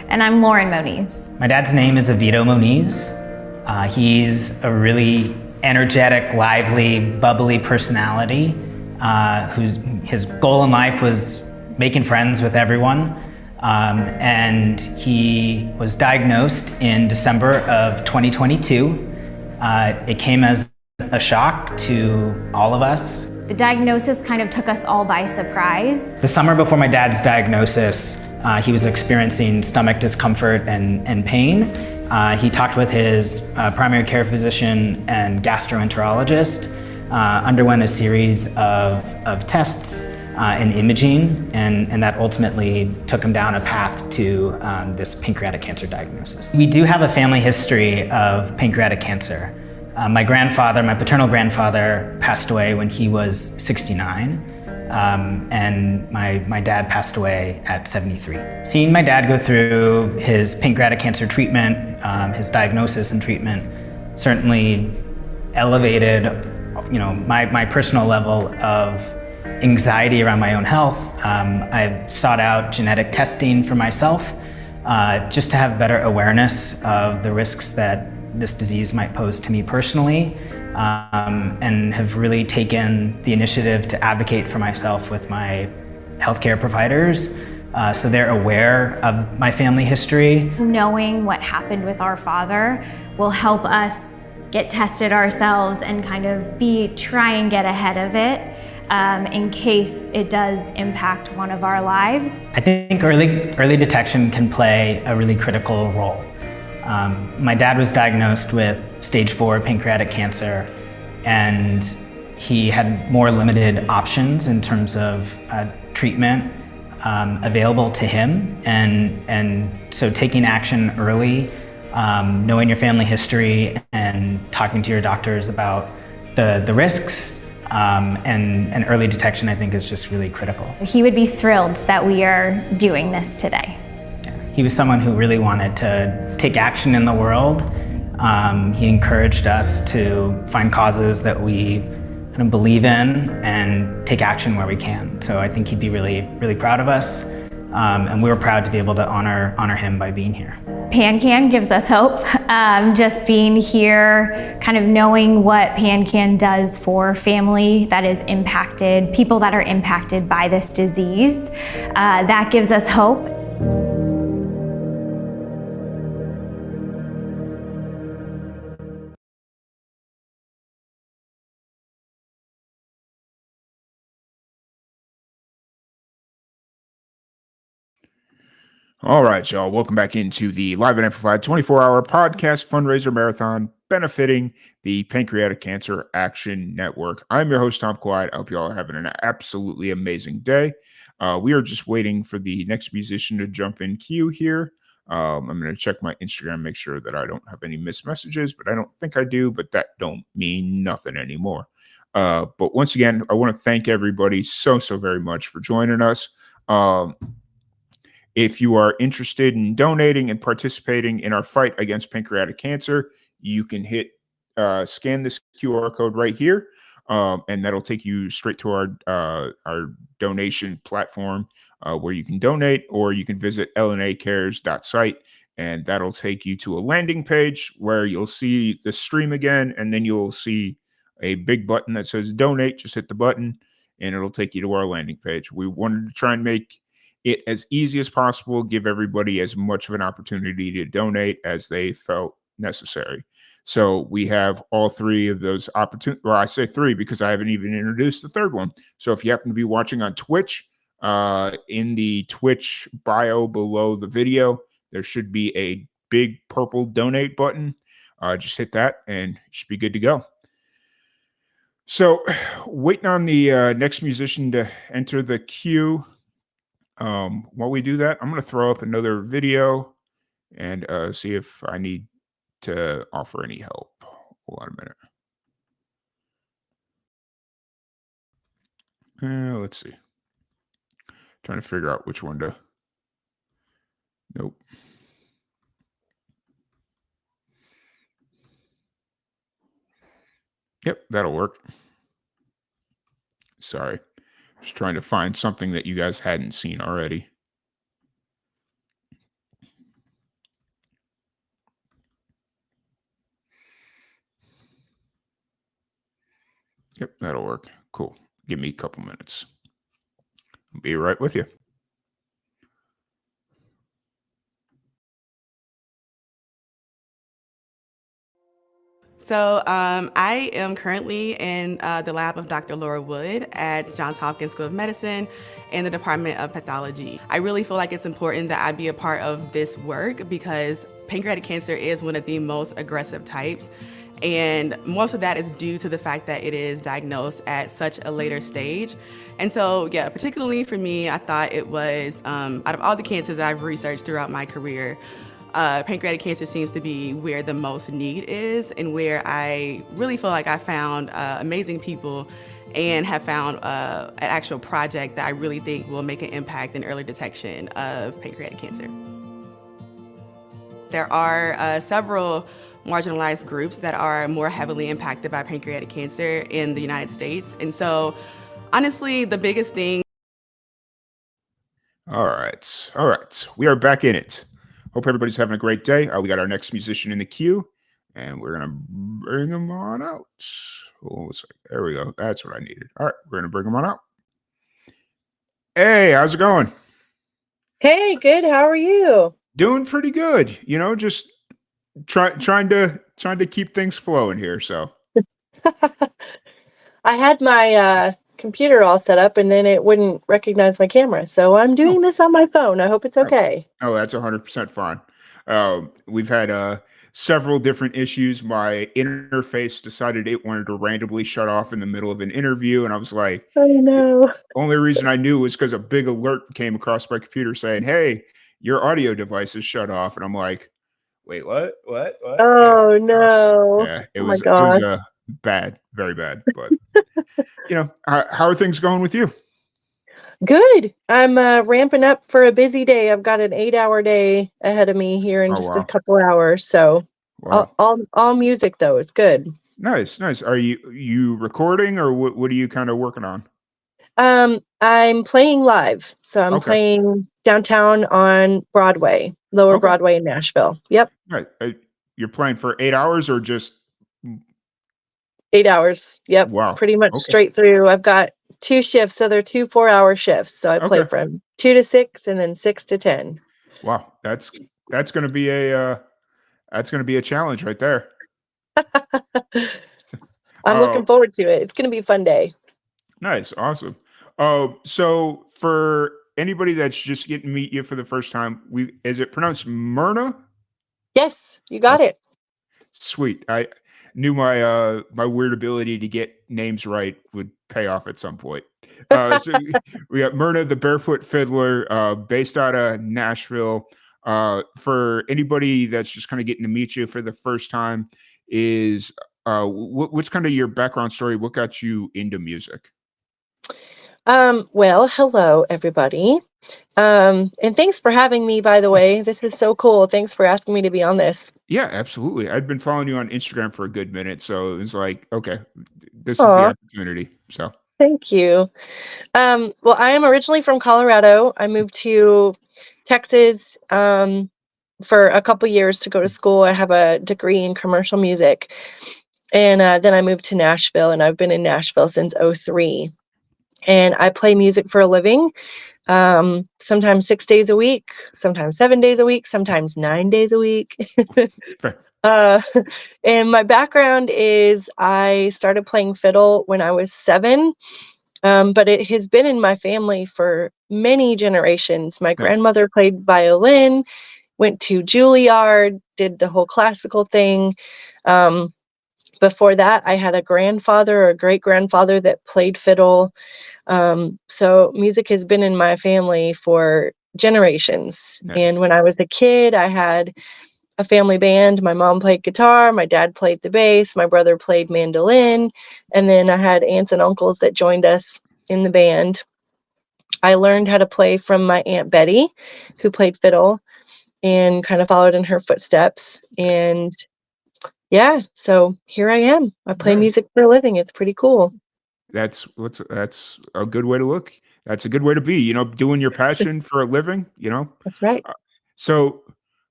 And I'm Lauren Moniz. My dad's name is Evito Moniz. He's a really energetic, lively, bubbly personality his goal in life was making friends with everyone. And he was diagnosed in December of 2022. It came as a shock to all of us. The diagnosis kind of took us all by surprise. The summer before my dad's diagnosis, he was experiencing stomach discomfort and pain. He talked with his primary care physician and gastroenterologist, underwent a series of tests and imaging, and that ultimately took him down a path to this pancreatic cancer diagnosis. We do have a family history of pancreatic cancer. My grandfather, my paternal grandfather, passed away when he was 69. And my dad passed away at 73. Seeing my dad go through his pancreatic cancer treatment, his diagnosis and treatment, certainly elevated, my personal level of anxiety around my own health. I sought out genetic testing for myself, just to have better awareness of the risks that this disease might pose to me personally. And have really taken the initiative to advocate for myself with my healthcare providers, so they're aware of my family history. Knowing what happened with our father will help us get tested ourselves and kind of try and get ahead of it in case it does impact one of our lives. I think early detection can play a really critical role. My dad was diagnosed with stage 4 pancreatic cancer, and he had more limited options in terms of treatment available to him. And so taking action early, knowing your family history and talking to your doctors about the risks and early detection, I think, is just really critical. He would be thrilled that we are doing this today. He was someone who really wanted to take action in the world. He encouraged us to find causes that we kind of believe in and take action where we can. So I think he'd be really, really proud of us. and we were proud to be able to honor him by being here. PanCAN gives us hope. Just being here, kind of knowing what PanCAN does for family that is impacted, people that are impacted by this disease, that gives us hope. All right, y'all. Welcome back into the Live and Amplified 24-hour podcast fundraiser marathon benefiting the Pancreatic Cancer Action Network. I'm your host, Tom Quiet. I hope you all are having an absolutely amazing day. We are just waiting for the next musician to jump in queue here. I'm going to check my Instagram, make sure that I don't have any missed messages, but I don't think I do, but that don't mean nothing anymore. But once again, I want to thank everybody so very much for joining us. If you are interested in donating and participating in our fight against pancreatic cancer, you can scan this QR code right here, and that'll take you straight to our donation platform where you can donate, or you can visit LNAcares.site, and that'll take you to a landing page where you'll see the stream again, and then you'll see a big button that says donate. Just hit the button, and it'll take you to our landing page. We wanted to try and make it as easy as possible, give everybody as much of an opportunity to donate as they felt necessary. So we have all three of those opportunities. Well, I say three because I haven't even introduced the third one. So if you happen to be watching on Twitch, in the Twitch bio below the video, there should be a big purple donate button. Just hit that and you should be good to go. So waiting on the next musician to enter the queue. While we do that, I'm going to throw up another video and see if I need to offer any help. Hold on a minute. Let's see. Trying to figure out which one to. Nope. Yep, that'll work. Sorry. Just trying to find something that you guys hadn't seen already. Yep, that'll work. Cool. Give me a couple minutes. I'll be right with you. So I am currently in the lab of Dr. Laura Wood at Johns Hopkins School of Medicine in the Department of Pathology. I really feel like it's important that I be a part of this work because pancreatic cancer is one of the most aggressive types. And most of that is due to the fact that it is diagnosed at such a later stage. And so, yeah, particularly for me, I thought it was, out of all the cancers I've researched throughout my career, pancreatic cancer seems to be where the most need is and where I really feel like I found amazing people and have found an actual project that I really think will make an impact in early detection of pancreatic cancer. There are several marginalized groups that are more heavily impacted by pancreatic cancer in the United States. And so, honestly, the biggest thing. All right. We are back in it. Hope everybody's having a great day. We got our next musician in the queue, and we're going to bring him on out. Oh, there we go. That's what I needed. All right, we're going to bring him on out. Hey, how's it going? Hey, good. How are you? Doing pretty good. You know, just trying to keep things flowing here. So I had my computer all set up and then it wouldn't recognize my camera. So I'm doing this on my phone. I hope it's okay. Oh, that's 100% fine. We've had several different issues. My interface decided it wanted to randomly shut off in the middle of an interview, and I was like, oh no. Only reason I knew was because a big alert came across my computer saying, hey, your audio device is shut off. And I'm like, wait, what? Oh yeah. no. Yeah, it Oh was my gosh. bad, very bad. But you know, how are things going with you? Good. I'm ramping up for a busy day. I've got an 8-hour day ahead of me here in just a couple hours. So all music though. It's good. Nice. Are you recording or what are you kind of working on? I'm playing live. So I'm playing downtown on Broadway, Lower Broadway in Nashville. Yep. Right. You're playing for 8 hours or just 8 hours. Yep. wow. Pretty much straight through. I've got 2 shifts, so they're 2 4-hour shifts. So I play from 2 to 6 and then 6 to 10. Wow. That's going to be a challenge right there. I'm looking forward to it. It's going to be a fun day. Nice. Awesome. So for anybody that's just getting to meet you for the first time, is it pronounced Myrna? Yes, you got it. Sweet. I knew my my weird ability to get names right would pay off at some point. So we got Myrna, the Barefoot Fiddler, based out of Nashville. For anybody that's just kind of getting to meet you for the first time, is what's kind of your background story? What got you into music? Well, hello everybody. And thanks for having me, by the way. This is so cool. Thanks for asking me to be on this. Yeah, absolutely. I've been following you on Instagram for a good minute, so it was like, okay, this is Aw. the opportunity. So Thank you. Well, I am originally from Colorado. I moved to Texas for a couple years to go to school. I have a degree in commercial music. And then I moved to Nashville, and I've been in Nashville since '03. And I play music for a living, sometimes 6 days a week, sometimes 7 days a week, sometimes 9 days a week. And my background is I started playing fiddle when I was 7, but it has been in my family for many generations. My grandmother played violin, went to Juilliard, did the whole classical thing. Before that, I had a grandfather or a great-grandfather that played fiddle. So music has been in my family for generations. And when I was a kid, I had a family band. My mom played guitar, my dad played the bass, my brother played mandolin, and then I had aunts and uncles that joined us in the band. I learned how to play from my Aunt Betty, who played fiddle, and kind of followed in her footsteps. And yeah, so here I am. I play music for a living. It's pretty cool. that's a good way to look. That's a good way to be, doing your passion for a living, That's right. So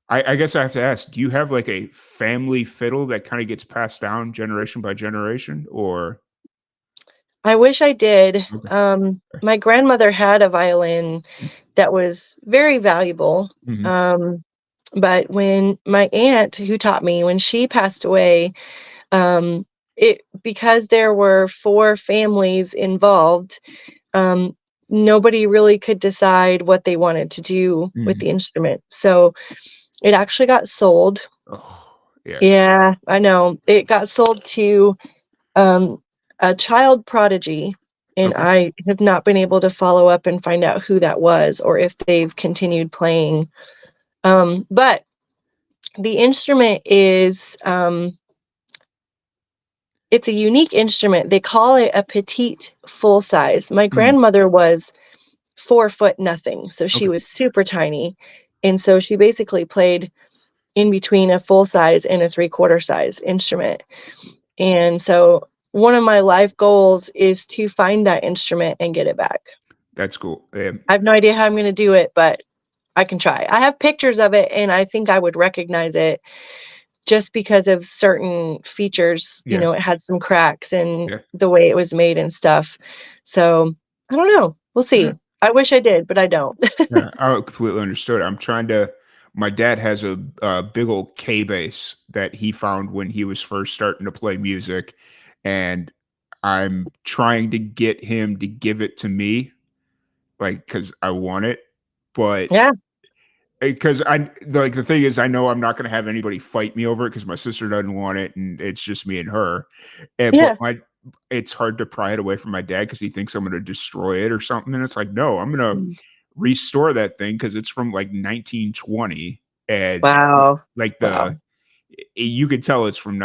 I guess I have to ask, do you have like a family fiddle that kind of gets passed down generation by generation, or? I wish I did. My grandmother had a violin that was very valuable. But when my aunt who taught me, when she passed away, because there were 4 families involved, nobody really could decide what they wanted to do with the instrument. So it actually got sold. Yeah, I know. It got sold to a child prodigy, and I have not been able to follow up and find out who that was or if they've continued playing. But the instrument is it's a unique instrument. They call it a petite full size. My grandmother was 4 foot nothing, so she was super tiny. And so she basically played in between a full size and a 3/4 size instrument. And so one of my life goals is to find that instrument and get it back. That's cool. I have no idea how I'm going to do it, but I can try. I have pictures of it, and I think I would recognize it just because of certain features. It had some cracks and the way it was made and stuff. So I don't know. We'll see. I wish I did, but I don't. Yeah, I completely understood. My dad has a big old K bass that he found when he was first starting to play music, and I'm trying to get him to give it to me, like, because I want it, but because the thing is, I know I'm not going to have anybody fight me over it because my sister doesn't want it, and it's just me and her. But it's hard to pry it away from my dad because he thinks I'm going to destroy it or something, and it's like, no, I'm going to restore that thing because it's from like 1920, and like you could tell it's from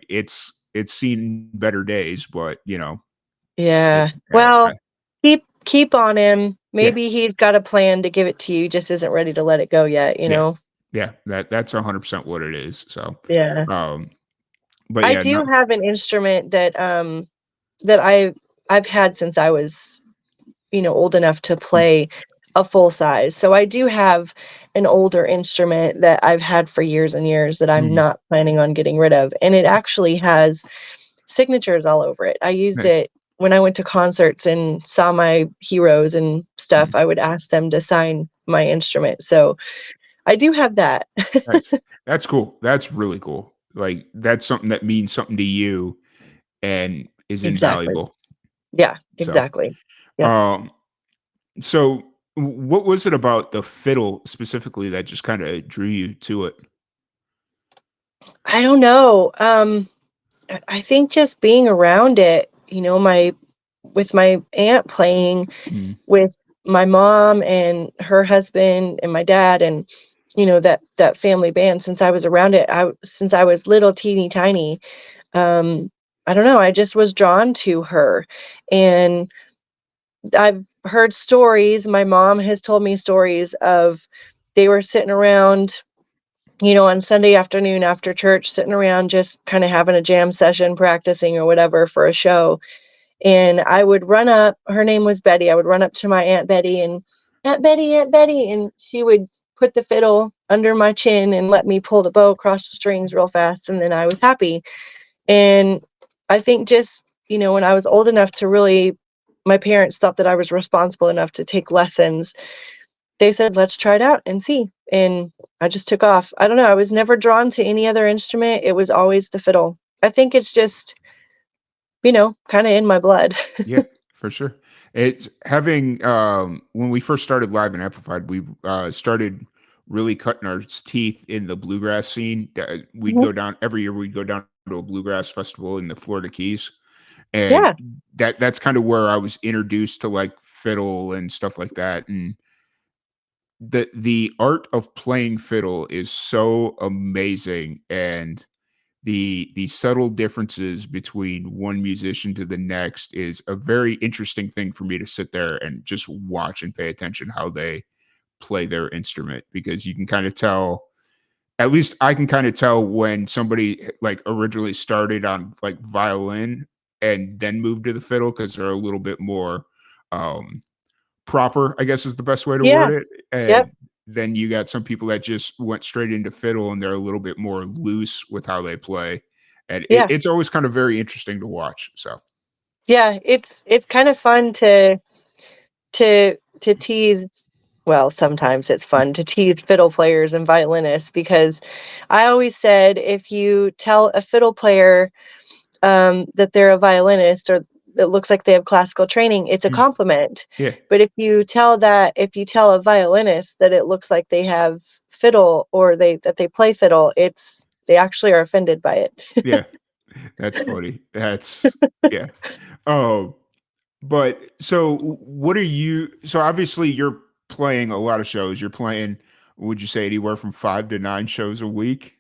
it's seen better days, but Yeah. Well, keep on him. Maybe he's got a plan to give it to you, just isn't ready to let it go yet, know? Yeah, that's 100% what it is. So yeah. But I do have an instrument that that I've had since I was old enough to play a full size. So I do have an older instrument that I've had for years and years that I'm not planning on getting rid of. And it actually has signatures all over it. I used Nice. it when I went to concerts and saw my heroes and stuff. I would ask them to sign my instrument. So I do have that. That's cool. That's really cool. Like that's something that means something to you and is Exactly. invaluable. Yeah, So, exactly. Yep. um, so what was it about the fiddle specifically that just kind of drew you to it? I don't know. I think just being around it, with my aunt playing Mm. with my mom and her husband and my dad and that family band since I was around it since I was little teeny tiny. um I don't know, I just was drawn to her, and I've heard stories. My mom has told me stories of they were sitting around, on Sunday afternoon after church, sitting around just kind of having a jam session, practicing or whatever for a show. And I would run up, her name was Betty. I would run up to my Aunt Betty and Aunt Betty, and she would put the fiddle under my chin and let me pull the bow across the strings real fast. And then I was happy. And I think just, when I was old enough to really, my parents thought that I was responsible enough to take lessons. They said, let's try it out and see. And I just took off. I don't know. I was never drawn to any other instrument. It was always the fiddle. I think it's just, kind of in my blood. Yeah, for sure. It's having when we first started Live and Amplified, we started really cutting our teeth in the bluegrass scene. We'd Mhm. go down every year. We'd go down to a bluegrass festival in the Florida Keys, and Yeah. that's kind of where I was introduced to like fiddle and stuff like that. And the art of playing fiddle is so amazing, and the subtle differences between one musician to the next is a very interesting thing for me to sit there and just watch and pay attention how they play their instrument, because you can kind of tell, at least I can kind of tell when somebody like originally started on like violin and then moved to the fiddle, because they're a little bit more um proper, I guess is the best way to Yeah. word it. Yep. And then you got some people that just went straight into fiddle and they're a little bit more loose with how they play. And Yeah. it's always kind of very interesting to watch. So, Yeah. It's kind of fun to tease. Well, sometimes it's fun to tease fiddle players and violinists because I always said if you tell a fiddle player that they're a violinist or that looks like they have classical training, it's a mm, compliment. yeah, But if you tell a violinist that it looks like they have fiddle or that they play fiddle, they actually are offended by it. yeah, that's funny. That's, yeah. Oh, but so what are you, so obviously you're playing a lot of shows. You're playing, would you say anywhere from 5 to 9 shows a week?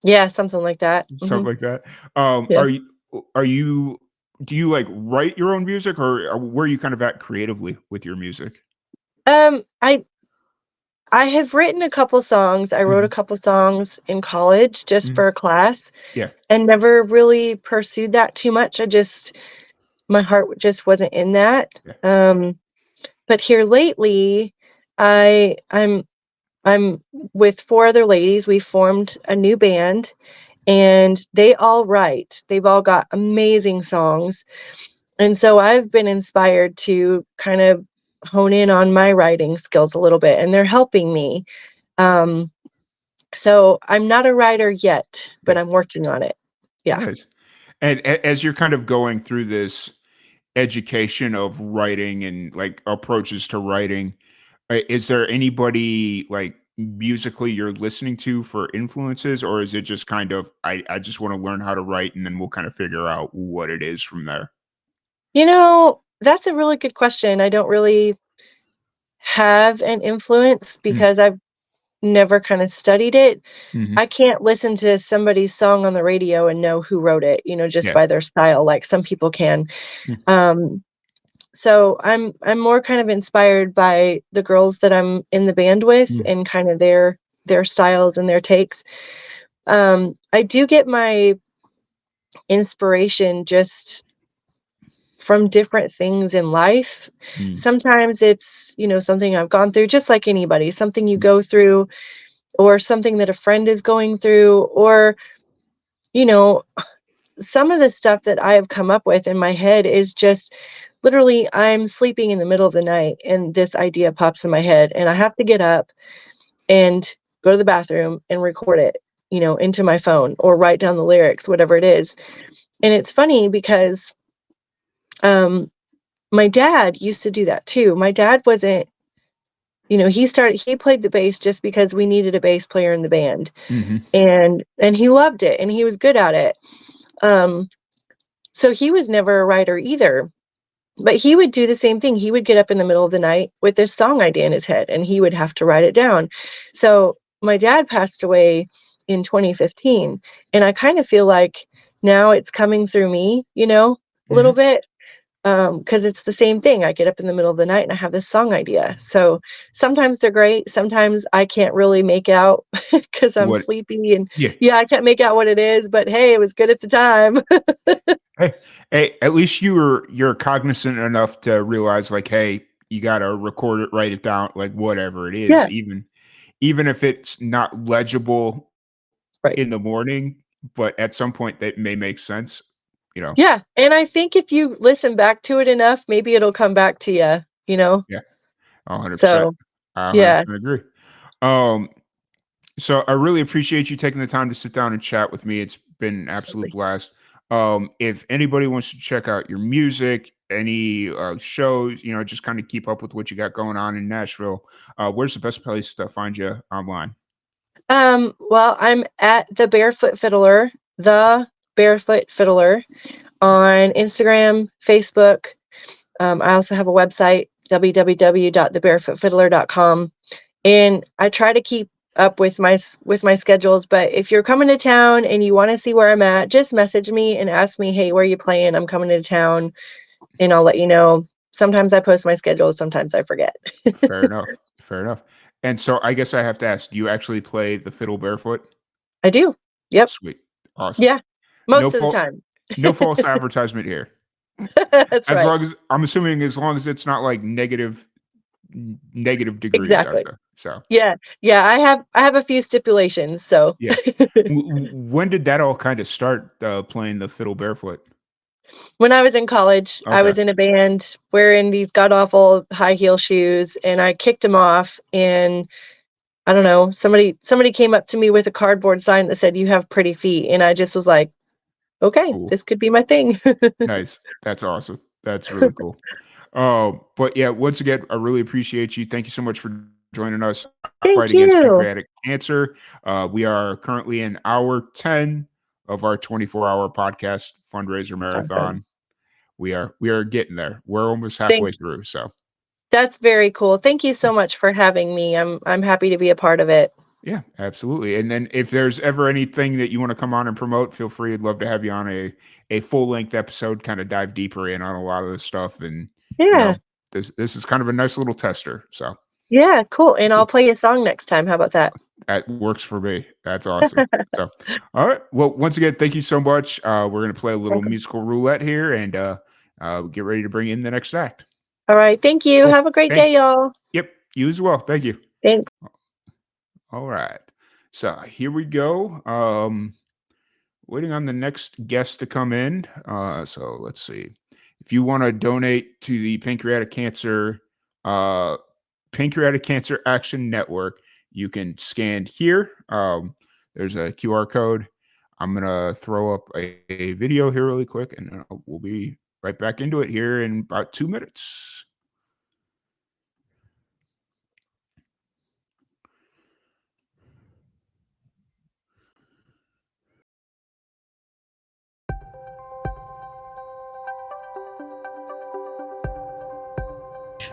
Yeah, something like that. Something like that. Yeah. Are you do you like write your own music, or where are you kind of at creatively with your music? I have written a couple songs. I wrote a Mhm. couple songs in college just Mhm. for a class Yeah. and never really pursued that too much. My heart just wasn't in that. Yeah. But here lately, I I'm with four other ladies. We formed a new band and they all write. They've all got amazing songs. And so I've been inspired to kind of hone in on my writing skills a little bit and they're helping me. Um, so I'm not a writer yet, but Yeah. I'm working on it. Yeah. Nice. And as you're kind of going through this education of writing and like approaches to writing, is there anybody like musically you're listening to for influences, or is it just kind of I just want to learn how to write and then we'll kind of figure out what it is from there? That's a really good question. I don't really have an influence Mm. because I've never kind of studied it. Mhm. I can't listen to somebody's song on the radio and know who wrote it, just Yeah. by their style, like some people can. Mm. Um, so I'm more kind of inspired by the girls that I'm in the band with Mm. and kind of their styles and their takes. I do get my inspiration just from different things in life. Sometimes it's, something I've gone through, just like anybody, something you go through, or something that a friend is going through, or, some of the stuff that I have come up with in my head is just literally I'm sleeping in the middle of the night and this idea pops in my head and I have to get up and go to the bathroom and record it, into my phone or write down the lyrics, whatever it is. And it's funny because my dad used to do that too. My dad wasn't, he played the bass just because we needed a bass player in the band. And he loved it and he was good at it. So he was never a writer either, but he would do the same thing. He would get up in the middle of the night with this song idea in his head and he would have to write it down. So my dad passed away in 2015 and I kind of feel like now it's coming through me, a little bit. Because it's the same thing. I get up in the middle of the night and I have this song idea. So sometimes they're great. Sometimes I can't really make out because I'm sleepy and I can't make out what it is, but hey, it was good at the time. Hey, at least you're cognizant enough to realize like, hey, you got to record it, write it down, like whatever it is, even if it's not legible in the morning, but at some point that may make sense. Yeah. And I think if you listen back to it enough, maybe it'll come back to you, Yeah. 100%. So, I 100% yeah. agree. So I really appreciate you taking the time to sit down and chat with me. It's been an absolute blast. If anybody wants to check out your music, any shows, just kind of keep up with what you got going on in Nashville, where's the best place to find you online? Well, I'm at the Barefoot Fiddler on Instagram, Facebook. I also have a website, www.thebarefootfiddler.com. And I try to keep up with my schedules, but if you're coming to town and you want to see where I'm at, just message me and ask me, hey, where are you playing? I'm coming to town and I'll let you know. Sometimes I post my schedule, sometimes I forget. Fair enough. And so I guess I have to ask, do you actually play the fiddle barefoot? I do. Yep. Sweet. Awesome. Yeah. Most of the time. No false advertisement here. That's right. I'm assuming as long as it's not like negative degrees. Exactly. So yeah. I have a few stipulations. So yeah. When did that all kind of start playing the fiddle barefoot? When I was in college, I was in a band wearing these god awful high heel shoes and I kicked them off and I don't know, somebody came up to me with a cardboard sign that said, you have pretty feet. And I just was like, okay, this could be my thing. Nice. That's awesome. That's really cool. But yeah, once again, I really appreciate you. Thank you so much for joining us. Thank you. Against pancreatic cancer. We are currently in hour 10 of our 24-hour podcast fundraiser marathon. Awesome. We are getting there. We're almost halfway through. So that's very cool. Thank you so much for having me. I'm happy to be a part of it. Yeah, absolutely. And then if there's ever anything that you want to come on and promote, feel free. I'd love to have you on a full-length episode, kind of dive deeper in on a lot of this stuff. And this is kind of a nice little tester. So yeah, cool. And I'll play a song next time. How about that? That works for me. That's awesome. So all right. Well, once again, thank you so much. We're gonna play a little musical roulette here and get ready to bring in the next act. All right. Thank you. Have a great day, y'all. Yep. You as well. Thank you. Thanks. All right. So here we go. Waiting on the next guest to come in. So let's see. If you want to donate to the Pancreatic Cancer Action Network, you can scan here. There's a QR code. I'm going to throw up a video here really quick, and we'll be right back into it here in about 2 minutes.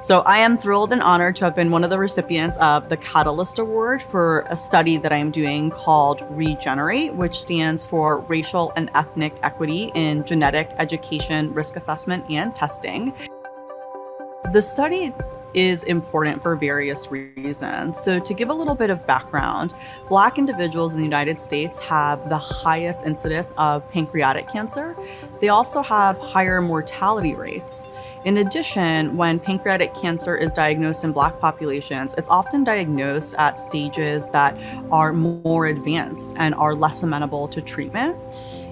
So I am thrilled and honored to have been one of the recipients of the Catalyst Award for a study that I am doing called Regenerate, which stands for Racial and Ethnic Equity in Genetic Education, Risk Assessment, and Testing. The study is important for various reasons. So to give a little bit of background, Black individuals in the United States have the highest incidence of pancreatic cancer. They also have higher mortality rates. In addition, when pancreatic cancer is diagnosed in Black populations, it's often diagnosed at stages that are more advanced and are less amenable to treatment.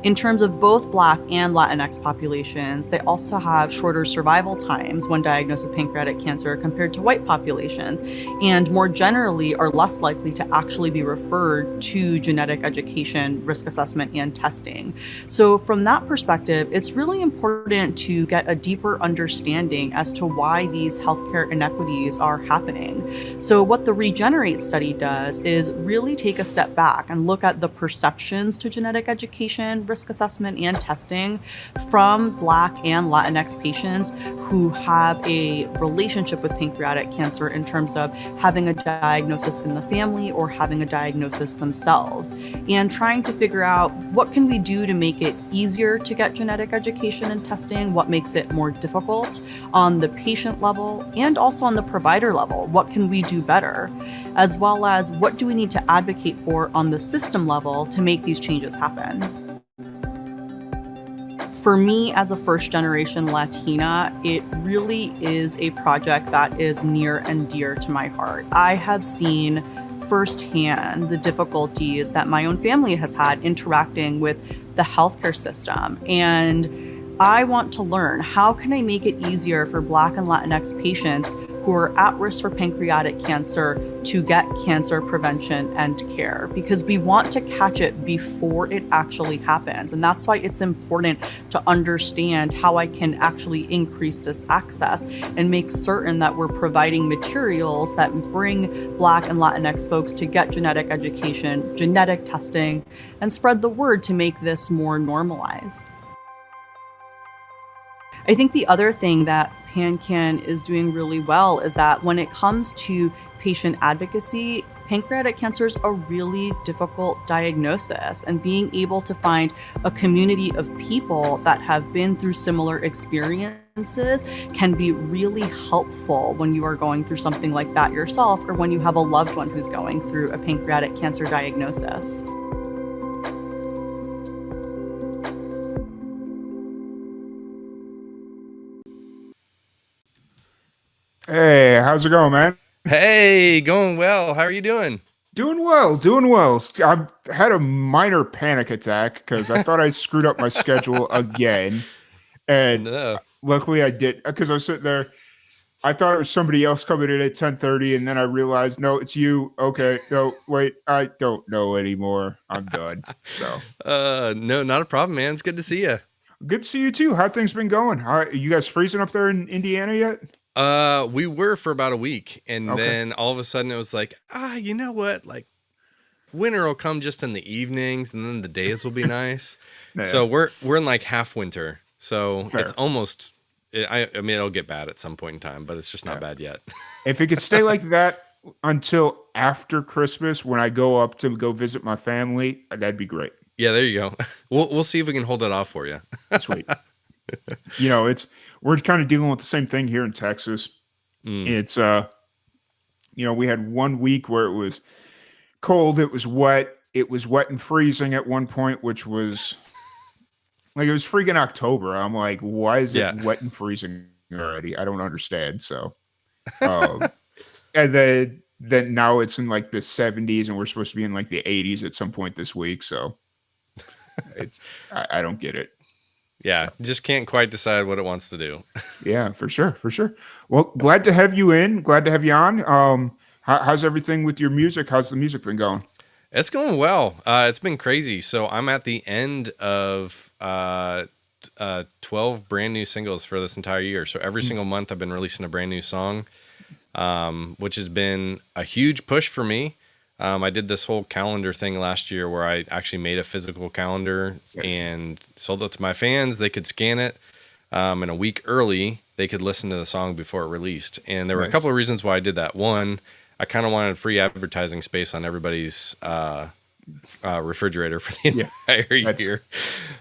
In terms of both Black and Latinx populations, they also have shorter survival times when diagnosed with pancreatic cancer compared to white populations, and more generally are less likely to actually be referred to genetic education, risk assessment, and testing. So from that perspective, it's really important to get a deeper understanding as to why these healthcare inequities are happening. So what the Regenerate study does is really take a step back and look at the perceptions to genetic education, risk assessment, and testing from Black and Latinx patients who have a relationship with pancreatic cancer in terms of having a diagnosis in the family or having a diagnosis themselves, and trying to figure out what can we do to make it easier to get genetic education and testing, what makes it more difficult on the patient level and also on the provider level, what can we do better, as well as what do we need to advocate for on the system level to make these changes happen. For me, as a first-generation Latina, it really is a project that is near and dear to my heart. I have seen firsthand the difficulties that my own family has had interacting with the healthcare system, and I want to learn, how can I make it easier for Black and Latinx patients who are at risk for pancreatic cancer to get cancer prevention and care? Because we want to catch it before it actually happens. And that's why it's important to understand how I can actually increase this access and make certain that we're providing materials that bring Black and Latinx folks to get genetic education, genetic testing, and spread the word to make this more normalized. I think the other thing that PanCAN is doing really well is that when it comes to patient advocacy, pancreatic cancer is a really difficult diagnosis, and being able to find a community of people that have been through similar experiences can be really helpful when you are going through something like that yourself, or when you have a loved one who's going through a pancreatic cancer diagnosis. Hey, how's it going, man? Hey, going well. How are you doing? Doing well, doing well. I had a minor panic attack because I thought I screwed up my schedule again. And luckily I did, because I was sitting there. I thought it was somebody else coming in at 10:30, and then I realized, no, it's you. Okay, no, wait, I don't know anymore. I'm done. So, no, not a problem, man. It's good to see you. Good to see you too. How things been going? You guys freezing up there in Indiana yet? We were for about a week, and then all of a sudden it was like, you know what? Like, winter will come just in the evenings, and then the days will be nice. Yeah. So we're in like half winter. So Fair. it's almost. I mean, it'll get bad at some point in time, but it's just not bad yet. If it could stay like that until after Christmas, when I go up to go visit my family, that'd be great. Yeah, there you go. We'll see if we can hold it off for you. Sweet. You know, we're kind of dealing with the same thing here in Texas. It's you know, we had 1 week where it was cold, it was wet and freezing at one point, which was like, it was freaking October. I'm like, why is it wet and freezing already? I don't understand. So, and then now it's in like the 70s, and we're supposed to be in like the 80s at some point this week. So I don't get it. Yeah, just can't quite decide what it wants to do. Yeah, for sure, for sure. Well, glad to have you in. Glad to have you on. How's everything with your music? How's the music been going? It's going well. It's been crazy. So I'm at the end of 12 brand new singles for this entire year. So every single month I've been releasing a brand new song, which has been a huge push for me. I did this whole calendar thing last year where I actually made a physical calendar and sold it to my fans. They could scan it, and a week early they could listen to the song before it released. And there were a couple of reasons why I did that. One, I kind of wanted free advertising space on everybody's refrigerator for the entire year.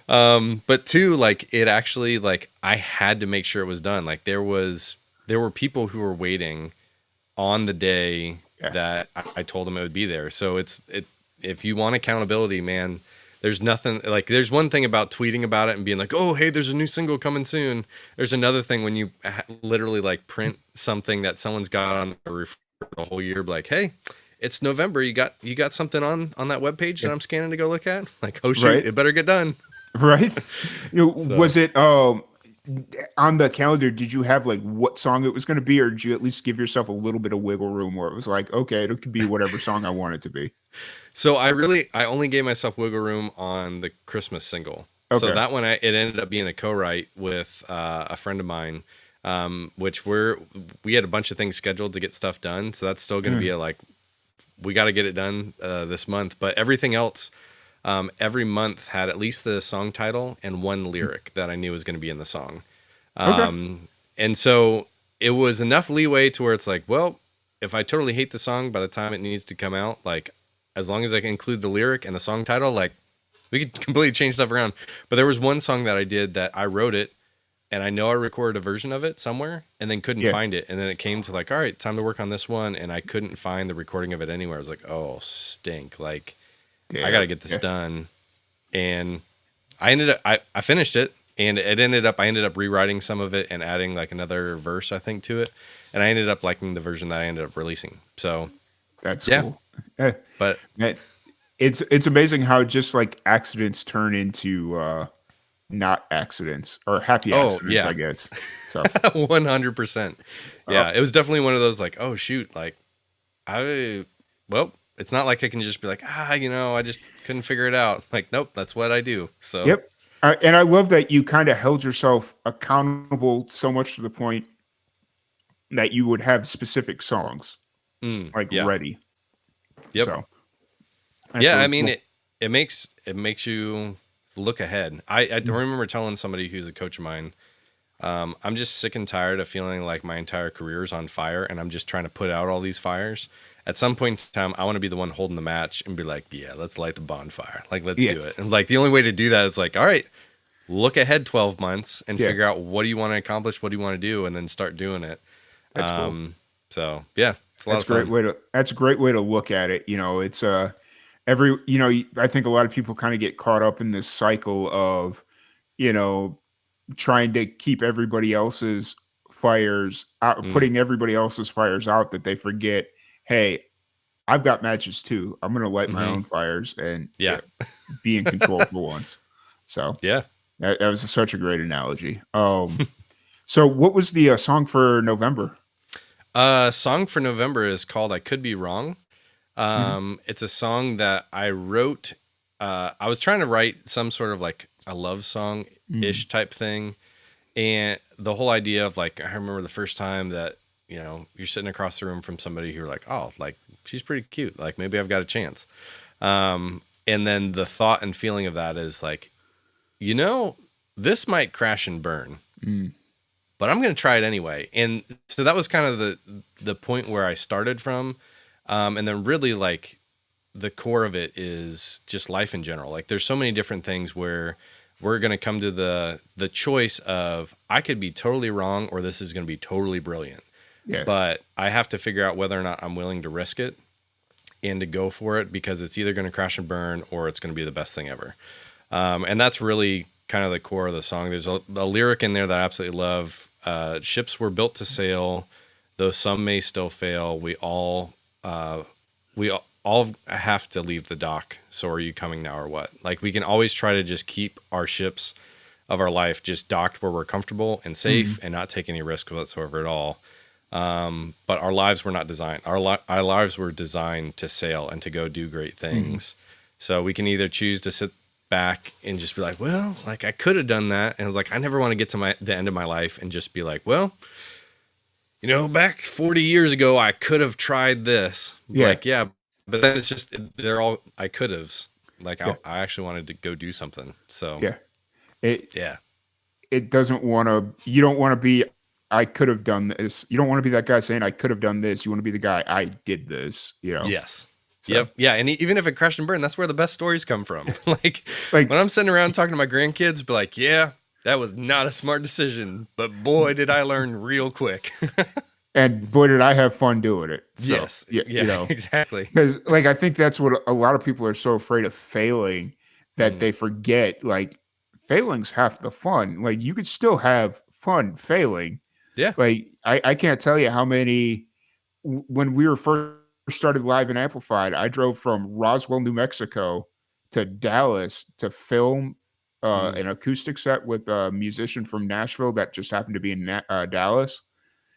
But two, like, it actually, like, I had to make sure it was done. Like, there was there were people who were waiting on the day that I told them it would be there. So if you want accountability, man, there's nothing like, there's one thing about tweeting about it and being like, oh, hey, there's a new single coming soon. There's another thing when you literally like print something that someone's got on the roof the whole year, like, hey, it's November. You got something on that webpage that I'm scanning to go look at? Like, oh shoot, it better get done. Right. Was it on the calendar, did you have like what song it was going to be, or did you at least give yourself a little bit of wiggle room where it was like, okay, it could be whatever song I want it to be? So I only gave myself wiggle room on the Christmas single. Okay. So that one, it ended up being a co-write with a friend of mine, which we had a bunch of things scheduled to get stuff done. So that's still going to be we got to get it done this month. But everything else, every month had at least the song title and one lyric that I knew was going to be in the song. And so it was enough leeway to where it's like, well, if I totally hate the song by the time it needs to come out, like, as long as I can include the lyric and the song title, like, we could completely change stuff around. But there was one song that I did that I wrote it, and I know I recorded a version of it somewhere and then couldn't find it. And then it came to like, all right, time to work on this one. And I couldn't find the recording of it anywhere. I was like, oh, stink. Like, I got to get this done. And I finished it, and I ended up rewriting some of it and adding like another verse, I think, to it. And I ended up liking the version that I ended up releasing. So that's cool. Yeah. But it's amazing how just like accidents turn into not accidents, or happy accidents, I guess. So 100%. Yeah. It was definitely one of those like, oh shoot, like it's not like I can just be like, I just couldn't figure it out. Like, nope, that's what I do. So yep. And I love that you kind of held yourself accountable so much to the point that you would have specific songs ready. Yep. So yeah, really, I mean, cool. it makes you look ahead. I remember telling somebody who's a coach of mine, I'm just sick and tired of feeling like my entire career is on fire and I'm just trying to put out all these fires. At some point in time, I want to be the one holding the match and be like, yeah, let's light the bonfire. Like, let's do it. And like, the only way to do that is like, all right, look ahead 12 months and figure out what do you want to accomplish? What do you want to do? And then start doing it. That's cool. So yeah, it's a lot of fun. That's a great way to look at it. It's I think a lot of people kind of get caught up in this cycle of, trying to keep everybody else's fires out, putting everybody else's fires out, that they forget, hey, I've got matches too. I'm going to light my own fires and be in control for once. So yeah, that was such a great analogy. So what was the song for November? Song for November is called I Could Be Wrong. It's a song that I wrote. I was trying to write some sort of like a love song ish type thing. And the whole idea of like, I remember the first time that, you're sitting across the room from somebody who you're like, oh, like she's pretty cute. Like maybe I've got a chance. And then the thought and feeling of that is like, this might crash and burn, but I'm going to try it anyway. And so that was kind of the point where I started from. And then really like the core of it is just life in general. Like there's so many different things where we're going to come to the choice of, I could be totally wrong, or this is going to be totally brilliant. Yeah. But I have to figure out whether or not I'm willing to risk it and to go for it, because it's either going to crash and burn or it's going to be the best thing ever. And that's really kind of the core of the song. There's a lyric in there that I absolutely love. Ships were built to sail, though some may still fail. We all have to leave the dock. So are you coming now or what? Like we can always try to just keep our ships of our life just docked where we're comfortable and safe and not take any risk whatsoever at all. But our lives were not designed. Our lives were designed to sail and to go do great things. So we can either choose to sit back and just be like, well, like I could have done that. And I was like, I never want to get to the end of my life and just be like, well, back 40 years ago, I could have tried this. Yeah. Like, yeah, but then it's just, they're all I could have's. Like I actually wanted to go do something. So it doesn't want to, you don't want to be, I could have done this. You don't want to be that guy saying I could have done this. You want to be the guy, I did this, Yes. So. Yep. Yeah. And even if it crashed and burned, that's where the best stories come from. like when I'm sitting around talking to my grandkids, be like, yeah, That was not a smart decision, but boy, did I learn real quick. And boy, did I have fun doing it. So, Yes. yeah, Yeah, exactly. Because, like, I think that's what a lot of people are so afraid of failing that they forget, like, failing's half the fun. Like, you could still have fun failing. Yeah. Like, I can't tell you how many, when we were first started Live and Amplified, I drove from Roswell, New Mexico to Dallas to film an acoustic set with a musician from Nashville that just happened to be in Dallas.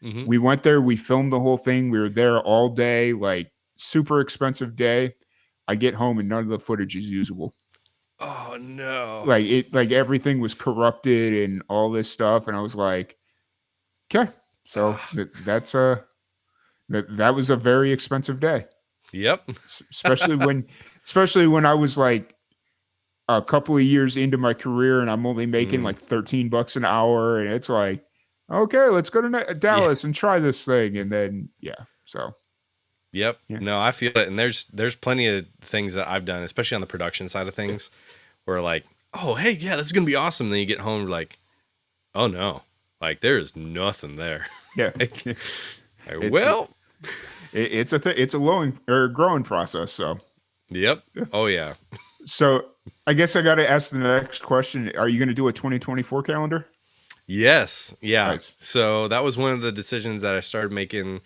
Mhm. We went there, we filmed the whole thing. We were there all day, like super expensive day. I get home and none of the footage is usable. Oh no. Like everything was corrupted and all this stuff. And I was like, okay, so that was a very expensive day. Yep. especially when I was like a couple of years into my career and I'm only making like $13 an hour. And it's like, okay, let's go to Dallas and try this thing. And then, so. Yep. No, I feel it. And there's plenty of things that I've done, especially on the production side of things, where like, oh, hey, yeah, this is going to be awesome. Then you get home, like, oh no, like there is nothing there. Yeah. It's a growing process. So. Yep. Oh yeah. So I guess I got to ask the next question. Are you going to do a 2024 calendar? Yes. Yeah. Nice. So that was one of the decisions that I started making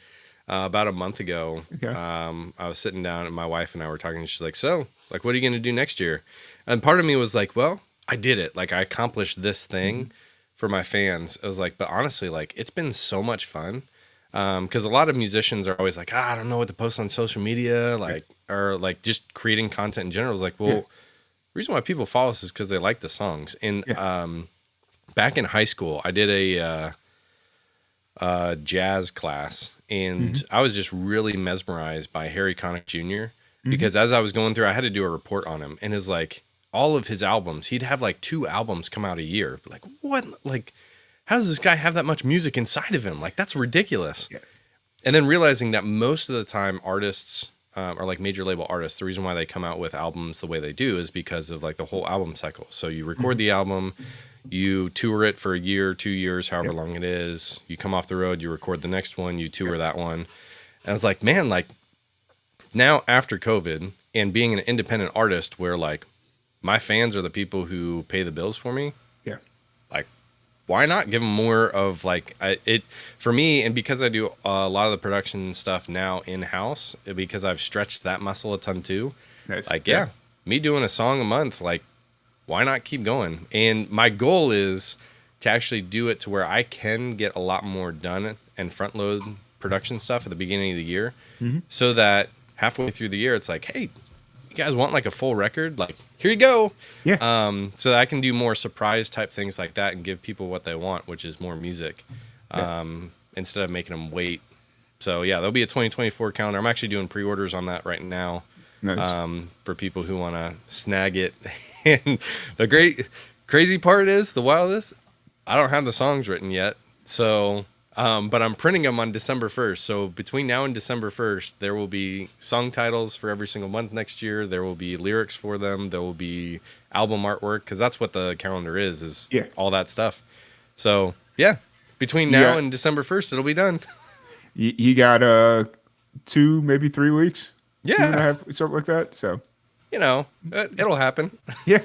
about a month ago. Okay. I was sitting down and my wife and I were talking and she's like, so like, what are you going to do next year? And part of me was like, well, I did it. Like I accomplished this thing for my fans. I was like, but honestly, like it's been so much fun. Cause a lot of musicians are always like, I don't know what to post on social media. Like, or like just creating content in general is like, well, the reason why people follow us is cause they like the songs. And, back in high school, I did a jazz class and I was just really mesmerized by Harry Connick Jr. Because as I was going through, I had to do a report on him and his like all of his albums, he'd have like 2 albums come out a year. Like what? Like, how does this guy have that much music inside of him? Like, that's ridiculous. Yeah. And then realizing that most of the time artists are like major label artists, the reason why they come out with albums the way they do is because of like the whole album cycle. So you record the album, you tour it for a year, 2 years, however long it is. You come off the road, you record the next one, you tour that one. And I was like, man, like now after COVID and being an independent artist where like my fans are the people who pay the bills for me. Yeah. Like, why not give them more of like it for me? And because I do a lot of the production stuff now in-house, because I've stretched that muscle a ton too. Nice. Like, me doing a song a month, like, why not keep going? And my goal is to actually do it to where I can get a lot more done and front load production stuff at the beginning of the year so that halfway through the year, it's like, hey, you guys want like a full record? Like, here you go. Yeah. So that I can do more surprise type things like that and give people what they want, which is more music, instead of making them wait. So yeah, there'll be a 2024 calendar. I'm actually doing pre-orders on that right now. Nice. For people who want to snag it. And the crazy part is, the wildest, I don't have the songs written yet. So, but I'm printing them on December 1st. So between now and December 1st, there will be song titles for every single month next year. There will be lyrics for them. There will be album artwork, because that's what the calendar is all that stuff. So yeah, between now and December 1st, it'll be done. You got 2, maybe 3 weeks. Yeah. 2.5, something like that. So, you know, it'll happen. Yeah.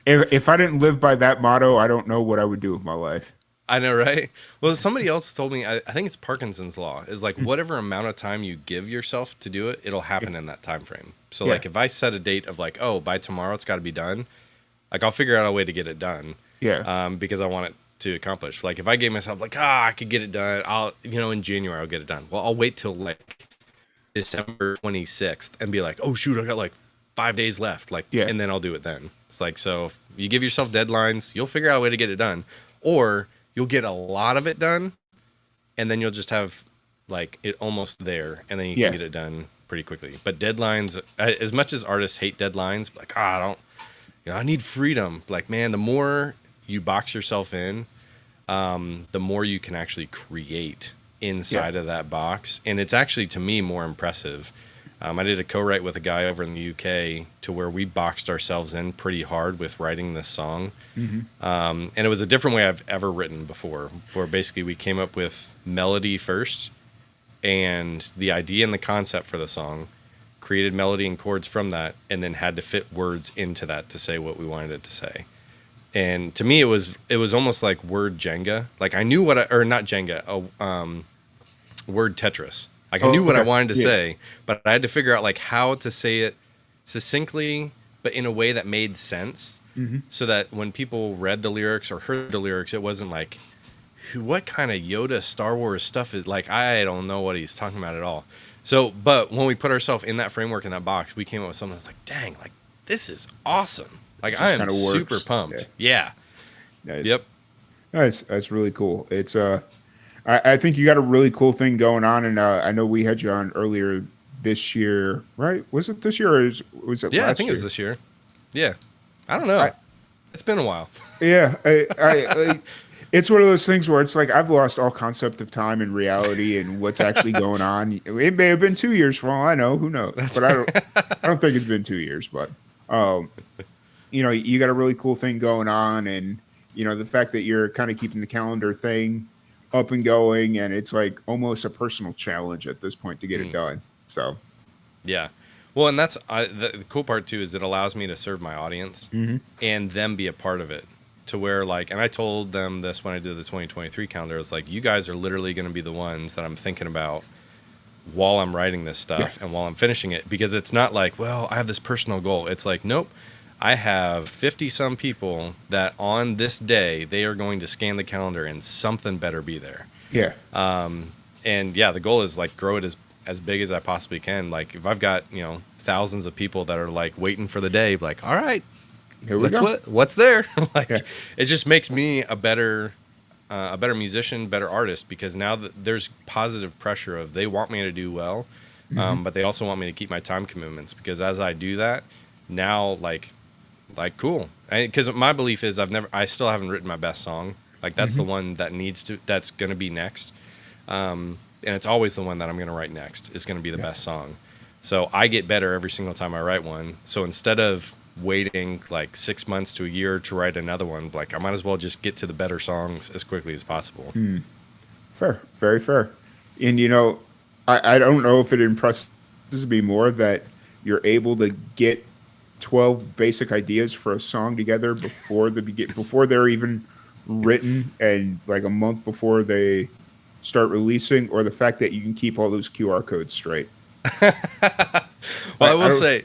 If I didn't live by that motto, I don't know what I would do with my life. I know, right? Well, somebody else told me, I think it's Parkinson's law, is like whatever amount of time you give yourself to do it, it'll happen in that time frame. So like if I set a date of like, oh, by tomorrow it's got to be done, like I'll figure out a way to get it done. Yeah. Because I want it to accomplish. Like if I gave myself like, I could get it done, I'll, in January I'll get it done. Well, I'll wait till like December 26th and be like, oh shoot, I got like 5 days left. Like, and then I'll do it then. It's like, so if you give yourself deadlines, you'll figure out a way to get it done, or you'll get a lot of it done and then you'll just have like it almost there and then you can get it done pretty quickly. But deadlines, as much as artists hate deadlines, like, I need freedom. Like, man, the more you box yourself in, the more you can actually create inside of that box. And it's actually, to me, more impressive. I did a co-write with a guy over in the UK to where we boxed ourselves in pretty hard with writing this song. And it was a different way I've ever written before, where basically we came up with melody first and the idea and the concept for the song, created melody and chords from that, and then had to fit words into that to say what we wanted it to say. And to me, it was almost like word Jenga. Like I knew or not Jenga, word Tetris. Like I knew what I wanted to say, but I had to figure out like how to say it succinctly, but in a way that made sense, so that when people read the lyrics or heard the lyrics, it wasn't like, what kind of Yoda Star Wars stuff is like? I don't know what he's talking about at all. So, but when we put ourselves in that framework, in that box, we came up with something that's like, dang, like this is awesome. Like I am super pumped. Yeah. Nice. Yep. Nice. That's really cool. It's I think you got a really cool thing going on, and I know we had you on earlier this year, right? Was it this year or was it last year? Yeah, I think it was this year. Yeah. I don't know. It's been a while. Yeah. It's one of those things where it's like I've lost all concept of time and reality and what's actually going on. It may have been 2 years for all I know. Who knows? But I don't think it's been 2 years. But you know, you got a really cool thing going on, and you know the fact that you're kind of keeping the calendar thing up and going, and it's like almost a personal challenge at this point to get it done. So, yeah. Well, and that's the cool part too is it allows me to serve my audience and them be a part of it. To where like, and I told them this when I did the 2023 calendar, I was like, you guys are literally going to be the ones that I'm thinking about while I'm writing this stuff and while I'm finishing it, because it's not like, well, I have this personal goal. It's like, nope, I have 50 some people that on this day, they are going to scan the calendar and something better be there. Yeah. And yeah, the goal is like grow it as big as I possibly can. Like if I've got, you know, thousands of people that are like waiting for the day, like, all right, here we go. What's there? Like, it just makes me a better musician, better artist, because now that there's positive pressure of they want me to do well, but they also want me to keep my time commitments, because as I do that now, like cool. Because my belief is I still haven't written my best song. Like that's the one that that's going to be next. And it's always the one that I'm going to write next is going to be the best song. So I get better every single time I write one. So instead of waiting like 6 months to a year to write another one, like I might as well just get to the better songs as quickly as possible. Fair, very fair. And you know, I don't know if it impresses me more that you're able to get 12 basic ideas for a song together before they're even written, and like a month before they start releasing, or the fact that you can keep all those QR codes straight. Well, I will say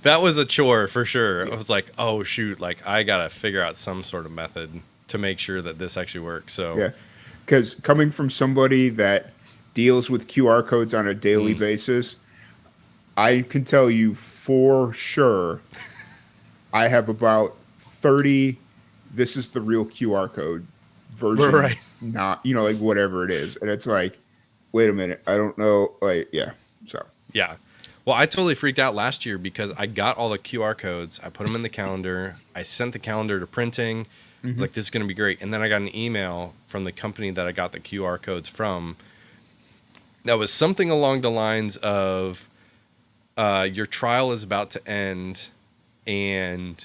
that was a chore for sure. I was like, oh shoot, like I gotta figure out some sort of method to make sure that this actually works. So yeah, because coming from somebody that deals with QR codes on a daily basis, I can tell you for sure I have about 30 this is the real QR code version, right? Not, you know, like whatever it is, and it's like, wait a minute, I don't know, like, yeah. So yeah. Well, I totally freaked out last year because I got all the QR codes. I put them in the calendar. I sent the calendar to printing. I was like, this is going to be great. And then I got an email from the company that I got the QR codes from that was something along the lines of, your trial is about to end, and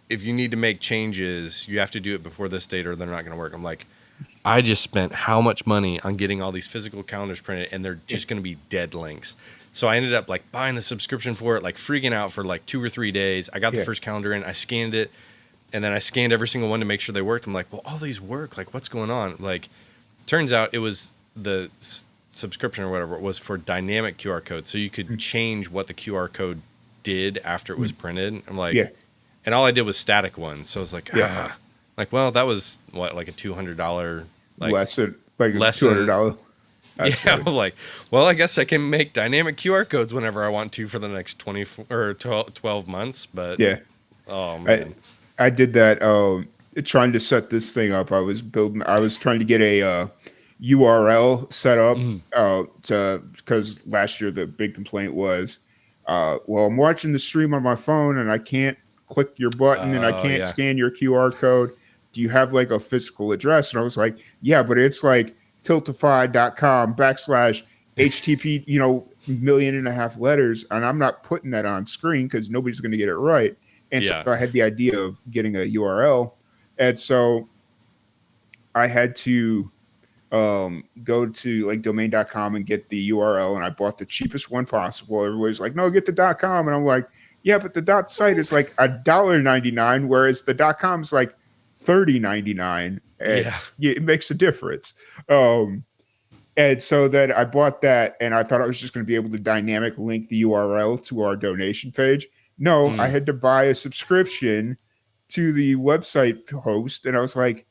if you need to make changes, you have to do it before this date or they're not going to work. I'm like, I just spent how much money on getting all these physical calendars printed, and they're just going to be dead links. So I ended up like buying the subscription for it, like freaking out for like 2 or 3 days. I got the first calendar in, I scanned it, and then I scanned every single one to make sure they worked. I'm like, well, all these work. Like, what's going on? Like, turns out it was the subscription or whatever it was for dynamic QR codes. So you could change what the QR code did after it was printed. I'm like, and all I did was static ones. So I was like, like, well, that was what, like a $200 like lesson, like $200. Yeah, I'm like, well, I guess I can make dynamic QR codes whenever I want to for the next 24 or 12 months. But oh man, I did that trying to set this thing up. I was trying to get a URL set up because last year the big complaint was, well, I'm watching the stream on my phone and I can't click your button and I can't scan your QR code. Do you have like a physical address? And I was like, yeah, but it's like tiltify.com/HTTP, you know, 1.5 million letters, and I'm not putting that on screen because nobody's going to get it right. And so I had the idea of getting a URL, and so I had to go to like domain.com and get the URL, and I bought the cheapest one possible. Everybody's like, no, get the .com, and I'm like, yeah, but the .site is like $1.99, whereas the .com is like $30.99. And it makes a difference. And so then I bought that, and I thought I was just going to be able to dynamic link the URL to our donation page. No, I had to buy a subscription to the website host, and I was like,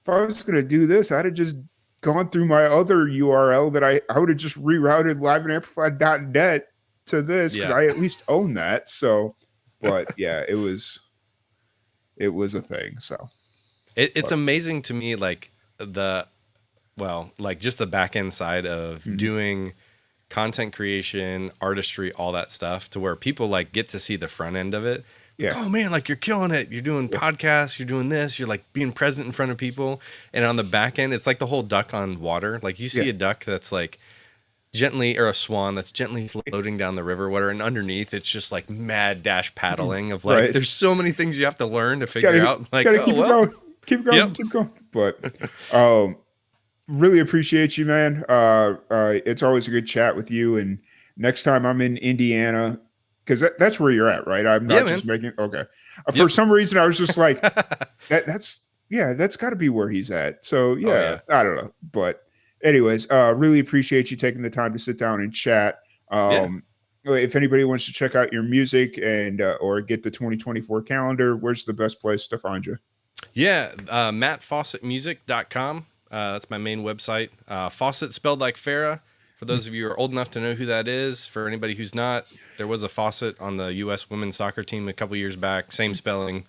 if I was going to do this, I'd have just gone through my other URL that I would have just rerouted liveandamplified.net to this, because I at least own that. So, but yeah, it was a thing. So it's amazing to me, like just the back end side of doing content creation, artistry, all that stuff, to where people like get to see the front end of it. Like, oh man, like you're killing it. You're doing podcasts, you're doing this, you're like being present in front of people. And on the back end, it's like the whole duck on water. Like you see a duck that's like gently, or a swan that's gently floating down the river, whatever, and underneath it's just like mad dash paddling of like, there's so many things you have to learn to figure out. Like, keep going. But really appreciate you, man. It's always a good chat with you. And next time I'm in Indiana, because that's where you're at, right? I'm not just making for some reason I was just like, that's got to be where he's at. So I don't know, but anyways, really appreciate you taking the time to sit down and chat. If anybody wants to check out your music and or get the 2024 calendar, where's the best place to find you? MattFawcettmusic.com. That's my main website. Fawcett spelled like Farrah. For those of you who are old enough to know who that is, for anybody who's not, there was a Fawcett on the U.S. women's soccer team a couple years back. Same spelling.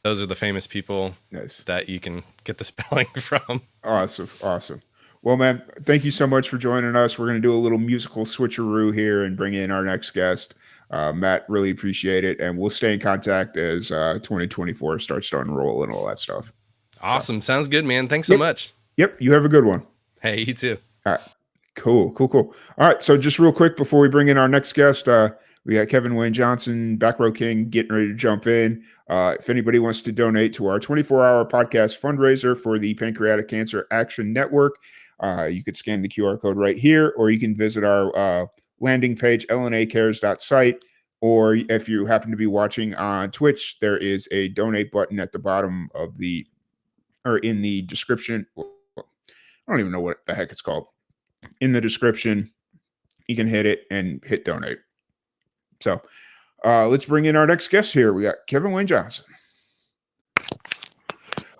Those are the famous people that you can get the spelling from. Awesome. Well, man, thank you so much for joining us. We're going to do a little musical switcheroo here and bring in our next guest. Matt, really appreciate it. And we'll stay in contact as 2024 starts to unroll and all that stuff. Awesome. Sounds good, man. Thanks so much. Yep. You have a good one. Hey, you too. All right. Cool. All right. So just real quick before we bring in our next guest, we got Kevin Wayne Johnson, Back Row King, getting ready to jump in. If anybody wants to donate to our 24-hour podcast fundraiser for the Pancreatic Cancer Action Network, you could scan the QR code right here, or you can visit our landing page, lnacares.site. Or if you happen to be watching on Twitch, there is a donate button at the bottom of in the description. I don't even know what the heck it's called. In the description, you can hit it and hit donate. So let's bring in our next guest here. We got Kevin Wayne Johnson.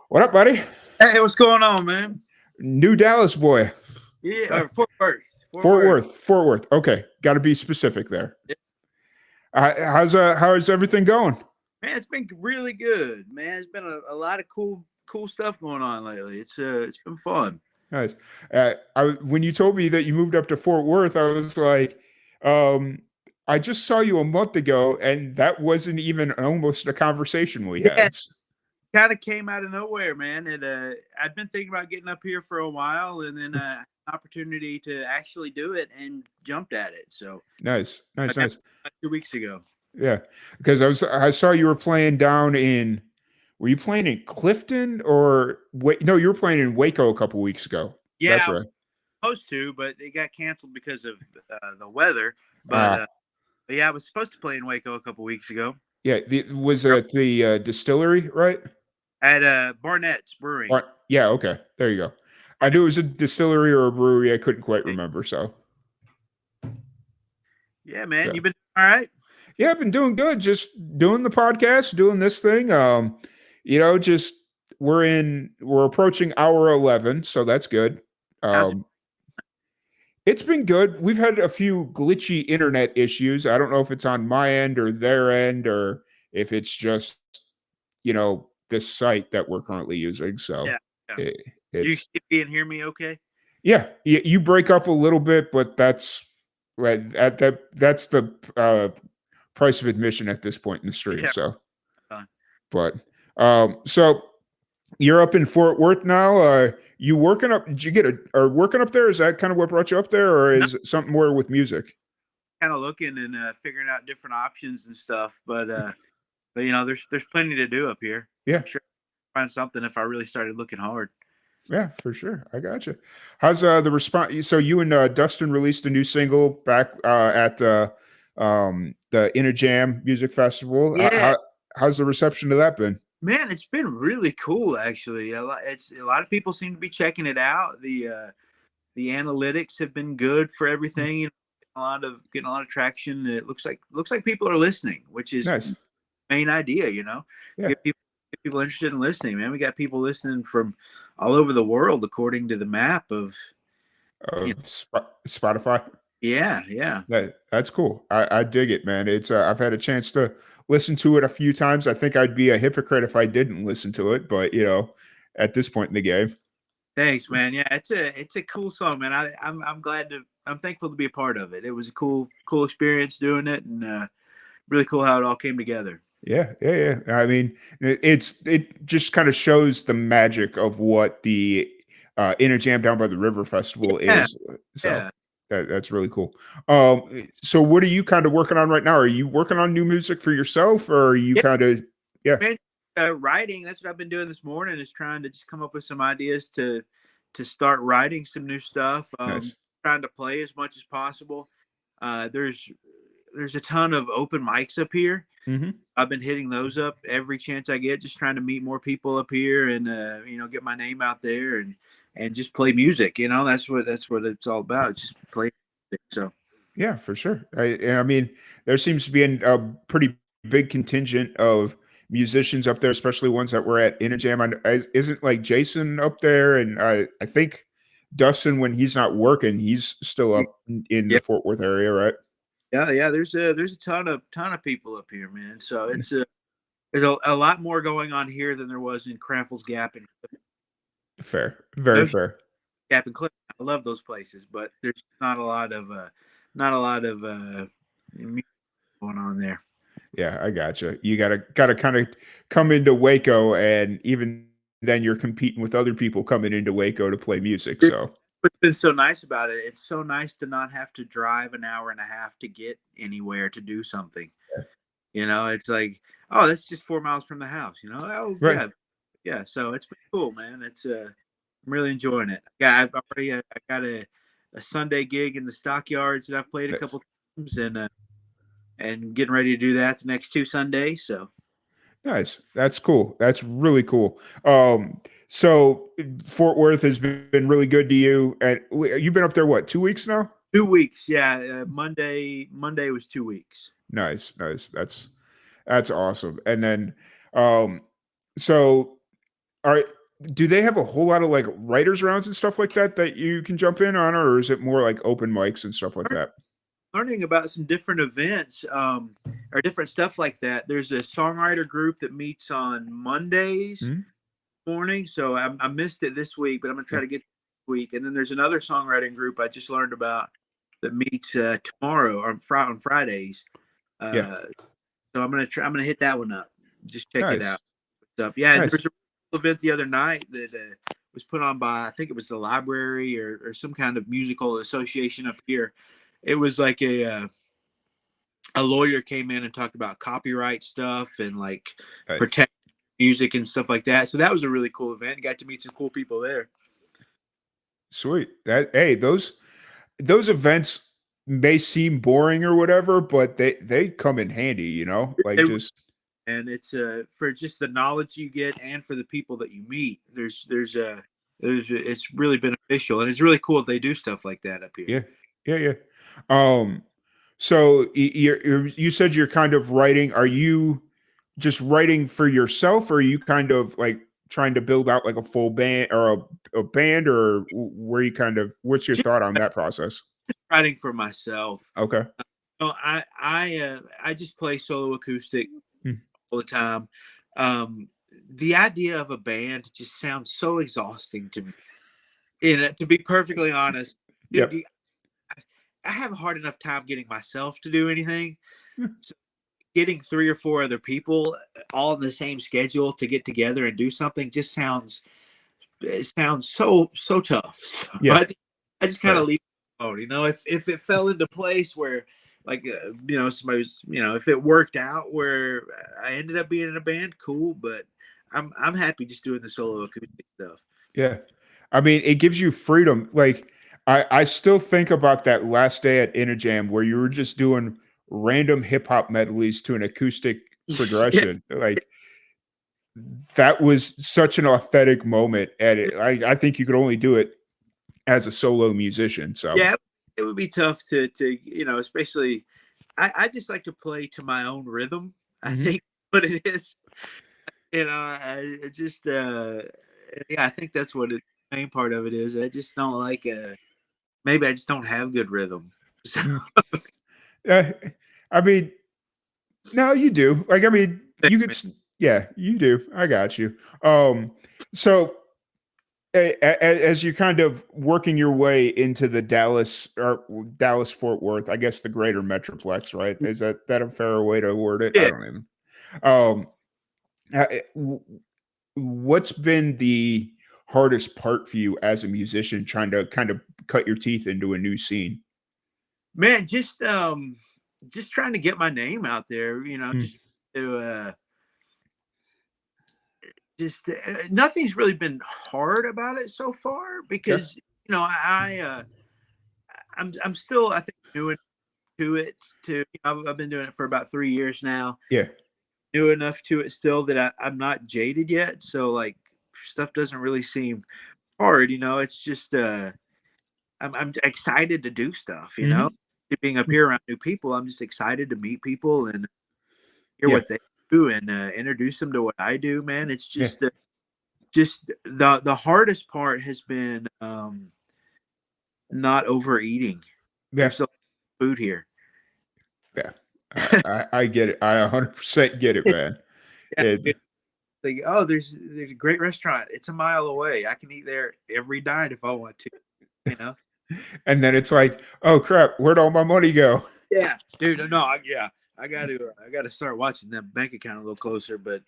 What up, buddy? Hey, what's going on, man? New Dallas boy. Yeah, Fort Worth. Fort Worth. Okay, got to be specific there. Yeah. How's everything going? Man, it's been really good, man. It's been a lot of cool stuff going on lately. It's been fun. Nice. When you told me that you moved up to Fort Worth, I was like, I just saw you a month ago, and that wasn't even almost a conversation we had. Kind of came out of nowhere, man. I'd been thinking about getting up here for a while, and then an opportunity to actually do it, and jumped at it. So nice. 2 weeks ago. Yeah, because I saw you were playing down in. Were you playing in Clifton or no? You were playing in Waco a couple weeks ago. Yeah, that's right. Supposed to, but it got canceled because of the weather. But yeah, I was supposed to play in Waco a couple weeks ago. Yeah, was it the distillery, right? At Barnett's Brewing. Yeah, okay, there you go. I knew it was a distillery or a brewery. I couldn't quite remember. So. Yeah, man, you been all right? Yeah, I've been doing good. Just doing the podcast, doing this thing. Just we're approaching hour 11, so that's good. It's been good. We've had a few glitchy internet issues. I don't know if it's on my end or their end, or if it's just, this site that we're currently using. So You can hear me okay? Yeah, you break up a little bit, but that's the price of admission at this point in the stream. Yeah. So, so you're up in Fort Worth now. You working up? Did you working up there? Is that kind of what brought you up there, or is it something more with music? kind of looking and figuring out different options and stuff. But you know, there's plenty to do up here. Yeah. I'm sure I'd find something if I really started looking hard. Yeah, for sure. I gotcha. How's the response? So you and Dustin released a new single back at the Inner Jam Music Festival. Yeah, How's the reception to that been? man, it's been really cool actually. A lot of people seem to be checking it out. The analytics have been good for everything. You know, getting a lot of traction. It looks like people are listening, which is Nice. the main idea. You know, Yeah. get people interested in listening. Man, we got people listening from all over the world according to the map of Spotify. Yeah. That's cool. I dig it, man. It's I've had a chance to listen to it a few times. I think I'd be a hypocrite if I didn't listen to it, but you know, at this point in the game. Thanks, man. Yeah, it's a cool song, man. I'm thankful to be a part of it. It was a cool experience doing it, and really cool how it all came together. Yeah. I mean, it just kind of shows the magic of what the Inner Jam Down by the River Festival is. So Yeah. that's really cool. So what are you kind of working on right now? Are you working on new music for yourself, or are you kind of Man, writing. That's what I've been doing this morning. Is trying to just come up with some ideas to start writing some new stuff. Nice. Trying to play as much as possible. There's a ton of open mics up here. Mm-hmm. I've been hitting those up every chance I get, just trying to meet more people up here and you know, get my name out there and just play music. You know, that's what it's all about. Just play music. So Yeah, for sure. I mean, there seems to be a pretty big contingent of musicians up there, especially ones that were at Inner Jam. Isn't like Jason up there, and I think Dustin, when he's not working, he's still up in the Fort Worth area, right? yeah. There's a ton of people up here, man. So it's there's a lot more going on here than there was in Cramples Gap and Fair, very fair. Gap and Cliff. I love those places, but there's not a lot of music going on there. Yeah, I gotcha. You gotta kind of come into Waco, and even then, you're competing with other people coming into Waco to play music. So What's been so nice about it? It's so nice to not have to drive an hour and a half to get anywhere to do something. You know, it's like, oh, that's just 4 miles from the house. You know, oh Right. yeah. So it's been cool, man. It's I'm really enjoying it. Yeah, I've already I got a Sunday gig in the Stockyards that I've played a couple times, and getting ready to do that the next 2 Sundays. So nice. That's cool. That's really cool. So Fort Worth has been really good to you, and you've been up there what, 2 weeks now? 2 weeks, yeah. Monday was 2 weeks. Nice. That's awesome. And then, so do they have a whole lot of like writers rounds and stuff like that you can jump in on, or is it more like open mics and stuff like that? Learning about some different events or different stuff like that. There's a songwriter group that meets on Mondays morning. So I missed it this week, but I'm gonna try to get this week. And then there's another songwriting group I just learned about that meets tomorrow or on Fridays. So I'm gonna hit that one up. Just check it out. What's up? Yeah, and there was a event the other night that was put on by, I think it was the library or some kind of musical association up here. It was like a lawyer came in and talked about copyright stuff and like protect music and stuff like that. So that was a really cool event. Got to meet some cool people there. Sweet. Those events may seem boring or whatever, but they come in handy, you know, like and it's for just the knowledge you get and for the people that you meet. It's really beneficial, and it's really cool if they do stuff like that up here. Yeah. So you said you're kind of writing. Are you just writing for yourself, or are you kind of like trying to build out like a full band or a band, or where you kind of, what's your thought on that process? Just writing for myself. Okay. I just play solo acoustic all the time. The idea of a band just sounds so exhausting to me. And to be perfectly honest, dude, I have a hard enough time getting myself to do anything. So getting 3 or 4 other people all on the same schedule to get together and do something just sounds so tough. So I just kind of leave it alone. You know, if it fell into place where like somebody was, if it worked out where I ended up being in a band, cool. But I'm happy just doing the solo acoustic stuff. Yeah. I mean, it gives you freedom. Like I still think about that last day at Jam where you were just doing random hip hop medleys to an acoustic progression. Like that was such an authentic moment. And I think you could only do it as a solo musician. So yeah, it would be tough to especially I just like to play to my own rhythm. I think what it is. I just I think that's what the main part of it is. I just don't like maybe I just don't have good rhythm. So. I mean, no, you do. Like, I mean, you could, yeah, you do. I got you. So as you're kind of working your way into the Dallas Fort Worth, I guess the greater metroplex, right? Is that a fair way to word it? I don't even. What's been the hardest part for you as a musician trying to kind of cut your teeth into a new scene? Man, just trying to get my name out there, just to nothing's really been hard about it so far because I'm still, I think, new to it. I've been doing it for about 3 years now. Yeah, new enough to it still that I'm not jaded yet. So like stuff doesn't really seem hard. It's just I'm excited to do stuff. Being up here around new people, I'm just excited to meet people and hear what they do and introduce them to what I do. Man, it's just just the hardest part has been not overeating. There's so food here. Yeah, I get it. I 100% get it, man. Like, oh, there's a great restaurant. It's a mile away. I can eat there every night if I want to. And then it's like, oh crap, where'd all my money go? Yeah, dude. No, I got to start watching that bank account a little closer. But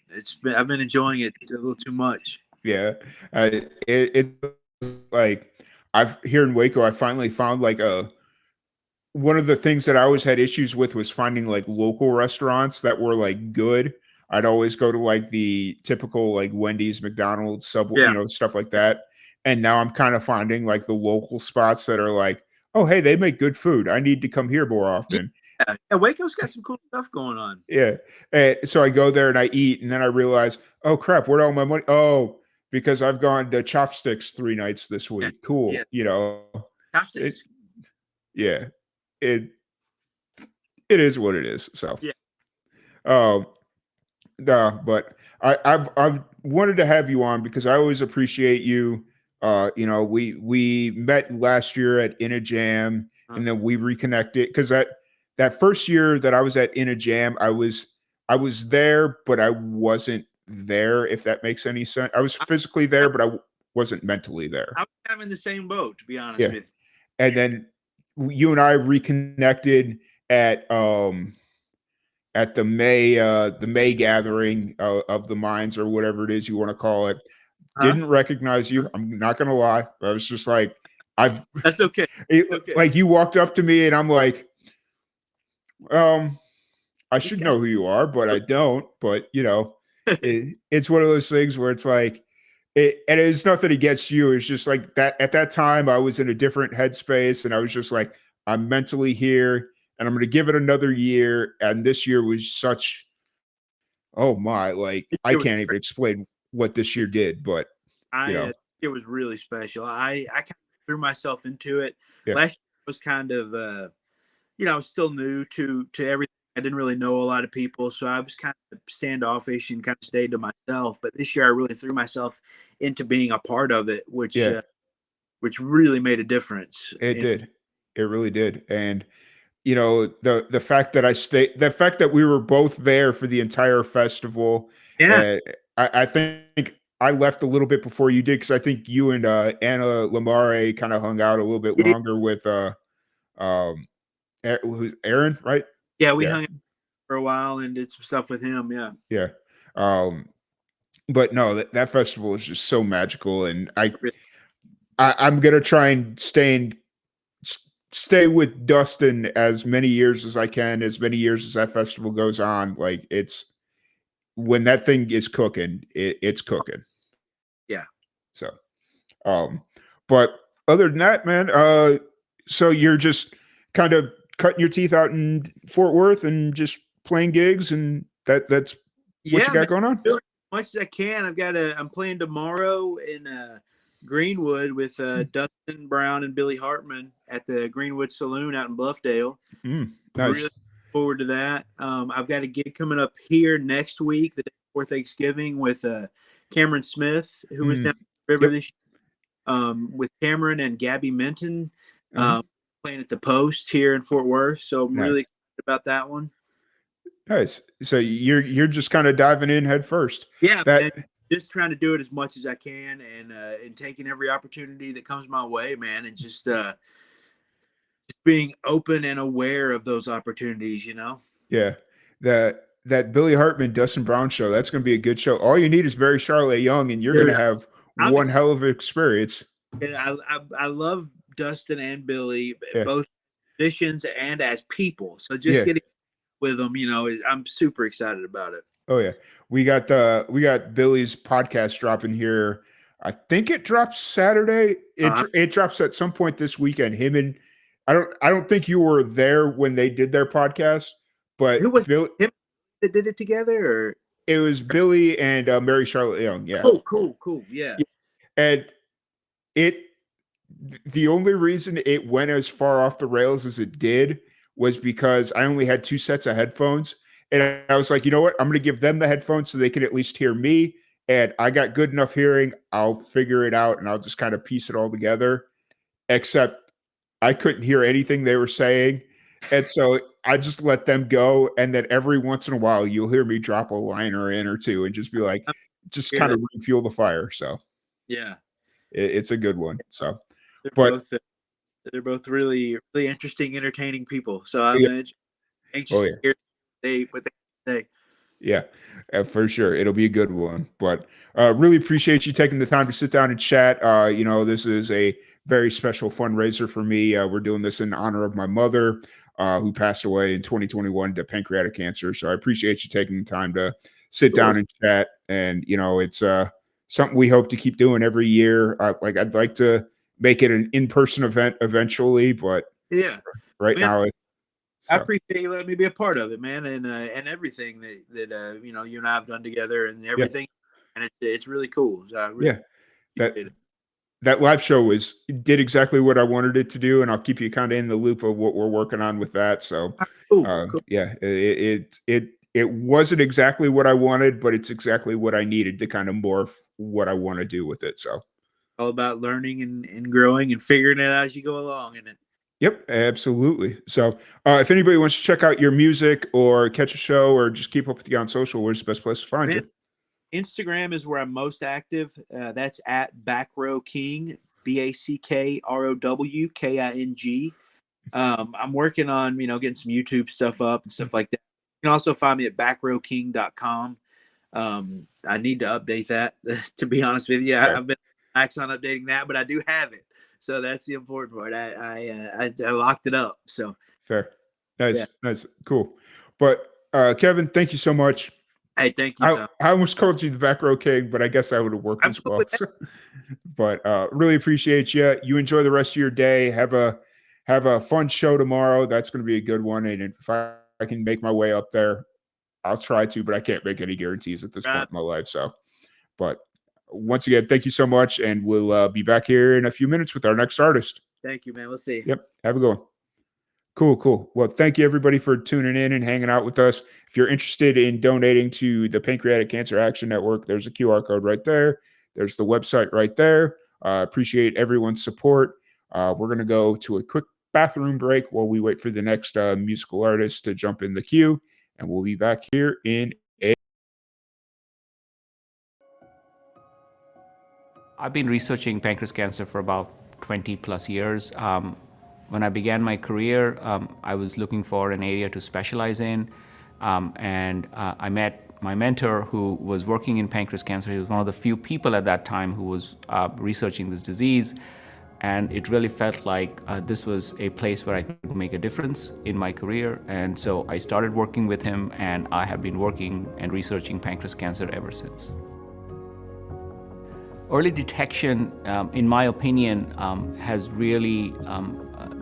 I've been enjoying it a little too much. Yeah, it's like here in Waco, I finally found like one of the things that I always had issues with was finding like local restaurants that were like good. I'd always go to like the typical like Wendy's, McDonald's, Subway, stuff like that. And now I'm kind of finding like the local spots that are like, oh, hey, they make good food. I need to come here more often. Yeah, Waco's got some cool stuff going on. Yeah. So I go there and I eat, and then I realize, oh crap, where'd all my money? Oh, because I've gone to Chopsticks 3 nights this week. Cool. Chopsticks. It is what it is. So but I've wanted to have you on because I always appreciate you. We met last year at Jam, and then we reconnected because that first year that I was at Jam, I was there, but I wasn't there, if that makes any sense. I was physically there, but I wasn't mentally there. I was kind of in the same boat, to be honest with you. And then you and I reconnected at the May gathering of the Minds, or whatever it is you want to call it. Didn't recognize you. I'm not gonna lie. I was just like, that's okay. Like you walked up to me and I'm like, I should know who you are, but I don't. But it's one of those things where it's like, and it's nothing against you. It's just like that at that time I was in a different headspace, and I was just like, I'm mentally here, and I'm going to give it another year. And this year was such, oh my, like I can't even explain what this year did, but it was really special. I kind of threw myself into it. Yeah. Last year was kind of I was still new to everything. I didn't really know a lot of people, so I was kind of standoffish and kind of stayed to myself. But this year I really threw myself into being a part of it, which really made a difference. It did. It really did. And the fact that we were both there for the entire festival. Yeah. I think I left a little bit before you did, because I think you and Anna Lamare kind of hung out a little bit longer with Aaron, right? Yeah, we hung out for a while and did some stuff with him. Yeah. Yeah. But no, that festival is just so magical, and I'm gonna try and stay with Dustin as many years as I can, as many years as that festival goes on. Like, it's when that thing is cooking, it's cooking. Yeah. So, but other than that, man, so you're just kind of cutting your teeth out in Fort Worth and just playing gigs, and that's what you got man, going on? doing as much as I can. I'm playing tomorrow in Greenwood with Dustin Brown and Billy Hartman at the Greenwood Saloon out in Bluffdale. Nice. Really looking forward to that. I've got a gig coming up here next week, the day before Thanksgiving, with Cameron Smith, who was down the river this year, with Cameron and Gabby Minton, playing at the Post here in Fort Worth. So I'm really excited about that one. Nice. So you're just kind of diving in head first. Yeah, man, just trying to do it as much as I can, and taking every opportunity that comes my way, man, and just being open and aware of those opportunities, you know? Yeah. That Billy Hartman, Dustin Brown show, that's going to be a good show. All you need is Barry Charlotte Young, and you're going to have one hell of an experience. Yeah, I love Dustin and Billy, both musicians and as people. So just getting with them, you know, I'm super excited about it. Oh yeah, we got Billy's podcast dropping here. I think it drops Saturday. It drops at some point this weekend. Him and I don't think you were there when they did their podcast, but who was Billy, him that did it together? Or it was Billy and Mary Charlotte Young. Yeah. Oh, cool. Yeah. And the only reason it went as far off the rails as it did was because I only had 2 sets of headphones. And I was like, you know what? I'm going to give them the headphones so they can at least hear me. And I got good enough hearing. I'll figure it out and I'll just kind of piece it all together. Except I couldn't hear anything they were saying. And so I just let them go. And then every once in a while, you'll hear me drop a liner in or two and just be like, just kind of refuel the fire. So yeah, it's a good one. So, they're both really, really interesting, entertaining people. So I'm anxious to hear what they say. Yeah, for sure. It'll be a good one. But really appreciate you taking the time to sit down and chat. You know, this is a very special fundraiser for me. We're doing this in honor of my mother, who passed away in 2021 to pancreatic cancer. So I appreciate you taking the time to sit down and chat. And, you know, it's something we hope to keep doing every year. I'd like to make it an in-person event eventually, but now I appreciate you letting me be a part of it, man, and everything that you know, you and I have done together and everything, and it's really cool. So that live show did exactly what I wanted it to do, and I'll keep you kind of in the loop of what we're working on with that. So, cool. Yeah, it wasn't exactly what I wanted, but it's exactly what I needed to kind of morph what I want to do with it. So, all about learning and growing and figuring it out as you go along in it. Yep, absolutely. So if anybody wants to check out your music or catch a show or just keep up with you on social, where's the best place to find you? Instagram is where I'm most active. That's at Backrow King, BACKROWKING. I'm working on, you know, getting some YouTube stuff up and stuff like that. You can also find me at backrowking.com. I need to update that, to be honest with you. I've been lax on updating that, but I do have it. So that's the important part. I locked it up. So fair. Nice. Cool. But Kevin, thank you so much. Hey, thank you, Tom. I almost called you the Back Row King, but I guess that would have worked as well. So, but really appreciate you. You enjoy the rest of your day. Have a fun show tomorrow. That's going to be a good one. And if I can make my way up there, I'll try to, but I can't make any guarantees at this point in my life. So, but once again, thank you so much. And we'll be back here in a few minutes with our next artist. Thank you, man. We'll see. Yep. Have a good one. Cool. Well, thank you everybody for tuning in and hanging out with us. If you're interested in donating to the Pancreatic Cancer Action Network, there's a QR code right there. There's the website right there. Appreciate everyone's support. We're going to go to a quick bathroom break while we wait for the next musical artist to jump in the queue. And we'll be back here in a... I've been researching pancreas cancer for about 20 plus years. When I began my career, I was looking for an area to specialize in, and I met my mentor who was working in pancreas cancer. He was one of the few people at that time who was researching this disease. And it really felt like this was a place where I could make a difference in my career. And so I started working with him, and I have been working and researching pancreas cancer ever since. Early detection, in my opinion, has really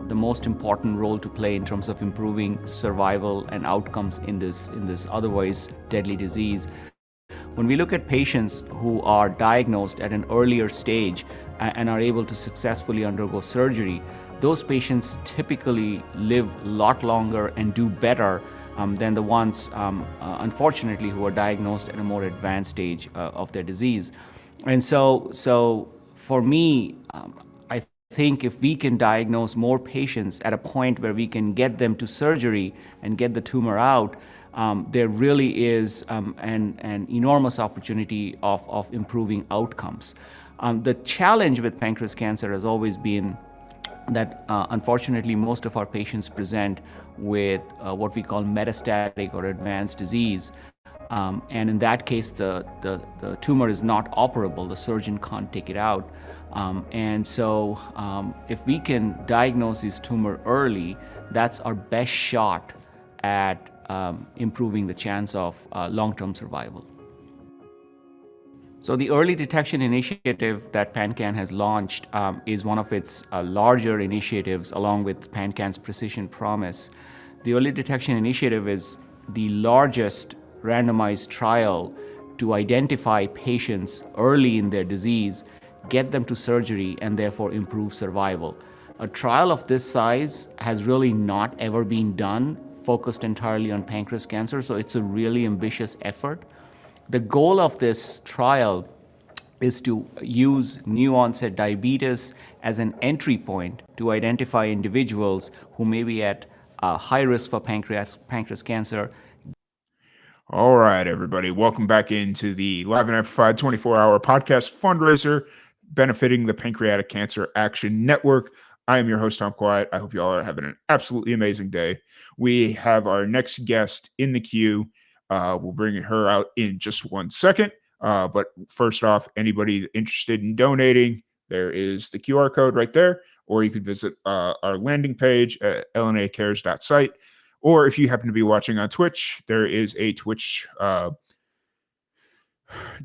the most important role to play in terms of improving survival and outcomes in this otherwise deadly disease. When we look at patients who are diagnosed at an earlier stage and are able to successfully undergo surgery, those patients typically live a lot longer and do better than the ones, unfortunately, who are diagnosed at a more advanced stage of their disease. And so for me, I think if we can diagnose more patients at a point where we can get them to surgery and get the tumor out, there really is an enormous opportunity of improving outcomes. The challenge with pancreas cancer has always been that unfortunately most of our patients present with what we call metastatic or advanced disease. And in that case, the tumor is not operable. The surgeon can't take it out. And so if we can diagnose this tumor early, that's our best shot at improving the chance of long-term survival. So the early detection initiative that PanCAN has launched is one of its larger initiatives along with PanCAN's Precision Promise. The early detection initiative is the largest randomized trial to identify patients early in their disease, get them to surgery, and therefore improve survival. A trial of this size has really not ever been done, focused entirely on pancreas cancer, so it's a really ambitious effort. The goal of this trial is to use new onset diabetes as an entry point to identify individuals who may be at high risk for pancreas cancer. All right, everybody. Welcome back into the Live and Amplified 24-hour podcast fundraiser benefiting the Pancreatic Cancer Action Network. I am your host, Tom Quiet. I hope you all are having an absolutely amazing day. We have our next guest in the queue. We'll bring her out in just 1 second. But first off, anybody interested in donating, there is the QR code right there, or you can visit our landing page at lnacares.site. Or if you happen to be watching on Twitch, there is a Twitch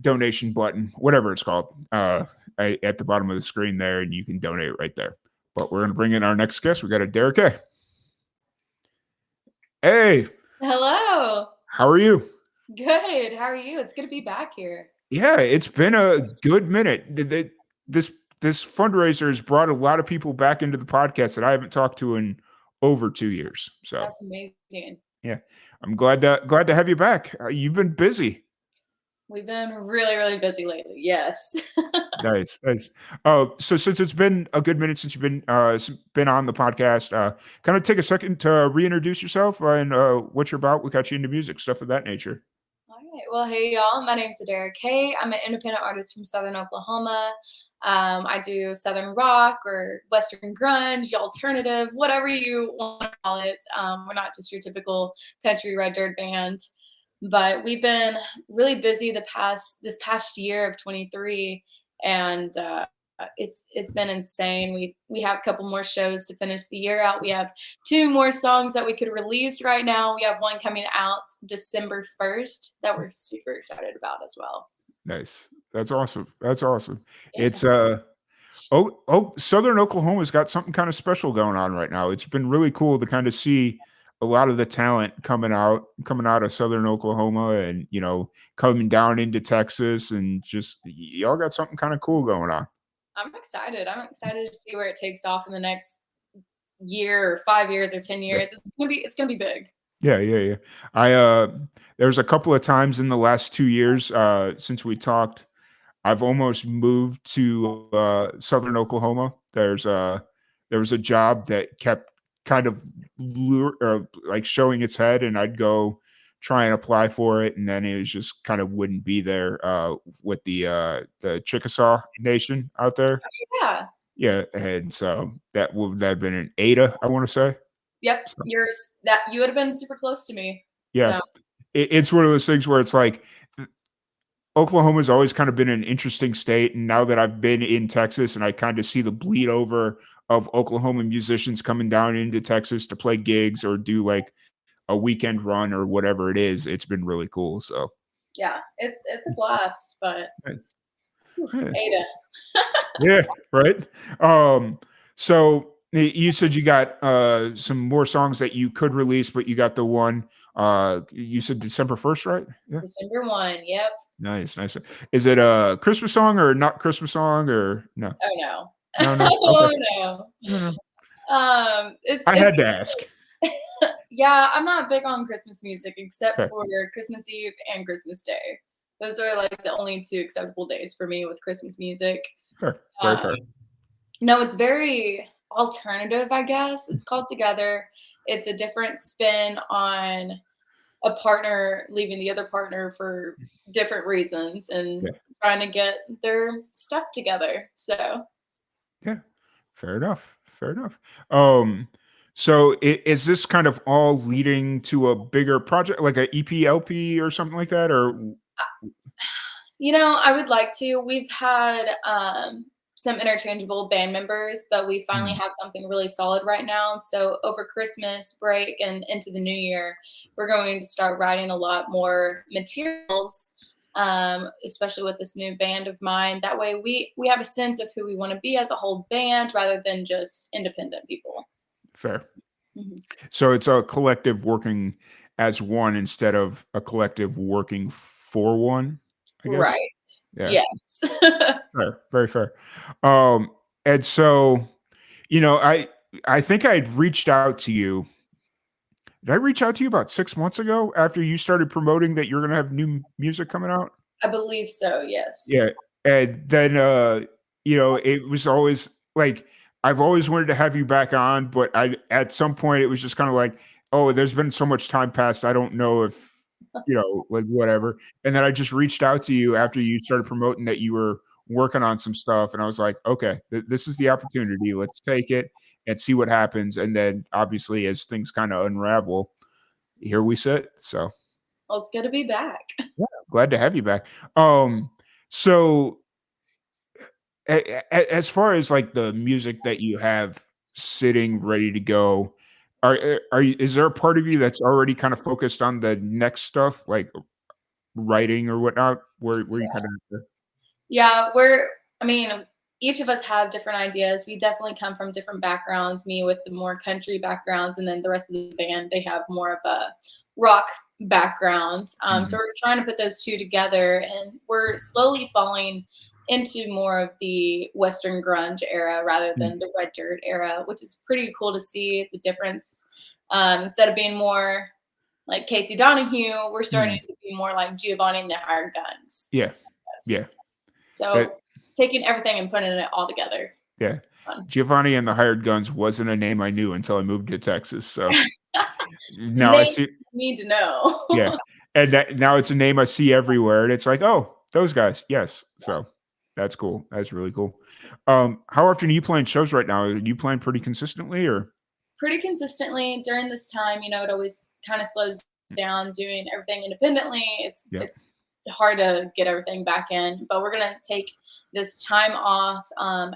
donation button, whatever it's called, at the bottom of the screen there, and you can donate right there. But we're going to bring in our next guest. We got a Derek A. Hey. Hello. How are you? Good. How are you? It's good to be back here. Yeah, it's been a good minute. This fundraiser has brought a lot of people back into the podcast that I haven't talked to in over 2 years. So that's amazing. Yeah, I'm glad to have you back. You've been busy. We've been really, really busy lately. Yes. Nice. So since it's been a good minute since you've been on the podcast, kind of take a second to reintroduce yourself and what you're about. We got you into music, stuff of that nature. All right. Well, hey y'all. My name's Derek K. I'm an independent artist from Southern Oklahoma. I do Southern rock or Western grunge, alternative, whatever you want to call it. We're not just your typical country red dirt band. But we've been really busy this past year of 23, and it's been insane. We have a couple more shows to finish the year out. We have 2 more songs that we could release right now. We have one coming out December 1st that we're super excited about as well. Nice. That's awesome. Yeah. It's Southern Oklahoma's got something kind of special going on right now. It's been really cool to kind of see a lot of the talent coming out of Southern Oklahoma and, coming down into Texas, and just y'all got something kind of cool going on. I'm excited to see where it takes off in the next year or 5 years or 10 years. Yeah. It's gonna be big. Yeah. There's a couple of times in the last 2 years since we talked, I've almost moved to Southern Oklahoma. There was a job that kept kind of like showing its head, and I'd go try and apply for it, and then it was just kind of wouldn't be there with the Chickasaw Nation out there. Yeah, and so that would have been in Ada, I want to say. Yep, so. You would have been super close to me. Yeah, so. It's one of those things where it's like Oklahoma's always kind of been an interesting state, and now that I've been in Texas and I kind of see the bleed over of Oklahoma musicians coming down into Texas to play gigs or do like a weekend run or whatever it is, it's been really cool. So Yeah, it's a blast, but nice. whew, Yeah. Ada. Yeah, right. So you said you got some more songs that you could release, but you got the one you said December 1st, right? Yeah. December 1, yep. Nice, nice. Is it a Christmas song or not Christmas song or no? Oh, no. No, no. Oh, Okay. no. No, no. I It's had to ask. yeah, I'm not big on Christmas music except Fair. for Christmas Eve and Christmas Day. Those are like the only 2 acceptable days for me with Christmas music. Fair. Very fair. No, it's very alternative, I guess. It's called Together. It's a different spin on a partner leaving the other partner for different reasons and Yeah. trying to get their stuff together. So Yeah. Fair enough. Fair enough. So is this kind of all leading to a bigger project, like a EP, LP, or something like that, or? I would like to. We've had some interchangeable band members, but we finally have something really solid right now. So over Christmas break and into the new year, we're going to start writing a lot more materials, especially with this new band of mine. That way we have a sense of who we want to be as a whole band rather than just independent people. Fair. Mhm. So it's a collective working as one instead of a collective working for one, I guess. Right. Yeah. Yes. Fair. Very fair. And so, I think I'd reached out to you. Did I reach out to you about 6 months ago after you started promoting that you're going to have new music coming out? I believe so, yes. Yeah. And then, it was always like, I've always wanted to have you back on, but at some point it was just kind of like, oh, there's been so much time passed. I don't know if, like whatever. And then I just reached out to you after you started promoting that you were working on some stuff. And I was like, okay, this is the opportunity. Let's take it and see what happens. And then obviously as things kind of unravel, here we sit. So Well, it's good to be back. yeah, glad to have you back. So as far as like the music that you have sitting ready to go, is there a part of you that's already kind of focused on the next stuff, like writing or whatnot, where you kind of Yeah, I mean, each of us have different ideas. We definitely come from different backgrounds. Me with the more country backgrounds, and then the rest of the band, they have more of a rock background. So we're trying to put those 2 together, and we're slowly falling into more of the Western grunge era rather than the Red Dirt era, which is pretty cool to see the difference. Instead of being more like Casey Donahue, we're starting to be more like Giovanni and the Hired Guns. Yeah. Yeah. So taking everything and putting it all together. Yeah. Giovanni and the Hired Guns wasn't a name I knew until I moved to Texas. So now I see. You need to know. Yeah. And now it's a name I see everywhere. And it's like, oh, those guys. Yes. So that's cool. That's really cool. How often are you playing shows right now? Are you playing pretty consistently or? Pretty consistently during this time, it always kind of slows down doing everything independently. It's hard to get everything back in, but we're going to take this time off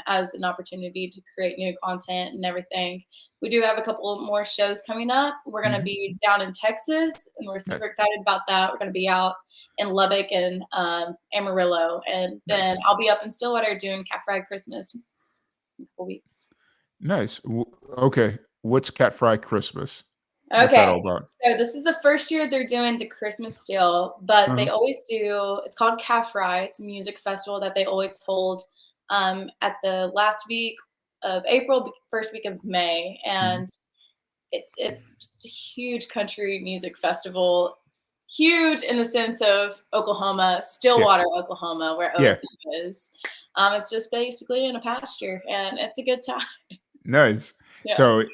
as an opportunity to create new content and everything. We do have a couple more shows coming up. We're going to be down in Texas, and we're super excited about that. We're going to be out in Lubbock and Amarillo, and then I'll be up in Stillwater doing Cat Fried Christmas in a couple weeks. Nice. Okay. What's Cat Fry Christmas? What's that all about? So this is the first year they're doing the Christmas Steal, but they always do, it's called Cat Fry. It's a music festival that they always hold at the last week of April, first week of May. And it's just a huge country music festival. Huge in the sense of Oklahoma, Stillwater, Oklahoma, where OSU is. It's just basically in a pasture, and it's a good time. Nice. Yeah. So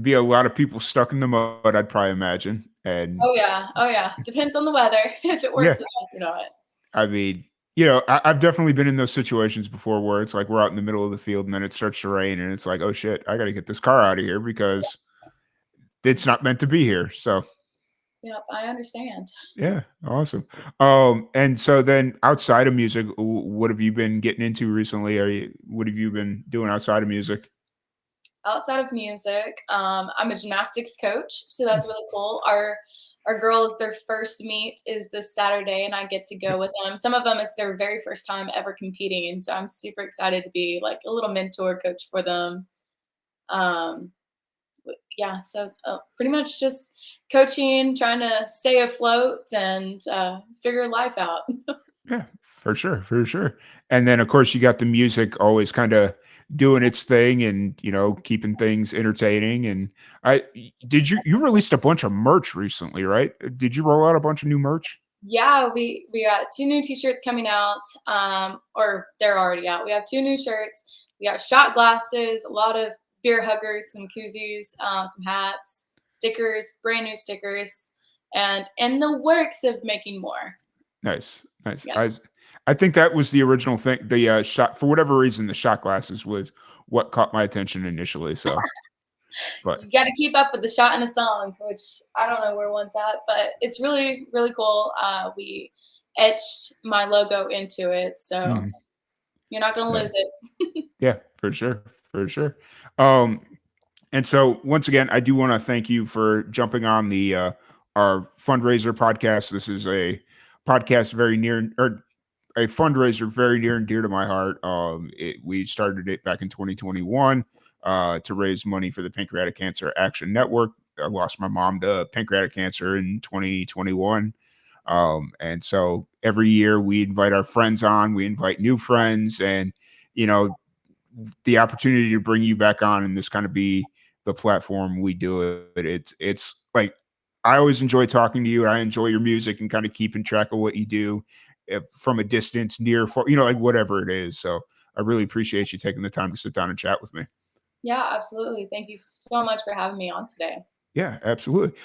be a lot of people stuck in the mud, I'd probably imagine. And Oh yeah. Depends on the weather if it works with us or not. I mean, I've definitely been in those situations before where it's like we're out in the middle of the field and then it starts to rain and it's like, oh shit, I got to get this car out of here because it's not meant to be here. So Yep, I understand. Yeah, awesome. And so then outside of music, what have you been getting into recently? What have you been doing outside of music? Outside of music, I'm a gymnastics coach, so that's really cool. Our girls, their first meet is this Saturday, and I get to go with them. Some of them it's their very first time ever competing, and so I'm super excited to be like a little mentor coach for them. Um, yeah, so pretty much just coaching, trying to stay afloat and figure life out. Yeah, for sure, for sure. And then of course you got the music always kind of doing its thing and keeping things entertaining. And you released a bunch of merch recently, right? Did you roll out a bunch of new merch? Yeah, we got 2 new t-shirts coming out, or they're already out. We have 2 new shirts. We got shot glasses, a lot of beer huggers, some koozies, some hats, stickers, brand new stickers, and in the works of making more. Nice, nice. Yeah. I think that was the original thing. The shot, for whatever reason, the shot glasses was what caught my attention initially. So, but You got to keep up with the shot in a song, which I don't know where one's at, but it's really, really cool. We etched my logo into it, so mhm, you're not going to yeah, lose it. yeah, for sure, for sure. Um, And so once again, I do want to thank you for jumping on the our fundraiser podcast. This is a podcast very near or a fundraiser very near and dear to my heart. We started it back in 2021 to raise money for the Pancreatic Cancer Action Network. I lost my mom to pancreatic cancer in 2021. And so every year we invite our friends on, we invite new friends, and you know, the opportunity to bring you back on and this kind of be the platform we do it. It's like I always enjoy talking to you. I enjoy your music and kind of keeping track of what you do from a distance, near, far, like whatever it is. So I really appreciate you taking the time to sit down and chat with me. Yeah, absolutely. Thank you so much for having me on today. Yeah, absolutely.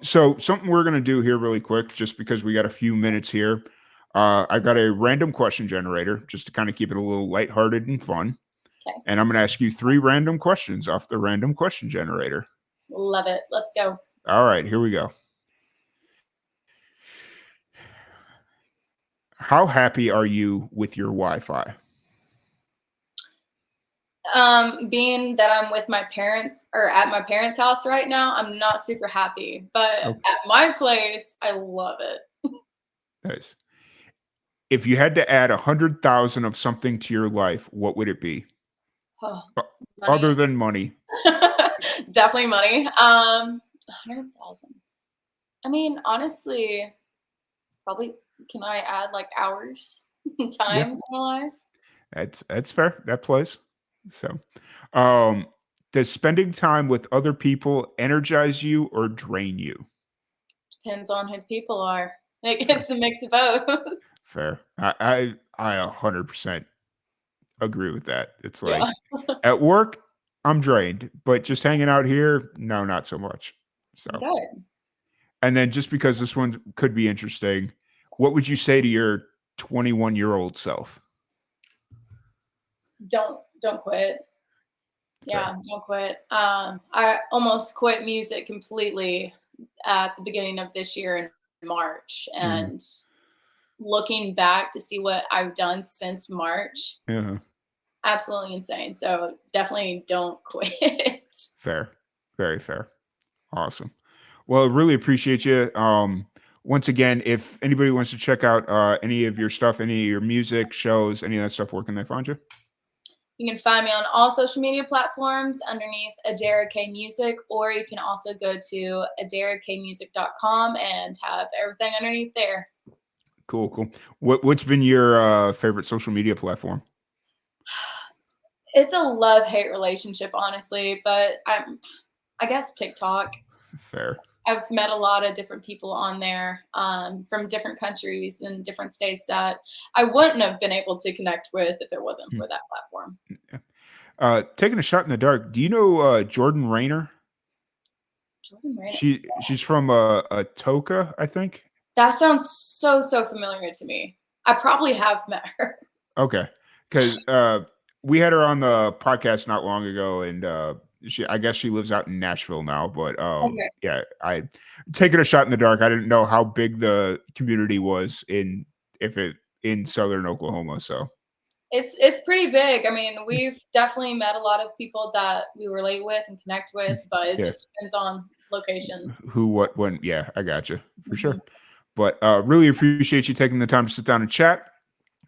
So something we're gonna do here really quick, just because we got a few minutes here. I've got a random question generator just to kind of keep it a little lighthearted and fun. Okay. And I'm going to ask you 3 random questions off the random question generator. Love it. Let's go. All right, here we go. How happy are you with your Wi-Fi? Being that I'm with my parent or at my parents' house right now, I'm not super happy, but Okay, at my place, I love it. nice. If you had to add 100,000 of something to your life, what would it be? Oh, O- money. Other than money. Definitely money. 100,000. I mean, honestly, probably can I add like hours, Yeah, time to my life? that's fair. That plays. So, um, does spending time with other people energize you or drain you? Depends on who the people are. Like Fair. it's a mix of both. Fair. I 100% agree with that. It's Yeah. like at work, I'm drained, but just hanging out here, no, not so much. So, Good. and then just because this one could be interesting, what would you say to your 21-year-old self? Don't quit. Fair. Yeah, don't quit. I almost quit music completely at the beginning of this year in March, Mhm. and looking back to see what I've done since March, Yeah. absolutely insane. So definitely don't quit. Fair. Very fair. Awesome. Well, really appreciate you. Once again, if anybody wants to check out any of your stuff, any of your music shows, any of that stuff, where can they find you? You can find me on all social media platforms underneath Adara K Music, or you can also go to adarakmusic.com and have everything underneath there. Cool, cool. What's been your favorite social media platform? It's a love-hate relationship, honestly, but I guess TikTok. Fair. I've met a lot of different people on there from different countries and different states that I wouldn't have been able to connect with if it wasn't Hmm. for that platform. Taking a shot in the dark. Do you know Jordan Rayner? Jordan Rayner. She's from Toka, I think. That sounds so familiar to me. I probably have met her. Okay, because we had her on the podcast not long ago, and I guess she lives out in Nashville now, but Okay. yeah, I taking a shot in the dark. I didn't know how big the community was in southern Oklahoma. So It's pretty big. I mean, we've definitely met a lot of people that we relate with and connect with, but it yeah, just depends on location. who, what, when. Yeah, I got you for Mhm. sure. But really appreciate you taking the time to sit down and chat.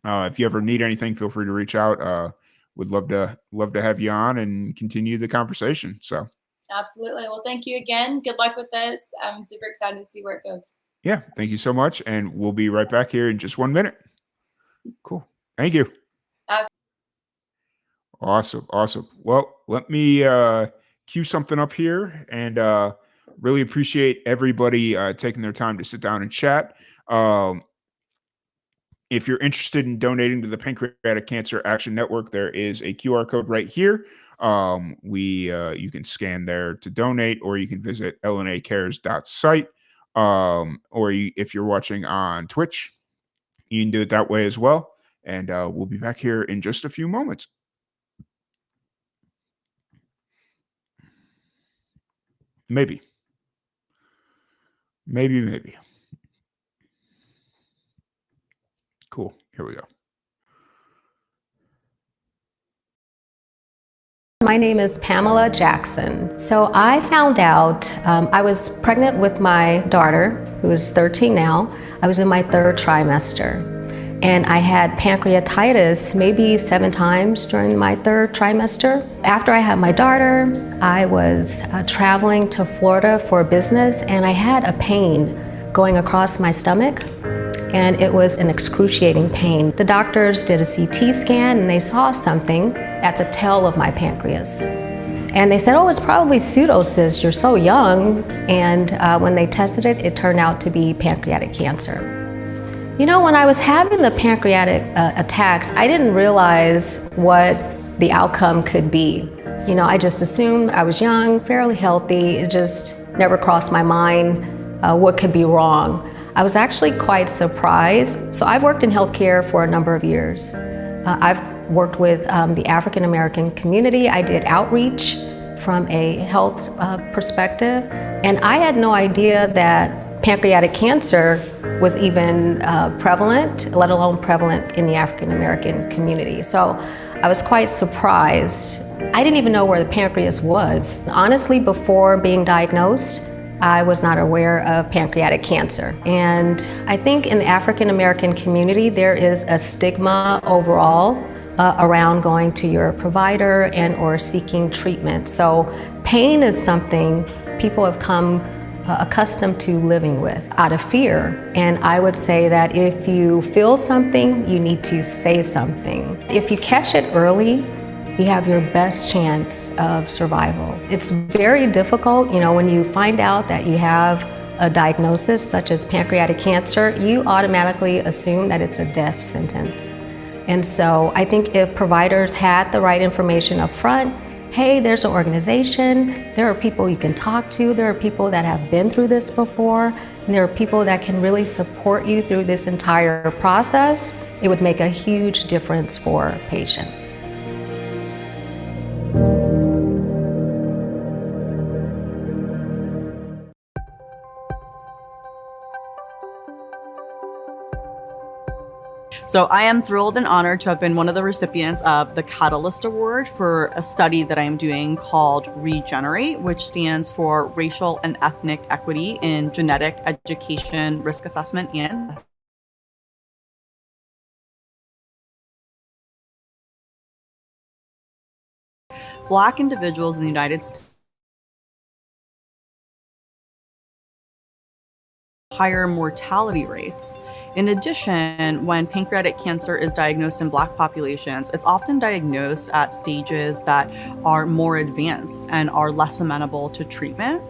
If you ever need anything, feel free to reach out. Would love to have you on and continue the conversation. So Absolutely. Well, thank you again. Good luck with this. I'm super excited to see where it goes. yeah, thank you so much, and we'll be right back here in just 1 minute. Cool. Thank you. Awesome. Well, let me cue something up here, and really appreciate everybody taking their time to sit down and chat. If you're interested in donating to the Pancreatic Cancer Action Network, there is a QR code right here. You can scan there to donate, or you can visit lnacares.site. If you're watching on Twitch, you can do it that way as well. And we'll be back here in just a few moments. Maybe. Cool. Here we go. My name is Pamela Jackson. So I found out I was pregnant with my daughter, who is 13 now. I was in my 3rd trimester. And I had pancreatitis maybe 7 times during my 3rd trimester. After I had my daughter, I was traveling to Florida for business, and I had a pain going across my stomach, and it was an excruciating pain. The doctors did a CT scan, and they saw something at the tail of my pancreas. And they said, oh, it's probably pseudocyst, you're so young. And when they tested it, it turned out to be pancreatic cancer. You know, when I was having the pancreatic attacks, I didn't realize what the outcome could be. You know, I just assumed I was young, fairly healthy. It just never crossed my mind what could be wrong. I was actually quite surprised. So I've worked in healthcare for a number of years. I've worked with the African American community. I did outreach from a health perspective, and I had no idea that pancreatic cancer was even prevalent, let alone prevalent in the African American community. So I was quite surprised. I didn't even know where the pancreas was. Honestly, before being diagnosed, I was not aware of pancreatic cancer. And I think in the African American community, there is a stigma overall around going to your provider and or seeking treatment. So pain is something people have come accustomed to living with out of fear. And I would say that if you feel something, you need to say something. If you catch it early, you have your best chance of survival. It's very difficult, you know, when you find out that you have a diagnosis such as pancreatic cancer, you automatically assume that it's a death sentence. And so I think if providers had the right information up front, hey, there's an organization, there are people you can talk to, there are people that have been through this before, and there are people that can really support you through this entire process, it would make a huge difference for patients. So I am thrilled and honored to have been one of the recipients of the Catalyst Award for a study that I am doing called Regenerate, which stands for Racial and Ethnic Equity in Genetic Education, Risk Assessment, and Black individuals in the United States higher mortality rates. In addition, when pancreatic cancer is diagnosed in Black populations, it's often diagnosed at stages that are more advanced and are less amenable to treatment.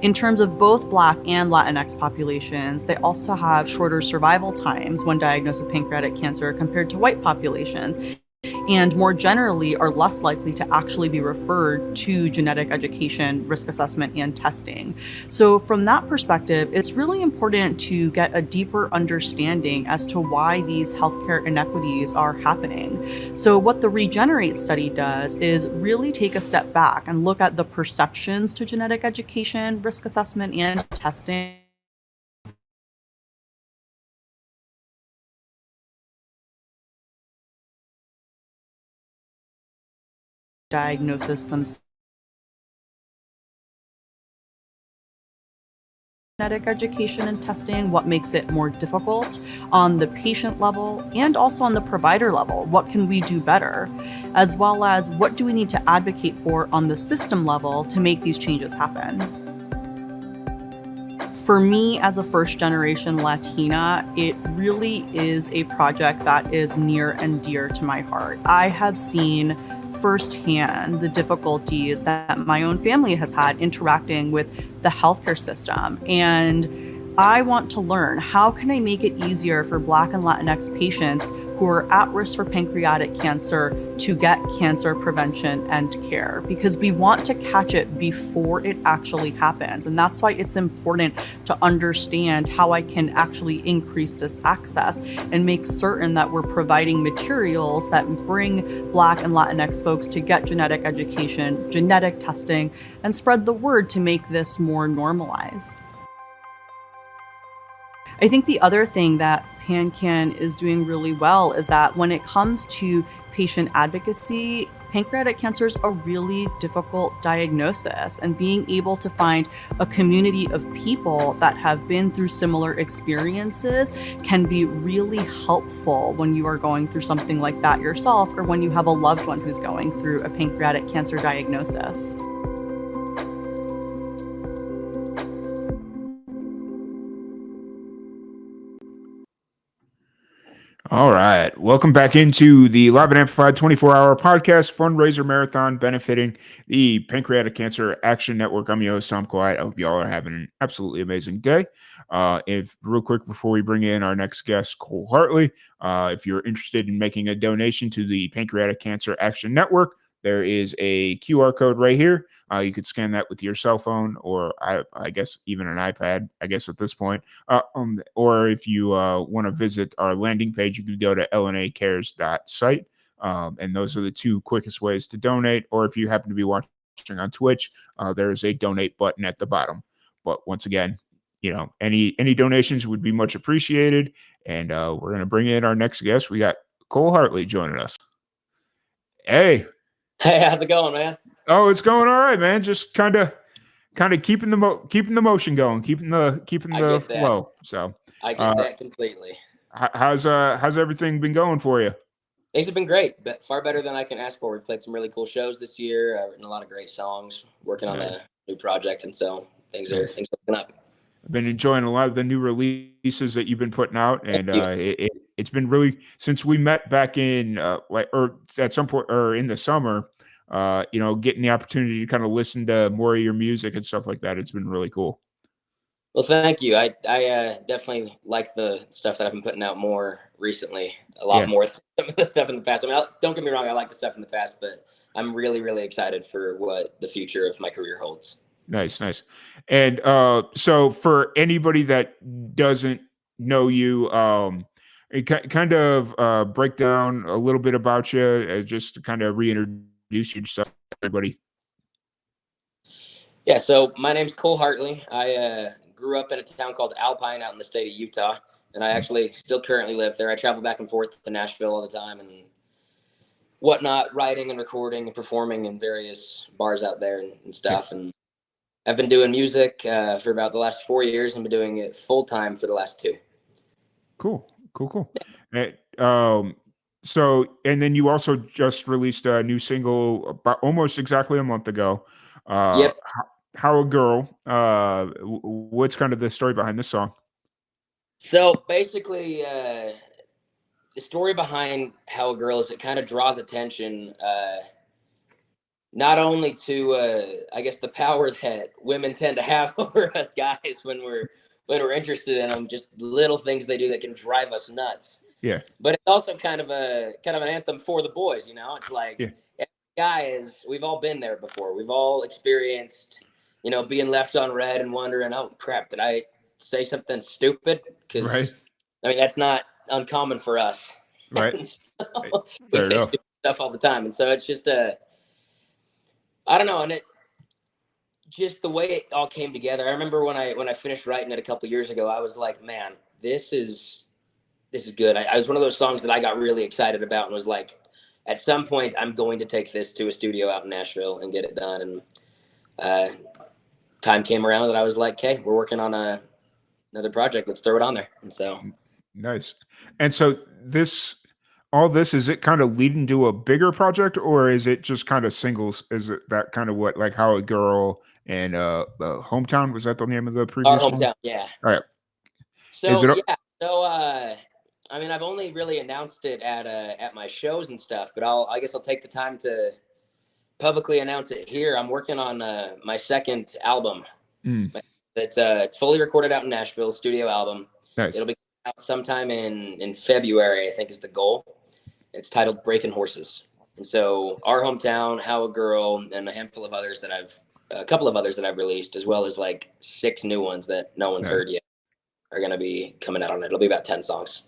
In terms of both Black and Latinx populations, they also have shorter survival times when diagnosed with pancreatic cancer compared to white populations. and more generally are less likely to actually be referred to genetic education, risk assessment, and testing. So from that perspective, it's really important to get a deeper understanding as to why these healthcare inequities are happening. So what the Regenerate study does is really take a step back and look at the perceptions to genetic education, risk assessment, and testing. Diagnosis themselves. Genetic education and testing, what makes it more difficult on the patient level and also on the provider level. What can we do better? As well as what do we need to advocate for on the system level to make these changes happen? For me, as a first-generation Latina, it really is a project that is near and dear to my heart. I have seen firsthand the difficulties that my own family has had interacting with the healthcare system. And I want to learn, how can I make it easier for Black and Latinx patients who are at risk for pancreatic cancer to get cancer prevention and care? Because we want to catch it before it actually happens. And that's why it's important to understand how I can actually increase this access and make certain that we're providing materials that bring Black and Latinx folks to get genetic education, genetic testing, and spread the word to make this more normalized. I think the other thing that PanCAN is doing really well is that when it comes to patient advocacy, pancreatic cancer is a really difficult diagnosis, and being able to find a community of people that have been through similar experiences can be really helpful when you are going through something like that yourself, or when you have a loved one who's going through a pancreatic cancer diagnosis. All right. Welcome back into the Live and Amplified 24-hour podcast fundraiser marathon benefiting the Pancreatic Cancer Action Network. I'm your host, Tom Quiet. I hope you all are having an absolutely amazing day. If real quick before we bring in our next guest, Cole Hartley, if you're interested in making a donation to the Pancreatic Cancer Action Network, there is a QR code right here. You could scan that with your cell phone, or I guess even an iPad, I guess at this point. Or if you want to visit our landing page, you could go to lnacares.site. And those are the two quickest ways to donate. Or if you happen to be watching on Twitch, there is a donate button at the bottom. But once again, any donations would be much appreciated. And we're going to bring in our next guest. We got Cole Hartley joining us. Hey. Hey, how's it going, man? Oh, it's going all right, man. Just kind of keeping the motion going, keeping the flow. So I get that completely. How's everything been going for you? Things have been great, but far better than I can ask for. We've played some really cool shows this year. I've written a lot of great songs, working on a new project, and so things are looking up. I've been enjoying a lot of the new releases that you've been putting out, and it's been really, since we met back in or at some point or in the summer, getting the opportunity to kind of listen to more of your music and stuff like that. It's been really cool. Well, thank you. I definitely like the stuff that I've been putting out more recently, a lot more than some of the stuff in the past. I mean, don't get me wrong, I like the stuff in the past, but I'm really, really excited for what the future of my career holds. Nice. And so for anybody that doesn't know you, kind of break down a little bit about you, just to kind of reintroduce yourself to everybody. Yeah, so my name's Cole Hartley. I grew up in a town called Alpine out in the state of Utah, and I actually still currently live there. I travel back and forth to Nashville all the time and whatnot, writing and recording and performing in various bars out there and stuff. And I've been doing music for about the last 4 years and been doing it full time for the last 2. Cool. So, and then you also just released a new single about almost exactly a month ago. Yep. How a Girl. What's kind of the story behind this song? So basically, the story behind How a Girl is it kind of draws attention not only to I guess the power that women tend to have over us guys when we're interested in them, just little things they do that can drive us nuts. Yeah. But it's also kind of an anthem for the boys, you know. It's like every guy we've all been there before. We've all experienced, you know, being left on red and wondering, oh crap, did I say something stupid? Because Right. I mean, that's not uncommon for us. Right. So, we Fair say enough. stupid stuff all the time, and so it's just I don't know, and it just the way it all came together. I remember when I finished writing it a couple years ago, I was like, man, this is good. I was one of those songs that I got really excited about and was like, at some point, I'm going to take this to a studio out in Nashville and get it done. And time came around that I was like, okay, we're working on another project. Let's throw it on there. And so. Nice. And so all this, is it kind of leading to a bigger project, or is it just kind of singles? Is it that kind of what, like How a Girl and Hometown? Was that the name of the Our previous one? Hometown, yeah. All right. So I mean, I've only really announced it at my shows and stuff, but I guess I'll take the time to publicly announce it here. I'm working on my second album. It's fully recorded out in Nashville, studio album. Nice. It'll be out sometime in February, I think is the goal. It's titled Breaking Horses. And so Our Hometown, How a Girl, and a couple of others that I've released, as well as like 6 new ones that no one's heard yet, are going to be coming out on it. It'll be about 10 songs.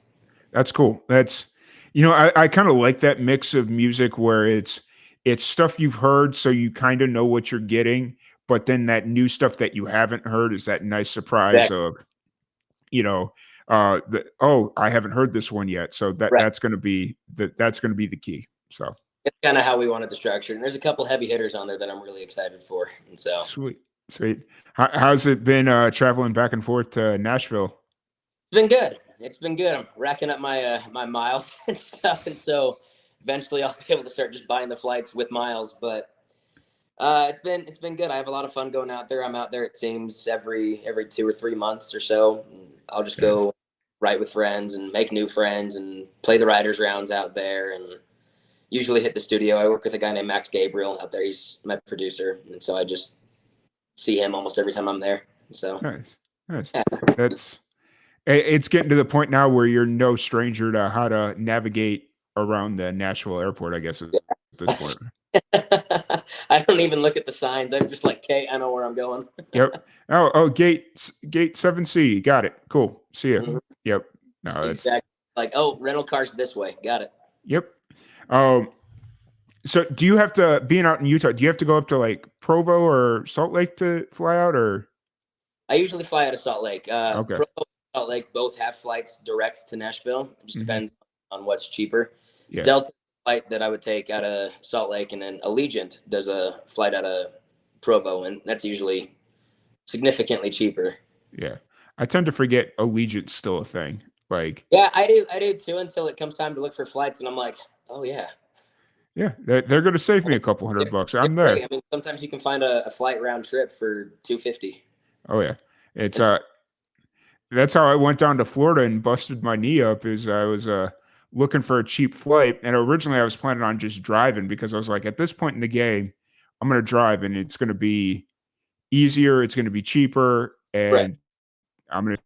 That's cool. That's, I kind of like that mix of music where it's stuff you've heard, so you kind of know what you're getting, but then that new stuff that you haven't heard is that nice surprise of, I haven't heard this one yet. So that's going to be the key. So it's kind of how we wanted to structure. And there's a couple heavy hitters on there that I'm really excited for. And so sweet. How's it been traveling back and forth to Nashville? It's been good. I'm racking up my my miles and stuff. And so eventually I'll be able to start just buying the flights with miles. But it's been good. I have a lot of fun going out there. I'm out there, it seems, every 2 or 3 months or so. I'll just go write with friends and make new friends and play the writers' rounds out there, and usually hit the studio. I work with a guy named Max Gabriel out there. He's my producer, and so I just see him almost every time I'm there. So nice. Yeah. It's getting to the point now where you're no stranger to how to navigate around the Nashville airport, I guess, at this point. I don't even look at the signs. I'm just like, okay, I know where I'm going. Yep. Oh, gate 7C. Got it. Cool. See ya. Mhm. Yep. No, Exactly. Like, oh, rental cars this way. Got it. Yep. So do you have to, being out in Utah, do you have to go up to like Provo or Salt Lake to fly out, or? I usually fly out of Salt Lake. Okay. Provo and Salt Lake both have flights direct to Nashville. It just depends on what's cheaper. Yeah. Delta flight that I would take out of Salt Lake, and then Allegiant does a flight out of Provo, and that's usually significantly cheaper. Yeah. I tend to forget Allegiant's still a thing. Like, yeah, I do too, until it comes time to look for flights, and I'm like, oh yeah. Yeah, they're going to save me a couple $100. I'm there. I mean, sometimes you can find a flight round trip for $250. Oh yeah, it's that's how I went down to Florida and busted my knee up. Is I was looking for a cheap flight, and originally I was planning on just driving, because I was like, at this point in the game, I'm going to drive, and it's going to be easier, it's going to be cheaper, and I'm going to.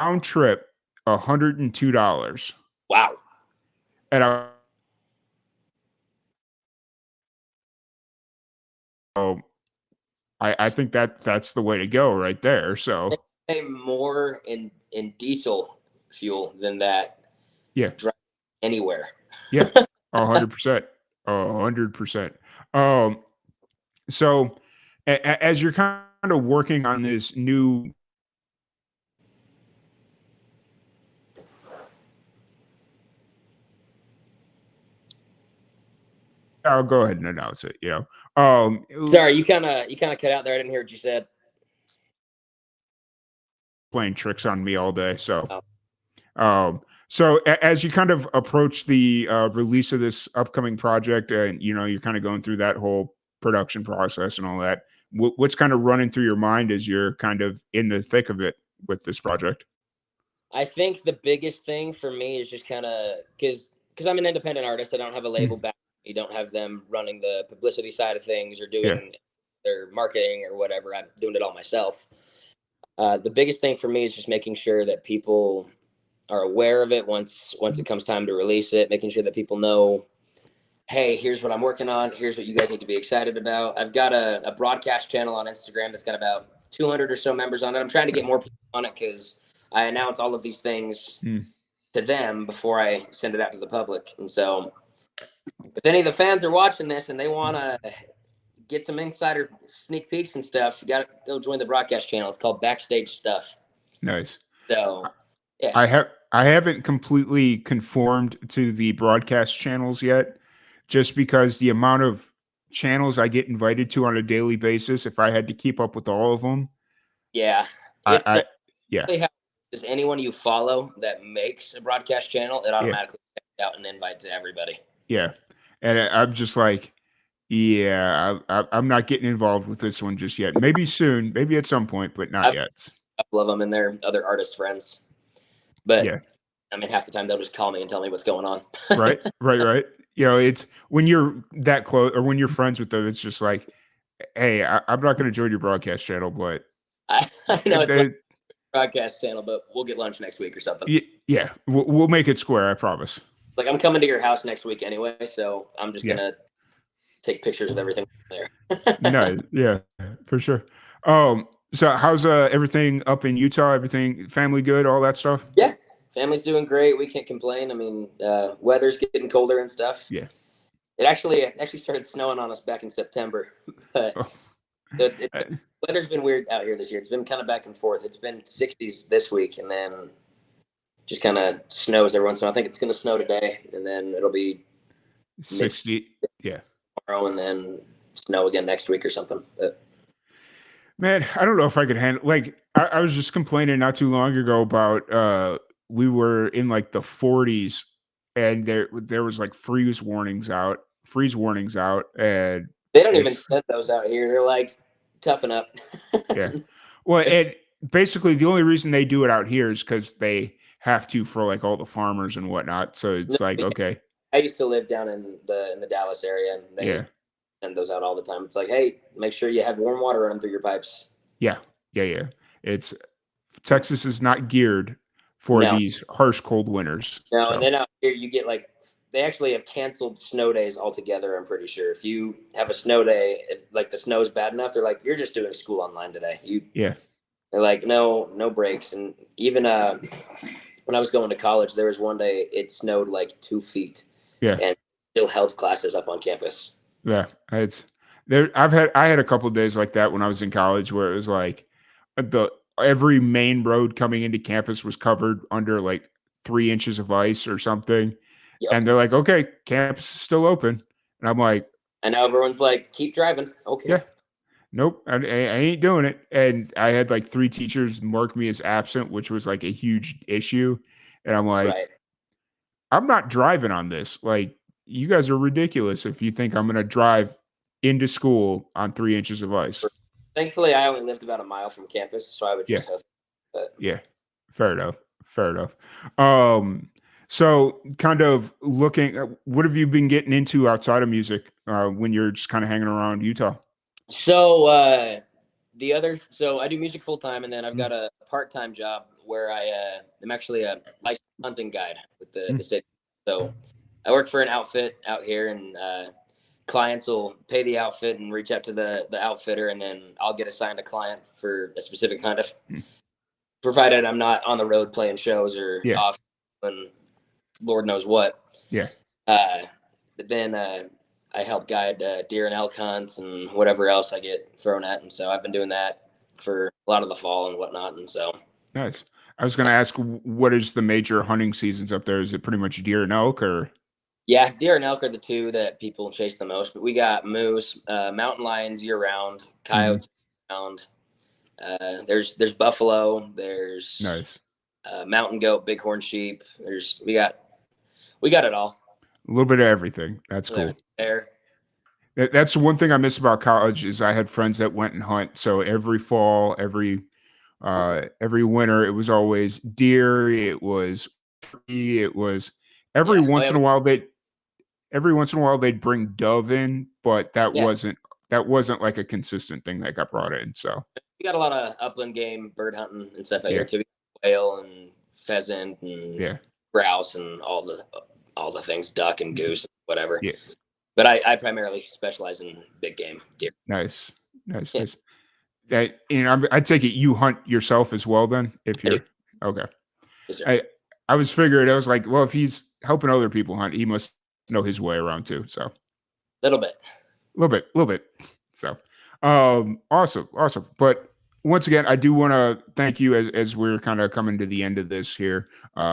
Round trip, $102. Wow. And I think that's the way to go right there. So they pay more in diesel fuel than that. Yeah. Drive anywhere. Yeah. 100%. 100%. So as you're kind of working on this new. I'll go ahead and announce it. Sorry, you kind of cut out there. I didn't hear what you said. Playing tricks on me all day. So, so as you kind of approach the release of this upcoming project, and you're kind of going through that whole production process and all that, what's kind of running through your mind as you're kind of in the thick of it with this project? I think the biggest thing for me is just kind of because I'm an independent artist. I don't have a label back. You don't have them running the publicity side of things or doing their marketing or whatever. I'm doing it all myself. The biggest thing for me is just making sure that people are aware of it once it comes time to release it, making sure that people know, hey, here's what I'm working on. Here's what you guys need to be excited about. I've got a broadcast channel on Instagram that's got about 200 or so members on it. I'm trying to get more people on it because I announce all of these things to them before I send it out to the public. And so if any of the fans are watching this and they want to get some insider sneak peeks and stuff, you got to go join the broadcast channel. It's called Backstage Stuff. Nice. So, yeah. I haven't completely conformed to the broadcast channels yet, just because the amount of channels I get invited to on a daily basis, if I had to keep up with all of them. Yeah. It's yeah. Just anyone you follow that makes a broadcast channel, it automatically sends out an invite to everybody. Yeah. And I'm just like, yeah, I'm not getting involved with this one just yet. Maybe soon, maybe at some point, but not yet. A couple of them and their other artist friends. But yeah, I mean, half the time they'll just call me and tell me what's going on. right. You know, it's when you're that close or when you're friends with them, it's just like, hey, I'm not going to join your broadcast channel, but I know it's like a broadcast channel, but we'll get lunch next week or something. Yeah, we'll make it square. I promise. Like I'm coming to your house next week anyway, so I'm just gonna take pictures of everything there. No, yeah, for sure. So how's everything up in Utah? Everything, family good, all that stuff? Yeah, family's doing great. We can't complain. I mean, weather's getting colder and stuff. Yeah. It actually started snowing on us back in September, but so weather's been weird out here this year. It's been kind of back and forth. It's been 60s this week, and then just kind of snows every once in a while. I think it's going to snow today, and then it'll be 60. Yeah. Tomorrow, and then snow again next week or something. But man, I don't know if I could handle. Like, I was just complaining not too long ago about we were in like the 40s, and there was like freeze warnings out, and they don't even send those out here. They're like, toughen up. Yeah. Well, and basically the only reason they do it out here is because they have to for like all the farmers and whatnot. So it's like, okay. I used to live down in the Dallas area, and they send those out all the time. It's like, hey, make sure you have warm water running through your pipes. Yeah. It's Texas is not geared for these harsh cold winters. No, and then out here you get like they actually have canceled snow days altogether. I'm pretty sure if you have a snow day, if like the snow is bad enough, they're like, you're just doing school online today. They're like, no breaks. And even when I was going to college, there was one day it snowed like 2 feet. Yeah. And still held classes up on campus. Yeah. It's there. I had a couple of days like that when I was in college where it was like every main road coming into campus was covered under like 3 inches of ice or something. Yep. And they're like, okay, campus is still open. And I'm like, and now everyone's like, keep driving. Okay. Yeah. Nope. I ain't doing it. And I had like 3 teachers mark me as absent, which was like a huge issue. And I'm like, I'm not driving on this. Like, you guys are ridiculous if you think I'm going to drive into school on 3 inches of ice. Thankfully, I only lived about a mile from campus, so I would just have. Yeah. Fair enough. So kind of looking, what have you been getting into outside of music when you're just kind of hanging around Utah? So so I do music full time, and then I've got a part-time job where I am actually a licensed hunting guide with the state. So I work for an outfit out here, and clients will pay the outfit and reach out to the outfitter, and then I'll get assigned a client for a specific kind of, provided I'm not on the road playing shows or off and Lord knows what. Yeah. But then I help guide deer and elk hunts and whatever else I get thrown at. And so I've been doing that for a lot of the fall and whatnot. And so. Nice. I was going to ask, what is the major hunting seasons up there? Is it pretty much deer and elk or? Yeah, deer and elk are the two that people chase the most, but we got moose, mountain lions year round, coyotes year round. There's buffalo, there's nice. Mountain goat, bighorn sheep. We got it all. A little bit of everything. That's cool. There. That's the one thing I miss about college is I had friends that went and hunt. So every fall, every winter, it was always deer. It was every once in a while they'd bring dove in, but that that wasn't like a consistent thing that got brought in. So You got a lot of upland game, bird hunting and stuff out Yeah. here too. Quail and pheasant and Yeah. grouse and all the things, duck and goose, whatever. Yeah. But I primarily specialize in big game, deer. Nice. Nice. Yeah. Nice. That, I take it you hunt yourself as well then, if you're okay. Yes, sir. I was figuring, I was like, well, if he's helping other people hunt, he must know his way around too. So Little bit. little bit. So awesome. But once again, I do want to thank you as we're kind of coming to the end of this here,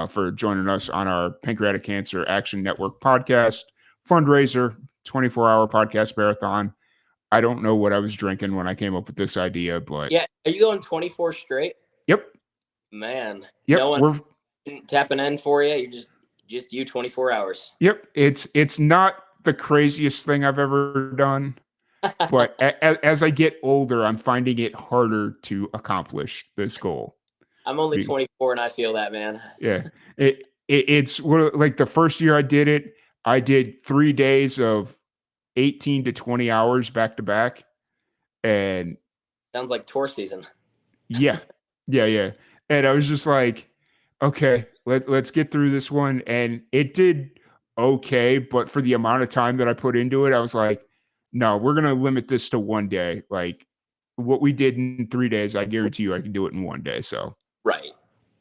for joining us on our Pancreatic Cancer Action Network podcast fundraiser, 24-hour podcast marathon. I don't know what I was drinking when I came up with this idea, but Yeah. Are you going 24 straight? Yep. Man. Yep. No one tapping in for you. You're just you 24 hours. Yep. It's not the craziest thing I've ever done, but as I get older, I'm finding it harder to accomplish this goal. I'm only 24 and I feel that, man. Yeah. It's like the first year I did it, I did 3 days of 18 to 20 hours back to back. And sounds like tour season. Yeah. And I was just like, okay, let's get through this one. And it did okay, but for the amount of time that I put into it, I was like, no, we're going to limit this to 1 day. Like what we did in 3 days, I guarantee you I can do it in 1 day. So, right.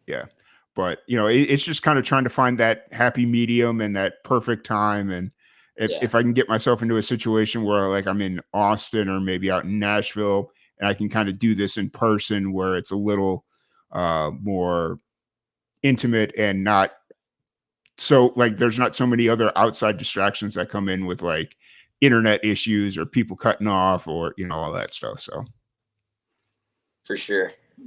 Yeah. But, it's just kind of trying to find that happy medium and that perfect time. And if I can get myself into a situation where like I'm in Austin or maybe out in Nashville and I can kind of do this in person where it's a little more intimate and not so like there's not so many other outside distractions that come in with like internet issues or people cutting off or all that stuff. So for sure.